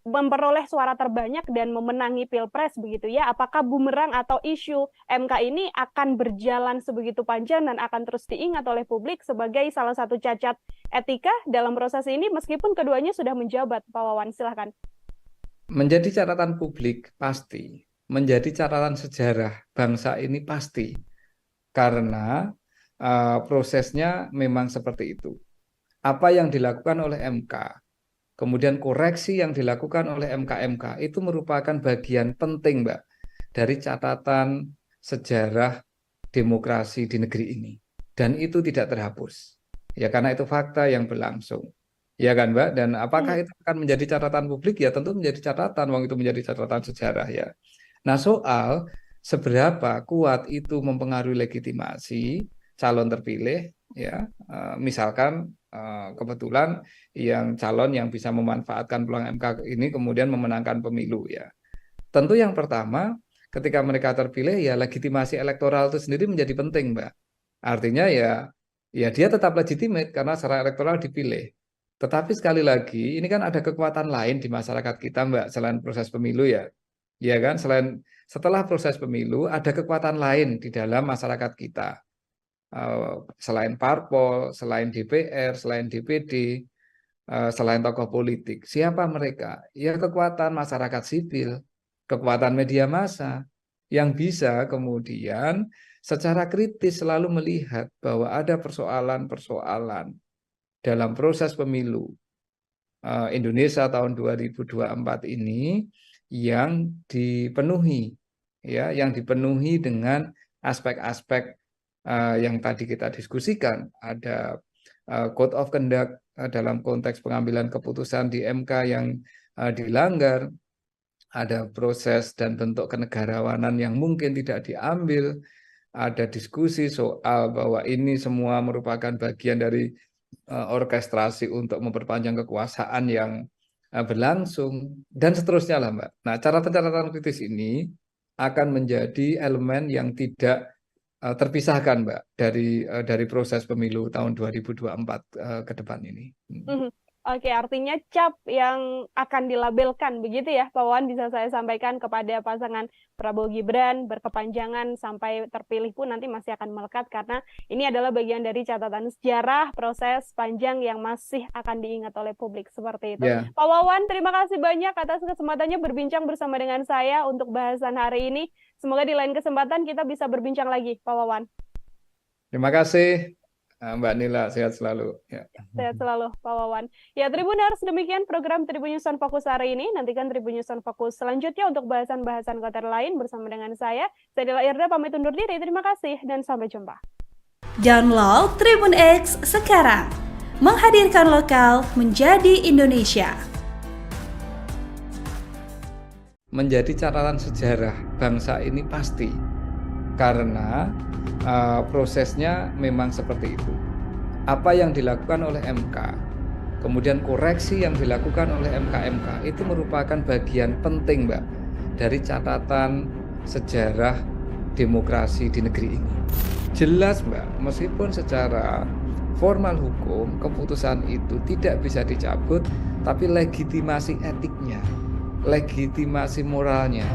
memperoleh suara terbanyak dan memenangi Pilpres begitu ya, apakah bumerang atau isu MK ini akan berjalan sebegitu panjang dan akan terus diingat oleh publik sebagai salah satu cacat etika dalam proses ini meskipun keduanya sudah menjabat? Pak Wawan, silahkan. Menjadi catatan publik pasti, menjadi catatan sejarah bangsa ini pasti, karena prosesnya memang seperti itu. Apa yang dilakukan oleh MK, kemudian koreksi yang dilakukan oleh MK itu merupakan bagian penting, Mbak, dari catatan sejarah demokrasi di negeri ini. Dan itu tidak terhapus. Ya karena itu fakta yang berlangsung. Ya kan, Mbak? Dan apakah itu akan menjadi catatan publik? Ya tentu menjadi catatan, wong itu menjadi catatan sejarah ya. Nah, soal seberapa kuat itu mempengaruhi legitimasi calon terpilih, ya, misalkan kebetulan yang calon yang bisa memanfaatkan peluang MK ini kemudian memenangkan pemilu ya. Tentu yang pertama ketika mereka terpilih ya legitimasi elektoral itu sendiri menjadi penting, Mbak. Artinya ya dia tetap legitimate karena secara elektoral dipilih. Tetapi sekali lagi ini kan ada kekuatan lain di masyarakat kita, Mbak, selain proses pemilu ya. Ya kan, setelah proses pemilu ada kekuatan lain di dalam masyarakat kita. Selain parpol, selain DPR, selain DPD, selain tokoh politik. Siapa mereka? Ya kekuatan masyarakat sipil, kekuatan media massa yang bisa kemudian secara kritis selalu melihat bahwa ada persoalan-persoalan dalam proses pemilu Indonesia tahun 2024 ini yang dipenuhi, ya, yang dipenuhi dengan aspek-aspek yang tadi kita diskusikan. Ada code of conduct dalam konteks pengambilan keputusan di MK yang dilanggar, ada proses dan bentuk kenegarawanan yang mungkin tidak diambil, ada diskusi soal bahwa ini semua merupakan bagian dari orkestrasi untuk memperpanjang kekuasaan yang berlangsung, dan seterusnya lah, Mbak. Nah, catatan-catatan kritis ini akan menjadi elemen yang tidak terpisahkan, Mbak, dari proses pemilu tahun 2024 ke depan ini. Oke, artinya cap yang akan dilabelkan begitu ya, Pak Wawan, bisa saya sampaikan kepada pasangan Prabowo Gibran berkepanjangan sampai terpilih pun nanti masih akan melekat karena ini adalah bagian dari catatan sejarah proses panjang yang masih akan diingat oleh publik seperti itu. Yeah. Pak Wawan, terima kasih banyak atas kesempatannya berbincang bersama dengan saya untuk bahasan hari ini. Semoga di lain kesempatan kita bisa berbincang lagi, Pak Wawan. Terima kasih. Mbak Nila, sehat selalu. Ya. Sehat selalu, Pak Wawan. Ya, Tribuners, demikian program Tribun News on Focus hari ini. Nantikan Tribun News on Focus selanjutnya untuk bahasan-bahasan konten lain bersama dengan saya. Saya Nila Irda, pamit undur diri. Terima kasih dan sampai jumpa. Download Tribun X sekarang. Menghadirkan lokal menjadi Indonesia. Menjadi catatan sejarah bangsa ini pasti. Karena prosesnya memang seperti itu. Apa yang dilakukan oleh MK, kemudian koreksi yang dilakukan oleh MK itu merupakan bagian penting, Mbak, dari catatan sejarah demokrasi di negeri ini. Jelas, Mbak, meskipun secara formal hukum keputusan itu tidak bisa dicabut, tapi legitimasi etiknya, legitimasi moralnya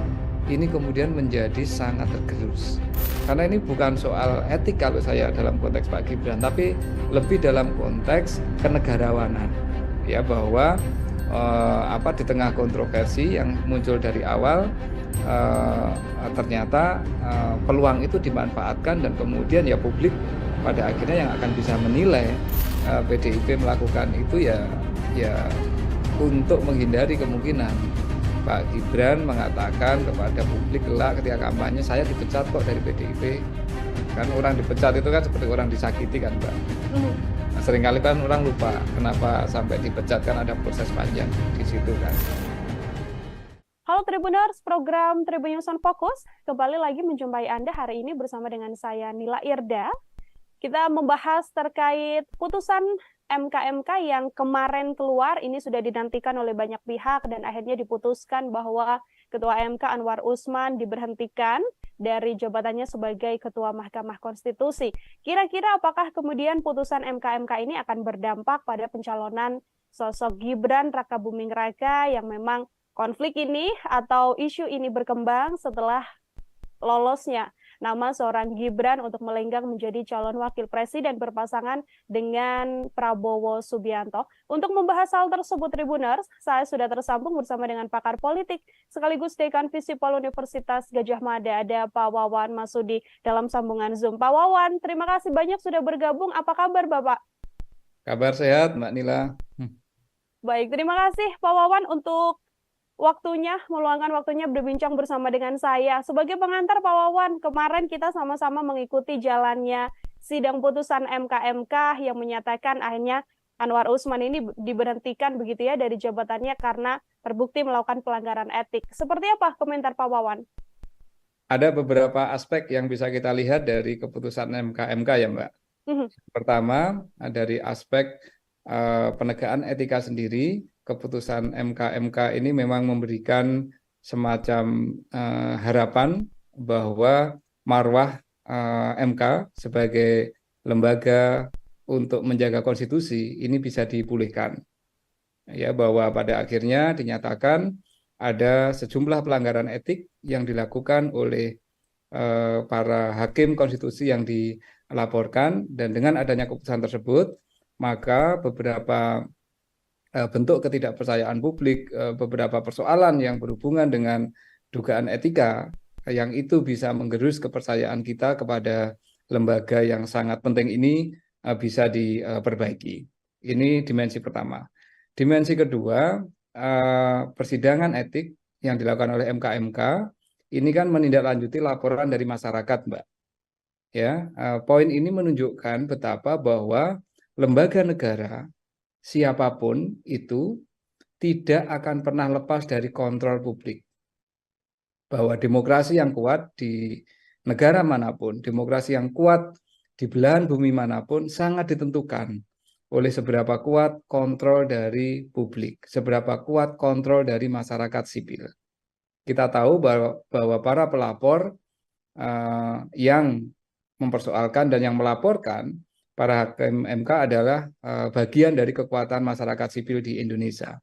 ini kemudian menjadi sangat tergerus. Karena ini bukan soal etik kalau saya dalam konteks Pak Gibran, tapi lebih dalam konteks kenegarawanan. Ya, bahwa di tengah kontroversi yang muncul dari awal, ternyata peluang itu dimanfaatkan dan kemudian ya publik pada akhirnya yang akan bisa menilai PDIP melakukan itu ya untuk menghindari kemungkinan Pak Gibran mengatakan kepada publik kelak ketika kampanye, saya dipecat kok dari PDIP. Kan orang dipecat itu kan seperti orang disakiti kan Mbak. Nah, seringkali kan orang lupa kenapa sampai dipecat, kan ada proses panjang di situ kan. Halo Tribuners, program Tribun News on Focus kembali lagi menjumpai Anda hari ini bersama dengan saya Nila Irda. Kita membahas terkait putusan MK yang kemarin keluar, ini sudah dinantikan oleh banyak pihak dan akhirnya diputuskan bahwa Ketua MK Anwar Usman diberhentikan dari jabatannya sebagai Ketua Mahkamah Konstitusi. Kira-kira apakah kemudian putusan MK ini akan berdampak pada pencalonan sosok Gibran Rakabuming Raka yang memang konflik ini atau isu ini berkembang setelah lolosnya nama seorang Gibran untuk melenggang menjadi calon wakil presiden berpasangan dengan Prabowo Subianto. Untuk membahas hal tersebut, Tribuners, saya sudah tersambung bersama dengan pakar politik sekaligus Dekan Visipol Universitas Gadjah Mada, ada Pak Wawan Masudi dalam sambungan Zoom. Pak Wawan, terima kasih banyak sudah bergabung. Apa kabar, Bapak? Kabar sehat, Mbak Nila. Baik, terima kasih Pak Wawan untuk meluangkan waktunya berbincang bersama dengan saya. Sebagai pengantar Pak Wawan, kemarin kita sama-sama mengikuti jalannya sidang putusan MK yang menyatakan akhirnya Anwar Usman ini diberhentikan begitu ya dari jabatannya karena terbukti melakukan pelanggaran etik. Seperti apa komentar Pak Wawan? Ada beberapa aspek yang bisa kita lihat dari keputusan MK ya Mbak. Pertama, dari aspek penegakan etika sendiri. Keputusan MK ini memang memberikan semacam harapan bahwa marwah MK sebagai lembaga untuk menjaga konstitusi ini bisa dipulihkan. Ya, bahwa pada akhirnya dinyatakan ada sejumlah pelanggaran etik yang dilakukan oleh para hakim konstitusi yang dilaporkan, dan dengan adanya keputusan tersebut maka beberapa bentuk ketidakpercayaan publik, beberapa persoalan yang berhubungan dengan dugaan etika yang itu bisa menggerus kepercayaan kita kepada lembaga yang sangat penting ini bisa diperbaiki. Ini dimensi pertama. Dimensi kedua, persidangan etik yang dilakukan oleh MK ini kan menindaklanjuti laporan dari masyarakat, Mbak. Ya, poin ini menunjukkan betapa bahwa lembaga negara siapapun itu tidak akan pernah lepas dari kontrol publik. Bahwa demokrasi yang kuat di negara manapun, demokrasi yang kuat di belahan bumi manapun sangat ditentukan oleh seberapa kuat kontrol dari publik, seberapa kuat kontrol dari masyarakat sipil. Kita tahu bahwa para pelapor yang mempersoalkan dan yang melaporkan para hakim MK adalah bagian dari kekuatan masyarakat sipil di Indonesia.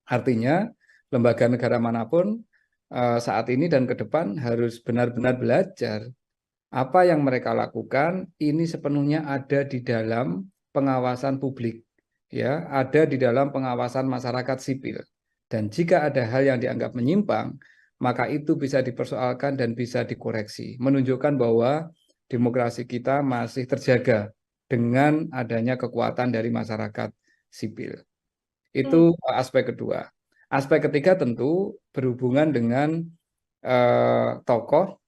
Artinya, lembaga negara manapun saat ini dan ke depan harus benar-benar belajar apa yang mereka lakukan ini sepenuhnya ada di dalam pengawasan publik, ya, ada di dalam pengawasan masyarakat sipil. Dan jika ada hal yang dianggap menyimpang, maka itu bisa dipersoalkan dan bisa dikoreksi, menunjukkan bahwa demokrasi kita masih terjaga dengan adanya kekuatan dari masyarakat sipil. Itu aspek kedua. Aspek ketiga tentu berhubungan dengan tokoh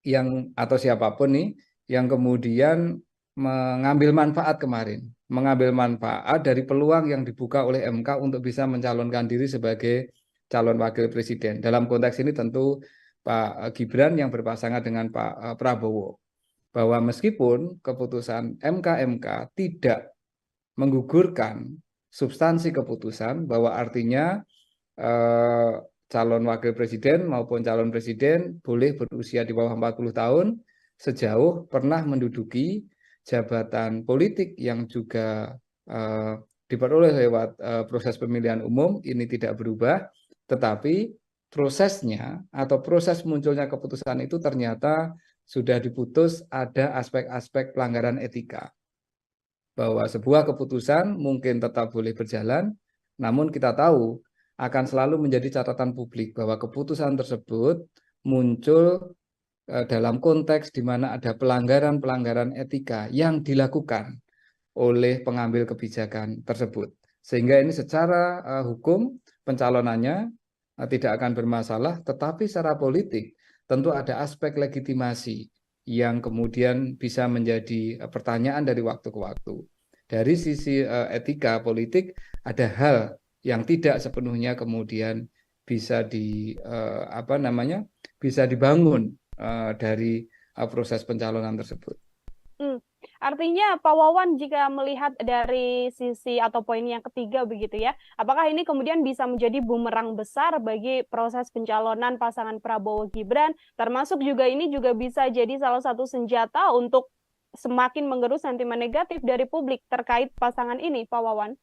yang atau siapapun nih yang kemudian mengambil manfaat kemarin, mengambil manfaat dari peluang yang dibuka oleh MK untuk bisa mencalonkan diri sebagai calon wakil presiden. Dalam konteks ini tentu Pak Gibran yang berpasangan dengan Pak Prabowo. Bahwa meskipun keputusan MK tidak menggugurkan substansi keputusan, bahwa artinya calon wakil presiden maupun calon presiden boleh berusia di bawah 40 tahun sejauh pernah menduduki jabatan politik yang juga diperoleh lewat proses pemilihan umum, ini tidak berubah, tetapi prosesnya atau proses munculnya keputusan itu ternyata sudah diputus ada aspek-aspek pelanggaran etika. Bahwa sebuah keputusan mungkin tetap boleh berjalan, namun kita tahu akan selalu menjadi catatan publik bahwa keputusan tersebut muncul dalam konteks di mana ada pelanggaran-pelanggaran etika yang dilakukan oleh pengambil kebijakan tersebut. Sehingga ini secara hukum pencalonannya tidak akan bermasalah, tetapi secara politik tentu ada aspek legitimasi yang kemudian bisa menjadi pertanyaan dari waktu ke waktu. Dari sisi etika politik ada hal yang tidak sepenuhnya kemudian bisa bisa dibangun dari proses pencalonan tersebut. Artinya Pak Wawan jika melihat dari sisi atau poin yang ketiga begitu ya, apakah ini kemudian bisa menjadi bumerang besar bagi proses pencalonan pasangan Prabowo Gibran, termasuk juga ini juga bisa jadi salah satu senjata untuk semakin mengerus sentimen negatif dari publik terkait pasangan ini, Pak Wawan?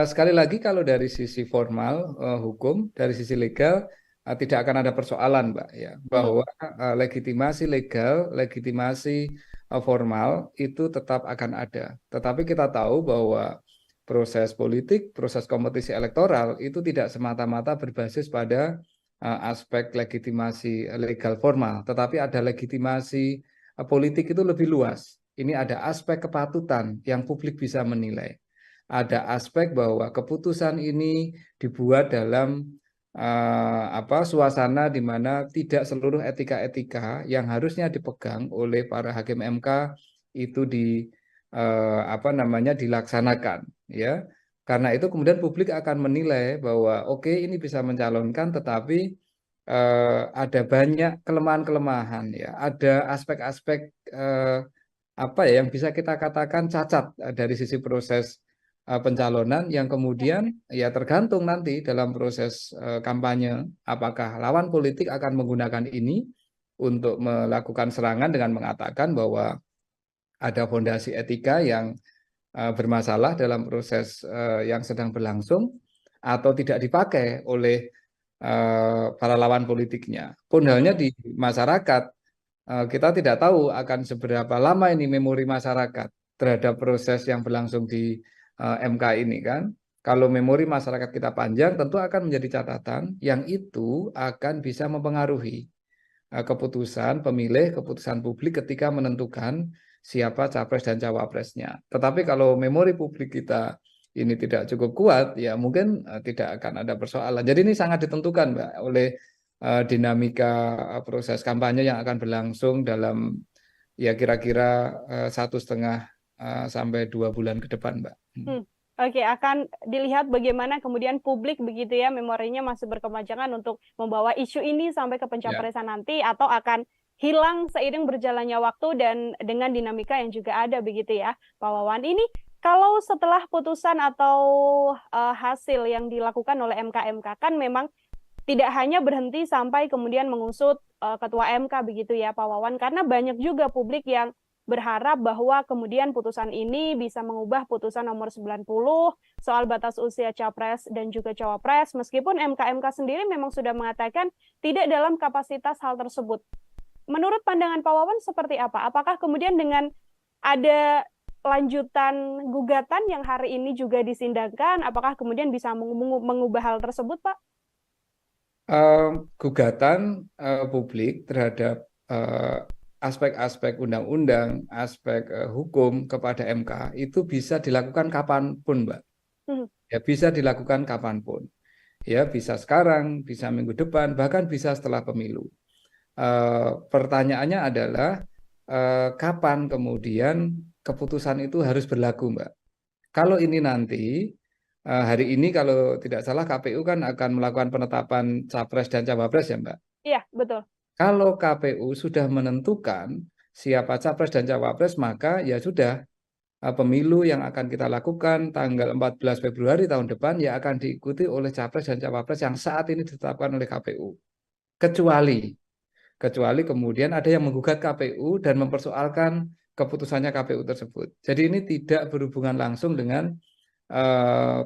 Sekali lagi kalau dari sisi formal hukum, dari sisi legal tidak akan ada persoalan, Mbak, ya, bahwa legitimasi legal, legitimasi formal itu tetap akan ada. Tetapi kita tahu bahwa proses politik, proses kompetisi elektoral itu tidak semata-mata berbasis pada aspek legitimasi legal formal, tetapi ada legitimasi politik itu lebih luas. Ini ada aspek kepatutan yang publik bisa menilai. Ada aspek bahwa keputusan ini dibuat dalam suasana di mana tidak seluruh etika-etika yang harusnya dipegang oleh para hakim MK itu dilaksanakan, ya. Karena itu kemudian publik akan menilai bahwa oke, ini bisa mencalonkan, tetapi ada banyak kelemahan-kelemahan, ya. Ada aspek-aspek yang bisa kita katakan cacat dari sisi proses pencalonan yang kemudian ya tergantung nanti dalam proses kampanye apakah lawan politik akan menggunakan ini untuk melakukan serangan dengan mengatakan bahwa ada fondasi etika yang bermasalah dalam proses yang sedang berlangsung atau tidak dipakai oleh para lawan politiknya. Pun halnya di masyarakat, kita tidak tahu akan seberapa lama ini memori masyarakat terhadap proses yang berlangsung di MK ini kan. Kalau memori masyarakat kita panjang, tentu akan menjadi catatan yang itu akan bisa mempengaruhi keputusan pemilih, keputusan publik ketika menentukan siapa capres dan cawapresnya. Tetapi kalau memori publik kita ini tidak cukup kuat, ya mungkin tidak akan ada persoalan. Jadi ini sangat ditentukan, Mbak, oleh dinamika proses kampanye yang akan berlangsung dalam ya kira-kira 1,5 sampai 2 bulan ke depan, Mbak. Oke, akan dilihat bagaimana kemudian publik begitu ya, memorinya masih berkepanjangan untuk membawa isu ini sampai ke pencapresan nanti, atau akan hilang seiring berjalannya waktu dan dengan dinamika yang juga ada begitu ya, Pak Wawan. Ini kalau setelah putusan atau hasil yang dilakukan oleh MK kan memang tidak hanya berhenti sampai kemudian mengusut Ketua MK begitu ya, Pak Wawan, karena banyak juga publik yang berharap bahwa kemudian putusan ini bisa mengubah putusan nomor 90 soal batas usia capres dan juga cawapres, meskipun MK sendiri memang sudah mengatakan tidak dalam kapasitas hal tersebut. Menurut pandangan Pak Wawan seperti apa? Apakah kemudian dengan ada lanjutan gugatan yang hari ini juga disindangkan, apakah kemudian bisa mengubah hal tersebut, Pak? Gugatan publik terhadap aspek-aspek undang-undang, aspek hukum kepada MK itu bisa dilakukan kapanpun, Mbak. Ya, bisa dilakukan kapanpun. Ya, bisa sekarang, bisa minggu depan, bahkan bisa setelah pemilu. Pertanyaannya adalah kapan kemudian keputusan itu harus berlaku, Mbak. Kalau ini nanti, hari ini kalau tidak salah KPU kan akan melakukan penetapan capres dan cawapres ya, Mbak? Iya, betul. Kalau KPU sudah menentukan siapa capres dan cawapres, maka ya sudah, pemilu yang akan kita lakukan tanggal 14 Februari tahun depan ya akan diikuti oleh capres dan cawapres yang saat ini ditetapkan oleh KPU. Kecuali kemudian ada yang menggugat KPU dan mempersoalkan keputusannya KPU tersebut. Jadi ini tidak berhubungan langsung dengan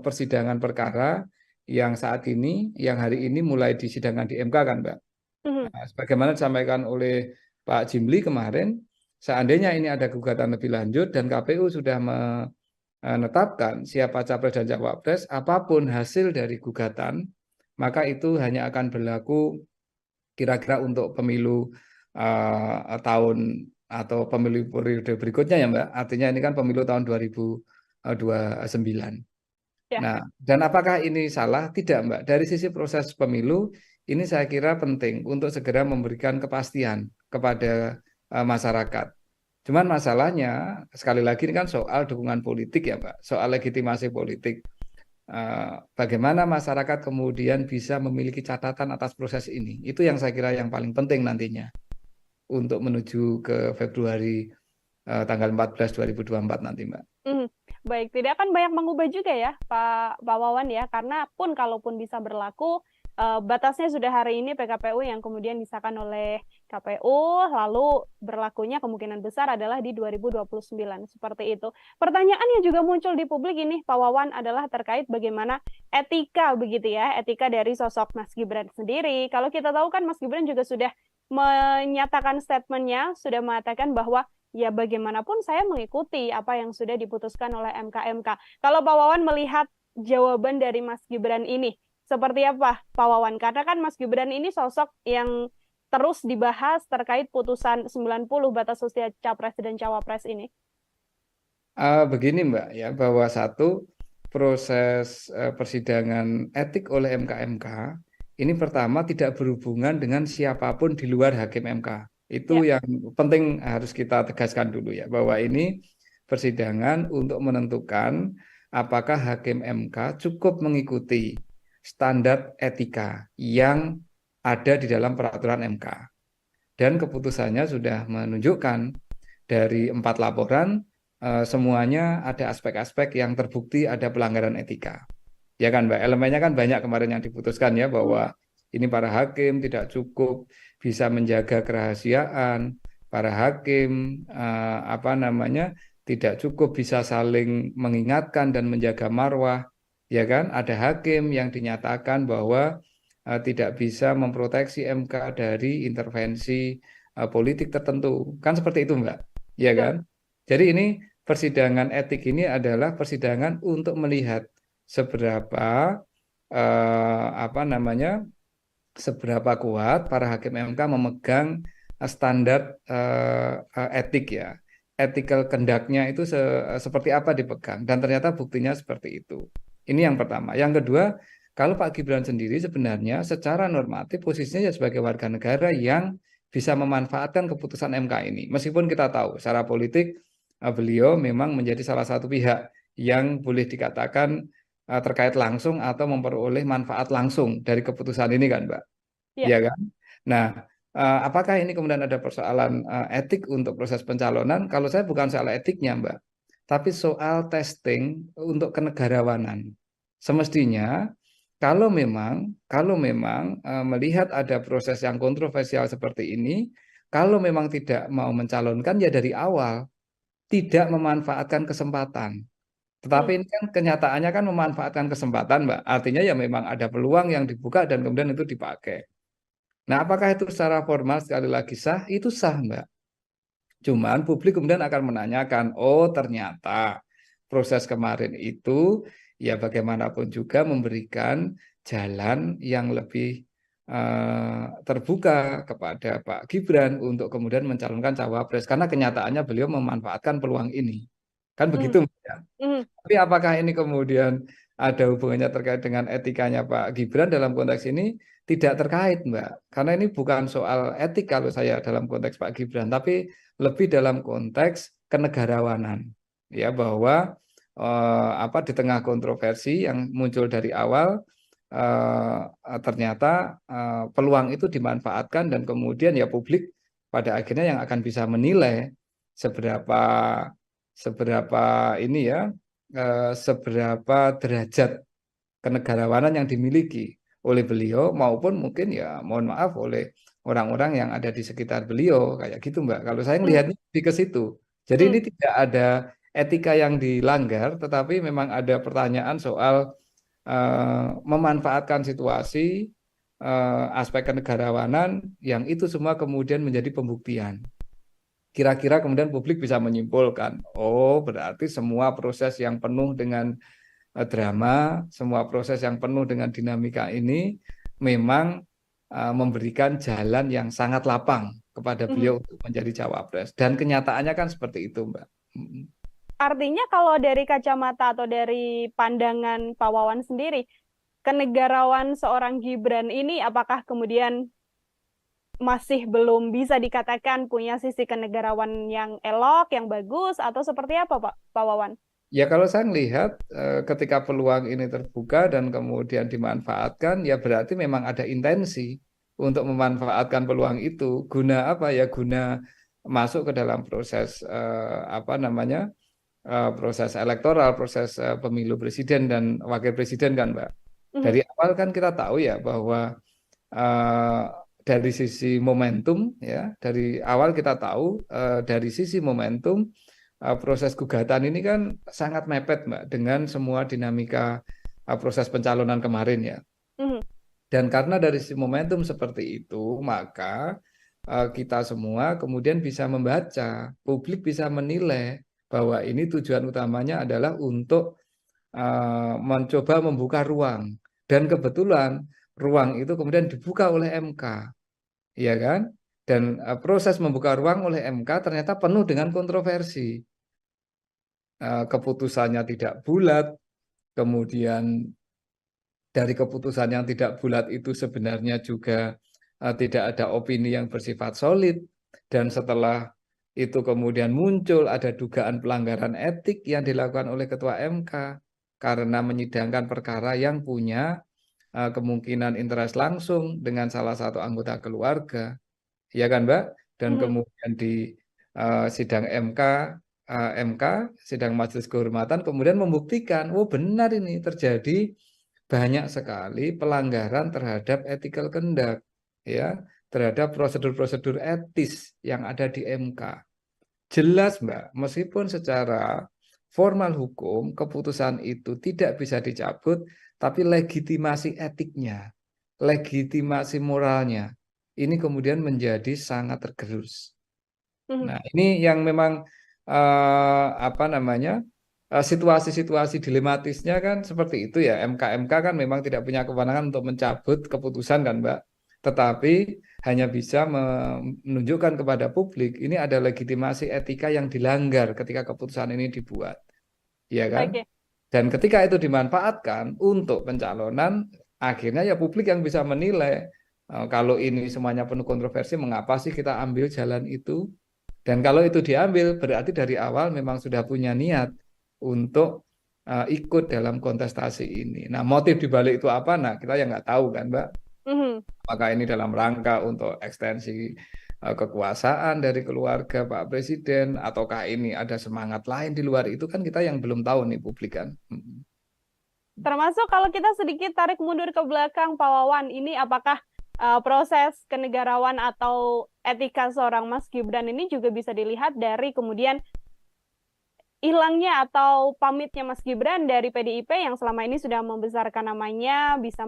persidangan perkara yang saat ini, yang hari ini mulai disidangkan di MK kan, Mbak? Nah, sebagaimana disampaikan oleh Pak Jimli kemarin, seandainya ini ada gugatan lebih lanjut dan KPU sudah menetapkan siapa capres dan cawapres, apapun hasil dari gugatan, maka itu hanya akan berlaku kira-kira untuk pemilu tahun atau pemilu periode berikutnya ya Mbak. Artinya ini kan pemilu tahun 2029. Ya. Nah, dan apakah ini salah? Tidak, Mbak. Dari sisi proses pemilu, ini saya kira penting untuk segera memberikan kepastian kepada masyarakat. Cuman masalahnya, sekali lagi ini kan soal dukungan politik ya, Mbak. Soal legitimasi politik. Bagaimana masyarakat kemudian bisa memiliki catatan atas proses ini. Itu yang saya kira yang paling penting nantinya untuk menuju ke Februari tanggal 14 2024 nanti, Mbak. Baik, tidak akan banyak mengubah juga ya Pak Wawan ya, karena pun kalaupun bisa berlaku, batasnya sudah hari ini PKPU yang kemudian disahkan oleh KPU, lalu berlakunya kemungkinan besar adalah di 2029, seperti itu. Pertanyaan yang juga muncul di publik ini Pak Wawan adalah terkait bagaimana etika begitu ya, etika dari sosok Mas Gibran sendiri. Kalau kita tahu kan Mas Gibran juga sudah menyatakan statementnya, sudah mengatakan bahwa ya bagaimanapun saya mengikuti apa yang sudah diputuskan oleh MK-MK. Kalau Pak Wawan melihat jawaban dari Mas Gibran ini, seperti apa Pak Wawan? Karena kan Mas Gibran ini sosok yang terus dibahas terkait putusan 90 batas usia capres dan cawapres ini. Begini Mbak ya, bahwa satu proses persidangan etik oleh MK-MK ini pertama tidak berhubungan dengan siapapun di luar hakim MK. Itu yang penting harus kita tegaskan dulu ya, bahwa ini persidangan untuk menentukan apakah hakim MK cukup mengikuti standar etika yang ada di dalam peraturan MK. Dan keputusannya sudah menunjukkan dari 4 laporan, semuanya ada aspek-aspek yang terbukti ada pelanggaran etika. Ya kan Mbak, elemennya kan banyak kemarin yang diputuskan ya, bahwa ini para hakim tidak cukup bisa menjaga kerahasiaan, para hakim tidak cukup bisa saling mengingatkan dan menjaga marwah, ya kan? Ada hakim yang dinyatakan bahwa tidak bisa memproteksi MK dari intervensi politik tertentu, kan seperti itu Mbak, ya kan? Jadi ini persidangan etik ini adalah persidangan untuk melihat seberapa seberapa kuat para hakim MK memegang standar etik ya, ethical conduct-nya itu seperti apa dipegang, dan ternyata buktinya seperti itu. Ini yang pertama. Yang kedua, kalau Pak Gibran sendiri sebenarnya secara normatif posisinya sebagai warga negara yang bisa memanfaatkan keputusan MK ini. Meskipun kita tahu secara politik beliau memang menjadi salah satu pihak yang boleh dikatakan terkait langsung atau memperoleh manfaat langsung dari keputusan ini kan Mbak, ya kan? Nah, apakah ini kemudian ada persoalan etik untuk proses pencalonan? Kalau saya bukan soal etiknya Mbak, tapi soal testing untuk kenegarawanan. Semestinya kalau memang melihat ada proses yang kontroversial seperti ini, kalau memang tidak mau mencalonkan ya dari awal tidak memanfaatkan kesempatan. Tetapi ini kan kenyataannya kan memanfaatkan kesempatan, Mbak. Artinya ya memang ada peluang yang dibuka dan kemudian itu dipakai. Nah, apakah itu secara formal sekali lagi sah? Itu sah, Mbak. Cuman publik kemudian akan menanyakan, oh ternyata proses kemarin itu ya bagaimanapun juga memberikan jalan yang lebih terbuka kepada Pak Gibran untuk kemudian mencalonkan cawapres. Karena kenyataannya beliau memanfaatkan peluang ini. Kan begitu Mbak ya? Tapi apakah ini kemudian ada hubungannya terkait dengan etikanya Pak Gibran dalam konteks ini? Tidak terkait Mbak, karena ini bukan soal etik kalau saya dalam konteks Pak Gibran, tapi lebih dalam konteks kenegarawanan, ya, bahwa di tengah kontroversi yang muncul dari awal, ternyata peluang itu dimanfaatkan dan kemudian ya publik pada akhirnya yang akan bisa menilai seberapa derajat kenegarawanan yang dimiliki oleh beliau maupun mungkin ya mohon maaf oleh orang-orang yang ada di sekitar beliau, kayak gitu Mbak. Kalau saya melihatnya lebih ke situ. Jadi ini tidak ada etika yang dilanggar, tetapi memang ada pertanyaan soal memanfaatkan situasi, aspek kenegarawanan yang itu semua kemudian menjadi pembuktian. kira-kira kemudian publik bisa menyimpulkan, oh berarti semua proses yang penuh dengan drama, semua proses yang penuh dengan dinamika ini memang memberikan jalan yang sangat lapang kepada beliau untuk menjadi cawapres. Dan kenyataannya kan seperti itu, Mbak. Artinya kalau dari kacamata atau dari pandangan Pak Wawan sendiri, kenegarawan seorang Gibran ini apakah kemudian masih belum bisa dikatakan punya sisi kenegarawan yang elok, yang bagus, atau seperti apa Pak Wawan? Ya kalau saya melihat ketika peluang ini terbuka dan kemudian dimanfaatkan, ya berarti memang ada intensi untuk memanfaatkan peluang itu. Guna apa ya? Guna masuk ke dalam proses proses elektoral, proses pemilu presiden dan wakil presiden kan, Mbak. Dari awal kan kita tahu ya bahwa dari sisi momentum ya, dari awal kita tahu dari sisi momentum proses gugatan ini kan sangat mepet, Mbak, dengan semua dinamika proses pencalonan kemarin ya. Dan karena dari sisi momentum seperti itu, maka kita semua kemudian bisa membaca, publik bisa menilai bahwa ini tujuan utamanya adalah untuk mencoba membuka ruang. Dan kebetulan ruang itu kemudian dibuka oleh MK, ya kan? Dan proses membuka ruang oleh MK ternyata penuh dengan kontroversi. Keputusannya tidak bulat, kemudian dari keputusan yang tidak bulat itu sebenarnya juga tidak ada opini yang bersifat solid, dan setelah itu kemudian muncul ada dugaan pelanggaran etik yang dilakukan oleh Ketua MK karena menyidangkan perkara yang punya kemungkinan interest langsung dengan salah satu anggota keluarga, ya kan, Mbak? Dan kemudian di sidang MK, sidang Majelis Kehormatan kemudian membuktikan, oh benar ini terjadi banyak sekali pelanggaran terhadap ethical conduct, ya, terhadap prosedur-prosedur etis yang ada di MK. Jelas, Mbak, meskipun secara formal hukum keputusan itu tidak bisa dicabut, tapi legitimasi etiknya, legitimasi moralnya, ini kemudian menjadi sangat tergerus. Nah, ini yang memang situasi-situasi dilematisnya kan seperti itu ya. MK kan memang tidak punya kewenangan untuk mencabut keputusan kan, Mbak. Tetapi hanya bisa menunjukkan kepada publik ini ada legitimasi etika yang dilanggar ketika keputusan ini dibuat, ya kan? Okay. Dan ketika itu dimanfaatkan untuk pencalonan, akhirnya ya publik yang bisa menilai kalau ini semuanya penuh kontroversi, mengapa sih kita ambil jalan itu? Dan kalau itu diambil, berarti dari awal memang sudah punya niat untuk ikut dalam kontestasi ini. Nah, motif dibalik itu apa? Nah, kita yang nggak tahu kan, Mbak. Apakah ini dalam rangka untuk ekstensi kekuasaan dari keluarga Pak Presiden, ataukah ini ada semangat lain di luar itu, kan kita yang belum tahu nih publik kan. Termasuk kalau kita sedikit tarik mundur ke belakang, Pak Wawan, ini apakah proses kenegarawan atau etika seorang Mas Gibran ini juga bisa dilihat dari kemudian hilangnya atau pamitnya Mas Gibran dari PDIP yang selama ini sudah membesarkan namanya, bisa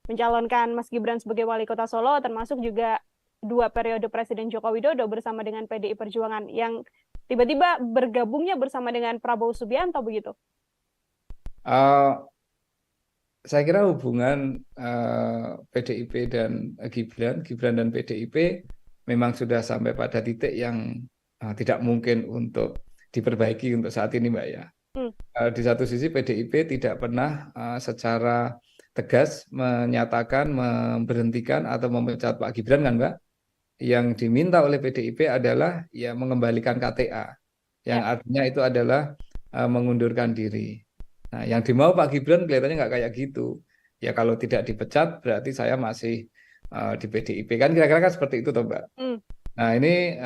mencalonkan Mas Gibran sebagai wali kota Solo, termasuk juga 2 periode Presiden Joko Widodo bersama dengan PDI Perjuangan yang tiba-tiba bergabungnya bersama dengan Prabowo Subianto begitu? Saya kira hubungan PDIP dan Gibran dan PDIP memang sudah sampai pada titik yang tidak mungkin untuk diperbaiki untuk saat ini, Mbak ya. Di satu sisi PDIP tidak pernah secara tegas menyatakan memberhentikan atau memecat Pak Gibran kan, Mbak. Yang diminta oleh PDIP adalah ya mengembalikan KTA, yang artinya itu adalah mengundurkan diri. Nah, yang dimau Pak Gibran kelihatannya nggak kayak gitu. Ya kalau tidak dipecat berarti saya masih di PDIP kan, kira-kira kan seperti itu toh, Mbak. Nah, ini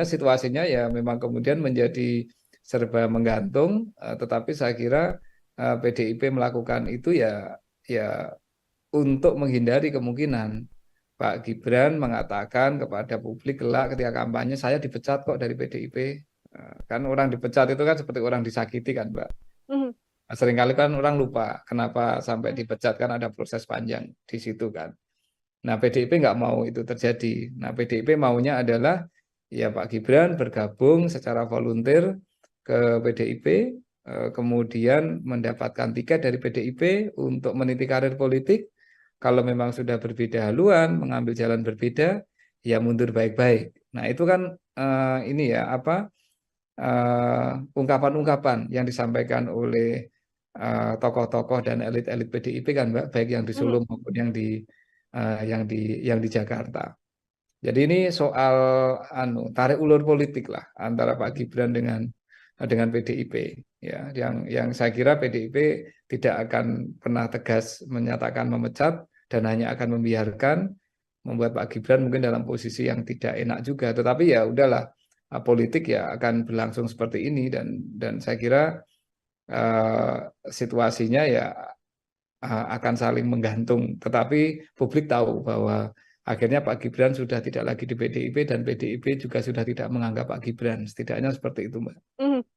situasinya ya memang kemudian menjadi serba menggantung, tetapi saya kira PDIP melakukan itu ya untuk menghindari kemungkinan Pak Gibran mengatakan kepada publik kelak ketika kampanye, saya dipecat kok dari PDIP. Kan orang dipecat itu kan seperti orang disakiti kan, Mbak. Seringkali kan orang lupa kenapa sampai dipecat, kan ada proses panjang di situ kan. Nah, PDIP nggak mau itu terjadi. Nah, PDIP maunya adalah ya Pak Gibran bergabung secara volunteer ke PDIP, kemudian mendapatkan tiket dari PDIP untuk meniti karir politik. Kalau memang sudah berbeda haluan, mengambil jalan berbeda, ya mundur baik-baik. Nah itu kan ini ya apa ungkapan-ungkapan yang disampaikan oleh tokoh-tokoh dan elit-elit PDIP kan Mbak, baik yang di Solo maupun yang di Jakarta. Jadi ini soal tarik ulur politik lah antara Pak Gibran dengan PDIP ya, yang saya kira PDIP tidak akan pernah tegas menyatakan memecat dan hanya akan membiarkan, membuat Pak Gibran mungkin dalam posisi yang tidak enak juga. Tetapi ya udahlah, politik ya akan berlangsung seperti ini, dan saya kira situasinya ya akan saling menggantung. Tetapi publik tahu bahwa akhirnya Pak Gibran sudah tidak lagi di PDIP dan PDIP juga sudah tidak menganggap Pak Gibran. Setidaknya seperti itu, Mbak.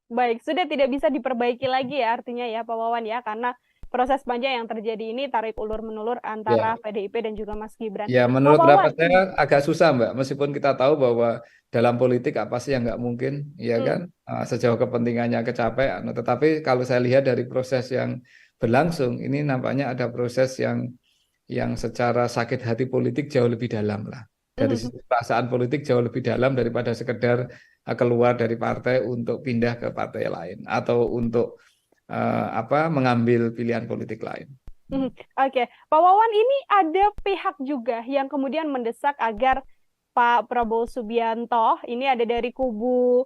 Baik, sudah tidak bisa diperbaiki lagi ya artinya ya Pak Wawan ya, karena proses panjang yang terjadi ini tarik ulur menulur antara PDIP dan juga Mas Gibran. Ya, menurut pendapat saya agak susah Mbak, meskipun kita tahu bahwa dalam politik apa sih yang nggak mungkin, ya kan? Sejauh kepentingannya kecapean. Tetapi kalau saya lihat dari proses yang berlangsung, ini nampaknya ada proses yang secara sakit hati politik jauh lebih dalam lah. Dari perasaan politik jauh lebih dalam daripada sekedar keluar dari partai untuk pindah ke partai lain atau untuk mengambil pilihan politik lain. Oke, Pak Wawan, ini ada pihak juga yang kemudian mendesak agar Pak Prabowo Subianto, ini ada dari kubu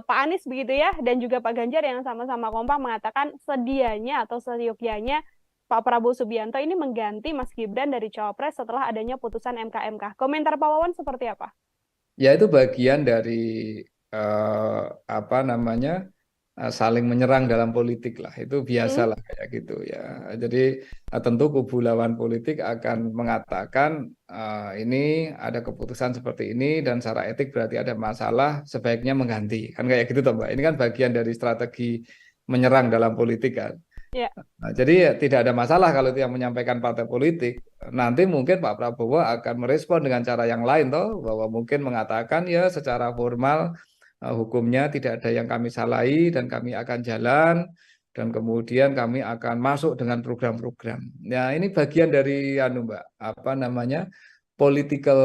Pak Anies begitu ya, dan juga Pak Ganjar yang sama-sama kompak mengatakan sedianya atau seyogyanya Pak Prabowo Subianto ini mengganti Mas Gibran dari Cawapres setelah adanya putusan MK. Komentar Pak Wawan seperti apa? Ya itu bagian dari saling menyerang dalam politik lah, itu biasalah kayak gitu ya. Jadi tentu kubu lawan politik akan mengatakan ini ada keputusan seperti ini dan secara etik berarti ada masalah, sebaiknya mengganti, kan kayak gitu toh Mbak. Ini kan bagian dari strategi menyerang dalam politik kan. Nah, jadi ya, tidak ada masalah kalau itu yang menyampaikan partai politik. Nanti mungkin Pak Prabowo akan merespon dengan cara yang lain toh, bahwa mungkin mengatakan ya secara formal hukumnya tidak ada yang kami salahi dan kami akan jalan, dan kemudian kami akan masuk dengan program-program. Nah, ini bagian dari Mbak, political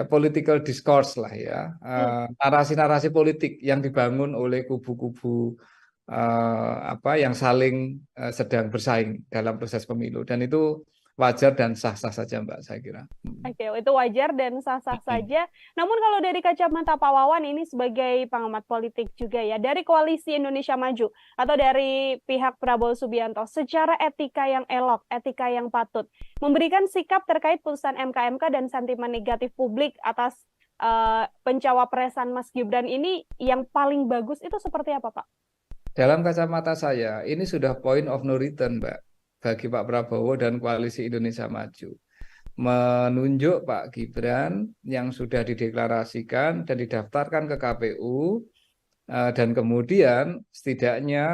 political discourse lah ya. Narasi-narasi politik yang dibangun oleh kubu-kubu yang saling sedang bersaing dalam proses pemilu, dan itu wajar dan sah-sah saja Mbak, saya kira. Oke, itu wajar dan sah-sah saja. Namun kalau dari kacamata Pak Wawan ini sebagai pengamat politik juga ya, dari Koalisi Indonesia Maju atau dari pihak Prabowo Subianto, secara etika yang elok, etika yang patut, memberikan sikap terkait putusan MK dan sentimen negatif publik atas pencawapresan Mas Gibran ini yang paling bagus itu seperti apa, Pak? Dalam kacamata saya, ini sudah point of no return, Mbak, bagi Pak Prabowo dan Koalisi Indonesia Maju. Menunjuk Pak Gibran yang sudah dideklarasikan dan didaftarkan ke KPU, dan kemudian setidaknya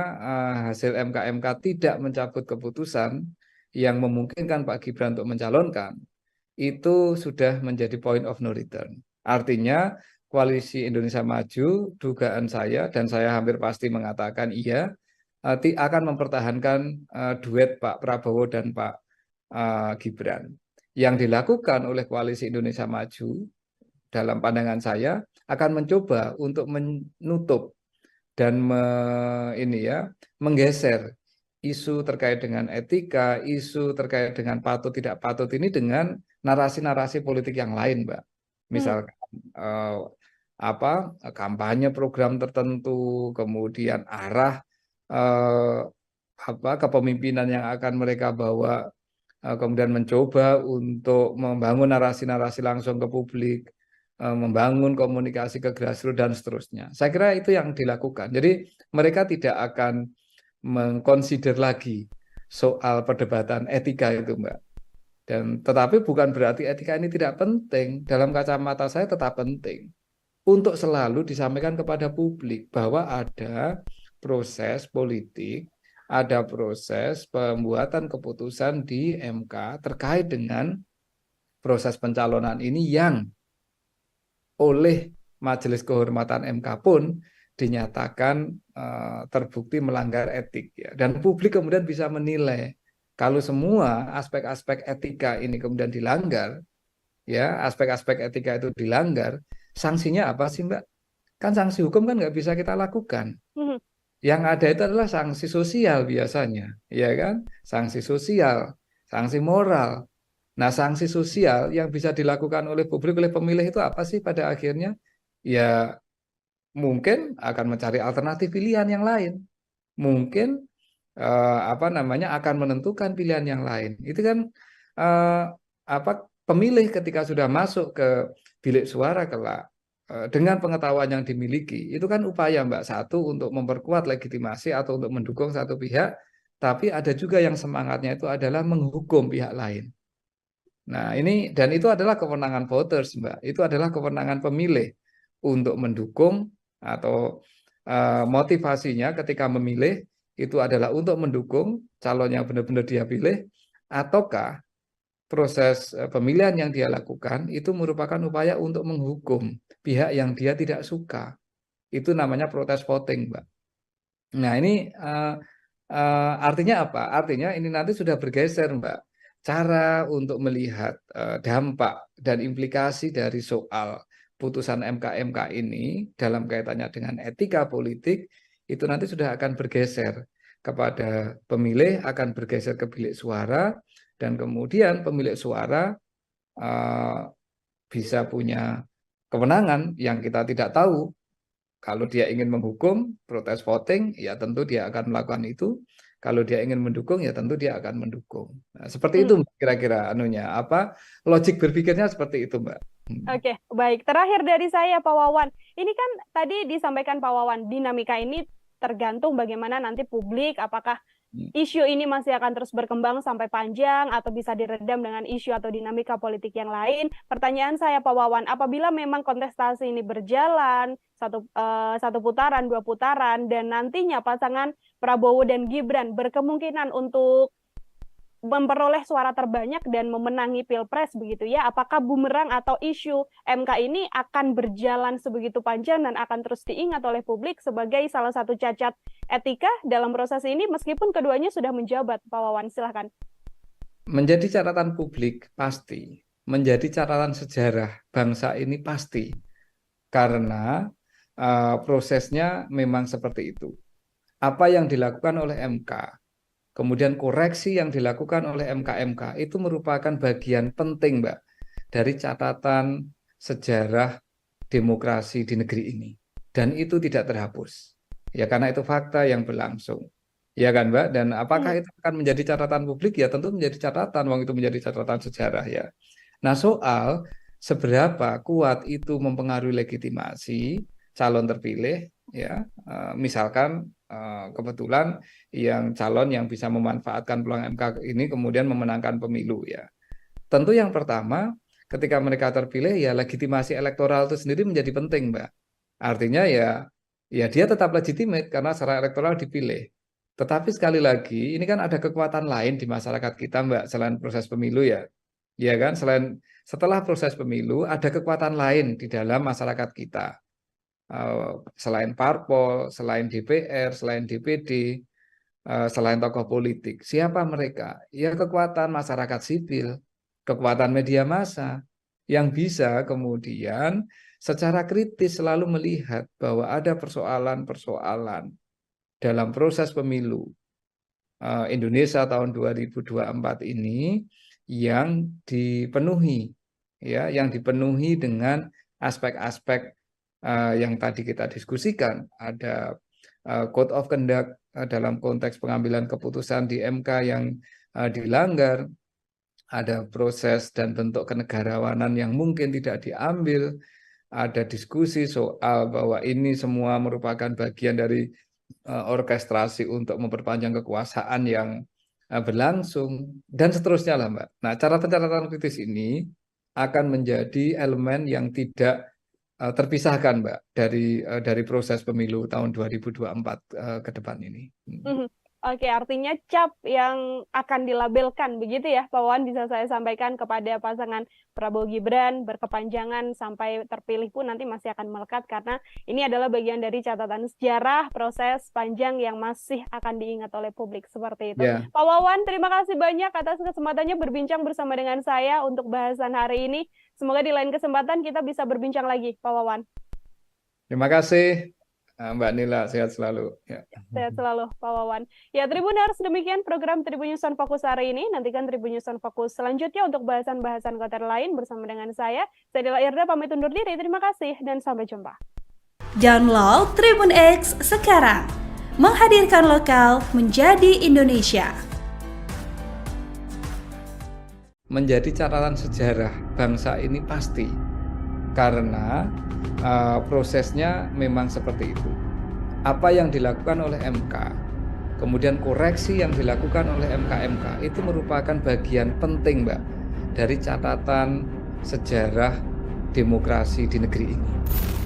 hasil MK tidak mencabut keputusan yang memungkinkan Pak Gibran untuk mencalonkan, itu sudah menjadi point of no return. Artinya Koalisi Indonesia Maju, dugaan saya, dan saya hampir pasti mengatakan iya, akan mempertahankan duet Pak Prabowo dan Pak Gibran. Yang dilakukan oleh Koalisi Indonesia Maju, dalam pandangan saya, akan mencoba untuk menutup dan menggeser isu terkait dengan etika, isu terkait dengan patut tidak patut ini dengan narasi-narasi politik yang lain, Mbak. Misalkan kampanye program tertentu, kemudian arah kepemimpinan yang akan mereka bawa, kemudian mencoba untuk membangun narasi-narasi langsung ke publik, membangun komunikasi ke grassroots dan seterusnya. Saya kira itu yang dilakukan. Jadi mereka tidak akan mengconsider lagi soal perdebatan etika itu, Mbak. Tetapi bukan berarti etika ini tidak penting. Dalam kacamata saya tetap penting untuk selalu disampaikan kepada publik bahwa ada proses politik, ada proses pembuatan keputusan di MK terkait dengan proses pencalonan ini yang oleh Majelis Kehormatan MK pun dinyatakan terbukti melanggar etik ya. Dan publik kemudian bisa menilai kalau semua aspek-aspek etika ini kemudian dilanggar, ya aspek-aspek etika itu dilanggar, sanksinya apa sih Mbak? Kan sanksi hukum kan nggak bisa kita lakukan. Yang ada itu adalah sanksi sosial biasanya, ya kan? Sanksi sosial, sanksi moral. Nah, sanksi sosial yang bisa dilakukan oleh publik, oleh pemilih itu apa sih pada akhirnya? Ya, mungkin akan mencari alternatif pilihan yang lain. Mungkin akan menentukan pilihan yang lain. Itu kan pemilih ketika sudah masuk ke bilik suara kelak dengan pengetahuan yang dimiliki, itu kan upaya Mbak, satu untuk memperkuat legitimasi atau untuk mendukung satu pihak, tapi ada juga yang semangatnya itu adalah menghukum pihak lain. Nah, dan itu adalah kewenangan voters, Mbak. Itu adalah kewenangan pemilih untuk mendukung atau motivasinya ketika memilih itu adalah untuk mendukung calon yang benar-benar dia pilih, ataukah proses pemilihan yang dia lakukan itu merupakan upaya untuk menghukum pihak yang dia tidak suka. Itu namanya protes voting, Mbak. Nah, ini artinya apa? Artinya ini nanti sudah bergeser, Mbak. Cara untuk melihat dampak dan implikasi dari soal putusan MK ini dalam kaitannya dengan etika politik itu nanti sudah akan bergeser kepada pemilih, akan bergeser ke bilik suara, dan kemudian pemilik suara bisa punya kewenangan yang kita tidak tahu. Kalau dia ingin menghukum, protes voting, ya tentu dia akan melakukan itu. Kalau dia ingin mendukung, ya tentu dia akan mendukung. Nah, seperti itu kira-kira logik berpikirnya seperti itu, Mbak. Oke, baik. Terakhir dari saya, Pak Wawan. Ini kan tadi disampaikan Pak Wawan, dinamika ini tergantung bagaimana nanti publik, apakah isu ini masih akan terus berkembang sampai panjang atau bisa diredam dengan isu atau dinamika politik yang lain. Pertanyaan saya, Pak Wawan, apabila memang kontestasi ini berjalan satu putaran, 2 putaran, dan nantinya pasangan Prabowo dan Gibran berkemungkinan untuk memperoleh suara terbanyak dan memenangi Pilpres begitu ya, apakah bumerang atau isu MK ini akan berjalan sebegitu panjang dan akan terus diingat oleh publik sebagai salah satu cacat etika dalam proses ini meskipun keduanya sudah menjabat? Pak Wawan, silahkan. Menjadi catatan publik pasti, menjadi catatan sejarah bangsa ini pasti, karena prosesnya memang seperti itu. Apa yang dilakukan oleh MK, kemudian koreksi yang dilakukan oleh MK itu merupakan bagian penting, Mbak, dari catatan sejarah demokrasi di negeri ini. Dan itu tidak terhapus. Ya, karena itu fakta yang berlangsung. Ya kan, Mbak? Dan apakah itu akan menjadi catatan publik? Ya tentu menjadi catatan, wong itu menjadi catatan sejarah ya. Nah, soal seberapa kuat itu mempengaruhi legitimasi calon terpilih, ya, misalkan kebetulan yang calon yang bisa memanfaatkan peluang MK ini kemudian memenangkan pemilu ya. Tentu yang pertama ketika mereka terpilih ya legitimasi elektoral itu sendiri menjadi penting, Mbak. Artinya ya dia tetap legitimate karena secara elektoral dipilih. Tetapi sekali lagi ini kan ada kekuatan lain di masyarakat kita, Mbak, selain proses pemilu ya. Ya kan, setelah proses pemilu ada kekuatan lain di dalam masyarakat kita. Selain parpol, selain DPR, selain DPD, selain tokoh politik. Siapa mereka? Ya kekuatan masyarakat sipil, kekuatan media massa yang bisa kemudian secara kritis selalu melihat bahwa ada persoalan-persoalan dalam proses pemilu Indonesia tahun 2024 ini yang dipenuhi ya, yang dipenuhi dengan aspek-aspek yang tadi kita diskusikan. Ada code of conduct dalam konteks pengambilan keputusan di MK yang dilanggar, ada proses dan bentuk kenegarawanan yang mungkin tidak diambil, ada diskusi soal bahwa ini semua merupakan bagian dari orkestrasi untuk memperpanjang kekuasaan yang berlangsung, dan seterusnya lah, Mbak. Nah, catatan kritis ini akan menjadi elemen yang tidak terpisahkan, Mbak, dari proses pemilu tahun 2024 ke depan ini. Oke, artinya cap yang akan dilabelkan begitu ya, Pak Wawan, bisa saya sampaikan kepada pasangan Prabowo Gibran berkepanjangan sampai terpilih pun nanti masih akan melekat karena ini adalah bagian dari catatan sejarah proses panjang yang masih akan diingat oleh publik seperti itu. Ya, Pak Wawan, terima kasih banyak atas kesempatannya berbincang bersama dengan saya untuk bahasan hari ini. Semoga di lain kesempatan kita bisa berbincang lagi, Pak Wawan. terima kasih Mbak Nila, sehat selalu. Ya. Sehat selalu, Pak Wawan. Ya, Tribuners, demikian program Tribun News on Fokus hari ini. Nantikan Tribun News on Fokus selanjutnya untuk bahasan-bahasan konten lain bersama dengan saya. Saya Nila Irda, pamit undur diri. Terima kasih dan sampai jumpa. Download Tribun X sekarang. Menghadirkan lokal menjadi Indonesia. Menjadi catatan sejarah bangsa ini pasti, karena prosesnya memang seperti itu. Apa yang dilakukan oleh MK, kemudian koreksi yang dilakukan oleh MK itu merupakan bagian penting, Mbak, dari catatan sejarah demokrasi di negeri ini.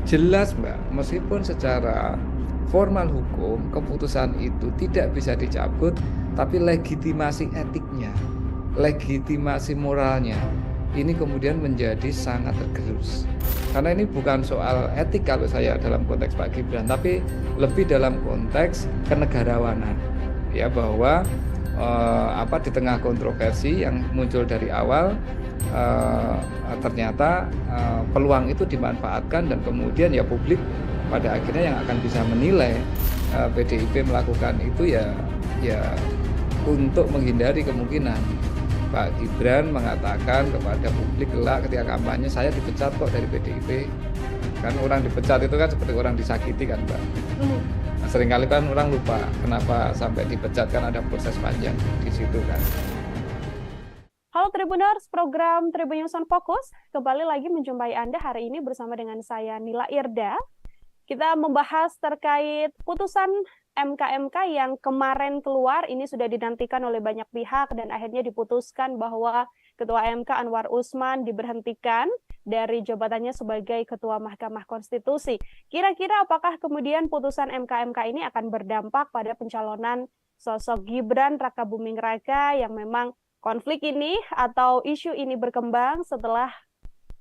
Jelas, Mbak, meskipun secara formal hukum keputusan itu tidak bisa dicabut, tapi legitimasi etiknya, legitimasi moralnya ini kemudian menjadi sangat tergerus. Karena ini bukan soal etik kalau saya dalam konteks Pak Gibran, tapi lebih dalam konteks kenegarawanan. Ya, bahwa di tengah kontroversi yang muncul dari awal, ternyata peluang itu dimanfaatkan dan kemudian ya publik pada akhirnya yang akan bisa menilai PDIP melakukan itu ya untuk menghindari kemungkinan Pak Gibran mengatakan kepada publik kelak ketika kampanye, saya dipecat kok dari PDIP. Kan orang dipecat itu kan seperti orang disakiti kan, Mbak. Nah, seringkali kan orang lupa kenapa sampai dipecat, kan ada proses panjang di situ kan. Halo Tribuners, program Tribun News on Fokus kembali lagi menjumpai Anda hari ini bersama dengan saya Nila Irda. Kita membahas terkait putusan MK yang kemarin keluar, ini sudah dinantikan oleh banyak pihak dan akhirnya diputuskan bahwa Ketua MK Anwar Usman diberhentikan dari jabatannya sebagai Ketua Mahkamah Konstitusi. Kira-kira apakah kemudian putusan MK ini akan berdampak pada pencalonan sosok Gibran Rakabuming Raka yang memang konflik ini atau isu ini berkembang setelah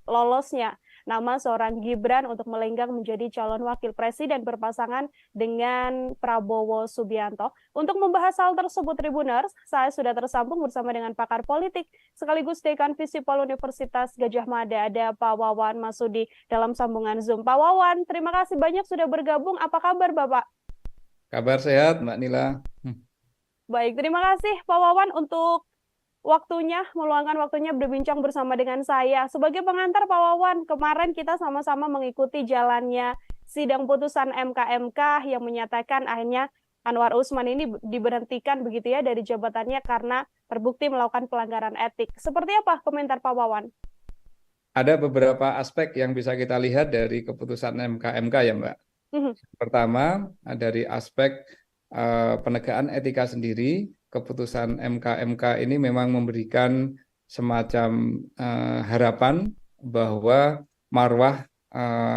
lolosnya nama seorang Gibran untuk melenggang menjadi calon wakil presiden berpasangan dengan Prabowo Subianto. Untuk membahas hal tersebut, Tribuners, saya sudah tersambung bersama dengan pakar politik sekaligus Dekan Visipol Universitas Gadjah Mada, ada Pak Wawan Masudi dalam sambungan Zoom. Pak Wawan, terima kasih banyak sudah bergabung. Apa kabar, Bapak? Kabar sehat, Mbak Nila. Baik, terima kasih Pak Wawan untuk meluangkan waktunya berbincang bersama dengan saya. Sebagai pengantar Pak Wawan, kemarin kita sama-sama mengikuti jalannya sidang putusan MK yang menyatakan akhirnya Anwar Usman ini diberhentikan begitu ya dari jabatannya karena terbukti melakukan pelanggaran etik. Seperti apa komentar Pak Wawan? Ada beberapa aspek yang bisa kita lihat dari keputusan MK ya, Mbak. Pertama, dari aspek penegakan etika sendiri. Keputusan MK ini memang memberikan semacam harapan bahwa marwah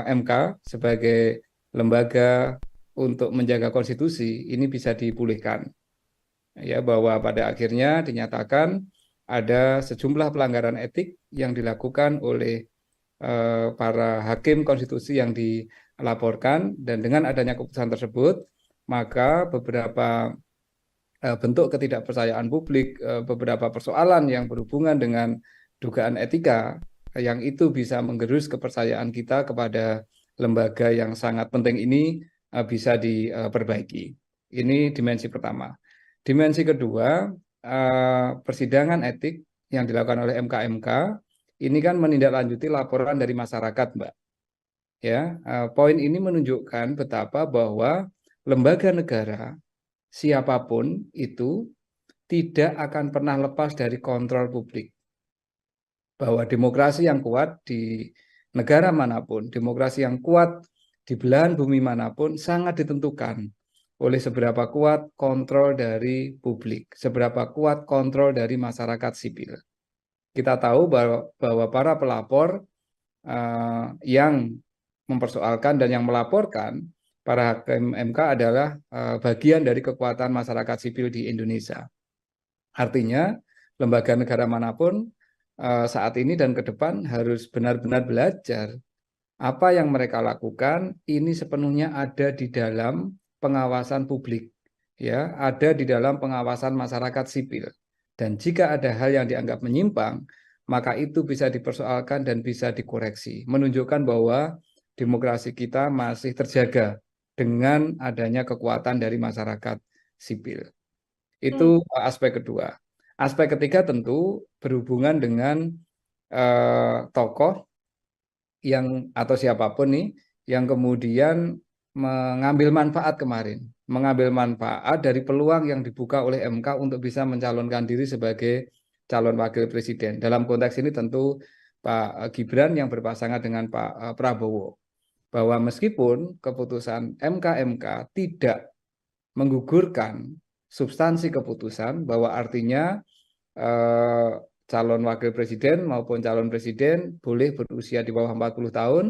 MK sebagai lembaga untuk menjaga konstitusi ini bisa dipulihkan. Ya, bahwa pada akhirnya dinyatakan ada sejumlah pelanggaran etik yang dilakukan oleh para hakim konstitusi yang dilaporkan, dan dengan adanya keputusan tersebut maka beberapa bentuk ketidakpercayaan publik, beberapa persoalan yang berhubungan dengan dugaan etika yang itu bisa menggerus kepercayaan kita kepada lembaga yang sangat penting ini bisa diperbaiki. Ini dimensi pertama. Dimensi kedua, persidangan etik yang dilakukan oleh MK ini kan menindaklanjuti laporan dari masyarakat, Mbak. Ya, poin ini menunjukkan betapa bahwa lembaga negara siapapun itu tidak akan pernah lepas dari kontrol publik. Bahwa demokrasi yang kuat di negara manapun, demokrasi yang kuat di belahan bumi manapun sangat ditentukan oleh seberapa kuat kontrol dari publik, seberapa kuat kontrol dari masyarakat sipil. Kita tahu bahwa para pelapor yang mempersoalkan dan yang melaporkan para hakim MK adalah bagian dari kekuatan masyarakat sipil di Indonesia. Artinya, lembaga negara manapun saat ini dan ke depan harus benar-benar belajar apa yang mereka lakukan ini sepenuhnya ada di dalam pengawasan publik, ya, ada di dalam pengawasan masyarakat sipil. Dan jika ada hal yang dianggap menyimpang, maka itu bisa dipersoalkan dan bisa dikoreksi, menunjukkan bahwa demokrasi kita masih terjaga dengan adanya kekuatan dari masyarakat sipil. Itu aspek kedua. Aspek ketiga tentu berhubungan dengan tokoh yang atau siapapun nih yang kemudian mengambil manfaat kemarin, mengambil manfaat dari peluang yang dibuka oleh MK untuk bisa mencalonkan diri sebagai calon wakil presiden. Dalam konteks ini tentu Pak Gibran yang berpasangan dengan Pak Prabowo. Bahwa meskipun keputusan MK tidak menggugurkan substansi keputusan, bahwa artinya calon wakil presiden maupun calon presiden boleh berusia di bawah 40 tahun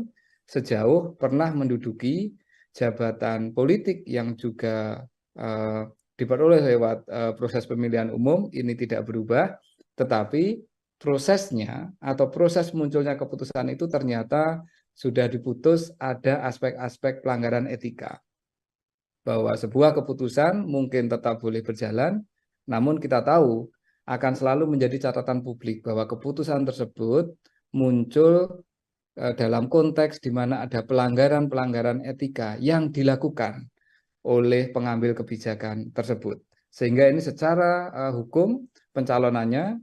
sejauh pernah menduduki jabatan politik yang juga diperoleh lewat proses pemilihan umum, ini tidak berubah, tetapi prosesnya atau proses munculnya keputusan itu ternyata sudah diputus ada aspek-aspek pelanggaran etika. Bahwa sebuah keputusan mungkin tetap boleh berjalan, namun kita tahu akan selalu menjadi catatan publik bahwa keputusan tersebut muncul dalam konteks di mana ada pelanggaran-pelanggaran etika yang dilakukan oleh pengambil kebijakan tersebut. Sehingga ini secara hukum pencalonannya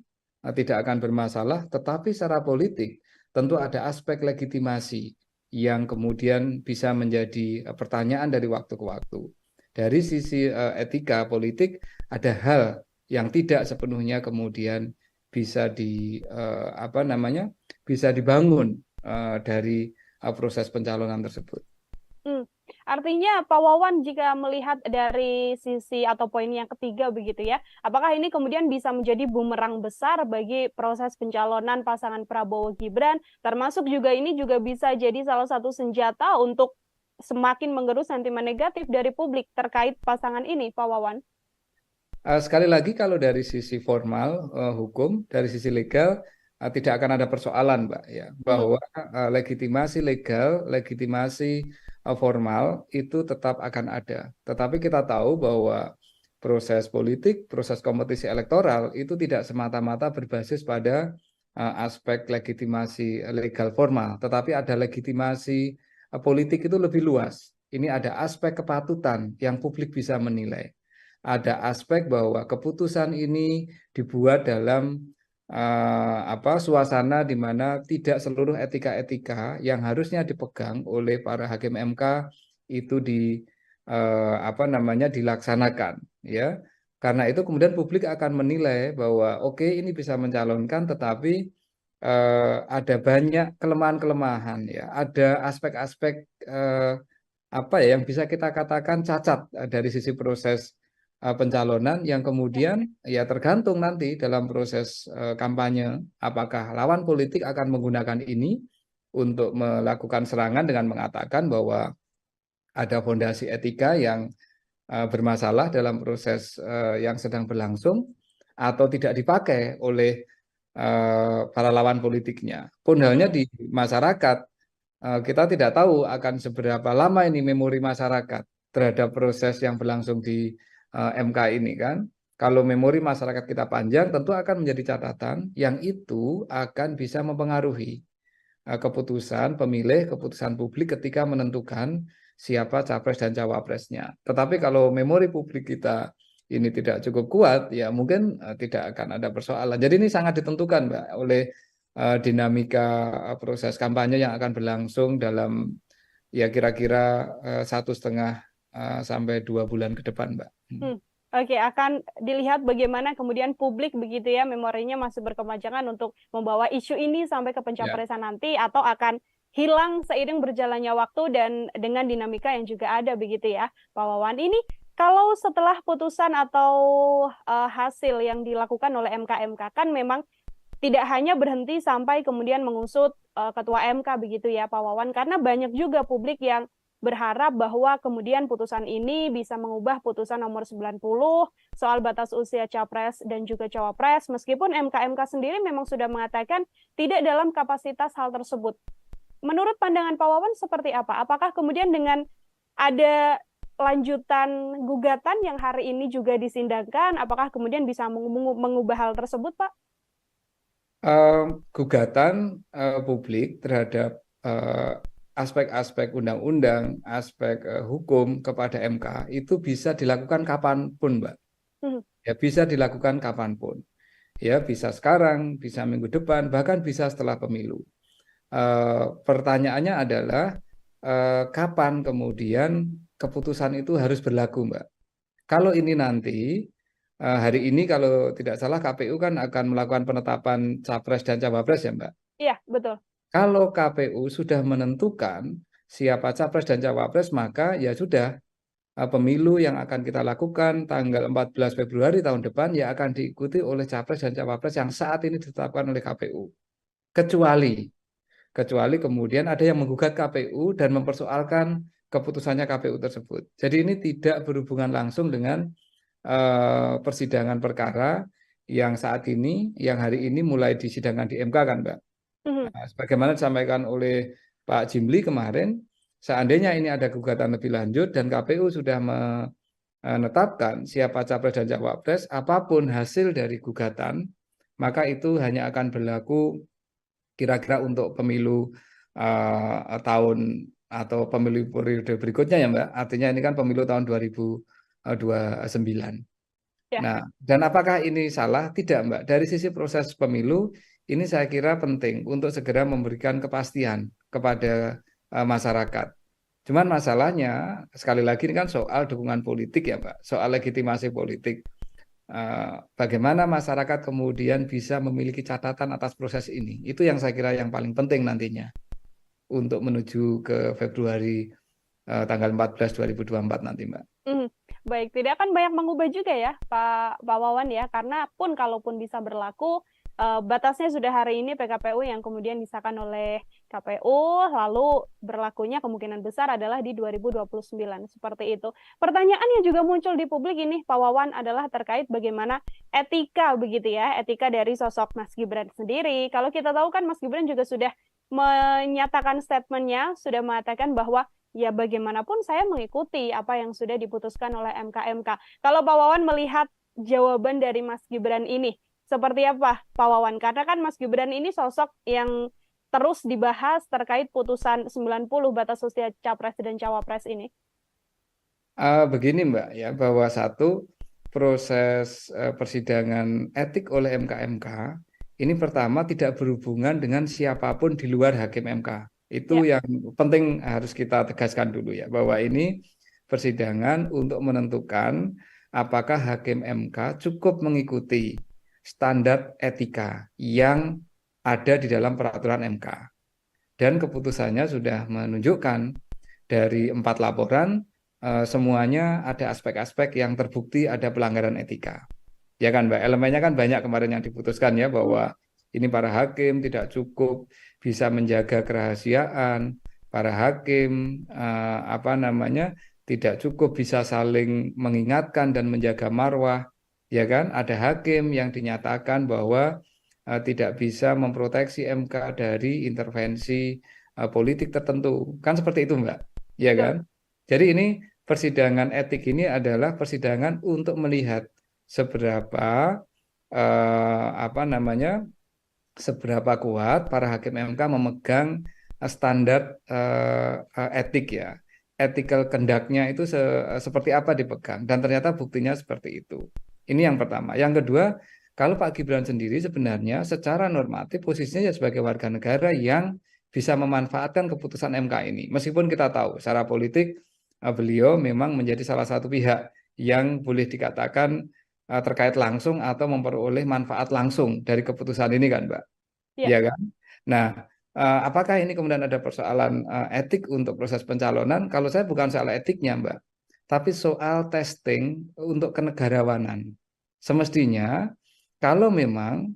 tidak akan bermasalah, tetapi secara politik tentu ada aspek legitimasi yang kemudian bisa menjadi pertanyaan dari waktu ke waktu. Dari sisi etika politik ada hal yang tidak sepenuhnya kemudian bisa bisa dibangun dari proses pencalonan tersebut. Artinya Pak Wawan jika melihat dari sisi atau poin yang ketiga begitu ya, apakah ini kemudian bisa menjadi bumerang besar bagi proses pencalonan pasangan Prabowo Gibran, termasuk juga ini juga bisa jadi salah satu senjata untuk semakin menggerus sentimen negatif dari publik terkait pasangan ini, Pak Wawan? Sekali lagi kalau dari sisi formal hukum, dari sisi legal tidak akan ada persoalan, Mbak, ya, bahwa legitimasi legal, legitimasi formal itu tetap akan ada. Tetapi kita tahu bahwa proses politik, proses kompetisi elektoral itu tidak semata-mata berbasis pada aspek legitimasi legal formal, tetapi ada legitimasi politik itu lebih luas. Ini ada aspek kepatutan yang publik bisa menilai. Ada aspek bahwa keputusan ini dibuat dalam suasana di mana tidak seluruh etika-etika yang harusnya dipegang oleh para hakim MK itu dilaksanakan, ya. Karena itu kemudian publik akan menilai bahwa oke, ini bisa mencalonkan, tetapi ada banyak kelemahan-kelemahan, ya. Ada aspek-aspek yang bisa kita katakan cacat dari sisi proses pencalonan yang kemudian ya tergantung nanti dalam proses kampanye apakah lawan politik akan menggunakan ini untuk melakukan serangan dengan mengatakan bahwa ada fondasi etika yang bermasalah dalam proses yang sedang berlangsung atau tidak dipakai oleh para lawan politiknya. Pun halnya di masyarakat, kita tidak tahu akan seberapa lama ini memori masyarakat terhadap proses yang berlangsung di MK ini kan. Kalau memori masyarakat kita panjang, tentu akan menjadi catatan yang itu akan bisa mempengaruhi keputusan pemilih, keputusan publik ketika menentukan siapa capres dan cawapresnya. Tetapi kalau memori publik kita ini tidak cukup kuat, ya mungkin tidak akan ada persoalan. Jadi ini sangat ditentukan, Mbak, oleh dinamika proses kampanye yang akan berlangsung dalam ya kira-kira 1,5 sampai 2 bulan ke depan, Mbak. Oke, akan dilihat bagaimana kemudian publik begitu ya, memorinya masih berkepanjangan untuk membawa isu ini sampai ke pencapresan nanti, atau akan hilang seiring berjalannya waktu dan dengan dinamika yang juga ada begitu ya, Pak Wawan. Ini kalau setelah putusan atau hasil yang dilakukan oleh MK kan memang tidak hanya berhenti sampai kemudian mengusut ketua MK begitu ya, Pak Wawan, karena banyak juga publik yang berharap bahwa kemudian putusan ini bisa mengubah putusan nomor 90 soal batas usia capres dan juga cawapres, meskipun MK sendiri memang sudah mengatakan tidak dalam kapasitas hal tersebut. Menurut pandangan Pak Wawan seperti apa? Apakah kemudian dengan ada lanjutan gugatan yang hari ini juga disindangkan, apakah kemudian bisa mengubah hal tersebut, Pak? Gugatan publik terhadap aspek-aspek undang-undang, aspek hukum kepada MK itu bisa dilakukan kapanpun, Mbak. Ya, bisa dilakukan kapanpun. Ya, bisa sekarang, bisa minggu depan, bahkan bisa setelah pemilu. Pertanyaannya adalah kapan kemudian keputusan itu harus berlaku, Mbak. Kalau ini nanti, hari ini kalau tidak salah KPU kan akan melakukan penetapan capres dan cawapres ya, Mbak? Iya, betul. Kalau KPU sudah menentukan siapa capres dan cawapres, maka ya sudah, pemilu yang akan kita lakukan tanggal 14 Februari tahun depan ya akan diikuti oleh capres dan cawapres yang saat ini ditetapkan oleh KPU. Kecuali kemudian ada yang menggugat KPU dan mempersoalkan keputusannya KPU tersebut. Jadi ini tidak berhubungan langsung dengan persidangan perkara yang saat ini, yang hari ini mulai disidangkan di MK kan, Mbak? Nah, sebagaimana disampaikan oleh Pak Jimli kemarin, seandainya ini ada gugatan lebih lanjut dan KPU sudah menetapkan siapa capres dan cawapres, apapun hasil dari gugatan, maka itu hanya akan berlaku kira-kira untuk pemilu tahun atau pemilu periode berikutnya ya, Mbak. Artinya ini kan pemilu tahun 2029. Ya. Nah, dan apakah ini salah? Tidak, Mbak. Dari sisi proses pemilu, ini saya kira penting untuk segera memberikan kepastian kepada masyarakat. Cuman masalahnya, sekali lagi ini kan soal dukungan politik ya, Mbak. Soal legitimasi politik. Bagaimana masyarakat kemudian bisa memiliki catatan atas proses ini. Itu yang saya kira yang paling penting nantinya untuk menuju ke Februari tanggal 14 2024 nanti, Mbak. Baik, tidak akan banyak mengubah juga ya Pak Wawan ya, karena pun kalaupun bisa berlaku, batasnya sudah hari ini PKPU yang kemudian disahkan oleh KPU, lalu berlakunya kemungkinan besar adalah di 2029, seperti itu. Pertanyaan yang juga muncul di publik ini, Pak Wawan, adalah terkait bagaimana etika begitu ya, etika dari sosok Mas Gibran sendiri. Kalau kita tahu kan Mas Gibran juga sudah menyatakan statementnya, sudah mengatakan bahwa ya bagaimanapun saya mengikuti apa yang sudah diputuskan oleh MK. Kalau Pak Wawan melihat jawaban dari Mas Gibran ini, seperti apa Pak Wawan? Karena kan Mas Gibran ini sosok yang terus dibahas terkait putusan 90 batas usia capres dan cawapres ini. Begini Mbak ya, bahwa satu proses persidangan etik oleh MK ini pertama tidak berhubungan dengan siapapun di luar hakim MK. Itu yang penting harus kita tegaskan dulu ya, bahwa ini persidangan untuk menentukan apakah hakim MK cukup mengikuti standar etika yang ada di dalam peraturan MK. Dan keputusannya sudah menunjukkan dari 4 laporan, semuanya ada aspek-aspek yang terbukti ada pelanggaran etika. Ya kan Mbak, elemennya kan banyak kemarin yang diputuskan ya, bahwa ini para hakim tidak cukup bisa menjaga kerahasiaan, para hakim tidak cukup bisa saling mengingatkan dan menjaga marwah, ya kan? Ada hakim yang dinyatakan bahwa tidak bisa memproteksi MK dari intervensi politik tertentu, kan seperti itu Mbak, ya kan? Jadi ini persidangan etik ini adalah persidangan untuk melihat seberapa seberapa kuat para hakim MK memegang standar etik ya, ethical conduct-nya itu seperti apa dipegang, dan ternyata buktinya seperti itu. Ini yang pertama. Yang kedua, kalau Pak Gibran sendiri sebenarnya secara normatif posisinya ya sebagai warga negara yang bisa memanfaatkan keputusan MK ini. Meskipun kita tahu secara politik beliau memang menjadi salah satu pihak yang boleh dikatakan terkait langsung atau memperoleh manfaat langsung dari keputusan ini kan Mbak, ya kan? Nah, apakah ini kemudian ada persoalan etik untuk proses pencalonan? Kalau saya bukan soal etiknya Mbak, tapi soal testing untuk kenegarawanan. Semestinya kalau memang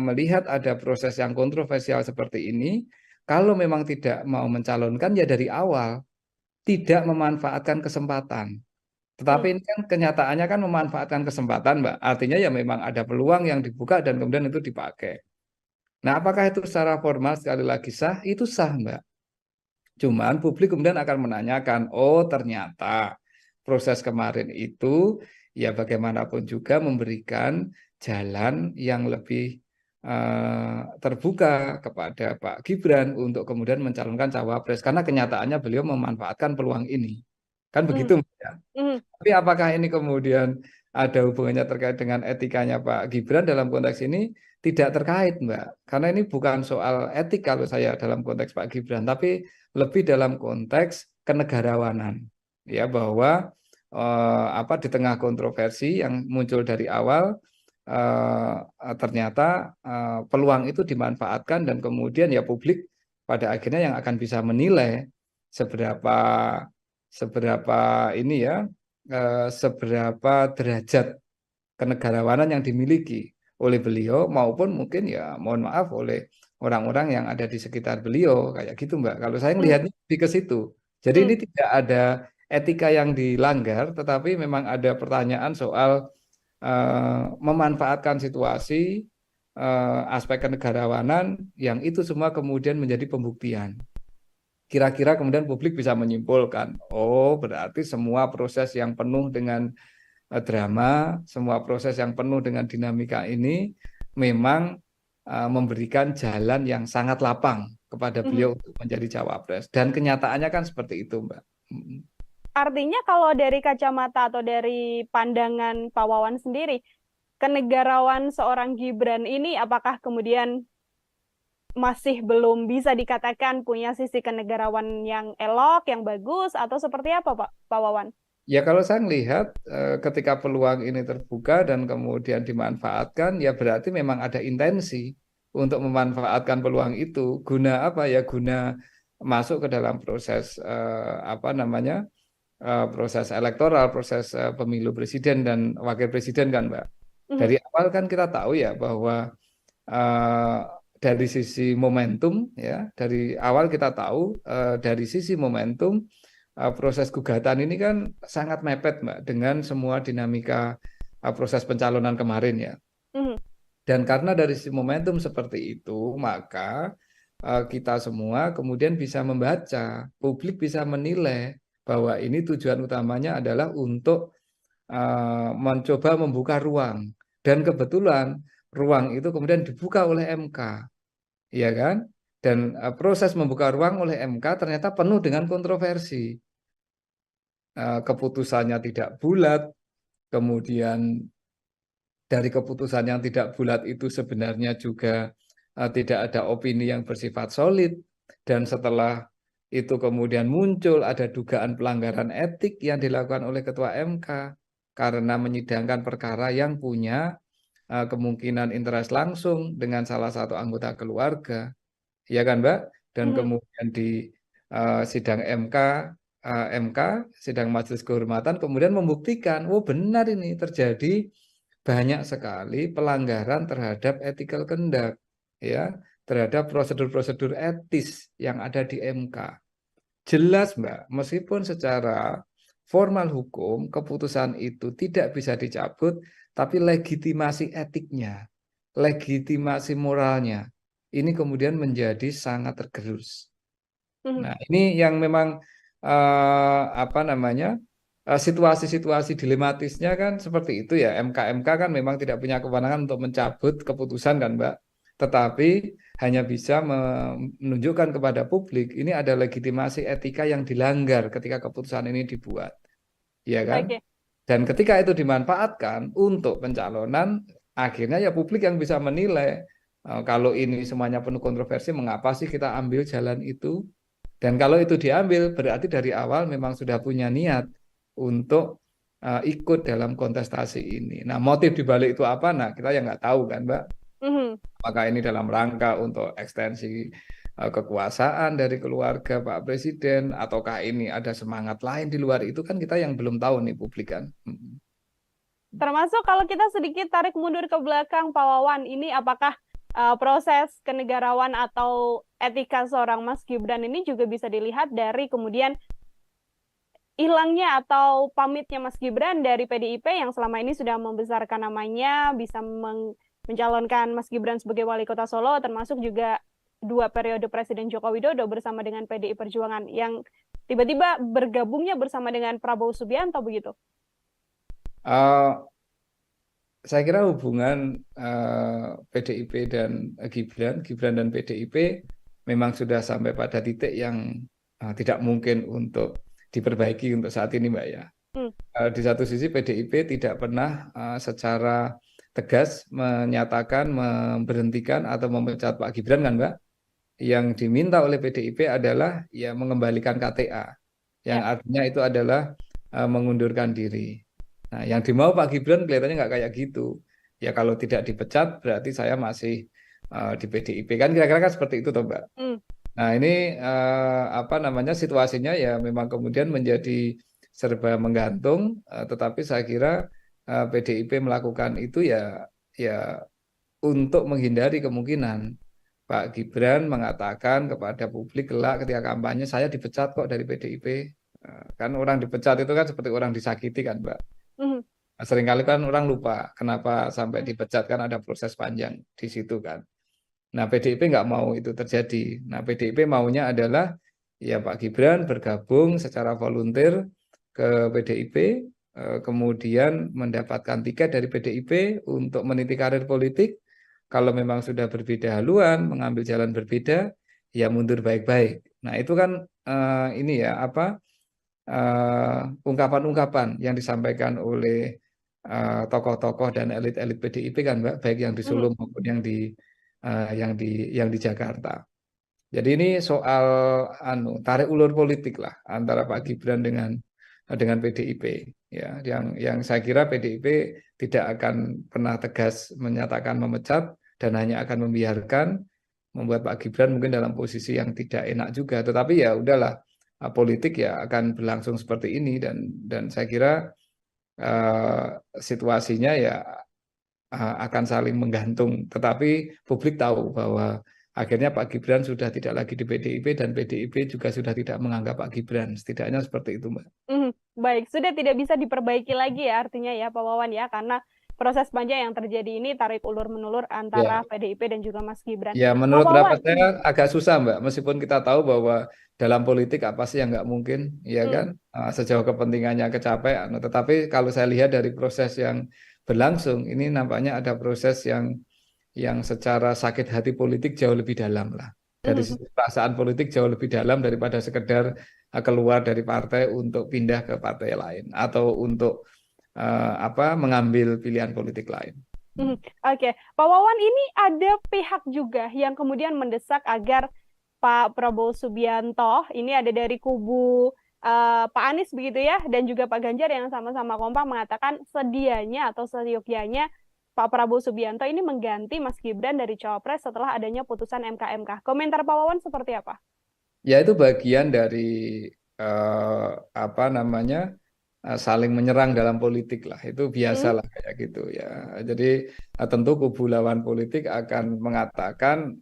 melihat ada proses yang kontroversial seperti ini, kalau memang tidak mau mencalonkan ya dari awal tidak memanfaatkan kesempatan. Tetapi ini kan kenyataannya kan memanfaatkan kesempatan, Mbak. Artinya ya memang ada peluang yang dibuka dan kemudian itu dipakai. Nah, apakah itu secara formal sekali lagi sah? Itu sah, Mbak. Cuman publik kemudian akan menanyakan, oh ternyata proses kemarin itu ya bagaimanapun juga memberikan jalan yang lebih terbuka kepada Pak Gibran untuk kemudian mencalonkan cawapres. Karena kenyataannya beliau memanfaatkan peluang ini. Kan begitu, Mbak, ya? Tapi apakah ini kemudian ada hubungannya terkait dengan etikanya Pak Gibran dalam konteks ini? Tidak terkait, Mbak. Karena ini bukan soal etik kalau saya dalam konteks Pak Gibran, tapi lebih dalam konteks kenegarawanan. Ya, bahwa di tengah kontroversi yang muncul dari awal, ternyata peluang itu dimanfaatkan dan kemudian ya publik pada akhirnya yang akan bisa menilai seberapa derajat kenegarawanan yang dimiliki oleh beliau maupun mungkin ya mohon maaf oleh orang-orang yang ada di sekitar beliau kayak gitu, Mbak. Kalau saya melihatnya lebih ke situ. Jadi ini tidak ada etika yang dilanggar, tetapi memang ada pertanyaan soal memanfaatkan situasi, aspek kenegarawanan yang itu semua kemudian menjadi pembuktian. Kira-kira kemudian publik bisa menyimpulkan, oh berarti semua proses yang penuh dengan drama, semua proses yang penuh dengan dinamika ini memang memberikan jalan yang sangat lapang kepada beliau untuk menjadi cawapres. Dan kenyataannya kan seperti itu, Mbak. Artinya kalau dari kacamata atau dari pandangan Pak Wawan sendiri, kenegarawan seorang Gibran ini apakah kemudian masih belum bisa dikatakan punya sisi kenegarawan yang elok, yang bagus, atau seperti apa, Pak Wawan? Ya kalau saya melihat ketika peluang ini terbuka dan kemudian dimanfaatkan, ya berarti memang ada intensi untuk memanfaatkan peluang itu. Guna apa ya? Guna masuk ke dalam proses proses elektoral, proses pemilu presiden dan wakil presiden kan, Mbak. Dari awal kan kita tahu ya bahwa dari sisi momentum ya, dari awal kita tahu dari sisi momentum proses gugatan ini kan sangat mepet, Mbak, dengan semua dinamika proses pencalonan kemarin ya. Dan karena dari sisi momentum seperti itu, maka kita semua kemudian bisa membaca, publik bisa menilai bahwa ini tujuan utamanya adalah untuk mencoba membuka ruang. Dan kebetulan ruang itu kemudian dibuka oleh MK. Iya kan? Dan proses membuka ruang oleh MK ternyata penuh dengan kontroversi. Keputusannya tidak bulat, kemudian dari keputusan yang tidak bulat itu sebenarnya juga tidak ada opini yang bersifat solid, dan setelah itu kemudian muncul ada dugaan pelanggaran etik yang dilakukan oleh Ketua MK karena menyidangkan perkara yang punya kemungkinan interest langsung dengan salah satu anggota keluarga, ya kan, Mbak? Dan kemudian di sidang sidang Majelis Kehormatan kemudian membuktikan, oh benar ini terjadi banyak sekali pelanggaran terhadap ethical conduct, ya, terhadap prosedur-prosedur etis yang ada di MK. Jelas, Mbak, meskipun secara formal hukum keputusan itu tidak bisa dicabut, tapi legitimasi etiknya, legitimasi moralnya, ini kemudian menjadi sangat tergerus. Nah, ini yang memang situasi-situasi dilematisnya kan seperti itu ya. MK kan memang tidak punya kewenangan untuk mencabut keputusan kan, Mbak. Tetapi hanya bisa menunjukkan kepada publik ini ada legitimasi etika yang dilanggar ketika keputusan ini dibuat. Ya kan? Okay. Dan ketika itu dimanfaatkan untuk pencalonan, akhirnya ya publik yang bisa menilai kalau ini semuanya penuh kontroversi, mengapa sih kita ambil jalan itu? Dan kalau itu diambil, berarti dari awal memang sudah punya niat untuk ikut dalam kontestasi ini. Nah, motif dibalik itu apa? Nah, kita yang nggak tahu kan, Mbak. Apakah ini dalam rangka untuk ekstensi kekuasaan dari keluarga Pak Presiden, ataukah ini ada semangat lain di luar itu, kan kita yang belum tahu nih publik kan. Termasuk kalau kita sedikit tarik mundur ke belakang, Pak Wawan, ini apakah proses kenegarawan atau etika seorang Mas Gibran ini juga bisa dilihat dari kemudian hilangnya atau pamitnya Mas Gibran dari PDIP yang selama ini sudah membesarkan namanya, bisa mencalonkan Mas Gibran sebagai wali kota Solo, termasuk juga 2 periode Presiden Joko Widodo bersama dengan PDI Perjuangan, yang tiba-tiba bergabungnya bersama dengan Prabowo Subianto begitu? Saya kira hubungan PDIP dan Gibran dan PDIP memang sudah sampai pada titik yang tidak mungkin untuk diperbaiki untuk saat ini, Mbak ya. Di satu sisi PDIP tidak pernah secara tegas menyatakan memberhentikan atau memecat Pak Gibran kan, Mbak. Yang diminta oleh PDIP adalah ya mengembalikan KTA, yang artinya itu adalah mengundurkan diri. Nah, yang dimau Pak Gibran kelihatannya nggak kayak gitu. Ya kalau tidak dipecat berarti saya masih di PDIP kan, kira-kira kan seperti itu toh, Mbak. Nah ini situasinya ya memang kemudian menjadi serba menggantung, tetapi saya kira PDIP melakukan itu ya untuk menghindari kemungkinan Pak Gibran mengatakan kepada publik kelak ketika kampanye, saya dipecat kok dari PDIP. Kan orang dipecat itu kan seperti orang disakiti kan, Mbak. Seringkali kan orang lupa kenapa sampai dipecat, kan ada proses panjang di situ kan. Nah PDIP nggak mau itu terjadi. Nah PDIP maunya adalah ya Pak Gibran bergabung secara volunteer ke PDIP, kemudian mendapatkan tiket dari PDIP untuk meniti karir politik. Kalau memang sudah berbeda haluan, mengambil jalan berbeda, ya mundur baik-baik. Nah itu kan ungkapan-ungkapan yang disampaikan oleh tokoh-tokoh dan elit-elit PDIP kan, Mbak, baik yang di Solo maupun yang di Jakarta. Jadi ini soal tarik ulur politik lah antara Pak Gibran dengan PDIP ya, yang saya kira PDIP tidak akan pernah tegas menyatakan memecat dan hanya akan membiarkan, membuat Pak Gibran mungkin dalam posisi yang tidak enak juga. Tetapi ya udahlah, politik ya akan berlangsung seperti ini, dan saya kira situasinya ya akan saling menggantung. Tetapi publik tahu bahwa akhirnya Pak Gibran sudah tidak lagi di PDIP dan PDIP juga sudah tidak menganggap Pak Gibran. Setidaknya seperti itu, Mbak. Baik, sudah tidak bisa diperbaiki lagi ya artinya ya Pak Wawan ya, karena proses panjang yang terjadi ini tarik ulur menulur antara PDIP dan juga Mas Gibran. Ya, menurut pendapat saya agak susah, Mbak. Meskipun kita tahu bahwa dalam politik apa sih yang nggak mungkin, ya kan? Sejauh kepentingannya kecapai. Tetapi kalau saya lihat dari proses yang berlangsung, ini nampaknya ada proses yang secara sakit hati politik jauh lebih dalam lah. Dari perasaan politik jauh lebih dalam daripada sekedar keluar dari partai untuk pindah ke partai lain atau untuk mengambil pilihan politik lain. Oke, Pak Wawan, ini ada pihak juga yang kemudian mendesak agar Pak Prabowo Subianto, ini ada dari kubu Pak Anies begitu ya, dan juga Pak Ganjar yang sama-sama kompak mengatakan sedianya atau seyogyanya Pak Prabowo Subianto ini mengganti Mas Gibran dari Cawapres setelah adanya putusan MK. Komentar Pak Wawan seperti apa? Ya itu bagian dari saling menyerang dalam politik lah, itu biasalah kayak gitu ya. Jadi tentu kubu lawan politik akan mengatakan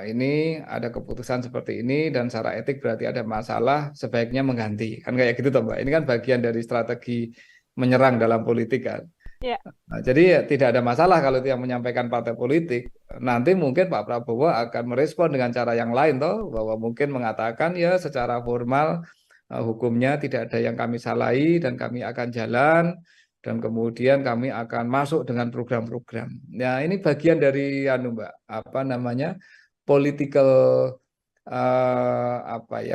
ini ada keputusan seperti ini dan secara etik berarti ada masalah, sebaiknya mengganti, kan kayak gitu toh, Mbak. Ini kan bagian dari strategi menyerang dalam politik kan. Nah, jadi ya, tidak ada masalah kalau itu yang menyampaikan partai politik. Nanti mungkin Pak Prabowo akan merespon dengan cara yang lain toh, bahwa mungkin mengatakan ya secara formal hukumnya tidak ada yang kami salahi dan kami akan jalan, dan kemudian kami akan masuk dengan program-program. Nah ini bagian dari Mbak, political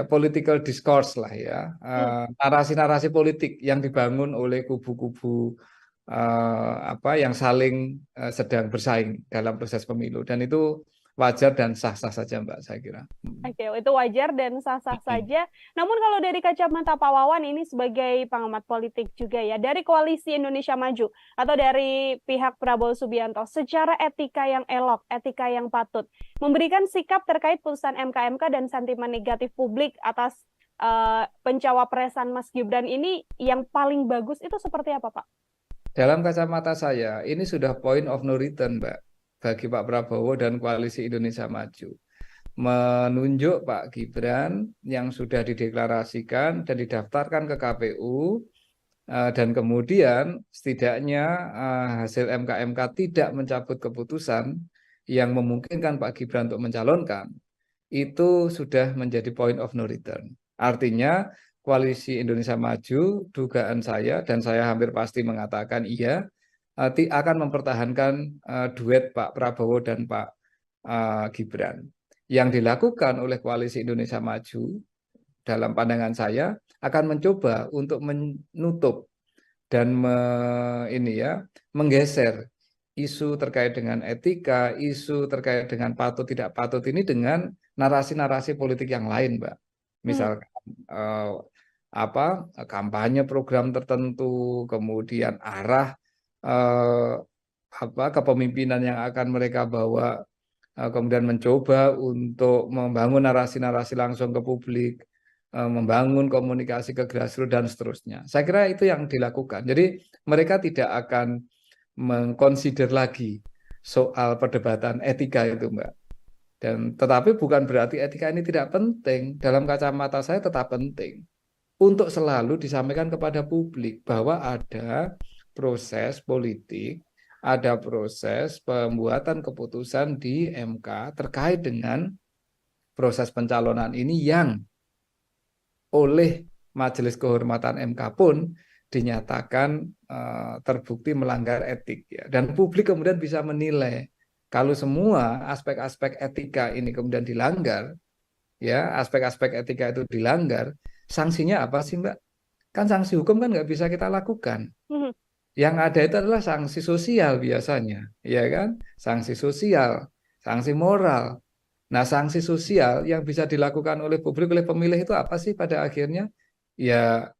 political discourse lah ya, narasi-narasi politik yang dibangun oleh kubu-kubu yang saling sedang bersaing dalam proses pemilu, dan itu wajar dan sah-sah saja, Mbak, saya kira. Oke, itu wajar dan sah-sah saja. Namun kalau dari kacamata Pak Wawan ini sebagai pengamat politik juga ya, dari Koalisi Indonesia Maju atau dari pihak Prabowo Subianto, secara etika yang elok, etika yang patut, memberikan sikap terkait putusan MK dan sentimen negatif publik atas pencawapresan Mas Gibran ini yang paling bagus itu seperti apa, Pak? Dalam kacamata saya, ini sudah point of no return, Mbak, bagi Pak Prabowo dan Koalisi Indonesia Maju. menunjuk Pak Gibran yang sudah dideklarasikan dan didaftarkan ke KPU, dan kemudian setidaknya hasil MK tidak mencabut keputusan yang memungkinkan Pak Gibran untuk mencalonkan, itu sudah menjadi point of no return. Artinya Koalisi Indonesia Maju, dugaan saya dan saya hampir pasti mengatakan iya, akan mempertahankan duet Pak Prabowo dan Pak Gibran. Yang dilakukan oleh Koalisi Indonesia Maju dalam pandangan saya akan mencoba untuk menutup dan menggeser isu terkait dengan etika, isu terkait dengan patut tidak patut ini dengan narasi-narasi politik yang lain, Mbak. Misalkan kampanye program tertentu, kemudian arah kepemimpinan yang akan mereka bawa, kemudian mencoba untuk membangun narasi-narasi langsung ke publik, membangun komunikasi ke grassroots dan seterusnya. Saya kira itu yang dilakukan. Jadi mereka tidak akan mengconsider lagi soal perdebatan etika itu, Mbak. Dan tetapi bukan berarti etika ini tidak penting. Dalam kacamata saya tetap penting untuk selalu disampaikan kepada publik bahwa ada proses politik, ada proses pembuatan keputusan di MK terkait dengan proses pencalonan ini yang oleh Majelis Kehormatan MK pun dinyatakan terbukti melanggar etik, ya. Dan publik kemudian bisa menilai kalau semua aspek-aspek etika ini kemudian dilanggar, ya, aspek-aspek etika itu dilanggar, sanksinya apa sih, Mbak? Kan sanksi hukum kan nggak bisa kita lakukan. Yang ada itu adalah sanksi sosial biasanya, ya kan? Sanksi sosial, sanksi moral. Nah, sanksi sosial yang bisa dilakukan oleh publik, oleh pemilih itu apa sih pada akhirnya? Ya,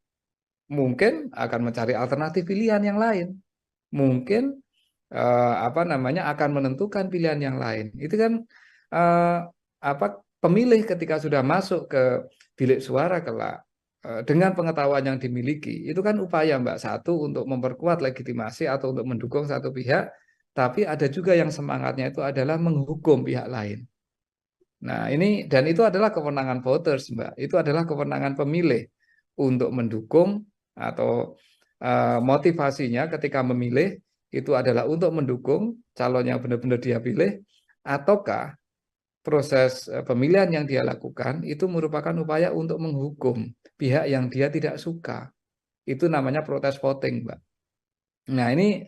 mungkin akan mencari alternatif pilihan yang lain. Mungkin akan menentukan pilihan yang lain. Itu kan pemilih ketika sudah masuk ke bilik suara kelak, dengan pengetahuan yang dimiliki, itu kan upaya, Mbak, satu untuk memperkuat legitimasi atau untuk mendukung satu pihak, tapi ada juga yang semangatnya itu adalah menghukum pihak lain. Nah, dan itu adalah kewenangan voters, Mbak. Itu adalah kewenangan pemilih untuk mendukung atau motivasinya ketika memilih itu adalah untuk mendukung calon yang benar-benar dia pilih, ataukah proses pemilihan yang dia lakukan itu merupakan upaya untuk menghukum pihak yang dia tidak suka. Itu namanya protes voting, Mbak. Nah, ini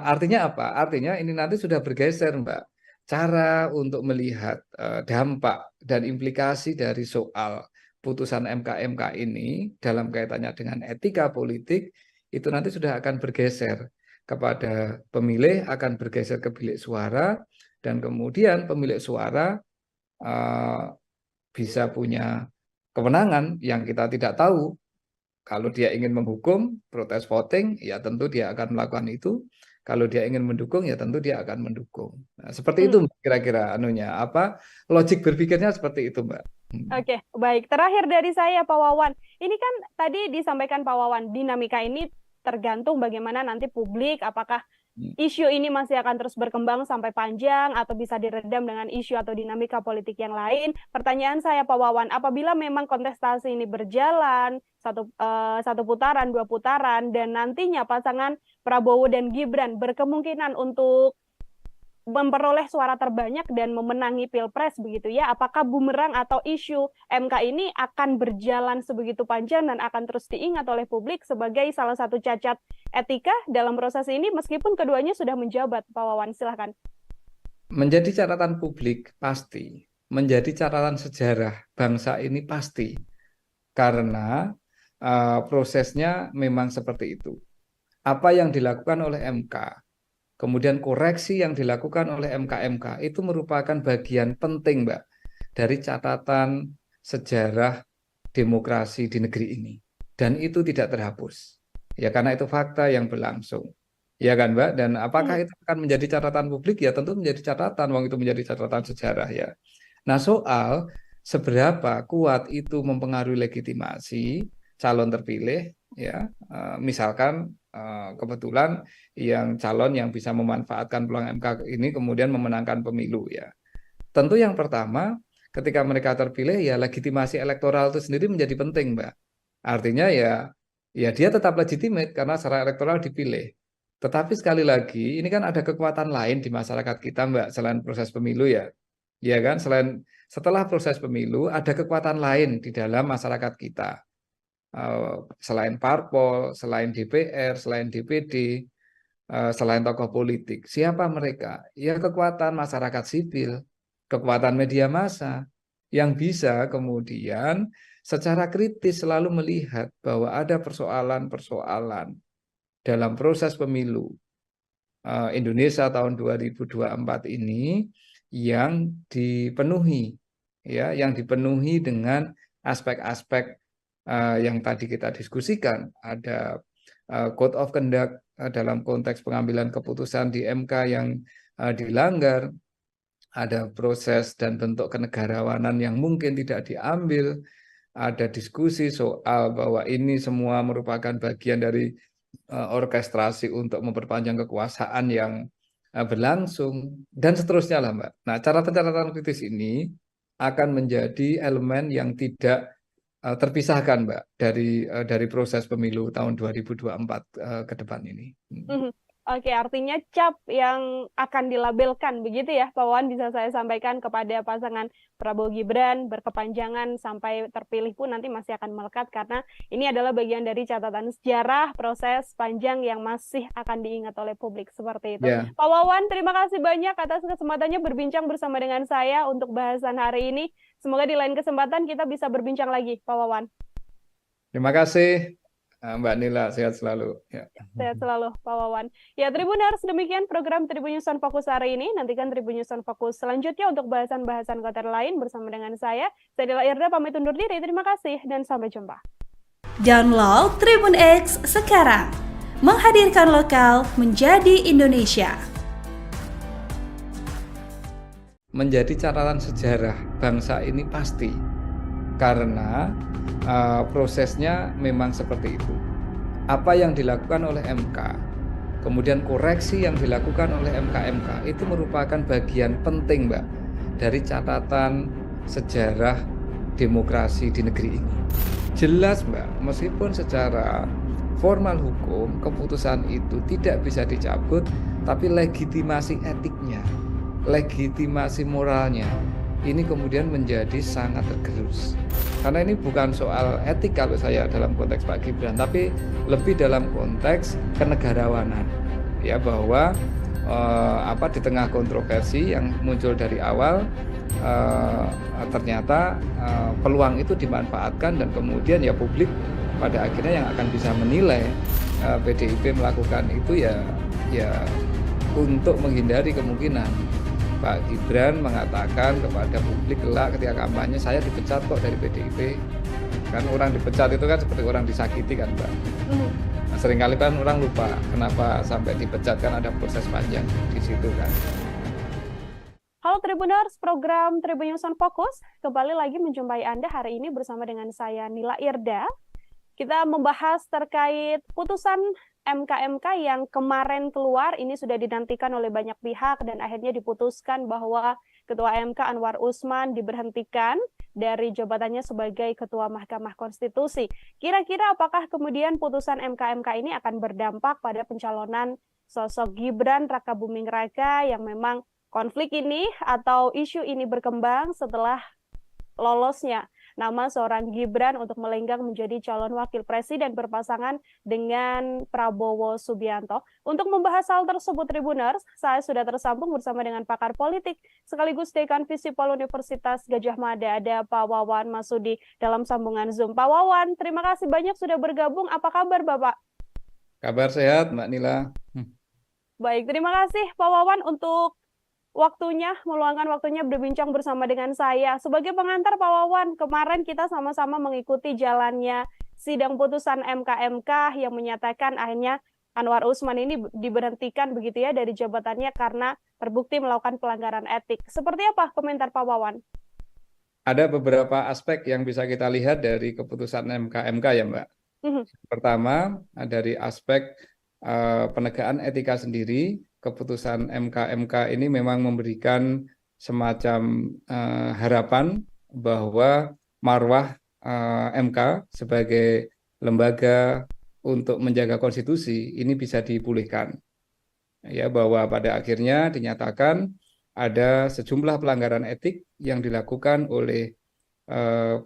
artinya apa? Artinya ini nanti sudah bergeser, Mbak. Cara untuk melihat dampak dan implikasi dari soal putusan MK ini dalam kaitannya dengan etika politik itu nanti sudah akan bergeser kepada pemilih, akan bergeser ke bilik suara, dan kemudian pemilik suara bisa punya kewenangan yang kita tidak tahu. Kalau dia ingin menghukum, protes voting, ya tentu dia akan melakukan itu. Kalau dia ingin mendukung, ya tentu dia akan mendukung. Nah, seperti itu kira-kira logik berpikirnya seperti itu, Mbak. Oke, baik. Terakhir dari saya, Pak Wawan. Ini kan tadi disampaikan Pak Wawan, dinamika ini tergantung bagaimana nanti publik, apakah isu ini masih akan terus berkembang sampai panjang atau bisa diredam dengan isu atau dinamika politik yang lain. Pertanyaan saya, Pak Wawan, apabila memang kontestasi ini berjalan satu putaran, 2 putaran, dan nantinya pasangan Prabowo dan Gibran berkemungkinan untuk memperoleh suara terbanyak dan memenangi Pilpres begitu ya, apakah bumerang atau isu MK ini akan berjalan sebegitu panjang dan akan terus diingat oleh publik sebagai salah satu cacat etika dalam proses ini meskipun keduanya sudah menjabat? Pak Wawan, silahkan. Menjadi catatan publik pasti, menjadi catatan sejarah bangsa ini pasti, karena prosesnya memang seperti itu. Apa yang dilakukan oleh MK, kemudian koreksi yang dilakukan oleh MK itu merupakan bagian penting, Mbak, dari catatan sejarah demokrasi di negeri ini. Dan itu tidak terhapus. Ya, karena itu fakta yang berlangsung. Ya kan, Mbak? Dan apakah itu akan menjadi catatan publik? Ya tentu menjadi catatan, wong itu menjadi catatan sejarah ya. Nah, soal seberapa kuat itu mempengaruhi legitimasi calon terpilih, ya, misalkan kebetulan calon yang bisa memanfaatkan peluang MK ini kemudian memenangkan pemilu, ya. tentu yang pertama ketika mereka terpilih ya legitimasi elektoral itu sendiri menjadi penting, Mbak. Artinya ya dia tetap legitimate karena secara elektoral dipilih. Tetapi sekali lagi ini kan ada kekuatan lain di masyarakat kita, Mbak, selain proses pemilu ya. Ya kan, setelah proses pemilu ada kekuatan lain di dalam masyarakat kita. Selain parpol, selain DPR, selain DPD, selain tokoh politik. Siapa mereka? Ya kekuatan masyarakat sipil, kekuatan media massa yang bisa kemudian secara kritis selalu melihat bahwa ada persoalan-persoalan dalam proses pemilu Indonesia tahun 2024 ini yang dipenuhi dengan aspek-aspek yang tadi kita diskusikan. Ada code of conduct dalam konteks pengambilan keputusan di MK yang dilanggar, ada proses dan bentuk kenegarawanan yang mungkin tidak diambil, ada diskusi soal bahwa ini semua merupakan bagian dari orkestrasi untuk memperpanjang kekuasaan yang berlangsung, dan seterusnya lah, Mbak. Nah, catatan kritis ini akan menjadi elemen yang tidak terpisahkan, Mbak, dari proses pemilu tahun 2024 ke depan ini. Oke, artinya cap yang akan dilabelkan begitu ya, Pak Wawan, bisa saya sampaikan kepada pasangan Prabowo Gibran berkepanjangan sampai terpilih pun nanti masih akan melekat karena ini adalah bagian dari catatan sejarah proses panjang yang masih akan diingat oleh publik seperti itu. Yeah. Pak Wawan, terima kasih banyak atas kesempatannya berbincang bersama dengan saya untuk bahasan hari ini. Semoga di lain kesempatan kita bisa berbincang lagi, Pak Wawan. Terima kasih. Mbak Nila, sehat selalu. Ya. Sehat selalu, Pak Wawan. Ya, Tribuners, demikian program Tribun News on Focus hari ini. Nantikan Tribun News on Focus selanjutnya untuk bahasan-bahasan konten lain bersama dengan saya. Saya Nila Irda, pamit undur diri. Terima kasih dan sampai jumpa. Download Tribun X sekarang. Menghadirkan lokal menjadi Indonesia. Menjadi catatan sejarah bangsa ini pasti. Karena prosesnya memang seperti itu. Apa yang dilakukan oleh MK, kemudian koreksi yang dilakukan oleh MK itu merupakan bagian penting, Mbak, dari catatan sejarah demokrasi di negeri ini. Jelas, Mbak, meskipun secara formal hukum keputusan itu tidak bisa dicabut, tapi legitimasi etiknya, legitimasi moralnya ini kemudian menjadi sangat tergerus. Karena ini bukan soal etik kalau saya dalam konteks Pak Gibran, tapi lebih dalam konteks kenegarawanan. Ya, bahwa di tengah kontroversi yang muncul dari awal ternyata peluang itu dimanfaatkan dan kemudian ya publik pada akhirnya yang akan bisa menilai PDIP melakukan itu ya untuk menghindari kemungkinan Pak Gibran mengatakan kepada publik kelak ketika kampanye, saya dipecat kok dari PDIP. Kan orang dipecat itu kan seperti orang disakiti kan, Mbak. Nah, seringkali kan orang lupa kenapa sampai dipecat, kan ada proses panjang di situ kan. Halo Tribuners, program Tribun News on Focus kembali lagi menjumpai Anda hari ini bersama dengan saya Nila Irda. Kita membahas terkait putusan MK yang kemarin keluar, ini sudah dinantikan oleh banyak pihak dan akhirnya diputuskan bahwa Ketua MK Anwar Usman diberhentikan dari jabatannya sebagai Ketua Mahkamah Konstitusi. Kira-kira apakah kemudian putusan MK ini akan berdampak pada pencalonan sosok Gibran Rakabuming Raka yang memang konflik ini atau isu ini berkembang setelah lolosnya nama seorang Gibran untuk melenggang menjadi calon wakil presiden berpasangan dengan Prabowo Subianto. Untuk membahas hal tersebut, Tribuners, saya sudah tersambung bersama dengan pakar politik sekaligus Dekan Visipol Universitas Gadjah Mada, ada Pak Wawan Masudi dalam sambungan Zoom. Pak Wawan, terima kasih banyak sudah bergabung. Apa kabar, Bapak? Kabar sehat, Mbak Nila. Baik, terima kasih Pak Wawan untuk meluangkan waktunya berbincang bersama dengan saya. Sebagai pengantar Pak Wawan, kemarin kita sama-sama mengikuti jalannya sidang putusan MK yang menyatakan akhirnya Anwar Usman ini diberhentikan begitu ya dari jabatannya karena terbukti melakukan pelanggaran etik. Seperti apa komentar Pak Wawan? Ada beberapa aspek yang bisa kita lihat dari keputusan MK ya, Mbak. Pertama, dari aspek penegakan etika sendiri. Keputusan MK ini memang memberikan semacam harapan bahwa marwah MK sebagai lembaga untuk menjaga konstitusi ini bisa dipulihkan. Ya, bahwa pada akhirnya dinyatakan ada sejumlah pelanggaran etik yang dilakukan oleh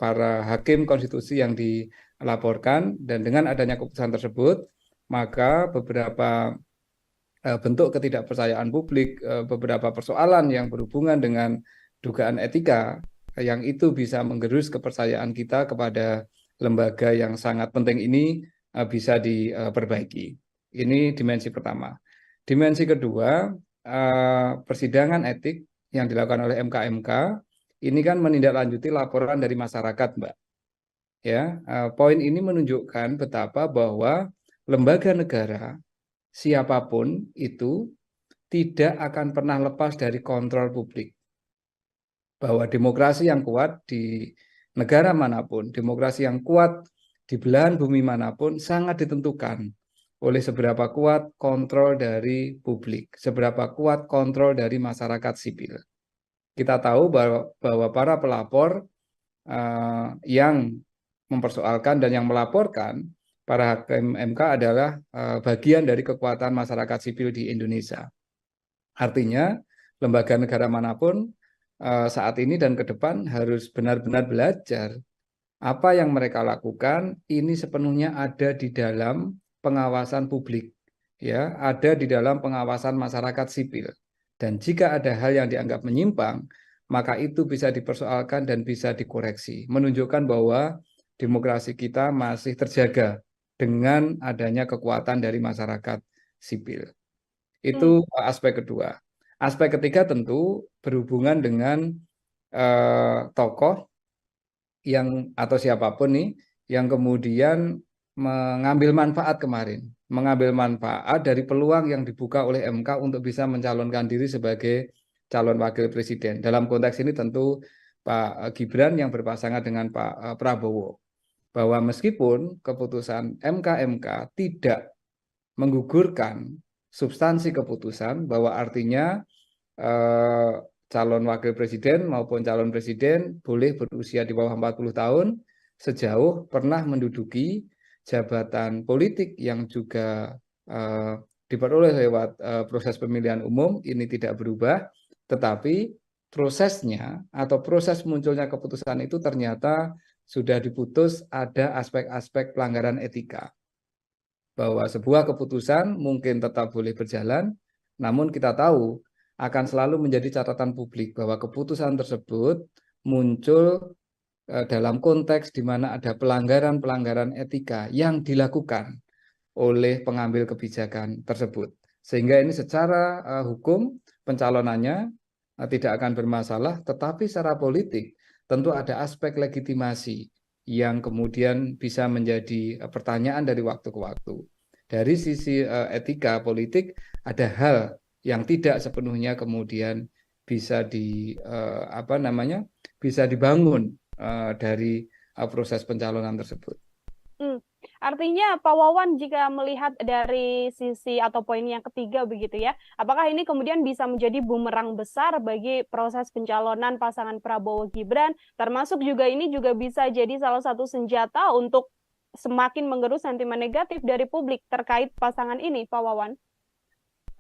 para hakim konstitusi yang dilaporkan, dan dengan adanya keputusan tersebut maka beberapa bentuk ketidakpercayaan publik, beberapa persoalan yang berhubungan dengan dugaan etika yang itu bisa menggerus kepercayaan kita kepada lembaga yang sangat penting ini bisa diperbaiki. Ini dimensi pertama. Dimensi kedua, persidangan etik yang dilakukan oleh MK-MK ini kan menindaklanjuti laporan dari masyarakat, Mbak. Ya, poin ini menunjukkan betapa bahwa lembaga negara siapapun itu tidak akan pernah lepas dari kontrol publik. Bahwa demokrasi yang kuat di negara manapun, demokrasi yang kuat di belahan bumi manapun sangat ditentukan oleh seberapa kuat kontrol dari publik, seberapa kuat kontrol dari masyarakat sipil. Kita tahu bahwa para pelapor yang mempersoalkan dan yang melaporkan para hakim MK adalah bagian dari kekuatan masyarakat sipil di Indonesia. Artinya, lembaga negara manapun saat ini dan ke depan harus benar-benar belajar apa yang mereka lakukan ini sepenuhnya ada di dalam pengawasan publik, ya, ada di dalam pengawasan masyarakat sipil. Dan jika ada hal yang dianggap menyimpang, maka itu bisa dipersoalkan dan bisa dikoreksi, menunjukkan bahwa demokrasi kita masih terjaga dengan adanya kekuatan dari masyarakat sipil. Itu aspek kedua. Aspek ketiga tentu berhubungan dengan tokoh yang atau siapapun nih yang kemudian mengambil manfaat kemarin, mengambil manfaat dari peluang yang dibuka oleh MK untuk bisa mencalonkan diri sebagai calon wakil presiden. Dalam konteks ini tentu Pak Gibran yang berpasangan dengan Pak Prabowo. Bahwa meskipun keputusan MK-MK tidak menggugurkan substansi keputusan, bahwa artinya calon wakil presiden maupun calon presiden boleh berusia di bawah 40 tahun sejauh pernah menduduki jabatan politik yang juga diperoleh lewat proses pemilihan umum, ini tidak berubah, tetapi prosesnya atau proses munculnya keputusan itu ternyata sudah diputus ada aspek-aspek pelanggaran etika. Bahwa sebuah keputusan mungkin tetap boleh berjalan, namun kita tahu akan selalu menjadi catatan publik bahwa keputusan tersebut muncul dalam konteks di mana ada pelanggaran-pelanggaran etika yang dilakukan oleh pengambil kebijakan tersebut. Sehingga ini secara hukum pencalonannya tidak akan bermasalah, tetapi secara politik tentu ada aspek legitimasi yang kemudian bisa menjadi pertanyaan dari waktu ke waktu. Dari sisi etika politik ada hal yang tidak sepenuhnya kemudian bisa bisa dibangun dari proses pencalonan tersebut. Artinya Pak Wawan jika melihat dari sisi atau poin yang ketiga begitu ya, apakah ini kemudian bisa menjadi bumerang besar bagi proses pencalonan pasangan Prabowo Gibran, termasuk juga ini juga bisa jadi salah satu senjata untuk semakin menggerus sentimen negatif dari publik terkait pasangan ini, Pak Wawan?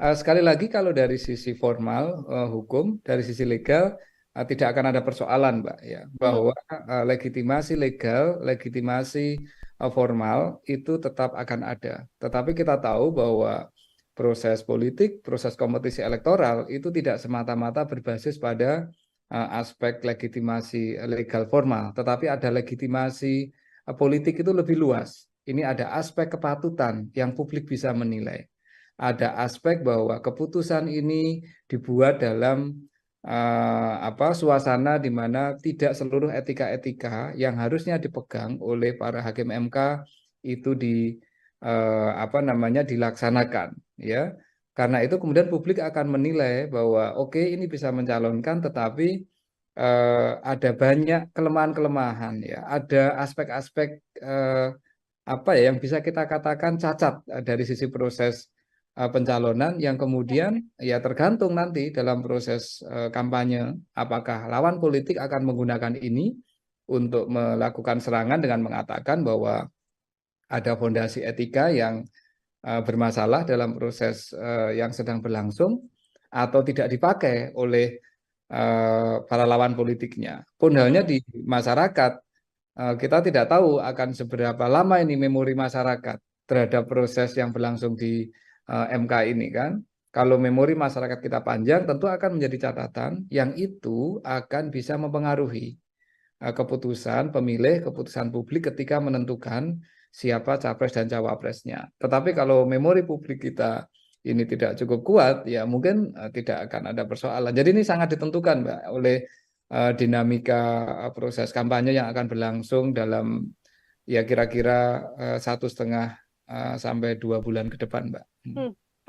Sekali lagi kalau dari sisi formal hukum, dari sisi legal tidak akan ada persoalan, Mbak, ya, bahwa legitimasi legal, legitimasi formal itu tetap akan ada. Tetapi kita tahu bahwa proses politik, proses kompetisi elektoral itu tidak semata-mata berbasis pada aspek legitimasi legal formal, tetapi ada legitimasi politik itu lebih luas. Ini ada aspek kepatutan yang publik bisa menilai. Ada aspek bahwa keputusan ini dibuat dalam suasana di mana tidak seluruh etika-etika yang harusnya dipegang oleh para hakim MK itu dilaksanakan, ya. Karena itu kemudian publik akan menilai bahwa oke, ini bisa mencalonkan, tetapi ada banyak kelemahan-kelemahan, ya. Ada aspek-aspek yang bisa kita katakan cacat dari sisi proses pencalonan yang kemudian ya tergantung nanti dalam proses kampanye apakah lawan politik akan menggunakan ini untuk melakukan serangan dengan mengatakan bahwa ada fondasi etika yang bermasalah dalam proses yang sedang berlangsung atau tidak dipakai oleh para lawan politiknya. Pun halnya di masyarakat, kita tidak tahu akan seberapa lama ini memori masyarakat terhadap proses yang berlangsung di MK ini kan. Kalau memori masyarakat kita panjang, tentu akan menjadi catatan yang itu akan bisa mempengaruhi keputusan pemilih, keputusan publik ketika menentukan siapa capres dan cawapresnya. Tetapi kalau memori publik kita ini tidak cukup kuat, ya mungkin tidak akan ada persoalan. Jadi ini sangat ditentukan, Mbak, oleh dinamika proses kampanye yang akan berlangsung dalam ya kira-kira 1,5 sampai 2 bulan ke depan, Mbak.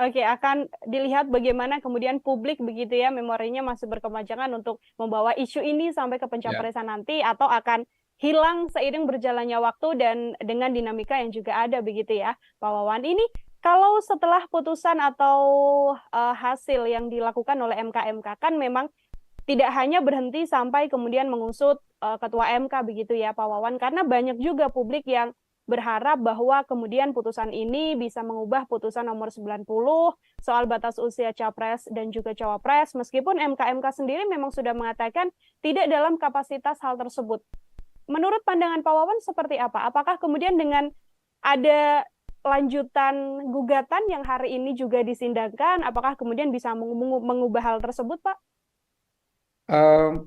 Oke, akan dilihat bagaimana kemudian publik begitu ya, memorinya masih berkepanjangan untuk membawa isu ini sampai ke pencapresan nanti, atau akan hilang seiring berjalannya waktu dan dengan dinamika yang juga ada begitu ya, Pak Wawan. Ini kalau setelah putusan atau hasil yang dilakukan oleh MK kan memang tidak hanya berhenti sampai kemudian mengusut Ketua MK begitu ya, Pak Wawan, karena banyak juga publik yang berharap bahwa kemudian putusan ini bisa mengubah putusan nomor 90 soal batas usia capres dan juga cawapres, meskipun MK sendiri memang sudah mengatakan tidak dalam kapasitas hal tersebut. Menurut pandangan Pak Wawan seperti apa? Apakah kemudian dengan ada lanjutan gugatan yang hari ini juga disindangkan, apakah kemudian bisa mengubah hal tersebut, Pak?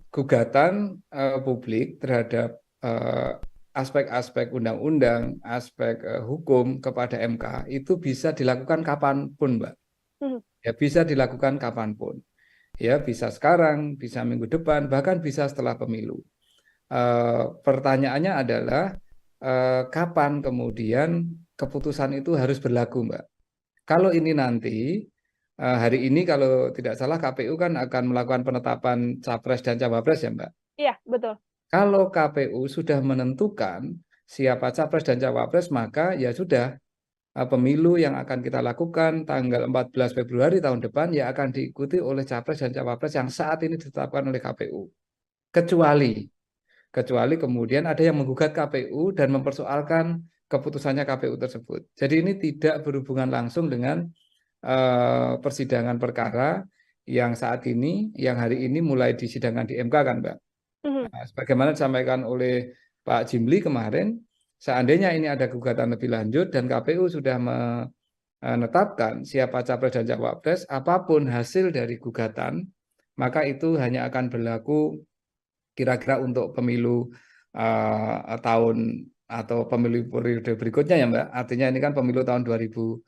Gugatan publik terhadap aspek-aspek undang-undang, aspek hukum kepada MK itu bisa dilakukan kapanpun, Mbak. Ya bisa dilakukan kapanpun. Ya bisa sekarang, bisa minggu depan, bahkan bisa setelah pemilu. Pertanyaannya adalah kapan kemudian keputusan itu harus berlaku, Mbak. Kalau ini nanti hari ini kalau tidak salah KPU kan akan melakukan penetapan capres dan cawapres ya, Mbak. Iya, betul. Kalau KPU sudah menentukan siapa capres dan cawapres, maka ya sudah pemilu yang akan kita lakukan tanggal 14 Februari tahun depan ya akan diikuti oleh capres dan cawapres yang saat ini ditetapkan oleh KPU. Kecuali kemudian ada yang menggugat KPU dan mempersoalkan keputusannya KPU tersebut. Jadi ini tidak berhubungan langsung dengan persidangan perkara yang saat ini, yang hari ini mulai disidangkan di MK kan, Mbak. Nah, sebagaimana disampaikan oleh Pak Jimli kemarin, seandainya ini ada gugatan lebih lanjut dan KPU sudah menetapkan siapa capres dan cawapres, apapun hasil dari gugatan, maka itu hanya akan berlaku kira-kira untuk pemilu tahun atau pemilu periode berikutnya ya, Mbak. Artinya ini kan pemilu tahun 2029.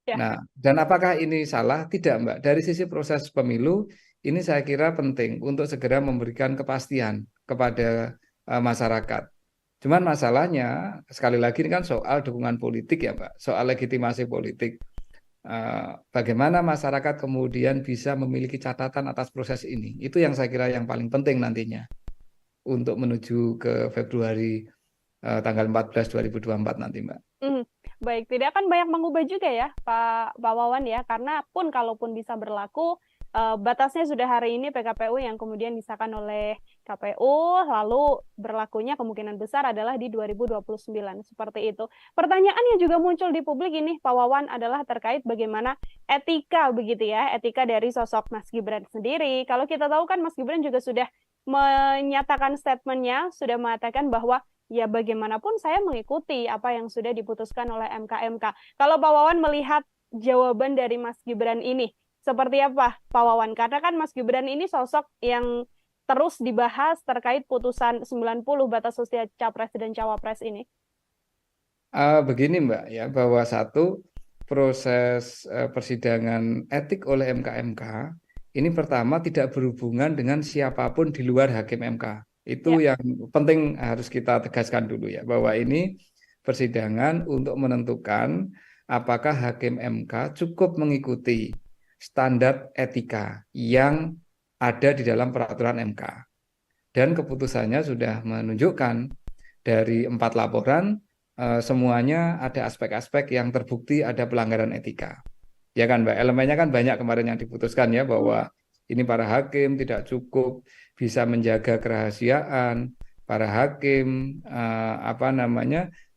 Ya. Nah, dan apakah ini salah? Tidak, Mbak. Dari sisi proses pemilu, ini saya kira penting untuk segera memberikan kepastian kepada masyarakat. Cuman masalahnya, sekali lagi ini kan soal dukungan politik ya, Mbak. Soal legitimasi politik. Bagaimana masyarakat kemudian bisa memiliki catatan atas proses ini. Itu yang saya kira yang paling penting nantinya untuk menuju ke Februari tanggal 14 2024 nanti, Mbak. Baik, tidak akan banyak mengubah juga ya Pak Wawan ya, karena kalaupun bisa berlaku, batasnya sudah hari ini PKPU yang kemudian disahkan oleh KPU, lalu berlakunya kemungkinan besar adalah di 2029, seperti itu. Pertanyaan yang juga muncul di publik ini, Pak Wawan, adalah terkait bagaimana etika begitu ya, etika dari sosok Mas Gibran sendiri. Kalau kita tahu kan Mas Gibran juga sudah menyatakan statementnya, sudah mengatakan bahwa ya bagaimanapun saya mengikuti apa yang sudah diputuskan oleh MK. Kalau Pak Wawan melihat jawaban dari Mas Gibran ini, seperti apa Pak Wawan? Karena kan Mas Gibran ini sosok yang terus dibahas terkait putusan 90 batas usia capres dan cawapres ini. Begini Mbak ya, bahwa satu proses persidangan etik oleh MK ini pertama tidak berhubungan dengan siapapun di luar hakim MK. Itu yang penting harus kita tegaskan dulu ya, bahwa ini persidangan untuk menentukan apakah hakim MK cukup mengikuti standar etika yang ada di dalam peraturan MK. Dan keputusannya sudah menunjukkan dari 4 laporan semuanya ada aspek-aspek yang terbukti ada pelanggaran etika. Ya kan Mbak, elemennya kan banyak kemarin yang diputuskan ya, bahwa ini para hakim tidak cukup bisa menjaga kerahasiaan, para hakim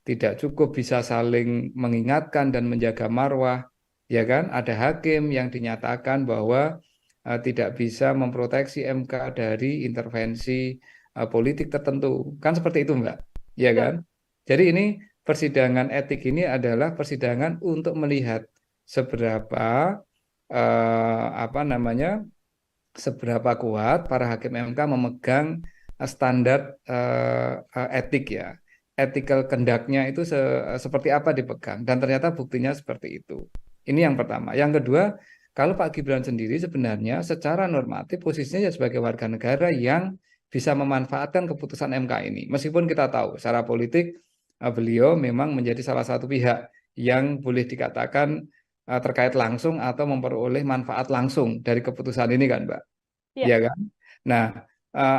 tidak cukup bisa saling mengingatkan dan menjaga marwah, ya kan? Ada hakim yang dinyatakan bahwa tidak bisa memproteksi MK dari intervensi politik tertentu, kan seperti itu Mbak, ya kan? Jadi ini persidangan etik ini adalah persidangan untuk melihat seberapa seberapa kuat para hakim MK memegang standar etik ya, ethical conduct-nya itu seperti apa dipegang, dan ternyata buktinya seperti itu. Ini yang pertama. Yang kedua, kalau Pak Gibran sendiri sebenarnya secara normatif posisinya ya sebagai warga negara yang bisa memanfaatkan keputusan MK ini. Meskipun kita tahu secara politik beliau memang menjadi salah satu pihak yang boleh dikatakan terkait langsung atau memperoleh manfaat langsung dari keputusan ini kan Mbak, ya kan? Nah,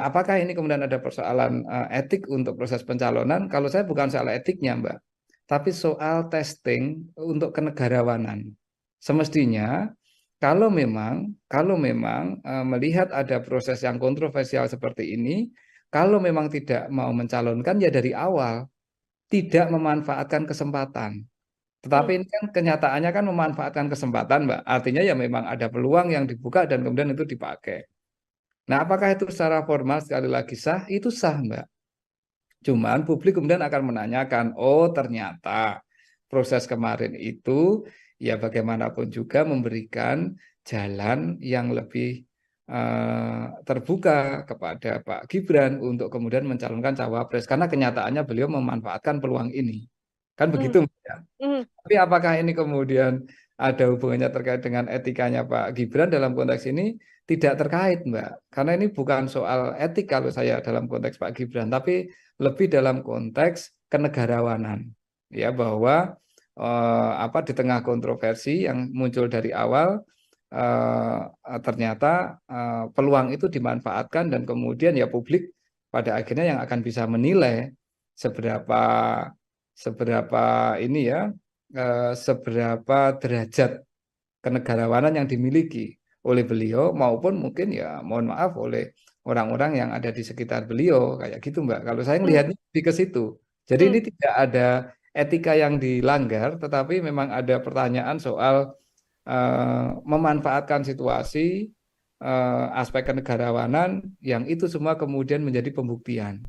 apakah ini kemudian ada persoalan etik untuk proses pencalonan? Kalau saya bukan soal etiknya Mbak, tapi soal testing untuk kenegarawanan. Semestinya kalau memang melihat ada proses yang kontroversial seperti ini, kalau memang tidak mau mencalonkan ya dari awal tidak memanfaatkan kesempatan. Tetapi ini kan kenyataannya kan memanfaatkan kesempatan, Mbak. Artinya ya memang ada peluang yang dibuka dan kemudian itu dipakai. Nah, apakah itu secara formal sekali lagi sah? Itu sah, Mbak. Cuman publik kemudian akan menanyakan, oh ternyata proses kemarin itu ya bagaimanapun juga memberikan jalan yang lebih terbuka kepada Pak Gibran untuk kemudian mencalonkan cawapres. Karena kenyataannya beliau memanfaatkan peluang ini. Kan begitu, Mbak, ya? Tapi apakah ini kemudian ada hubungannya terkait dengan etikanya Pak Gibran dalam konteks ini? Tidak terkait, Mbak. Karena ini bukan soal etik kalau saya dalam konteks Pak Gibran, tapi lebih dalam konteks kenegarawanan. Ya, bahwa di tengah kontroversi yang muncul dari awal, ternyata peluang itu dimanfaatkan dan kemudian ya publik pada akhirnya yang akan bisa menilai seberapa derajat kenegarawanan yang dimiliki oleh beliau maupun mungkin ya mohon maaf oleh orang-orang yang ada di sekitar beliau kayak gitu Mbak. Kalau saya melihatnya lebih ke situ. Jadi ini tidak ada etika yang dilanggar, tetapi memang ada pertanyaan soal memanfaatkan situasi aspek kenegarawanan yang itu semua kemudian menjadi pembuktian.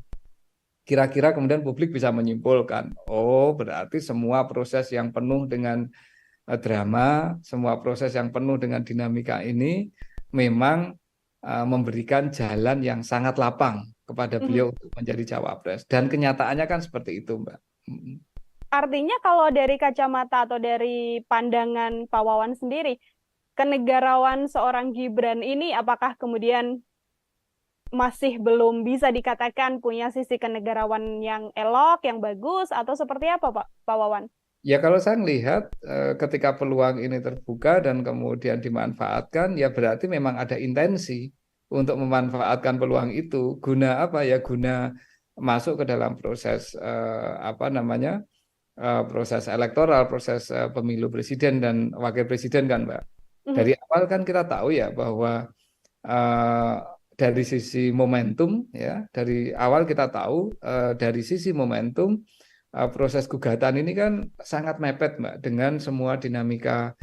Kira-kira kemudian publik bisa menyimpulkan, oh berarti semua proses yang penuh dengan drama, semua proses yang penuh dengan dinamika ini memang memberikan jalan yang sangat lapang kepada beliau untuk menjadi cawapres. Dan kenyataannya kan seperti itu, Mbak. Artinya kalau dari kacamata atau dari pandangan Pak Wawan sendiri, kenegarawan seorang Gibran ini apakah kemudian masih belum bisa dikatakan punya sisi kenegarawan yang elok, yang bagus, atau seperti apa Pak Wawan? Ya kalau saya melihat ketika peluang ini terbuka dan kemudian dimanfaatkan, ya berarti memang ada intensi untuk memanfaatkan peluang itu guna apa ya? Guna masuk ke dalam proses proses elektoral, proses pemilu presiden dan wakil presiden kan, Mbak. Dari awal kan kita tahu ya bahwa dari sisi momentum ya, dari awal kita tahu dari sisi momentum proses gugatan ini kan sangat mepet Mbak dengan semua dinamika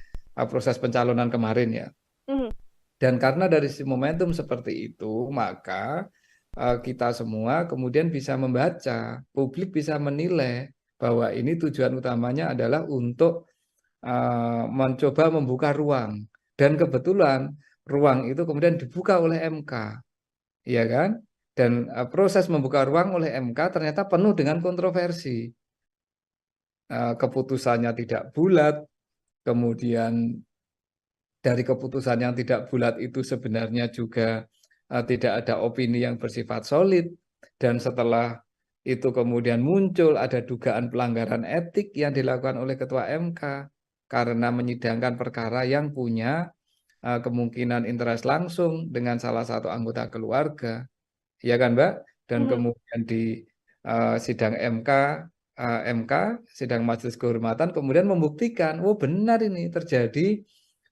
proses pencalonan kemarin ya. Dan karena dari sisi momentum seperti itu, maka kita semua kemudian bisa membaca, publik bisa menilai bahwa ini tujuan utamanya adalah untuk mencoba membuka ruang. Dan kebetulan ruang itu kemudian dibuka oleh MK. Iya kan? Dan proses membuka ruang oleh MK ternyata penuh dengan kontroversi. Keputusannya tidak bulat, kemudian dari keputusan yang tidak bulat itu sebenarnya juga tidak ada opini yang bersifat solid, dan setelah itu kemudian muncul ada dugaan pelanggaran etik yang dilakukan oleh Ketua MK karena menyidangkan perkara yang punya kemungkinan interest langsung dengan salah satu anggota keluarga, ya kan Mbak? Dan kemudian di sidang MK MK, sidang Majelis Kehormatan, kemudian membuktikan, oh benar ini terjadi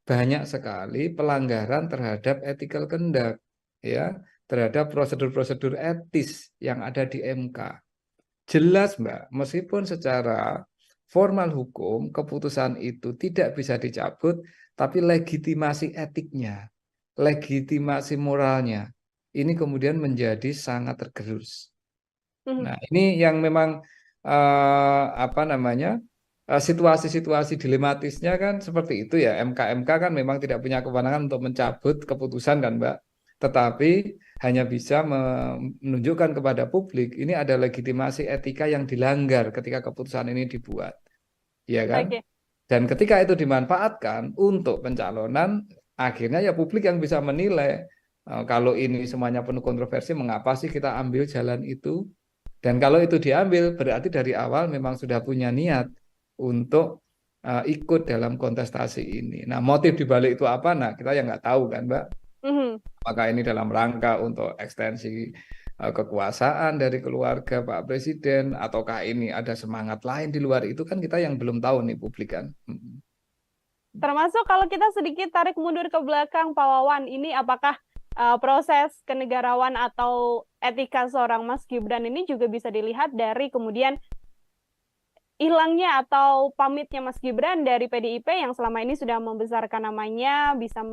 banyak sekali pelanggaran terhadap ethical conduct, ya, terhadap prosedur-prosedur etis yang ada di MK. Jelas, Mbak, meskipun secara formal hukum keputusan itu tidak bisa dicabut, tapi legitimasi etiknya, legitimasi moralnya, ini kemudian menjadi sangat tergerus. Nah, ini yang memang apa namanya, situasi-situasi dilematisnya kan seperti itu ya. MK kan memang tidak punya kewenangan untuk mencabut keputusan kan, Mbak. Tetapi hanya bisa menunjukkan kepada publik ini ada legitimasi etika yang dilanggar ketika keputusan ini dibuat, ya kan? Oke. Dan ketika itu dimanfaatkan untuk pencalonan, akhirnya ya publik yang bisa menilai kalau ini semuanya penuh kontroversi, mengapa sih kita ambil jalan itu? Dan kalau itu diambil, berarti dari awal memang sudah punya niat untuk ikut dalam kontestasi ini. Nah, motif dibalik itu apa? Nah, kita yang nggak tahu kan, Mbak. Apakah ini dalam rangka untuk ekstensi kekuasaan dari keluarga Pak Presiden, ataukah ini ada semangat lain di luar itu, kan kita yang belum tahu nih publik kan. Termasuk kalau kita sedikit tarik mundur ke belakang, Pak Wawan, ini apakah proses kenegarawan atau etika seorang Mas Gibran ini juga bisa dilihat dari kemudian hilangnya atau pamitnya Mas Gibran dari PDIP yang selama ini sudah membesarkan namanya, bisa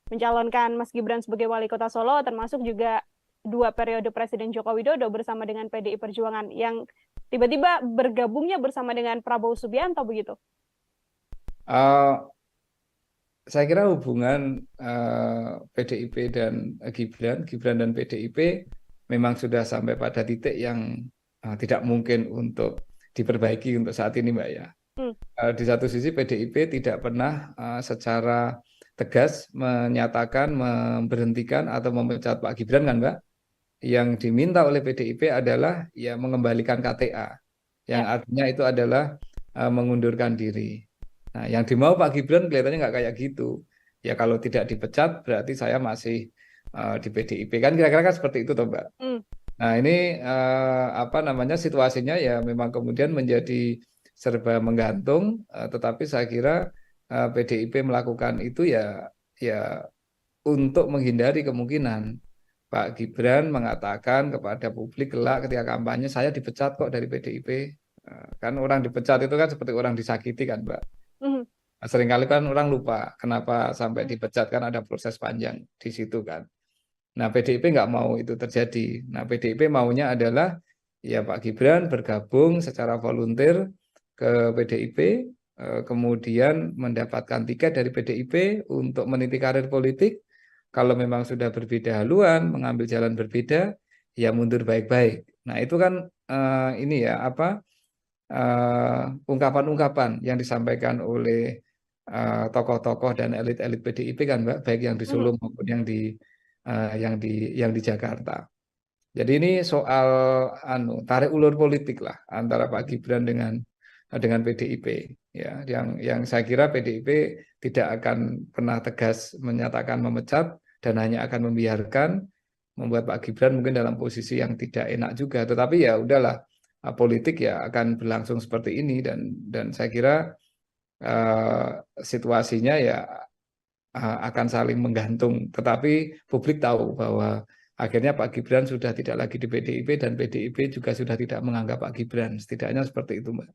mencalonkan Mas Gibran sebagai wali kota Solo, termasuk juga 2 periode Presiden Joko Widodo bersama dengan PDI Perjuangan yang tiba-tiba bergabungnya bersama dengan Prabowo Subianto begitu? Saya kira hubungan PDIP dan Gibran dan PDIP memang sudah sampai pada titik yang tidak mungkin untuk diperbaiki untuk saat ini, Mbak ya. Di satu sisi PDIP tidak pernah secara tegas menyatakan memberhentikan atau memecat Pak Gibran kan, Mbak. Yang diminta oleh PDIP adalah ya mengembalikan KTA, yang artinya itu adalah mengundurkan diri. Nah, yang dimau Pak Gibran kelihatannya nggak kayak gitu. Ya kalau tidak dipecat berarti saya masih di PDIP kan, kira-kira kan seperti itu toh, Mbak. Nah, ini apa namanya, situasinya ya memang kemudian menjadi serba menggantung, tetapi saya kira PDIP melakukan itu ya untuk menghindari kemungkinan Pak Gibran mengatakan kepada publik kelak ketika kampanye, saya dipecat kok dari PDIP. Kan orang dipecat itu kan seperti orang disakiti kan, Mbak. Seringkali kan orang lupa kenapa sampai dipecat, kan ada proses panjang di situ kan. Nah, PDIP nggak mau itu terjadi. Nah, PDIP maunya adalah ya Pak Gibran bergabung secara volunteer ke PDIP, kemudian mendapatkan tiket dari PDIP untuk meniti karir politik. Kalau memang sudah berbeda haluan, mengambil jalan berbeda, ya mundur baik-baik. Nah, itu kan ini ya apa, ungkapan-ungkapan yang disampaikan oleh tokoh-tokoh dan elit-elit PDIP kan, Mbak, baik yang di Solo maupun yang di Jakarta. Jadi ini soal tarik ulur politik lah antara Pak Gibran dengan PDIP ya, yang saya kira PDIP tidak akan pernah tegas menyatakan memecat dan hanya akan membiarkan, membuat Pak Gibran mungkin dalam posisi yang tidak enak juga. Tetapi ya udahlah, politik ya akan berlangsung seperti ini, dan saya kira situasinya ya akan saling menggantung. Tetapi publik tahu bahwa akhirnya Pak Gibran sudah tidak lagi di PDIP dan PDIP juga sudah tidak menganggap Pak Gibran. Setidaknya seperti itu, Mbak.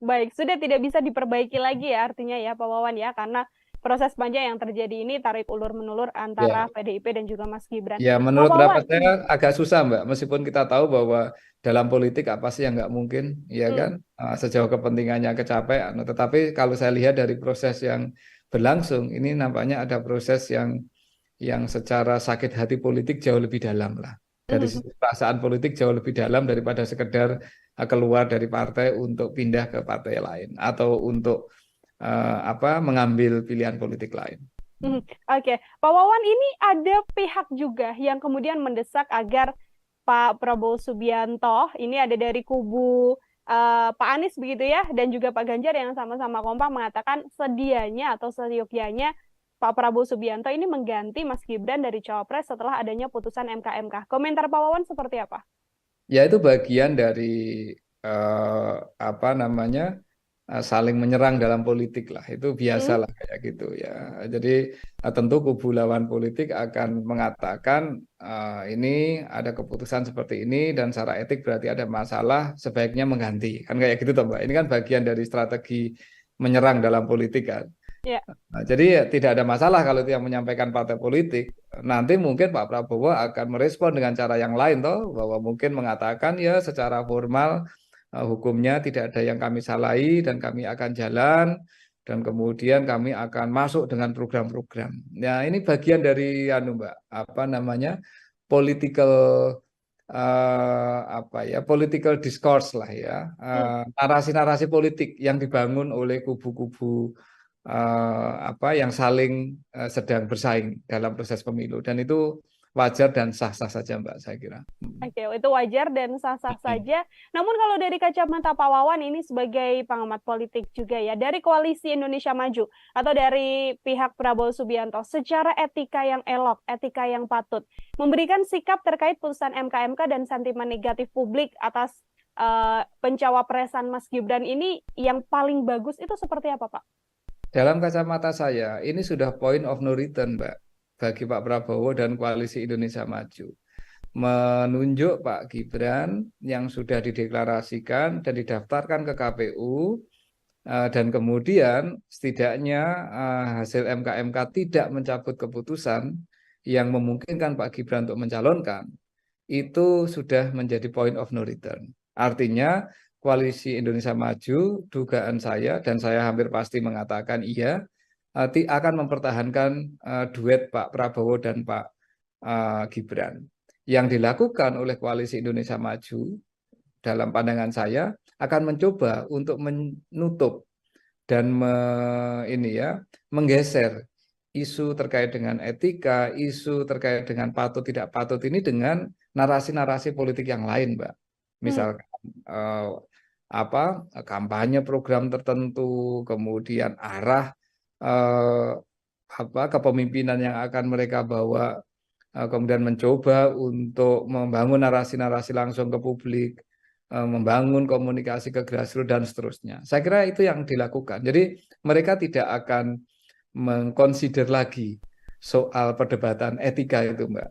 Baik, sudah tidak bisa diperbaiki lagi ya artinya ya Pak Wawan ya, karena proses panjang yang terjadi ini tarik ulur menulur antara PDIP dan juga Mas Gibran. Ya, menurut pendapat saya agak susah, Mbak. Meskipun kita tahu bahwa dalam politik apa sih yang nggak mungkin, ya kan? Sejauh kepentingannya kecapean. Tetapi kalau saya lihat dari proses yang berlangsung, ini nampaknya ada proses yang secara sakit hati politik jauh lebih dalam lah. Dari perasaan politik jauh lebih dalam daripada sekedar keluar dari partai untuk pindah ke partai lain atau untuk mengambil pilihan politik lain. Oke, Pak Wawan, ini ada pihak juga yang kemudian mendesak agar Pak Prabowo Subianto, ini ada dari kubu Pak Anies begitu ya, dan juga Pak Ganjar yang sama-sama kompak mengatakan sedianya atau seyogyanya Pak Prabowo Subianto ini mengganti Mas Gibran dari Cawapres setelah adanya putusan MK. Komentar Pak Wawan seperti apa? Ya, itu bagian dari apa namanya saling menyerang dalam politik lah, itu biasalah kayak gitu ya. Jadi tentu kubu lawan politik akan mengatakan ini ada keputusan seperti ini dan secara etik berarti ada masalah, sebaiknya mengganti, kan kayak gitu toh Mbak. Ini kan bagian dari strategi menyerang dalam politik kan. Ya. Nah, jadi ya, tidak ada masalah kalau itu yang menyampaikan partai politik. Nanti mungkin Pak Prabowo akan merespon dengan cara yang lain toh, bahwa mungkin mengatakan ya secara formal hukumnya tidak ada yang kami salahi dan kami akan jalan dan kemudian kami akan masuk dengan program-program. Nah, ini bagian dari Mbak, apa namanya? Political political discourse lah ya. Narasi-narasi politik yang dibangun oleh kubu-kubu yang saling sedang bersaing dalam proses pemilu, dan itu wajar dan sah-sah saja Mbak, saya kira. Oke, itu wajar dan sah-sah saja. Namun kalau dari kacamata Pak Wawan ini sebagai pengamat politik juga ya, dari Koalisi Indonesia Maju atau dari pihak Prabowo Subianto, secara etika yang elok, etika yang patut, memberikan sikap terkait putusan MK dan sentimen negatif publik atas pencawapresan Mas Gibran ini yang paling bagus itu seperti apa, Pak? Dalam kacamata saya, ini sudah point of no return, Mbak, bagi Pak Prabowo dan Koalisi Indonesia Maju. Menunjuk Pak Gibran yang sudah dideklarasikan dan didaftarkan ke KPU, dan kemudian setidaknya hasil MK tidak mencabut keputusan yang memungkinkan Pak Gibran untuk mencalonkan, itu sudah menjadi point of no return. Artinya Koalisi Indonesia Maju, dugaan saya dan saya hampir pasti mengatakan iya, akan mempertahankan duet Pak Prabowo dan Pak Gibran. Yang dilakukan oleh Koalisi Indonesia Maju dalam pandangan saya akan mencoba untuk menutup dan menggeser isu terkait dengan etika, isu terkait dengan patut tidak patut ini dengan narasi-narasi politik yang lain, Mbak. Misalkan kampanye program tertentu, kemudian arah kepemimpinan yang akan mereka bawa, kemudian mencoba untuk membangun narasi-narasi langsung ke publik, membangun komunikasi ke grassroots dan seterusnya. Saya kira itu yang dilakukan. Jadi mereka tidak akan mengconsider lagi soal perdebatan etika itu, Mbak.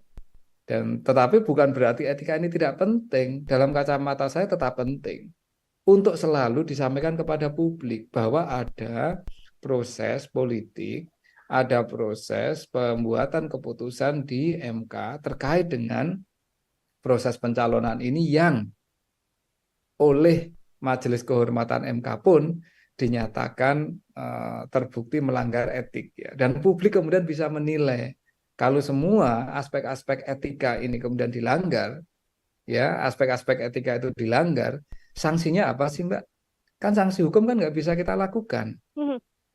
Dan tetapi bukan berarti etika ini tidak penting. Dalam kacamata saya tetap penting untuk selalu disampaikan kepada publik bahwa ada proses politik, ada proses pembuatan keputusan di MK terkait dengan proses pencalonan ini yang oleh Majelis Kehormatan MK pun dinyatakan terbukti melanggar etik ya. Dan publik kemudian bisa menilai kalau semua aspek-aspek etika ini kemudian dilanggar, ya aspek-aspek etika itu dilanggar, sanksinya apa sih Mbak? Kan sanksi hukum kan nggak bisa kita lakukan.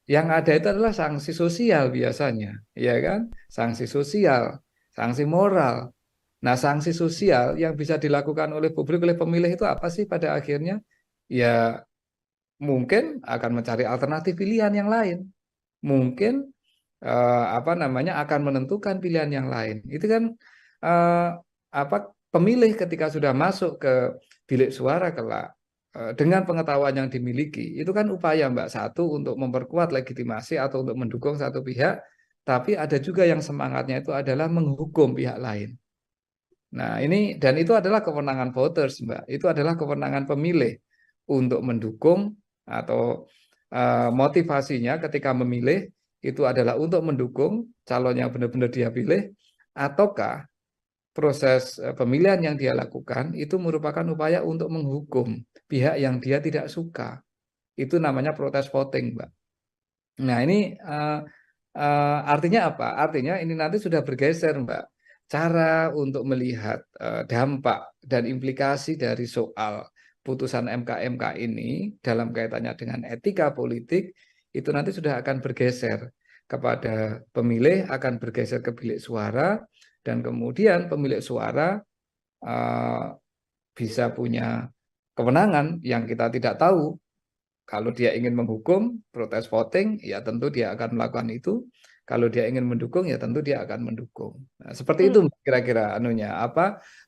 Yang ada itu adalah sanksi sosial biasanya, ya kan? Sanksi sosial, sanksi moral. Nah, sanksi sosial yang bisa dilakukan oleh publik, oleh pemilih itu apa sih pada akhirnya? Ya, mungkin akan mencari alternatif pilihan yang lain. Mungkin akan menentukan pilihan yang lain. Itu kan pemilih ketika sudah masuk ke bilik suara kelak, dengan pengetahuan yang dimiliki, itu kan upaya Mbak, satu untuk memperkuat legitimasi atau untuk mendukung satu pihak, tapi ada juga yang semangatnya itu adalah menghukum pihak lain. Nah ini, dan itu adalah kewenangan voters Mbak, itu adalah kewenangan pemilih untuk mendukung atau motivasinya ketika memilih itu adalah untuk mendukung calon yang benar-benar dia pilih, ataukah proses pemilihan yang dia lakukan itu merupakan upaya untuk menghukum pihak yang dia tidak suka. Itu namanya protes voting, Mbak. Nah ini artinya apa? Artinya ini nanti sudah bergeser, Mbak. Cara untuk melihat dampak dan implikasi dari soal putusan MK ini dalam kaitannya dengan etika politik itu nanti sudah akan bergeser kepada pemilih, akan bergeser ke bilik suara. Dan kemudian pemilik suara bisa punya kewenangan yang kita tidak tahu. Kalau dia ingin menghukum, protes voting, ya tentu dia akan melakukan itu. Kalau dia ingin mendukung, ya tentu dia akan mendukung. Nah, seperti itu kira-kira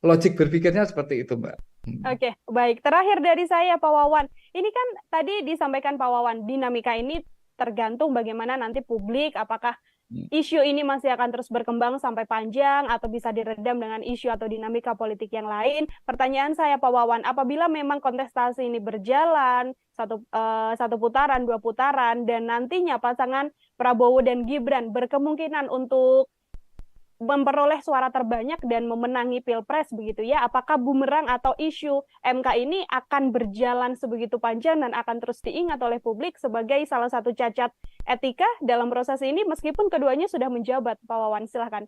logik berpikirnya seperti itu, Mbak. Oke, baik. Terakhir dari saya, Pak Wawan. Ini kan tadi disampaikan Pak Wawan, dinamika ini tergantung bagaimana nanti publik, apakah isu ini masih akan terus berkembang sampai panjang atau bisa diredam dengan isu atau dinamika politik yang lain. Pertanyaan saya, Pak Wawan, apabila memang kontestasi ini berjalan satu putaran, 2 putaran, dan nantinya pasangan Prabowo dan Gibran berkemungkinan untuk memperoleh suara terbanyak dan memenangi Pilpres begitu ya, apakah bumerang atau isu MK ini akan berjalan sebegitu panjang dan akan terus diingat oleh publik sebagai salah satu cacat etika dalam proses ini meskipun keduanya sudah menjabat? Pak Wawan, silahkan.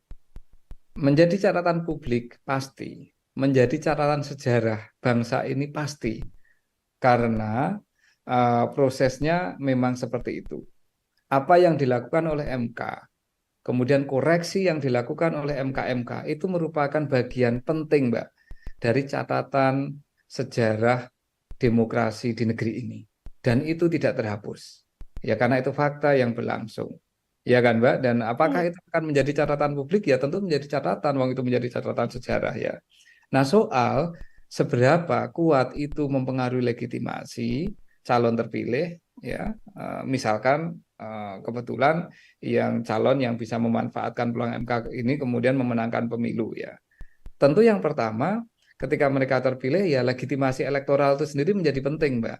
Menjadi catatan publik pasti, menjadi catatan sejarah bangsa ini pasti, karena prosesnya memang seperti itu. Apa yang dilakukan oleh MK, kemudian koreksi yang dilakukan oleh MK-MK itu merupakan bagian penting, Mbak, dari catatan sejarah demokrasi di negeri ini. Dan itu tidak terhapus. Ya karena itu fakta yang berlangsung. Ya kan, Mbak? Dan apakah itu akan menjadi catatan publik? Ya tentu menjadi catatan, wong itu menjadi catatan sejarah ya. Nah, soal seberapa kuat itu mempengaruhi legitimasi calon terpilih, ya, misalkan kebetulan yang calon yang bisa memanfaatkan peluang MK ini kemudian memenangkan pemilu ya. Tentu yang pertama ketika mereka terpilih ya legitimasi elektoral itu sendiri menjadi penting, Mbak.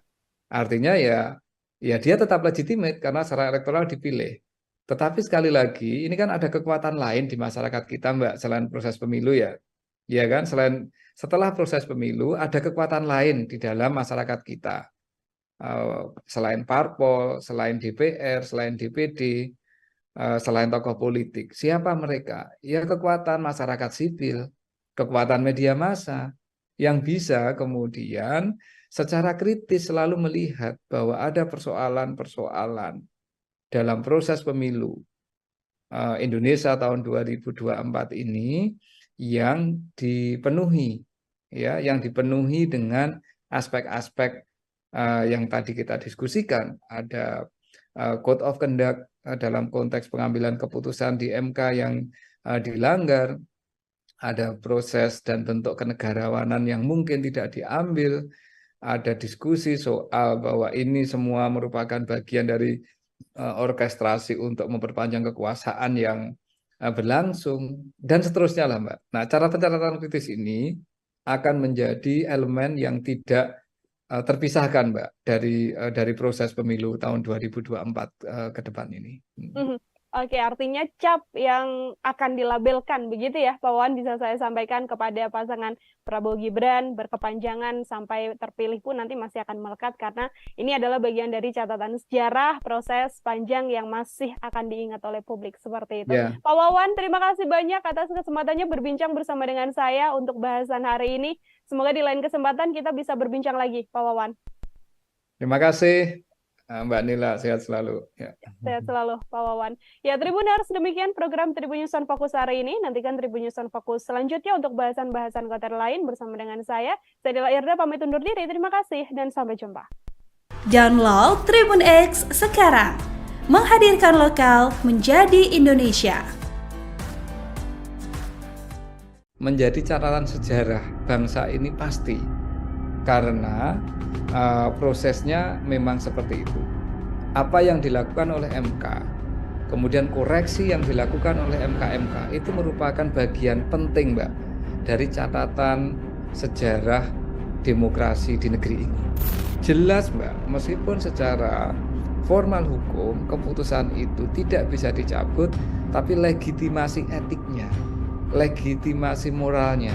Artinya ya dia tetap legitimate karena secara elektoral dipilih. Tetapi sekali lagi ini kan ada kekuatan lain di masyarakat kita, Mbak, selain proses pemilu ya. Ya kan, setelah proses pemilu ada kekuatan lain di dalam masyarakat kita. Selain parpol, selain DPR, selain DPD, selain tokoh politik. Siapa mereka? Ya kekuatan masyarakat sipil, kekuatan media massa yang bisa kemudian secara kritis selalu melihat bahwa ada persoalan-persoalan dalam proses pemilu Indonesia tahun 2024 ini yang dipenuhi, ya, yang dipenuhi dengan aspek-aspek yang tadi kita diskusikan. Ada code of conduct dalam konteks pengambilan keputusan di MK yang dilanggar, ada proses dan bentuk kenegarawanan yang mungkin tidak diambil, ada diskusi soal bahwa ini semua merupakan bagian dari orkestrasi untuk memperpanjang kekuasaan yang berlangsung, dan seterusnya lah, Mbak. Nah, catatan kritis ini akan menjadi elemen yang tidak terpisahkan, Mbak, dari proses pemilu tahun 2024 ke depan ini. Oke, artinya cap yang akan dilabelkan begitu ya, Pak Wawan, bisa saya sampaikan kepada pasangan Prabowo Gibran berkepanjangan sampai terpilih pun nanti masih akan melekat karena ini adalah bagian dari catatan sejarah proses panjang yang masih akan diingat oleh publik seperti itu. Pak Wawan, terima kasih banyak atas kesempatannya berbincang bersama dengan saya untuk bahasan hari ini. Semoga di lain kesempatan kita bisa berbincang lagi, Pak Wawan. Terima kasih, Mbak Nila, sehat selalu. Ya. Sehat selalu, Pak Wawan. Ya, Tribuners, demikian program Tribun News on Focus hari ini. Nantikan Tribun News on Focus selanjutnya untuk bahasan-bahasan konten lain bersama dengan saya. Saya Nila Irda, pamit undur diri. Terima kasih dan sampai jumpa. Download Tribun X sekarang. Menghadirkan lokal menjadi Indonesia. Menjadi catatan sejarah bangsa ini pasti. Karena prosesnya memang seperti itu. Apa yang dilakukan oleh MK, kemudian koreksi yang dilakukan oleh MK-MK itu merupakan bagian penting, Mbak, dari catatan sejarah demokrasi di negeri ini. Jelas, Mbak, meskipun secara formal hukum keputusan itu tidak bisa dicabut, tapi legitimasi etiknya, legitimasi moralnya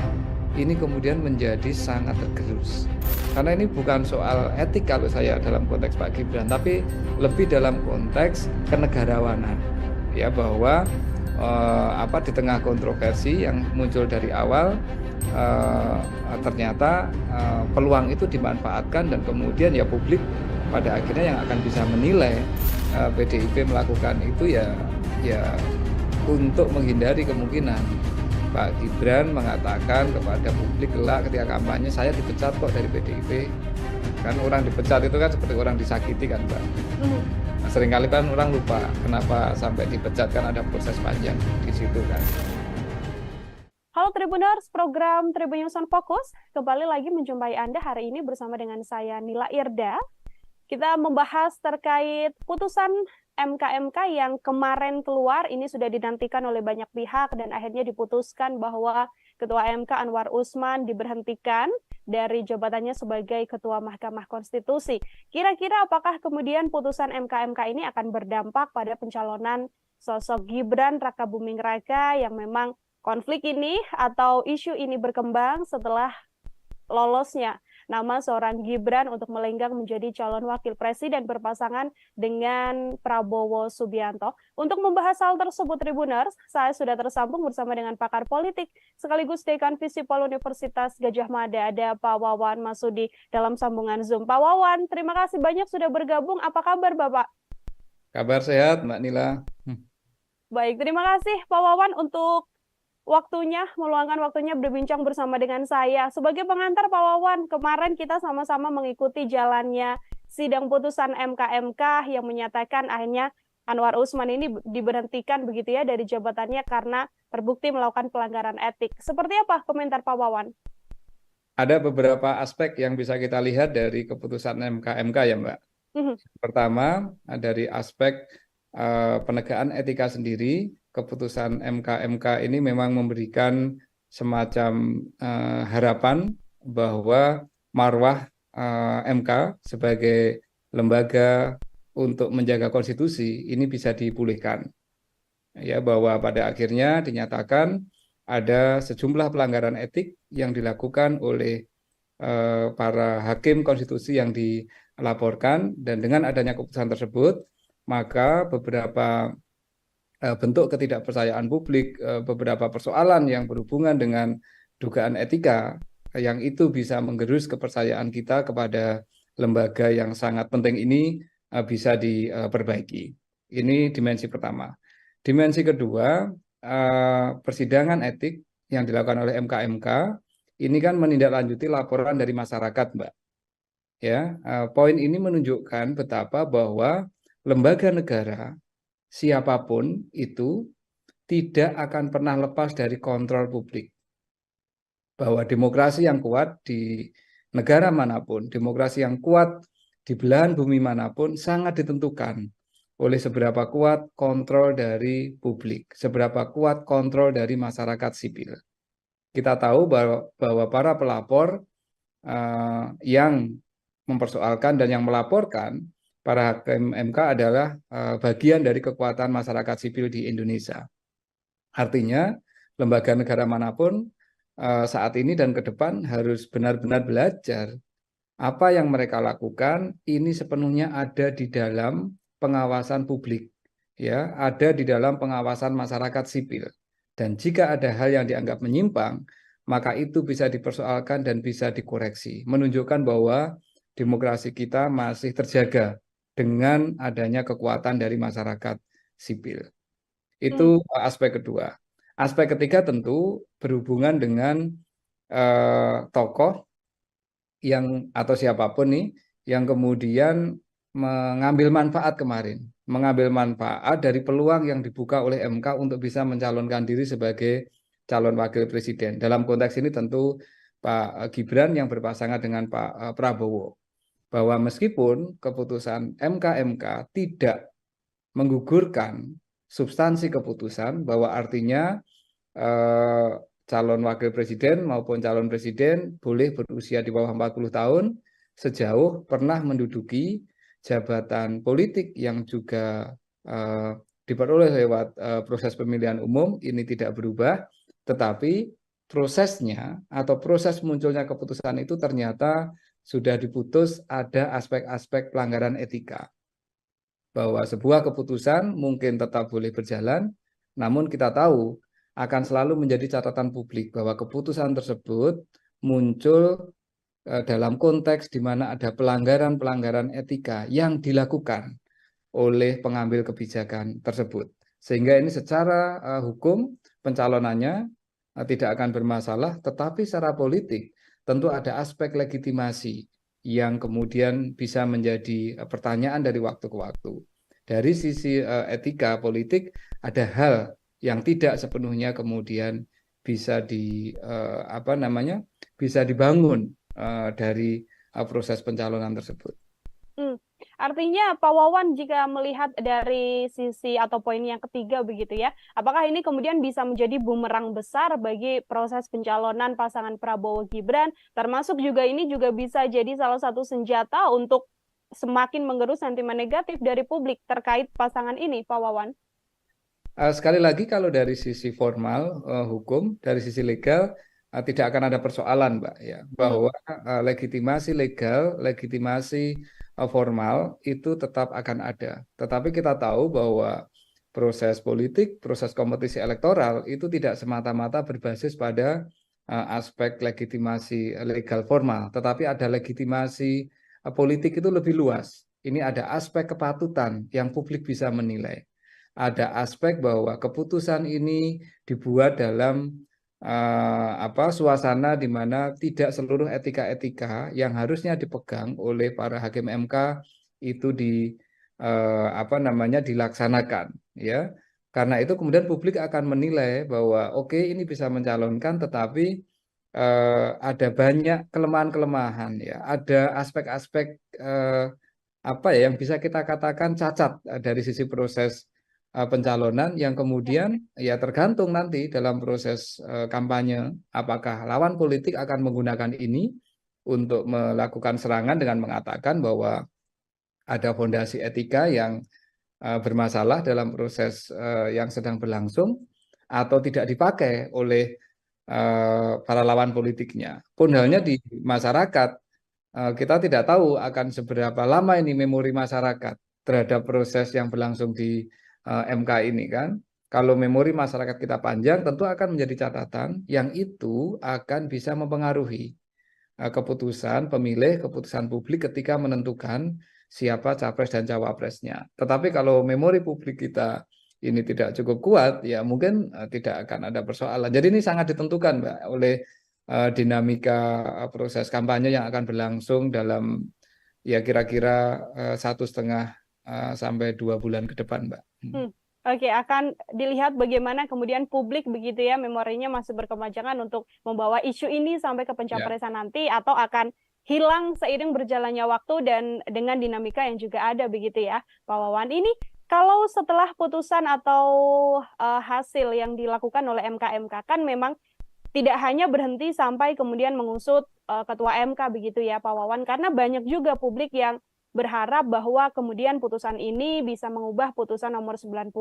ini kemudian menjadi sangat tergerus. Karena ini bukan soal etik kalau saya dalam konteks Pak Gibran, tapi lebih dalam konteks kenegarawanan. Ya, bahwa di tengah kontroversi yang muncul dari awal ternyata peluang itu dimanfaatkan dan kemudian ya publik pada akhirnya yang akan bisa menilai PDIP melakukan itu ya untuk menghindari kemungkinan Pak Gibran mengatakan kepada publik kelak ketika kampanye, saya dipecat kok dari PDIP. Kan orang dipecat itu kan seperti orang disakiti kan, Mbak. Nah, seringkali kan orang lupa kenapa sampai dipecat, kan ada proses panjang di situ kan. Halo Tribuners, program Tribun News on Focus kembali lagi menjumpai Anda hari ini bersama dengan saya Nila Irda. Kita membahas terkait putusan MK yang kemarin keluar, ini sudah dinantikan oleh banyak pihak dan akhirnya diputuskan bahwa Ketua MK Anwar Usman diberhentikan dari jabatannya sebagai Ketua Mahkamah Konstitusi. Kira-kira apakah kemudian putusan MK ini akan berdampak pada pencalonan sosok Gibran Rakabuming Raka yang memang konflik ini atau isu ini berkembang setelah lolosnya nama seorang Gibran untuk melenggang menjadi calon wakil presiden berpasangan dengan Prabowo Subianto. Untuk membahas hal tersebut, Tribuners, saya sudah tersambung bersama dengan pakar politik sekaligus Dekan Visipol Universitas Gadjah Mada, ada Pak Wawan Masudi dalam sambungan Zoom. Pak Wawan, terima kasih banyak sudah bergabung. Apa kabar, Bapak? Kabar sehat, Mbak Nila. Baik, terima kasih Pak Wawan untuk meluangkan waktunya berbincang bersama dengan saya. Sebagai pengantar Pak Wawan, kemarin kita sama-sama mengikuti jalannya sidang putusan MK yang menyatakan akhirnya Anwar Usman ini diberhentikan begitu ya dari jabatannya karena terbukti melakukan pelanggaran etik. Seperti apa komentar Pak Wawan? Ada beberapa aspek yang bisa kita lihat dari keputusan MK ya, Mbak. Pertama, dari aspek penegakan etika sendiri. Keputusan MK ini memang memberikan semacam harapan bahwa marwah MK sebagai lembaga untuk menjaga konstitusi ini bisa dipulihkan. Ya, bahwa pada akhirnya dinyatakan ada sejumlah pelanggaran etik yang dilakukan oleh para hakim konstitusi yang dilaporkan, dan dengan adanya keputusan tersebut maka beberapa bentuk ketidakpercayaan publik, beberapa persoalan yang berhubungan dengan dugaan etika yang itu bisa menggerus kepercayaan kita kepada lembaga yang sangat penting ini bisa diperbaiki. Ini dimensi pertama. Dimensi kedua, persidangan etik yang dilakukan oleh MK ini kan menindaklanjuti laporan dari masyarakat, Mbak. Ya, poin ini menunjukkan betapa bahwa lembaga negara siapapun itu tidak akan pernah lepas dari kontrol publik. Bahwa demokrasi yang kuat di negara manapun, demokrasi yang kuat di belahan bumi manapun sangat ditentukan oleh seberapa kuat kontrol dari publik, seberapa kuat kontrol dari masyarakat sipil. Kita tahu bahwa para pelapor yang mempersoalkan dan yang melaporkan para hakim MK adalah bagian dari kekuatan masyarakat sipil di Indonesia. Artinya, lembaga negara manapun saat ini dan ke depan harus benar-benar belajar apa yang mereka lakukan ini sepenuhnya ada di dalam pengawasan publik, ya, ada di dalam pengawasan masyarakat sipil. Dan jika ada hal yang dianggap menyimpang, maka itu bisa dipersoalkan dan bisa dikoreksi, menunjukkan bahwa demokrasi kita masih terjaga dengan adanya kekuatan dari masyarakat sipil. Itu aspek kedua. Aspek ketiga tentu berhubungan dengan tokoh yang atau siapapun nih yang kemudian mengambil manfaat kemarin, mengambil manfaat dari peluang yang dibuka oleh MK untuk bisa mencalonkan diri sebagai calon wakil presiden. Dalam konteks ini tentu Pak Gibran yang berpasangan dengan Pak Prabowo. Bahwa meskipun keputusan MK tidak menggugurkan substansi keputusan, bahwa artinya calon wakil presiden maupun calon presiden boleh berusia di bawah 40 tahun sejauh pernah menduduki jabatan politik yang juga diperoleh lewat proses pemilihan umum, ini tidak berubah, tetapi prosesnya atau proses munculnya keputusan itu ternyata sudah diputus ada aspek-aspek pelanggaran etika. Bahwa sebuah keputusan mungkin tetap boleh berjalan, namun kita tahu akan selalu menjadi catatan publik bahwa keputusan tersebut muncul dalam konteks di mana ada pelanggaran-pelanggaran etika yang dilakukan oleh pengambil kebijakan tersebut. Sehingga ini secara hukum pencalonannya tidak akan bermasalah, tetapi secara politik tentu ada aspek legitimasi yang kemudian bisa menjadi pertanyaan dari waktu ke waktu. Dari sisi etika politik ada hal yang tidak sepenuhnya kemudian bisa bisa dibangun dari proses pencalonan tersebut. Artinya Pak Wawan jika melihat dari sisi atau poin yang ketiga begitu ya, apakah ini kemudian bisa menjadi bumerang besar bagi proses pencalonan pasangan Prabowo Gibran, termasuk juga ini juga bisa jadi salah satu senjata untuk semakin menggerus sentimen negatif dari publik terkait pasangan ini, Pak Wawan? Sekali lagi kalau dari sisi formal hukum, dari sisi legal tidak akan ada persoalan, Mbak, ya, bahwa legitimasi legal, legitimasi formal itu tetap akan ada. Tetapi kita tahu bahwa proses politik, proses kompetisi elektoral itu tidak semata-mata berbasis pada aspek legitimasi legal formal, tetapi ada legitimasi politik itu lebih luas. Ini ada aspek kepatutan yang publik bisa menilai. Ada aspek bahwa keputusan ini dibuat dalam suasana di mana tidak seluruh etika-etika yang harusnya dipegang oleh para hakim MK itu dilaksanakan, ya. Karena itu kemudian publik akan menilai bahwa oke, ini bisa mencalonkan, tetapi ada banyak kelemahan-kelemahan, ya. Ada aspek-aspek yang bisa kita katakan cacat dari sisi proses pencalonan yang kemudian ya tergantung nanti dalam proses kampanye apakah lawan politik akan menggunakan ini untuk melakukan serangan dengan mengatakan bahwa ada fondasi etika yang bermasalah dalam proses yang sedang berlangsung atau tidak dipakai oleh para lawan politiknya. Pun halnya di masyarakat, kita tidak tahu akan seberapa lama ini memori masyarakat terhadap proses yang berlangsung di MK ini kan. Kalau memori masyarakat kita panjang, tentu akan menjadi catatan yang itu akan bisa mempengaruhi keputusan pemilih, keputusan publik ketika menentukan siapa capres dan cawapresnya. Tetapi kalau memori publik kita ini tidak cukup kuat, ya mungkin tidak akan ada persoalan. Jadi ini sangat ditentukan, Mbak, oleh dinamika proses kampanye yang akan berlangsung dalam ya kira-kira 1,5 sampai 2 bulan ke depan, Mbak. Oke, akan dilihat bagaimana kemudian publik begitu ya, memorinya masih berkepanjangan untuk membawa isu ini sampai ke pencapresan nanti, atau akan hilang seiring berjalannya waktu dan dengan dinamika yang juga ada begitu ya, Pak Wawan. Ini kalau setelah putusan atau hasil yang dilakukan oleh MK kan memang tidak hanya berhenti sampai kemudian mengusut Ketua MK begitu ya, Pak Wawan, karena banyak juga publik yang berharap bahwa kemudian putusan ini bisa mengubah putusan nomor 90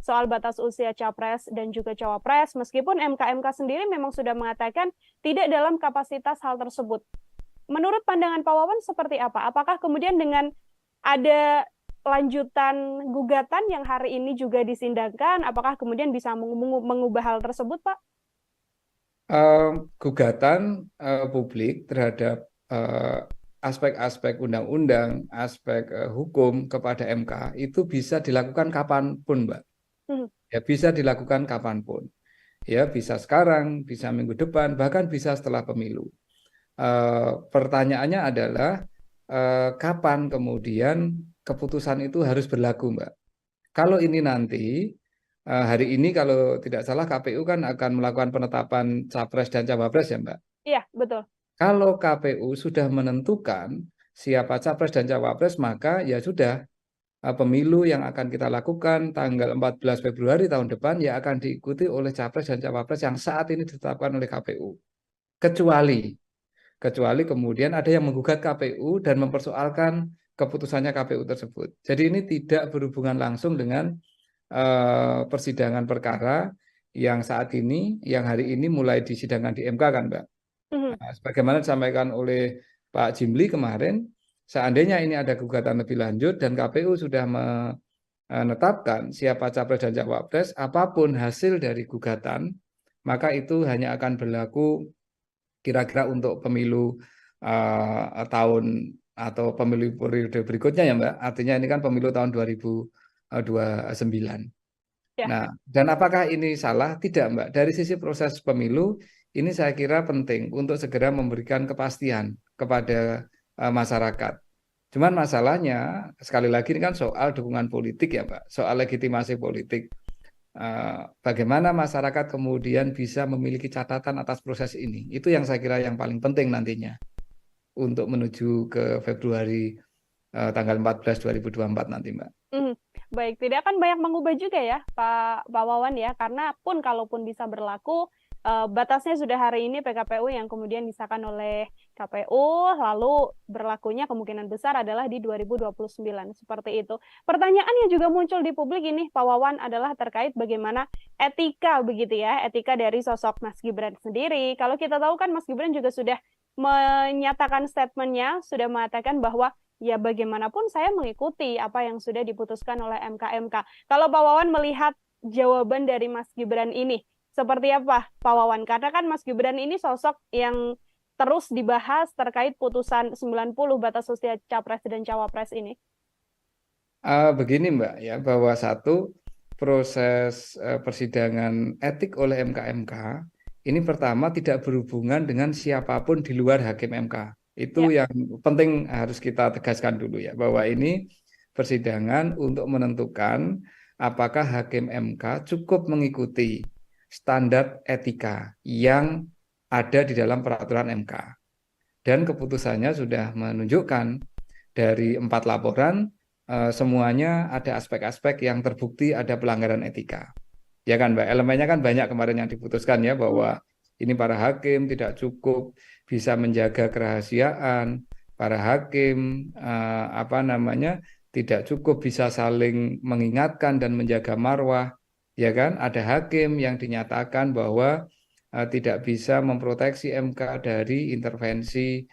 soal batas usia capres dan juga cawapres, meskipun MK sendiri memang sudah mengatakan tidak dalam kapasitas hal tersebut. Menurut pandangan Pak Wawan seperti apa? Apakah kemudian dengan ada lanjutan gugatan yang hari ini juga disindangkan, apakah kemudian bisa mengubah hal tersebut, Pak? Gugatan publik terhadap aspek-aspek undang-undang, aspek hukum kepada MK itu bisa dilakukan kapanpun, Mbak. Ya, bisa dilakukan kapanpun. Ya, bisa sekarang, bisa minggu depan, bahkan bisa setelah pemilu. Pertanyaannya adalah kapan kemudian keputusan itu harus berlaku, Mbak. Kalau ini nanti, hari ini kalau tidak salah KPU kan akan melakukan penetapan capres dan cawapres ya, Mbak? Iya, betul. Kalau KPU sudah menentukan siapa capres dan cawapres, maka ya sudah, pemilu yang akan kita lakukan tanggal 14 Februari tahun depan ya akan diikuti oleh capres dan cawapres yang saat ini ditetapkan oleh KPU. Kecuali kemudian ada yang menggugat KPU dan mempersoalkan keputusannya KPU tersebut. Jadi ini tidak berhubungan langsung dengan persidangan perkara yang saat ini, yang hari ini mulai disidangkan di MK kan, Mbak? Nah, sebagaimana disampaikan oleh Pak Jimli kemarin, seandainya ini ada gugatan lebih lanjut dan KPU sudah menetapkan siapa capres dan cawapres, apapun hasil dari gugatan, maka itu hanya akan berlaku kira-kira untuk pemilu tahun atau pemilu periode berikutnya ya, Mbak. Artinya ini kan pemilu tahun 2029. Ya. Nah, dan apakah ini salah? Tidak, Mbak. Dari sisi proses pemilu, ini saya kira penting untuk segera memberikan kepastian kepada masyarakat. Cuman masalahnya, sekali lagi ini kan soal dukungan politik ya, Pak. Soal legitimasi politik. bagaimana masyarakat kemudian bisa memiliki catatan atas proses ini. Itu yang saya kira yang paling penting nantinya untuk menuju ke Februari tanggal 14 2024 nanti, Mbak. Baik, tidak akan banyak mengubah juga ya, Pak Wawan ya, karena pun kalaupun bisa berlaku, batasnya sudah hari ini PKPU yang kemudian disahkan oleh KPU, lalu berlakunya kemungkinan besar adalah di 2029, seperti itu. Pertanyaan yang juga muncul di publik ini, Pak Wawan, adalah terkait bagaimana etika begitu ya, etika dari sosok Mas Gibran sendiri. Kalau kita tahu kan Mas Gibran juga sudah menyatakan statementnya, sudah mengatakan bahwa ya bagaimanapun saya mengikuti apa yang sudah diputuskan oleh MK-MK. Kalau Pak Wawan melihat jawaban dari Mas Gibran ini, seperti apa Pak Wawan? Karena kan Mas Gibran ini sosok yang terus dibahas terkait putusan 90 batas usia Capres dan Cawapres ini. Begini Mbak, ya bahwa satu proses persidangan etik oleh MK-MK ini pertama tidak berhubungan dengan siapapun di luar hakim MK. Itu yang penting harus kita tegaskan dulu ya, bahwa ini persidangan untuk menentukan apakah hakim MK cukup mengikuti standar etika yang ada di dalam peraturan MK. Dan keputusannya sudah menunjukkan dari 4 laporan, semuanya ada aspek-aspek yang terbukti ada pelanggaran etika. Ya kan Mbak, elemennya kan banyak kemarin yang diputuskan ya, bahwa ini para hakim tidak cukup bisa menjaga kerahasiaan, para hakim tidak cukup bisa saling mengingatkan dan menjaga marwah, ya kan? Ada hakim yang dinyatakan bahwa tidak bisa memproteksi MK dari intervensi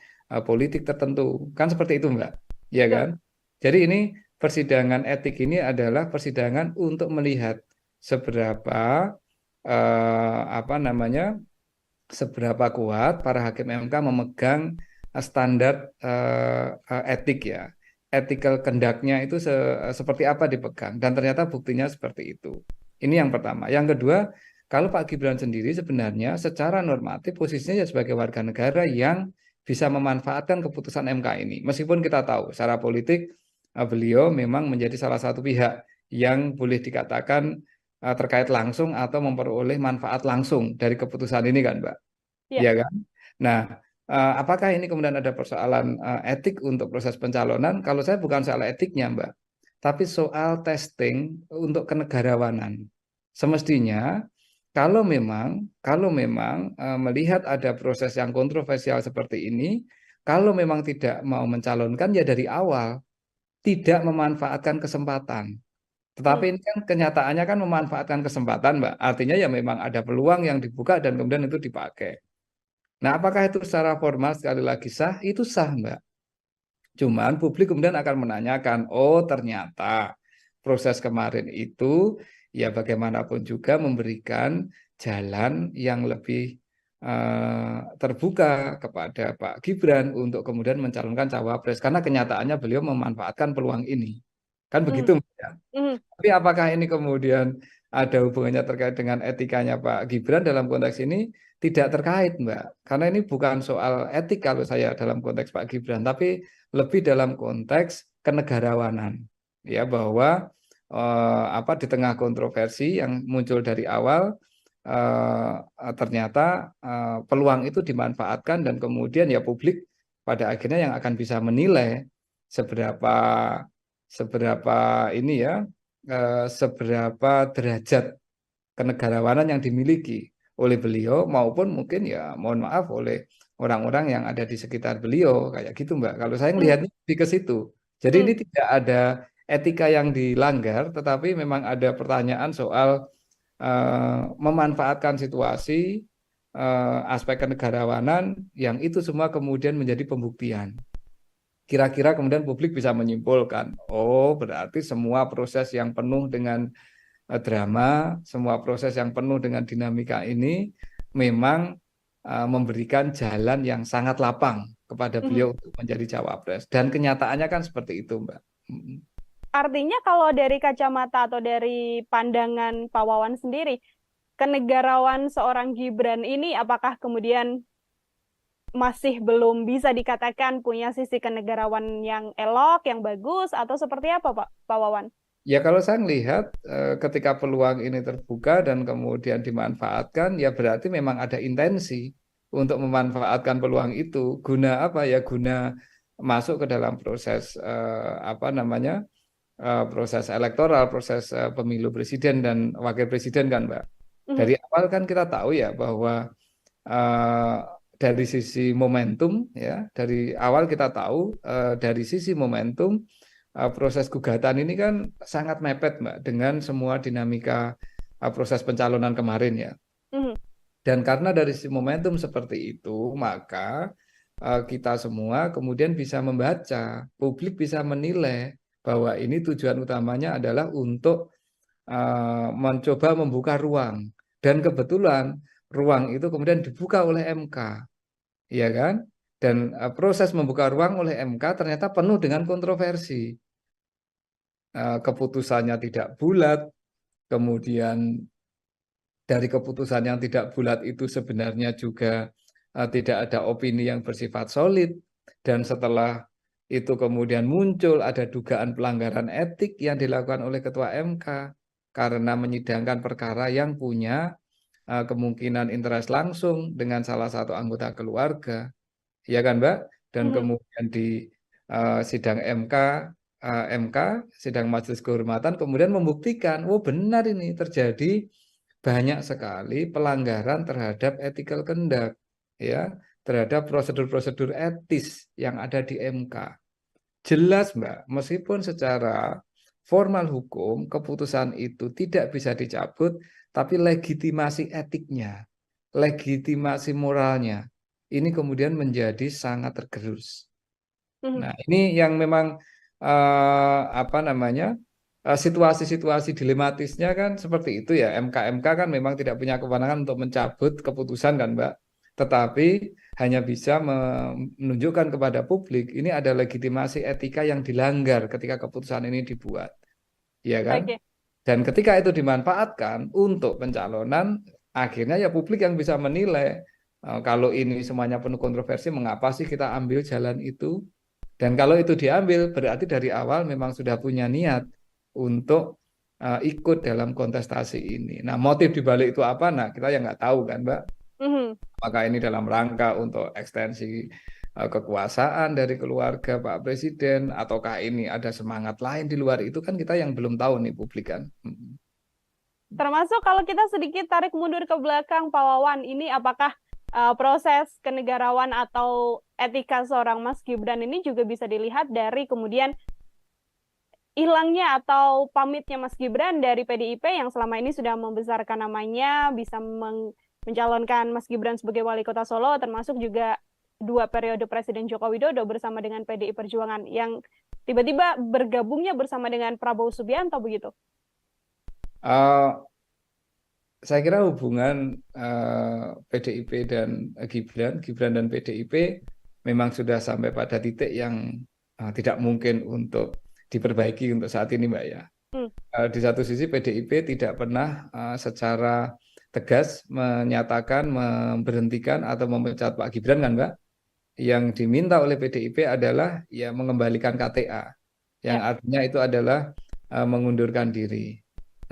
politik tertentu, kan seperti itu Mbak, ya kan? Jadi ini persidangan etik ini adalah persidangan untuk melihat seberapa seberapa kuat para hakim MK memegang standar etik ya, ethical conduct-nya itu seperti apa dipegang, dan ternyata buktinya seperti itu. Ini yang pertama. Yang kedua, kalau Pak Gibran sendiri sebenarnya secara normatif posisinya ya sebagai warga negara yang bisa memanfaatkan keputusan MK ini. Meskipun kita tahu secara politik beliau memang menjadi salah satu pihak yang boleh dikatakan terkait langsung atau memperoleh manfaat langsung dari keputusan ini kan Mbak, ya kan? Nah, apakah ini kemudian ada persoalan etik untuk proses pencalonan? Kalau saya bukan soal etiknya Mbak, tapi soal testing untuk kenegarawanan. Semestinya kalau memang melihat ada proses yang kontroversial seperti ini, kalau memang tidak mau mencalonkan ya dari awal tidak memanfaatkan kesempatan. Tetapi ini kan kenyataannya kan memanfaatkan kesempatan, Mbak. Artinya ya memang ada peluang yang dibuka dan kemudian itu dipakai. Nah, apakah itu secara formal sekali lagi sah? Itu sah, Mbak. Cuman publik kemudian akan menanyakan, oh ternyata proses kemarin itu ya bagaimanapun juga memberikan jalan yang lebih terbuka kepada Pak Gibran untuk kemudian mencalonkan cawapres. Karena kenyataannya beliau memanfaatkan peluang ini. Kan begitu, Mbak. Tapi apakah ini kemudian ada hubungannya terkait dengan etikanya Pak Gibran dalam konteks ini? Tidak terkait, Mbak. Karena ini bukan soal etik kalau saya dalam konteks Pak Gibran, tapi lebih dalam konteks kenegarawanan. Ya, bahwa di tengah kontroversi yang muncul dari awal, ternyata peluang itu dimanfaatkan dan kemudian ya publik pada akhirnya yang akan bisa menilai seberapa derajat kenegarawanan yang dimiliki oleh beliau maupun mungkin ya mohon maaf oleh orang-orang yang ada di sekitar beliau, kayak gitu Mbak. Kalau saya melihatnya lebih ke situ. Jadi ini tidak ada etika yang dilanggar, tetapi memang ada pertanyaan soal memanfaatkan situasi, aspek kenegarawanan yang itu semua kemudian menjadi pembuktian. Kira-kira kemudian publik bisa menyimpulkan, oh berarti semua proses yang penuh dengan drama, semua proses yang penuh dengan dinamika ini memang memberikan jalan yang sangat lapang kepada beliau untuk menjadi cawapres. Dan kenyataannya kan seperti itu, Mbak. Artinya kalau dari kacamata atau dari pandangan Pak Wawan sendiri, kenegarawan seorang Gibran ini apakah kemudian masih belum bisa dikatakan punya sisi kenegarawan yang elok, yang bagus, atau seperti apa Pak Wawan? Ya kalau saya melihat ketika peluang ini terbuka dan kemudian dimanfaatkan, ya berarti memang ada intensi untuk memanfaatkan peluang itu. Guna apa ya? Guna masuk ke dalam proses apa namanya? Proses elektoral, proses pemilu presiden dan wakil presiden kan, Mbak. Dari awal kan kita tahu ya bahwa eh, dari sisi momentum ya, dari awal kita tahu dari sisi momentum proses gugatan ini kan sangat mepet, Mbak, dengan semua dinamika proses pencalonan kemarin ya. Dan karena dari sisi momentum seperti itu, maka kita semua kemudian bisa membaca, publik bisa menilai bahwa ini tujuan utamanya adalah untuk mencoba membuka ruang. Dan kebetulan ruang itu kemudian dibuka oleh MK, ya kan? Dan proses membuka ruang oleh MK ternyata penuh dengan kontroversi. Keputusannya tidak bulat, kemudian dari keputusan yang tidak bulat itu sebenarnya juga tidak ada opini yang bersifat solid, dan setelah itu kemudian muncul ada dugaan pelanggaran etik yang dilakukan oleh Ketua MK karena menyidangkan perkara yang punya kemungkinan interest langsung dengan salah satu anggota keluarga, ya kan, Mbak? Dan kemudian di sidang MK, sidang Majelis Kehormatan kemudian membuktikan, oh benar ini terjadi banyak sekali pelanggaran terhadap ethical conduct, ya, terhadap prosedur-prosedur etis yang ada di MK. Jelas, Mbak, meskipun secara formal hukum keputusan itu tidak bisa dicabut, tapi legitimasi etiknya, legitimasi moralnya, ini kemudian menjadi sangat tergerus. Nah, ini yang memang apa namanya situasi-situasi dilematisnya kan seperti itu ya. MK kan memang tidak punya kewenangan untuk mencabut keputusan kan, Mbak. Tetapi hanya bisa menunjukkan kepada publik ini ada legitimasi etika yang dilanggar ketika keputusan ini dibuat, ya kan? Oke. Dan ketika itu dimanfaatkan untuk pencalonan, akhirnya ya publik yang bisa menilai kalau ini semuanya penuh kontroversi, mengapa sih kita ambil jalan itu? Dan kalau itu diambil, berarti dari awal memang sudah punya niat untuk ikut dalam kontestasi ini. Nah, motif dibalik itu apa? Nah, kita yang nggak tahu kan, Mbak. Apakah ini dalam rangka untuk ekstensi kekuasaan dari keluarga Pak Presiden, ataukah ini ada semangat lain di luar itu, kan kita yang belum tahu nih publik kan. Termasuk kalau kita sedikit tarik mundur ke belakang, Pak Wawan, ini apakah proses kenegarawan atau etika seorang Mas Gibran ini juga bisa dilihat dari kemudian hilangnya atau pamitnya Mas Gibran dari PDIP yang selama ini sudah membesarkan namanya, bisa mencalonkan Mas Gibran sebagai wali kota Solo, termasuk juga 2 periode Presiden Joko Widodo bersama dengan PDI Perjuangan yang tiba-tiba bergabungnya bersama dengan Prabowo Subianto begitu? Saya kira hubungan PDIP dan Gibran dan PDIP memang sudah sampai pada titik yang tidak mungkin untuk diperbaiki untuk saat ini, Mbak ya. Di satu sisi PDIP tidak pernah secara tegas menyatakan memberhentikan atau memecat Pak Gibran kan, Mbak. Yang diminta oleh PDIP adalah ya mengembalikan KTA, yang artinya itu adalah mengundurkan diri.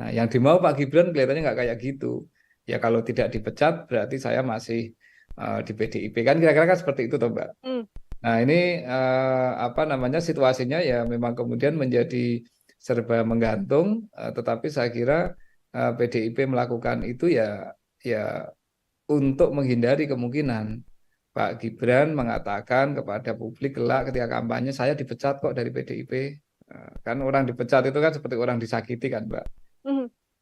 Nah, yang dimau Pak Gibran kelihatannya nggak kayak gitu. Ya kalau tidak dipecat berarti saya masih di PDIP kan, kira-kira kan seperti itu toh, Mbak. Nah, ini apa namanya situasinya ya memang kemudian menjadi serba menggantung, tetapi saya kira PDIP melakukan itu ya untuk menghindari kemungkinan Pak Gibran mengatakan kepada publik kelak ketika kampanye, saya dipecat kok dari PDIP. Kan orang dipecat itu kan seperti orang disakiti kan, Mbak.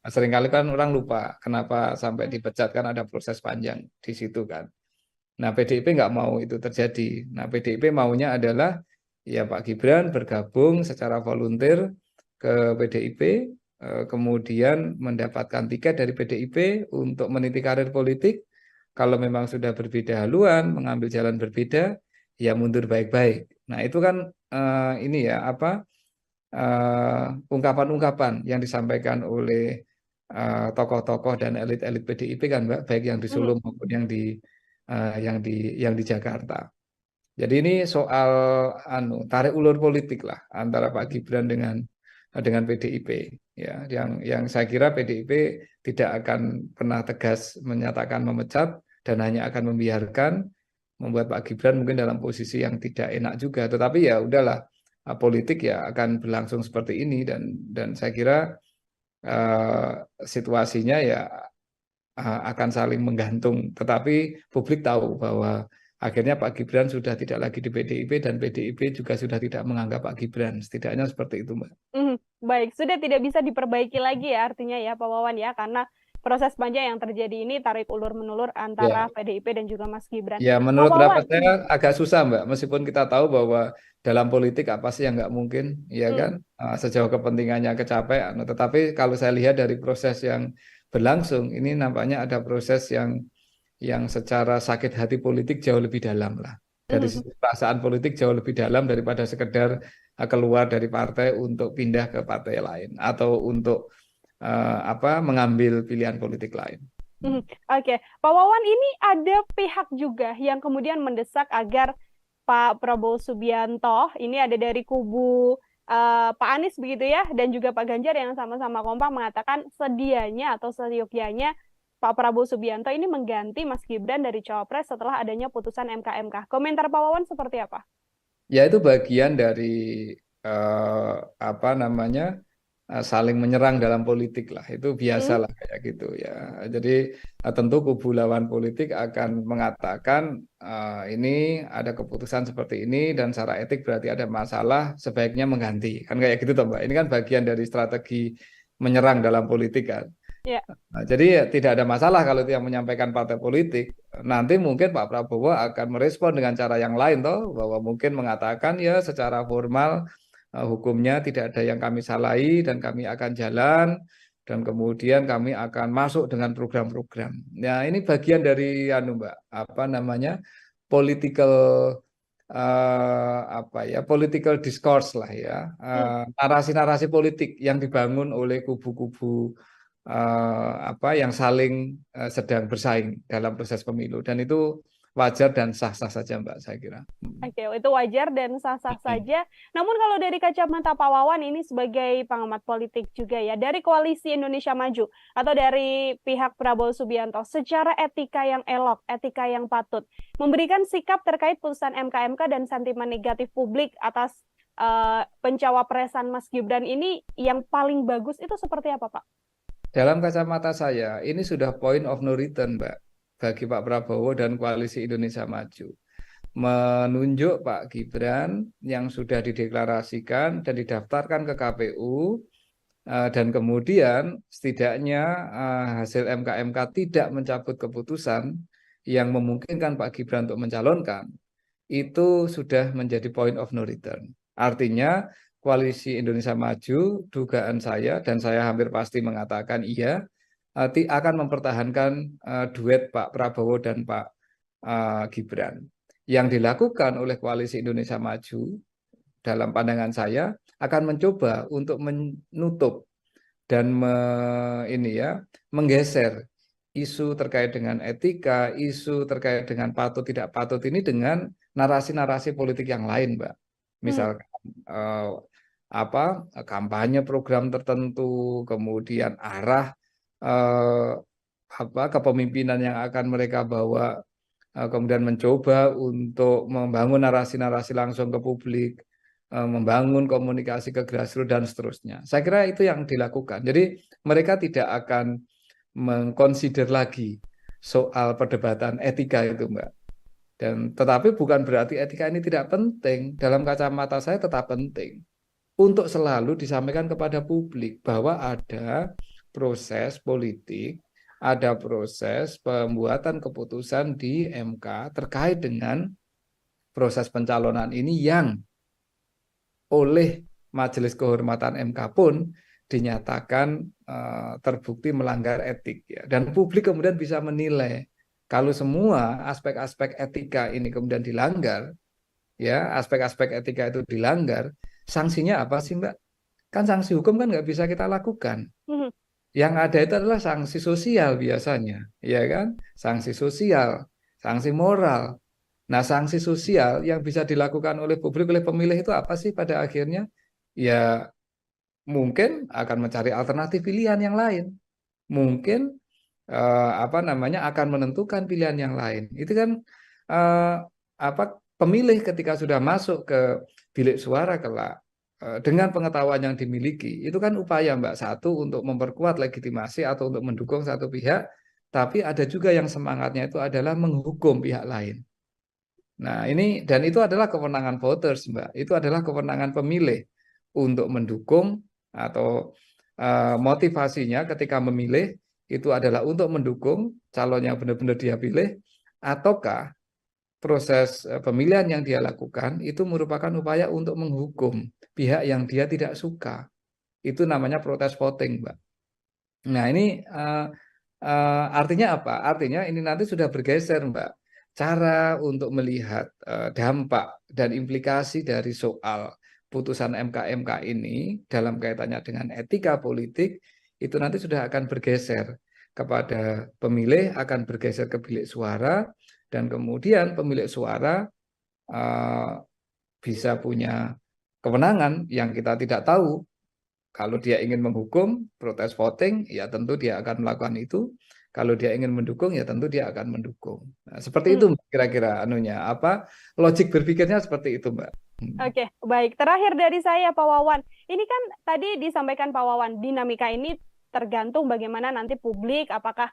Seringkali kan orang lupa kenapa sampai dipecat, kan ada proses panjang di situ kan. Nah, PDIP nggak mau itu terjadi. Nah, PDIP maunya adalah ya Pak Gibran bergabung secara volunteer ke PDIP, kemudian mendapatkan tiket dari PDIP untuk meniti karir politik. Kalau memang sudah berbeda haluan, mengambil jalan berbeda, ya mundur baik-baik. Nah, itu kan ini ya apa ungkapan-ungkapan yang disampaikan oleh tokoh-tokoh dan elit-elit PDIP kan, Mbak, baik yang di Solo maupun yang di Jakarta. Jadi ini soal tarik ulur politik lah antara Pak Gibran dengan dengan PDIP, ya, yang saya kira PDIP tidak akan pernah tegas menyatakan memecat dan hanya akan membiarkan, membuat Pak Gibran mungkin dalam posisi yang tidak enak juga. Tetapi ya udahlah, politik ya akan berlangsung seperti ini, dan saya kira situasinya ya akan saling menggantung. Tetapi publik tahu bahwa akhirnya Pak Gibran sudah tidak lagi di PDIP dan PDIP juga sudah tidak menganggap Pak Gibran. Setidaknya seperti itu, Mbak. Baik, sudah tidak bisa diperbaiki lagi ya artinya ya Pak Wawan ya, karena proses panjang yang terjadi ini tarik ulur menulur antara Ya. PDIP dan juga Mas Gibran. Ya, Pak menurut Wawan, pendapat saya agak susah, Mbak. Meskipun kita tahu bahwa dalam politik apa sih yang nggak mungkin, ya kan? Sejauh kepentingannya kecapean. Tetapi kalau saya lihat dari proses yang berlangsung, ini nampaknya ada proses yang secara sakit hati politik jauh lebih dalam lah. Dari sisi perasaan politik jauh lebih dalam daripada sekedar keluar dari partai untuk pindah ke partai lain atau untuk mengambil pilihan politik lain. Oke, Pak Wawan, ini ada pihak juga yang kemudian mendesak agar Pak Prabowo Subianto, ini ada dari kubu Pak Anies begitu ya, dan juga Pak Ganjar yang sama-sama kompak mengatakan sedianya atau seyogyanya Pak Prabowo Subianto ini mengganti Mas Gibran dari Cawapres setelah adanya putusan MK. Komentar Pak Wawan seperti apa? Ya, itu bagian dari saling menyerang dalam politik lah, itu biasa lah kayak gitu ya. Jadi tentu kubu lawan politik akan mengatakan ini ada keputusan seperti ini dan secara etik berarti ada masalah, sebaiknya mengganti, kan kayak gitu toh, Mbak. Ini kan bagian dari strategi menyerang dalam politik kan. Ya. Nah, jadi ya, tidak ada masalah kalau itu yang menyampaikan partai politik. Nanti mungkin Pak Prabowo akan merespon dengan cara yang lain toh, bahwa mungkin mengatakan ya secara formal hukumnya tidak ada yang kami salahi dan kami akan jalan dan kemudian kami akan masuk dengan program-program. Nah, ini bagian dari Mbak, political political discourse lah ya, narasi-narasi politik yang dibangun oleh kubu-kubu yang saling sedang bersaing dalam proses pemilu, dan itu wajar dan sah-sah saja, Mbak, saya kira. Oke, itu wajar dan sah-sah saja. Namun kalau dari kacamata Pak Wawan ini sebagai pengamat politik juga ya, dari Koalisi Indonesia Maju atau dari pihak Prabowo Subianto, secara etika yang elok, etika yang patut, memberikan sikap terkait putusan MK dan sentimen negatif publik atas pencawapresan Mas Gibran ini yang paling bagus itu seperti apa, Pak? Dalam kacamata saya, ini sudah point of no return, Mbak, bagi Pak Prabowo dan Koalisi Indonesia Maju. Menunjuk Pak Gibran yang sudah dideklarasikan dan didaftarkan ke KPU, dan kemudian setidaknya hasil MK tidak mencabut keputusan yang memungkinkan Pak Gibran untuk mencalonkan, itu sudah menjadi point of no return. Artinya Koalisi Indonesia Maju, dugaan saya dan saya hampir pasti mengatakan iya, akan mempertahankan duet Pak Prabowo dan Pak Gibran. Yang dilakukan oleh Koalisi Indonesia Maju dalam pandangan saya akan mencoba untuk menutup dan menggeser isu terkait dengan etika, isu terkait dengan patut tidak patut ini dengan narasi-narasi politik yang lain, Mbak. Misalkan kampanye program tertentu, kemudian arah kepemimpinan yang akan mereka bawa, kemudian mencoba untuk membangun narasi-narasi langsung ke publik, membangun komunikasi ke grassroots dan seterusnya. Saya kira itu yang dilakukan. Jadi mereka tidak akan mengconsider lagi soal perdebatan etika itu, Mbak. Dan tetapi bukan berarti etika ini tidak penting. Dalam kacamata saya tetap penting untuk selalu disampaikan kepada publik bahwa ada proses politik, ada proses pembuatan keputusan di MK terkait dengan proses pencalonan ini yang oleh Majelis Kehormatan MK pun dinyatakan terbukti melanggar etik ya. Dan publik kemudian bisa menilai kalau semua aspek-aspek etika ini kemudian dilanggar, ya, aspek-aspek etika itu dilanggar, sanksinya apa sih, Mbak? Kan sanksi hukum kan nggak bisa kita lakukan. Yang ada itu adalah sanksi sosial biasanya, ya kan? Sanksi sosial, sanksi moral. Nah, sanksi sosial yang bisa dilakukan oleh publik, oleh pemilih itu apa sih pada akhirnya? Ya, mungkin akan mencari alternatif pilihan yang lain, mungkin akan menentukan pilihan yang lain. Itu kan pemilih ketika sudah masuk ke bilik suara kelak dengan pengetahuan yang dimiliki, itu kan upaya Mbak, satu untuk memperkuat legitimasi atau untuk mendukung satu pihak, tapi ada juga yang semangatnya itu adalah menghukum pihak lain. Nah, dan itu adalah kewenangan voters, Mbak. Itu adalah kewenangan pemilih untuk mendukung atau motivasinya ketika memilih itu adalah untuk mendukung calon yang benar-benar dia pilih, ataukah proses pemilihan yang dia lakukan itu merupakan upaya untuk menghukum pihak yang dia tidak suka. Itu namanya protes voting, Mbak. Nah, ini artinya apa? Artinya ini nanti sudah bergeser, Mbak. Cara untuk melihat dampak dan implikasi dari soal putusan MK ini dalam kaitannya dengan etika politik itu nanti sudah akan bergeser kepada pemilih, akan bergeser ke bilik suara, dan kemudian pemilik suara bisa punya kewenangan yang kita tidak tahu. Kalau dia ingin menghukum, protes voting, ya tentu dia akan melakukan itu. Kalau dia ingin mendukung, ya tentu dia akan mendukung. Nah, seperti itu kira-kira logik berpikirnya seperti itu, Mbak. Oke, baik. Terakhir dari saya, Pak Wawan. Ini kan tadi disampaikan Pak Wawan, dinamika ini tergantung bagaimana nanti publik, apakah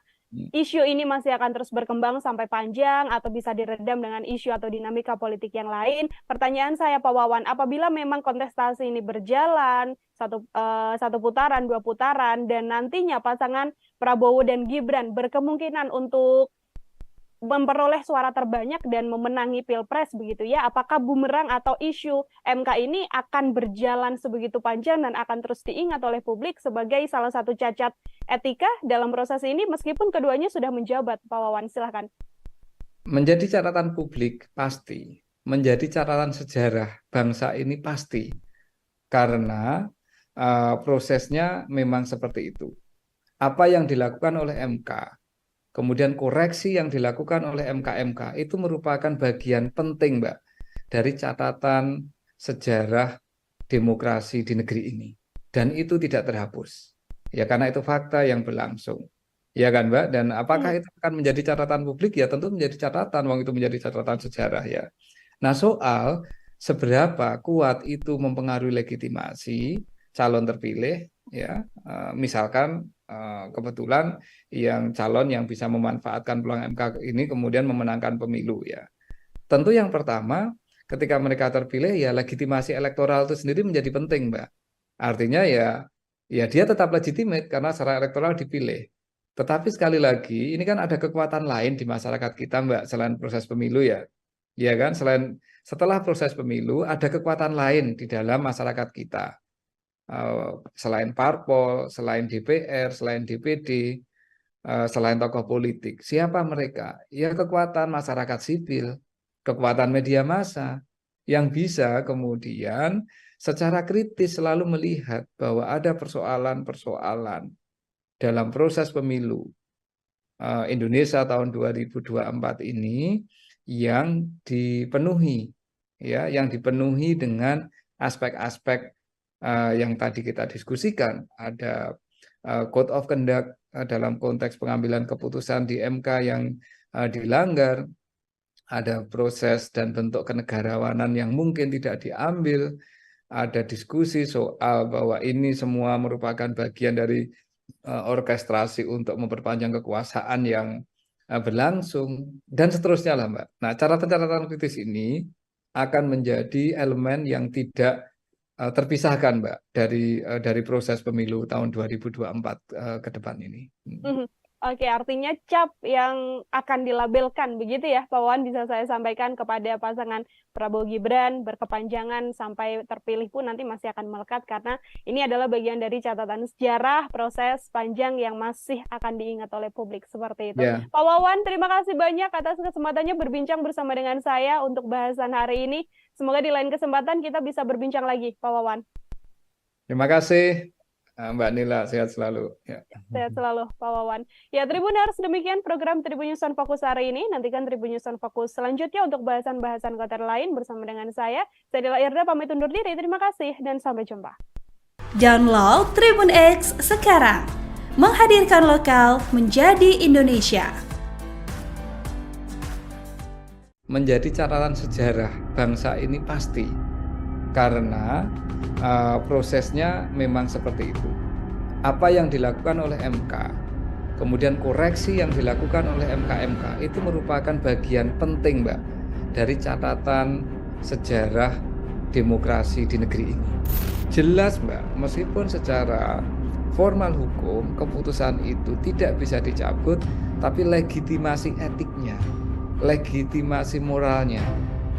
isu ini masih akan terus berkembang sampai panjang atau bisa diredam dengan isu atau dinamika politik yang lain. Pertanyaan saya, Pak Wawan, apabila memang kontestasi ini berjalan satu putaran, 2 putaran, dan nantinya pasangan Prabowo dan Gibran berkemungkinan untuk memperoleh suara terbanyak dan memenangi Pilpres begitu ya, apakah bumerang atau isu MK ini akan berjalan sebegitu panjang dan akan terus diingat oleh publik sebagai salah satu cacat etika dalam proses ini meskipun keduanya sudah menjabat? Pak Wawan, silahkan. Menjadi catatan publik pasti, menjadi catatan sejarah bangsa ini pasti, karena prosesnya memang seperti itu. Apa yang dilakukan oleh MK, kemudian koreksi yang dilakukan oleh MK itu merupakan bagian penting, Mbak, dari catatan sejarah demokrasi di negeri ini. Dan itu tidak terhapus. Ya, karena itu fakta yang berlangsung. Ya kan, Mbak? Dan apakah itu akan menjadi catatan publik? Ya tentu menjadi catatan, wong itu menjadi catatan sejarah ya. Nah, soal seberapa kuat itu mempengaruhi legitimasi calon terpilih, ya, misalkan kebetulan calon yang bisa memanfaatkan peluang MK ini kemudian memenangkan pemilu ya. Tentu yang pertama ketika mereka terpilih ya legitimasi elektoral itu sendiri menjadi penting, Mbak. Artinya ya dia tetap legitimate karena secara elektoral dipilih. Tetapi sekali lagi ini kan ada kekuatan lain di masyarakat kita, Mbak, selain proses pemilu ya. Ya kan, setelah proses pemilu ada kekuatan lain di dalam masyarakat kita. Selain parpol, selain DPR, selain DPD, selain tokoh politik. Siapa mereka? Ya kekuatan masyarakat sipil, kekuatan media massa yang bisa kemudian secara kritis selalu melihat bahwa ada persoalan-persoalan dalam proses pemilu Indonesia tahun 2024 ini yang dipenuhi dengan aspek-aspek yang tadi kita diskusikan. Ada code of conduct dalam konteks pengambilan keputusan di MK yang dilanggar, ada proses dan bentuk kenegarawanan yang mungkin tidak diambil, ada diskusi soal bahwa ini semua merupakan bagian dari orkestrasi untuk memperpanjang kekuasaan yang berlangsung, dan seterusnya lah, Mbak. Nah, catatan kritis ini akan menjadi elemen yang tidak terpisahkan, Mbak, dari proses pemilu tahun 2024 ke depan ini. Oke, artinya cap yang akan dilabelkan begitu ya, Pak Wawan, bisa saya sampaikan kepada pasangan Prabowo Gibran berkepanjangan sampai terpilih pun nanti masih akan melekat karena ini adalah bagian dari catatan sejarah proses panjang yang masih akan diingat oleh publik seperti itu. Yeah. Pak Wawan, terima kasih banyak atas kesempatannya berbincang bersama dengan saya untuk bahasan hari ini. Semoga di lain kesempatan kita bisa berbincang lagi, Pak Wawan. Terima kasih, Mbak Nila, sehat selalu. Ya. Sehat selalu, Pak Wawan. Ya, Tribuners, demikian program Tribun News on Focus hari ini. Nantikan Tribun News on Focus selanjutnya untuk bahasan-bahasan konten lain bersama dengan saya. Saya Nila Irda, pamit undur diri. Terima kasih dan sampai jumpa. Download Tribun X sekarang. Menghadirkan lokal menjadi Indonesia. Menjadi catatan sejarah bangsa ini pasti, karena prosesnya memang seperti itu. Apa yang dilakukan oleh MK, kemudian koreksi yang dilakukan oleh MK itu merupakan bagian penting, Mbak, dari catatan sejarah demokrasi di negeri ini. Jelas, Mbak, meskipun secara formal hukum keputusan itu tidak bisa dicabut, tapi legitimasi etiknya, legitimasi moralnya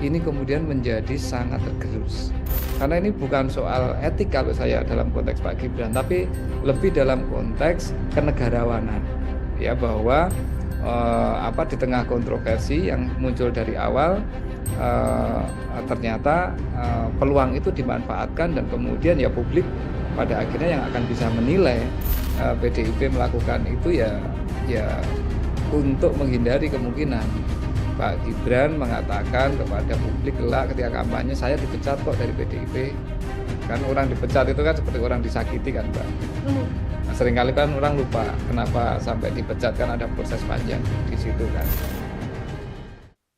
ini kemudian menjadi sangat tergerus. Karena ini bukan soal etik kalau saya dalam konteks Pak Gibran, tapi lebih dalam konteks kenegarawanan. Ya, bahwa di tengah kontroversi yang muncul dari awal, ternyata peluang itu dimanfaatkan dan kemudian ya publik pada akhirnya yang akan bisa menilai PDIP melakukan itu ya untuk menghindari kemungkinan Pak Gibran mengatakan kepada publik kelak ketika kampanye, saya dipecat kok dari PDIP. Kan orang dipecat itu kan seperti orang disakiti kan, Mbak. Nah, seringkali kan orang lupa kenapa sampai dipecat, kan ada proses panjang di situ kan.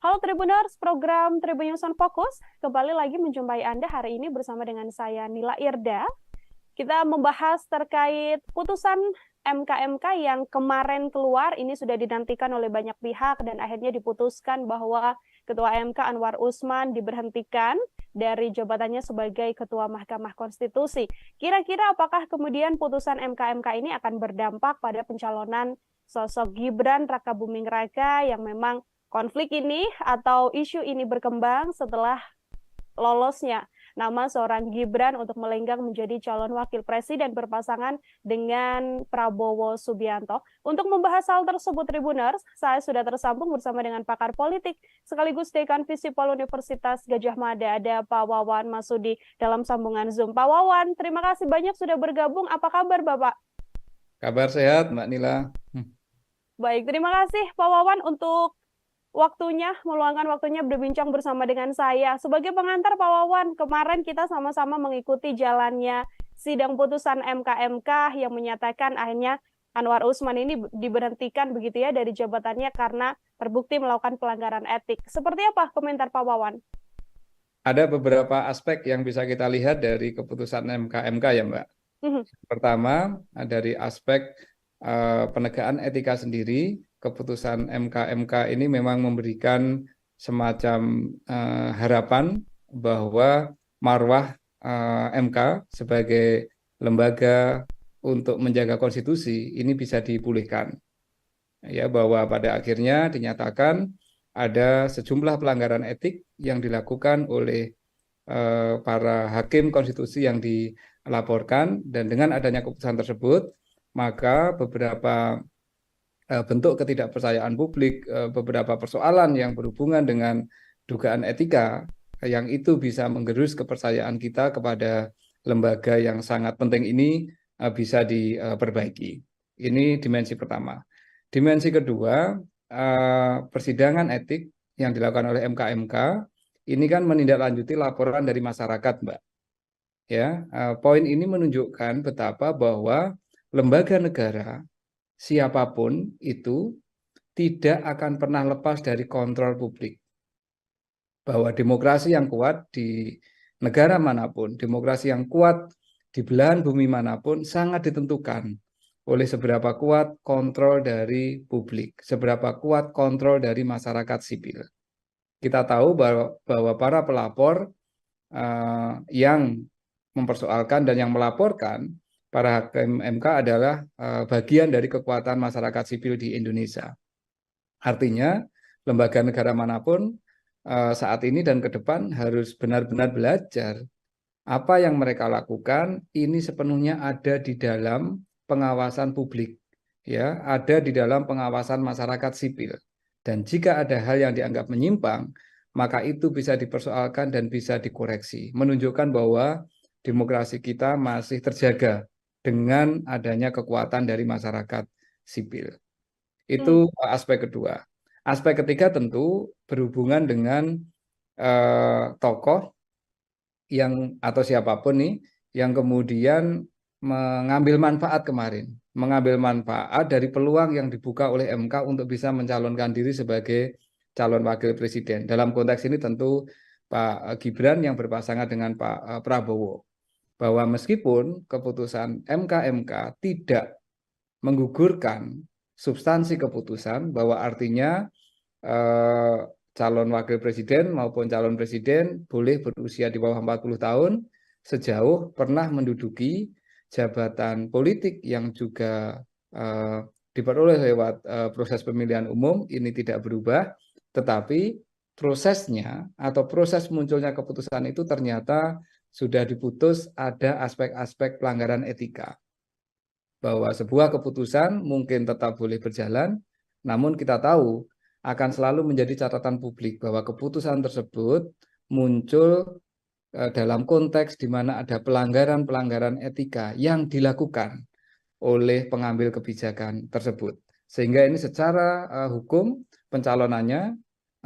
Halo Tribuners, program Tribun News on Focus kembali lagi menjumpai Anda hari ini bersama dengan saya Nila Irda. Kita membahas terkait putusan MK yang kemarin keluar, ini sudah dinantikan oleh banyak pihak dan akhirnya diputuskan bahwa Ketua MK Anwar Usman diberhentikan dari jabatannya sebagai Ketua Mahkamah Konstitusi. Kira-kira apakah kemudian putusan MK ini akan berdampak pada pencalonan sosok Gibran Rakabuming Raka yang memang konflik ini atau isu ini berkembang setelah lolosnya nama seorang Gibran untuk melenggang menjadi calon wakil presiden berpasangan dengan Prabowo Subianto. Untuk membahas hal tersebut, Tribuners, saya sudah tersambung bersama dengan pakar politik sekaligus Dekan Visipol Universitas Gadjah Mada, ada Pak Wawan Masudi dalam sambungan Zoom. Pak Wawan, terima kasih banyak sudah bergabung. Apa kabar, Bapak? Kabar sehat, Mbak Nila. Baik, terima kasih Pak Wawan untuk meluangkan waktunya berbincang bersama dengan saya. Sebagai pengantar Pak Wawan, kemarin kita sama-sama mengikuti jalannya sidang putusan MK yang menyatakan akhirnya Anwar Usman ini diberhentikan begitu ya dari jabatannya karena terbukti melakukan pelanggaran etik. Seperti apa komentar Pak Wawan? Ada beberapa aspek yang bisa kita lihat dari keputusan MK ya, Mbak. Pertama, dari aspek penegakan etika sendiri. Keputusan MK ini memang memberikan semacam harapan bahwa marwah MK sebagai lembaga untuk menjaga konstitusi ini bisa dipulihkan. Ya, bahwa pada akhirnya dinyatakan ada sejumlah pelanggaran etik yang dilakukan oleh para hakim konstitusi yang dilaporkan, dan dengan adanya keputusan tersebut maka beberapa bentuk ketidakpercayaan publik, beberapa persoalan yang berhubungan dengan dugaan etika yang itu bisa menggerus kepercayaan kita kepada lembaga yang sangat penting ini bisa diperbaiki. Ini dimensi pertama. Dimensi kedua, persidangan etik yang dilakukan oleh MK ini kan menindaklanjuti laporan dari masyarakat, Mbak. Ya, poin ini menunjukkan betapa bahwa lembaga negara siapapun itu tidak akan pernah lepas dari kontrol publik. Bahwa demokrasi yang kuat di negara manapun, demokrasi yang kuat di belahan bumi manapun sangat ditentukan oleh seberapa kuat kontrol dari publik, seberapa kuat kontrol dari masyarakat sipil. Kita tahu bahwa para pelapor yang mempersoalkan dan yang melaporkan para hakim MK adalah bagian dari kekuatan masyarakat sipil di Indonesia. Artinya, lembaga negara manapun saat ini dan ke depan harus benar-benar belajar apa yang mereka lakukan ini sepenuhnya ada di dalam pengawasan publik, ya, ada di dalam pengawasan masyarakat sipil. Dan jika ada hal yang dianggap menyimpang, maka itu bisa dipersoalkan dan bisa dikoreksi, menunjukkan bahwa demokrasi kita masih terjaga dengan adanya kekuatan dari masyarakat sipil. Itu aspek kedua. Aspek ketiga tentu berhubungan dengan tokoh yang atau siapapun nih yang kemudian mengambil manfaat kemarin, mengambil manfaat dari peluang yang dibuka oleh MK untuk bisa mencalonkan diri sebagai calon wakil presiden. Dalam konteks ini tentu Pak Gibran yang berpasangan dengan Pak Prabowo. Bahwa meskipun keputusan MK tidak menggugurkan substansi keputusan, bahwa artinya calon wakil presiden maupun calon presiden boleh berusia di bawah 40 tahun sejauh pernah menduduki jabatan politik yang juga diperoleh lewat proses pemilihan umum, ini tidak berubah, tetapi prosesnya atau proses munculnya keputusan itu ternyata sudah diputus ada aspek-aspek pelanggaran etika. Bahwa sebuah keputusan mungkin tetap boleh berjalan, namun kita tahu akan selalu menjadi catatan publik bahwa keputusan tersebut muncul dalam konteks di mana ada pelanggaran-pelanggaran etika yang dilakukan oleh pengambil kebijakan tersebut. Sehingga ini secara hukum pencalonannya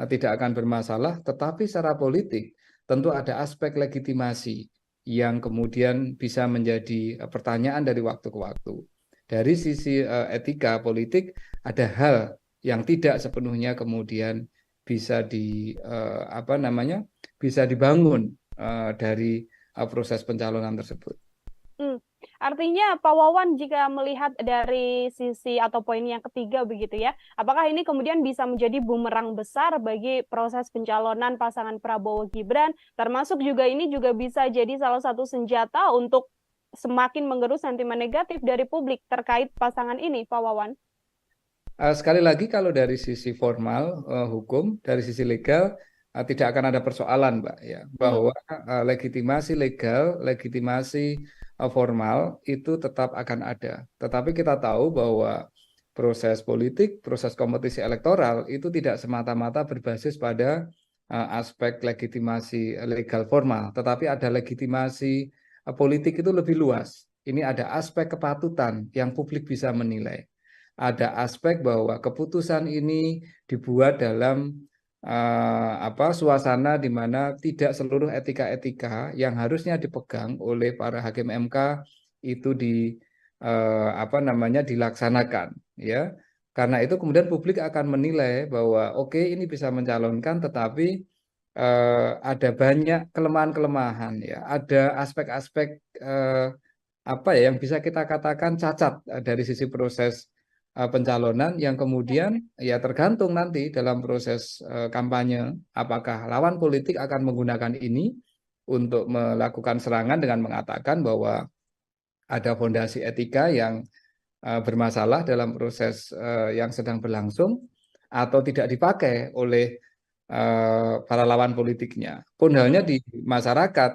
tidak akan bermasalah, tetapi secara politik tentu ada aspek legitimasi yang kemudian bisa menjadi pertanyaan dari waktu ke waktu. Dari sisi etika politik ada hal yang tidak sepenuhnya kemudian bisa bisa dibangun dari proses pencalonan tersebut. Artinya Pak Wawan jika melihat dari sisi atau poin yang ketiga begitu ya, apakah ini kemudian bisa menjadi bumerang besar bagi proses pencalonan pasangan Prabowo Gibran, termasuk juga ini juga bisa jadi salah satu senjata untuk semakin menggerus sentimen negatif dari publik terkait pasangan ini, Pak Wawan? Sekali lagi kalau dari sisi formal hukum, dari sisi legal tidak akan ada persoalan, Mbak, ya, bahwa legitimasi legal, legitimasi formal itu tetap akan ada. Tetapi kita tahu bahwa proses politik, proses kompetisi elektoral itu tidak semata-mata berbasis pada aspek legitimasi legal formal, tetapi ada legitimasi politik itu lebih luas. Ini ada aspek kepatutan yang publik bisa menilai. Ada aspek bahwa keputusan ini dibuat dalam suasana di mana tidak seluruh etika-etika yang harusnya dipegang oleh para hakim MK itu dilaksanakan, ya. Karena itu kemudian publik akan menilai bahwa oke, ini bisa mencalonkan, tetapi ada banyak kelemahan-kelemahan, ya. Ada aspek-aspek yang bisa kita katakan cacat dari sisi proses pencalonan yang kemudian ya tergantung nanti dalam proses kampanye apakah lawan politik akan menggunakan ini untuk melakukan serangan dengan mengatakan bahwa ada fondasi etika yang bermasalah dalam proses yang sedang berlangsung atau tidak dipakai oleh para lawan politiknya. Pun halnya di masyarakat,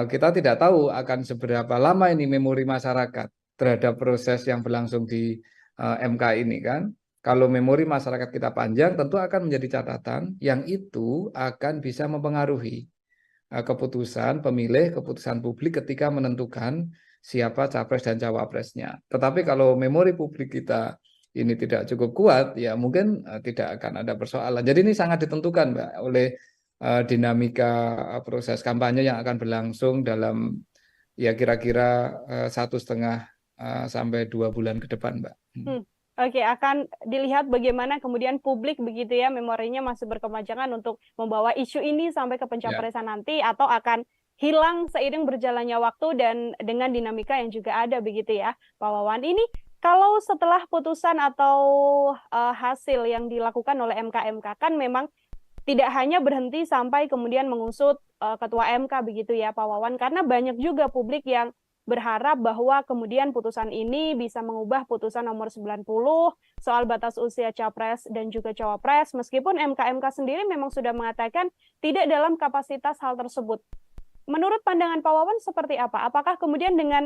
kita tidak tahu akan seberapa lama ini memori masyarakat terhadap proses yang berlangsung di MK ini kan. Kalau memori masyarakat kita panjang, tentu akan menjadi catatan yang itu akan bisa mempengaruhi keputusan pemilih, keputusan publik ketika menentukan siapa capres dan cawapresnya. Tetapi kalau memori publik kita ini tidak cukup kuat, ya mungkin tidak akan ada persoalan. Jadi ini sangat ditentukan, Mbak, oleh dinamika proses kampanye yang akan berlangsung dalam ya kira-kira 1,5 sampai 2 bulan ke depan, Mbak. Oke, akan dilihat bagaimana kemudian publik begitu ya, memorinya masih berkepanjangan untuk membawa isu ini sampai ke pencapresan nanti, atau akan hilang seiring berjalannya waktu dan dengan dinamika yang juga ada begitu ya, Pak Wawan. Ini kalau setelah putusan atau hasil yang dilakukan oleh MK kan memang tidak hanya berhenti sampai kemudian mengusut Ketua MK begitu ya, Pak Wawan, karena banyak juga publik yang berharap bahwa kemudian putusan ini bisa mengubah putusan nomor 90 soal batas usia capres dan juga cawapres, meskipun MK sendiri memang sudah mengatakan tidak dalam kapasitas hal tersebut. Menurut pandangan Pak Wawan seperti apa? Apakah kemudian dengan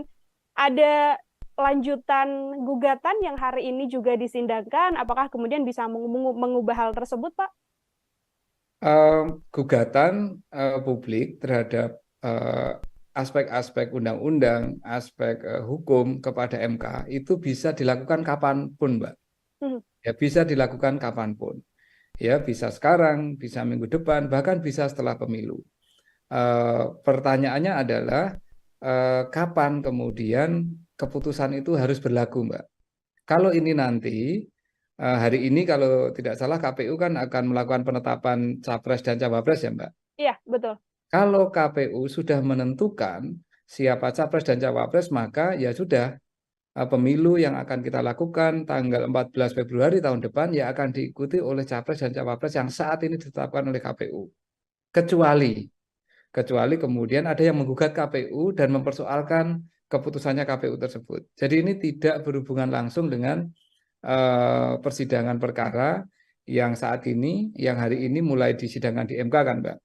ada lanjutan gugatan yang hari ini juga disindangkan, apakah kemudian bisa mengubah hal tersebut, Pak? Gugatan publik terhadap aspek-aspek undang-undang, aspek hukum kepada MK itu bisa dilakukan kapanpun, Mbak. Ya, bisa dilakukan kapanpun. Ya, bisa sekarang, bisa minggu depan, bahkan bisa setelah pemilu. Pertanyaannya adalah kapan kemudian keputusan itu harus berlaku, Mbak. Kalau ini nanti hari ini kalau tidak salah KPU kan akan melakukan penetapan capres dan cawapres ya, Mbak. Iya, betul. Kalau KPU sudah menentukan siapa capres dan cawapres, maka ya sudah, pemilu yang akan kita lakukan tanggal 14 Februari tahun depan ya akan diikuti oleh capres dan cawapres yang saat ini ditetapkan oleh KPU. Kecuali kemudian ada yang menggugat KPU dan mempersoalkan keputusannya KPU tersebut. Jadi ini tidak berhubungan langsung dengan persidangan perkara yang saat ini, yang hari ini mulai disidangkan di MK kan, Mbak.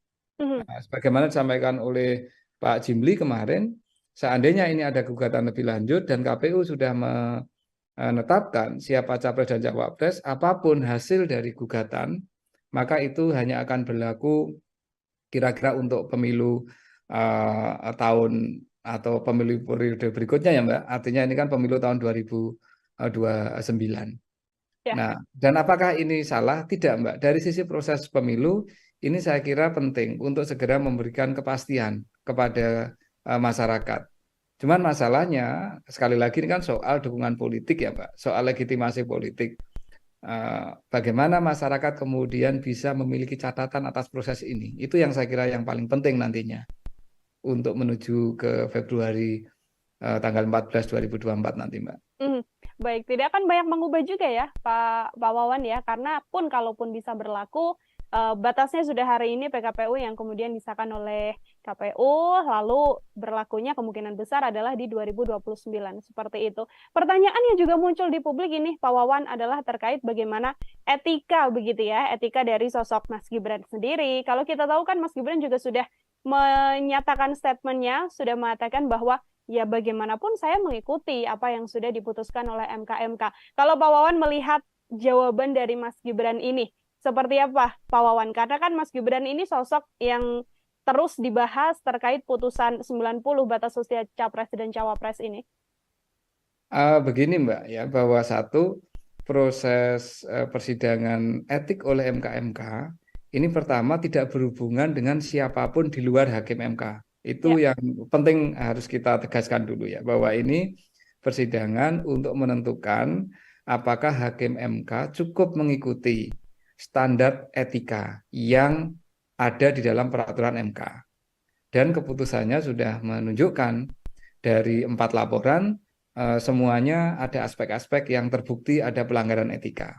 Nah, sebagaimana disampaikan oleh Pak Jimli kemarin, seandainya ini ada gugatan lebih lanjut dan KPU sudah menetapkan siapa capres dan cawapres, apapun hasil dari gugatan, maka itu hanya akan berlaku kira-kira untuk pemilu tahun atau pemilu periode berikutnya ya, Mbak. Artinya ini kan pemilu tahun 2029. Ya. Nah, dan apakah ini salah? Tidak, Mbak. Dari sisi proses pemilu, ini saya kira penting untuk segera memberikan kepastian kepada masyarakat. Cuman masalahnya, sekali lagi ini kan soal dukungan politik ya, Mbak. Soal legitimasi politik. Bagaimana masyarakat kemudian bisa memiliki catatan atas proses ini. Itu yang saya kira yang paling penting nantinya untuk menuju ke Februari tanggal 14 2024 nanti, Mbak. Baik, tidak akan banyak mengubah juga ya Pak Wawan ya, karena pun kalaupun bisa berlaku, batasnya sudah hari ini PKPU yang kemudian disahkan oleh KPU, lalu berlakunya kemungkinan besar adalah di 2029, seperti itu. Pertanyaan yang juga muncul di publik ini Pak Wawan adalah terkait bagaimana etika begitu ya, etika dari sosok Mas Gibran sendiri. Kalau kita tahu kan Mas Gibran juga sudah menyatakan statementnya, sudah mengatakan bahwa ya bagaimanapun saya mengikuti apa yang sudah diputuskan oleh MK-MK. Kalau Pak Wawan melihat jawaban dari Mas Gibran ini, seperti apa Pak Wawan? Karena kan Mas Gibran ini sosok yang terus dibahas terkait putusan 90 batas usia capres dan cawapres ini. Begini Mbak ya, bahwa satu proses persidangan etik oleh MK-MK ini pertama tidak berhubungan dengan siapapun di luar hakim MK. Itu yang penting harus kita tegaskan dulu ya, bahwa ini persidangan untuk menentukan apakah hakim MK cukup mengikuti standar etika yang ada di dalam peraturan MK. Dan keputusannya sudah menunjukkan dari 4 laporan, semuanya ada aspek-aspek yang terbukti ada pelanggaran etika.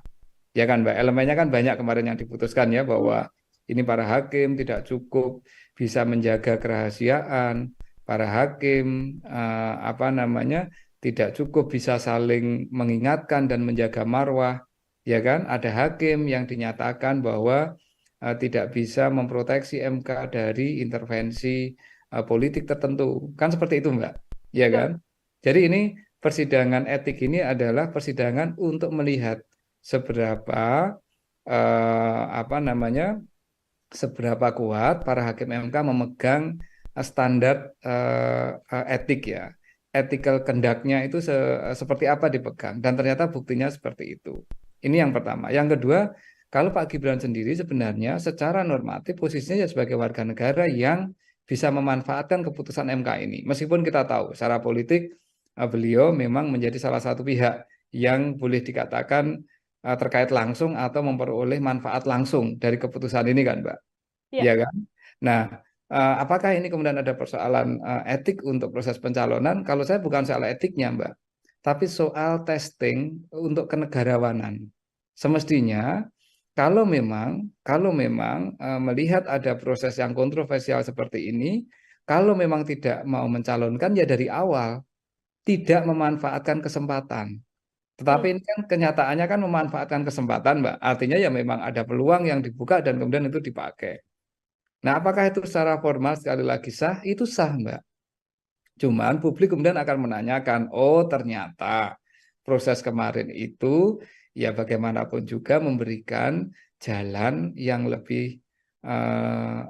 Ya kan Mbak, elemennya kan banyak kemarin yang diputuskan ya, bahwa ini para hakim tidak cukup bisa menjaga kerahasiaan, para hakim tidak cukup bisa saling mengingatkan dan menjaga marwah, ya kan? Ada hakim yang dinyatakan bahwa tidak bisa memproteksi MK dari intervensi politik tertentu, kan seperti itu Mbak, ya kan? Jadi ini persidangan etik ini adalah persidangan untuk melihat seberapa seberapa kuat para hakim MK memegang standar etik ya, ethical conduct-nya itu seperti apa dipegang, dan ternyata buktinya seperti itu. Ini yang pertama. Yang kedua, kalau Pak Gibran sendiri sebenarnya secara normatif posisinya ya sebagai warga negara yang bisa memanfaatkan keputusan MK ini. Meskipun kita tahu secara politik beliau memang menjadi salah satu pihak yang boleh dikatakan terkait langsung atau memperoleh manfaat langsung dari keputusan ini kan Mbak, ya kan? Nah, apakah ini kemudian ada persoalan etik untuk proses pencalonan? Kalau saya bukan soal etiknya Mbak, tapi soal testing untuk kenegarawanan. Semestinya kalau memang melihat ada proses yang kontroversial seperti ini, kalau memang tidak mau mencalonkan ya dari awal tidak memanfaatkan kesempatan. Tetapi ini kan kenyataannya kan memanfaatkan kesempatan, Mbak. Artinya ya memang ada peluang yang dibuka dan kemudian itu dipakai. Nah, apakah itu secara formal sekali lagi sah? Itu sah, Mbak. Cuman publik kemudian akan menanyakan, oh ternyata proses kemarin itu ya bagaimanapun juga memberikan jalan yang lebih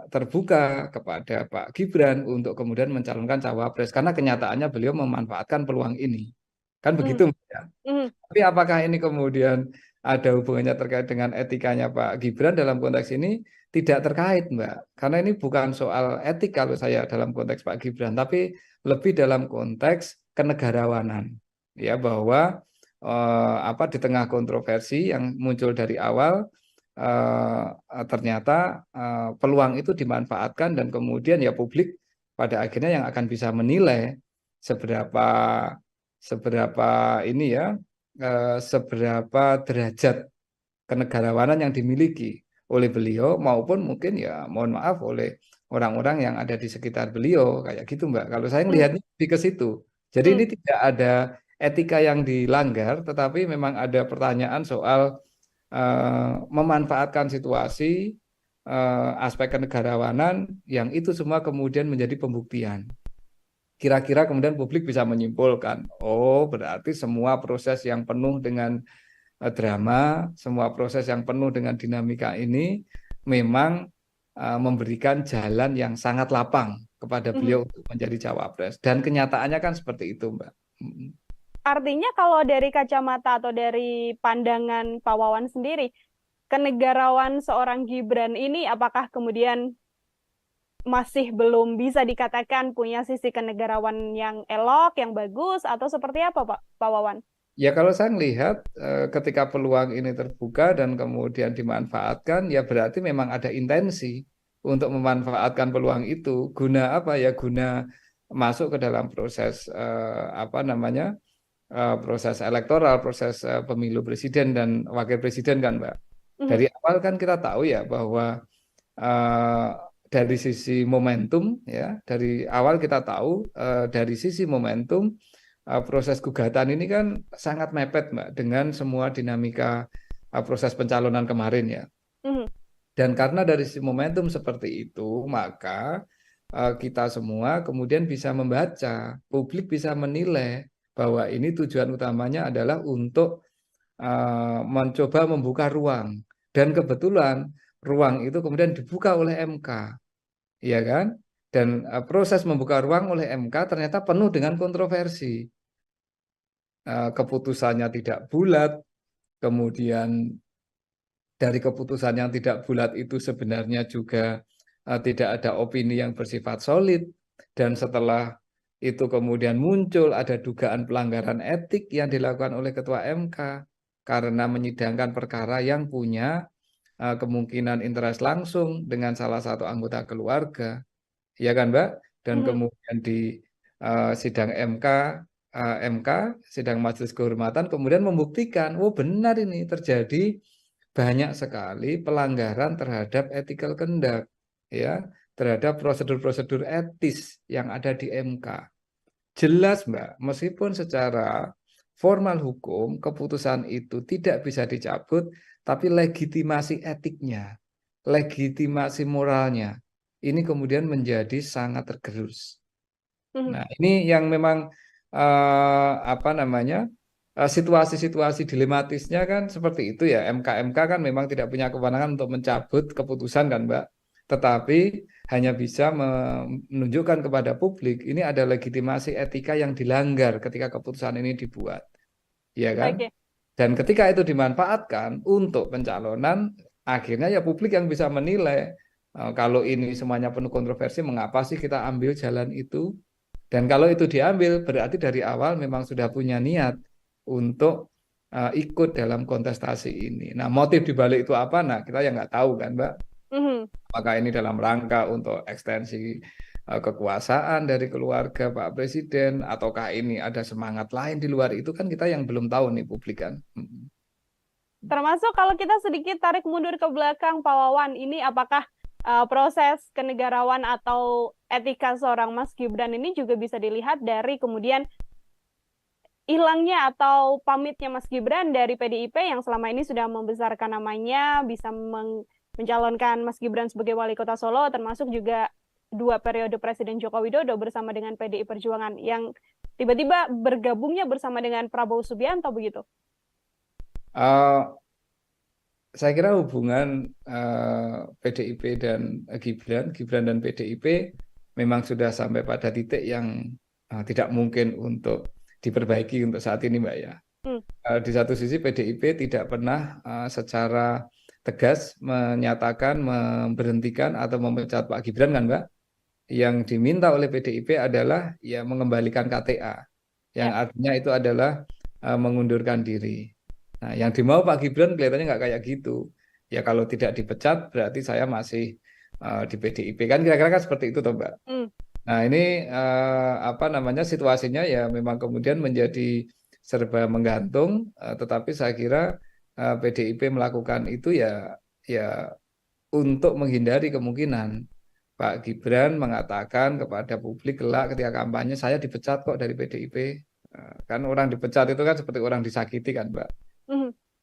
terbuka kepada Pak Gibran untuk kemudian mencalonkan cawapres. Karena kenyataannya beliau memanfaatkan peluang ini. Kan begitu Mbak ya. Tapi apakah ini kemudian ada hubungannya terkait dengan etikanya Pak Gibran dalam konteks ini? Tidak terkait Mbak. Karena ini bukan soal etik kalau saya dalam konteks Pak Gibran, tapi lebih dalam konteks kenegarawanan, ya, bahwa di tengah kontroversi yang muncul dari awal, ternyata peluang itu dimanfaatkan dan kemudian ya publik pada akhirnya yang akan bisa menilai seberapa ini ya, seberapa derajat kenegarawanan yang dimiliki oleh beliau maupun mungkin ya mohon maaf oleh orang-orang yang ada di sekitar beliau, kayak gitu Mbak. Kalau saya melihatnya lebih ke situ. Jadi ini tidak ada etika yang dilanggar, tetapi memang ada pertanyaan soal memanfaatkan situasi, aspek kenegarawanan yang itu semua kemudian menjadi pembuktian. Kira-kira kemudian publik bisa menyimpulkan, oh berarti semua proses yang penuh dengan drama, semua proses yang penuh dengan dinamika ini memang memberikan jalan yang sangat lapang kepada beliau untuk menjadi cawapres. Dan kenyataannya kan seperti itu, Mbak. Artinya kalau dari kacamata atau dari pandangan Pak Wawan sendiri, kenegarawan seorang Gibran ini apakah kemudian masih belum bisa dikatakan punya sisi kenegarawan yang elok, yang bagus, atau seperti apa Pak Wawan? Ya kalau saya melihat ketika peluang ini terbuka dan kemudian dimanfaatkan, ya berarti memang ada intensi untuk memanfaatkan peluang itu. Guna apa ya? Guna masuk ke dalam proses proses elektoral, proses pemilu presiden dan wakil presiden kan, Mbak. Dari awal kan kita tahu ya bahwa dari sisi momentum ya, dari awal kita tahu dari sisi momentum proses gugatan ini kan sangat mepet Mbak dengan semua dinamika proses pencalonan kemarin ya. Dan karena dari sisi momentum seperti itu, maka kita semua kemudian bisa membaca, publik bisa menilai bahwa ini tujuan utamanya adalah untuk mencoba membuka ruang. Dan kebetulan ruang itu kemudian dibuka oleh MK, ya kan? Dan proses membuka ruang oleh MK ternyata penuh dengan kontroversi. Keputusannya tidak bulat, kemudian dari keputusan yang tidak bulat itu sebenarnya juga tidak ada opini yang bersifat solid, dan setelah itu kemudian muncul ada dugaan pelanggaran etik yang dilakukan oleh Ketua MK karena menyidangkan perkara yang punya kemungkinan interest langsung dengan salah satu anggota keluarga, ya kan Mbak? Dan kemudian di sidang MK, sidang Majelis Kehormatan kemudian membuktikan, oh benar ini terjadi banyak sekali pelanggaran terhadap ethical conduct, ya, terhadap prosedur-prosedur etis yang ada di MK. Jelas Mbak, meskipun secara formal hukum keputusan itu tidak bisa dicabut, tapi legitimasi etiknya, legitimasi moralnya, ini kemudian menjadi sangat tergerus. Nah, ini yang memang situasi-situasi dilematisnya kan seperti itu ya. MK kan memang tidak punya kewenangan untuk mencabut keputusan kan Mbak, tetapi hanya bisa menunjukkan kepada publik ini ada legitimasi etika yang dilanggar ketika keputusan ini dibuat, ya kan? Dan ketika itu dimanfaatkan untuk pencalonan, akhirnya ya publik yang bisa menilai kalau ini semuanya penuh kontroversi, mengapa sih kita ambil jalan itu? Dan kalau itu diambil, berarti dari awal memang sudah punya niat untuk ikut dalam kontestasi ini. Nah, motif dibalik itu apa? Nah, kita yang nggak tahu kan, Mbak. Apakah ini dalam rangka untuk ekstensi kekuasaan dari keluarga Pak Presiden, ataukah ini ada semangat lain di luar itu, kan kita yang belum tahu nih publik kan. Termasuk kalau kita sedikit tarik mundur ke belakang, Pak Wawan, ini apakah proses kenegarawan atau etika seorang Mas Gibran ini juga bisa dilihat dari kemudian hilangnya atau pamitnya Mas Gibran dari PDIP yang selama ini sudah membesarkan namanya, bisa mencalonkan Mas Gibran sebagai wali kota Solo, termasuk juga 2 periode Presiden Joko Widodo bersama dengan PDI Perjuangan yang tiba-tiba bergabungnya bersama dengan Prabowo Subianto begitu? Saya kira hubungan PDIP dan Gibran dan PDIP memang sudah sampai pada titik yang tidak mungkin untuk diperbaiki untuk saat ini, Mbak ya. Di satu sisi PDIP tidak pernah secara tegas menyatakan memberhentikan atau memecat Pak Gibran kan, Mbak. yang diminta oleh PDIP adalah ya mengembalikan KTA, yang artinya itu adalah mengundurkan diri. Nah, yang dimau Pak Gibran kelihatannya nggak kayak gitu. Ya kalau tidak dipecat berarti saya masih di PDIP, kan kira-kira kan seperti itu toh Mbak. Nah ini apa namanya situasinya ya memang kemudian menjadi serba menggantung, tetapi saya kira PDIP melakukan itu ya untuk menghindari kemungkinan Pak Gibran mengatakan kepada publik kelak ketika kampanye, saya dipecat kok dari PDIP. Kan orang dipecat itu kan seperti orang disakiti kan Mbak.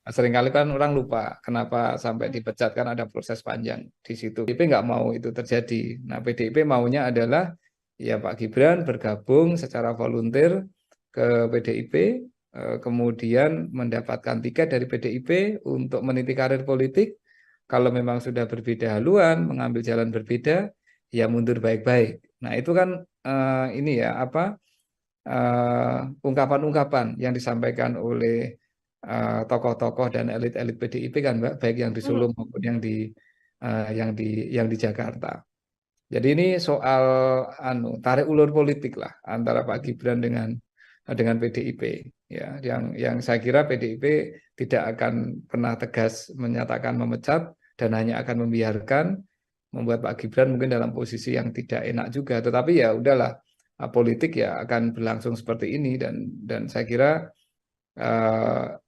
Seringkali kan orang lupa kenapa sampai dipecat, kan ada proses panjang di situ. PDIP nggak mau itu terjadi. Nah PDIP maunya adalah ya Pak Gibran bergabung secara volunteer ke PDIP, kemudian mendapatkan tiket dari PDIP untuk meniti karir politik. Kalau memang sudah berbeda haluan, mengambil jalan berbeda, ya mundur baik-baik. Nah itu kan ini ya apa ungkapan-ungkapan yang disampaikan oleh tokoh-tokoh dan elit-elit PDIP kan Mbak, baik yang di Solo maupun yang di Jakarta. Jadi ini soal tarik ulur politik lah antara Pak Gibran dengan PDIP ya, yang saya kira PDIP tidak akan pernah tegas menyatakan memecat dan hanya akan membiarkan, membuat Pak Gibran mungkin dalam posisi yang tidak enak juga, tetapi ya udahlah, politik ya akan berlangsung seperti ini, dan saya kira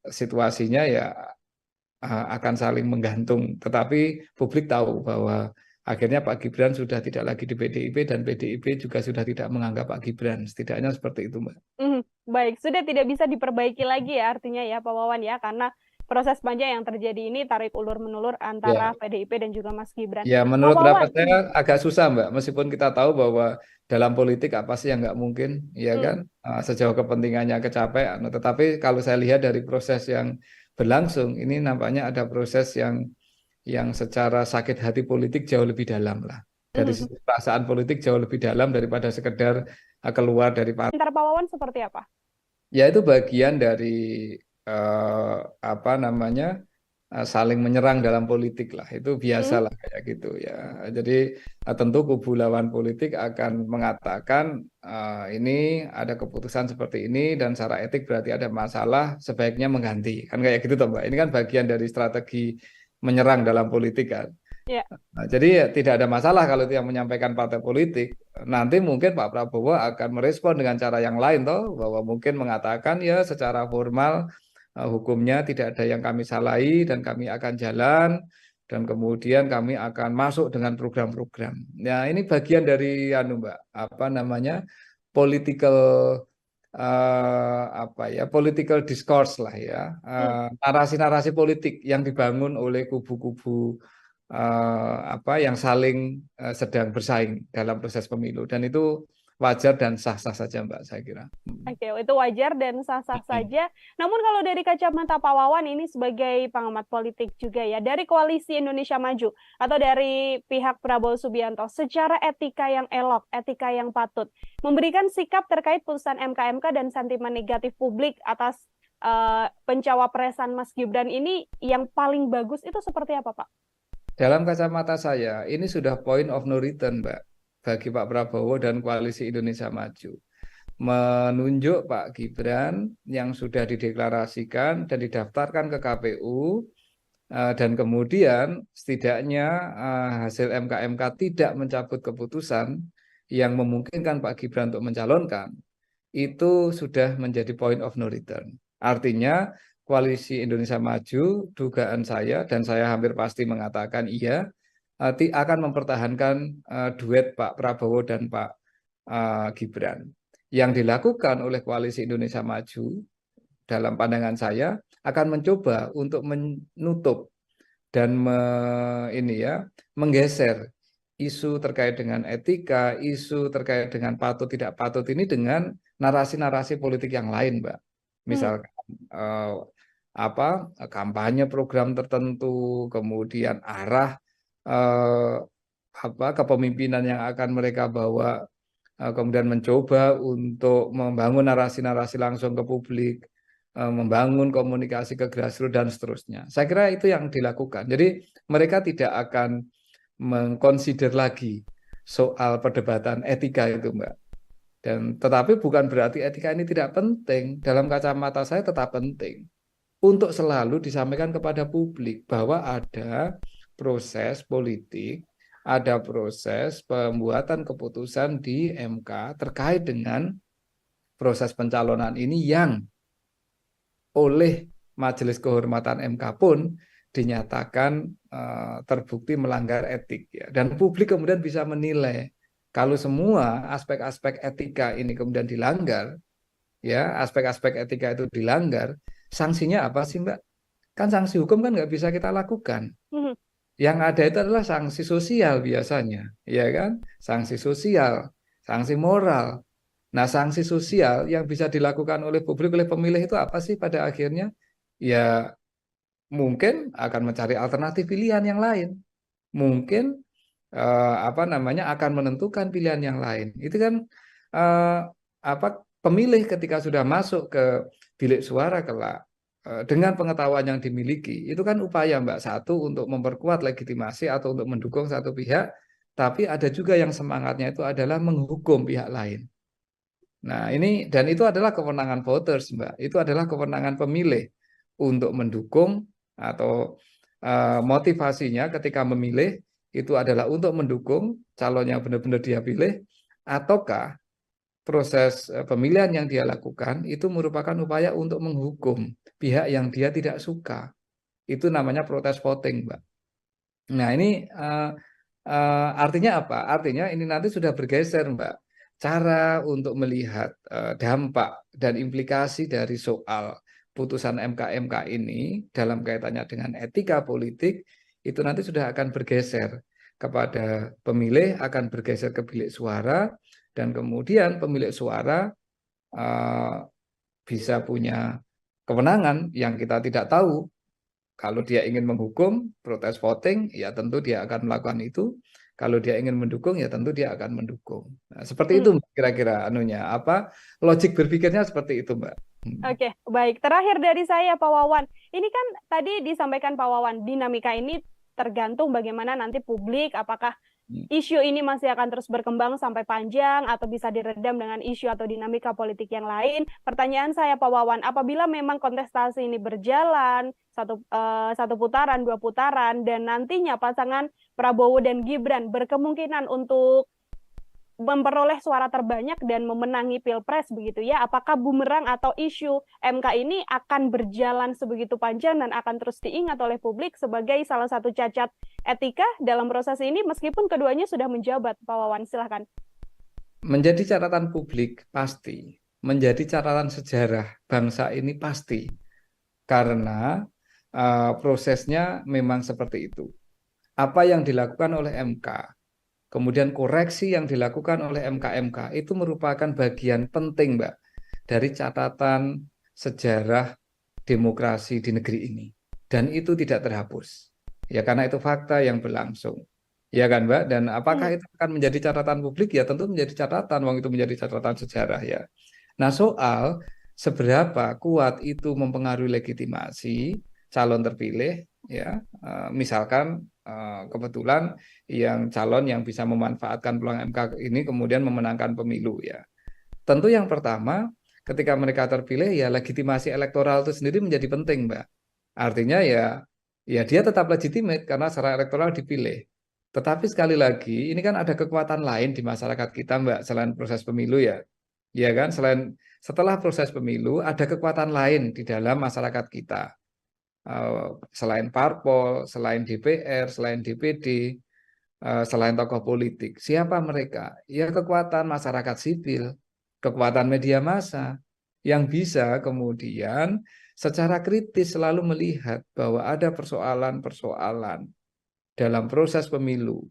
situasinya ya akan saling menggantung, tetapi publik tahu bahwa akhirnya Pak Gibran sudah tidak lagi di PDIP dan PDIP juga sudah tidak menganggap Pak Gibran, setidaknya seperti itu Mbak. Baik, sudah tidak bisa diperbaiki lagi ya artinya ya Pak Wawan ya, karena proses panjang yang terjadi ini tarik ulur menulur antara PDIP dan juga Mas Gibran. Ya menurut pendapat saya agak susah Mbak, meskipun kita tahu bahwa dalam politik apa sih yang nggak mungkin, ya kan, sejauh kepentingannya kecapai, tetapi kalau saya lihat dari proses yang berlangsung ini nampaknya ada proses yang secara sakit hati politik jauh lebih dalam lah, dari perasaan politik jauh lebih dalam daripada sekedar keluar dari partai. Antara Pak Wawan seperti apa? Ya itu bagian dari apa namanya saling menyerang dalam politik lah, itu biasa lah kayak gitu ya. Jadi tentu kubu lawan politik akan mengatakan ini ada keputusan seperti ini dan secara etik berarti ada masalah, sebaiknya mengganti, kan kayak gitu toh Mbak. Ini kan bagian dari strategi menyerang dalam politik kan. Nah, jadi ya, tidak ada masalah kalau itu yang menyampaikan partai politik. Nanti mungkin Pak Prabowo akan merespon dengan cara yang lain toh, bahwa mungkin mengatakan ya secara formal hukumnya tidak ada yang kami salahi dan kami akan jalan, dan kemudian kami akan masuk dengan program-program. Ya ini bagian dari Mbak, apa namanya, political political discourse lah ya, narasi-narasi politik yang dibangun oleh kubu-kubu yang saling sedang bersaing dalam proses pemilu, dan itu wajar dan sah-sah saja Mbak, saya kira. Oke, itu wajar dan sah-sah saja. Namun kalau dari kacamata Pak Wawan ini sebagai pengamat politik juga ya, dari Koalisi Indonesia Maju atau dari pihak Prabowo Subianto, secara etika yang elok, etika yang patut, memberikan sikap terkait putusan MK dan sentimen negatif publik atas pencawapresan Mas Gibran ini yang paling bagus itu seperti apa Pak? Dalam kacamata saya, ini sudah point of no return Mbak, bagi Pak Prabowo dan Koalisi Indonesia Maju. Menunjuk Pak Gibran yang sudah dideklarasikan dan didaftarkan ke KPU, dan kemudian setidaknya hasil MK tidak mencabut keputusan yang memungkinkan Pak Gibran untuk mencalonkan, itu sudah menjadi point of no return. Artinya Koalisi Indonesia Maju, dugaan saya dan saya hampir pasti mengatakan iya, akan mempertahankan duet Pak Prabowo dan Pak Gibran. Yang dilakukan oleh Koalisi Indonesia Maju dalam pandangan saya akan mencoba untuk menutup dan menggeser isu terkait dengan etika, isu terkait dengan patut tidak patut ini dengan narasi-narasi politik yang lain, Mbak. Misalkan kampanye program tertentu, kemudian arah kepemimpinan yang akan mereka bawa, kemudian mencoba untuk membangun narasi-narasi langsung ke publik, membangun komunikasi ke grassroots dan seterusnya. Saya kira itu yang dilakukan. Jadi mereka tidak akan mengconsider lagi soal perdebatan etika itu, Mbak. Dan tetapi bukan berarti etika ini tidak penting. Dalam kacamata saya tetap penting untuk selalu disampaikan kepada publik bahwa ada proses politik, ada proses pembuatan keputusan di MK terkait dengan proses pencalonan ini yang oleh Majelis Kehormatan MK pun dinyatakan terbukti melanggar etik, ya. Dan publik kemudian bisa menilai kalau semua aspek-aspek etika ini kemudian dilanggar, ya, aspek-aspek etika itu dilanggar, sanksinya apa sih, Mbak? Kan sanksi hukum kan nggak bisa kita lakukan. Yang ada itu adalah sanksi sosial biasanya, ya kan? Sanksi sosial, sanksi moral. Nah, sanksi sosial yang bisa dilakukan oleh publik, oleh pemilih itu apa sih pada akhirnya? Ya, mungkin akan mencari alternatif pilihan yang lain. Mungkin akan menentukan pilihan yang lain. Itu kan pemilih ketika sudah masuk ke bilik suara kelak dengan pengetahuan yang dimiliki, itu kan upaya, Mbak, satu untuk memperkuat legitimasi atau untuk mendukung satu pihak, tapi ada juga yang semangatnya itu adalah menghukum pihak lain. Nah, ini dan itu adalah kewenangan voters, Mbak. Itu adalah kewenangan pemilih untuk mendukung atau motivasinya ketika memilih itu adalah untuk mendukung calon yang benar-benar dia pilih, ataukah proses pemilihan yang dia lakukan itu merupakan upaya untuk menghukum pihak yang dia tidak suka. Itu namanya protes voting, Mbak. Nah, ini artinya apa? Artinya ini nanti sudah bergeser, Mbak. Cara untuk melihat dampak dan implikasi dari soal putusan MK ini dalam kaitannya dengan etika politik itu nanti sudah akan bergeser kepada pemilih, akan bergeser ke bilik suara, dan kemudian pemilik suara bisa punya kewenangan yang kita tidak tahu. Kalau dia ingin menghukum, protes voting, ya tentu dia akan melakukan itu. Kalau dia ingin mendukung, ya tentu dia akan mendukung. Nah, seperti itu kira-kira logik berpikirnya seperti itu, Mbak. Oke, baik. Terakhir dari saya, Pak Wawan. Ini kan tadi disampaikan Pak Wawan, dinamika ini tergantung bagaimana nanti publik, apakah isu ini masih akan terus berkembang sampai panjang atau bisa diredam dengan isu atau dinamika politik yang lain. Pertanyaan saya, Pak Wawan, apabila memang kontestasi ini berjalan satu putaran, 2 putaran, dan nantinya pasangan Prabowo dan Gibran berkemungkinan untuk memperoleh suara terbanyak dan memenangi Pilpres begitu ya, apakah bumerang atau isu MK ini akan berjalan sebegitu panjang dan akan terus diingat oleh publik sebagai salah satu cacat etika dalam proses ini meskipun keduanya sudah menjabat? Pak Wawan, silahkan. Menjadi catatan publik pasti, menjadi catatan sejarah bangsa ini pasti, karena prosesnya memang seperti itu. Apa yang dilakukan oleh MK, kemudian koreksi yang dilakukan oleh MK itu merupakan bagian penting, Mbak, dari catatan sejarah demokrasi di negeri ini. Dan itu tidak terhapus. Ya, karena itu fakta yang berlangsung. Ya kan, Mbak? Dan apakah itu akan menjadi catatan publik? Ya tentu menjadi catatan, wong itu menjadi catatan sejarah ya. Nah, soal seberapa kuat itu mempengaruhi legitimasi calon terpilih, ya, misalkan kebetulan yang calon yang bisa memanfaatkan peluang MK ini kemudian memenangkan pemilu ya. Tentu yang pertama ketika mereka terpilih ya legitimasi elektoral itu sendiri menjadi penting, Mbak. Artinya ya dia tetap legitimate karena secara elektoral dipilih. Tetapi sekali lagi ini kan ada kekuatan lain di masyarakat kita, Mbak, selain proses pemilu ya. Ya kan, setelah proses pemilu ada kekuatan lain di dalam masyarakat kita. Selain parpol, selain DPR, selain DPD, selain tokoh politik. Siapa mereka? Ya kekuatan masyarakat sipil, kekuatan media massa yang bisa kemudian secara kritis selalu melihat bahwa ada persoalan-persoalan dalam proses pemilu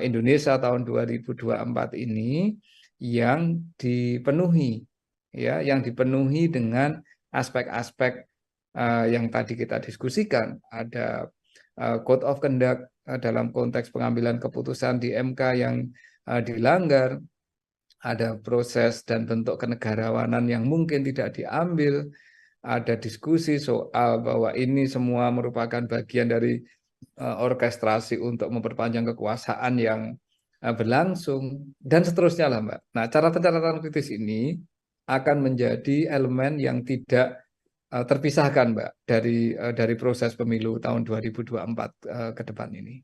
Indonesia tahun 2024 ini yang dipenuhi, ya, yang dipenuhi dengan aspek-aspek yang tadi kita diskusikan. Ada code of conduct dalam konteks pengambilan keputusan di MK yang dilanggar, ada proses dan bentuk kenegarawanan yang mungkin tidak diambil, ada diskusi soal bahwa ini semua merupakan bagian dari orkestrasi untuk memperpanjang kekuasaan yang berlangsung, dan seterusnya lah, Mbak. Nah, catatan-catatan kritis ini akan menjadi elemen yang tidak terpisahkan, Mbak, dari proses pemilu tahun 2024 ke depan ini.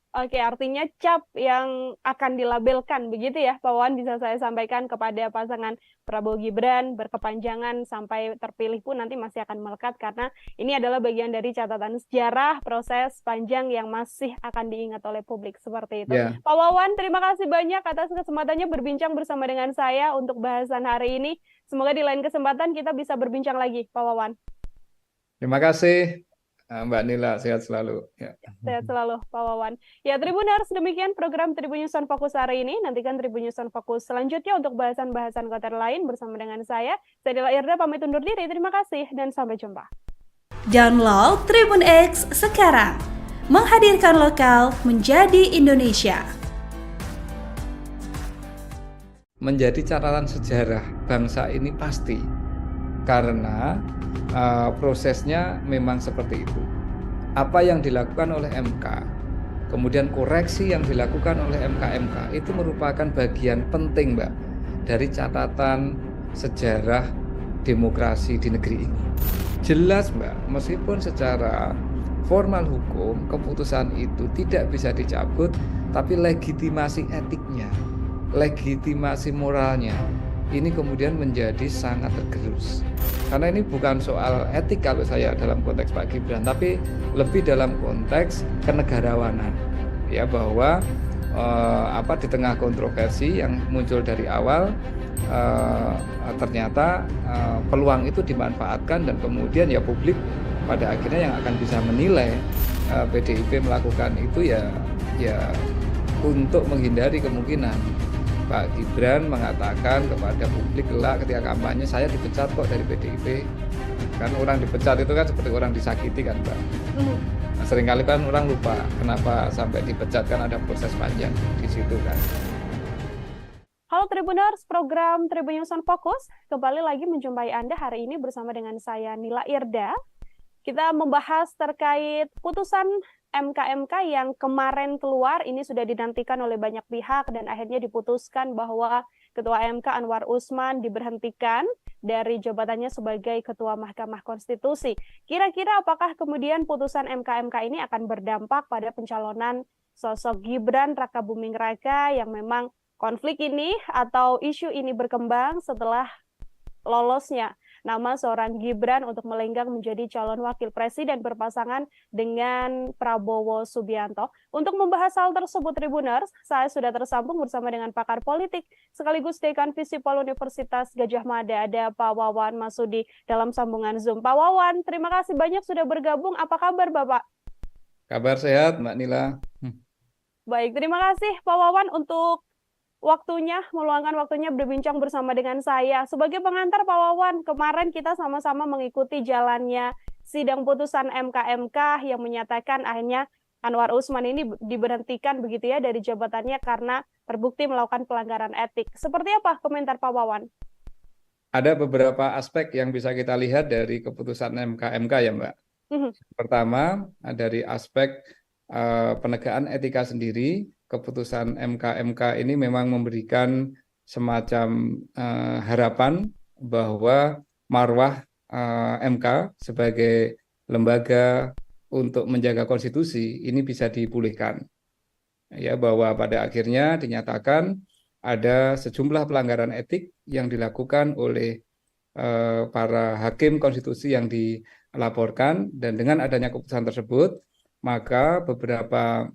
Oke, artinya cap yang akan dilabelkan begitu ya, Pak Wawan, bisa saya sampaikan kepada pasangan Prabowo Gibran berkepanjangan sampai terpilih pun nanti masih akan melekat, karena ini adalah bagian dari catatan sejarah proses panjang yang masih akan diingat oleh publik seperti itu. Ya. Pak Wawan, terima kasih banyak atas kesempatannya berbincang bersama dengan saya untuk bahasan hari ini. Semoga di lain kesempatan kita bisa berbincang lagi, Pak Wawan. Terima kasih, Mbak Nila, sehat selalu. Ya. Sehat selalu, Pak Wawan. Ya, Tribuners, demikian program Tribun News on Fokus hari ini. Nantikan Tribun News on Fokus selanjutnya untuk bahasan-bahasan konten lain bersama dengan saya. Saya Nila Irda, pamit undur diri. Terima kasih dan sampai jumpa. Download Tribun X sekarang. Menghadirkan lokal menjadi Indonesia. Menjadi catatan sejarah bangsa ini pasti, karena prosesnya memang seperti itu. Apa yang dilakukan oleh MK, kemudian koreksi yang dilakukan oleh MK itu merupakan bagian penting, Mbak, dari catatan sejarah demokrasi di negeri ini. Jelas, Mbak, meskipun secara formal hukum keputusan itu tidak bisa dicabut, tapi legitimasi etiknya, legitimasi moralnya ini kemudian menjadi sangat tergerus. Karena ini bukan soal etik kalau saya dalam konteks Pak Gibran, tapi lebih dalam konteks kenegarawanan. Ya, bahwa di tengah kontroversi yang muncul dari awal, ternyata peluang itu dimanfaatkan, dan kemudian ya publik pada akhirnya yang akan bisa menilai PDIP melakukan itu ya untuk menghindari kemungkinan Pak Gibran mengatakan kepada publik kelak ketika kampanye, saya dipecat kok dari PDIP. Kan orang dipecat itu kan seperti orang disakiti kan, Mbak. Nah, seringkali kan orang lupa kenapa sampai dipecat, kan ada proses panjang di situ kan. Halo Tribuners, program Tribun News on Fokus kembali lagi menjumpai Anda hari ini bersama dengan saya Nila Irda. Kita membahas terkait putusan MK yang kemarin keluar, ini sudah dinantikan oleh banyak pihak dan akhirnya diputuskan bahwa Ketua MK Anwar Usman diberhentikan dari jabatannya sebagai Ketua Mahkamah Konstitusi. Kira-kira apakah kemudian putusan MK ini akan berdampak pada pencalonan sosok Gibran Rakabuming Raka yang memang konflik ini atau isu ini berkembang setelah lolosnya nama seorang Gibran untuk melenggang menjadi calon wakil presiden berpasangan dengan Prabowo Subianto. Untuk membahas hal tersebut, Tribuners, saya sudah tersambung bersama dengan pakar politik sekaligus Dekan Visipol Universitas Gadjah Mada, ada Pak Wawan Masudi dalam sambungan Zoom. Pak Wawan, terima kasih banyak sudah bergabung. Apa kabar, Bapak? Kabar sehat, Mbak Nila. Baik, terima kasih Pak Wawan untuk meluangkan waktunya berbincang bersama dengan saya. Sebagai pengantar Pak Wawan, kemarin kita sama-sama mengikuti jalannya sidang putusan MK yang menyatakan akhirnya Anwar Usman ini diberhentikan begitu ya dari jabatannya karena terbukti melakukan pelanggaran etik. Seperti apa komentar Pak Wawan? Ada beberapa aspek yang bisa kita lihat dari keputusan MK ya, Mbak. Pertama, dari aspek penegakan etika sendiri. Keputusan MK ini memang memberikan semacam harapan bahwa marwah MK sebagai lembaga untuk menjaga konstitusi ini bisa dipulihkan. Ya, bahwa pada akhirnya dinyatakan ada sejumlah pelanggaran etik yang dilakukan oleh para hakim konstitusi yang dilaporkan, dan dengan adanya keputusan tersebut maka beberapa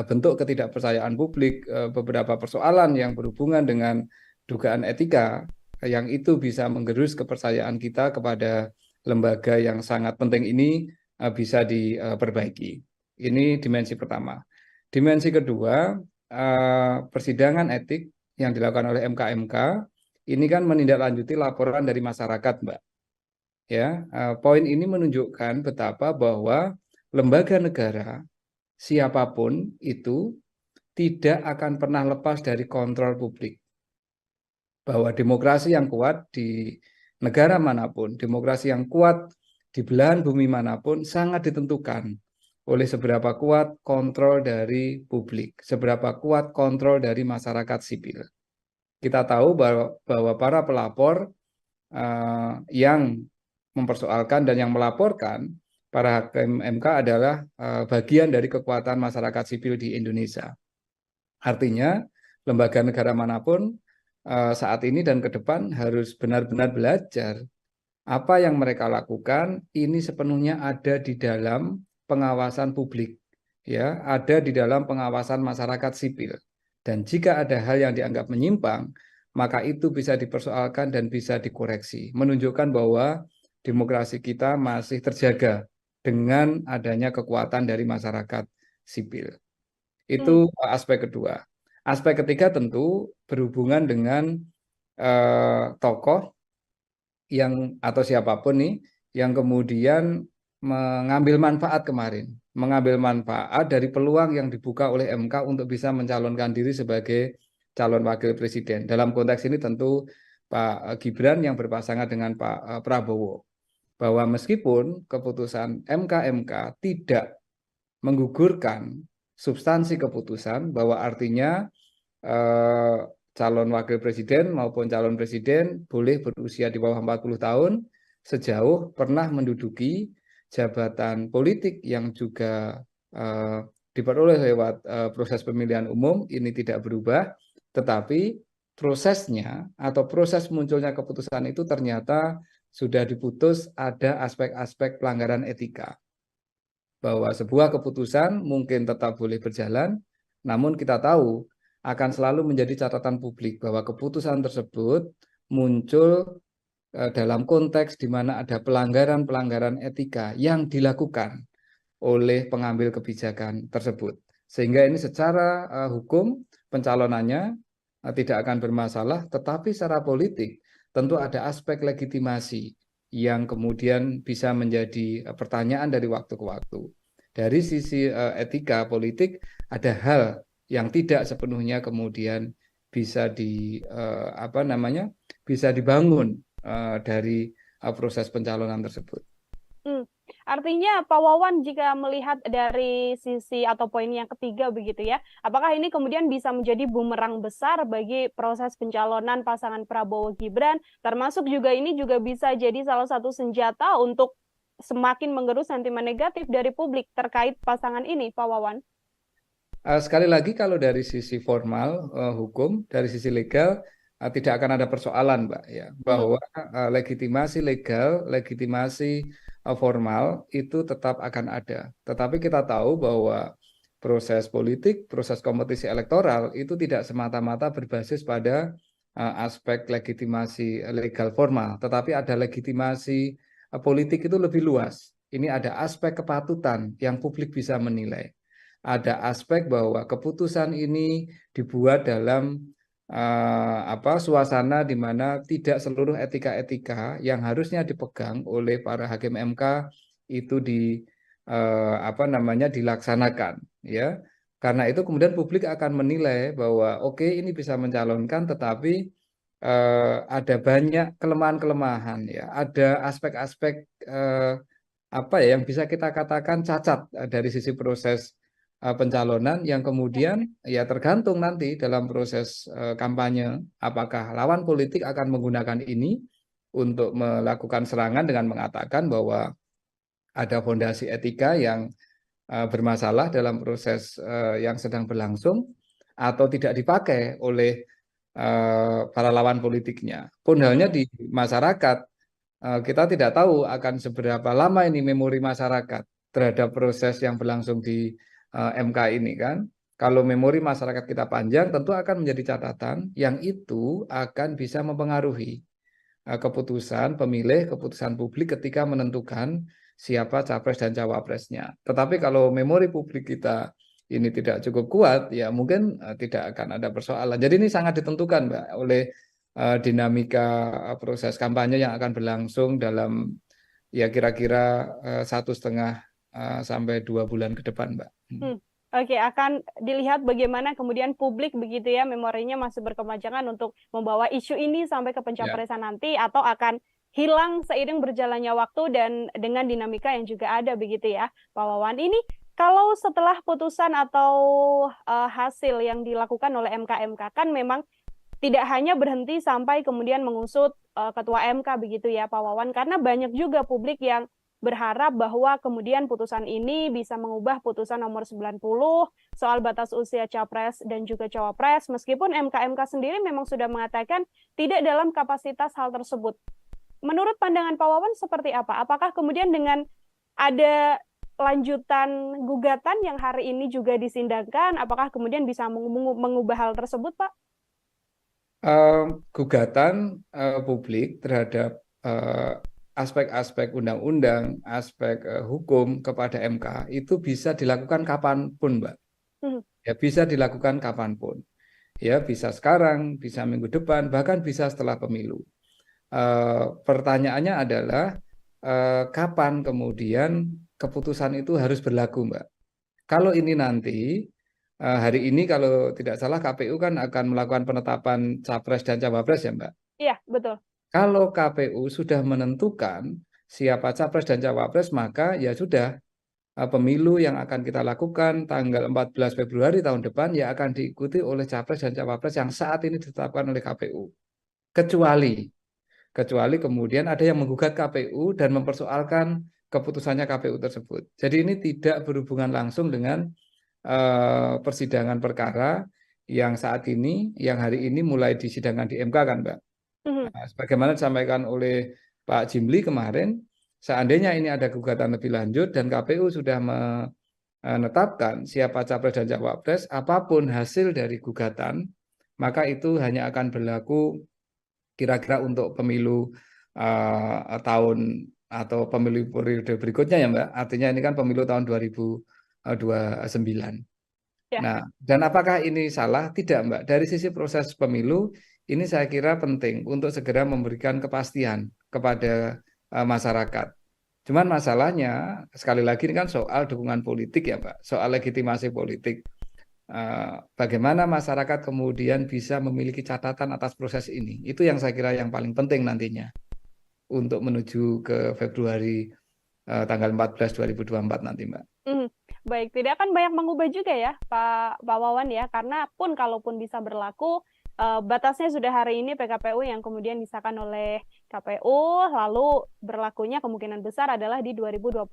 bentuk ketidakpercayaan publik, beberapa persoalan yang berhubungan dengan dugaan etika yang itu bisa menggerus kepercayaan kita kepada lembaga yang sangat penting ini bisa diperbaiki. Ini dimensi pertama. Dimensi kedua, persidangan etik yang dilakukan oleh MK ini kan menindaklanjuti laporan dari masyarakat, Mbak. Ya, poin ini menunjukkan betapa bahwa lembaga negara siapapun itu tidak akan pernah lepas dari kontrol publik. Bahwa demokrasi yang kuat di negara manapun, demokrasi yang kuat di belahan bumi manapun sangat ditentukan oleh seberapa kuat kontrol dari publik, seberapa kuat kontrol dari masyarakat sipil. Kita tahu bahwa para pelapor yang mempersoalkan dan yang melaporkan para hakim MK adalah bagian dari kekuatan masyarakat sipil di Indonesia. Artinya, lembaga negara manapun saat ini dan ke depan harus benar-benar belajar apa yang mereka lakukan ini sepenuhnya ada di dalam pengawasan publik, ya, ada di dalam pengawasan masyarakat sipil. Dan jika ada hal yang dianggap menyimpang, maka itu bisa dipersoalkan dan bisa dikoreksi, menunjukkan bahwa demokrasi kita masih terjaga dengan adanya kekuatan dari masyarakat sipil. Itu aspek kedua. Aspek ketiga tentu berhubungan dengan tokoh yang atau siapapun nih yang kemudian mengambil manfaat kemarin, mengambil manfaat dari peluang yang dibuka oleh MK untuk bisa mencalonkan diri sebagai calon wakil presiden. Dalam konteks ini tentu Pak Gibran yang berpasangan dengan Pak Prabowo. Bahwa meskipun keputusan MK tidak menggugurkan substansi keputusan, bahwa artinya calon wakil presiden maupun calon presiden boleh berusia di bawah 40 tahun sejauh pernah menduduki jabatan politik yang juga diperoleh lewat proses pemilihan umum, ini tidak berubah, tetapi prosesnya atau proses munculnya keputusan itu ternyata sudah diputus ada aspek-aspek pelanggaran etika. Bahwa sebuah keputusan mungkin tetap boleh berjalan, namun kita tahu akan selalu menjadi catatan publik bahwa keputusan tersebut muncul dalam konteks di mana ada pelanggaran-pelanggaran etika yang dilakukan oleh pengambil kebijakan tersebut. Sehingga ini secara hukum pencalonannya tidak akan bermasalah, tetapi secara politik tentu ada aspek legitimasi yang kemudian bisa menjadi pertanyaan dari waktu ke waktu. Dari sisi etika politik ada hal yang tidak sepenuhnya kemudian bisa bisa dibangun dari proses pencalonan tersebut. Artinya Pak Wawan jika melihat dari sisi atau poin yang ketiga begitu ya, apakah ini kemudian bisa menjadi bumerang besar bagi proses pencalonan pasangan Prabowo Gibran, termasuk juga ini juga bisa jadi salah satu senjata untuk semakin menggerus sentimen negatif dari publik terkait pasangan ini, Pak Wawan? Sekali lagi kalau dari sisi formal hukum, dari sisi legal tidak akan ada persoalan, Mbak, ya, bahwa legitimasi legal, legitimasi formal itu tetap akan ada. Tetapi kita tahu bahwa proses politik, proses kompetisi elektoral itu tidak semata-mata berbasis pada aspek legitimasi legal formal, tetapi ada legitimasi politik itu lebih luas. Ini ada aspek kepatutan yang publik bisa menilai. Ada aspek bahwa keputusan ini dibuat dalam suasana di mana tidak seluruh etika-etika yang harusnya dipegang oleh para hakim MK itu dilaksanakan, ya. Karena itu kemudian publik akan menilai bahwa oke, ini bisa mencalonkan, tetapi ada banyak kelemahan-kelemahan, ya. Ada aspek-aspek yang bisa kita katakan cacat dari sisi proses pencalonan yang kemudian ya tergantung nanti dalam proses kampanye apakah lawan politik akan menggunakan ini untuk melakukan serangan dengan mengatakan bahwa ada fondasi etika yang bermasalah dalam proses yang sedang berlangsung atau tidak dipakai oleh para lawan politiknya. Pun halnya di masyarakat, kita tidak tahu akan seberapa lama ini memori masyarakat terhadap proses yang berlangsung di MK ini kan. Kalau memori masyarakat kita panjang, tentu akan menjadi catatan yang itu akan bisa mempengaruhi keputusan pemilih, keputusan publik ketika menentukan siapa capres dan cawapresnya. Tetapi kalau memori publik kita ini tidak cukup kuat, ya mungkin tidak akan ada persoalan. Jadi ini sangat ditentukan, Mbak, oleh dinamika proses kampanye yang akan berlangsung dalam ya kira-kira 1,5 sampai 2 bulan ke depan, Mbak. Oke, akan dilihat bagaimana kemudian publik begitu ya, memorinya masih berkepanjangan untuk membawa isu ini sampai ke pencapresan nanti, atau akan hilang seiring berjalannya waktu dan dengan dinamika yang juga ada begitu ya, Pak Wawan. Ini Kalau setelah putusan atau hasil yang dilakukan oleh MK kan memang tidak hanya berhenti sampai kemudian mengusut Ketua MK begitu ya Pak Wawan, karena banyak juga publik yang berharap bahwa kemudian putusan ini bisa mengubah putusan nomor 90 soal batas usia capres dan juga cawapres, meskipun MK sendiri memang sudah mengatakan tidak dalam kapasitas hal tersebut. Menurut pandangan Pak Wawan seperti apa? Apakah kemudian dengan ada lanjutan gugatan yang hari ini juga disindangkan, apakah kemudian bisa mengubah hal tersebut, Pak? Gugatan publik terhadap aspek-aspek undang-undang, aspek hukum kepada MK itu bisa dilakukan kapanpun, Mbak. Ya, bisa dilakukan kapanpun. Ya, bisa sekarang, bisa minggu depan, bahkan bisa setelah pemilu. Pertanyaannya adalah kapan kemudian keputusan itu harus berlaku, Mbak. Kalau ini nanti hari ini kalau tidak salah KPU kan akan melakukan penetapan capres dan cawapres ya, Mbak. Iya, betul. Kalau KPU sudah menentukan siapa capres dan cawapres, maka ya sudah, pemilu yang akan kita lakukan tanggal 14 Februari tahun depan ya akan diikuti oleh capres dan cawapres yang saat ini ditetapkan oleh KPU. Kecuali kemudian ada yang menggugat KPU dan mempersoalkan keputusannya KPU tersebut. Jadi ini tidak berhubungan langsung dengan persidangan perkara yang saat ini, yang hari ini mulai disidangkan di MK kan, Mbak. Nah, sebagaimana disampaikan oleh Pak Jimli kemarin, seandainya ini ada gugatan lebih lanjut dan KPU sudah menetapkan siapa capres dan cawapres, apapun hasil dari gugatan, maka itu hanya akan berlaku kira-kira untuk pemilu tahun atau pemilu periode berikutnya ya, Mbak. Artinya ini kan pemilu tahun 2029. Ya. Nah, dan apakah ini salah? Tidak, Mbak. Dari sisi proses pemilu, ini saya kira penting untuk segera memberikan kepastian kepada masyarakat. Cuman masalahnya, sekali lagi ini kan soal dukungan politik ya, Mbak. Soal legitimasi politik. Bagaimana masyarakat kemudian bisa memiliki catatan atas proses ini. Itu yang saya kira yang paling penting nantinya untuk menuju ke Februari tanggal 14 2024 nanti, Mbak. Baik, tidak akan banyak mengubah juga ya Pak Wawan ya, karena pun kalaupun bisa berlaku, batasnya sudah hari ini PKPU yang kemudian disahkan oleh KPU, lalu berlakunya kemungkinan besar adalah di 2029,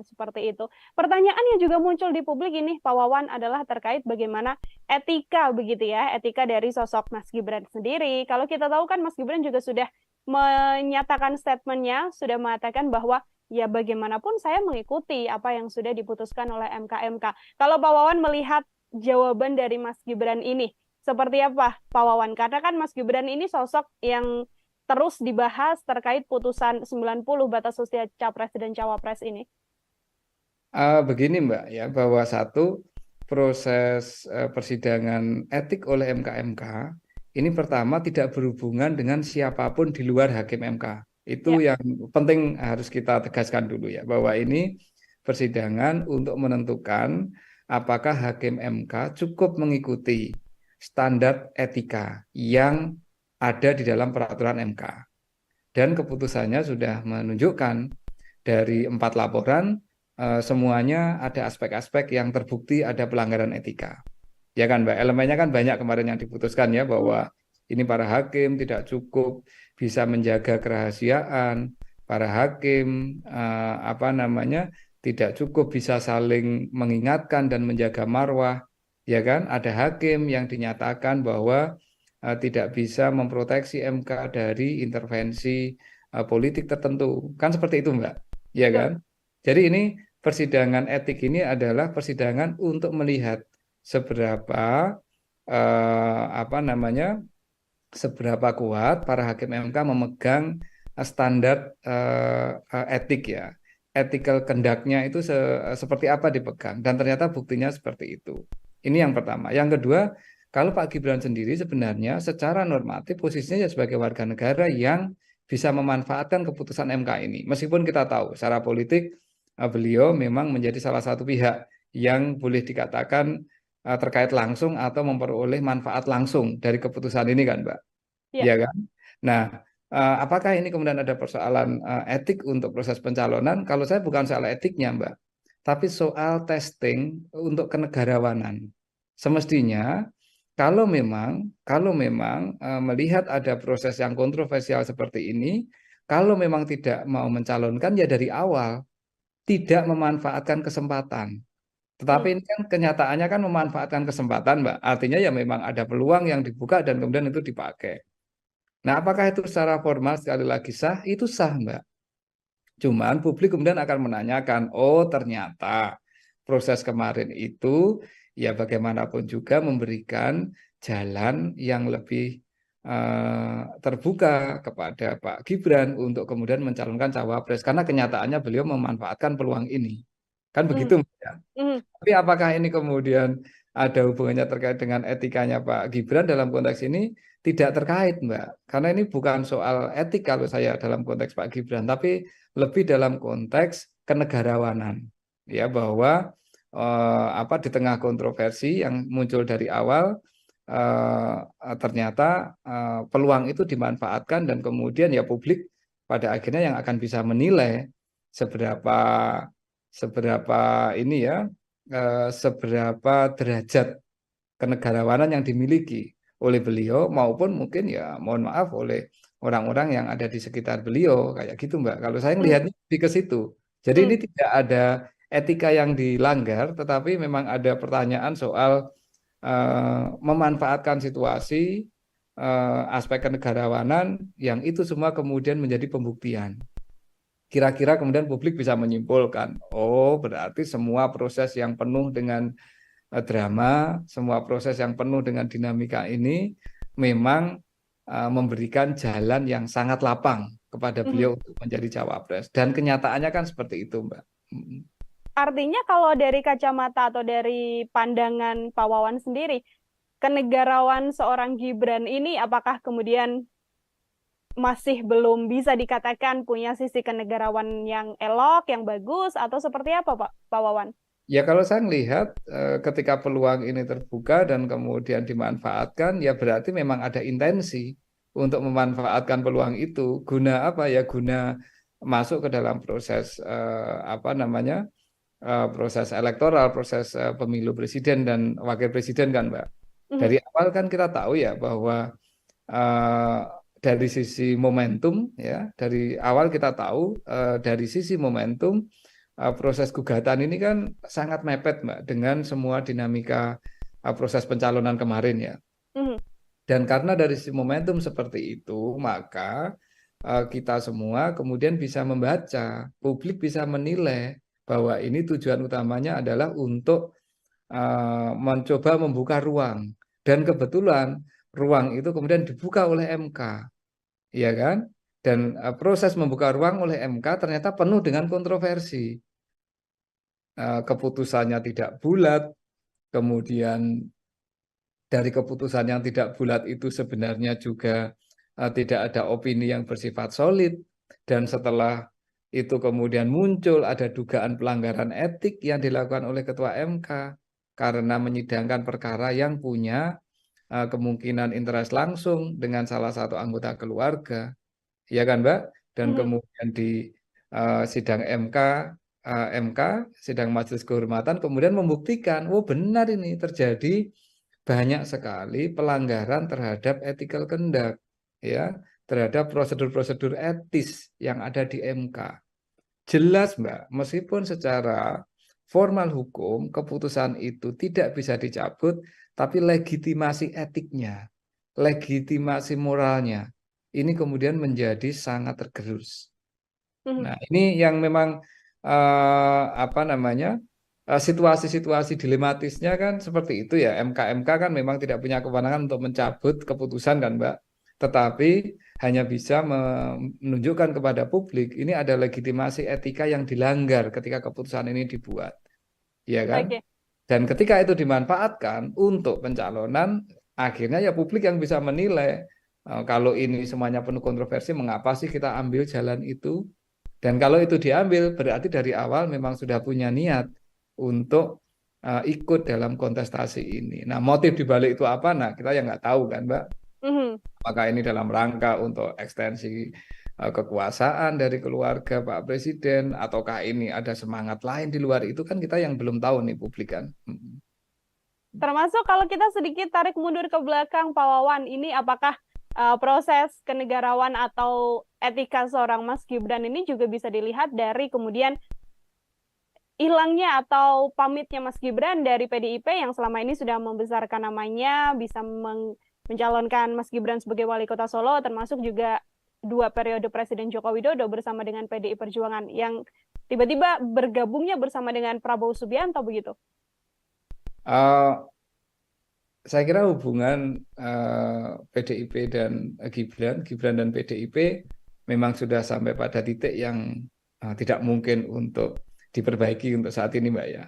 seperti itu. Pertanyaan yang juga muncul di publik ini Pak Wawan adalah terkait bagaimana etika begitu ya, etika dari sosok Mas Gibran sendiri. Kalau kita tahu kan Mas Gibran juga sudah menyatakan statementnya, sudah mengatakan bahwa ya bagaimanapun saya mengikuti apa yang sudah diputuskan oleh MK. Kalau Pak Wawan melihat jawaban dari Mas Gibran ini, seperti apa Pak Wawan? Karena kan Mas Gibran ini sosok yang terus dibahas terkait putusan 90 batas usia capres dan cawapres ini. Begini Mbak ya, bahwa satu proses persidangan etik oleh MK ini pertama tidak berhubungan dengan siapapun di luar hakim MK. Itu yang penting harus kita tegaskan dulu ya, bahwa ini persidangan untuk menentukan apakah hakim MK cukup mengikuti standar etika yang ada di dalam peraturan MK. Dan keputusannya sudah menunjukkan dari 4 laporan, semuanya ada aspek-aspek yang terbukti ada pelanggaran etika. Ya kan Mbak, elemennya kan banyak kemarin yang diputuskan ya, bahwa ini para hakim tidak cukup bisa menjaga kerahasiaan, para hakim tidak cukup bisa saling mengingatkan dan menjaga marwah, ya kan? Ada hakim yang dinyatakan bahwa tidak bisa memproteksi MK dari intervensi politik tertentu, kan seperti itu Mbak, ya kan? Jadi ini persidangan etik ini adalah persidangan untuk melihat seberapa seberapa kuat para hakim MK memegang standar etik ya, ethical conduct-nya itu seperti apa dipegang, dan ternyata buktinya seperti itu. Ini yang pertama. Yang kedua, kalau Pak Gibran sendiri sebenarnya secara normatif posisinya ya sebagai warga negara yang bisa memanfaatkan keputusan MK ini. Meskipun kita tahu secara politik beliau memang menjadi salah satu pihak yang boleh dikatakan terkait langsung atau memperoleh manfaat langsung dari keputusan ini kan Mbak, ya kan? Nah, apakah ini kemudian ada persoalan etik untuk proses pencalonan? Kalau saya bukan soal etiknya Mbak, tapi soal testing untuk kenegarawanan. Semestinya kalau memang melihat ada proses yang kontroversial seperti ini, kalau memang tidak mau mencalonkan ya dari awal tidak memanfaatkan kesempatan. Tetapi ini kan kenyataannya kan memanfaatkan kesempatan, Mbak. Artinya ya memang ada peluang yang dibuka dan kemudian itu dipakai. Nah, apakah itu secara formal sekali lagi sah? Itu sah, Mbak. Cuman publik kemudian akan menanyakan, oh ternyata proses kemarin itu ya bagaimanapun juga memberikan jalan yang lebih terbuka kepada Pak Gibran untuk kemudian mencalonkan cawapres. Karena kenyataannya beliau memanfaatkan peluang ini. Kan begitu, Mbak, ya? Tapi apakah ini kemudian ada hubungannya terkait dengan etikanya Pak Gibran dalam konteks ini? Tidak terkait, Mbak. Karena ini bukan soal etik kalau saya dalam konteks Pak Gibran, tapi lebih dalam konteks kenegarawanan. Ya, bahwa di tengah kontroversi yang muncul dari awal, ternyata peluang itu dimanfaatkan dan kemudian ya publik pada akhirnya yang akan bisa menilai seberapa ini ya, seberapa derajat kenegarawanan yang dimiliki oleh beliau maupun mungkin ya mohon maaf oleh orang-orang yang ada di sekitar beliau kayak gitu, Mbak. Kalau saya melihatnya lebih ke situ. Jadi ini tidak ada etika yang dilanggar, tetapi memang ada pertanyaan soal memanfaatkan situasi, aspek kenegarawanan yang itu semua kemudian menjadi pembuktian. Kira-kira kemudian publik bisa menyimpulkan, oh berarti semua proses yang penuh dengan drama, semua proses yang penuh dengan dinamika ini memang memberikan jalan yang sangat lapang kepada beliau untuk menjadi cawapres. Dan kenyataannya kan seperti itu, Mbak. Artinya kalau dari kacamata atau dari pandangan Pak Wawan sendiri, kenegarawan seorang Gibran ini apakah kemudian masih belum bisa dikatakan punya sisi kenegarawan yang elok, yang bagus, atau seperti apa, Pak Wawan? Ya kalau saya melihat ketika peluang ini terbuka dan kemudian dimanfaatkan, ya berarti memang ada intensi untuk memanfaatkan peluang itu. Guna apa ya? Guna masuk ke dalam proses proses elektoral, proses pemilu presiden dan wakil presiden kan, Mbak. Dari awal kan kita tahu ya bahwa dari sisi momentum ya, dari awal kita tahu dari sisi momentum proses gugatan ini kan sangat mepet, Mbak, dengan semua dinamika proses pencalonan kemarin ya. Dan karena dari sisi momentum seperti itu, maka kita semua kemudian bisa membaca, publik bisa menilai bahwa ini tujuan utamanya adalah untuk mencoba membuka ruang. Dan kebetulan ruang itu kemudian dibuka oleh MK, ya kan? Dan proses membuka ruang oleh MK ternyata penuh dengan kontroversi. Keputusannya tidak bulat, kemudian dari keputusan yang tidak bulat itu sebenarnya juga tidak ada opini yang bersifat solid, dan setelah itu kemudian muncul ada dugaan pelanggaran etik yang dilakukan oleh Ketua MK karena menyidangkan perkara yang punya kemungkinan interest langsung dengan salah satu anggota keluarga, ya kan, Mbak? Dan kemudian di sidang MK, sidang Majelis Kehormatan kemudian membuktikan, oh benar ini terjadi banyak sekali pelanggaran terhadap ethical conduct, ya, terhadap prosedur-prosedur etis yang ada di MK. Jelas, Mbak, meskipun secara formal hukum keputusan itu tidak bisa dicabut, tapi legitimasi etiknya, legitimasi moralnya, ini kemudian menjadi sangat tergerus. Nah, ini yang memang situasi-situasi dilematisnya kan seperti itu ya. MK kan memang tidak punya kewenangan untuk mencabut keputusan kan, Mbak. Tetapi hanya bisa menunjukkan kepada publik ini ada legitimasi etika yang dilanggar ketika keputusan ini dibuat, ya kan? Okay. Dan ketika itu dimanfaatkan untuk pencalonan, akhirnya ya publik yang bisa menilai kalau ini semuanya penuh kontroversi, mengapa sih kita ambil jalan itu? Dan kalau itu diambil, berarti dari awal memang sudah punya niat untuk ikut dalam kontestasi ini. Nah, motif dibalik itu apa? Nah, kita yang nggak tahu kan, Mbak. Apakah ini dalam rangka untuk ekstensi kekuasaan dari keluarga Pak Presiden, ataukah ini ada semangat lain di luar itu, kan kita yang belum tahu nih publik kan. Termasuk kalau kita sedikit tarik mundur ke belakang, Pak Wawan, ini apakah proses kenegarawan atau etika seorang Mas Gibran ini juga bisa dilihat dari kemudian hilangnya atau pamitnya Mas Gibran dari PDIP yang selama ini sudah membesarkan namanya, bisa mencalonkan Mas Gibran sebagai wali kota Solo, termasuk juga 2 periode Presiden Joko Widodo bersama dengan PDI Perjuangan, yang tiba-tiba bergabungnya bersama dengan Prabowo Subianto begitu? Saya kira hubungan PDIP dan Gibran dan PDIP memang sudah sampai pada titik yang tidak mungkin untuk diperbaiki untuk saat ini, Mbak ya.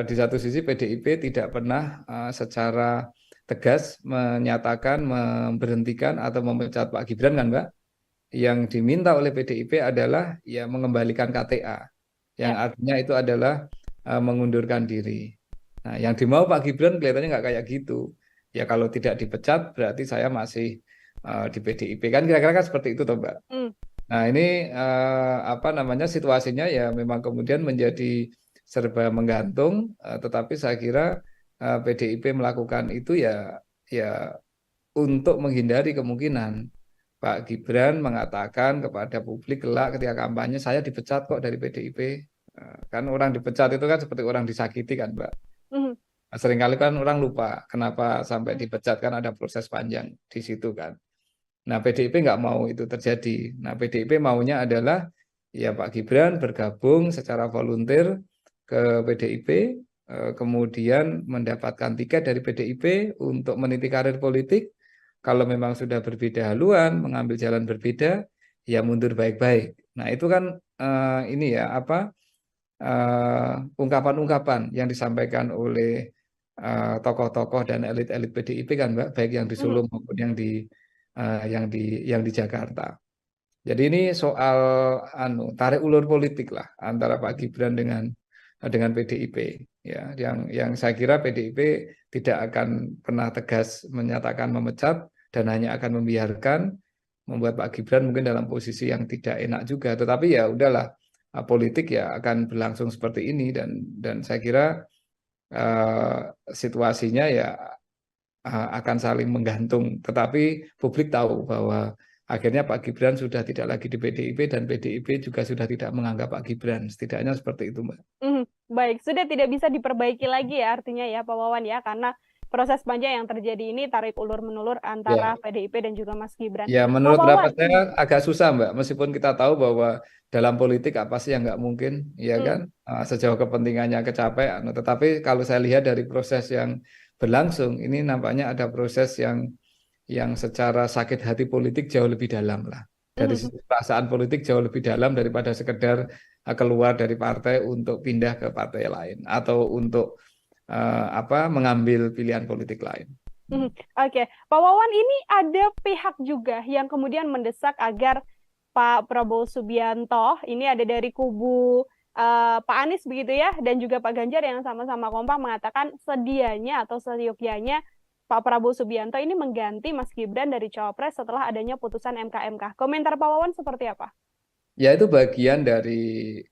Di satu sisi PDIP tidak pernah secara tegas menyatakan memberhentikan atau memecat Pak Gibran kan, Mbak. Yang diminta oleh PDIP adalah ya mengembalikan KTA, yang artinya itu adalah mengundurkan diri. Nah, yang dimau Pak Gibran kelihatannya nggak kayak gitu. Ya kalau tidak dipecat berarti saya masih di PDIP, kan kira-kira kan seperti itu toh, Mbak. Nah, ini apa namanya, situasinya ya memang kemudian menjadi serba menggantung, tetapi saya kira PDIP melakukan itu ya untuk menghindari kemungkinan Pak Gibran mengatakan kepada publik kelak ketika kampanye, saya dipecat kok dari PDIP. Kan orang dipecat itu kan seperti orang disakiti kan, Mbak. Seringkali kan orang lupa kenapa sampai dipecat, kan ada proses panjang di situ kan. Nah, PDIP nggak mau itu terjadi. Nah, PDIP maunya adalah ya Pak Gibran bergabung secara volunteer ke PDIP, kemudian mendapatkan tiket dari PDIP untuk meniti karir politik. Kalau memang sudah berbeda haluan, mengambil jalan berbeda, ya mundur baik-baik. Nah, itu kan ini ya apa ungkapan-ungkapan yang disampaikan oleh tokoh-tokoh dan elit-elit PDIP kan, Mbak, baik yang di Solo maupun yang di Jakarta. Jadi ini soal tarik ulur politik lah antara Pak Gibran dengan PDIP ya, yang saya kira PDIP tidak akan pernah tegas menyatakan memecat dan hanya akan membiarkan, membuat Pak Gibran mungkin dalam posisi yang tidak enak juga, tetapi ya udahlah, politik ya akan berlangsung seperti ini, dan saya kira situasinya ya akan saling menggantung, tetapi publik tahu bahwa akhirnya Pak Gibran sudah tidak lagi di PDIP dan PDIP juga sudah tidak menganggap Pak Gibran, setidaknya seperti itu, Mbak. Baik, sudah tidak bisa diperbaiki lagi ya artinya ya Pak Wawan ya, karena proses panjang yang terjadi ini tarik ulur menulur antara PDIP dan juga Mas Gibran. Ya, menurut pendapat saya agak susah, Mbak, meskipun kita tahu bahwa dalam politik apa sih yang nggak mungkin, ya kan, sejauh kepentingannya kecapean. Tetapi kalau saya lihat dari proses yang berlangsung, ini nampaknya ada proses yang secara sakit hati politik jauh lebih dalam lah. Dari perasaan politik jauh lebih dalam daripada sekedar keluar dari partai untuk pindah ke partai lain atau untuk mengambil pilihan politik lain. Oke, Pak Wawan, ini ada pihak juga yang kemudian mendesak agar Pak Prabowo Subianto, ini ada dari kubu Pak Anies begitu ya, dan juga Pak Ganjar yang sama-sama kompak mengatakan sedianya atau seyogyanya Pak Prabowo Subianto ini mengganti Mas Gibran dari Cawapres setelah adanya putusan MK. Komentar Pak Wawan seperti apa? Ya, itu bagian dari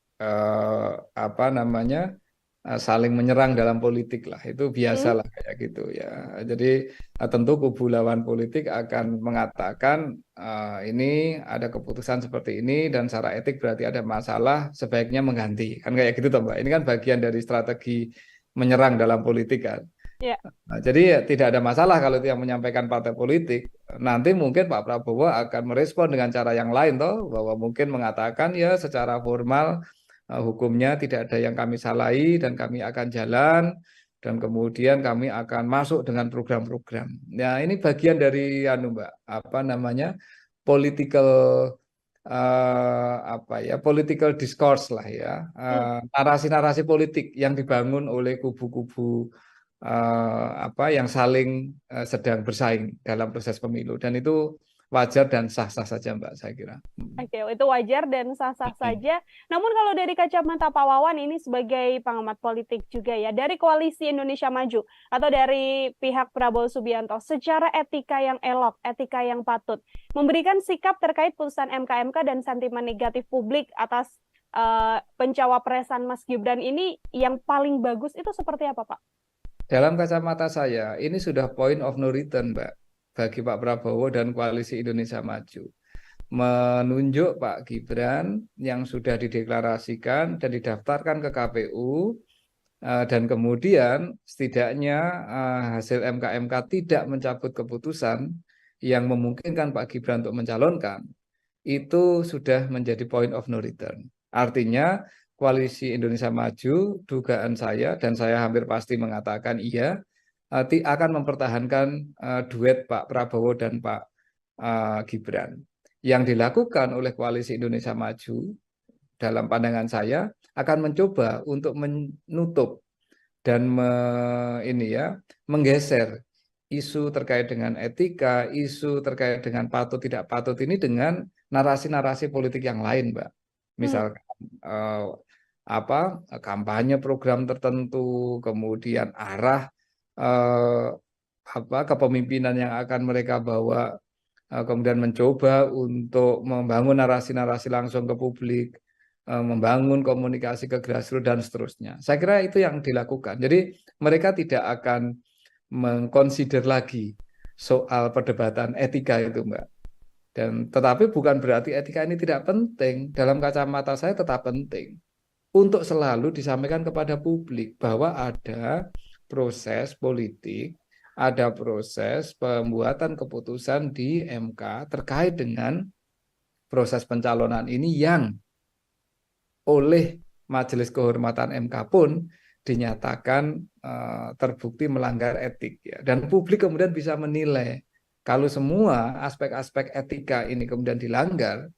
saling menyerang dalam politik lah, itu biasa lah kayak gitu ya. Jadi tentu kubu lawan politik akan mengatakan ini ada keputusan seperti ini dan secara etik berarti ada masalah, sebaiknya mengganti, kan kayak gitu toh, Mbak. Ini kan bagian dari strategi menyerang dalam politik kan. Nah, jadi ya, tidak ada masalah kalau itu yang menyampaikan partai politik. Nanti mungkin Pak Prabowo akan merespon dengan cara yang lain toh, bahwa mungkin mengatakan ya secara formal hukumnya tidak ada yang kami salahi dan kami akan jalan, dan kemudian kami akan masuk dengan program-program. Nah, ini bagian dari Mbak, political discourse lah ya, narasi-narasi politik yang dibangun oleh kubu-kubu yang saling sedang bersaing dalam proses pemilu, dan itu wajar dan sah-sah saja Mbak, saya kira. Oke, itu wajar dan sah-sah saja. Namun kalau dari kacamata Pak Wawan ini sebagai pengamat politik juga ya, dari Koalisi Indonesia Maju atau dari pihak Prabowo Subianto, secara etika yang elok, etika yang patut, memberikan sikap terkait putusan MK dan sentimen negatif publik atas pencawapresan Mas Gibran ini yang paling bagus itu seperti apa, Pak? Dalam kacamata saya, ini sudah point of no return, Mbak, bagi Pak Prabowo dan Koalisi Indonesia Maju. Menunjuk Pak Gibran yang sudah dideklarasikan dan didaftarkan ke KPU, dan kemudian setidaknya hasil MK tidak mencabut keputusan yang memungkinkan Pak Gibran untuk mencalonkan, itu sudah menjadi point of no return. Artinya Koalisi Indonesia Maju, dugaan saya dan saya hampir pasti mengatakan iya, akan mempertahankan duet Pak Prabowo dan Pak Gibran. Yang dilakukan oleh Koalisi Indonesia Maju dalam pandangan saya akan mencoba untuk menutup dan menggeser isu terkait dengan etika, isu terkait dengan patut tidak patut ini dengan narasi-narasi politik yang lain, Mbak. Misalkan kampanye program tertentu, kemudian arah kepemimpinan yang akan mereka bawa, kemudian mencoba untuk membangun narasi-narasi langsung ke publik, membangun komunikasi ke grassroots dan seterusnya. Saya kira itu yang dilakukan. Jadi mereka tidak akan mengconsider lagi soal perdebatan etika itu, Mbak. Dan tetapi bukan berarti etika ini tidak penting. Dalam kacamata saya tetap penting untuk selalu disampaikan kepada publik bahwa ada proses politik, ada proses pembuatan keputusan di MK terkait dengan proses pencalonan ini yang oleh Majelis Kehormatan MK pun dinyatakan terbukti melanggar etik, ya. Dan publik kemudian bisa menilai kalau semua aspek-aspek etika ini kemudian dilanggar,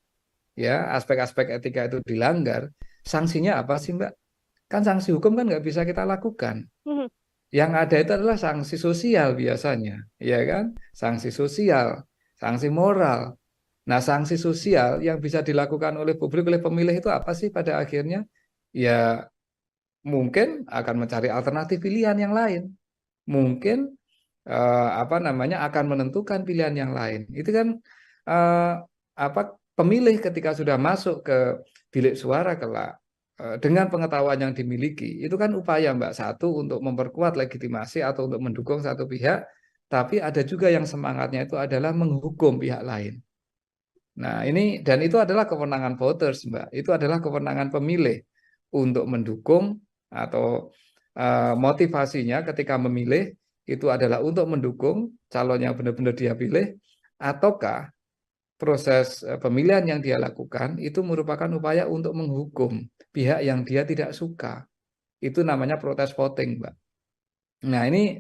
ya, aspek-aspek etika itu dilanggar, sanksinya apa sih, Mbak? Kan sanksi hukum kan nggak bisa kita lakukan. Yang ada itu adalah sanksi sosial biasanya, ya kan? Sanksi sosial, sanksi moral. Nah, sanksi sosial yang bisa dilakukan oleh publik, oleh pemilih itu apa sih pada akhirnya? Ya, mungkin akan mencari alternatif pilihan yang lain. Mungkin akan menentukan pilihan yang lain. Itu kan pemilih ketika sudah masuk ke bilik suara kelak dengan pengetahuan yang dimiliki, itu kan upaya, Mbak, satu untuk memperkuat legitimasi atau untuk mendukung satu pihak, tapi ada juga yang semangatnya itu adalah menghukum pihak lain. Nah, ini dan itu adalah kewenangan voters, Mbak. Itu adalah kewenangan pemilih untuk mendukung atau motivasinya ketika memilih itu adalah untuk mendukung calon yang benar-benar dia pilih, ataukah proses pemilihan yang dia lakukan itu merupakan upaya untuk menghukum pihak yang dia tidak suka. Itu namanya protes voting, Mbak. Nah, ini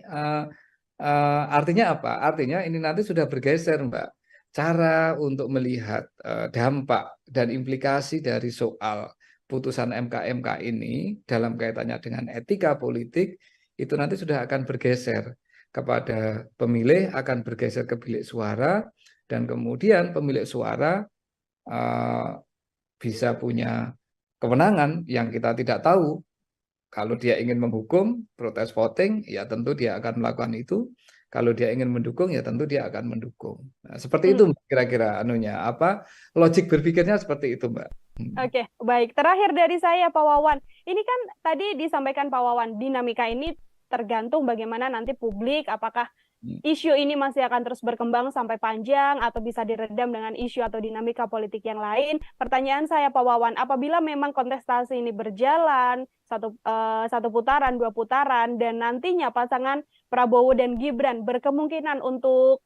artinya apa? Artinya ini nanti sudah bergeser, Mbak. Cara untuk melihat dampak dan implikasi dari soal putusan MK ini dalam kaitannya dengan etika politik itu nanti sudah akan bergeser kepada pemilih, akan bergeser ke bilik suara, dan kemudian pemilik suara bisa punya kewenangan yang kita tidak tahu. Kalau dia ingin menghukum, protes voting, ya tentu dia akan melakukan itu. Kalau dia ingin mendukung, ya tentu dia akan mendukung. Nah, seperti itu kira-kira logik berpikirnya seperti itu, Mbak. Oke, baik. Terakhir dari saya, Pak Wawan. Ini kan tadi disampaikan Pak Wawan, dinamika ini tergantung bagaimana nanti publik, apakah isu ini masih akan terus berkembang sampai panjang atau bisa diredam dengan isu atau dinamika politik yang lain. Pertanyaan saya, Pak Wawan, apabila memang kontestasi ini berjalan satu putaran, 2 putaran, dan nantinya pasangan Prabowo dan Gibran berkemungkinan untuk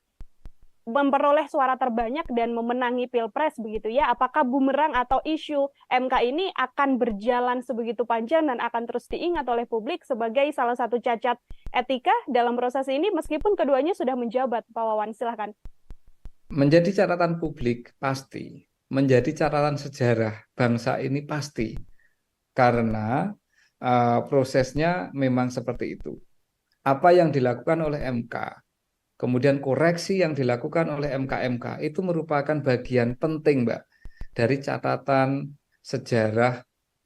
memperoleh suara terbanyak dan memenangi Pilpres begitu ya, apakah bumerang atau isu MK ini akan berjalan sebegitu panjang dan akan terus diingat oleh publik sebagai salah satu cacat etika dalam proses ini meskipun keduanya sudah menjabat? Pak Wawan, silahkan. Menjadi catatan publik pasti, menjadi catatan sejarah bangsa ini pasti, karena prosesnya memang seperti itu. Apa yang dilakukan oleh MK kemudian koreksi yang dilakukan oleh MK-MK itu merupakan bagian penting, Mbak, dari catatan sejarah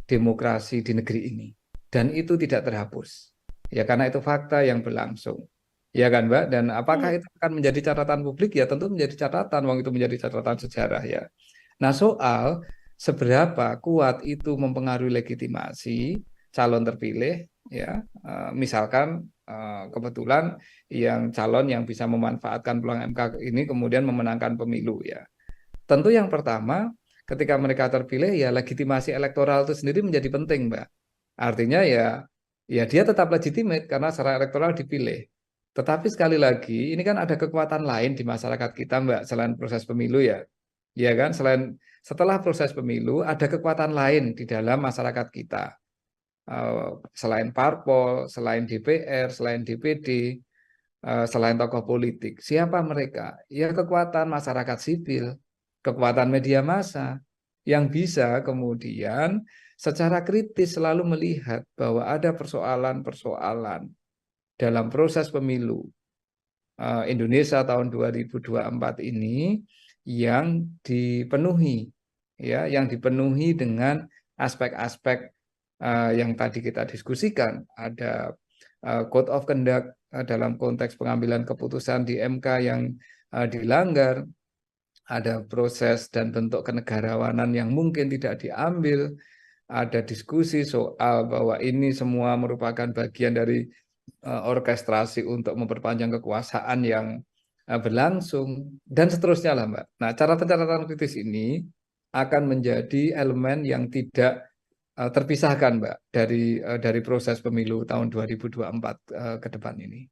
demokrasi di negeri ini. Dan itu tidak terhapus. Ya karena itu fakta yang berlangsung. Ya kan, Mbak? Dan apakah itu akan menjadi catatan publik? Ya tentu menjadi catatan, wong itu menjadi catatan sejarah ya. Nah, soal seberapa kuat itu mempengaruhi legitimasi calon terpilih, ya, misalkan kebetulan yang calon yang bisa memanfaatkan peluang MK ini kemudian memenangkan pemilu ya. Tentu yang pertama, ketika mereka terpilih ya legitimasi elektoral itu sendiri menjadi penting, Mbak. Artinya ya dia tetap legitimate karena secara elektoral dipilih. Tetapi sekali lagi, ini kan ada kekuatan lain di masyarakat kita, Mbak, selain proses pemilu ya. Ya kan, setelah proses pemilu ada kekuatan lain di dalam masyarakat kita. Selain parpol, selain DPR, selain DPD, selain tokoh politik. Siapa mereka? Ya kekuatan masyarakat sipil, kekuatan media massa yang bisa kemudian secara kritis selalu melihat bahwa ada persoalan-persoalan dalam proses pemilu Indonesia tahun 2024 ini yang dipenuhi dengan aspek-aspek yang tadi kita diskusikan. Ada code of conduct dalam konteks pengambilan keputusan di MK yang dilanggar, ada proses dan bentuk kenegarawanan yang mungkin tidak diambil, ada diskusi soal bahwa ini semua merupakan bagian dari orkestrasi untuk memperpanjang kekuasaan yang berlangsung, dan seterusnya lah, Mbak. Nah, catatan-catatan kritis ini akan menjadi elemen yang tidak terpisahkan, Mbak, dari proses pemilu tahun 2024 ke depan ini.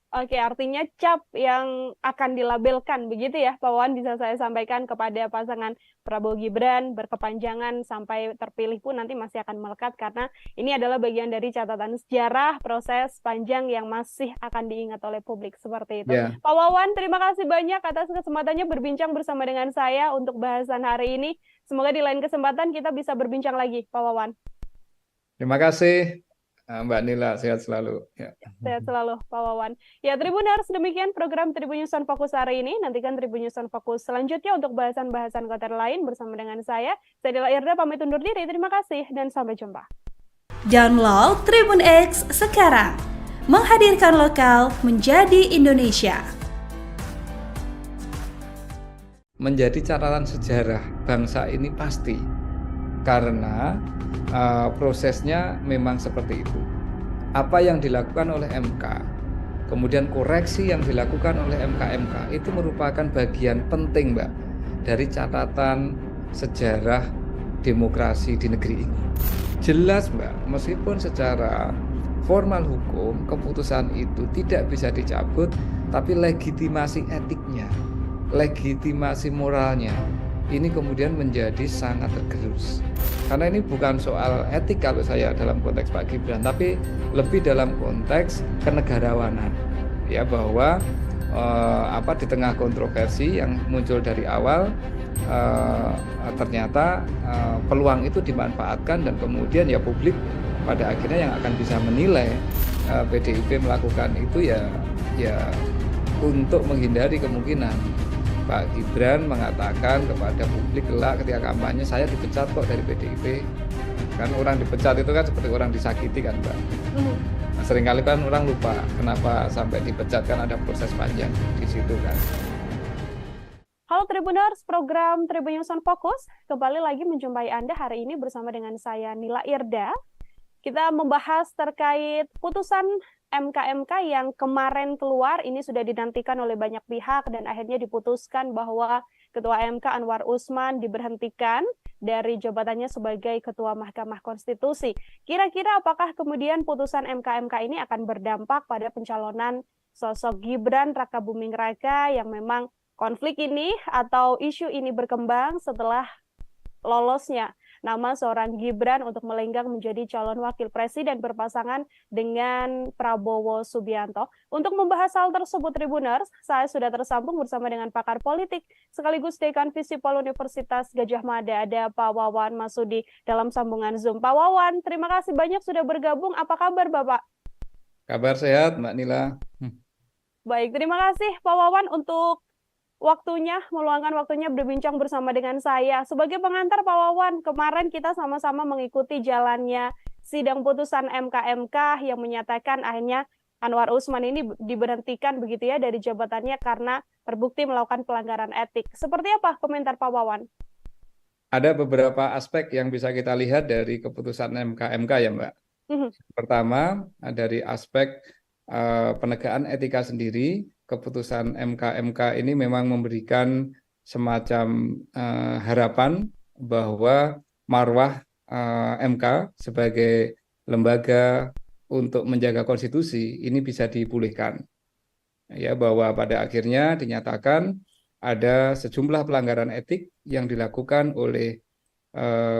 Oke, artinya cap yang akan dilabelkan begitu ya, Pak Wawan, bisa saya sampaikan kepada pasangan Prabowo Gibran berkepanjangan sampai terpilih pun nanti masih akan melekat karena ini adalah bagian dari catatan sejarah proses panjang yang masih akan diingat oleh publik seperti itu. Yeah. Pak Wawan, terima kasih banyak atas kesempatannya berbincang bersama dengan saya untuk bahasan hari ini. Semoga di lain kesempatan kita bisa berbincang lagi, Pak Wawan. Terima kasih. Mbak Nila, sehat selalu. Ya. Sehat selalu, Pak Wawan. Ya, Tribuners, demikian program Tribun News on Focus hari ini. Nantikan Tribun News on Focus selanjutnya untuk bahasan-bahasan konten lain bersama dengan saya. Saya Nila Irda, pamit undur diri. Terima kasih dan sampai jumpa. Download Tribun X sekarang. Menghadirkan lokal menjadi Indonesia. Menjadi catatan sejarah bangsa ini pasti. Karena prosesnya memang seperti itu. Apa yang dilakukan oleh MK, kemudian koreksi yang dilakukan oleh MK-MK itu merupakan bagian penting, Mbak, dari catatan sejarah demokrasi di negeri ini. Jelas, Mbak, meskipun secara formal hukum keputusan itu tidak bisa dicabut, tapi legitimasi etiknya, legitimasi moralnya ini kemudian menjadi sangat tergerus. Karena ini bukan soal etik kalau saya dalam konteks Pak Gibran, tapi lebih dalam konteks kenegarawanan. Ya, bahwa di tengah kontroversi yang muncul dari awal ternyata peluang itu dimanfaatkan dan kemudian ya publik pada akhirnya yang akan bisa menilai PDIP melakukan itu ya untuk menghindari kemungkinan Pak Gibran mengatakan kepada publik kelak ketika kampanye, saya dipecat kok dari PDIP. Kan orang dipecat itu kan seperti orang disakiti kan, Mbak. Nah, seringkali kan orang lupa kenapa sampai dipecat, kan ada proses panjang di situ kan. Halo Tribuners, program Tribun News on Focus kembali lagi menjumpai Anda hari ini bersama dengan saya Nila Irda. Kita membahas terkait putusan MK-MK yang kemarin keluar, ini sudah dinantikan oleh banyak pihak dan akhirnya diputuskan bahwa Ketua MK Anwar Usman diberhentikan dari jabatannya sebagai Ketua Mahkamah Konstitusi. Kira-kira apakah kemudian putusan MK-MK ini akan berdampak pada pencalonan sosok Gibran Rakabuming Raka yang memang konflik ini atau isu ini berkembang setelah lolosnya nama seorang Gibran untuk melenggang menjadi calon wakil presiden berpasangan dengan Prabowo Subianto. Untuk membahas hal tersebut, Tribuners, saya sudah tersambung bersama dengan pakar politik sekaligus Dekan Visipol Universitas Gadjah Mada, ada Pak Wawan Masudi dalam sambungan Zoom. Pak Wawan, terima kasih banyak sudah bergabung. Apa kabar, Bapak? Kabar sehat, Mbak Nila. Baik, terima kasih Pak Wawan untuk meluangkan waktunya berbincang bersama dengan saya. Sebagai pengantar Pak Wawan, kemarin kita sama-sama mengikuti jalannya sidang putusan MK yang menyatakan akhirnya Anwar Usman ini diberhentikan begitu ya dari jabatannya karena terbukti melakukan pelanggaran etik. Seperti apa komentar Pak Wawan? Ada beberapa aspek yang bisa kita lihat dari keputusan MK ya, Mbak. Pertama, dari aspek penegakan etika sendiri, keputusan MK ini memang memberikan semacam harapan bahwa marwah MK sebagai lembaga untuk menjaga konstitusi ini bisa dipulihkan. Ya, bahwa pada akhirnya dinyatakan ada sejumlah pelanggaran etik yang dilakukan oleh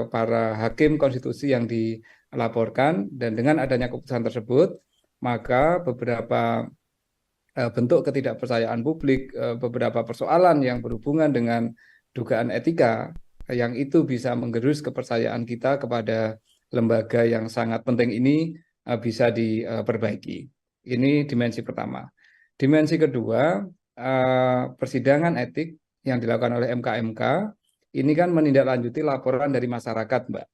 para hakim konstitusi yang dilaporkan, dan dengan adanya keputusan tersebut maka beberapa bentuk ketidakpercayaan publik, beberapa persoalan yang berhubungan dengan dugaan etika yang itu bisa menggerus kepercayaan kita kepada lembaga yang sangat penting ini bisa diperbaiki. Ini dimensi pertama. Dimensi kedua, persidangan etik yang dilakukan oleh MK ini kan menindaklanjuti laporan dari masyarakat, Mbak.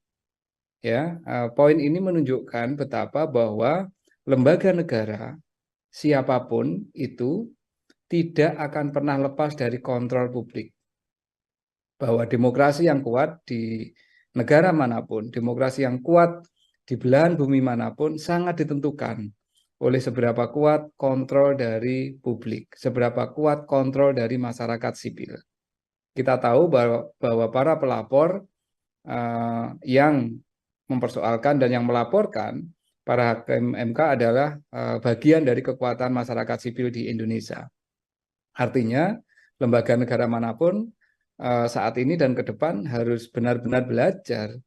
Ya, poin ini menunjukkan betapa bahwa lembaga negara siapapun itu tidak akan pernah lepas dari kontrol publik. Bahwa demokrasi yang kuat di negara manapun, demokrasi yang kuat di belahan bumi manapun sangat ditentukan oleh seberapa kuat kontrol dari publik, seberapa kuat kontrol dari masyarakat sipil. Kita tahu bahwa para pelapor yang mempersoalkan dan yang melaporkan para hakim MK adalah bagian dari kekuatan masyarakat sipil di Indonesia. Artinya, lembaga negara manapun saat ini dan ke depan harus benar-benar belajar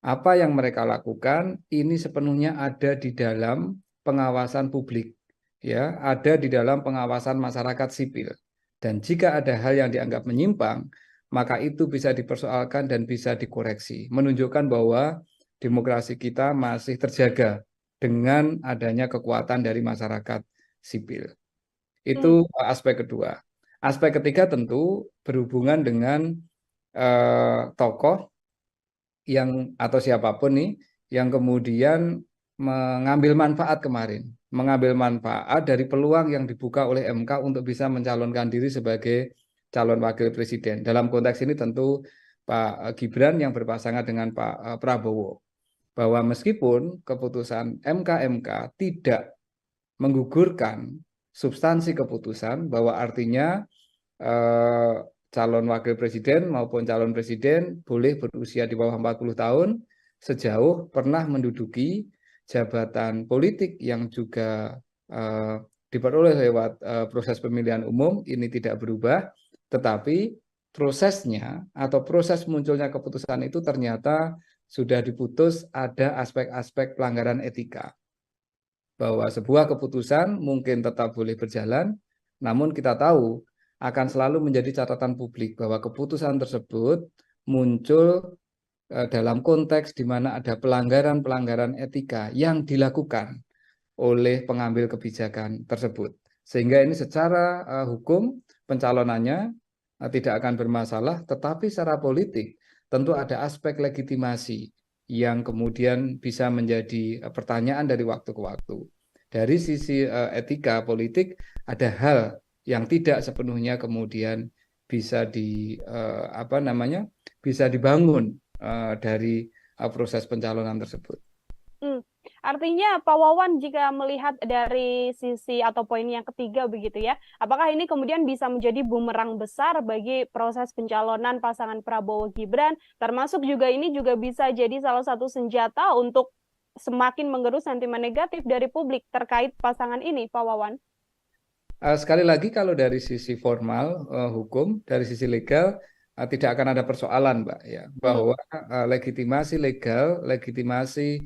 apa yang mereka lakukan ini sepenuhnya ada di dalam pengawasan publik, ya, ada di dalam pengawasan masyarakat sipil. Dan jika ada hal yang dianggap menyimpang, maka itu bisa dipersoalkan dan bisa dikoreksi, menunjukkan bahwa demokrasi kita masih terjaga dengan adanya kekuatan dari masyarakat sipil. Itu aspek kedua. Aspek ketiga tentu berhubungan dengan tokoh yang atau siapapun nih yang kemudian mengambil manfaat kemarin, mengambil manfaat dari peluang yang dibuka oleh MK untuk bisa mencalonkan diri sebagai calon wakil presiden. Dalam konteks ini tentu Pak Gibran yang berpasangan dengan Pak Prabowo. Bahwa meskipun keputusan MK tidak menggugurkan substansi keputusan, bahwa artinya calon wakil presiden maupun calon presiden boleh berusia di bawah 40 tahun sejauh pernah menduduki jabatan politik yang juga diperoleh lewat proses pemilihan umum, ini tidak berubah, tetapi prosesnya atau proses munculnya keputusan itu ternyata sudah diputus ada aspek-aspek pelanggaran etika. Bahwa sebuah keputusan mungkin tetap boleh berjalan, namun kita tahu akan selalu menjadi catatan publik bahwa keputusan tersebut muncul dalam konteks di mana ada pelanggaran-pelanggaran etika yang dilakukan oleh pengambil kebijakan tersebut. Sehingga ini secara hukum pencalonannya tidak akan bermasalah, tetapi secara politik tentu ada aspek legitimasi yang kemudian bisa menjadi pertanyaan dari waktu ke waktu. Dari sisi etika politik ada hal yang tidak sepenuhnya kemudian bisa bisa dibangun dari proses pencalonan tersebut. Artinya Pak Wawan jika melihat dari sisi atau poin yang ketiga begitu ya, apakah ini kemudian bisa menjadi bumerang besar bagi proses pencalonan pasangan Prabowo Gibran, termasuk juga ini juga bisa jadi salah satu senjata untuk semakin menggerus sentimen negatif dari publik terkait pasangan ini, Pak Wawan? Sekali lagi kalau dari sisi formal hukum, dari sisi legal tidak akan ada persoalan, Mbak, ya, bahwa legitimasi legal, legitimasi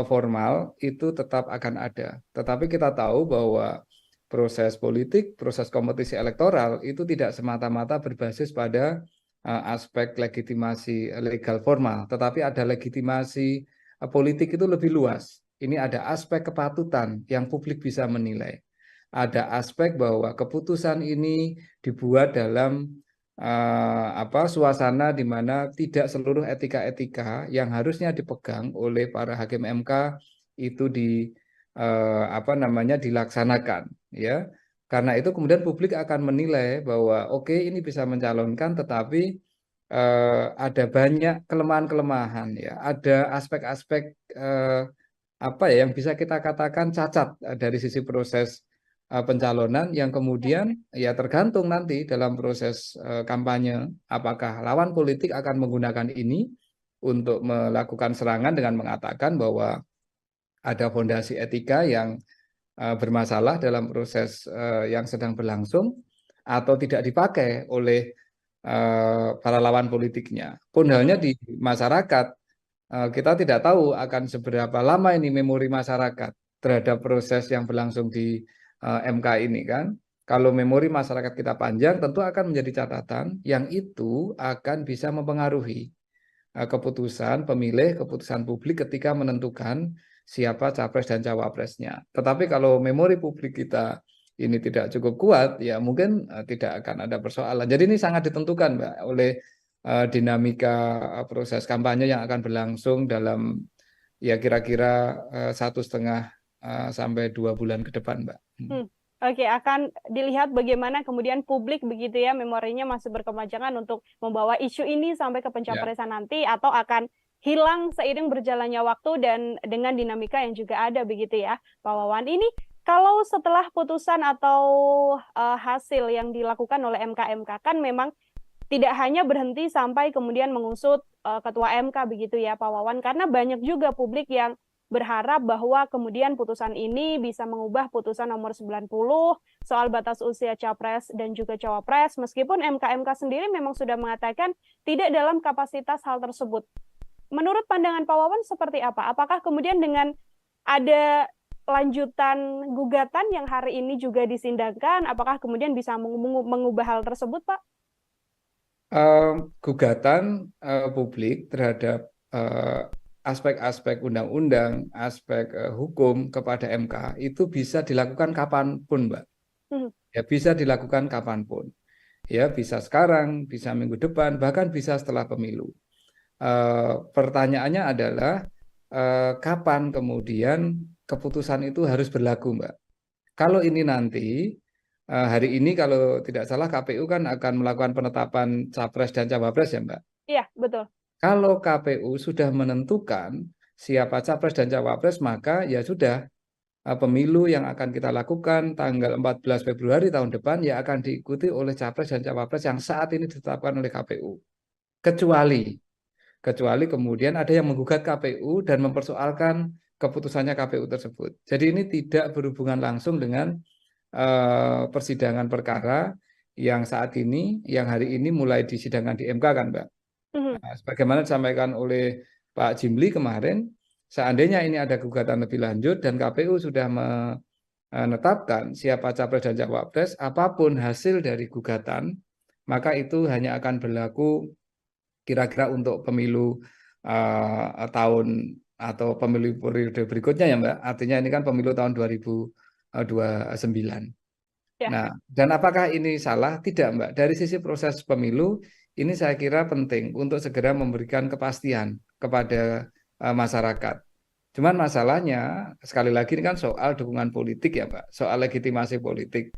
formal itu tetap akan ada. Tetapi kita tahu bahwa proses politik, proses kompetisi elektoral itu tidak semata-mata berbasis pada aspek legitimasi legal formal, tetapi ada legitimasi politik itu lebih luas. Ini ada aspek kepatutan yang publik bisa menilai. ada aspek bahwa keputusan ini dibuat dalam suasana di mana tidak seluruh etika-etika yang harusnya dipegang oleh para hakim MK itu dilaksanakan, ya. Karena itu kemudian publik akan menilai bahwa oke, ini bisa mencalonkan, tetapi ada banyak kelemahan-kelemahan, ya. Ada aspek-aspek yang bisa kita katakan cacat dari sisi proses pencalonan, yang kemudian ya tergantung nanti dalam proses kampanye apakah lawan politik akan menggunakan ini untuk melakukan serangan dengan mengatakan bahwa ada fondasi etika yang bermasalah dalam proses yang sedang berlangsung, atau tidak dipakai oleh para lawan politiknya. Pun halnya di masyarakat, kita tidak tahu akan seberapa lama ini memori masyarakat terhadap proses yang berlangsung di MK ini, kan. Kalau memori masyarakat kita panjang, tentu akan menjadi catatan yang itu akan bisa mempengaruhi keputusan pemilih, keputusan publik ketika menentukan siapa capres dan cawapresnya. Tetapi kalau memori publik kita ini tidak cukup kuat, ya mungkin tidak akan ada persoalan. Jadi ini sangat ditentukan, Mbak, oleh dinamika proses kampanye yang akan berlangsung dalam ya kira-kira 1,5 sampai 2 bulan ke depan, Mbak. Oke, akan dilihat bagaimana kemudian publik begitu ya, memorinya masih berkepanjangan untuk membawa isu ini sampai ke pencapresan nanti, atau akan hilang seiring berjalannya waktu dan dengan dinamika yang juga ada begitu ya, Pak Wawan. Ini kalau setelah putusan atau hasil yang dilakukan oleh MK kan memang tidak hanya berhenti sampai kemudian mengusut Ketua MK begitu ya, Pak Wawan, karena banyak juga publik yang berharap bahwa kemudian putusan ini bisa mengubah putusan nomor 90 soal batas usia capres dan juga cawapres, meskipun MK sendiri memang sudah mengatakan tidak dalam kapasitas hal tersebut. Menurut pandangan Pak Wawan seperti apa? Apakah kemudian dengan ada lanjutan gugatan yang hari ini juga disindangkan, apakah kemudian bisa mengubah hal tersebut, Pak? Gugatan publik terhadap aspek-aspek undang-undang, aspek hukum kepada MK itu bisa dilakukan kapanpun, Mbak. Ya, bisa dilakukan kapanpun. Ya, bisa sekarang, bisa minggu depan, bahkan bisa setelah pemilu. Pertanyaannya adalah kapan kemudian keputusan itu harus berlaku, Mbak. Kalau ini nanti hari ini kalau tidak salah KPU kan akan melakukan penetapan capres dan cawapres, ya, Mbak. Iya, betul. Kalau KPU sudah menentukan siapa capres dan cawapres, maka ya sudah, pemilu yang akan kita lakukan tanggal 14 Februari tahun depan ya akan diikuti oleh capres dan cawapres yang saat ini ditetapkan oleh KPU. Kecuali kemudian ada yang menggugat KPU dan mempersoalkan keputusannya KPU tersebut. Jadi ini tidak berhubungan langsung dengan persidangan perkara yang saat ini, yang hari ini mulai disidangkan di MK, kan, Mbak. Nah, sebagaimana disampaikan oleh Pak Jimli kemarin, seandainya ini ada gugatan lebih lanjut dan KPU sudah menetapkan siapa capres dan cawapres, apapun hasil dari gugatan, maka itu hanya akan berlaku kira-kira untuk pemilu tahun atau pemilu periode berikutnya, ya, Mbak. Artinya ini kan pemilu tahun 2029. Ya. Nah, dan apakah ini salah? Tidak, Mbak. Dari sisi proses pemilu, ini saya kira penting untuk segera memberikan kepastian kepada masyarakat. Cuman masalahnya, sekali lagi ini kan soal dukungan politik, ya, Pak. Soal legitimasi politik.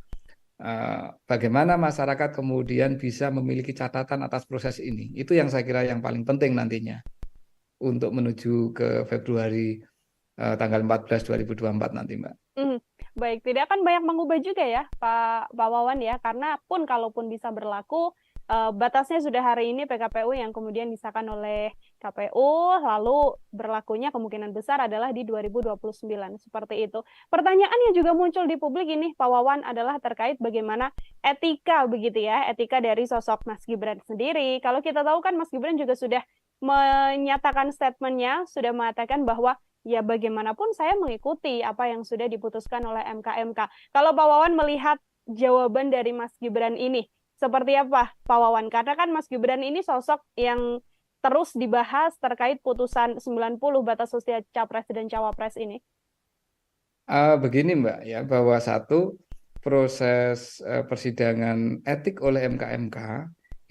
Bagaimana masyarakat kemudian bisa memiliki catatan atas proses ini. Itu yang saya kira yang paling penting nantinya untuk menuju ke Februari tanggal 14 2024 nanti, Mbak. Baik, tidak akan banyak mengubah juga ya Pak Wawan ya, karena pun kalaupun bisa berlaku, batasnya sudah hari ini PKPU yang kemudian disahkan oleh KPU, lalu berlakunya kemungkinan besar adalah di 2029, seperti itu. Pertanyaan yang juga muncul di publik ini, Pak Wawan, adalah terkait bagaimana etika begitu ya, etika dari sosok Mas Gibran sendiri. Kalau kita tahu kan Mas Gibran juga sudah menyatakan statementnya, sudah mengatakan bahwa ya bagaimanapun saya mengikuti apa yang sudah diputuskan oleh MK. Kalau Pak Wawan melihat jawaban dari Mas Gibran ini, seperti apa Pak Wawan? Karena kan Mas Gibran ini sosok yang terus dibahas terkait putusan 90 batas usia capres dan cawapres ini. Begini, Mbak, ya, bahwa satu, proses persidangan etik oleh MK-MK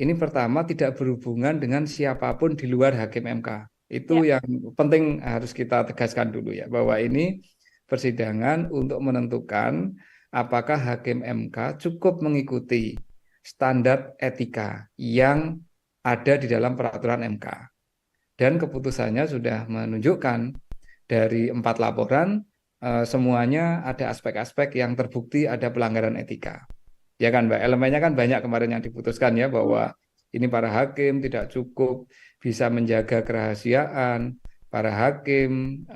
ini pertama tidak berhubungan dengan siapapun di luar hakim MK. Itu yang penting harus kita tegaskan dulu ya, bahwa ini persidangan untuk menentukan apakah hakim MK cukup mengikuti standar etika yang ada di dalam peraturan MK. Dan keputusannya sudah menunjukkan dari 4 laporan semuanya ada aspek-aspek yang terbukti ada pelanggaran etika. Ya kan Mbak, elemennya kan banyak kemarin yang diputuskan ya, bahwa ini para hakim tidak cukup bisa menjaga kerahasiaan, para hakim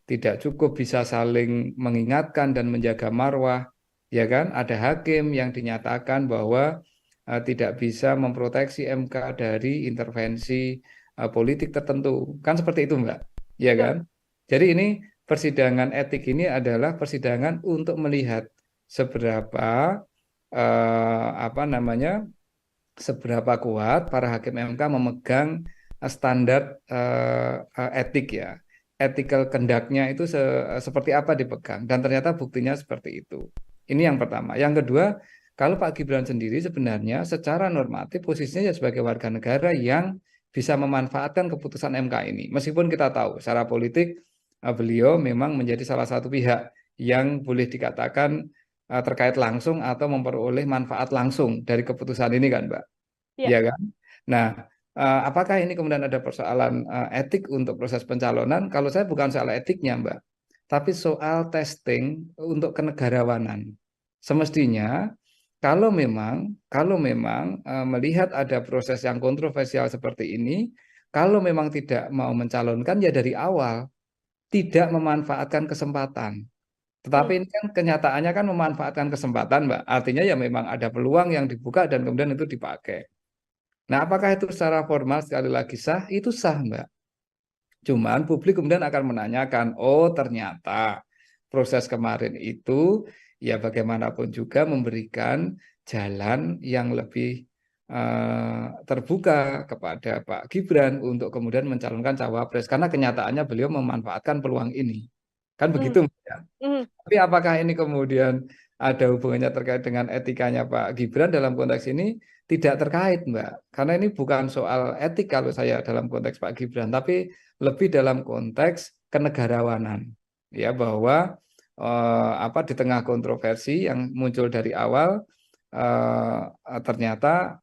tidak cukup bisa saling mengingatkan dan menjaga marwah, ya kan? Ada hakim yang dinyatakan bahwa tidak bisa memproteksi MK dari intervensi politik tertentu, kan seperti itu Mbak, ya kan? Jadi ini persidangan etik ini adalah persidangan untuk melihat seberapa seberapa kuat para hakim MK memegang standar etik ya, ethical conduct-nya itu seperti apa dipegang, dan ternyata buktinya seperti itu. Ini yang pertama. Yang kedua, kalau Pak Gibran sendiri sebenarnya secara normatif posisinya ya sebagai warga negara yang bisa memanfaatkan keputusan MK ini. Meskipun kita tahu secara politik beliau memang menjadi salah satu pihak yang boleh dikatakan terkait langsung atau memperoleh manfaat langsung dari keputusan ini kan Mbak, ya kan? Nah, apakah ini kemudian ada persoalan etik untuk proses pencalonan? Kalau saya bukan soal etiknya Mbak, tapi soal testing untuk kenegarawanan. Semestinya kalau memang melihat ada proses yang kontroversial seperti ini, kalau memang tidak mau mencalonkan ya dari awal tidak memanfaatkan kesempatan. Tetapi ini kan kenyataannya kan memanfaatkan kesempatan, Mbak. Artinya ya memang ada peluang yang dibuka dan kemudian itu dipakai. Nah, apakah itu secara formal sekali lagi sah? Itu sah, Mbak. Cuman publik kemudian akan menanyakan, oh ternyata proses kemarin itu ya bagaimanapun juga memberikan jalan yang lebih terbuka kepada Pak Gibran untuk kemudian mencalonkan cawapres. Karena kenyataannya beliau memanfaatkan peluang ini. Kan begitu Mbak ya? Tapi apakah ini kemudian ada hubungannya terkait dengan etikanya Pak Gibran dalam konteks ini? Tidak terkait Mbak, karena ini bukan soal etik kalau saya dalam konteks Pak Gibran, tapi lebih dalam konteks kenegarawanan, ya, bahwa di tengah kontroversi yang muncul dari awal ternyata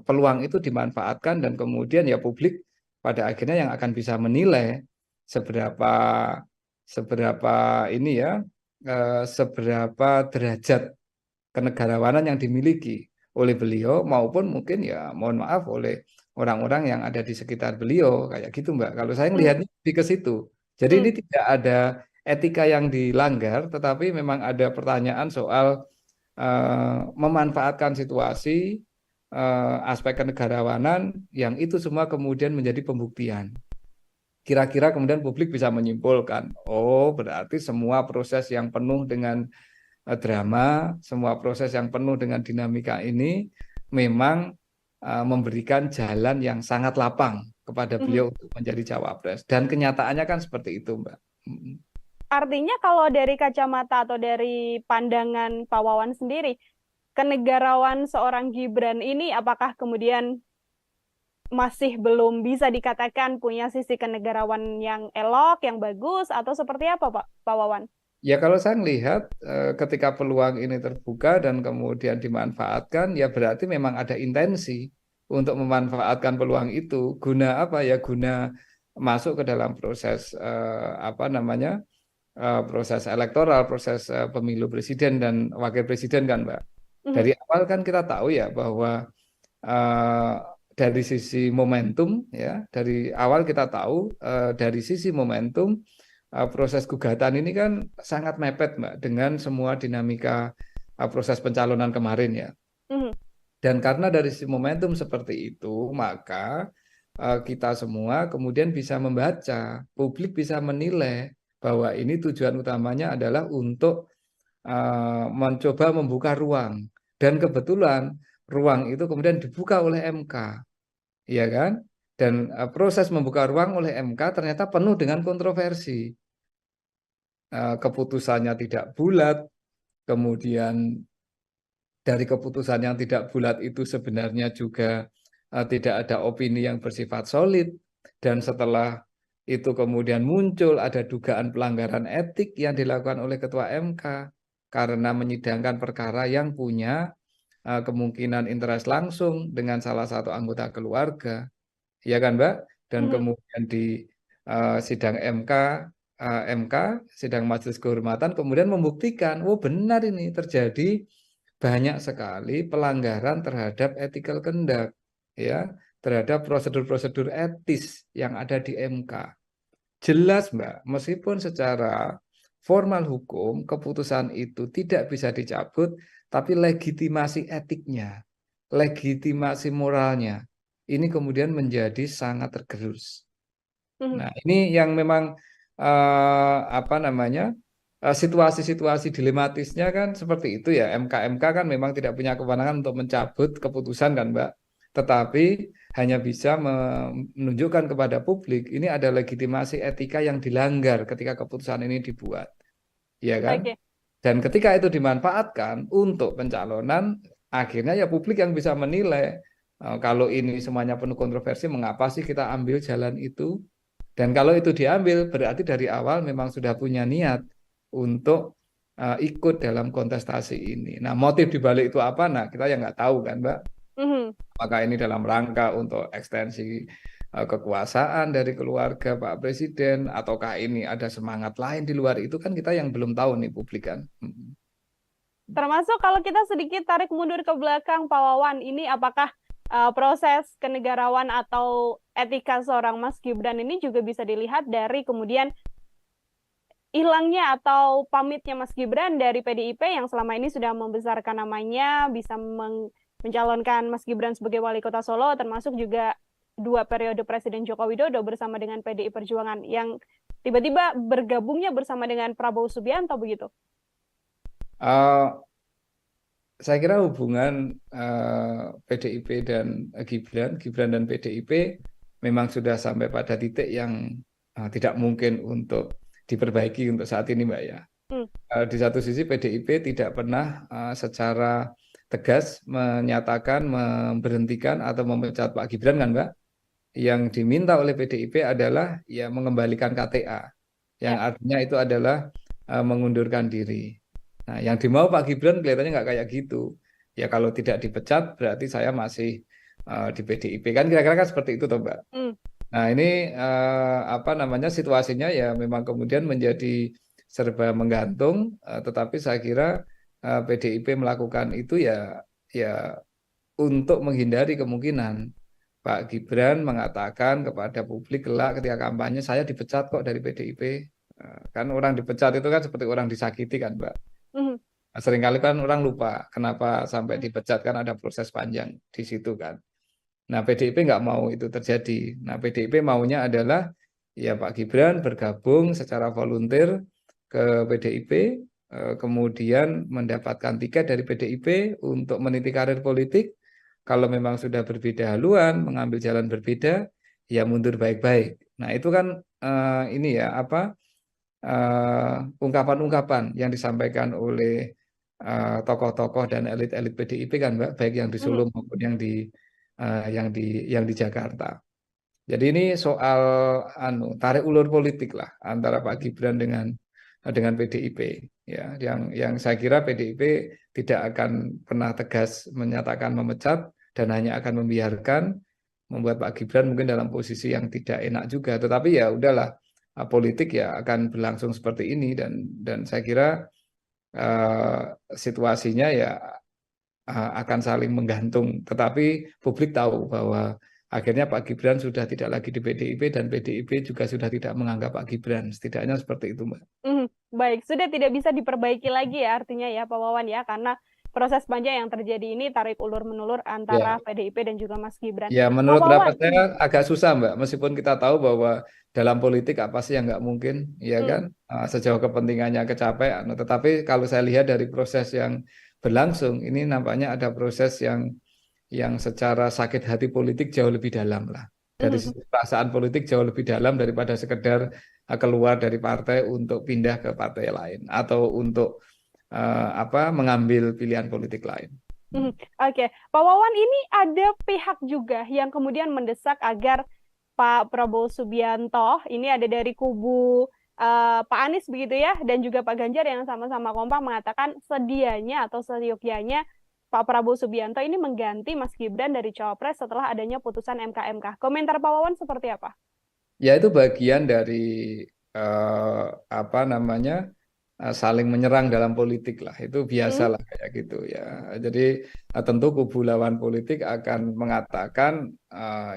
peluang itu dimanfaatkan dan kemudian ya publik pada akhirnya yang akan bisa menilai seberapa derajat kenegarawanan yang dimiliki oleh beliau maupun mungkin ya mohon maaf oleh orang-orang yang ada di sekitar beliau, kayak gitu Mbak. Kalau saya melihatnya lebih ke situ. Jadi ini tidak ada etika yang dilanggar, tetapi memang ada pertanyaan soal memanfaatkan situasi, aspek kenegarawanan yang itu semua kemudian menjadi pembuktian. Kira-kira kemudian publik bisa menyimpulkan, oh berarti semua proses yang penuh dengan drama, semua proses yang penuh dengan dinamika ini memang memberikan jalan yang sangat lapang kepada beliau untuk menjadi cawapres. Dan kenyataannya kan seperti itu, Mbak. Artinya kalau dari kacamata atau dari pandangan Pak Wawan sendiri, kenegarawan seorang Gibran ini apakah kemudian masih belum bisa dikatakan punya sisi kenegarawan yang elok, yang bagus, atau seperti apa Pak Wawan? Ya kalau saya melihat ketika peluang ini terbuka dan kemudian dimanfaatkan, ya berarti memang ada intensi untuk memanfaatkan peluang itu. Guna apa ya? Guna masuk ke dalam proses proses elektoral, proses pemilu presiden dan wakil presiden kan Mbak. Dari awal kan kita tahu ya bahwa dari sisi momentum ya, dari awal kita tahu dari sisi momentum proses gugatan ini kan sangat mepet Mbak dengan semua dinamika proses pencalonan kemarin ya. Dan karena dari sisi momentum seperti itu, maka kita semua kemudian bisa membaca, publik bisa menilai bahwa ini tujuan utamanya adalah untuk mencoba membuka ruang. Dan kebetulan ruang itu kemudian dibuka oleh MK, ya kan? Dan proses membuka ruang oleh MK ternyata penuh dengan kontroversi. Keputusannya tidak bulat, kemudian dari keputusan yang tidak bulat itu sebenarnya juga tidak ada opini yang bersifat solid, dan setelah itu kemudian muncul ada dugaan pelanggaran etik yang dilakukan oleh Ketua MK karena menyidangkan perkara yang punya kemungkinan interest langsung dengan salah satu anggota keluarga, ya kan Mbak? Dan kemudian di sidang MK, sidang Majelis Kehormatan kemudian membuktikan, oh benar ini terjadi banyak sekali pelanggaran terhadap ethical conduct, ya, terhadap prosedur-prosedur etis yang ada di MK. Jelas Mbak, meskipun secara formal hukum keputusan itu tidak bisa dicabut, tapi legitimasi etiknya, legitimasi moralnya, ini kemudian menjadi sangat tergerus. Nah, ini yang memang situasi-situasi dilematisnya kan seperti itu ya. MK kan memang tidak punya kewenangan untuk mencabut keputusan kan Mbak, tetapi hanya bisa menunjukkan kepada publik ini ada legitimasi etika yang dilanggar ketika keputusan ini dibuat, ya kan? Dan ketika itu dimanfaatkan untuk pencalonan, akhirnya ya publik yang bisa menilai kalau ini semuanya penuh kontroversi, mengapa sih kita ambil jalan itu? Dan kalau itu diambil, berarti dari awal memang sudah punya niat untuk ikut dalam kontestasi ini. Nah, motif dibalik itu apa? Nah, kita yang nggak tahu kan, Mbak. Apakah ini dalam rangka untuk ekstensi kekuasaan dari keluarga Pak Presiden, ataukah ini ada semangat lain di luar itu, kan kita yang belum tahu nih publik kan. Termasuk kalau kita sedikit tarik mundur ke belakang, Pak Wawan, ini apakah proses kenegarawan atau etika seorang Mas Gibran ini juga bisa dilihat dari kemudian hilangnya atau pamitnya Mas Gibran dari PDIP yang selama ini sudah membesarkan namanya, bisa mencalonkan Mas Gibran sebagai wali kota Solo, termasuk juga 2 periode Presiden Joko Widodo bersama dengan PDI Perjuangan, yang tiba-tiba bergabungnya bersama dengan Prabowo Subianto begitu? Saya kira hubungan PDIP dan Gibran dan PDIP memang sudah sampai pada titik yang tidak mungkin untuk diperbaiki untuk saat ini, Mbak ya. Di satu sisi PDIP tidak pernah secara tegas menyatakan memberhentikan atau memecat Pak Gibran kan, Mbak. Yang diminta oleh PDIP adalah ya mengembalikan KTA, yang artinya itu adalah mengundurkan diri. Nah, yang dimau Pak Gibran kelihatannya nggak kayak gitu. Ya kalau tidak dipecat berarti saya masih di PDIP, kan kira-kira kan seperti itu toh Mbak. Nah ini situasinya ya memang kemudian menjadi serba menggantung, tetapi saya kira PDIP melakukan itu ya untuk menghindari kemungkinan Pak Gibran mengatakan kepada publik kelak ketika kampanye, saya dipecat kok dari PDIP. Kan orang dipecat itu kan seperti orang disakiti kan Mbak. Seringkali kan orang lupa kenapa sampai dipecat, kan ada proses panjang di situ kan. Nah PDIP nggak mau itu terjadi. Nah PDIP maunya adalah ya Pak Gibran bergabung secara volunteer ke PDIP, kemudian mendapatkan tiket dari PDIP untuk meniti karir politik. Kalau memang sudah berbeda haluan, mengambil jalan berbeda, ya mundur baik-baik. Nah itu kan ungkapan-ungkapan yang disampaikan oleh tokoh-tokoh dan elit-elit PDIP kan Mbak, baik yang di Solo maupun yang di Jakarta. Jadi ini soal tarik ulur politik lah antara Pak Gibran dengan PDIP ya, yang saya kira PDIP tidak akan pernah tegas menyatakan memecat dan hanya akan membiarkan, membuat Pak Gibran mungkin dalam posisi yang tidak enak juga, tetapi ya udahlah, politik ya akan berlangsung seperti ini, dan saya kira situasinya ya akan saling menggantung, tetapi publik tahu bahwa akhirnya Pak Gibran sudah tidak lagi di PDIP dan PDIP juga sudah tidak menganggap Pak Gibran, setidaknya seperti itu Mbak. Baik, sudah tidak bisa diperbaiki lagi ya artinya ya Pak Wawan ya, karena proses panjang yang terjadi ini tarik ulur menulur antara PDIP dan juga Mas Gibran. Ya menurut pendapat saya agak susah Mbak, meskipun kita tahu bahwa dalam politik apa sih yang nggak mungkin, ya kan, sejauh kepentingannya kecapai, tetapi kalau saya lihat dari proses yang berlangsung ini nampaknya ada proses yang secara sakit hati politik jauh lebih dalam lah. Dari perasaan politik jauh lebih dalam daripada sekedar keluar dari partai untuk pindah ke partai lain, atau untuk mengambil pilihan politik lain. Oke, Pak Wawan, ini ada pihak juga yang kemudian mendesak agar Pak Prabowo Subianto, ini ada dari kubu Pak Anies begitu ya, dan juga Pak Ganjar yang sama-sama kompak mengatakan sedianya atau seyogyanya Pak Prabowo Subianto ini mengganti Mas Gibran dari Cawapres setelah adanya putusan MK. Komentar Pak Wawan seperti apa? Ya, itu bagian dari saling menyerang dalam politik lah, itu biasalah kayak gitu ya. Jadi tentu kubu lawan politik akan mengatakan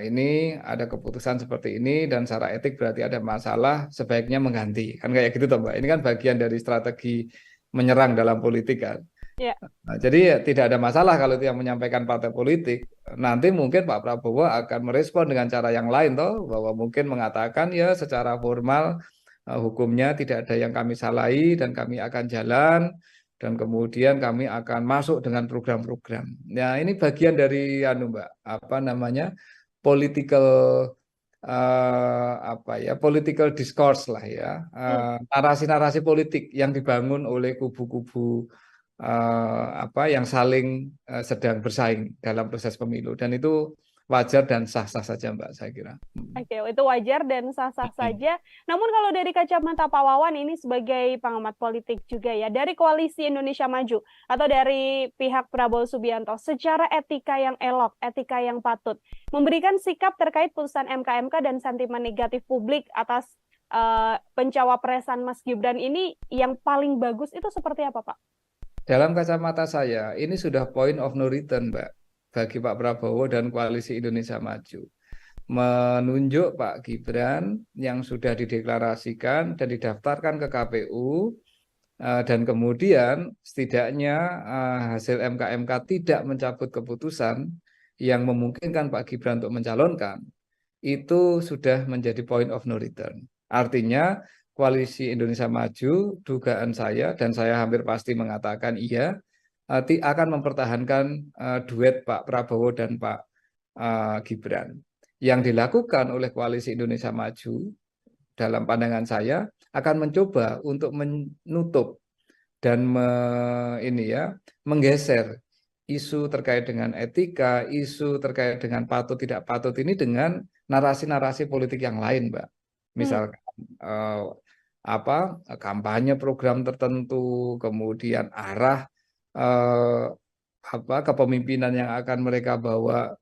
ini ada keputusan seperti ini dan secara etik berarti ada masalah, sebaiknya mengganti, kan kayak gitu toh Mbak. Ini kan bagian dari strategi menyerang dalam politik kan. Ya. Nah, jadi ya, tidak ada masalah kalau itu yang menyampaikan partai politik. Nanti mungkin Pak Prabowo akan merespon dengan cara yang lain toh, bahwa mungkin mengatakan ya secara formal hukumnya tidak ada yang kami salahi dan kami akan jalan dan kemudian kami akan masuk dengan program-program. Ya, ini bagian dari Mbak, political political discourse lah ya. Narasi-narasi politik yang dibangun oleh kubu-kubu yang saling sedang bersaing dalam proses pemilu, dan itu wajar dan sah-sah saja Mbak, saya kira. Oke, itu wajar dan sah-sah saja. Namun kalau dari kacamata Pak Wawan ini sebagai pengamat politik juga ya, dari Koalisi Indonesia Maju atau dari pihak Prabowo Subianto, secara etika yang elok, etika yang patut, memberikan sikap terkait putusan MK dan sentimen negatif publik atas pencawapresan Mas Gibran ini yang paling bagus itu seperti apa Pak? Dalam kacamata saya, ini sudah point of no return, Mbak, bagi Pak Prabowo dan Koalisi Indonesia Maju. Menunjuk Pak Gibran yang sudah dideklarasikan dan didaftarkan ke KPU, dan kemudian setidaknya hasil MK tidak mencabut keputusan yang memungkinkan Pak Gibran untuk mencalonkan, itu sudah menjadi point of no return. Artinya, Koalisi Indonesia Maju, dugaan saya, dan saya hampir pasti mengatakan iya, akan mempertahankan duet Pak Prabowo dan Pak Gibran. Yang dilakukan oleh Koalisi Indonesia Maju, dalam pandangan saya, akan mencoba untuk menutup dan menggeser isu terkait dengan etika, isu terkait dengan patut tidak patut ini dengan narasi-narasi politik yang lain, Mbak. Misalkan kampanye program tertentu, kemudian arah kepemimpinan yang akan mereka bawa,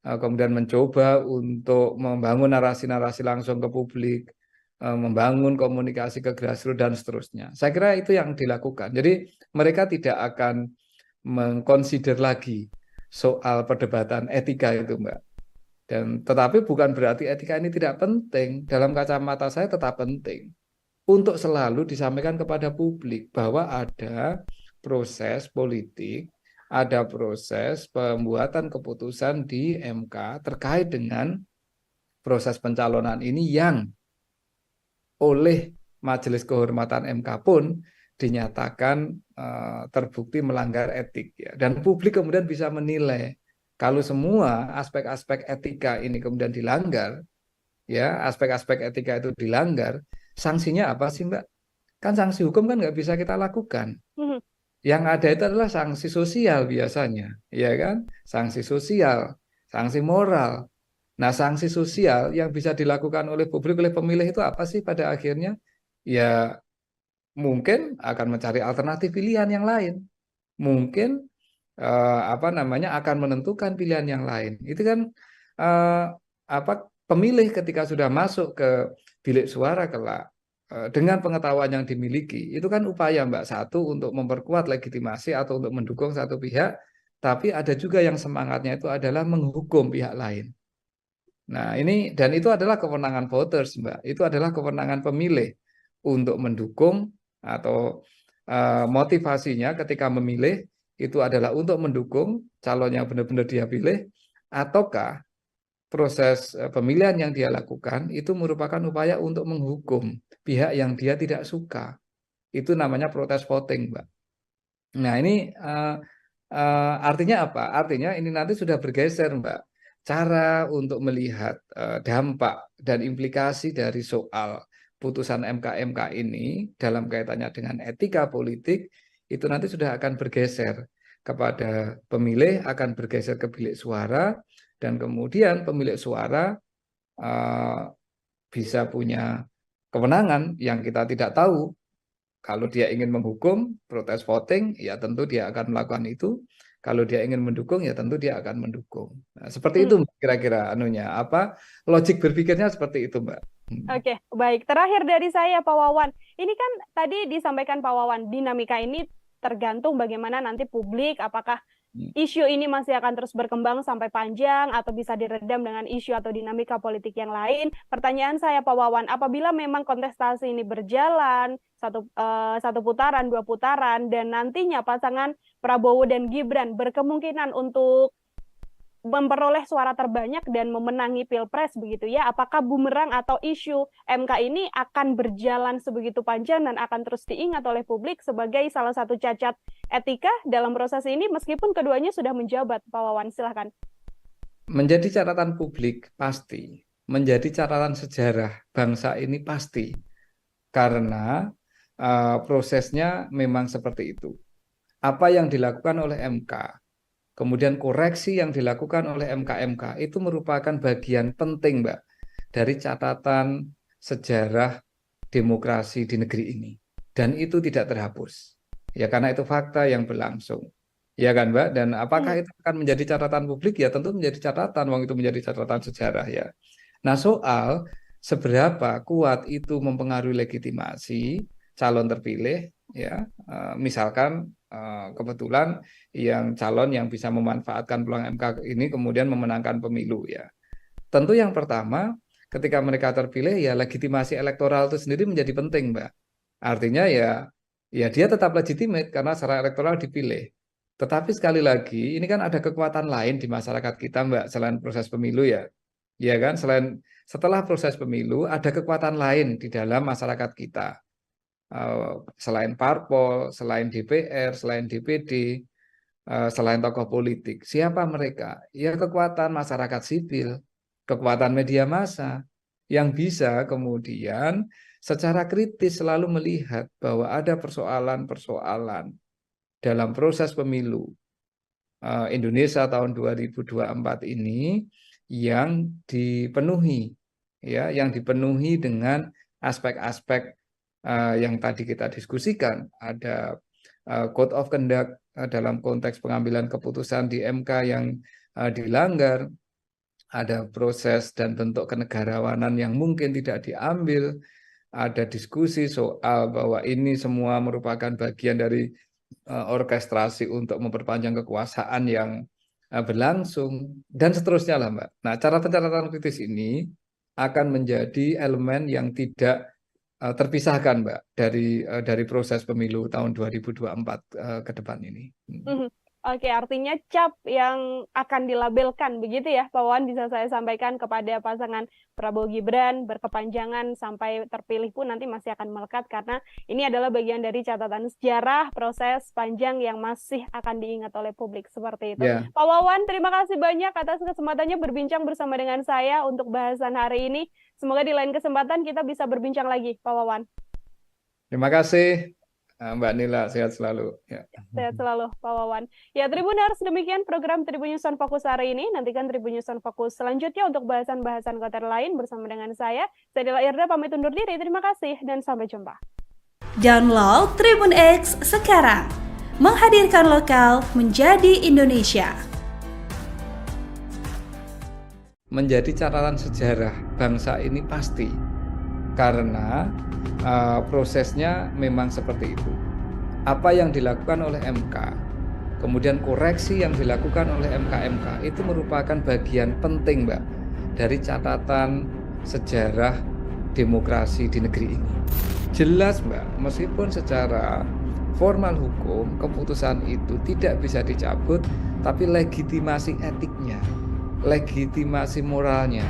kemudian mencoba untuk membangun narasi-narasi langsung ke publik, membangun komunikasi ke grassroots dan seterusnya. Saya kira itu yang dilakukan. Jadi mereka tidak akan mengconsider lagi soal perdebatan etika itu, Mbak. Tetapi bukan berarti etika ini tidak penting. Dalam kacamata saya tetap penting untuk selalu disampaikan kepada publik bahwa ada proses politik, ada proses pembuatan keputusan di MK terkait dengan proses pencalonan ini yang oleh Majelis Kehormatan MK pun dinyatakan terbukti melanggar etik ya. Dan publik kemudian bisa menilai kalau semua aspek-aspek etika ini kemudian dilanggar, ya, aspek-aspek etika itu dilanggar, sanksinya apa sih Mbak? Kan sanksi hukum kan nggak bisa kita lakukan. Yang ada itu adalah sanksi sosial biasanya, ya kan? Sanksi sosial, sanksi moral. Nah, sanksi sosial yang bisa dilakukan oleh publik, oleh pemilih itu apa sih pada akhirnya? Ya, mungkin akan mencari alternatif pilihan yang lain. Mungkin akan menentukan pilihan yang lain. Itu kan pemilih ketika sudah masuk ke bilik suara kelak dengan pengetahuan yang dimiliki, itu kan upaya Mbak, satu untuk memperkuat legitimasi atau untuk mendukung satu pihak, tapi ada juga yang semangatnya itu adalah menghukum pihak lain. Nah, ini dan itu adalah kewenangan voters, Mbak. Itu adalah kewenangan pemilih untuk mendukung atau motivasinya ketika memilih itu adalah untuk mendukung calon yang benar-benar dia pilih, ataukah proses pemilihan yang dia lakukan itu merupakan upaya untuk menghukum pihak yang dia tidak suka. Itu namanya protes voting, Mbak. Nah, ini artinya apa? Artinya ini nanti sudah bergeser, Mbak. Cara untuk melihat dampak dan implikasi dari soal putusan MK ini dalam kaitannya dengan etika politik itu nanti sudah akan bergeser kepada pemilih, akan bergeser ke bilik suara, dan kemudian pemilik suara bisa punya kewenangan yang kita tidak tahu. Kalau dia ingin menghukum, protes voting, ya tentu dia akan melakukan itu. Kalau dia ingin mendukung, ya tentu dia akan mendukung. Nah, seperti itu kira-kira logik berpikirnya seperti itu, Mbak. Oke, baik. Terakhir dari saya, Pak Wawan. Ini kan tadi disampaikan Pak Wawan, dinamika ini tergantung bagaimana nanti publik, apakah isu ini masih akan terus berkembang sampai panjang atau bisa diredam dengan isu atau dinamika politik yang lain. Pertanyaan saya, Pak Wawan, apabila memang kontestasi ini berjalan satu putaran, 2 putaran, dan nantinya pasangan Prabowo dan Gibran berkemungkinan untuk memperoleh suara terbanyak dan memenangi Pilpres begitu ya, apakah bumerang atau isu MK ini akan berjalan sebegitu panjang dan akan terus diingat oleh publik sebagai salah satu cacat etika dalam proses ini meskipun keduanya sudah menjabat? Pak Wawan, silahkan. Menjadi catatan publik pasti, menjadi catatan sejarah bangsa ini pasti, karena prosesnya memang seperti itu. Apa yang dilakukan oleh MK, kemudian koreksi yang dilakukan oleh MK itu merupakan bagian penting, Mbak, dari catatan sejarah demokrasi di negeri ini. Dan itu tidak terhapus. Ya karena itu fakta yang berlangsung. Ya kan, Mbak? Dan apakah itu akan menjadi catatan publik? Ya tentu menjadi catatan, wong itu menjadi catatan sejarah ya. Nah, soal seberapa kuat itu mempengaruhi legitimasi calon terpilih, ya, misalkan kebetulan yang calon yang bisa memanfaatkan peluang MK ini kemudian memenangkan pemilu ya. Tentu yang pertama ketika mereka terpilih ya legitimasi elektoral itu sendiri menjadi penting, Mbak. Artinya ya dia tetap legitimate karena secara elektoral dipilih. Tetapi sekali lagi ini kan ada kekuatan lain di masyarakat kita, Mbak, selain proses pemilu ya. Ya kan, setelah proses pemilu ada kekuatan lain di dalam masyarakat kita. Selain parpol, selain DPR, selain DPD, selain tokoh politik. Siapa mereka? Ya kekuatan masyarakat sipil, kekuatan media massa yang bisa kemudian secara kritis selalu melihat bahwa ada persoalan-persoalan dalam proses pemilu Indonesia tahun 2024 ini yang dipenuhi, ya, yang dipenuhi dengan aspek-aspek yang tadi kita diskusikan. Ada code of conduct dalam konteks pengambilan keputusan di MK yang dilanggar, ada proses dan bentuk kenegarawanan yang mungkin tidak diambil, ada diskusi soal bahwa ini semua merupakan bagian dari orkestrasi untuk memperpanjang kekuasaan yang berlangsung, dan seterusnya lah, Mbak. Nah, catatan kritis ini akan menjadi elemen yang tidak terpisahkan, Mbak, dari proses pemilu tahun 2024 ke depan ini. Oke, artinya cap yang akan dilabelkan begitu ya, Pak Wawan, bisa saya sampaikan kepada pasangan Prabowo Gibran berkepanjangan sampai terpilih pun nanti masih akan melekat karena ini adalah bagian dari catatan sejarah proses panjang yang masih akan diingat oleh publik seperti itu. Yeah. Pak Wawan, terima kasih banyak atas kesempatannya berbincang bersama dengan saya untuk bahasan hari ini. Semoga di lain kesempatan kita bisa berbincang lagi, Pak Wawan. Terima kasih. Mbak Nila, sehat selalu. Ya. Sehat selalu, Pak Wawan. Ya, Tribuners, demikian program Tribun News on Focus hari ini. Nantikan Tribun News on Focus selanjutnya untuk bahasan-bahasan konten lain bersama dengan saya. Saya Nila Irda, pamit undur diri. Terima kasih dan sampai jumpa. Download Tribun X sekarang. Menghadirkan lokal menjadi Indonesia. Menjadi catatan sejarah bangsa ini pasti. Karena prosesnya memang seperti itu. Apa yang dilakukan oleh MK, kemudian koreksi yang dilakukan oleh MK itu merupakan bagian penting, Mbak, dari catatan sejarah demokrasi di negeri ini. Jelas, Mbak, meskipun secara formal hukum keputusan itu tidak bisa dicabut, tapi legitimasi etiknya, legitimasi moralnya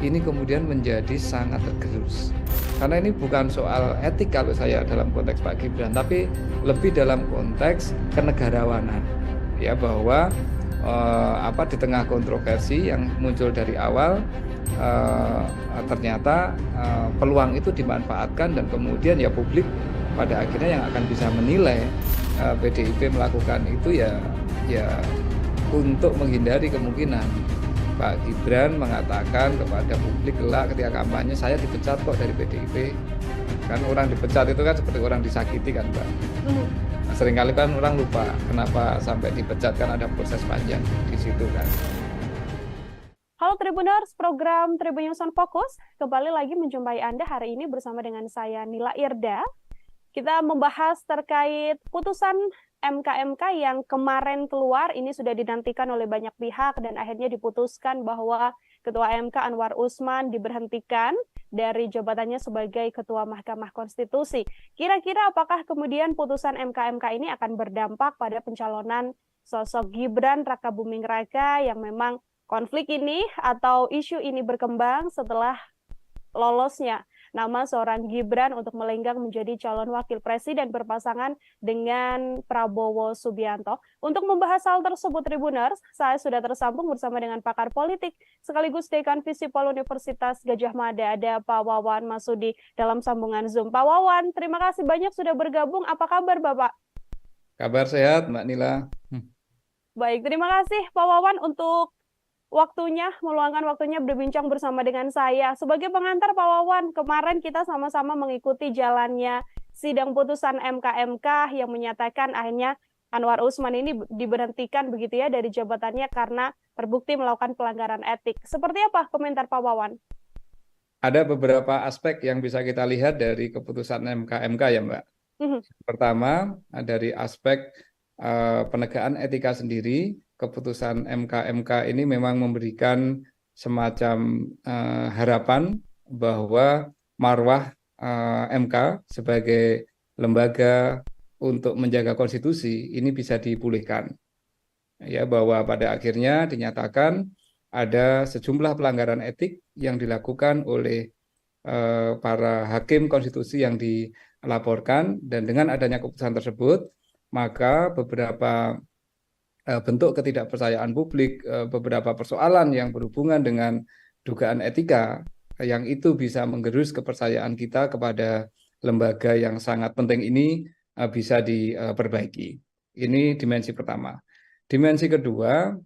ini kemudian menjadi sangat tergerus. Karena ini bukan soal etik kalau saya dalam konteks Pak Gibran, tapi lebih dalam konteks kenegarawanan. Ya, bahwa di tengah kontroversi yang muncul dari awal ternyata peluang itu dimanfaatkan dan kemudian ya publik pada akhirnya yang akan bisa menilai PDIP melakukan itu ya untuk menghindari kemungkinan Pak Gibran mengatakan kepada publik kelak ketika kampanye, saya dipecat kok dari PDIP. Kan orang dipecat itu kan seperti orang disakiti kan, Mbak. Nah, seringkali kan orang lupa kenapa sampai dipecat, kan ada proses panjang di situ kan. Halo Tribuners, program Tribun News on Focus kembali lagi menjumpai Anda hari ini bersama dengan saya Nila Irda. Kita membahas terkait putusan MK yang kemarin keluar, ini sudah dinantikan oleh banyak pihak dan akhirnya diputuskan bahwa Ketua MK Anwar Usman diberhentikan dari jabatannya sebagai Ketua Mahkamah Konstitusi. Kira-kira apakah kemudian putusan MK ini akan berdampak pada pencalonan sosok Gibran Rakabuming Raka yang memang konflik ini atau isu ini berkembang setelah lolosnya nama seorang Gibran untuk melenggang menjadi calon wakil presiden berpasangan dengan Prabowo Subianto. Untuk membahas hal tersebut, Tribuners, saya sudah tersambung bersama dengan pakar politik sekaligus Dekan Visipol Universitas Gadjah Mada, ada Pak Wawan Masudi dalam sambungan Zoom. Pak Wawan, terima kasih banyak sudah bergabung. Apa kabar, Bapak? Kabar sehat, Mbak Nila. Baik, terima kasih Pak Wawan untuk meluangkan waktunya berbincang bersama dengan saya. Sebagai pengantar Pak Wawan, kemarin kita sama-sama mengikuti jalannya sidang putusan MK yang menyatakan akhirnya Anwar Usman ini diberhentikan begitu ya dari jabatannya karena terbukti melakukan pelanggaran etik. Seperti apa komentar Pak Wawan? Ada beberapa aspek yang bisa kita lihat dari keputusan MK ya, Mbak. Pertama, dari aspek penegakan etika sendiri. Keputusan MK ini memang memberikan semacam harapan bahwa marwah MK sebagai lembaga untuk menjaga konstitusi ini bisa dipulihkan. Ya, bahwa pada akhirnya dinyatakan ada sejumlah pelanggaran etik yang dilakukan oleh para hakim konstitusi yang dilaporkan, dan dengan adanya keputusan tersebut maka beberapa bentuk ketidakpercayaan publik, beberapa persoalan yang berhubungan dengan dugaan etika yang itu bisa menggerus kepercayaan kita kepada lembaga yang sangat penting ini bisa diperbaiki. Ini dimensi pertama. Dimensi kedua,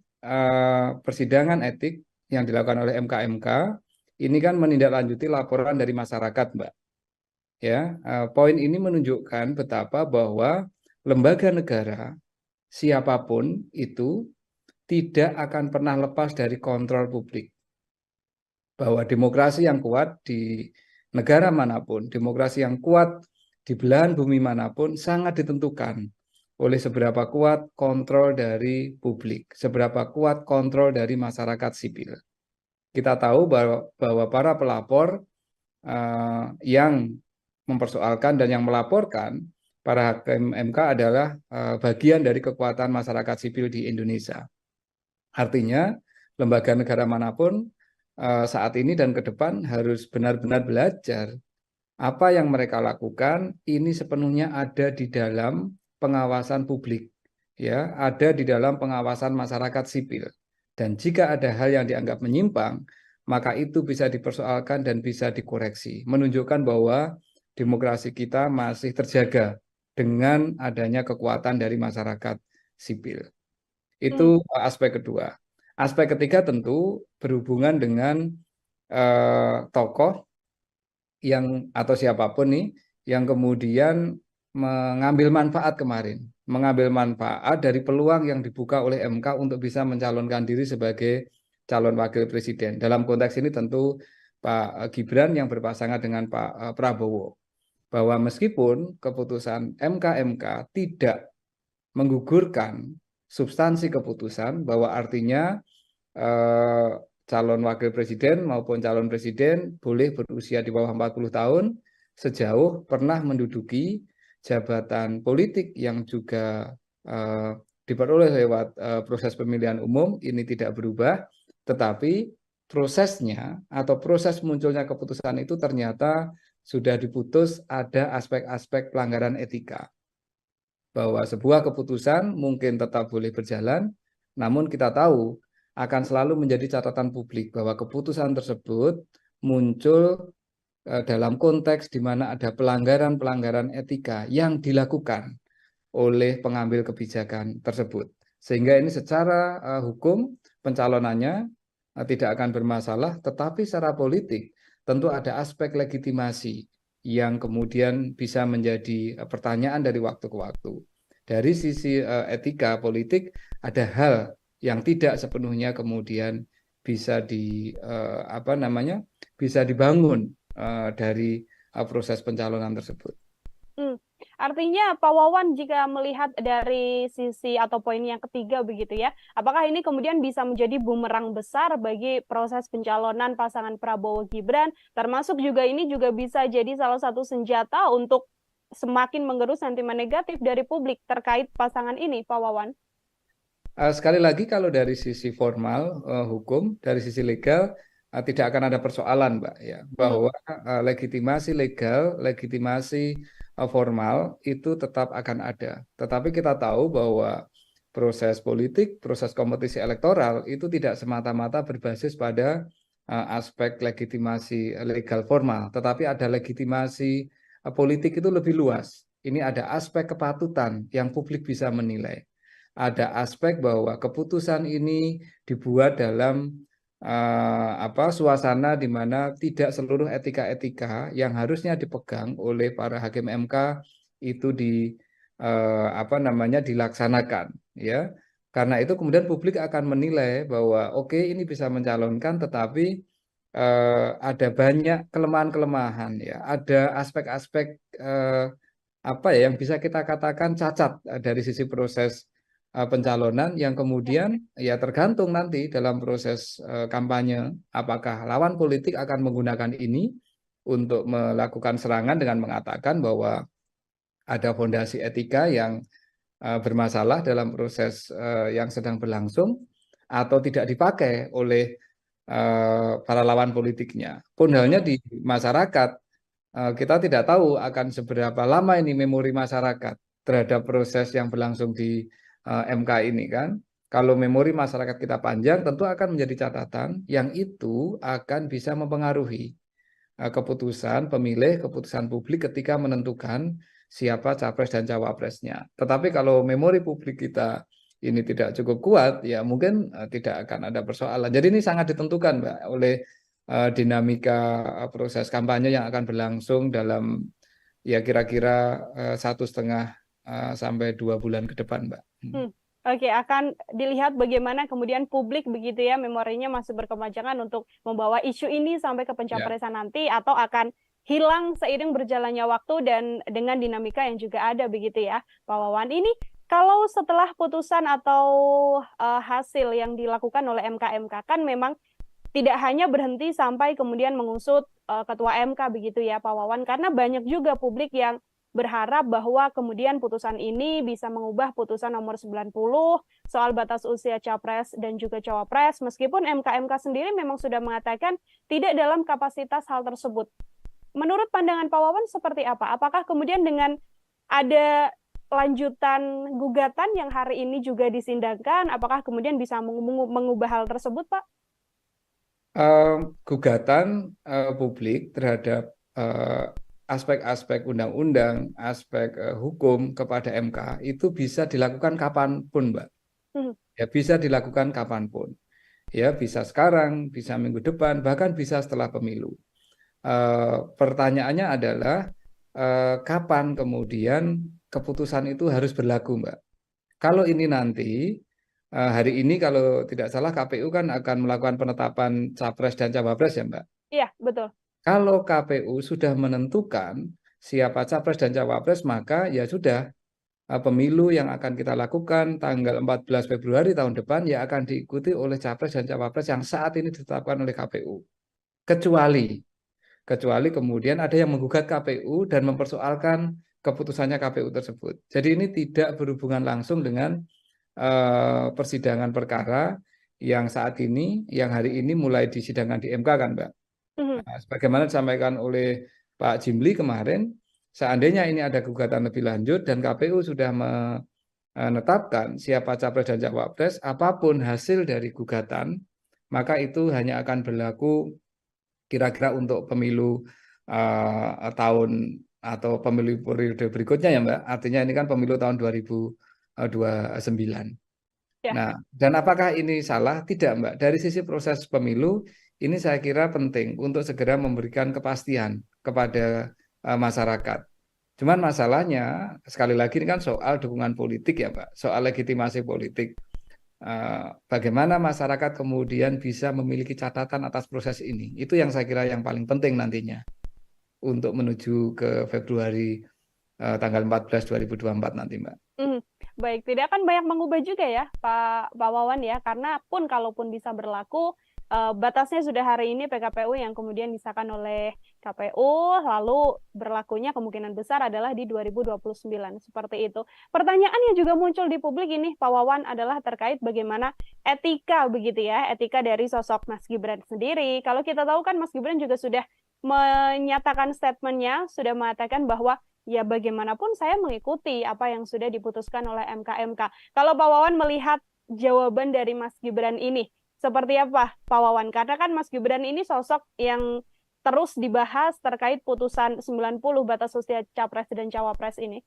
persidangan etik yang dilakukan oleh MK ini kan menindaklanjuti laporan dari masyarakat, Mbak. Ya, poin ini menunjukkan betapa bahwa lembaga negara siapapun itu tidak akan pernah lepas dari kontrol publik. Bahwa demokrasi yang kuat di negara manapun, demokrasi yang kuat di belahan bumi manapun sangat ditentukan oleh seberapa kuat kontrol dari publik, seberapa kuat kontrol dari masyarakat sipil. Kita tahu bahwa para pelapor yang mempersoalkan dan yang melaporkan para hakim MK adalah bagian dari kekuatan masyarakat sipil di Indonesia. Artinya, lembaga negara manapun saat ini dan ke depan harus benar-benar belajar apa yang mereka lakukan ini sepenuhnya ada di dalam pengawasan publik, ya, ada di dalam pengawasan masyarakat sipil. Dan jika ada hal yang dianggap menyimpang, maka itu bisa dipersoalkan dan bisa dikoreksi, menunjukkan bahwa demokrasi kita masih terjaga dengan adanya kekuatan dari masyarakat sipil. Itu aspek kedua. Aspek ketiga tentu berhubungan dengan tokoh yang atau siapapun nih yang kemudian mengambil manfaat kemarin, mengambil manfaat dari peluang yang dibuka oleh MK untuk bisa mencalonkan diri sebagai calon wakil presiden. Dalam konteks ini tentu Pak Gibran yang berpasangan dengan Pak Prabowo. Bahwa meskipun keputusan MK tidak menggugurkan substansi keputusan, bahwa artinya calon wakil presiden maupun calon presiden boleh berusia di bawah 40 tahun sejauh pernah menduduki jabatan politik yang juga diperoleh lewat proses pemilihan umum, ini tidak berubah, tetapi prosesnya atau proses munculnya keputusan itu ternyata sudah diputus ada aspek-aspek pelanggaran etika. Bahwa sebuah keputusan mungkin tetap boleh berjalan, namun kita tahu akan selalu menjadi catatan publik bahwa keputusan tersebut muncul dalam konteks di mana ada pelanggaran-pelanggaran etika yang dilakukan oleh pengambil kebijakan tersebut. Sehingga ini secara hukum pencalonannya tidak akan bermasalah, tetapi secara politik tentu ada aspek legitimasi yang kemudian bisa menjadi pertanyaan dari waktu ke waktu. Dari sisi etika politik ada hal yang tidak sepenuhnya kemudian bisa bisa dibangun dari proses pencalonan tersebut. Artinya Pak Wawan jika melihat dari sisi atau poin yang ketiga begitu ya, apakah ini kemudian bisa menjadi bumerang besar bagi proses pencalonan pasangan Prabowo Gibran, termasuk juga ini juga bisa jadi salah satu senjata untuk semakin menggerus sentimen negatif dari publik terkait pasangan ini, Pak Wawan? Sekali lagi kalau dari sisi formal hukum, dari sisi legal tidak akan ada persoalan, Mbak, ya, bahwa legitimasi legal, legitimasi formal itu tetap akan ada. Tetapi kita tahu bahwa proses politik, proses kompetisi elektoral itu tidak semata-mata berbasis pada aspek legitimasi legal formal, tetapi ada legitimasi politik itu lebih luas. Ini ada aspek kepatutan yang publik bisa menilai. Ada aspek bahwa keputusan ini dibuat dalam suasana di mana tidak seluruh etika-etika yang harusnya dipegang oleh para hakim MK itu dilaksanakan, ya. Karena itu kemudian publik akan menilai bahwa oke, ini bisa mencalonkan, tetapi ada banyak kelemahan-kelemahan, ya. Ada aspek-aspek yang bisa kita katakan cacat dari sisi proses pencalonan yang kemudian ya tergantung nanti dalam proses kampanye apakah lawan politik akan menggunakan ini untuk melakukan serangan dengan mengatakan bahwa ada fondasi etika yang bermasalah dalam proses yang sedang berlangsung atau tidak dipakai oleh para lawan politiknya. Pun halnya di masyarakat, kita tidak tahu akan seberapa lama ini memori masyarakat terhadap proses yang berlangsung di MK ini kan. Kalau memori masyarakat kita panjang, tentu akan menjadi catatan yang itu akan bisa mempengaruhi keputusan pemilih, keputusan publik ketika menentukan siapa capres dan cawapresnya. Tetapi kalau memori publik kita ini tidak cukup kuat, ya mungkin tidak akan ada persoalan. Jadi ini sangat ditentukan, Mbak, oleh dinamika proses kampanye yang akan berlangsung dalam ya kira-kira 1,5 sampai 2 bulan ke depan, Mbak. Oke, akan dilihat bagaimana kemudian publik begitu ya, memorinya masih berkepanjangan untuk membawa isu ini sampai ke pencapresan nanti, atau akan hilang seiring berjalannya waktu dan dengan dinamika yang juga ada begitu ya, Pak Wawan. Ini kalau setelah putusan atau hasil yang dilakukan oleh MK kan memang tidak hanya berhenti sampai kemudian mengusut Ketua MK begitu ya, Pak Wawan, karena banyak juga publik yang berharap bahwa kemudian putusan ini bisa mengubah putusan nomor 90 soal batas usia capres dan juga cawapres, meskipun MK sendiri memang sudah mengatakan tidak dalam kapasitas hal tersebut. Menurut pandangan Pak Wawan seperti apa? Apakah kemudian dengan ada lanjutan gugatan yang hari ini juga disindangkan, apakah kemudian bisa mengubah hal tersebut, Pak? Gugatan publik terhadap aspek-aspek undang-undang, aspek hukum kepada MK itu bisa dilakukan kapanpun, Mbak. Ya, bisa dilakukan kapanpun. Ya, bisa sekarang, bisa minggu depan, bahkan bisa setelah pemilu. Pertanyaannya adalah kapan kemudian keputusan itu harus berlaku, Mbak. Kalau ini nanti, hari ini kalau tidak salah KPU kan akan melakukan penetapan capres dan cawapres ya, Mbak? Iya, betul. Kalau KPU sudah menentukan siapa capres dan cawapres, maka ya sudah, pemilu yang akan kita lakukan tanggal 14 Februari tahun depan ya akan diikuti oleh capres dan cawapres yang saat ini ditetapkan oleh KPU. Kecuali kemudian ada yang menggugat KPU dan mempersoalkan keputusannya KPU tersebut. Jadi ini tidak berhubungan langsung dengan persidangan perkara yang saat ini, yang hari ini mulai disidangkan di MK kan, Mbak? Nah, sebagaimana disampaikan oleh Pak Jimli kemarin, seandainya ini ada gugatan lebih lanjut dan KPU sudah menetapkan siapa capres dan cawapres, apapun hasil dari gugatan, maka itu hanya akan berlaku kira-kira untuk pemilu tahun atau pemilu periode berikutnya ya Mbak. Artinya ini kan pemilu tahun 2029. Ya. Nah, dan apakah ini salah? Tidak, Mbak. Dari sisi proses pemilu, ini saya kira penting untuk segera memberikan kepastian kepada masyarakat. Cuman masalahnya, sekali lagi ini kan soal dukungan politik ya, Mbak. Soal legitimasi politik. Bagaimana masyarakat kemudian bisa memiliki catatan atas proses ini. Itu yang saya kira yang paling penting nantinya untuk menuju ke Februari tanggal 14 2024 nanti, Mbak. Baik, tidak akan banyak mengubah juga ya Pak Wawan ya, karena pun kalaupun bisa berlaku, batasnya sudah hari ini PKPU yang kemudian disahkan oleh KPU, lalu berlakunya kemungkinan besar adalah di 2029, seperti itu. Pertanyaan yang juga muncul di publik ini Pak Wawan adalah terkait bagaimana etika begitu ya, etika dari sosok Mas Gibran sendiri. Kalau kita tahu kan Mas Gibran juga sudah menyatakan statementnya, sudah mengatakan bahwa ya bagaimanapun saya mengikuti apa yang sudah diputuskan oleh MK. Kalau Pak Wawan melihat jawaban dari Mas Gibran ini, seperti apa Pak Wawan? Karena kan Mas Gibran ini sosok yang terus dibahas terkait putusan 90 batas usia Capres dan Cawapres ini.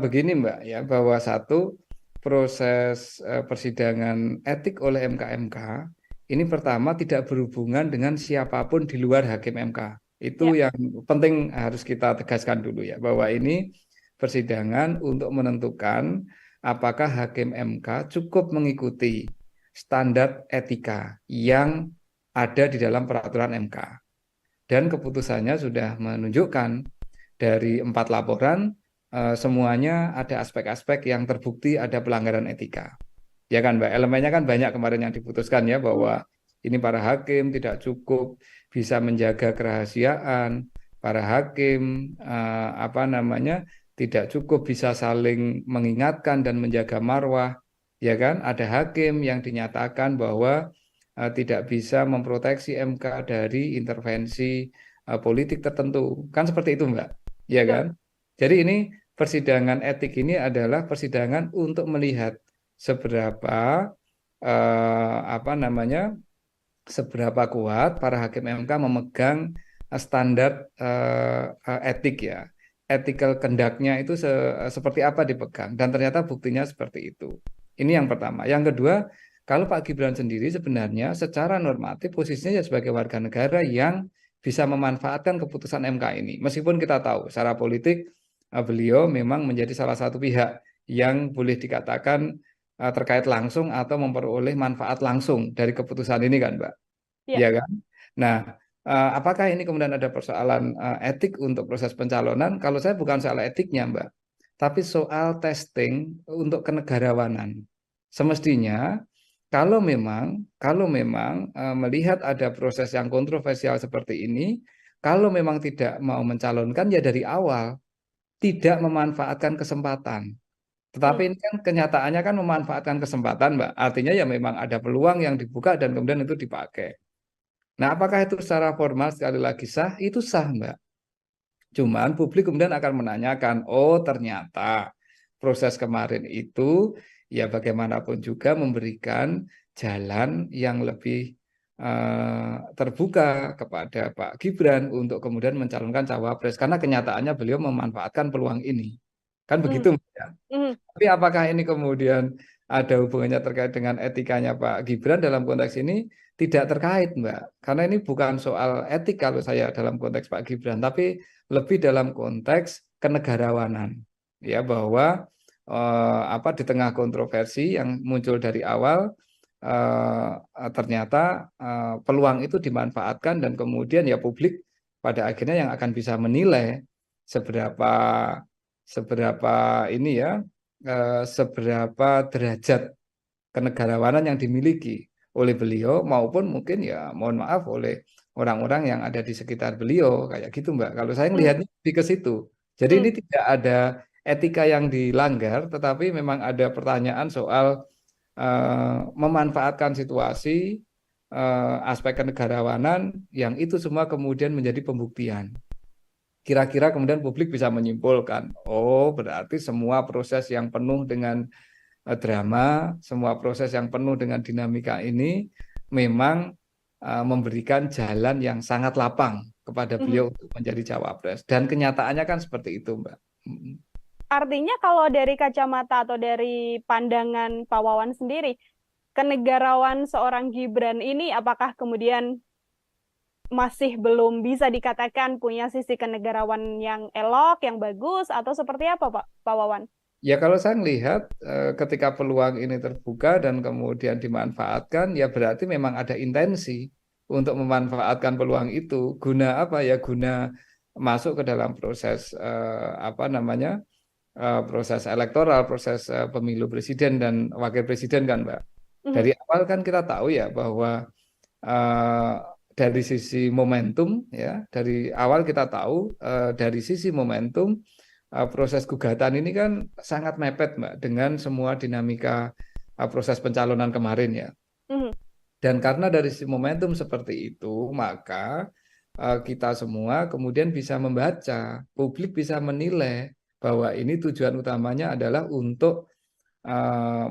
Begini Mbak ya, bahwa satu proses persidangan etik oleh MK ini pertama tidak berhubungan dengan siapapun di luar hakim MK. Itu yang penting harus kita tegaskan dulu ya, bahwa ini persidangan untuk menentukan apakah hakim MK cukup mengikuti standar etika yang ada di dalam peraturan MK. Dan keputusannya sudah menunjukkan dari 4 laporan, semuanya ada aspek-aspek yang terbukti ada pelanggaran etika. Ya kan Mbak, elemennya kan banyak kemarin yang diputuskan ya, bahwa ini para hakim tidak cukup bisa menjaga kerahasiaan, para hakim tidak cukup bisa saling mengingatkan dan menjaga marwah, ya kan? Ada hakim yang dinyatakan bahwa tidak bisa memproteksi MK dari intervensi politik tertentu, kan seperti itu Mbak, ya kan? Jadi ini persidangan etik ini adalah persidangan untuk melihat seberapa seberapa kuat para hakim MK memegang standar etik ya, ethical conduct-nya itu seperti apa dipegang, dan ternyata buktinya seperti itu. Ini yang pertama. Yang kedua, kalau Pak Gibran sendiri sebenarnya secara normatif posisinya sebagai warga negara yang bisa memanfaatkan keputusan MK ini. Meskipun kita tahu secara politik beliau memang menjadi salah satu pihak yang boleh dikatakan terkait langsung atau memperoleh manfaat langsung dari keputusan ini kan Mbak, ya kan? Nah, apakah ini kemudian ada persoalan etik untuk proses pencalonan? Kalau saya bukan soal etiknya Mbak, tapi soal testing untuk kenegarawanan. Semestinya kalau memang melihat ada proses yang kontroversial seperti ini, kalau memang tidak mau mencalonkan ya dari awal tidak memanfaatkan kesempatan. Tetapi ini kan kenyataannya kan memanfaatkan kesempatan Mbak. Artinya ya memang ada peluang yang dibuka dan kemudian itu dipakai. Nah, apakah itu secara formal sekali lagi sah? Itu sah Mbak. Cuman publik kemudian akan menanyakan, oh ternyata proses kemarin itu ya bagaimanapun juga memberikan jalan yang lebih terbuka kepada Pak Gibran untuk kemudian mencalonkan cawapres. Karena kenyataannya beliau memanfaatkan peluang ini. Kan begitu Mbak ya? Tapi apakah ini kemudian ada hubungannya terkait dengan etikanya Pak Gibran dalam konteks ini? Tidak terkait Mbak, karena ini bukan soal etik kalau saya dalam konteks Pak Gibran, tapi lebih dalam konteks kenegarawanan, ya, bahwa di tengah kontroversi yang muncul dari awal, ternyata peluang itu dimanfaatkan dan kemudian ya publik pada akhirnya yang akan bisa menilai seberapa derajat kenegarawanan yang dimiliki oleh beliau maupun mungkin ya mohon maaf oleh orang-orang yang ada di sekitar beliau, kayak gitu Mbak. Kalau saya melihatnya lebih ke situ. Jadi ini tidak ada etika yang dilanggar, tetapi memang ada pertanyaan soal memanfaatkan situasi, aspek kenegarawanan yang itu semua kemudian menjadi pembuktian. Kira-kira kemudian publik bisa menyimpulkan, oh berarti semua proses yang penuh dengan drama, semua proses yang penuh dengan dinamika ini memang memberikan jalan yang sangat lapang kepada beliau untuk menjadi cawapres. Dan kenyataannya kan seperti itu, Mbak. Artinya kalau dari kacamata atau dari pandangan Pak Wawan sendiri, kenegarawan seorang Gibran ini apakah kemudian masih belum bisa dikatakan punya sisi kenegarawan yang elok, yang bagus, atau seperti apa Pak Wawan? Ya kalau saya melihat ketika peluang ini terbuka dan kemudian dimanfaatkan, ya berarti memang ada intensi untuk memanfaatkan peluang itu. Guna apa ya? Guna masuk ke dalam proses proses elektoral, proses pemilu presiden dan wakil presiden kan, Mbak. Dari awal kan kita tahu ya bahwa dari sisi momentum ya, dari awal kita tahu dari sisi momentum proses gugatan ini kan sangat mepet, Mbak, dengan semua dinamika proses pencalonan kemarin ya. Dan karena dari sisi momentum seperti itu, maka kita semua kemudian bisa membaca, publik bisa menilai bahwa ini tujuan utamanya adalah untuk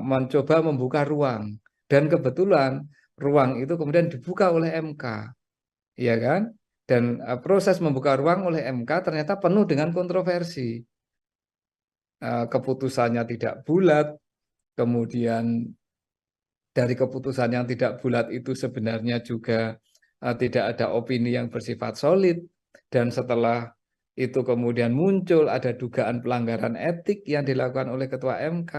mencoba membuka ruang. Dan kebetulan ruang itu kemudian dibuka oleh MK, ya kan? Dan proses membuka ruang oleh MK ternyata penuh dengan kontroversi. Keputusannya tidak bulat, kemudian dari keputusan yang tidak bulat itu sebenarnya juga tidak ada opini yang bersifat solid, dan setelah itu kemudian muncul ada dugaan pelanggaran etik yang dilakukan oleh Ketua MK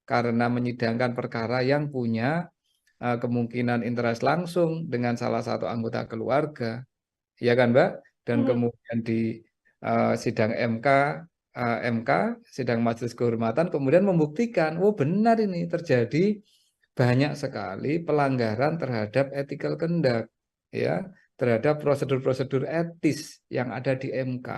karena menyidangkan perkara yang punya kemungkinan interest langsung dengan salah satu anggota keluarga, ya kan, Mbak? Dan kemudian di sidang MK, sidang Majelis Kehormatan kemudian membuktikan, oh benar ini terjadi banyak sekali pelanggaran terhadap ethical conduct, ya, terhadap prosedur-prosedur etis yang ada di MK.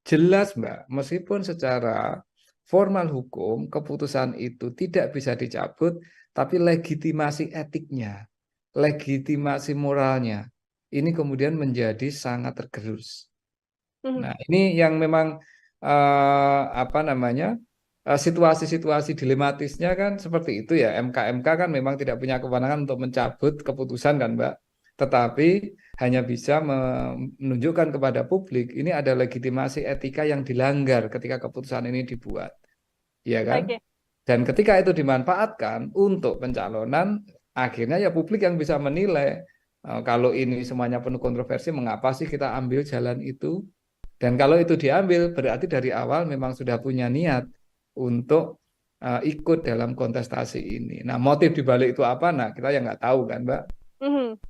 Jelas, Mbak, meskipun secara formal hukum keputusan itu tidak bisa dicabut, tapi legitimasi etiknya, legitimasi moralnya, ini kemudian menjadi sangat tergerus. Nah, ini yang memang situasi-situasi dilematisnya kan seperti itu ya. MK kan memang tidak punya kewenangan untuk mencabut keputusan kan, Mbak. Tetapi hanya bisa menunjukkan kepada publik ini ada legitimasi etika yang dilanggar ketika keputusan ini dibuat, ya kan? Okay. Dan ketika itu dimanfaatkan untuk pencalonan, akhirnya ya publik yang bisa menilai kalau ini semuanya penuh kontroversi, mengapa sih kita ambil jalan itu? Dan kalau itu diambil, berarti dari awal memang sudah punya niat untuk ikut dalam kontestasi ini. Nah, motif dibalik itu apa? Nah, kita yang nggak tahu kan, Mbak.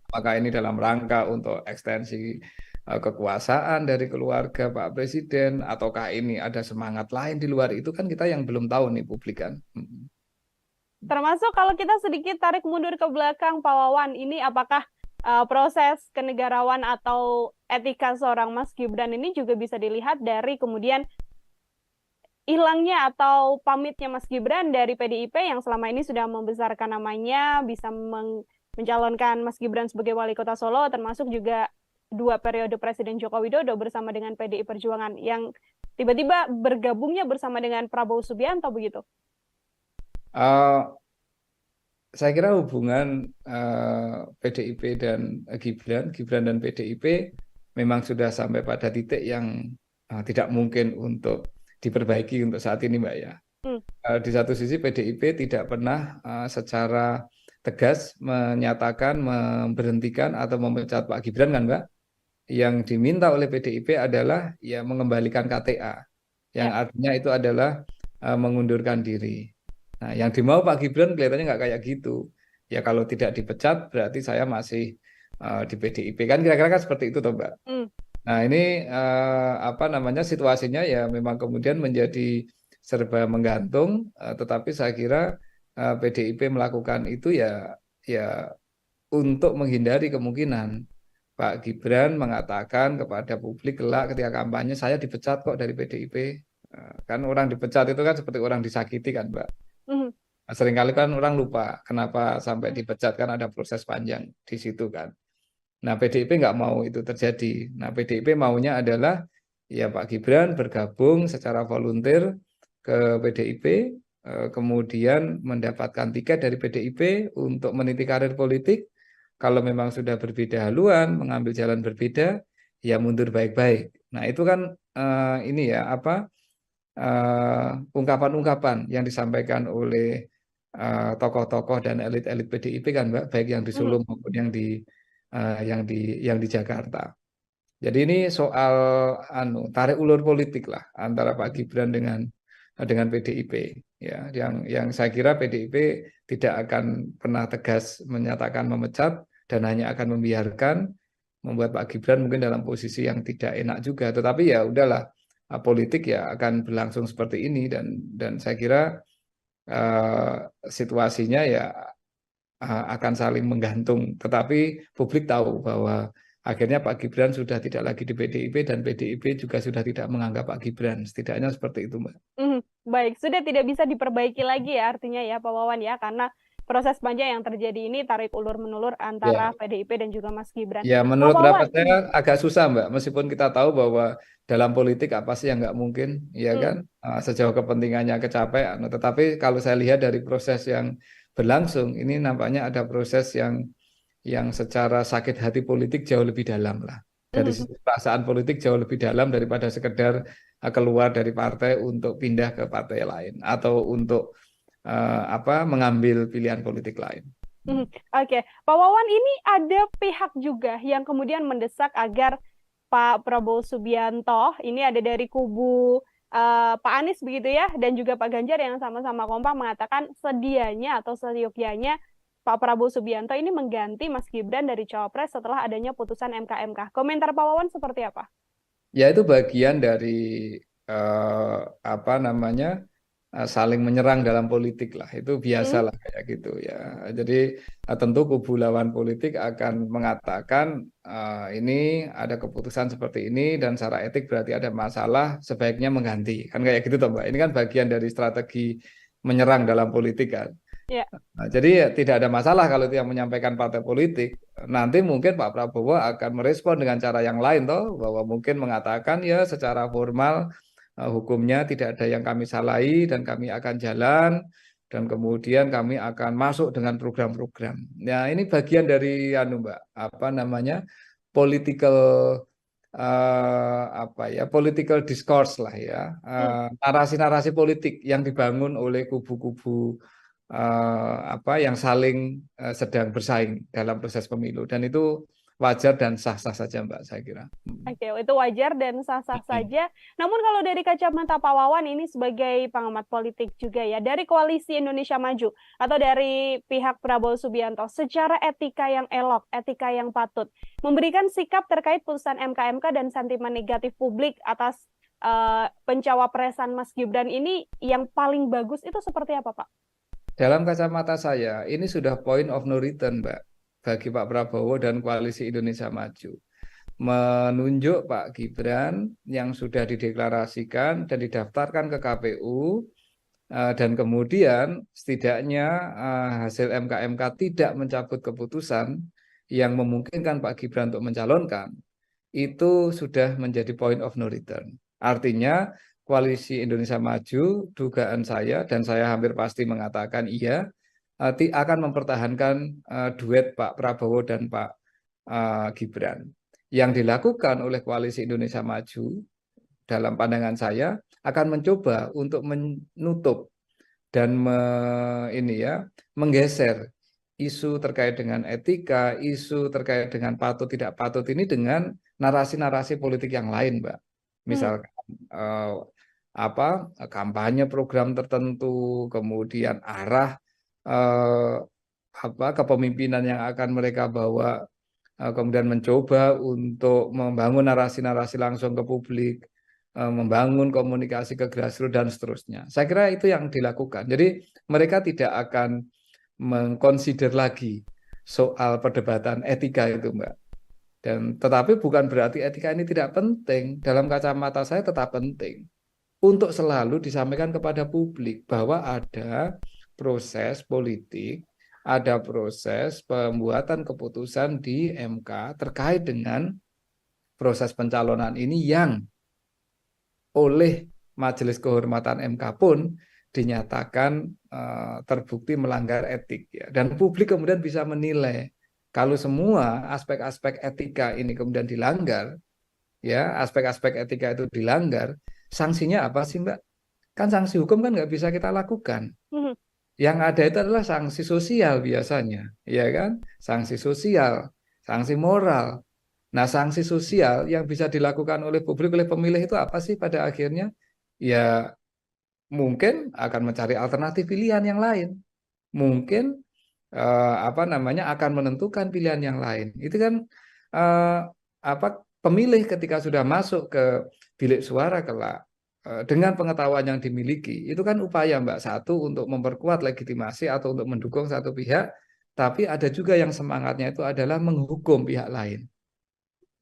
Apakah ini dalam rangka untuk ekstensi kekuasaan dari keluarga Pak Presiden, ataukah ini ada semangat lain di luar itu, kan kita yang belum tahu nih publik kan. Termasuk kalau kita sedikit tarik mundur ke belakang, Pak Wawan, ini apakah proses kenegarawan atau etika seorang Mas Gibran ini juga bisa dilihat dari kemudian hilangnya atau pamitnya Mas Gibran dari PDIP yang selama ini sudah membesarkan namanya, bisa mencalonkan Mas Gibran sebagai wali kota Solo, termasuk juga 2 periode Presiden Joko Widodo bersama dengan PDI Perjuangan yang tiba-tiba bergabungnya bersama dengan Prabowo Subianto begitu? Saya kira hubungan PDIP dan Gibran dan PDIP memang sudah sampai pada titik yang tidak mungkin untuk diperbaiki untuk saat ini, Mbak ya. Di satu sisi PDIP tidak pernah secara tegas menyatakan memberhentikan atau memecat Pak Gibran kan, Mbak. Yang diminta oleh PDIP adalah ya mengembalikan KTA, yang artinya itu adalah mengundurkan diri. Nah, yang dimau Pak Gibran kelihatannya nggak kayak gitu. Ya kalau tidak dipecat berarti saya masih di PDIP kan, kira-kira kan seperti itu toh, Mbak. Nah, ini situasinya ya memang kemudian menjadi serba menggantung, tetapi saya kira PDIP melakukan itu ya untuk menghindari kemungkinan Pak Gibran mengatakan kepada publik kelak ketika kampanye, saya dipecat kok dari PDIP. Kan orang dipecat itu kan seperti orang disakiti kan, Mbak. Seringkali kan orang lupa kenapa sampai dipecat, kan ada proses panjang di situ kan. Nah, PDIP nggak mau itu terjadi. Nah, PDIP maunya adalah ya Pak Gibran bergabung secara volunteer ke PDIP, kemudian mendapatkan tiket dari PDIP untuk meniti karir politik, kalau memang sudah berbeda haluan, mengambil jalan berbeda, ya mundur baik-baik. Nah, itu kan ini ya apa ungkapan-ungkapan yang disampaikan oleh tokoh-tokoh dan elit-elit PDIP kan, Mbak, baik yang di Solo maupun yang di Jakarta. Jadi ini soal tarik ulur politik lah antara Pak Gibran dengan PDIP, ya, yang saya kira PDIP tidak akan pernah tegas menyatakan memecat dan hanya akan membiarkan, membuat Pak Gibran mungkin dalam posisi yang tidak enak juga. Tetapi ya udahlah, politik ya akan berlangsung seperti ini, dan saya kira situasinya ya akan saling menggantung. Tetapi publik tahu bahwa akhirnya Pak Gibran sudah tidak lagi di PDIP dan PDIP juga sudah tidak menganggap Pak Gibran. Setidaknya seperti itu, Mbak. Baik, sudah tidak bisa diperbaiki lagi ya artinya ya Pak Wawan ya, karena proses panjang yang terjadi ini tarik ulur menulur antara PDIP dan juga Mas Gibran. Ya, menurut pendapat saya agak susah, Mbak. Meskipun kita tahu bahwa dalam politik apa sih yang nggak mungkin, ya kan? Sejauh kepentingannya kecapai. Tetapi kalau saya lihat dari proses yang berlangsung, ini nampaknya ada proses yang secara sakit hati politik jauh lebih dalam lah. Dari perasaan politik jauh lebih dalam daripada sekedar keluar dari partai untuk pindah ke partai lain atau untuk mengambil pilihan politik lain. Oke, Pak Wawan, ini ada pihak juga yang kemudian mendesak agar Pak Prabowo Subianto, ini ada dari kubu Pak Anies begitu ya, dan juga Pak Ganjar yang sama-sama kompak mengatakan sedianya atau seyogyanya Pak Prabowo Subianto ini mengganti Mas Gibran dari Cawapres setelah adanya putusan MK. Komentar Pak Wawan seperti apa? Ya, itu bagian dari saling menyerang dalam politik lah, itu biasalah kayak gitu ya. Jadi tentu kubu lawan politik akan mengatakan ini ada keputusan seperti ini dan secara etik berarti ada masalah, sebaiknya mengganti, kan kayak gitu toh, Mbak. Ini kan bagian dari strategi menyerang dalam politik kan. Nah, jadi ya, tidak ada masalah kalau itu yang menyampaikan partai politik. Nanti mungkin Pak Prabowo akan merespon dengan cara yang lain toh, bahwa mungkin mengatakan ya secara formal hukumnya tidak ada yang kami salahi dan kami akan jalan, dan kemudian kami akan masuk dengan program-program. Nah, ini bagian dari Mbak, political political discourse lah ya, narasi-narasi politik yang dibangun oleh kubu-kubu yang saling sedang bersaing dalam proses pemilu, dan itu wajar dan sah-sah saja, Mbak, saya kira. Oke, itu wajar dan sah-sah saja. Namun kalau dari kacamata Pak Wawan ini sebagai pengamat politik juga ya, dari Koalisi Indonesia Maju atau dari pihak Prabowo Subianto, secara etika yang elok, etika yang patut, memberikan sikap terkait putusan MK dan sentimen negatif publik atas pencawapresan Mas Gibran ini yang paling bagus itu seperti apa, Pak? Dalam kacamata saya, ini sudah point of no return, Mbak, bagi Pak Prabowo dan Koalisi Indonesia Maju. Menunjuk Pak Gibran yang sudah dideklarasikan dan didaftarkan ke KPU, dan kemudian setidaknya hasil MK tidak mencabut keputusan yang memungkinkan Pak Gibran untuk mencalonkan, itu sudah menjadi point of no return. Artinya Koalisi Indonesia Maju, dugaan saya, dan saya hampir pasti mengatakan iya, akan mempertahankan duet Pak Prabowo dan Pak Gibran. Yang dilakukan oleh Koalisi Indonesia Maju, dalam pandangan saya, akan mencoba untuk menutup dan menggeser isu terkait dengan etika, isu terkait dengan patut tidak patut ini dengan narasi-narasi politik yang lain, Mbak. Misalkan kampanye program tertentu, kemudian arah kepemimpinan yang akan mereka bawa, kemudian mencoba untuk membangun narasi-narasi langsung ke publik, membangun komunikasi ke grassroots dan seterusnya. Saya kira itu yang dilakukan. Jadi mereka tidak akan mengconsider lagi soal perdebatan etika itu, Mbak. Tetapi bukan berarti etika ini tidak penting. Dalam kacamata saya tetap penting untuk selalu disampaikan kepada publik bahwa ada proses politik, ada proses pembuatan keputusan di MK terkait dengan proses pencalonan ini yang oleh Majelis Kehormatan MK pun dinyatakan terbukti melanggar etik ya. Dan publik kemudian bisa menilai Kalau semua aspek-aspek etika ini kemudian dilanggar, ya aspek-aspek etika itu dilanggar, sanksinya apa sih Mbak? Kan sanksi hukum kan nggak bisa kita lakukan. Yang ada itu adalah sanksi sosial biasanya, ya kan? Sanksi sosial, sanksi moral. Nah, sanksi sosial yang bisa dilakukan oleh publik, oleh pemilih itu apa sih pada akhirnya? Ya mungkin akan mencari alternatif pilihan yang lain. Mungkin akan menentukan pilihan yang lain. Itu kan pemilih ketika sudah masuk ke bilik suara kelak dengan pengetahuan yang dimiliki, itu kan upaya Mbak, satu untuk memperkuat legitimasi atau untuk mendukung satu pihak, tapi ada juga yang semangatnya itu adalah menghukum pihak lain.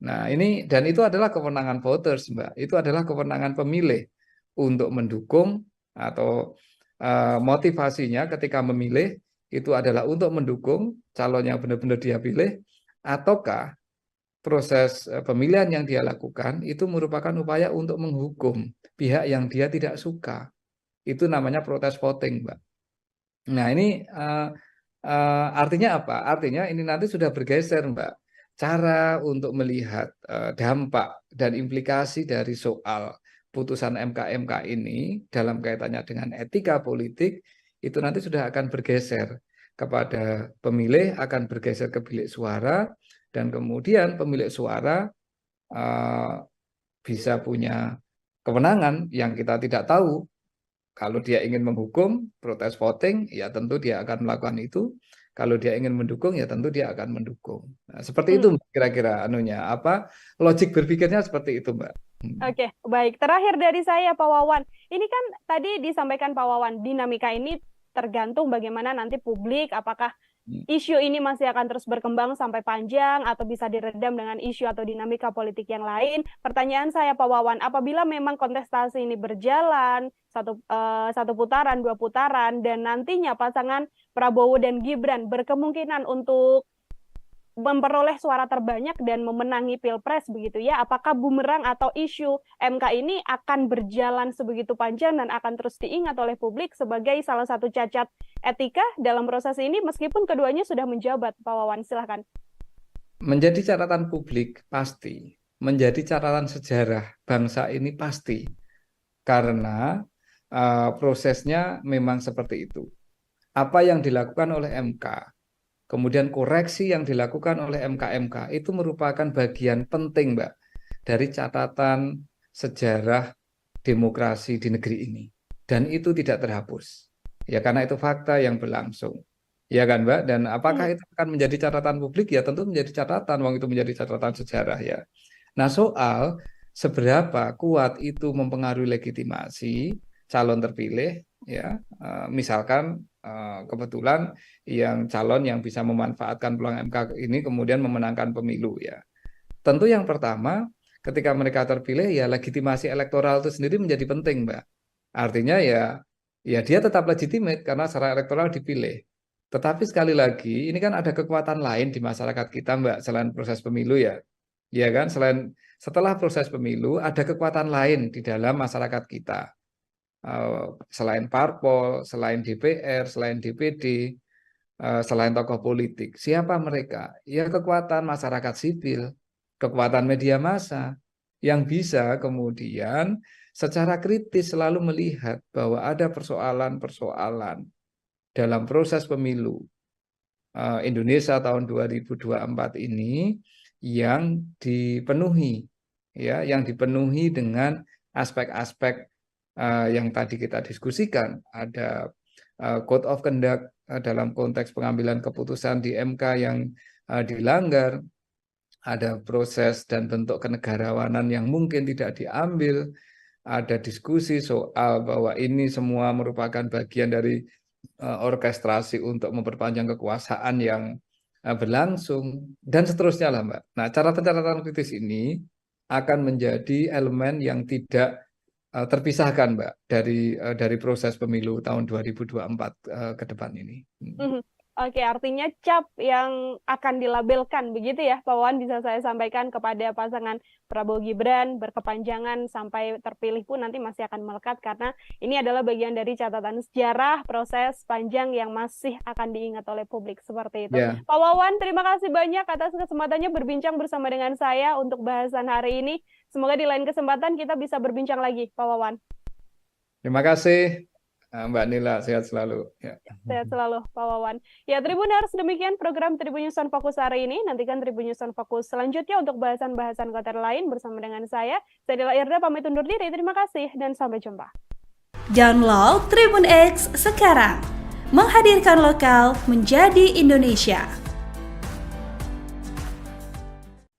Nah, ini dan itu adalah kewenangan voters, Mbak. Itu adalah kewenangan pemilih untuk mendukung atau motivasinya ketika memilih itu adalah untuk mendukung calon yang benar-benar dia pilih, ataukah proses pemilihan yang dia lakukan itu merupakan upaya untuk menghukum pihak yang dia tidak suka. Itu namanya protes voting, Mbak. Nah, ini artinya apa? Artinya ini nanti sudah bergeser, Mbak. Cara untuk melihat dampak dan implikasi dari soal putusan MK ini dalam kaitannya dengan etika politik itu nanti sudah akan bergeser kepada pemilih, akan bergeser ke bilik suara, dan kemudian pemilik suara bisa punya kewenangan yang kita tidak tahu. Kalau dia ingin menghukum, protes voting, ya tentu dia akan melakukan itu. Kalau dia ingin mendukung, ya tentu dia akan mendukung. Nah, seperti itu kira-kira logik berpikirnya seperti itu, Mbak. Oke, baik. Terakhir dari saya, Pak Wawan. Ini kan tadi disampaikan Pak Wawan, dinamika ini tergantung bagaimana nanti publik, apakah isu ini masih akan terus berkembang sampai panjang atau bisa diredam dengan isu atau dinamika politik yang lain. Pertanyaan saya, Pak Wawan, apabila memang kontestasi ini berjalan satu putaran, 2 putaran, dan nantinya pasangan Prabowo dan Gibran berkemungkinan untuk memperoleh suara terbanyak dan memenangi Pilpres begitu ya, apakah bumerang atau isu MK ini akan berjalan sebegitu panjang dan akan terus diingat oleh publik sebagai salah satu cacat etika dalam proses ini meskipun keduanya sudah menjabat? Pak Wawan, silahkan. Menjadi catatan publik pasti, menjadi catatan sejarah bangsa ini pasti, karena prosesnya memang seperti itu. Apa yang dilakukan oleh MK, kemudian koreksi yang dilakukan oleh MK itu merupakan bagian penting, Mbak, dari catatan sejarah demokrasi di negeri ini. Dan itu tidak terhapus. Ya karena itu fakta yang berlangsung. Ya kan, Mbak? Dan apakah itu akan menjadi catatan publik? Ya tentu menjadi catatan, wong itu menjadi catatan sejarah ya. Nah, soal seberapa kuat itu mempengaruhi legitimasi calon terpilih, ya misalkan kebetulan yang calon yang bisa memanfaatkan peluang MK ini kemudian memenangkan pemilu ya. Tentu yang pertama ketika mereka terpilih ya legitimasi elektoral itu sendiri menjadi penting, Mbak. Artinya ya dia tetap legitimate karena secara elektoral dipilih. Tetapi sekali lagi ini kan ada kekuatan lain di masyarakat kita, Mbak, selain proses pemilu ya. Ya kan, setelah proses pemilu ada kekuatan lain di dalam masyarakat kita. Selain parpol, selain DPR, selain DPD, selain tokoh politik. Siapa mereka? Ya kekuatan masyarakat sipil, kekuatan media massa yang bisa kemudian secara kritis selalu melihat bahwa ada persoalan-persoalan dalam proses pemilu Indonesia tahun 2024 ini yang dipenuhi dengan aspek-aspek yang tadi kita diskusikan. Ada code of conduct dalam konteks pengambilan keputusan di MK yang dilanggar, ada proses dan bentuk kenegarawanan yang mungkin tidak diambil, ada diskusi soal bahwa ini semua merupakan bagian dari orkestrasi untuk memperpanjang kekuasaan yang berlangsung, dan seterusnya lah, Mbak. Nah, catatan kritis ini akan menjadi elemen yang tidak terpisahkan, Mbak, dari proses pemilu tahun 2024 ke depan ini. Oke, artinya cap yang akan dilabelkan begitu ya, Pak Wawan, bisa saya sampaikan kepada pasangan Prabowo Gibran berkepanjangan sampai terpilih pun nanti masih akan melekat karena ini adalah bagian dari catatan sejarah proses panjang yang masih akan diingat oleh publik seperti itu. Ya, Pak Wawan, terima kasih banyak atas kesempatannya berbincang bersama dengan saya untuk bahasan hari ini. Semoga di lain kesempatan kita bisa berbincang lagi, Pak Wawan. terima kasih Mbak Nila, sehat selalu. Ya. Sehat selalu, Pak Wawan. Ya, Tribuners, demikian program Tribun News on Fokus hari ini. Nantikan Tribun News on Fokus selanjutnya untuk bahasan-bahasan konten lain bersama dengan saya. Saya Nila Irda, pamit undur diri. Terima kasih dan sampai jumpa. Download Tribun X sekarang. Menghadirkan lokal menjadi Indonesia.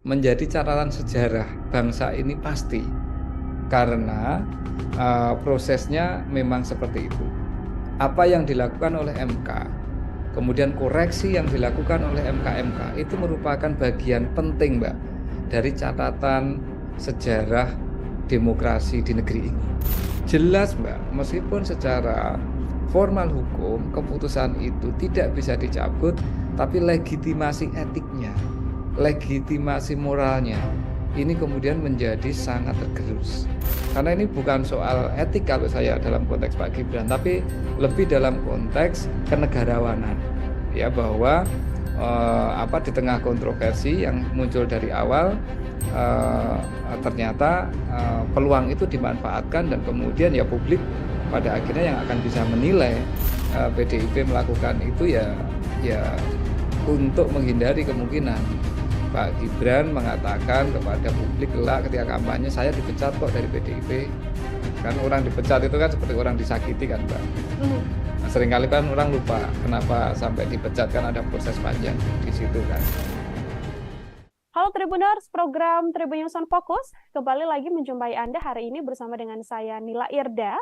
Menjadi catatan sejarah bangsa ini pasti. Karena prosesnya memang seperti itu. Apa yang dilakukan oleh MK, kemudian koreksi yang dilakukan oleh MK itu merupakan bagian penting, Mbak, dari catatan sejarah demokrasi di negeri ini. Jelas, Mbak, meskipun secara formal hukum keputusan itu tidak bisa dicabut, tapi legitimasi etiknya, legitimasi moralnya ini kemudian menjadi sangat tergerus. Karena ini bukan soal etik kalau saya dalam konteks Pak Gibran, tapi lebih dalam konteks kenegarawanan. Ya, bahwa di tengah kontroversi yang muncul dari awal ternyata peluang itu dimanfaatkan dan kemudian ya publik pada akhirnya yang akan bisa menilai PDIP melakukan itu ya untuk menghindari kemungkinan Pak Gibran mengatakan kepada publik kelak ketika kampanye, saya dipecat kok dari PDIP. Kan orang dipecat itu kan seperti orang disakiti kan, Mbak. Nah, seringkali kan orang lupa kenapa sampai dipecat, kan ada proses panjang di situ kan. Halo Tribuners, program Tribun News on Fokus kembali lagi menjumpai Anda hari ini bersama dengan saya Nila Irda.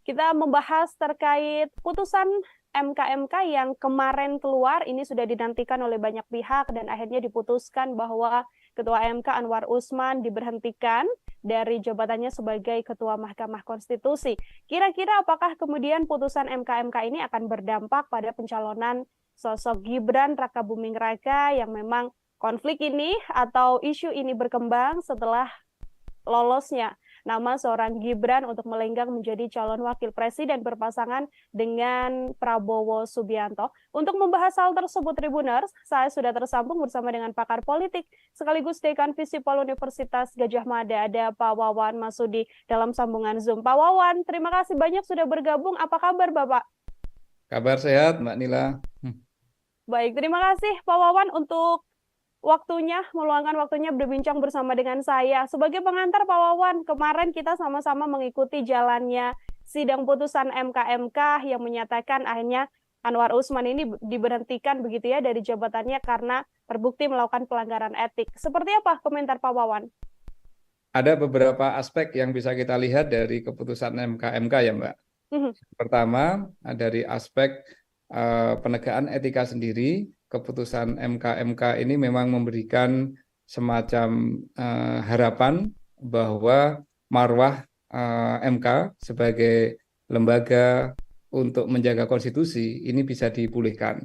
Kita membahas terkait putusan MK yang kemarin keluar, ini sudah dinantikan oleh banyak pihak dan akhirnya diputuskan bahwa Ketua MK Anwar Usman diberhentikan dari jabatannya sebagai Ketua Mahkamah Konstitusi. Kira-kira apakah kemudian putusan MK ini akan berdampak pada pencalonan sosok Gibran Rakabuming Raka yang memang konflik ini atau isu ini berkembang setelah lolosnya nama seorang Gibran untuk melenggang menjadi calon wakil presiden berpasangan dengan Prabowo Subianto. Untuk membahas hal tersebut, Tribuners, saya sudah tersambung bersama dengan pakar politik sekaligus Dekan Visipol Universitas Gadjah Mada, ada Pak Wawan Masudi dalam sambungan Zoom. Pak Wawan, terima kasih banyak sudah bergabung. Apa kabar, Bapak? Kabar sehat, Mbak Nila. Baik, terima kasih Pak Wawan untuk meluangkan waktunya berbincang bersama dengan saya. Sebagai pengantar Pak Wawan, kemarin kita sama-sama mengikuti jalannya sidang putusan MK yang menyatakan akhirnya Anwar Usman ini diberhentikan begitu ya dari jabatannya karena terbukti melakukan pelanggaran etik. Seperti apa komentar Pak Wawan? Ada beberapa aspek yang bisa kita lihat dari keputusan MK ya, Mbak. Pertama, dari aspek penegakan etika sendiri. Keputusan MK ini memang memberikan semacam harapan bahwa marwah MK sebagai lembaga untuk menjaga konstitusi ini bisa dipulihkan.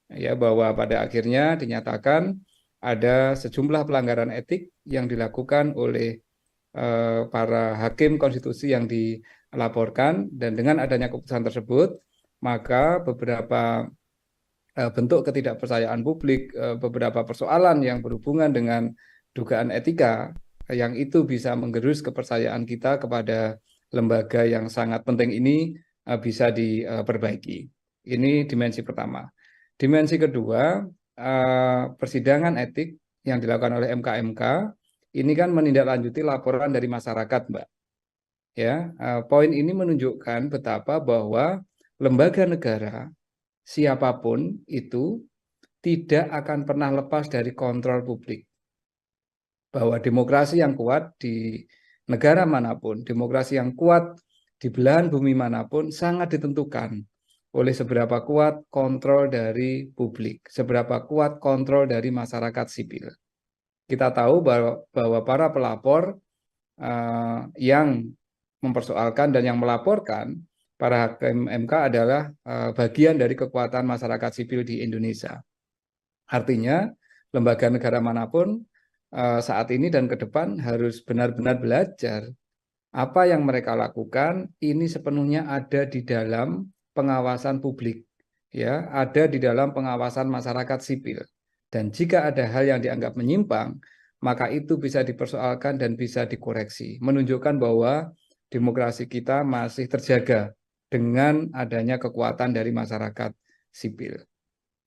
Ya, bahwa pada akhirnya dinyatakan ada sejumlah pelanggaran etik yang dilakukan oleh para hakim konstitusi yang dilaporkan, dan dengan adanya keputusan tersebut maka beberapa bentuk ketidakpercayaan publik, beberapa persoalan yang berhubungan dengan dugaan etika yang itu bisa menggerus kepercayaan kita kepada lembaga yang sangat penting ini bisa diperbaiki. Ini dimensi pertama. Dimensi kedua, persidangan etik yang dilakukan oleh MK ini kan menindaklanjuti laporan dari masyarakat, Mbak. Ya, poin ini menunjukkan betapa bahwa lembaga negara siapapun itu tidak akan pernah lepas dari kontrol publik. Bahwa demokrasi yang kuat di negara manapun, demokrasi yang kuat di belahan bumi manapun sangat ditentukan oleh seberapa kuat kontrol dari publik, seberapa kuat kontrol dari masyarakat sipil. Kita tahu bahwa para pelapor yang mempersoalkan dan yang melaporkan para hakim MK adalah bagian dari kekuatan masyarakat sipil di Indonesia. Artinya, lembaga negara manapun saat ini dan ke depan harus benar-benar belajar apa yang mereka lakukan ini sepenuhnya ada di dalam pengawasan publik, ya, ada di dalam pengawasan masyarakat sipil. Dan jika ada hal yang dianggap menyimpang, maka itu bisa dipersoalkan dan bisa dikoreksi, menunjukkan bahwa demokrasi kita masih terjaga dengan adanya kekuatan dari masyarakat sipil.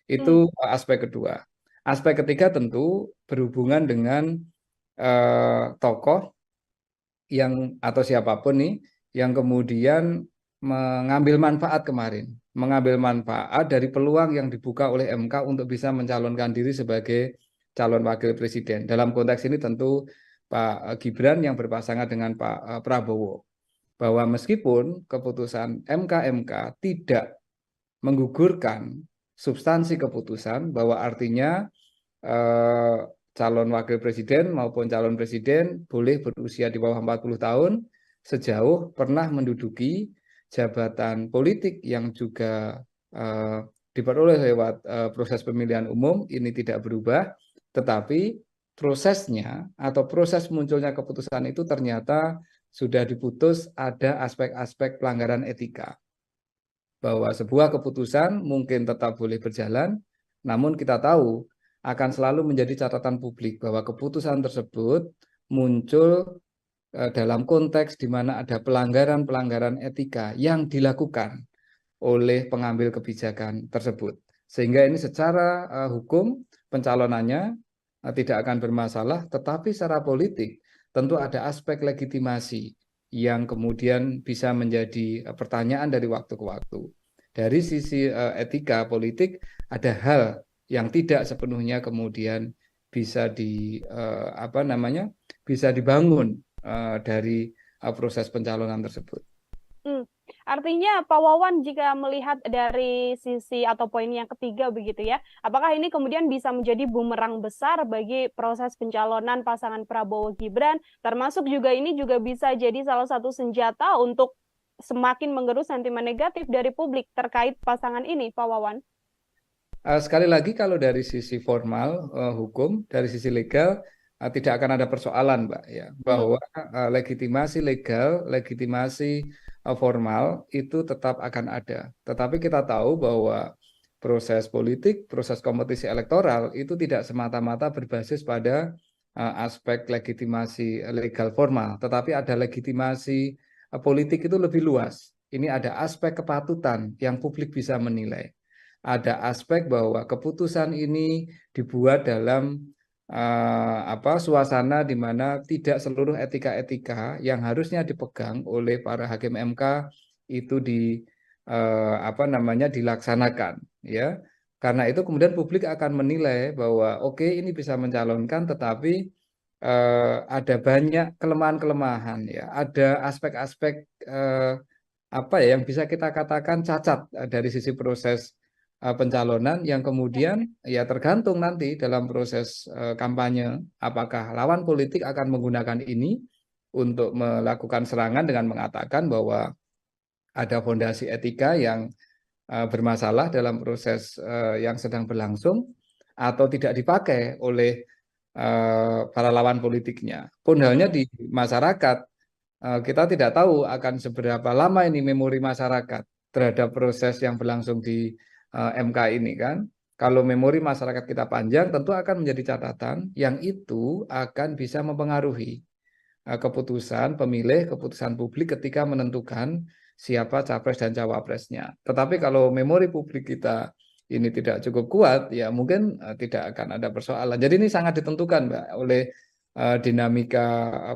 Itu aspek kedua. Aspek ketiga tentu berhubungan dengan tokoh yang atau siapapun nih yang kemudian mengambil manfaat kemarin, mengambil manfaat dari peluang yang dibuka oleh MK untuk bisa mencalonkan diri sebagai calon wakil presiden. Dalam konteks ini tentu Pak Gibran yang berpasangan dengan Pak Prabowo. Bahwa meskipun keputusan MK tidak menggugurkan substansi keputusan, bahwa artinya calon wakil presiden maupun calon presiden boleh berusia di bawah 40 tahun sejauh pernah menduduki jabatan politik yang juga diperoleh lewat proses pemilihan umum, ini tidak berubah, tetapi prosesnya atau proses munculnya keputusan itu ternyata sudah diputus ada aspek-aspek pelanggaran etika. Bahwa sebuah keputusan mungkin tetap boleh berjalan, namun kita tahu akan selalu menjadi catatan publik bahwa keputusan tersebut muncul dalam konteks di mana ada pelanggaran-pelanggaran etika yang dilakukan oleh pengambil kebijakan tersebut. Sehingga ini secara hukum pencalonannya tidak akan bermasalah, tetapi secara politik tentu ada aspek legitimasi yang kemudian bisa menjadi pertanyaan dari waktu ke waktu. Dari sisi etika politik ada hal yang tidak sepenuhnya kemudian bisa bisa dibangun dari proses pencalonan tersebut. Artinya Pak Wawan jika melihat dari sisi atau poin yang ketiga begitu ya, apakah ini kemudian bisa menjadi bumerang besar bagi proses pencalonan pasangan Prabowo Gibran, termasuk juga ini juga bisa jadi salah satu senjata untuk semakin mengerus sentimen negatif dari publik terkait pasangan ini, Pak Wawan? Sekali lagi kalau dari sisi formal hukum, dari sisi legal tidak akan ada persoalan, Mbak, ya, bahwa legitimasi legal, legitimasi formal itu tetap akan ada. Tetapi kita tahu bahwa proses politik, proses kompetisi elektoral itu tidak semata-mata berbasis pada aspek legitimasi legal formal, tetapi ada legitimasi politik itu lebih luas. Ini ada aspek kepatutan yang publik bisa menilai. Ada aspek bahwa keputusan ini dibuat dalam suasana di mana tidak seluruh etika-etika yang harusnya dipegang oleh para hakim MK itu dilaksanakan, ya. Karena itu kemudian publik akan menilai bahwa oke, ini bisa mencalonkan, tetapi ada banyak kelemahan-kelemahan, ya. Ada aspek-aspek yang bisa kita katakan cacat dari sisi proses pencalonan yang kemudian ya tergantung nanti dalam proses kampanye apakah lawan politik akan menggunakan ini untuk melakukan serangan dengan mengatakan bahwa ada fondasi etika yang bermasalah dalam proses yang sedang berlangsung atau tidak dipakai oleh para lawan politiknya. Pun halnya di masyarakat, kita tidak tahu akan seberapa lama ini memori masyarakat terhadap proses yang berlangsung di MK ini kan. Kalau memori masyarakat kita panjang, tentu akan menjadi catatan yang itu akan bisa mempengaruhi keputusan pemilih, keputusan publik ketika menentukan siapa capres dan cawapresnya. Tetapi kalau memori publik kita ini tidak cukup kuat, ya mungkin tidak akan ada persoalan. Jadi ini sangat ditentukan, Mbak, oleh dinamika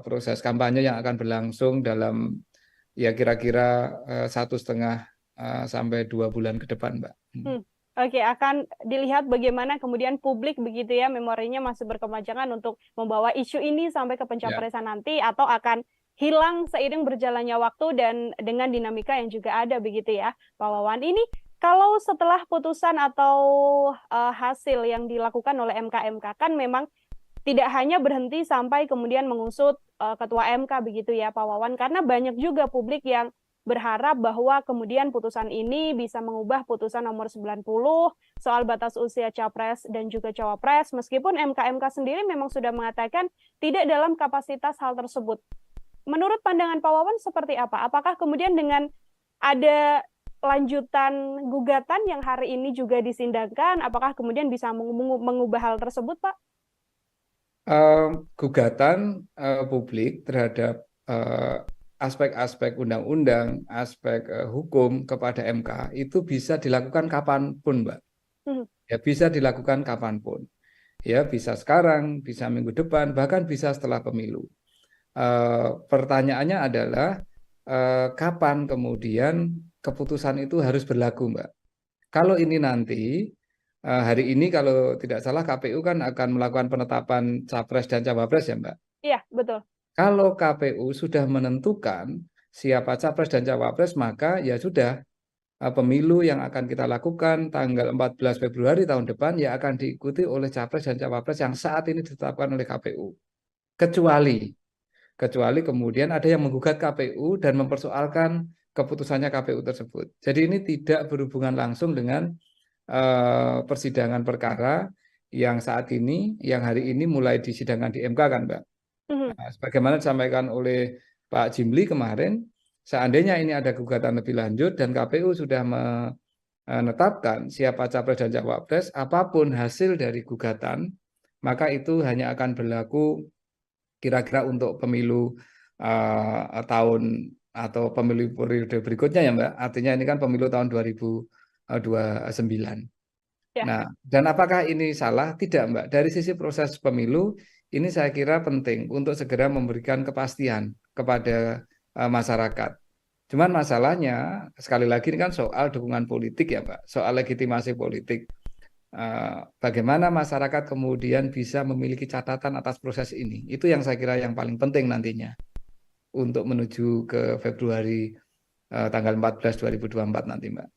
proses kampanye yang akan berlangsung dalam ya kira-kira 1,5 sampai 2 bulan ke depan, Mbak. Oke, akan dilihat bagaimana kemudian publik begitu ya, memorinya masih berkepanjangan untuk membawa isu ini sampai ke pencapresan nanti, atau akan hilang seiring berjalannya waktu dan dengan dinamika yang juga ada begitu ya, Pak Wawan. Ini kalau setelah putusan atau hasil yang dilakukan oleh MK kan memang tidak hanya berhenti sampai kemudian mengusut ketua MK begitu ya, Pak Wawan, karena banyak juga publik yang berharap bahwa kemudian putusan ini bisa mengubah putusan nomor 90 soal batas usia capres dan juga cawapres, meskipun MK sendiri memang sudah mengatakan tidak dalam kapasitas hal tersebut. Menurut pandangan Pak Wawan seperti apa? Apakah kemudian dengan ada lanjutan gugatan yang hari ini juga disindangkan, apakah kemudian bisa mengubah hal tersebut, Pak? Gugatan publik terhadap aspek-aspek undang-undang, aspek hukum kepada MK itu bisa dilakukan kapanpun, Mbak. Ya, bisa dilakukan kapanpun. Ya, bisa sekarang, bisa minggu depan, bahkan bisa setelah pemilu. Pertanyaannya adalah kapan kemudian keputusan itu harus berlaku, Mbak. Kalau ini nanti, hari ini kalau tidak salah KPU kan akan melakukan penetapan capres dan cawapres ya, Mbak? Iya, betul. Kalau KPU sudah menentukan siapa capres dan cawapres, maka ya sudah, pemilu yang akan kita lakukan tanggal 14 Februari tahun depan ya akan diikuti oleh capres dan cawapres yang saat ini ditetapkan oleh KPU. Kecuali kemudian ada yang menggugat KPU dan mempersoalkan keputusannya KPU tersebut. Jadi ini tidak berhubungan langsung dengan persidangan perkara yang saat ini, yang hari ini mulai disidangkan di MK kan, Mbak? Nah, sebagaimana disampaikan oleh Pak Jimli kemarin, seandainya ini ada gugatan lebih lanjut dan KPU sudah menetapkan siapa capres dan cawapres, apapun hasil dari gugatan, maka itu hanya akan berlaku kira-kira untuk pemilu tahun atau pemilu periode berikutnya ya, Mbak. Artinya ini kan pemilu tahun 2029. Ya. Nah, dan apakah ini salah? Tidak, Mbak. Dari sisi proses pemilu, ini saya kira penting untuk segera memberikan kepastian kepada masyarakat. Cuman masalahnya, sekali lagi ini kan soal dukungan politik ya, Mbak. Soal legitimasi politik. Bagaimana masyarakat kemudian bisa memiliki catatan atas proses ini. Itu yang saya kira yang paling penting nantinya untuk menuju ke Februari tanggal 14 2024 nanti, Mbak.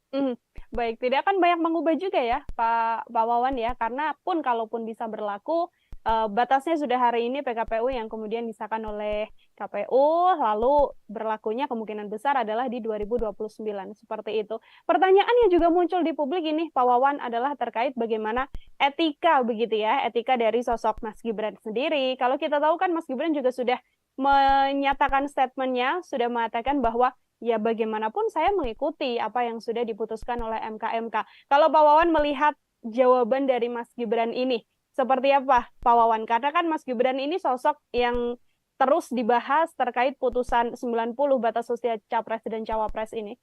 Baik, tidak akan banyak mengubah juga ya Pak Wawan ya, karena pun kalaupun bisa berlaku, batasnya sudah hari ini PKPU yang kemudian disahkan oleh KPU, lalu berlakunya kemungkinan besar adalah di 2029, seperti itu. Pertanyaan yang juga muncul di publik ini, Pak Wawan, adalah terkait bagaimana etika begitu ya, etika dari sosok Mas Gibran sendiri. Kalau kita tahu kan Mas Gibran juga sudah menyatakan statementnya, sudah mengatakan bahwa ya bagaimanapun saya mengikuti apa yang sudah diputuskan oleh MK. Kalau Pak Wawan melihat jawaban dari Mas Gibran ini, seperti apa Pak Wawan? Karena kan Mas Gibran ini sosok yang terus dibahas terkait putusan 90 batas usia capres dan cawapres ini.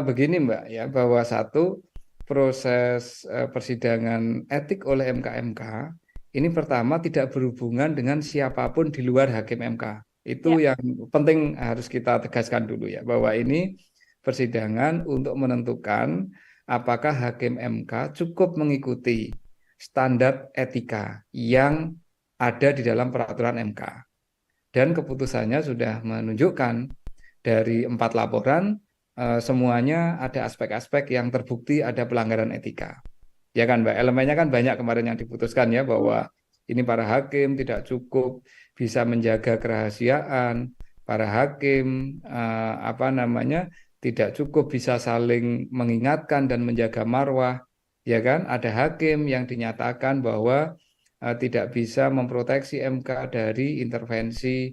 Begini Mbak ya, bahwa satu proses persidangan etik oleh MK ini pertama tidak berhubungan dengan siapapun di luar hakim MK. Itu yang penting harus kita tegaskan dulu ya, bahwa ini persidangan untuk menentukan apakah hakim MK cukup mengikuti standar etika yang ada di dalam peraturan MK. Dan keputusannya sudah menunjukkan dari 4 laporan, semuanya ada aspek-aspek yang terbukti ada pelanggaran etika. Ya kan Mbak, elemennya kan banyak kemarin yang diputuskan ya, bahwa ini para hakim tidak cukup bisa menjaga kerahasiaan, para hakim tidak cukup bisa saling mengingatkan dan menjaga marwah, ya kan? Ada hakim yang dinyatakan bahwa tidak bisa memproteksi MK dari intervensi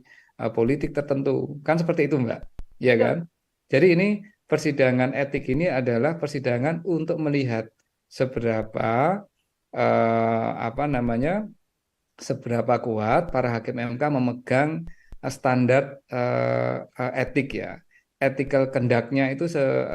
politik tertentu, kan seperti itu Mbak, ya kan? Jadi ini persidangan etik ini adalah persidangan untuk melihat seberapa seberapa kuat para hakim MK memegang standar etik ya, ethical conduct-nya itu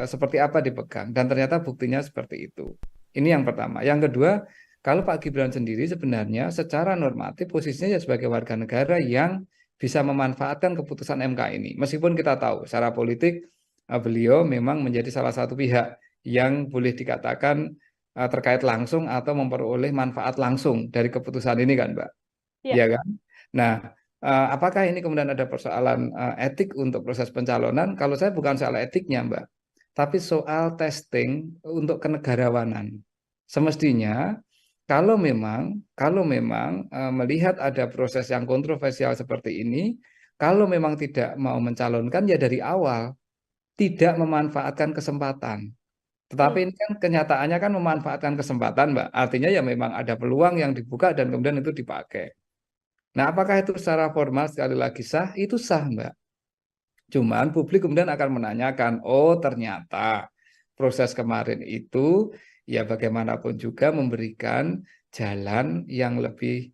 seperti apa dipegang, dan ternyata buktinya seperti itu. Ini yang pertama. Yang kedua, kalau Pak Gibran sendiri sebenarnya secara normatif posisinya sebagai warga negara yang bisa memanfaatkan keputusan MK ini. Meskipun kita tahu secara politik beliau memang menjadi salah satu pihak yang boleh dikatakan terkait langsung atau memperoleh manfaat langsung dari keputusan ini kan Mbak, ya kan? Nah, apakah ini kemudian ada persoalan etik untuk proses pencalonan? Kalau saya bukan soal etiknya Mbak, tapi soal testing untuk kenegarawanan. Semestinya kalau memang melihat ada proses yang kontroversial seperti ini, kalau memang tidak mau mencalonkan ya dari awal tidak memanfaatkan kesempatan. Tetapi ini kan kenyataannya kan memanfaatkan kesempatan, Mbak. Artinya ya memang ada peluang yang dibuka dan kemudian itu dipakai. Nah, apakah itu secara formal sekali lagi sah? Itu sah, Mbak. Cuman publik kemudian akan menanyakan, oh ternyata proses kemarin itu ya bagaimanapun juga memberikan jalan yang lebih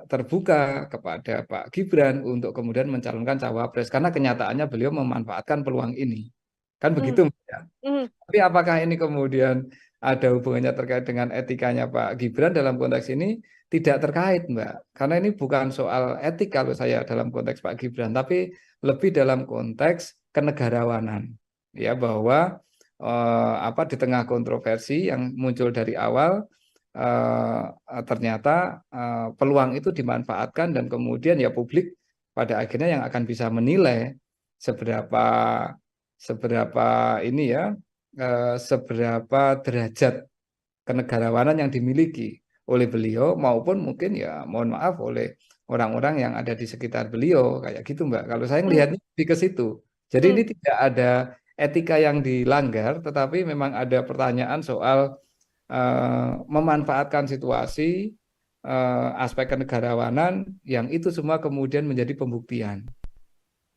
terbuka kepada Pak Gibran untuk kemudian mencalonkan cawapres karena kenyataannya beliau memanfaatkan peluang ini. Kan begitu, Mbak, ya? Tapi apakah ini kemudian ada hubungannya terkait dengan etikanya Pak Gibran dalam konteks ini? Tidak terkait, Mbak. Karena ini bukan soal etik kalau saya dalam konteks Pak Gibran, tapi lebih dalam konteks kenegarawanan. Ya, bahwa di tengah kontroversi yang muncul dari awal ternyata peluang itu dimanfaatkan dan kemudian ya publik pada akhirnya yang akan bisa menilai seberapa derajat kenegarawanan yang dimiliki oleh beliau maupun mungkin ya mohon maaf oleh orang-orang yang ada di sekitar beliau kayak gitu, Mbak. Kalau saya melihatnya lebih ke situ. Jadi ini tidak ada etika yang dilanggar, tetapi memang ada pertanyaan soal memanfaatkan situasi aspek kenegarawanan yang itu semua kemudian menjadi pembuktian.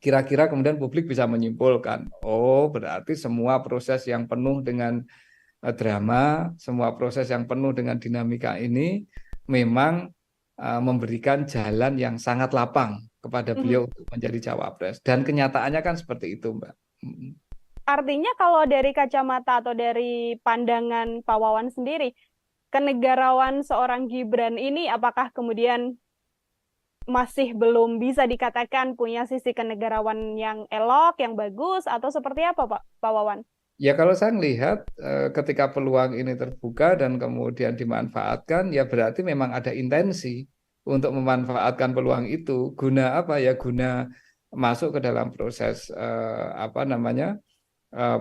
Kira-kira kemudian publik bisa menyimpulkan, oh berarti semua proses yang penuh dengan drama, semua proses yang penuh dengan dinamika ini memang memberikan jalan yang sangat lapang kepada beliau untuk menjadi cawapres. Dan kenyataannya kan seperti itu, Mbak. Artinya kalau dari kacamata atau dari pandangan Pak Wawan sendiri, kenegarawan seorang Gibran ini apakah kemudian masih belum bisa dikatakan punya sisi kenegarawan yang elok, yang bagus, atau seperti apa, Pak Wawan? Ya kalau saya melihat ketika peluang ini terbuka dan kemudian dimanfaatkan, ya berarti memang ada intensi untuk memanfaatkan peluang itu. Guna apa ya? Guna masuk ke dalam proses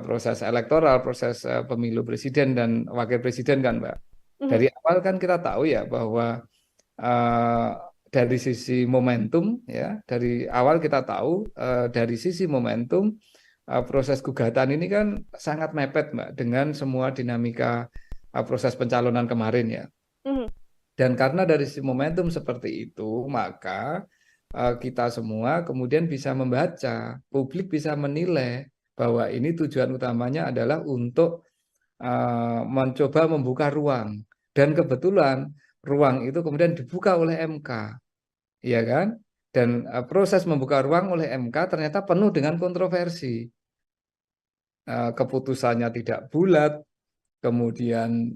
proses elektoral, proses pemilu presiden dan wakil presiden kan, Mbak. Dari awal kan kita tahu ya bahwa dari sisi momentum ya, dari awal kita tahu dari sisi momentum proses gugatan ini kan sangat mepet, Mbak, dengan semua dinamika proses pencalonan kemarin ya. Dan karena dari sisi momentum seperti itu, maka kita semua kemudian bisa membaca, publik bisa menilai bahwa ini tujuan utamanya adalah untuk mencoba membuka ruang. Dan kebetulan ruang itu kemudian dibuka oleh MK, ya kan? Dan proses membuka ruang oleh MK ternyata penuh dengan kontroversi. Keputusannya tidak bulat, kemudian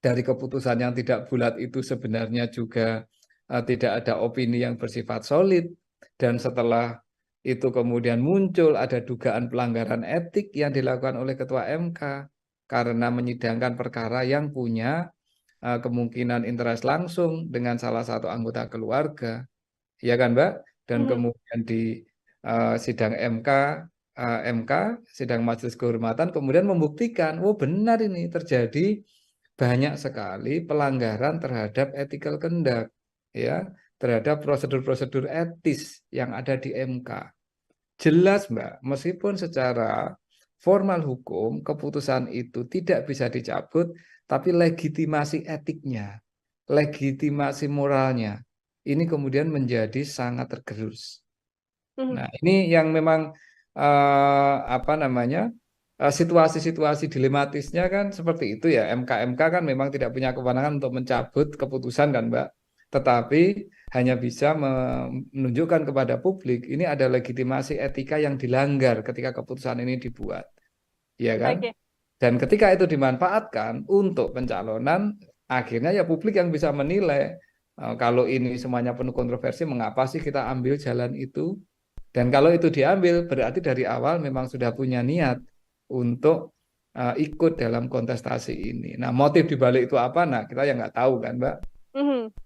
dari keputusan yang tidak bulat itu sebenarnya juga tidak ada opini yang bersifat solid, dan setelah itu kemudian muncul ada dugaan pelanggaran etik yang dilakukan oleh Ketua MK karena menyidangkan perkara yang punya kemungkinan interest langsung dengan salah satu anggota keluarga, ya kan, Mbak? Dan kemudian di sidang MK, sidang Majelis Kehormatan kemudian membuktikan, oh benar ini terjadi banyak sekali pelanggaran terhadap ethical conduct, ya, terhadap prosedur-prosedur etis yang ada di MK. Jelas, Mbak, meskipun secara formal hukum keputusan itu tidak bisa dicabut, tapi legitimasi etiknya, legitimasi moralnya, ini kemudian menjadi sangat tergerus. Nah, ini yang memang situasi-situasi dilematisnya kan seperti itu ya. MK kan memang tidak punya kewenangan untuk mencabut keputusan kan, Mbak. Tetapi hanya bisa menunjukkan kepada publik ini ada legitimasi etika yang dilanggar ketika keputusan ini dibuat, ya kan? Dan ketika itu dimanfaatkan untuk pencalonan, akhirnya ya publik yang bisa menilai kalau ini semuanya penuh kontroversi, mengapa sih kita ambil jalan itu? Dan kalau itu diambil, berarti dari awal memang sudah punya niat untuk ikut dalam kontestasi ini. Nah, motif dibalik itu apa? Nah, kita yang nggak tahu kan, Mbak.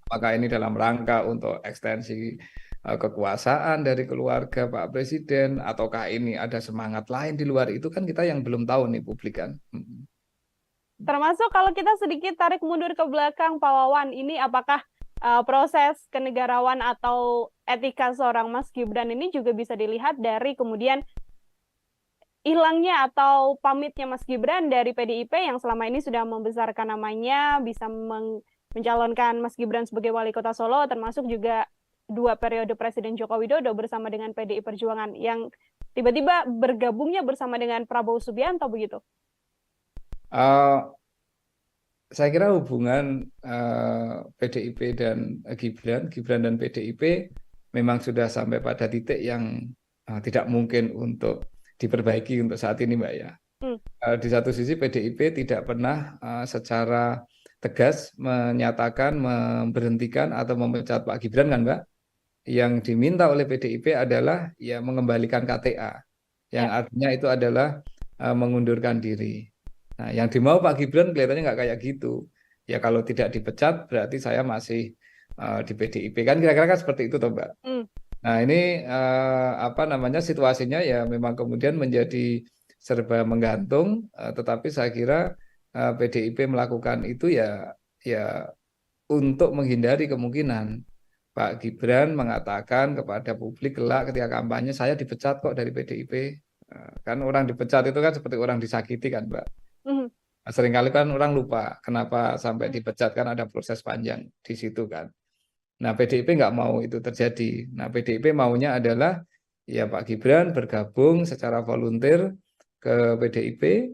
Apakah ini dalam rangka untuk ekstensi kekuasaan dari keluarga Pak Presiden, ataukah ini ada semangat lain di luar itu, kan kita yang belum tahu nih publik kan. Termasuk kalau kita sedikit tarik mundur ke belakang, Pak Wawan, ini apakah proses kenegarawan atau etika seorang Mas Gibran ini juga bisa dilihat dari kemudian hilangnya atau pamitnya Mas Gibran dari PDIP yang selama ini sudah membesarkan namanya, bisa mencalonkan Mas Gibran sebagai wali kota Solo, termasuk juga 2 periode Presiden Joko Widodo bersama dengan PDI Perjuangan, yang tiba-tiba bergabungnya bersama dengan Prabowo Subianto begitu? Saya kira hubungan PDIP dan Gibran dan PDIP memang sudah sampai pada titik yang tidak mungkin untuk diperbaiki untuk saat ini, Mbak ya. Di satu sisi PDIP tidak pernah secara tegas menyatakan memberhentikan atau memecat Pak Gibran kan, Mbak. Yang diminta oleh PDIP adalah ya mengembalikan KTA, yang artinya itu adalah mengundurkan diri. Nah, yang dimau Pak Gibran kelihatannya nggak kayak gitu. Ya kalau tidak dipecat berarti saya masih di PDIP kan, kira-kira kan seperti itu toh, Mbak. Nah ini situasinya ya memang kemudian menjadi serba menggantung, tetapi saya kira PDIP melakukan itu ya untuk menghindari kemungkinan Pak Gibran mengatakan kepada publik kelak ketika kampanye, saya dipecat kok dari PDIP. Kan orang dipecat itu kan seperti orang disakiti kan, Mbak. Seringkali kan orang lupa kenapa sampai dipecat, kan ada proses panjang di situ kan. Nah PDIP nggak mau itu terjadi. Nah PDIP maunya adalah ya Pak Gibran bergabung secara volunteer ke PDIP,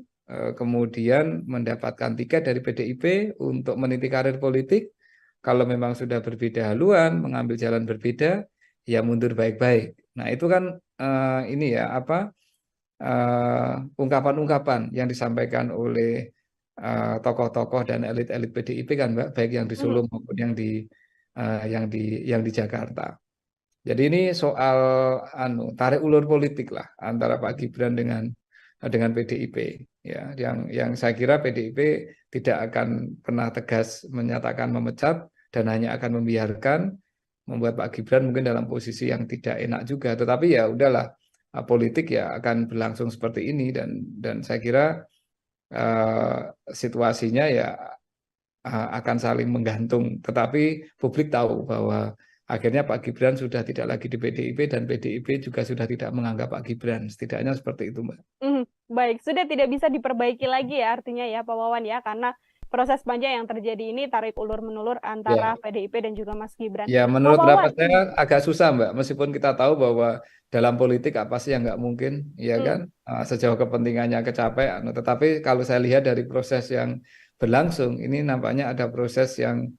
kemudian mendapatkan tiket dari PDIP untuk meniti karir politik. Kalau memang sudah berbeda haluan, mengambil jalan berbeda, ya mundur baik-baik. Nah itu kan ungkapan-ungkapan yang disampaikan oleh tokoh-tokoh dan elit-elit PDIP kan, Mbak, baik yang di Solo maupun yang di Jakarta. Jadi ini soal tarik ulur politik lah antara Pak Gibran dengan PDIP. Ya, yang saya kira PDIP tidak akan pernah tegas menyatakan memecat dan hanya akan membiarkan, membuat Pak Gibran mungkin dalam posisi yang tidak enak juga. Tetapi ya udahlah, politik ya akan berlangsung seperti ini, dan saya kira situasinya ya akan saling menggantung. Tetapi publik tahu bahwa akhirnya Pak Gibran sudah tidak lagi di PDIP dan PDIP juga sudah tidak menganggap Pak Gibran. Setidaknya seperti itu, Mbak. Baik, sudah tidak bisa diperbaiki lagi ya artinya ya Pak Wawan ya, karena proses panjang yang terjadi ini tarik ulur-menulur antara PDIP dan juga Mas Gibran. Ya, menurut pendapat saya agak susah, Mbak. Meskipun kita tahu bahwa dalam politik apa sih yang nggak mungkin, ya kan? Sejauh kepentingannya kecapai. Tetapi kalau saya lihat dari proses yang berlangsung, ini nampaknya ada proses yang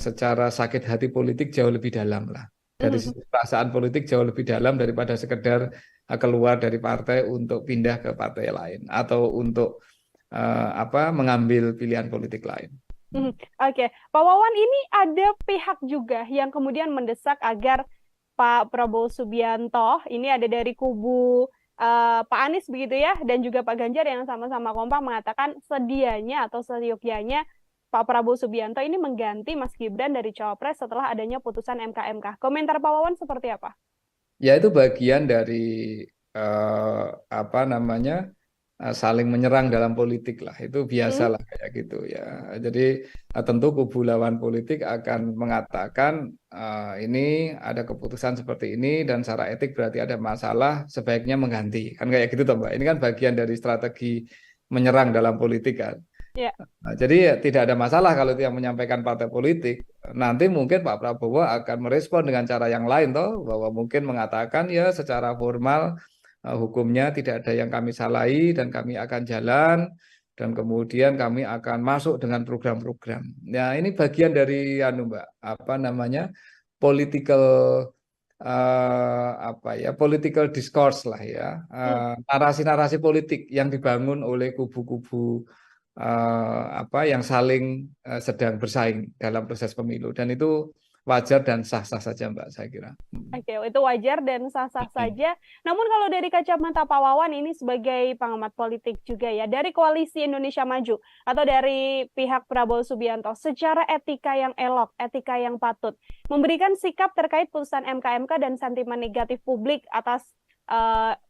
secara sakit hati politik jauh lebih dalam lah. Dari perasaan politik jauh lebih dalam daripada sekedar keluar dari partai untuk pindah ke partai lain atau untuk mengambil pilihan politik lain. Oke, Pak Wawan, ini ada pihak juga yang kemudian mendesak agar Pak Prabowo Subianto, ini ada dari kubu Pak Anies begitu ya, dan juga Pak Ganjar yang sama-sama kompak mengatakan sedianya atau seyogyanya Pak Prabowo Subianto ini mengganti Mas Gibran dari Cawapres setelah adanya putusan MK. Komentar Pak Wawan seperti apa? Ya itu bagian dari saling menyerang dalam politik lah, itu biasalah kayak gitu ya. Jadi tentu kubu lawan politik akan mengatakan ini ada keputusan seperti ini dan secara etik berarti ada masalah, sebaiknya mengganti, kan kayak gitu toh, Mbak. Ini kan bagian dari strategi menyerang dalam politik kan. Nah, jadi ya, tidak ada masalah kalau itu yang menyampaikan partai politik. Nanti mungkin Pak Prabowo akan merespon dengan cara yang lain toh, bahwa mungkin mengatakan ya secara formal hukumnya tidak ada yang kami salahi dan kami akan jalan, dan kemudian kami akan masuk dengan program-program. Nah ini bagian dari Mbak, political political discourse lah ya, narasi-narasi politik yang dibangun oleh kubu-kubu yang saling sedang bersaing dalam proses pemilu, dan itu wajar dan sah-sah saja, Mbak, saya kira. Oke, itu wajar dan sah-sah saja. Namun kalau dari kacamata Pak Wawan ini sebagai pengamat politik juga ya, dari Koalisi Indonesia Maju atau dari pihak Prabowo Subianto, secara etika yang elok, etika yang patut, memberikan sikap terkait putusan MK dan sentimen negatif publik atas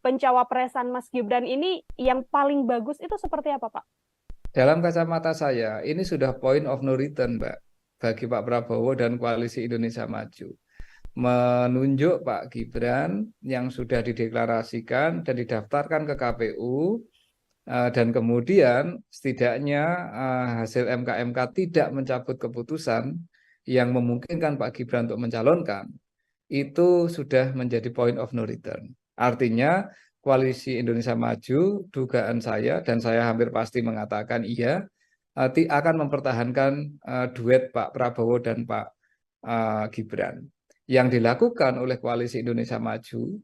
pencawapresan Mas Gibran ini yang paling bagus itu seperti apa, Pak? Dalam kacamata saya, ini sudah point of no return, Mbak, bagi Pak Prabowo dan Koalisi Indonesia Maju. menunjuk Pak Gibran yang sudah dideklarasikan dan didaftarkan ke KPU, dan kemudian setidaknya hasil MK tidak mencabut keputusan yang memungkinkan Pak Gibran untuk mencalonkan, itu sudah menjadi point of no return. Artinya Koalisi Indonesia Maju, dugaan saya dan saya hampir pasti mengatakan iya, akan mempertahankan duet Pak Prabowo dan Pak Gibran. Yang dilakukan oleh Koalisi Indonesia Maju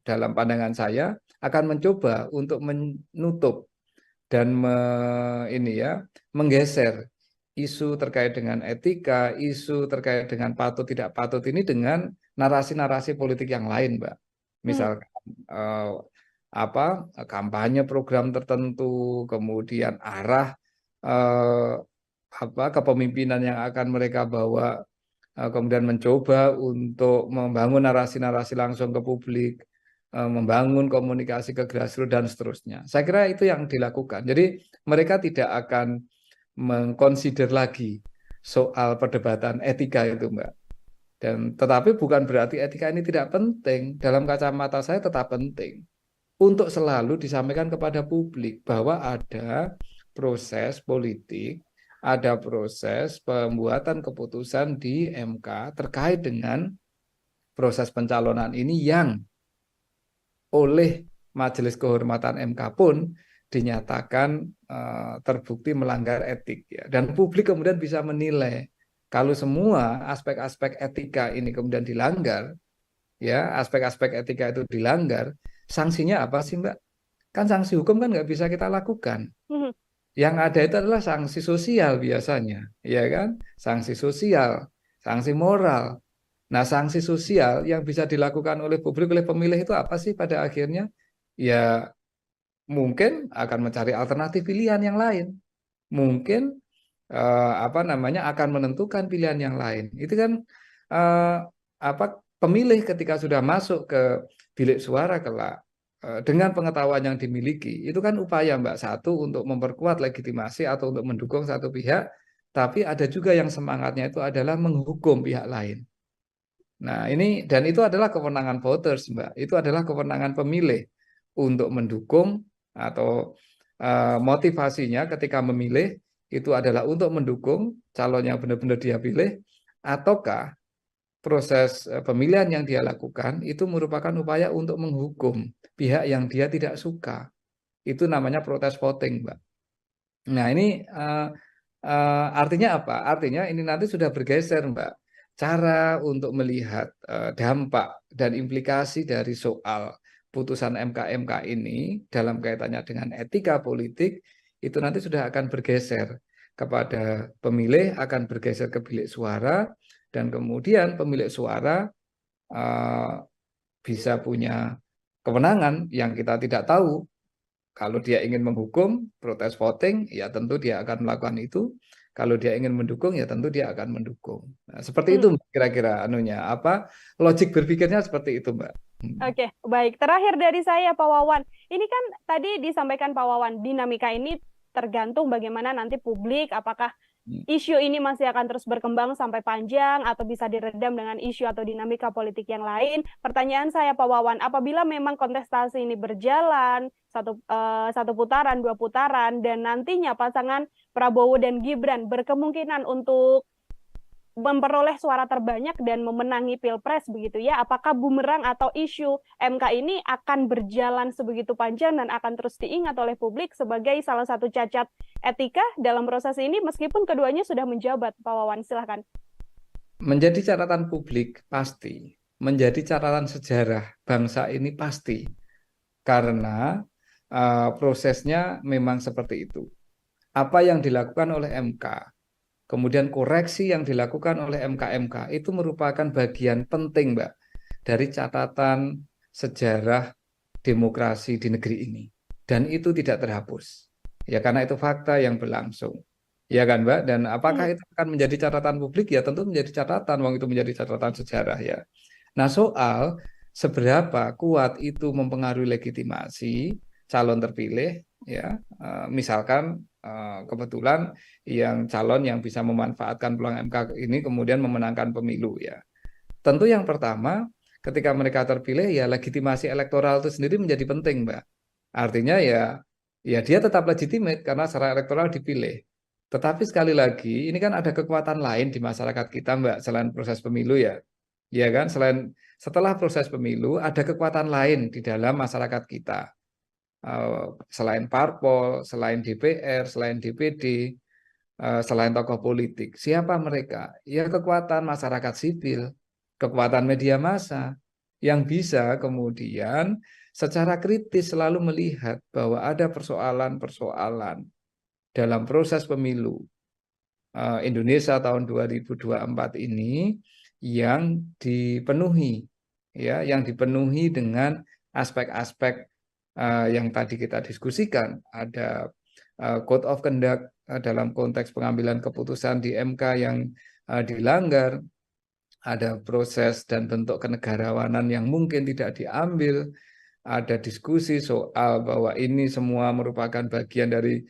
dalam pandangan saya akan mencoba untuk menutup dan menggeser isu terkait dengan etika, isu terkait dengan patut tidak patut ini dengan narasi-narasi politik yang lain, Mbak. Misalkan kampanye program tertentu, kemudian arah kepemimpinan yang akan mereka bawa, kemudian mencoba untuk membangun narasi-narasi langsung ke publik, membangun komunikasi ke grassroots dan seterusnya. Saya kira itu yang dilakukan. Jadi mereka tidak akan mengconsider lagi soal perdebatan etika itu, Mbak. Dan tetapi bukan berarti etika ini tidak penting. Dalam kacamata saya tetap penting untuk selalu disampaikan kepada publik bahwa ada proses politik, ada proses pembuatan keputusan di MK terkait dengan proses pencalonan ini yang oleh Majelis Kehormatan MK pun dinyatakan terbukti melanggar etik, ya. Dan publik kemudian bisa menilai kalau semua aspek-aspek etika ini kemudian dilanggar, ya, aspek-aspek etika itu dilanggar, sanksinya apa sih, Mbak? Kan sanksi hukum kan nggak bisa kita lakukan. Yang ada itu adalah sanksi sosial biasanya, ya kan? Sanksi sosial, sanksi moral. Nah, sanksi sosial yang bisa dilakukan oleh publik, oleh pemilih itu apa sih pada akhirnya? Ya, mungkin akan mencari alternatif pilihan yang lain. Mungkin akan menentukan pilihan yang lain. Itu kan pemilih ketika sudah masuk ke bilik suara kelak, dengan pengetahuan yang dimiliki, itu kan upaya, Mbak, satu untuk memperkuat legitimasi atau untuk mendukung satu pihak, tapi ada juga yang semangatnya itu adalah menghukum pihak lain. Nah, dan itu adalah kewenangan voters, Mbak. Itu adalah kewenangan pemilih untuk mendukung atau motivasinya ketika memilih itu adalah untuk mendukung calon yang benar-benar dia pilih, ataukah proses pemilihan yang dia lakukan itu merupakan upaya untuk menghukum pihak yang dia tidak suka. Itu namanya protes voting, Mbak. Nah, ini artinya apa? Artinya ini nanti sudah bergeser, Mbak. Cara untuk melihat dampak dan implikasi dari soal putusan MK ini dalam kaitannya dengan etika politik itu nanti sudah akan bergeser kepada pemilih, akan bergeser ke bilik suara, dan kemudian pemilik suara bisa punya kewenangan yang kita tidak tahu. Kalau dia ingin menghukum, protes voting, ya tentu dia akan melakukan itu. Kalau dia ingin mendukung, ya tentu dia akan mendukung. Nah, seperti itu kira-kira logik berpikirnya seperti itu, Mbak. Oke, baik. Terakhir dari saya, Pak Wawan. Ini kan tadi disampaikan Pak Wawan, dinamika ini tergantung bagaimana nanti publik, apakah isu ini masih akan terus berkembang sampai panjang atau bisa diredam dengan isu atau dinamika politik yang lain. Pertanyaan saya, Pak Wawan, apabila memang kontestasi ini berjalan satu putaran, 2 putaran, dan nantinya pasangan Prabowo dan Gibran berkemungkinan untuk memperoleh suara terbanyak dan memenangi Pilpres begitu ya, apakah bumerang atau isu MK ini akan berjalan sebegitu panjang dan akan terus diingat oleh publik sebagai salah satu cacat etika dalam proses ini meskipun keduanya sudah menjabat? Pak Wawan, silahkan. Menjadi catatan publik pasti, menjadi catatan sejarah bangsa ini pasti, karena prosesnya memang seperti itu. Apa yang dilakukan oleh MK, kemudian koreksi yang dilakukan oleh MK itu merupakan bagian penting, Mbak, dari catatan sejarah demokrasi di negeri ini. Dan itu tidak terhapus. Ya, karena itu fakta yang berlangsung. Ya kan, Mbak? Dan apakah itu akan menjadi catatan publik? Ya tentu menjadi catatan, wong itu menjadi catatan sejarah ya. Nah, soal seberapa kuat itu mempengaruhi legitimasi calon terpilih, ya, misalkan kebetulan calon yang bisa memanfaatkan peluang MK ini kemudian memenangkan pemilu, ya. Tentu yang pertama, ketika mereka terpilih, ya legitimasi elektoral itu sendiri menjadi penting, Mbak. Artinya ya dia tetap legitimate karena secara elektoral dipilih. Tetapi sekali lagi, ini kan ada kekuatan lain di masyarakat kita, Mbak, selain proses pemilu ya. Ya kan, setelah proses pemilu, ada kekuatan lain di dalam masyarakat kita. Selain parpol, selain DPR, selain DPD, selain tokoh politik. Siapa mereka? Ya kekuatan masyarakat sipil, kekuatan media massa, yang bisa kemudian secara kritis selalu melihat bahwa ada persoalan-persoalan dalam proses pemilu Indonesia tahun 2024 ini yang dipenuhi, ya, yang dipenuhi dengan aspek-aspek yang tadi kita diskusikan. Ada code of conduct dalam konteks pengambilan keputusan di MK yang dilanggar, ada proses dan bentuk kenegarawanan yang mungkin tidak diambil, ada diskusi soal bahwa ini semua merupakan bagian dari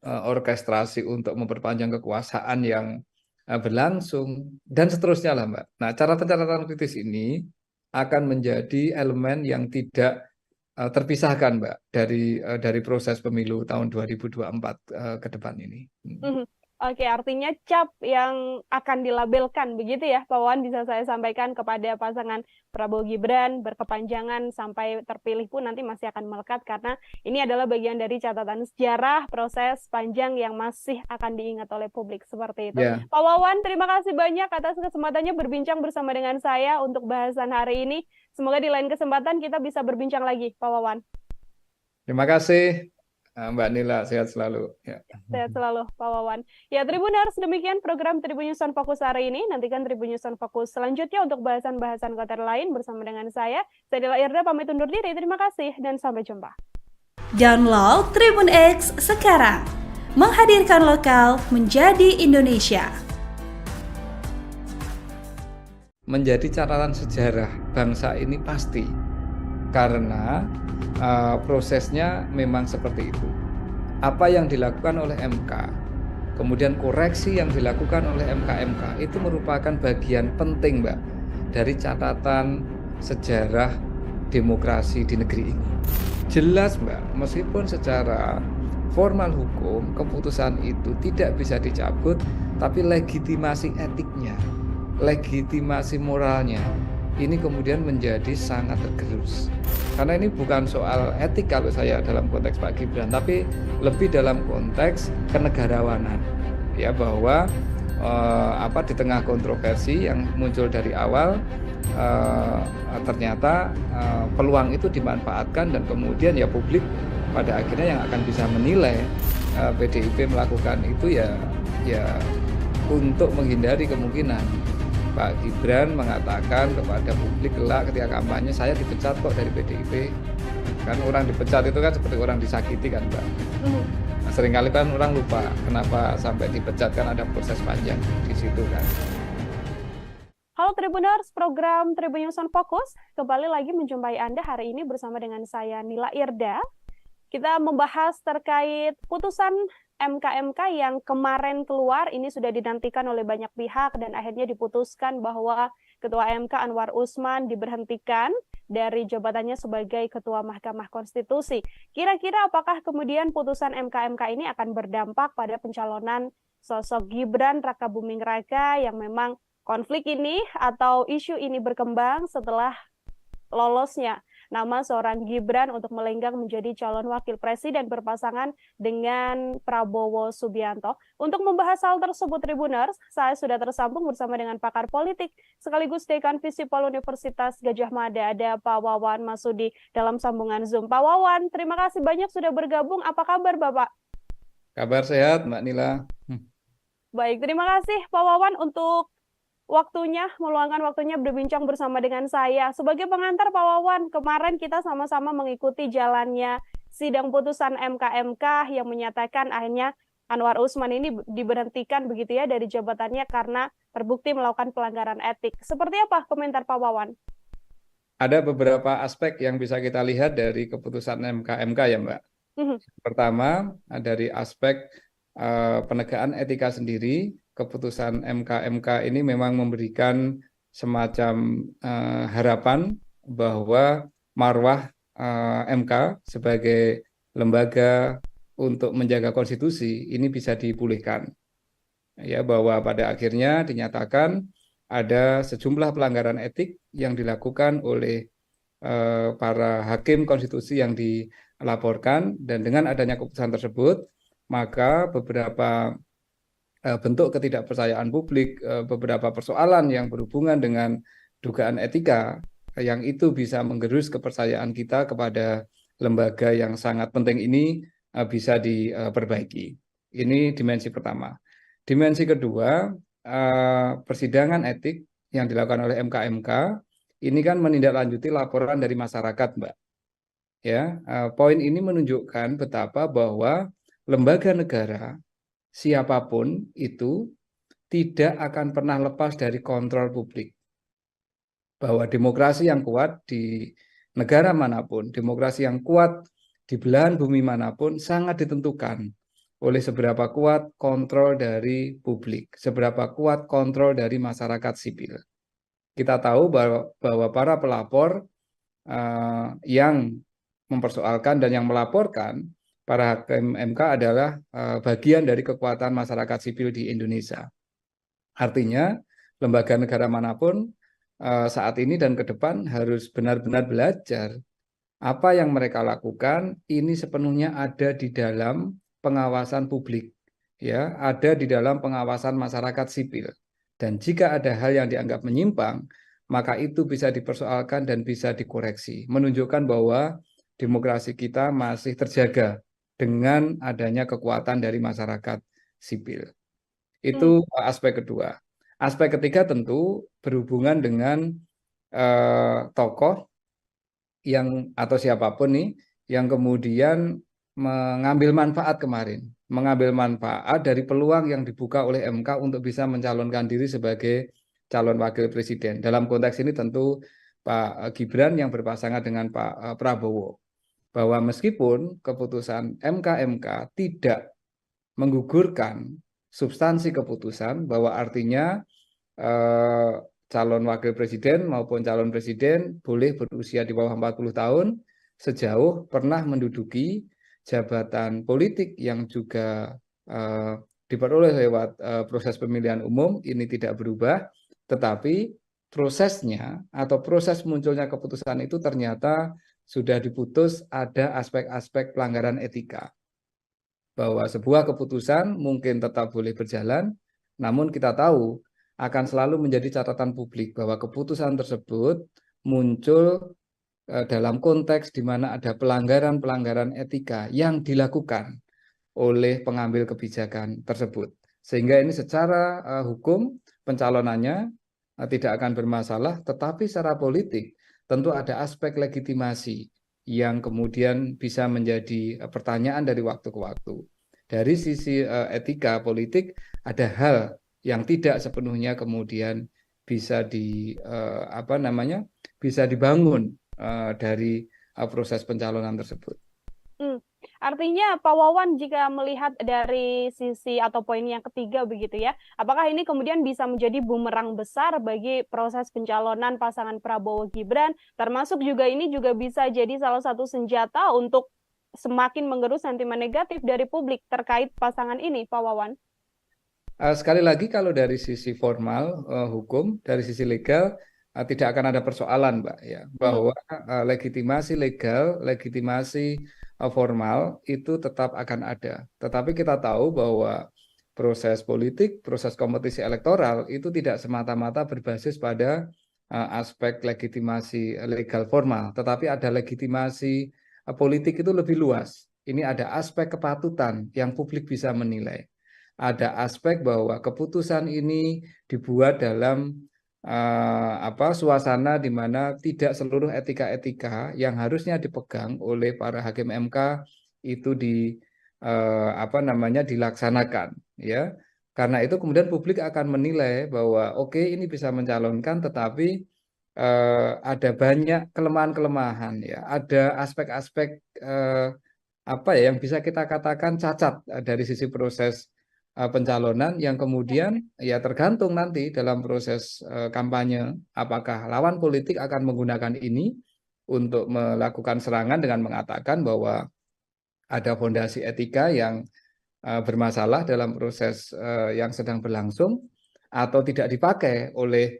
orkestrasi untuk memperpanjang kekuasaan yang berlangsung, dan seterusnya lah, Mbak. Nah, catatan kritis ini akan menjadi elemen yang tidak terpisahkan, Mbak, dari proses pemilu tahun 2024 ke depan ini. Oke, artinya cap yang akan dilabelkan begitu ya, Pak Wawan, bisa saya sampaikan kepada pasangan Prabowo Gibran berkepanjangan sampai terpilih pun nanti masih akan melekat karena ini adalah bagian dari catatan sejarah proses panjang yang masih akan diingat oleh publik seperti itu. Yeah. Pak Wawan, terima kasih banyak atas kesempatannya berbincang bersama dengan saya untuk bahasan hari ini. Semoga di lain kesempatan kita bisa berbincang lagi, Pak Wawan. Terima kasih. Mbak Nila, sehat selalu. Ya. Sehat selalu, Pak Wawan. Ya, Tribuners, demikian program Tribun News on Focus hari ini. Nantikan Tribun News on Focus selanjutnya untuk bahasan-bahasan konten lain bersama dengan saya. Saya Nila Irda, pamit undur diri. Terima kasih dan sampai jumpa. Download Tribun X sekarang. Menghadirkan lokal menjadi Indonesia. Menjadi catatan sejarah bangsa ini pasti. Karena prosesnya memang seperti itu. Apa yang dilakukan oleh MK, kemudian koreksi yang dilakukan oleh MK itu merupakan bagian penting, Mbak, dari catatan sejarah demokrasi di negeri ini. Jelas, Mbak, meskipun secara formal hukum keputusan itu tidak bisa dicabut, tapi legitimasi etiknya, legitimasi moralnya ini kemudian menjadi sangat tergerus. Karena ini bukan soal etik kalau saya dalam konteks Pak Gibran, tapi lebih dalam konteks kenegarawanan. Ya, bahwa di tengah kontroversi yang muncul dari awal, ternyata peluang itu dimanfaatkan dan kemudian ya publik pada akhirnya yang akan bisa menilai PDIP melakukan itu ya untuk menghindari kemungkinan Pak Gibran mengatakan kepada publik kelak ketika kampanye, saya dipecat kok dari PDIP. Kan orang dipecat itu kan seperti orang disakiti kan, Mbak. Nah, seringkali kan orang lupa kenapa sampai dipecat, kan ada proses panjang di situ kan. Halo Tribuners, program Tribun News on Focus kembali lagi menjumpai Anda hari ini bersama dengan saya Nila Irda. Kita membahas terkait putusan MK yang kemarin keluar, ini sudah dinantikan oleh banyak pihak dan akhirnya diputuskan bahwa Ketua MK Anwar Usman diberhentikan dari jabatannya sebagai Ketua Mahkamah Konstitusi. Kira-kira apakah kemudian putusan MK ini akan berdampak pada pencalonan sosok Gibran Rakabuming Raka yang memang konflik ini atau isu ini berkembang setelah lolosnya nama seorang Gibran untuk melenggang menjadi calon wakil presiden berpasangan dengan Prabowo Subianto. Untuk membahas hal tersebut, Tribuners, saya sudah tersambung bersama dengan pakar politik sekaligus Dekan Visipol Universitas Gadjah Mada, ada Pak Wawan Masudi dalam sambungan Zoom. Pak Wawan, terima kasih banyak sudah bergabung. Apa kabar, Bapak? Kabar sehat, Mbak Nila. Baik, terima kasih Pak Wawan untuk meluangkan waktunya berbincang bersama dengan saya. Sebagai pengantar Pak Wawan, kemarin kita sama-sama mengikuti jalannya sidang putusan MK yang menyatakan akhirnya Anwar Usman ini diberhentikan begitu ya dari jabatannya karena terbukti melakukan pelanggaran etik. Seperti apa komentar Pak Wawan? Ada beberapa aspek yang bisa kita lihat dari keputusan MK ya, Mbak. Pertama, dari aspek penegakan etika sendiri. Keputusan MK ini memang memberikan semacam harapan bahwa marwah MK sebagai lembaga untuk menjaga konstitusi ini bisa dipulihkan. Ya, bahwa pada akhirnya dinyatakan ada sejumlah pelanggaran etik yang dilakukan oleh para hakim konstitusi yang dilaporkan, dan dengan adanya keputusan tersebut maka beberapa bentuk ketidakpercayaan publik, beberapa persoalan yang berhubungan dengan dugaan etika yang itu bisa menggerus kepercayaan kita kepada lembaga yang sangat penting ini bisa diperbaiki. Ini dimensi pertama. Dimensi kedua, persidangan etik yang dilakukan oleh MK-MK ini kan menindaklanjuti laporan dari masyarakat, Mbak. Ya, poin ini menunjukkan betapa bahwa lembaga negara siapapun itu tidak akan pernah lepas dari kontrol publik. Bahwa demokrasi yang kuat di negara manapun, demokrasi yang kuat di belahan bumi manapun sangat ditentukan oleh seberapa kuat kontrol dari publik, seberapa kuat kontrol dari masyarakat sipil. Kita tahu bahwa para pelapor yang mempersoalkan dan yang melaporkan para hakim MK adalah bagian dari kekuatan masyarakat sipil di Indonesia. Artinya, lembaga negara manapun saat ini dan ke depan harus benar-benar belajar apa yang mereka lakukan ini sepenuhnya ada di dalam pengawasan publik, ya, ada di dalam pengawasan masyarakat sipil. Dan jika ada hal yang dianggap menyimpang, maka itu bisa dipersoalkan dan bisa dikoreksi, menunjukkan bahwa demokrasi kita masih terjaga dengan adanya kekuatan dari masyarakat sipil. Itu aspek kedua. Aspek ketiga tentu berhubungan dengan tokoh yang atau siapapun nih yang kemudian mengambil manfaat kemarin, mengambil manfaat dari peluang yang dibuka oleh MK untuk bisa mencalonkan diri sebagai calon wakil presiden. Dalam konteks ini tentu Pak Gibran yang berpasangan dengan Pak Prabowo. Bahwa meskipun keputusan MK-MK tidak menggugurkan substansi keputusan, bahwa artinya calon wakil presiden maupun calon presiden boleh berusia di bawah 40 tahun sejauh pernah menduduki jabatan politik yang juga diperoleh lewat proses pemilihan umum, ini tidak berubah, tetapi prosesnya atau proses munculnya keputusan itu ternyata sudah diputus ada aspek-aspek pelanggaran etika. Bahwa sebuah keputusan mungkin tetap boleh berjalan, namun kita tahu akan selalu menjadi catatan publik bahwa keputusan tersebut muncul dalam konteks di mana ada pelanggaran-pelanggaran etika yang dilakukan oleh pengambil kebijakan tersebut. Sehingga ini secara hukum pencalonannya tidak akan bermasalah, tetapi secara politik tentu ada aspek legitimasi yang kemudian bisa menjadi pertanyaan dari waktu ke waktu. Dari sisi etika politik ada hal yang tidak sepenuhnya kemudian bisa bisa dibangun dari proses pencalonan tersebut. Artinya Pak Wawan jika melihat dari sisi atau poin yang ketiga begitu ya, apakah ini kemudian bisa menjadi bumerang besar bagi proses pencalonan pasangan Prabowo Gibran, termasuk juga ini juga bisa jadi salah satu senjata untuk semakin menggerus sentimen negatif dari publik terkait pasangan ini, Pak Wawan? Sekali lagi kalau dari sisi formal hukum, dari sisi legal tidak akan ada persoalan, Mbak, ya, bahwa legitimasi legal, legitimasi formal itu tetap akan ada. Tetapi kita tahu bahwa proses politik, proses kompetisi elektoral itu tidak semata-mata berbasis pada aspek legitimasi legal formal, tetapi ada legitimasi politik itu lebih luas. Ini ada aspek kepatutan yang publik bisa menilai. Ada aspek bahwa keputusan ini dibuat dalam suasana di mana tidak seluruh etika-etika yang harusnya dipegang oleh para hakim MK itu dilaksanakan, ya. Karena itu kemudian publik akan menilai bahwa oke, ini bisa mencalonkan, tetapi ada banyak kelemahan-kelemahan, ya. Ada aspek-aspek yang bisa kita katakan cacat dari sisi proses pencalonan yang kemudian ya tergantung nanti dalam proses kampanye apakah lawan politik akan menggunakan ini untuk melakukan serangan dengan mengatakan bahwa ada fondasi etika yang bermasalah dalam proses yang sedang berlangsung atau tidak dipakai oleh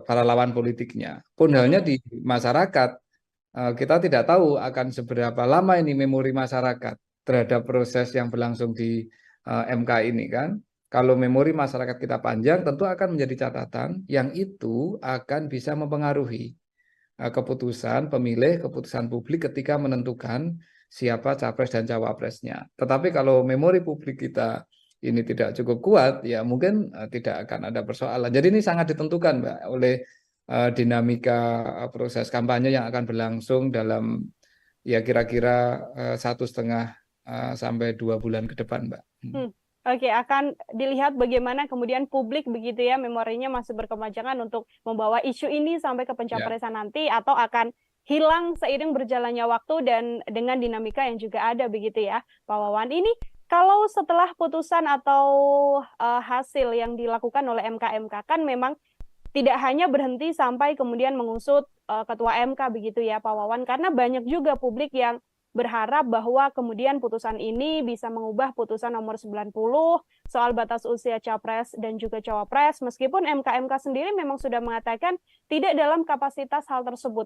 para lawan politiknya. Pun halnya di masyarakat, kita tidak tahu akan seberapa lama ini memori masyarakat terhadap proses yang berlangsung di MK ini kan. Kalau memori masyarakat kita panjang, tentu akan menjadi catatan yang itu akan bisa mempengaruhi keputusan pemilih, keputusan publik ketika menentukan siapa capres dan cawapresnya. Tetapi kalau memori publik kita ini tidak cukup kuat, ya mungkin tidak akan ada persoalan. Jadi ini sangat ditentukan, Mbak, oleh dinamika proses kampanye yang akan berlangsung dalam ya kira-kira 1,5 sampai 2 bulan ke depan, Mbak. Oke, akan dilihat bagaimana kemudian publik begitu ya, memorinya masih berkepanjangan untuk membawa isu ini sampai ke pencapresan nanti, atau akan hilang seiring berjalannya waktu dan dengan dinamika yang juga ada begitu ya, Pak Wawan. Ini kalau setelah putusan atau hasil yang dilakukan oleh MK kan memang tidak hanya berhenti sampai kemudian mengusut Ketua MK begitu ya, Pak Wawan, karena banyak juga publik yang berharap bahwa kemudian putusan ini bisa mengubah putusan nomor 90 soal batas usia capres dan juga cawapres, meskipun MK sendiri memang sudah mengatakan tidak dalam kapasitas hal tersebut.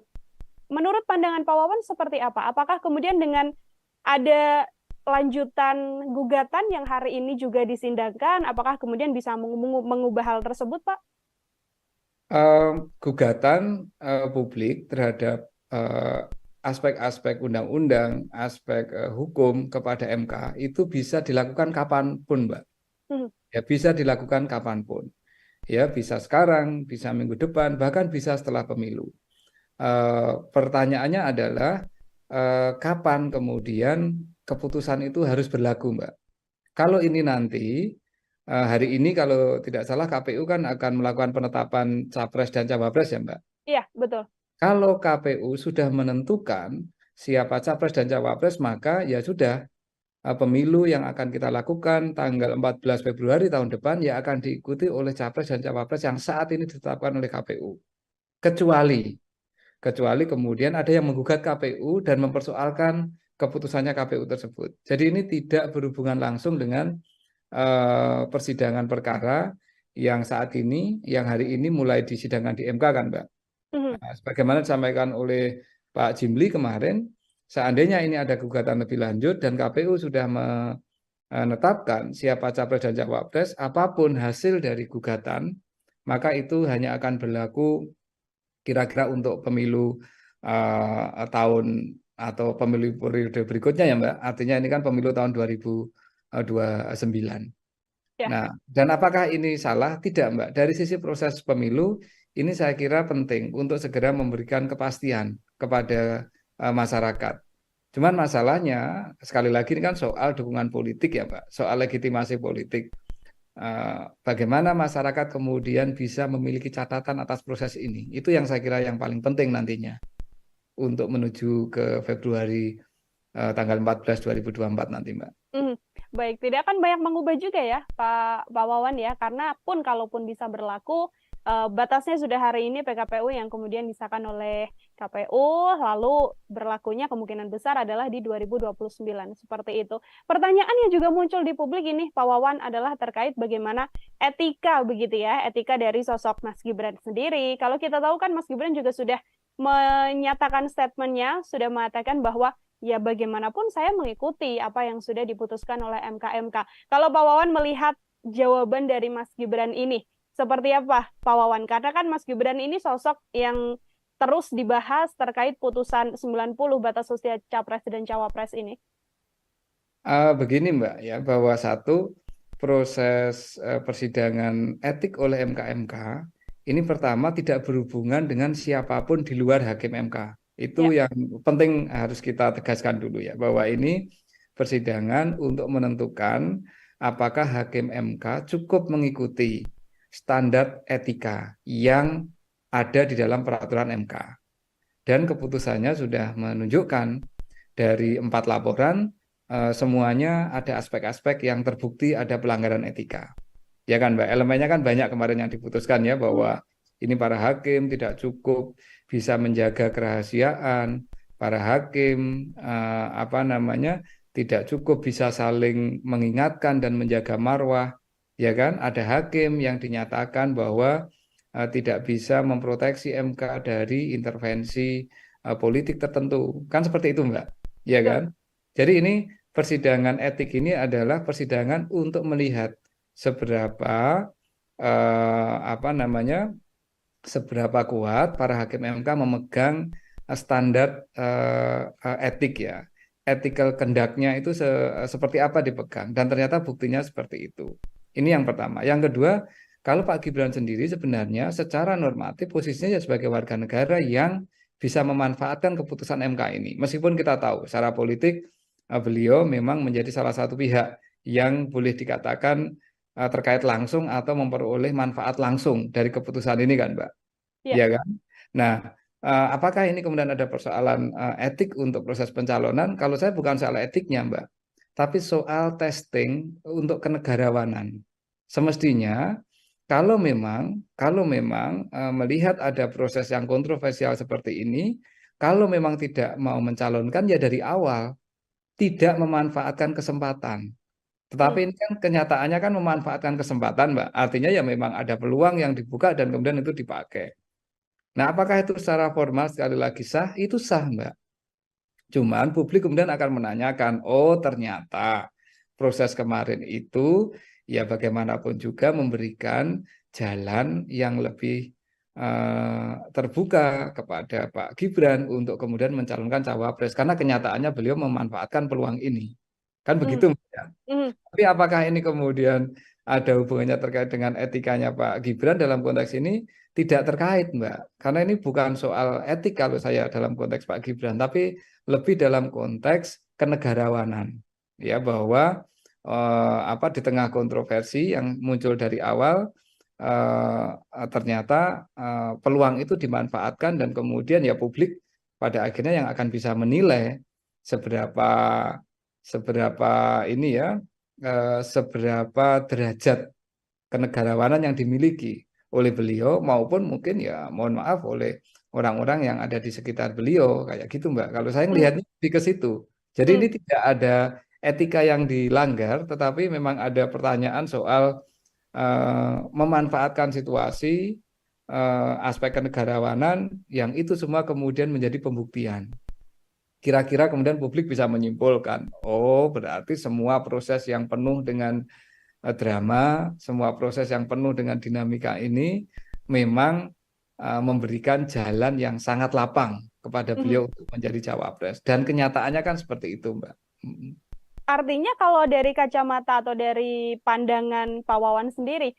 Menurut pandangan Pak Wawan seperti apa? Apakah kemudian dengan ada lanjutan gugatan yang hari ini juga disindangkan, apakah kemudian bisa mengubah hal tersebut, Pak? Gugatan publik terhadap aspek-aspek undang-undang, aspek hukum kepada MK itu bisa dilakukan kapanpun, Mbak. Ya bisa dilakukan kapanpun. Ya bisa sekarang, bisa minggu depan, bahkan bisa setelah pemilu. Pertanyaannya adalah kapan kemudian keputusan itu harus berlaku, Mbak. Kalau ini nanti hari ini kalau tidak salah KPU kan akan melakukan penetapan capres dan cawapres ya, Mbak. Iya, betul. Kalau KPU sudah menentukan siapa capres dan cawapres, maka ya sudah pemilu yang akan kita lakukan tanggal 14 Februari tahun depan ya akan diikuti oleh capres dan cawapres yang saat ini ditetapkan oleh KPU. Kecuali kemudian ada yang menggugat KPU dan mempersoalkan keputusannya KPU tersebut. Jadi ini tidak berhubungan langsung dengan persidangan perkara yang saat ini, yang hari ini mulai disidangkan di MK kan, Mbak. Nah, sebagaimana disampaikan oleh Pak Jimli kemarin, seandainya ini ada gugatan lebih lanjut dan KPU sudah menetapkan siapa capres dan cawapres, apapun hasil dari gugatan, maka itu hanya akan berlaku kira-kira untuk pemilu tahun atau pemilu periode berikutnya ya, Mbak. Artinya ini kan pemilu tahun 2029. Ya. Nah, dan apakah ini salah? Tidak, Mbak. Dari sisi proses pemilu, ini saya kira penting untuk segera memberikan kepastian kepada masyarakat. Cuman masalahnya, sekali lagi ini kan soal dukungan politik ya, Mbak. Soal legitimasi politik. Bagaimana masyarakat kemudian bisa memiliki catatan atas proses ini. Itu yang saya kira yang paling penting nantinya. Untuk menuju ke Februari tanggal 14 2024 nanti, Mbak. Baik, tidak akan banyak mengubah juga ya Pak Wawan ya, karena pun kalaupun bisa berlaku, batasnya sudah hari ini PKPU yang kemudian disahkan oleh KPU, lalu berlakunya kemungkinan besar adalah di 2029, seperti itu. Pertanyaan yang juga muncul di publik ini Pak Wawan adalah terkait bagaimana etika begitu ya, etika dari sosok Mas Gibran sendiri. Kalau kita tahu kan Mas Gibran juga sudah menyatakan statementnya, sudah mengatakan bahwa ya bagaimanapun saya mengikuti apa yang sudah diputuskan oleh MK. Kalau Pak Wawan melihat jawaban dari Mas Gibran ini, seperti apa Pak Wawan? Karena kan Mas Gibran ini sosok yang terus dibahas terkait putusan 90 batas usia capres dan cawapres ini. Begini Mbak ya, bahwa satu proses persidangan etik oleh MK ini pertama tidak berhubungan dengan siapapun di luar hakim MK. Itu yang penting harus kita tegaskan dulu ya, bahwa ini persidangan untuk menentukan apakah hakim MK cukup mengikuti standar etika yang ada di dalam peraturan MK. Dan keputusannya sudah menunjukkan dari 4 laporan semuanya ada aspek-aspek yang terbukti ada pelanggaran etika. Ya kan Mbak, elemennya kan banyak kemarin yang diputuskan ya, bahwa ini para hakim tidak cukup bisa menjaga kerahasiaan, para hakim tidak cukup bisa saling mengingatkan dan menjaga marwah, ya kan? Ada hakim yang dinyatakan bahwa tidak bisa memproteksi MK dari intervensi politik tertentu, kan seperti itu Mbak, ya kan? Jadi ini persidangan etik ini adalah persidangan untuk melihat seberapa seberapa kuat para hakim MK memegang standar etik ya, ethical conduct-nya itu seperti apa dipegang, dan ternyata buktinya seperti itu. Ini yang pertama. Yang kedua, kalau Pak Gibran sendiri sebenarnya secara normatif posisinya ya sebagai warga negara yang bisa memanfaatkan keputusan MK ini. Meskipun kita tahu secara politik beliau memang menjadi salah satu pihak yang boleh dikatakan terkait langsung atau memperoleh manfaat langsung dari keputusan ini kan Mbak, ya kan? Nah, apakah ini kemudian ada persoalan etik untuk proses pencalonan? Kalau saya bukan soal etiknya Mbak, tapi soal testing untuk kenegarawanan. Semestinya kalau memang melihat ada proses yang kontroversial seperti ini, kalau memang tidak mau mencalonkan ya dari awal tidak memanfaatkan kesempatan. Tetapi ini kan kenyataannya kan memanfaatkan kesempatan, Mbak. Artinya ya memang ada peluang yang dibuka dan kemudian itu dipakai. Nah, apakah itu secara formal sekali lagi sah? Itu sah, Mbak. Cuman publik kemudian akan menanyakan, oh ternyata proses kemarin itu ya bagaimanapun juga memberikan jalan yang lebih terbuka kepada Pak Gibran untuk kemudian mencalonkan cawapres. Karena kenyataannya beliau memanfaatkan peluang ini. Kan begitu, Mbak, ya? Tapi apakah ini kemudian ada hubungannya terkait dengan etikanya Pak Gibran dalam konteks ini? Tidak terkait, Mbak. Karena ini bukan soal etik kalau saya dalam konteks Pak Gibran, tapi lebih dalam konteks kenegarawanan. Ya, bahwa di tengah kontroversi yang muncul dari awal, ternyata peluang itu dimanfaatkan dan kemudian ya publik pada akhirnya yang akan bisa menilai seberapa derajat kenegarawanan yang dimiliki oleh beliau maupun mungkin ya mohon maaf oleh orang-orang yang ada di sekitar beliau, kayak gitu Mbak. Kalau saya melihatnya lebih ke situ. Jadi ini tidak ada etika yang dilanggar, tetapi memang ada pertanyaan soal memanfaatkan situasi, aspek kenegarawanan yang itu semua kemudian menjadi pembuktian. Kira-kira kemudian publik bisa menyimpulkan, oh berarti semua proses yang penuh dengan drama, semua proses yang penuh dengan dinamika ini memang memberikan jalan yang sangat lapang kepada beliau untuk menjadi cawapres. Dan kenyataannya kan seperti itu, Mbak. Artinya kalau dari kacamata atau dari pandangan Pak Wawan sendiri,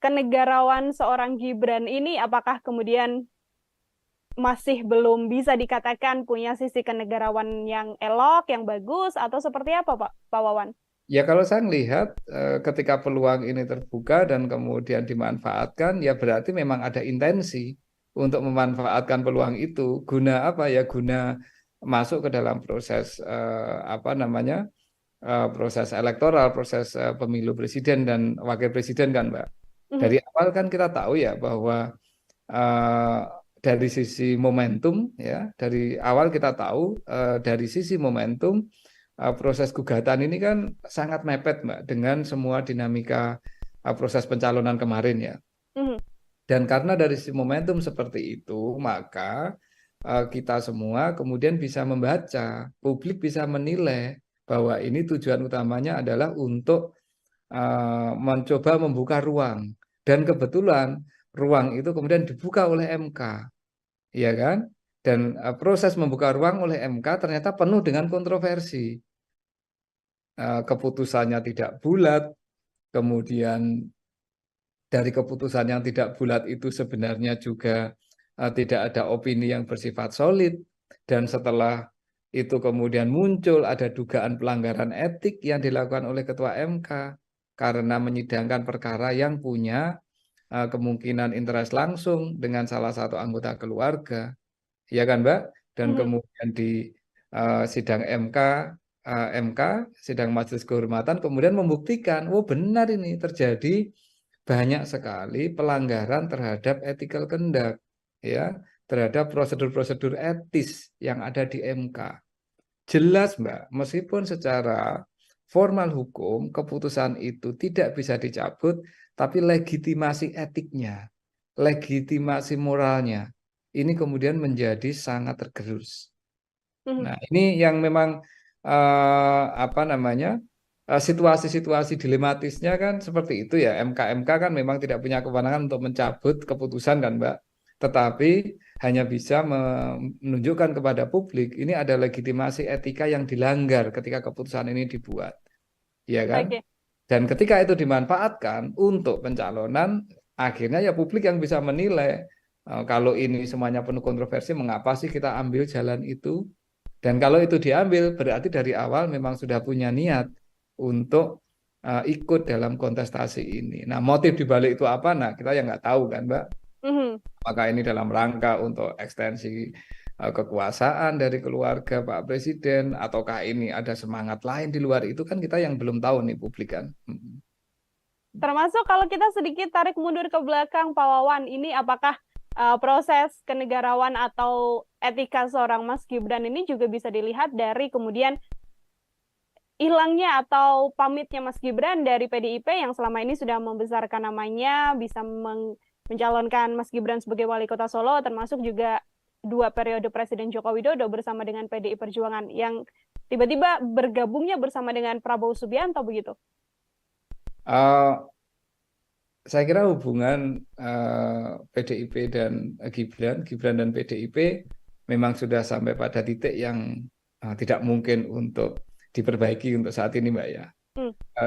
kenegarawan seorang Gibran ini apakah kemudian masih belum bisa dikatakan punya sisi kenegarawan yang elok, yang bagus, atau seperti apa Pak Wawan? Ya kalau saya melihat ketika peluang ini terbuka dan kemudian dimanfaatkan, ya berarti memang ada intensi untuk memanfaatkan peluang itu guna apa ya, guna masuk ke dalam proses proses elektoral, proses pemilu presiden dan wakil presiden kan Mbak. Dari awal kan kita tahu ya bahwa dari sisi momentum ya, dari awal kita tahu dari sisi momentum proses gugatan ini kan sangat mepet Mbak dengan semua dinamika proses pencalonan kemarin ya. Dan karena dari sisi momentum seperti itu, maka kita semua kemudian bisa membaca, publik bisa menilai bahwa ini tujuan utamanya adalah untuk mencoba membuka ruang. Dan kebetulan ruang itu kemudian dibuka oleh MK. Ya kan? Dan proses membuka ruang oleh MK ternyata penuh dengan kontroversi. Keputusannya tidak bulat, kemudian dari keputusan yang tidak bulat itu sebenarnya juga tidak ada opini yang bersifat solid, dan setelah itu kemudian muncul ada dugaan pelanggaran etik yang dilakukan oleh Ketua MK karena menyidangkan perkara yang punya kemungkinan interest langsung dengan salah satu anggota keluarga, ya kan Mbak? Dan kemudian di sidang MK MK, sidang Majelis Kehormatan, kemudian membuktikan, oh benar ini terjadi banyak sekali pelanggaran terhadap ethical conduct, ya, terhadap prosedur-prosedur etis yang ada di MK. Jelas, Mbak, meskipun secara formal hukum keputusan itu tidak bisa dicabut, tapi legitimasi etiknya, legitimasi moralnya, ini kemudian menjadi sangat tergerus. Nah, ini yang memang situasi-situasi dilematisnya kan seperti itu ya. MK kan memang tidak punya kewenangan untuk mencabut keputusan kan, Mbak. Tetapi hanya bisa menunjukkan kepada publik ini ada legitimasi etika yang dilanggar ketika keputusan ini dibuat. Ya kan? Oke. Dan ketika itu dimanfaatkan untuk pencalonan, akhirnya ya publik yang bisa menilai kalau ini semuanya penuh kontroversi, mengapa sih kita ambil jalan itu? Dan kalau itu diambil, berarti dari awal memang sudah punya niat untuk ikut dalam kontestasi ini. Nah, motif dibalik itu apa? Nah, kita yang nggak tahu kan, Mbak. Apakah ini dalam rangka untuk ekstensi kekuasaan dari keluarga Pak Presiden, ataukah ini ada semangat lain di luar itu, kan kita yang belum tahu nih publik kan. Termasuk kalau kita sedikit tarik mundur ke belakang, Pak Wawan, ini apakah proses kenegarawan atau etika seorang Mas Gibran ini juga bisa dilihat dari kemudian hilangnya atau pamitnya Mas Gibran dari PDIP yang selama ini sudah membesarkan namanya, bisa mencalonkan Mas Gibran sebagai wali kota Solo, termasuk juga 2 periode Presiden Joko Widodo bersama dengan PDI Perjuangan yang tiba-tiba bergabungnya bersama dengan Prabowo Subianto begitu? Saya kira hubungan PDIP dan Gibran dan PDIP memang sudah sampai pada titik yang tidak mungkin untuk diperbaiki untuk saat ini, Mbak ya.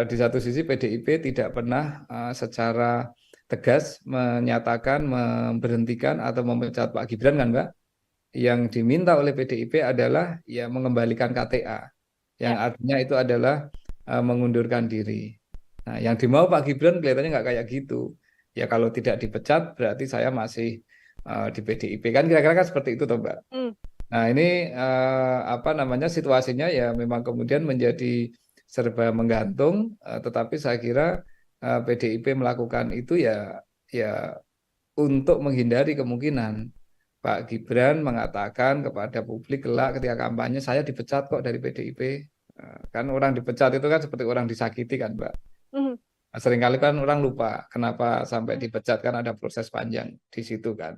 Di satu sisi PDIP tidak pernah secara tegas menyatakan memberhentikan atau memecat Pak Gibran kan, Mbak. Yang diminta oleh PDIP adalah ya mengembalikan KTA, yang artinya itu adalah mengundurkan diri. Nah, yang dimau Pak Gibran kelihatannya nggak kayak gitu. Ya kalau tidak dipecat berarti saya masih di PDIP kan, kira-kira kan seperti itu toh, Mbak. Nah, ini situasinya ya memang kemudian menjadi serba menggantung, tetapi saya kira PDIP melakukan itu ya untuk menghindari kemungkinan Pak Gibran mengatakan kepada publik kelak ketika kampanye, saya dipecat kok dari PDIP. Kan orang dipecat itu kan seperti orang disakiti kan, Mbak. Seringkali kan orang lupa kenapa sampai dipecat, kan ada proses panjang di situ kan.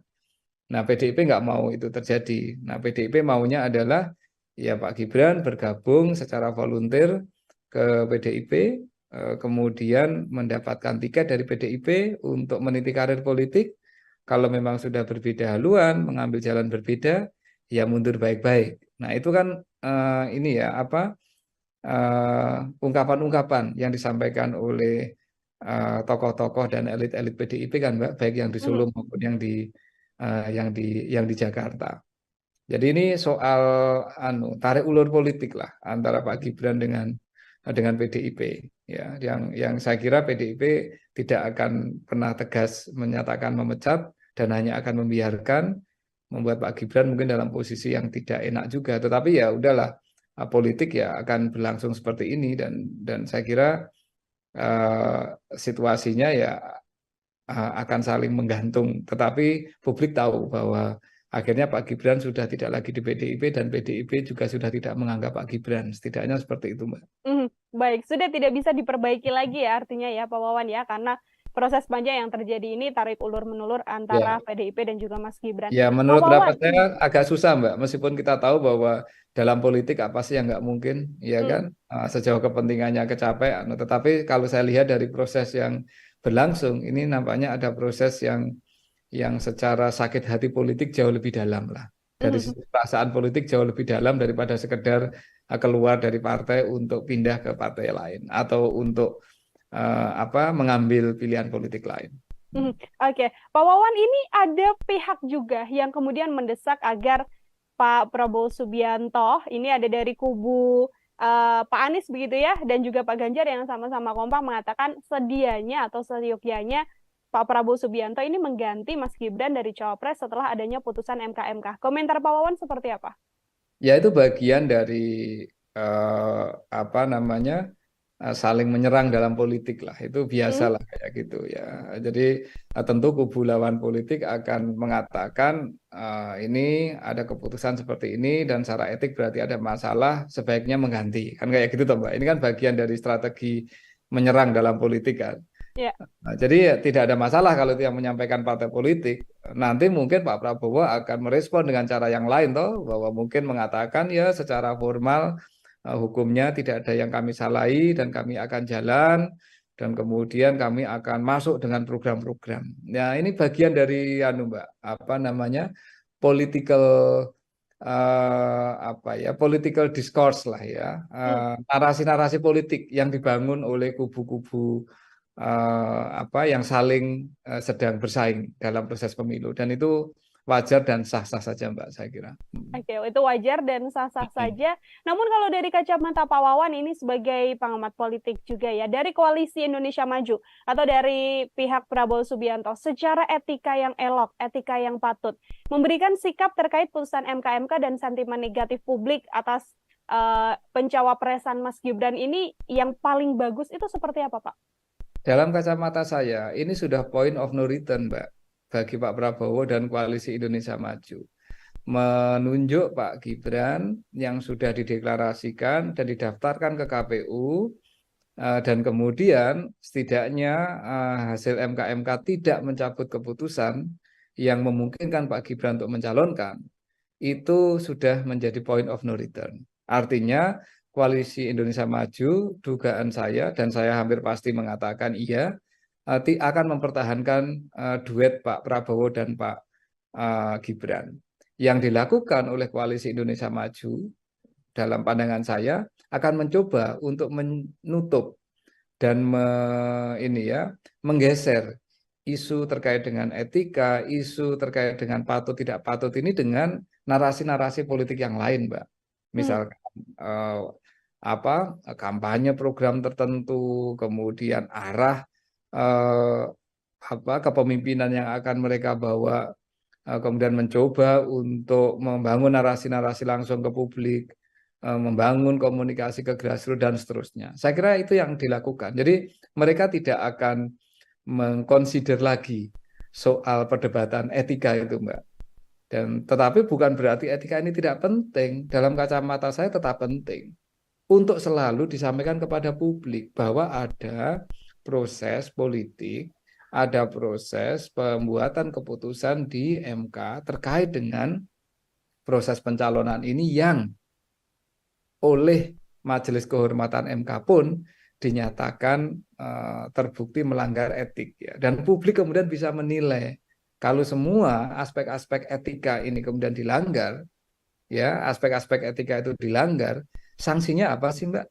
Nah, PDIP nggak mau itu terjadi. Nah, PDIP maunya adalah ya Pak Gibran bergabung secara volunteer ke PDIP, kemudian mendapatkan tiket dari PDIP untuk meniti karir politik. Kalau memang sudah berbeda haluan, mengambil jalan berbeda, ya mundur baik-baik. Nah, itu kan ungkapan-ungkapan yang disampaikan oleh tokoh-tokoh dan elit-elit PDIP kan, Mbak, baik yang di Solo maupun yang di Jakarta. Jadi ini soal tarik ulur politik lah antara Pak Gibran dengan PDIP ya, yang saya kira PDIP tidak akan pernah tegas menyatakan memecat dan hanya akan membiarkan, membuat Pak Gibran mungkin dalam posisi yang tidak enak juga. Tetapi ya udahlah, politik ya akan berlangsung seperti ini, dan saya kira situasinya ya akan saling menggantung. Tetapi publik tahu bahwa akhirnya Pak Gibran sudah tidak lagi di PDIP dan PDIP juga sudah tidak menganggap Pak Gibran. Setidaknya seperti itu, Mbak. Baik, sudah tidak bisa diperbaiki lagi ya artinya ya Pak Wawan ya, karena proses panjang yang terjadi ini tarik ulur menulur antara PDIP dan juga Mas Gibran. Ya, menurut pendapat saya agak susah, Mbak. Meskipun kita tahu bahwa dalam politik apa sih yang nggak mungkin, ya kan? Sejauh kepentingannya kecapai. Tetapi kalau saya lihat dari proses yang berlangsung, ini nampaknya ada proses yang secara sakit hati politik jauh lebih dalam lah. Dari perasaan politik jauh lebih dalam daripada sekedar keluar dari partai untuk pindah ke partai lain atau untuk mengambil pilihan politik lain. Oke, Pak Wawan, ini ada pihak juga yang kemudian mendesak agar Pak Prabowo Subianto, ini ada dari kubu Pak Anies begitu ya, dan juga Pak Ganjar yang sama-sama kompak mengatakan sedianya atau seyogyanya Pak Prabowo Subianto ini mengganti Mas Gibran dari Cawapres setelah adanya putusan MK. Komentar Pak Wawan seperti apa? Ya, itu bagian dari apa namanya saling menyerang dalam politik lah, itu biasalah kayak gitu ya. Jadi tentu kubu lawan politik akan mengatakan ini ada keputusan seperti ini dan secara etik berarti ada masalah, sebaiknya mengganti, kan kayak gitu toh Mbak. Ini kan bagian dari strategi menyerang dalam politik kan. Ya. Nah, jadi ya, tidak ada masalah kalau itu yang menyampaikan partai politik. Nanti mungkin Pak Prabowo akan merespon dengan cara yang lain toh, bahwa mungkin mengatakan ya secara formal hukumnya tidak ada yang kami salahi dan kami akan jalan dan kemudian kami akan masuk dengan program-program. Ya ini bagian dari Mbak, apa namanya political political discourse lah ya, narasi-narasi politik yang dibangun oleh kubu-kubu yang saling sedang bersaing dalam proses pemilu, dan itu wajar dan sah-sah saja Mbak, saya kira. Oke, itu wajar dan sah-sah saja. Namun kalau dari kacamata Pak Wawan ini sebagai pengamat politik juga ya, dari Koalisi Indonesia Maju atau dari pihak Prabowo Subianto, secara etika yang elok, etika yang patut, memberikan sikap terkait putusan MK dan sentimen negatif publik atas pencawapresan Mas Gibran ini yang paling bagus itu seperti apa Pak? Dalam kacamata saya, ini sudah point of no return Mbak, bagi Pak Prabowo dan Koalisi Indonesia Maju. Menunjuk Pak Gibran yang sudah dideklarasikan dan didaftarkan ke KPU, dan kemudian setidaknya hasil MK tidak mencabut keputusan yang memungkinkan Pak Gibran untuk mencalonkan, itu sudah menjadi point of no return. Artinya Koalisi Indonesia Maju, dugaan saya dan saya hampir pasti mengatakan iya, akan mempertahankan duet Pak Prabowo dan Pak Gibran. Yang dilakukan oleh Koalisi Indonesia Maju dalam pandangan saya akan mencoba untuk menutup dan menggeser isu terkait dengan etika, isu terkait dengan patut tidak patut ini dengan narasi-narasi politik yang lain, Mbak. Misalkan kampanye program tertentu, kemudian arah kepemimpinan yang akan mereka bawa, kemudian mencoba untuk membangun narasi-narasi langsung ke publik, membangun komunikasi ke grassroots dan seterusnya. Saya kira itu yang dilakukan. Jadi mereka tidak akan mengconsider lagi soal perdebatan etika itu, Mbak. Tetapi bukan berarti etika ini tidak penting. Dalam kacamata saya tetap penting untuk selalu disampaikan kepada publik bahwa ada proses politik, ada proses pembuatan keputusan di MK terkait dengan proses pencalonan ini yang oleh Majelis Kehormatan MK pun dinyatakan terbukti melanggar etik ya. Dan publik kemudian bisa menilai kalau semua aspek-aspek etika ini kemudian dilanggar, ya aspek-aspek etika itu dilanggar, sanksinya apa sih Mbak?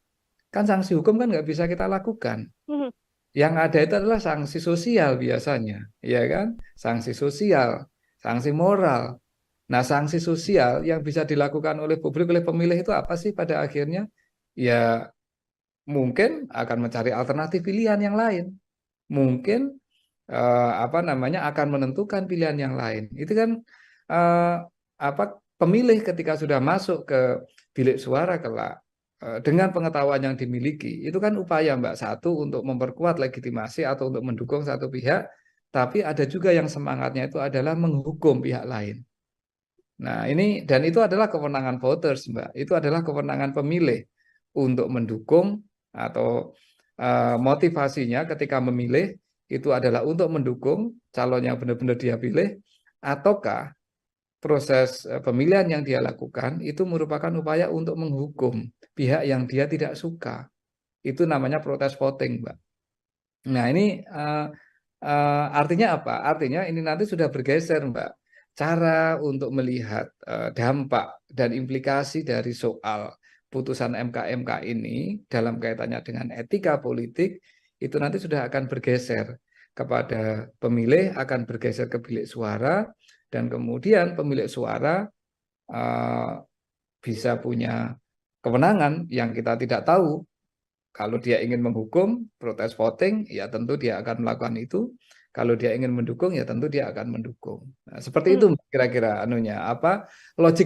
Kan sanksi hukum kan nggak bisa kita lakukan. Yang ada itu adalah sanksi sosial biasanya, ya kan? Sanksi sosial, sanksi moral. Nah, sanksi sosial yang bisa dilakukan oleh publik, oleh pemilih itu apa sih pada akhirnya? Ya mungkin akan mencari alternatif pilihan yang lain. Mungkin akan menentukan pilihan yang lain. Itu kan pemilih ketika sudah masuk ke bilik suara kelak dengan pengetahuan yang dimiliki, itu kan upaya Mbak, satu untuk memperkuat legitimasi atau untuk mendukung satu pihak, tapi ada juga yang semangatnya itu adalah menghukum pihak lain. Nah ini, dan itu adalah kewenangan voters Mbak, itu adalah kewenangan pemilih untuk mendukung atau motivasinya ketika memilih itu adalah untuk mendukung calon yang benar-benar dia pilih, ataukah proses pemilihan yang dia lakukan itu merupakan upaya untuk menghukum pihak yang dia tidak suka. Itu namanya protes voting, Mbak. Nah ini artinya apa? Artinya ini nanti sudah bergeser, Mbak. Cara untuk melihat dampak dan implikasi dari soal putusan MK ini dalam kaitannya dengan etika politik itu nanti sudah akan bergeser kepada pemilih, akan bergeser ke bilik suara, dan kemudian pemilik suara bisa punya kewenangan yang kita tidak tahu. Kalau dia ingin menghukum, protes voting, ya tentu dia akan melakukan itu. Kalau dia ingin mendukung, ya tentu dia akan mendukung. Nah, seperti itu kira-kira logik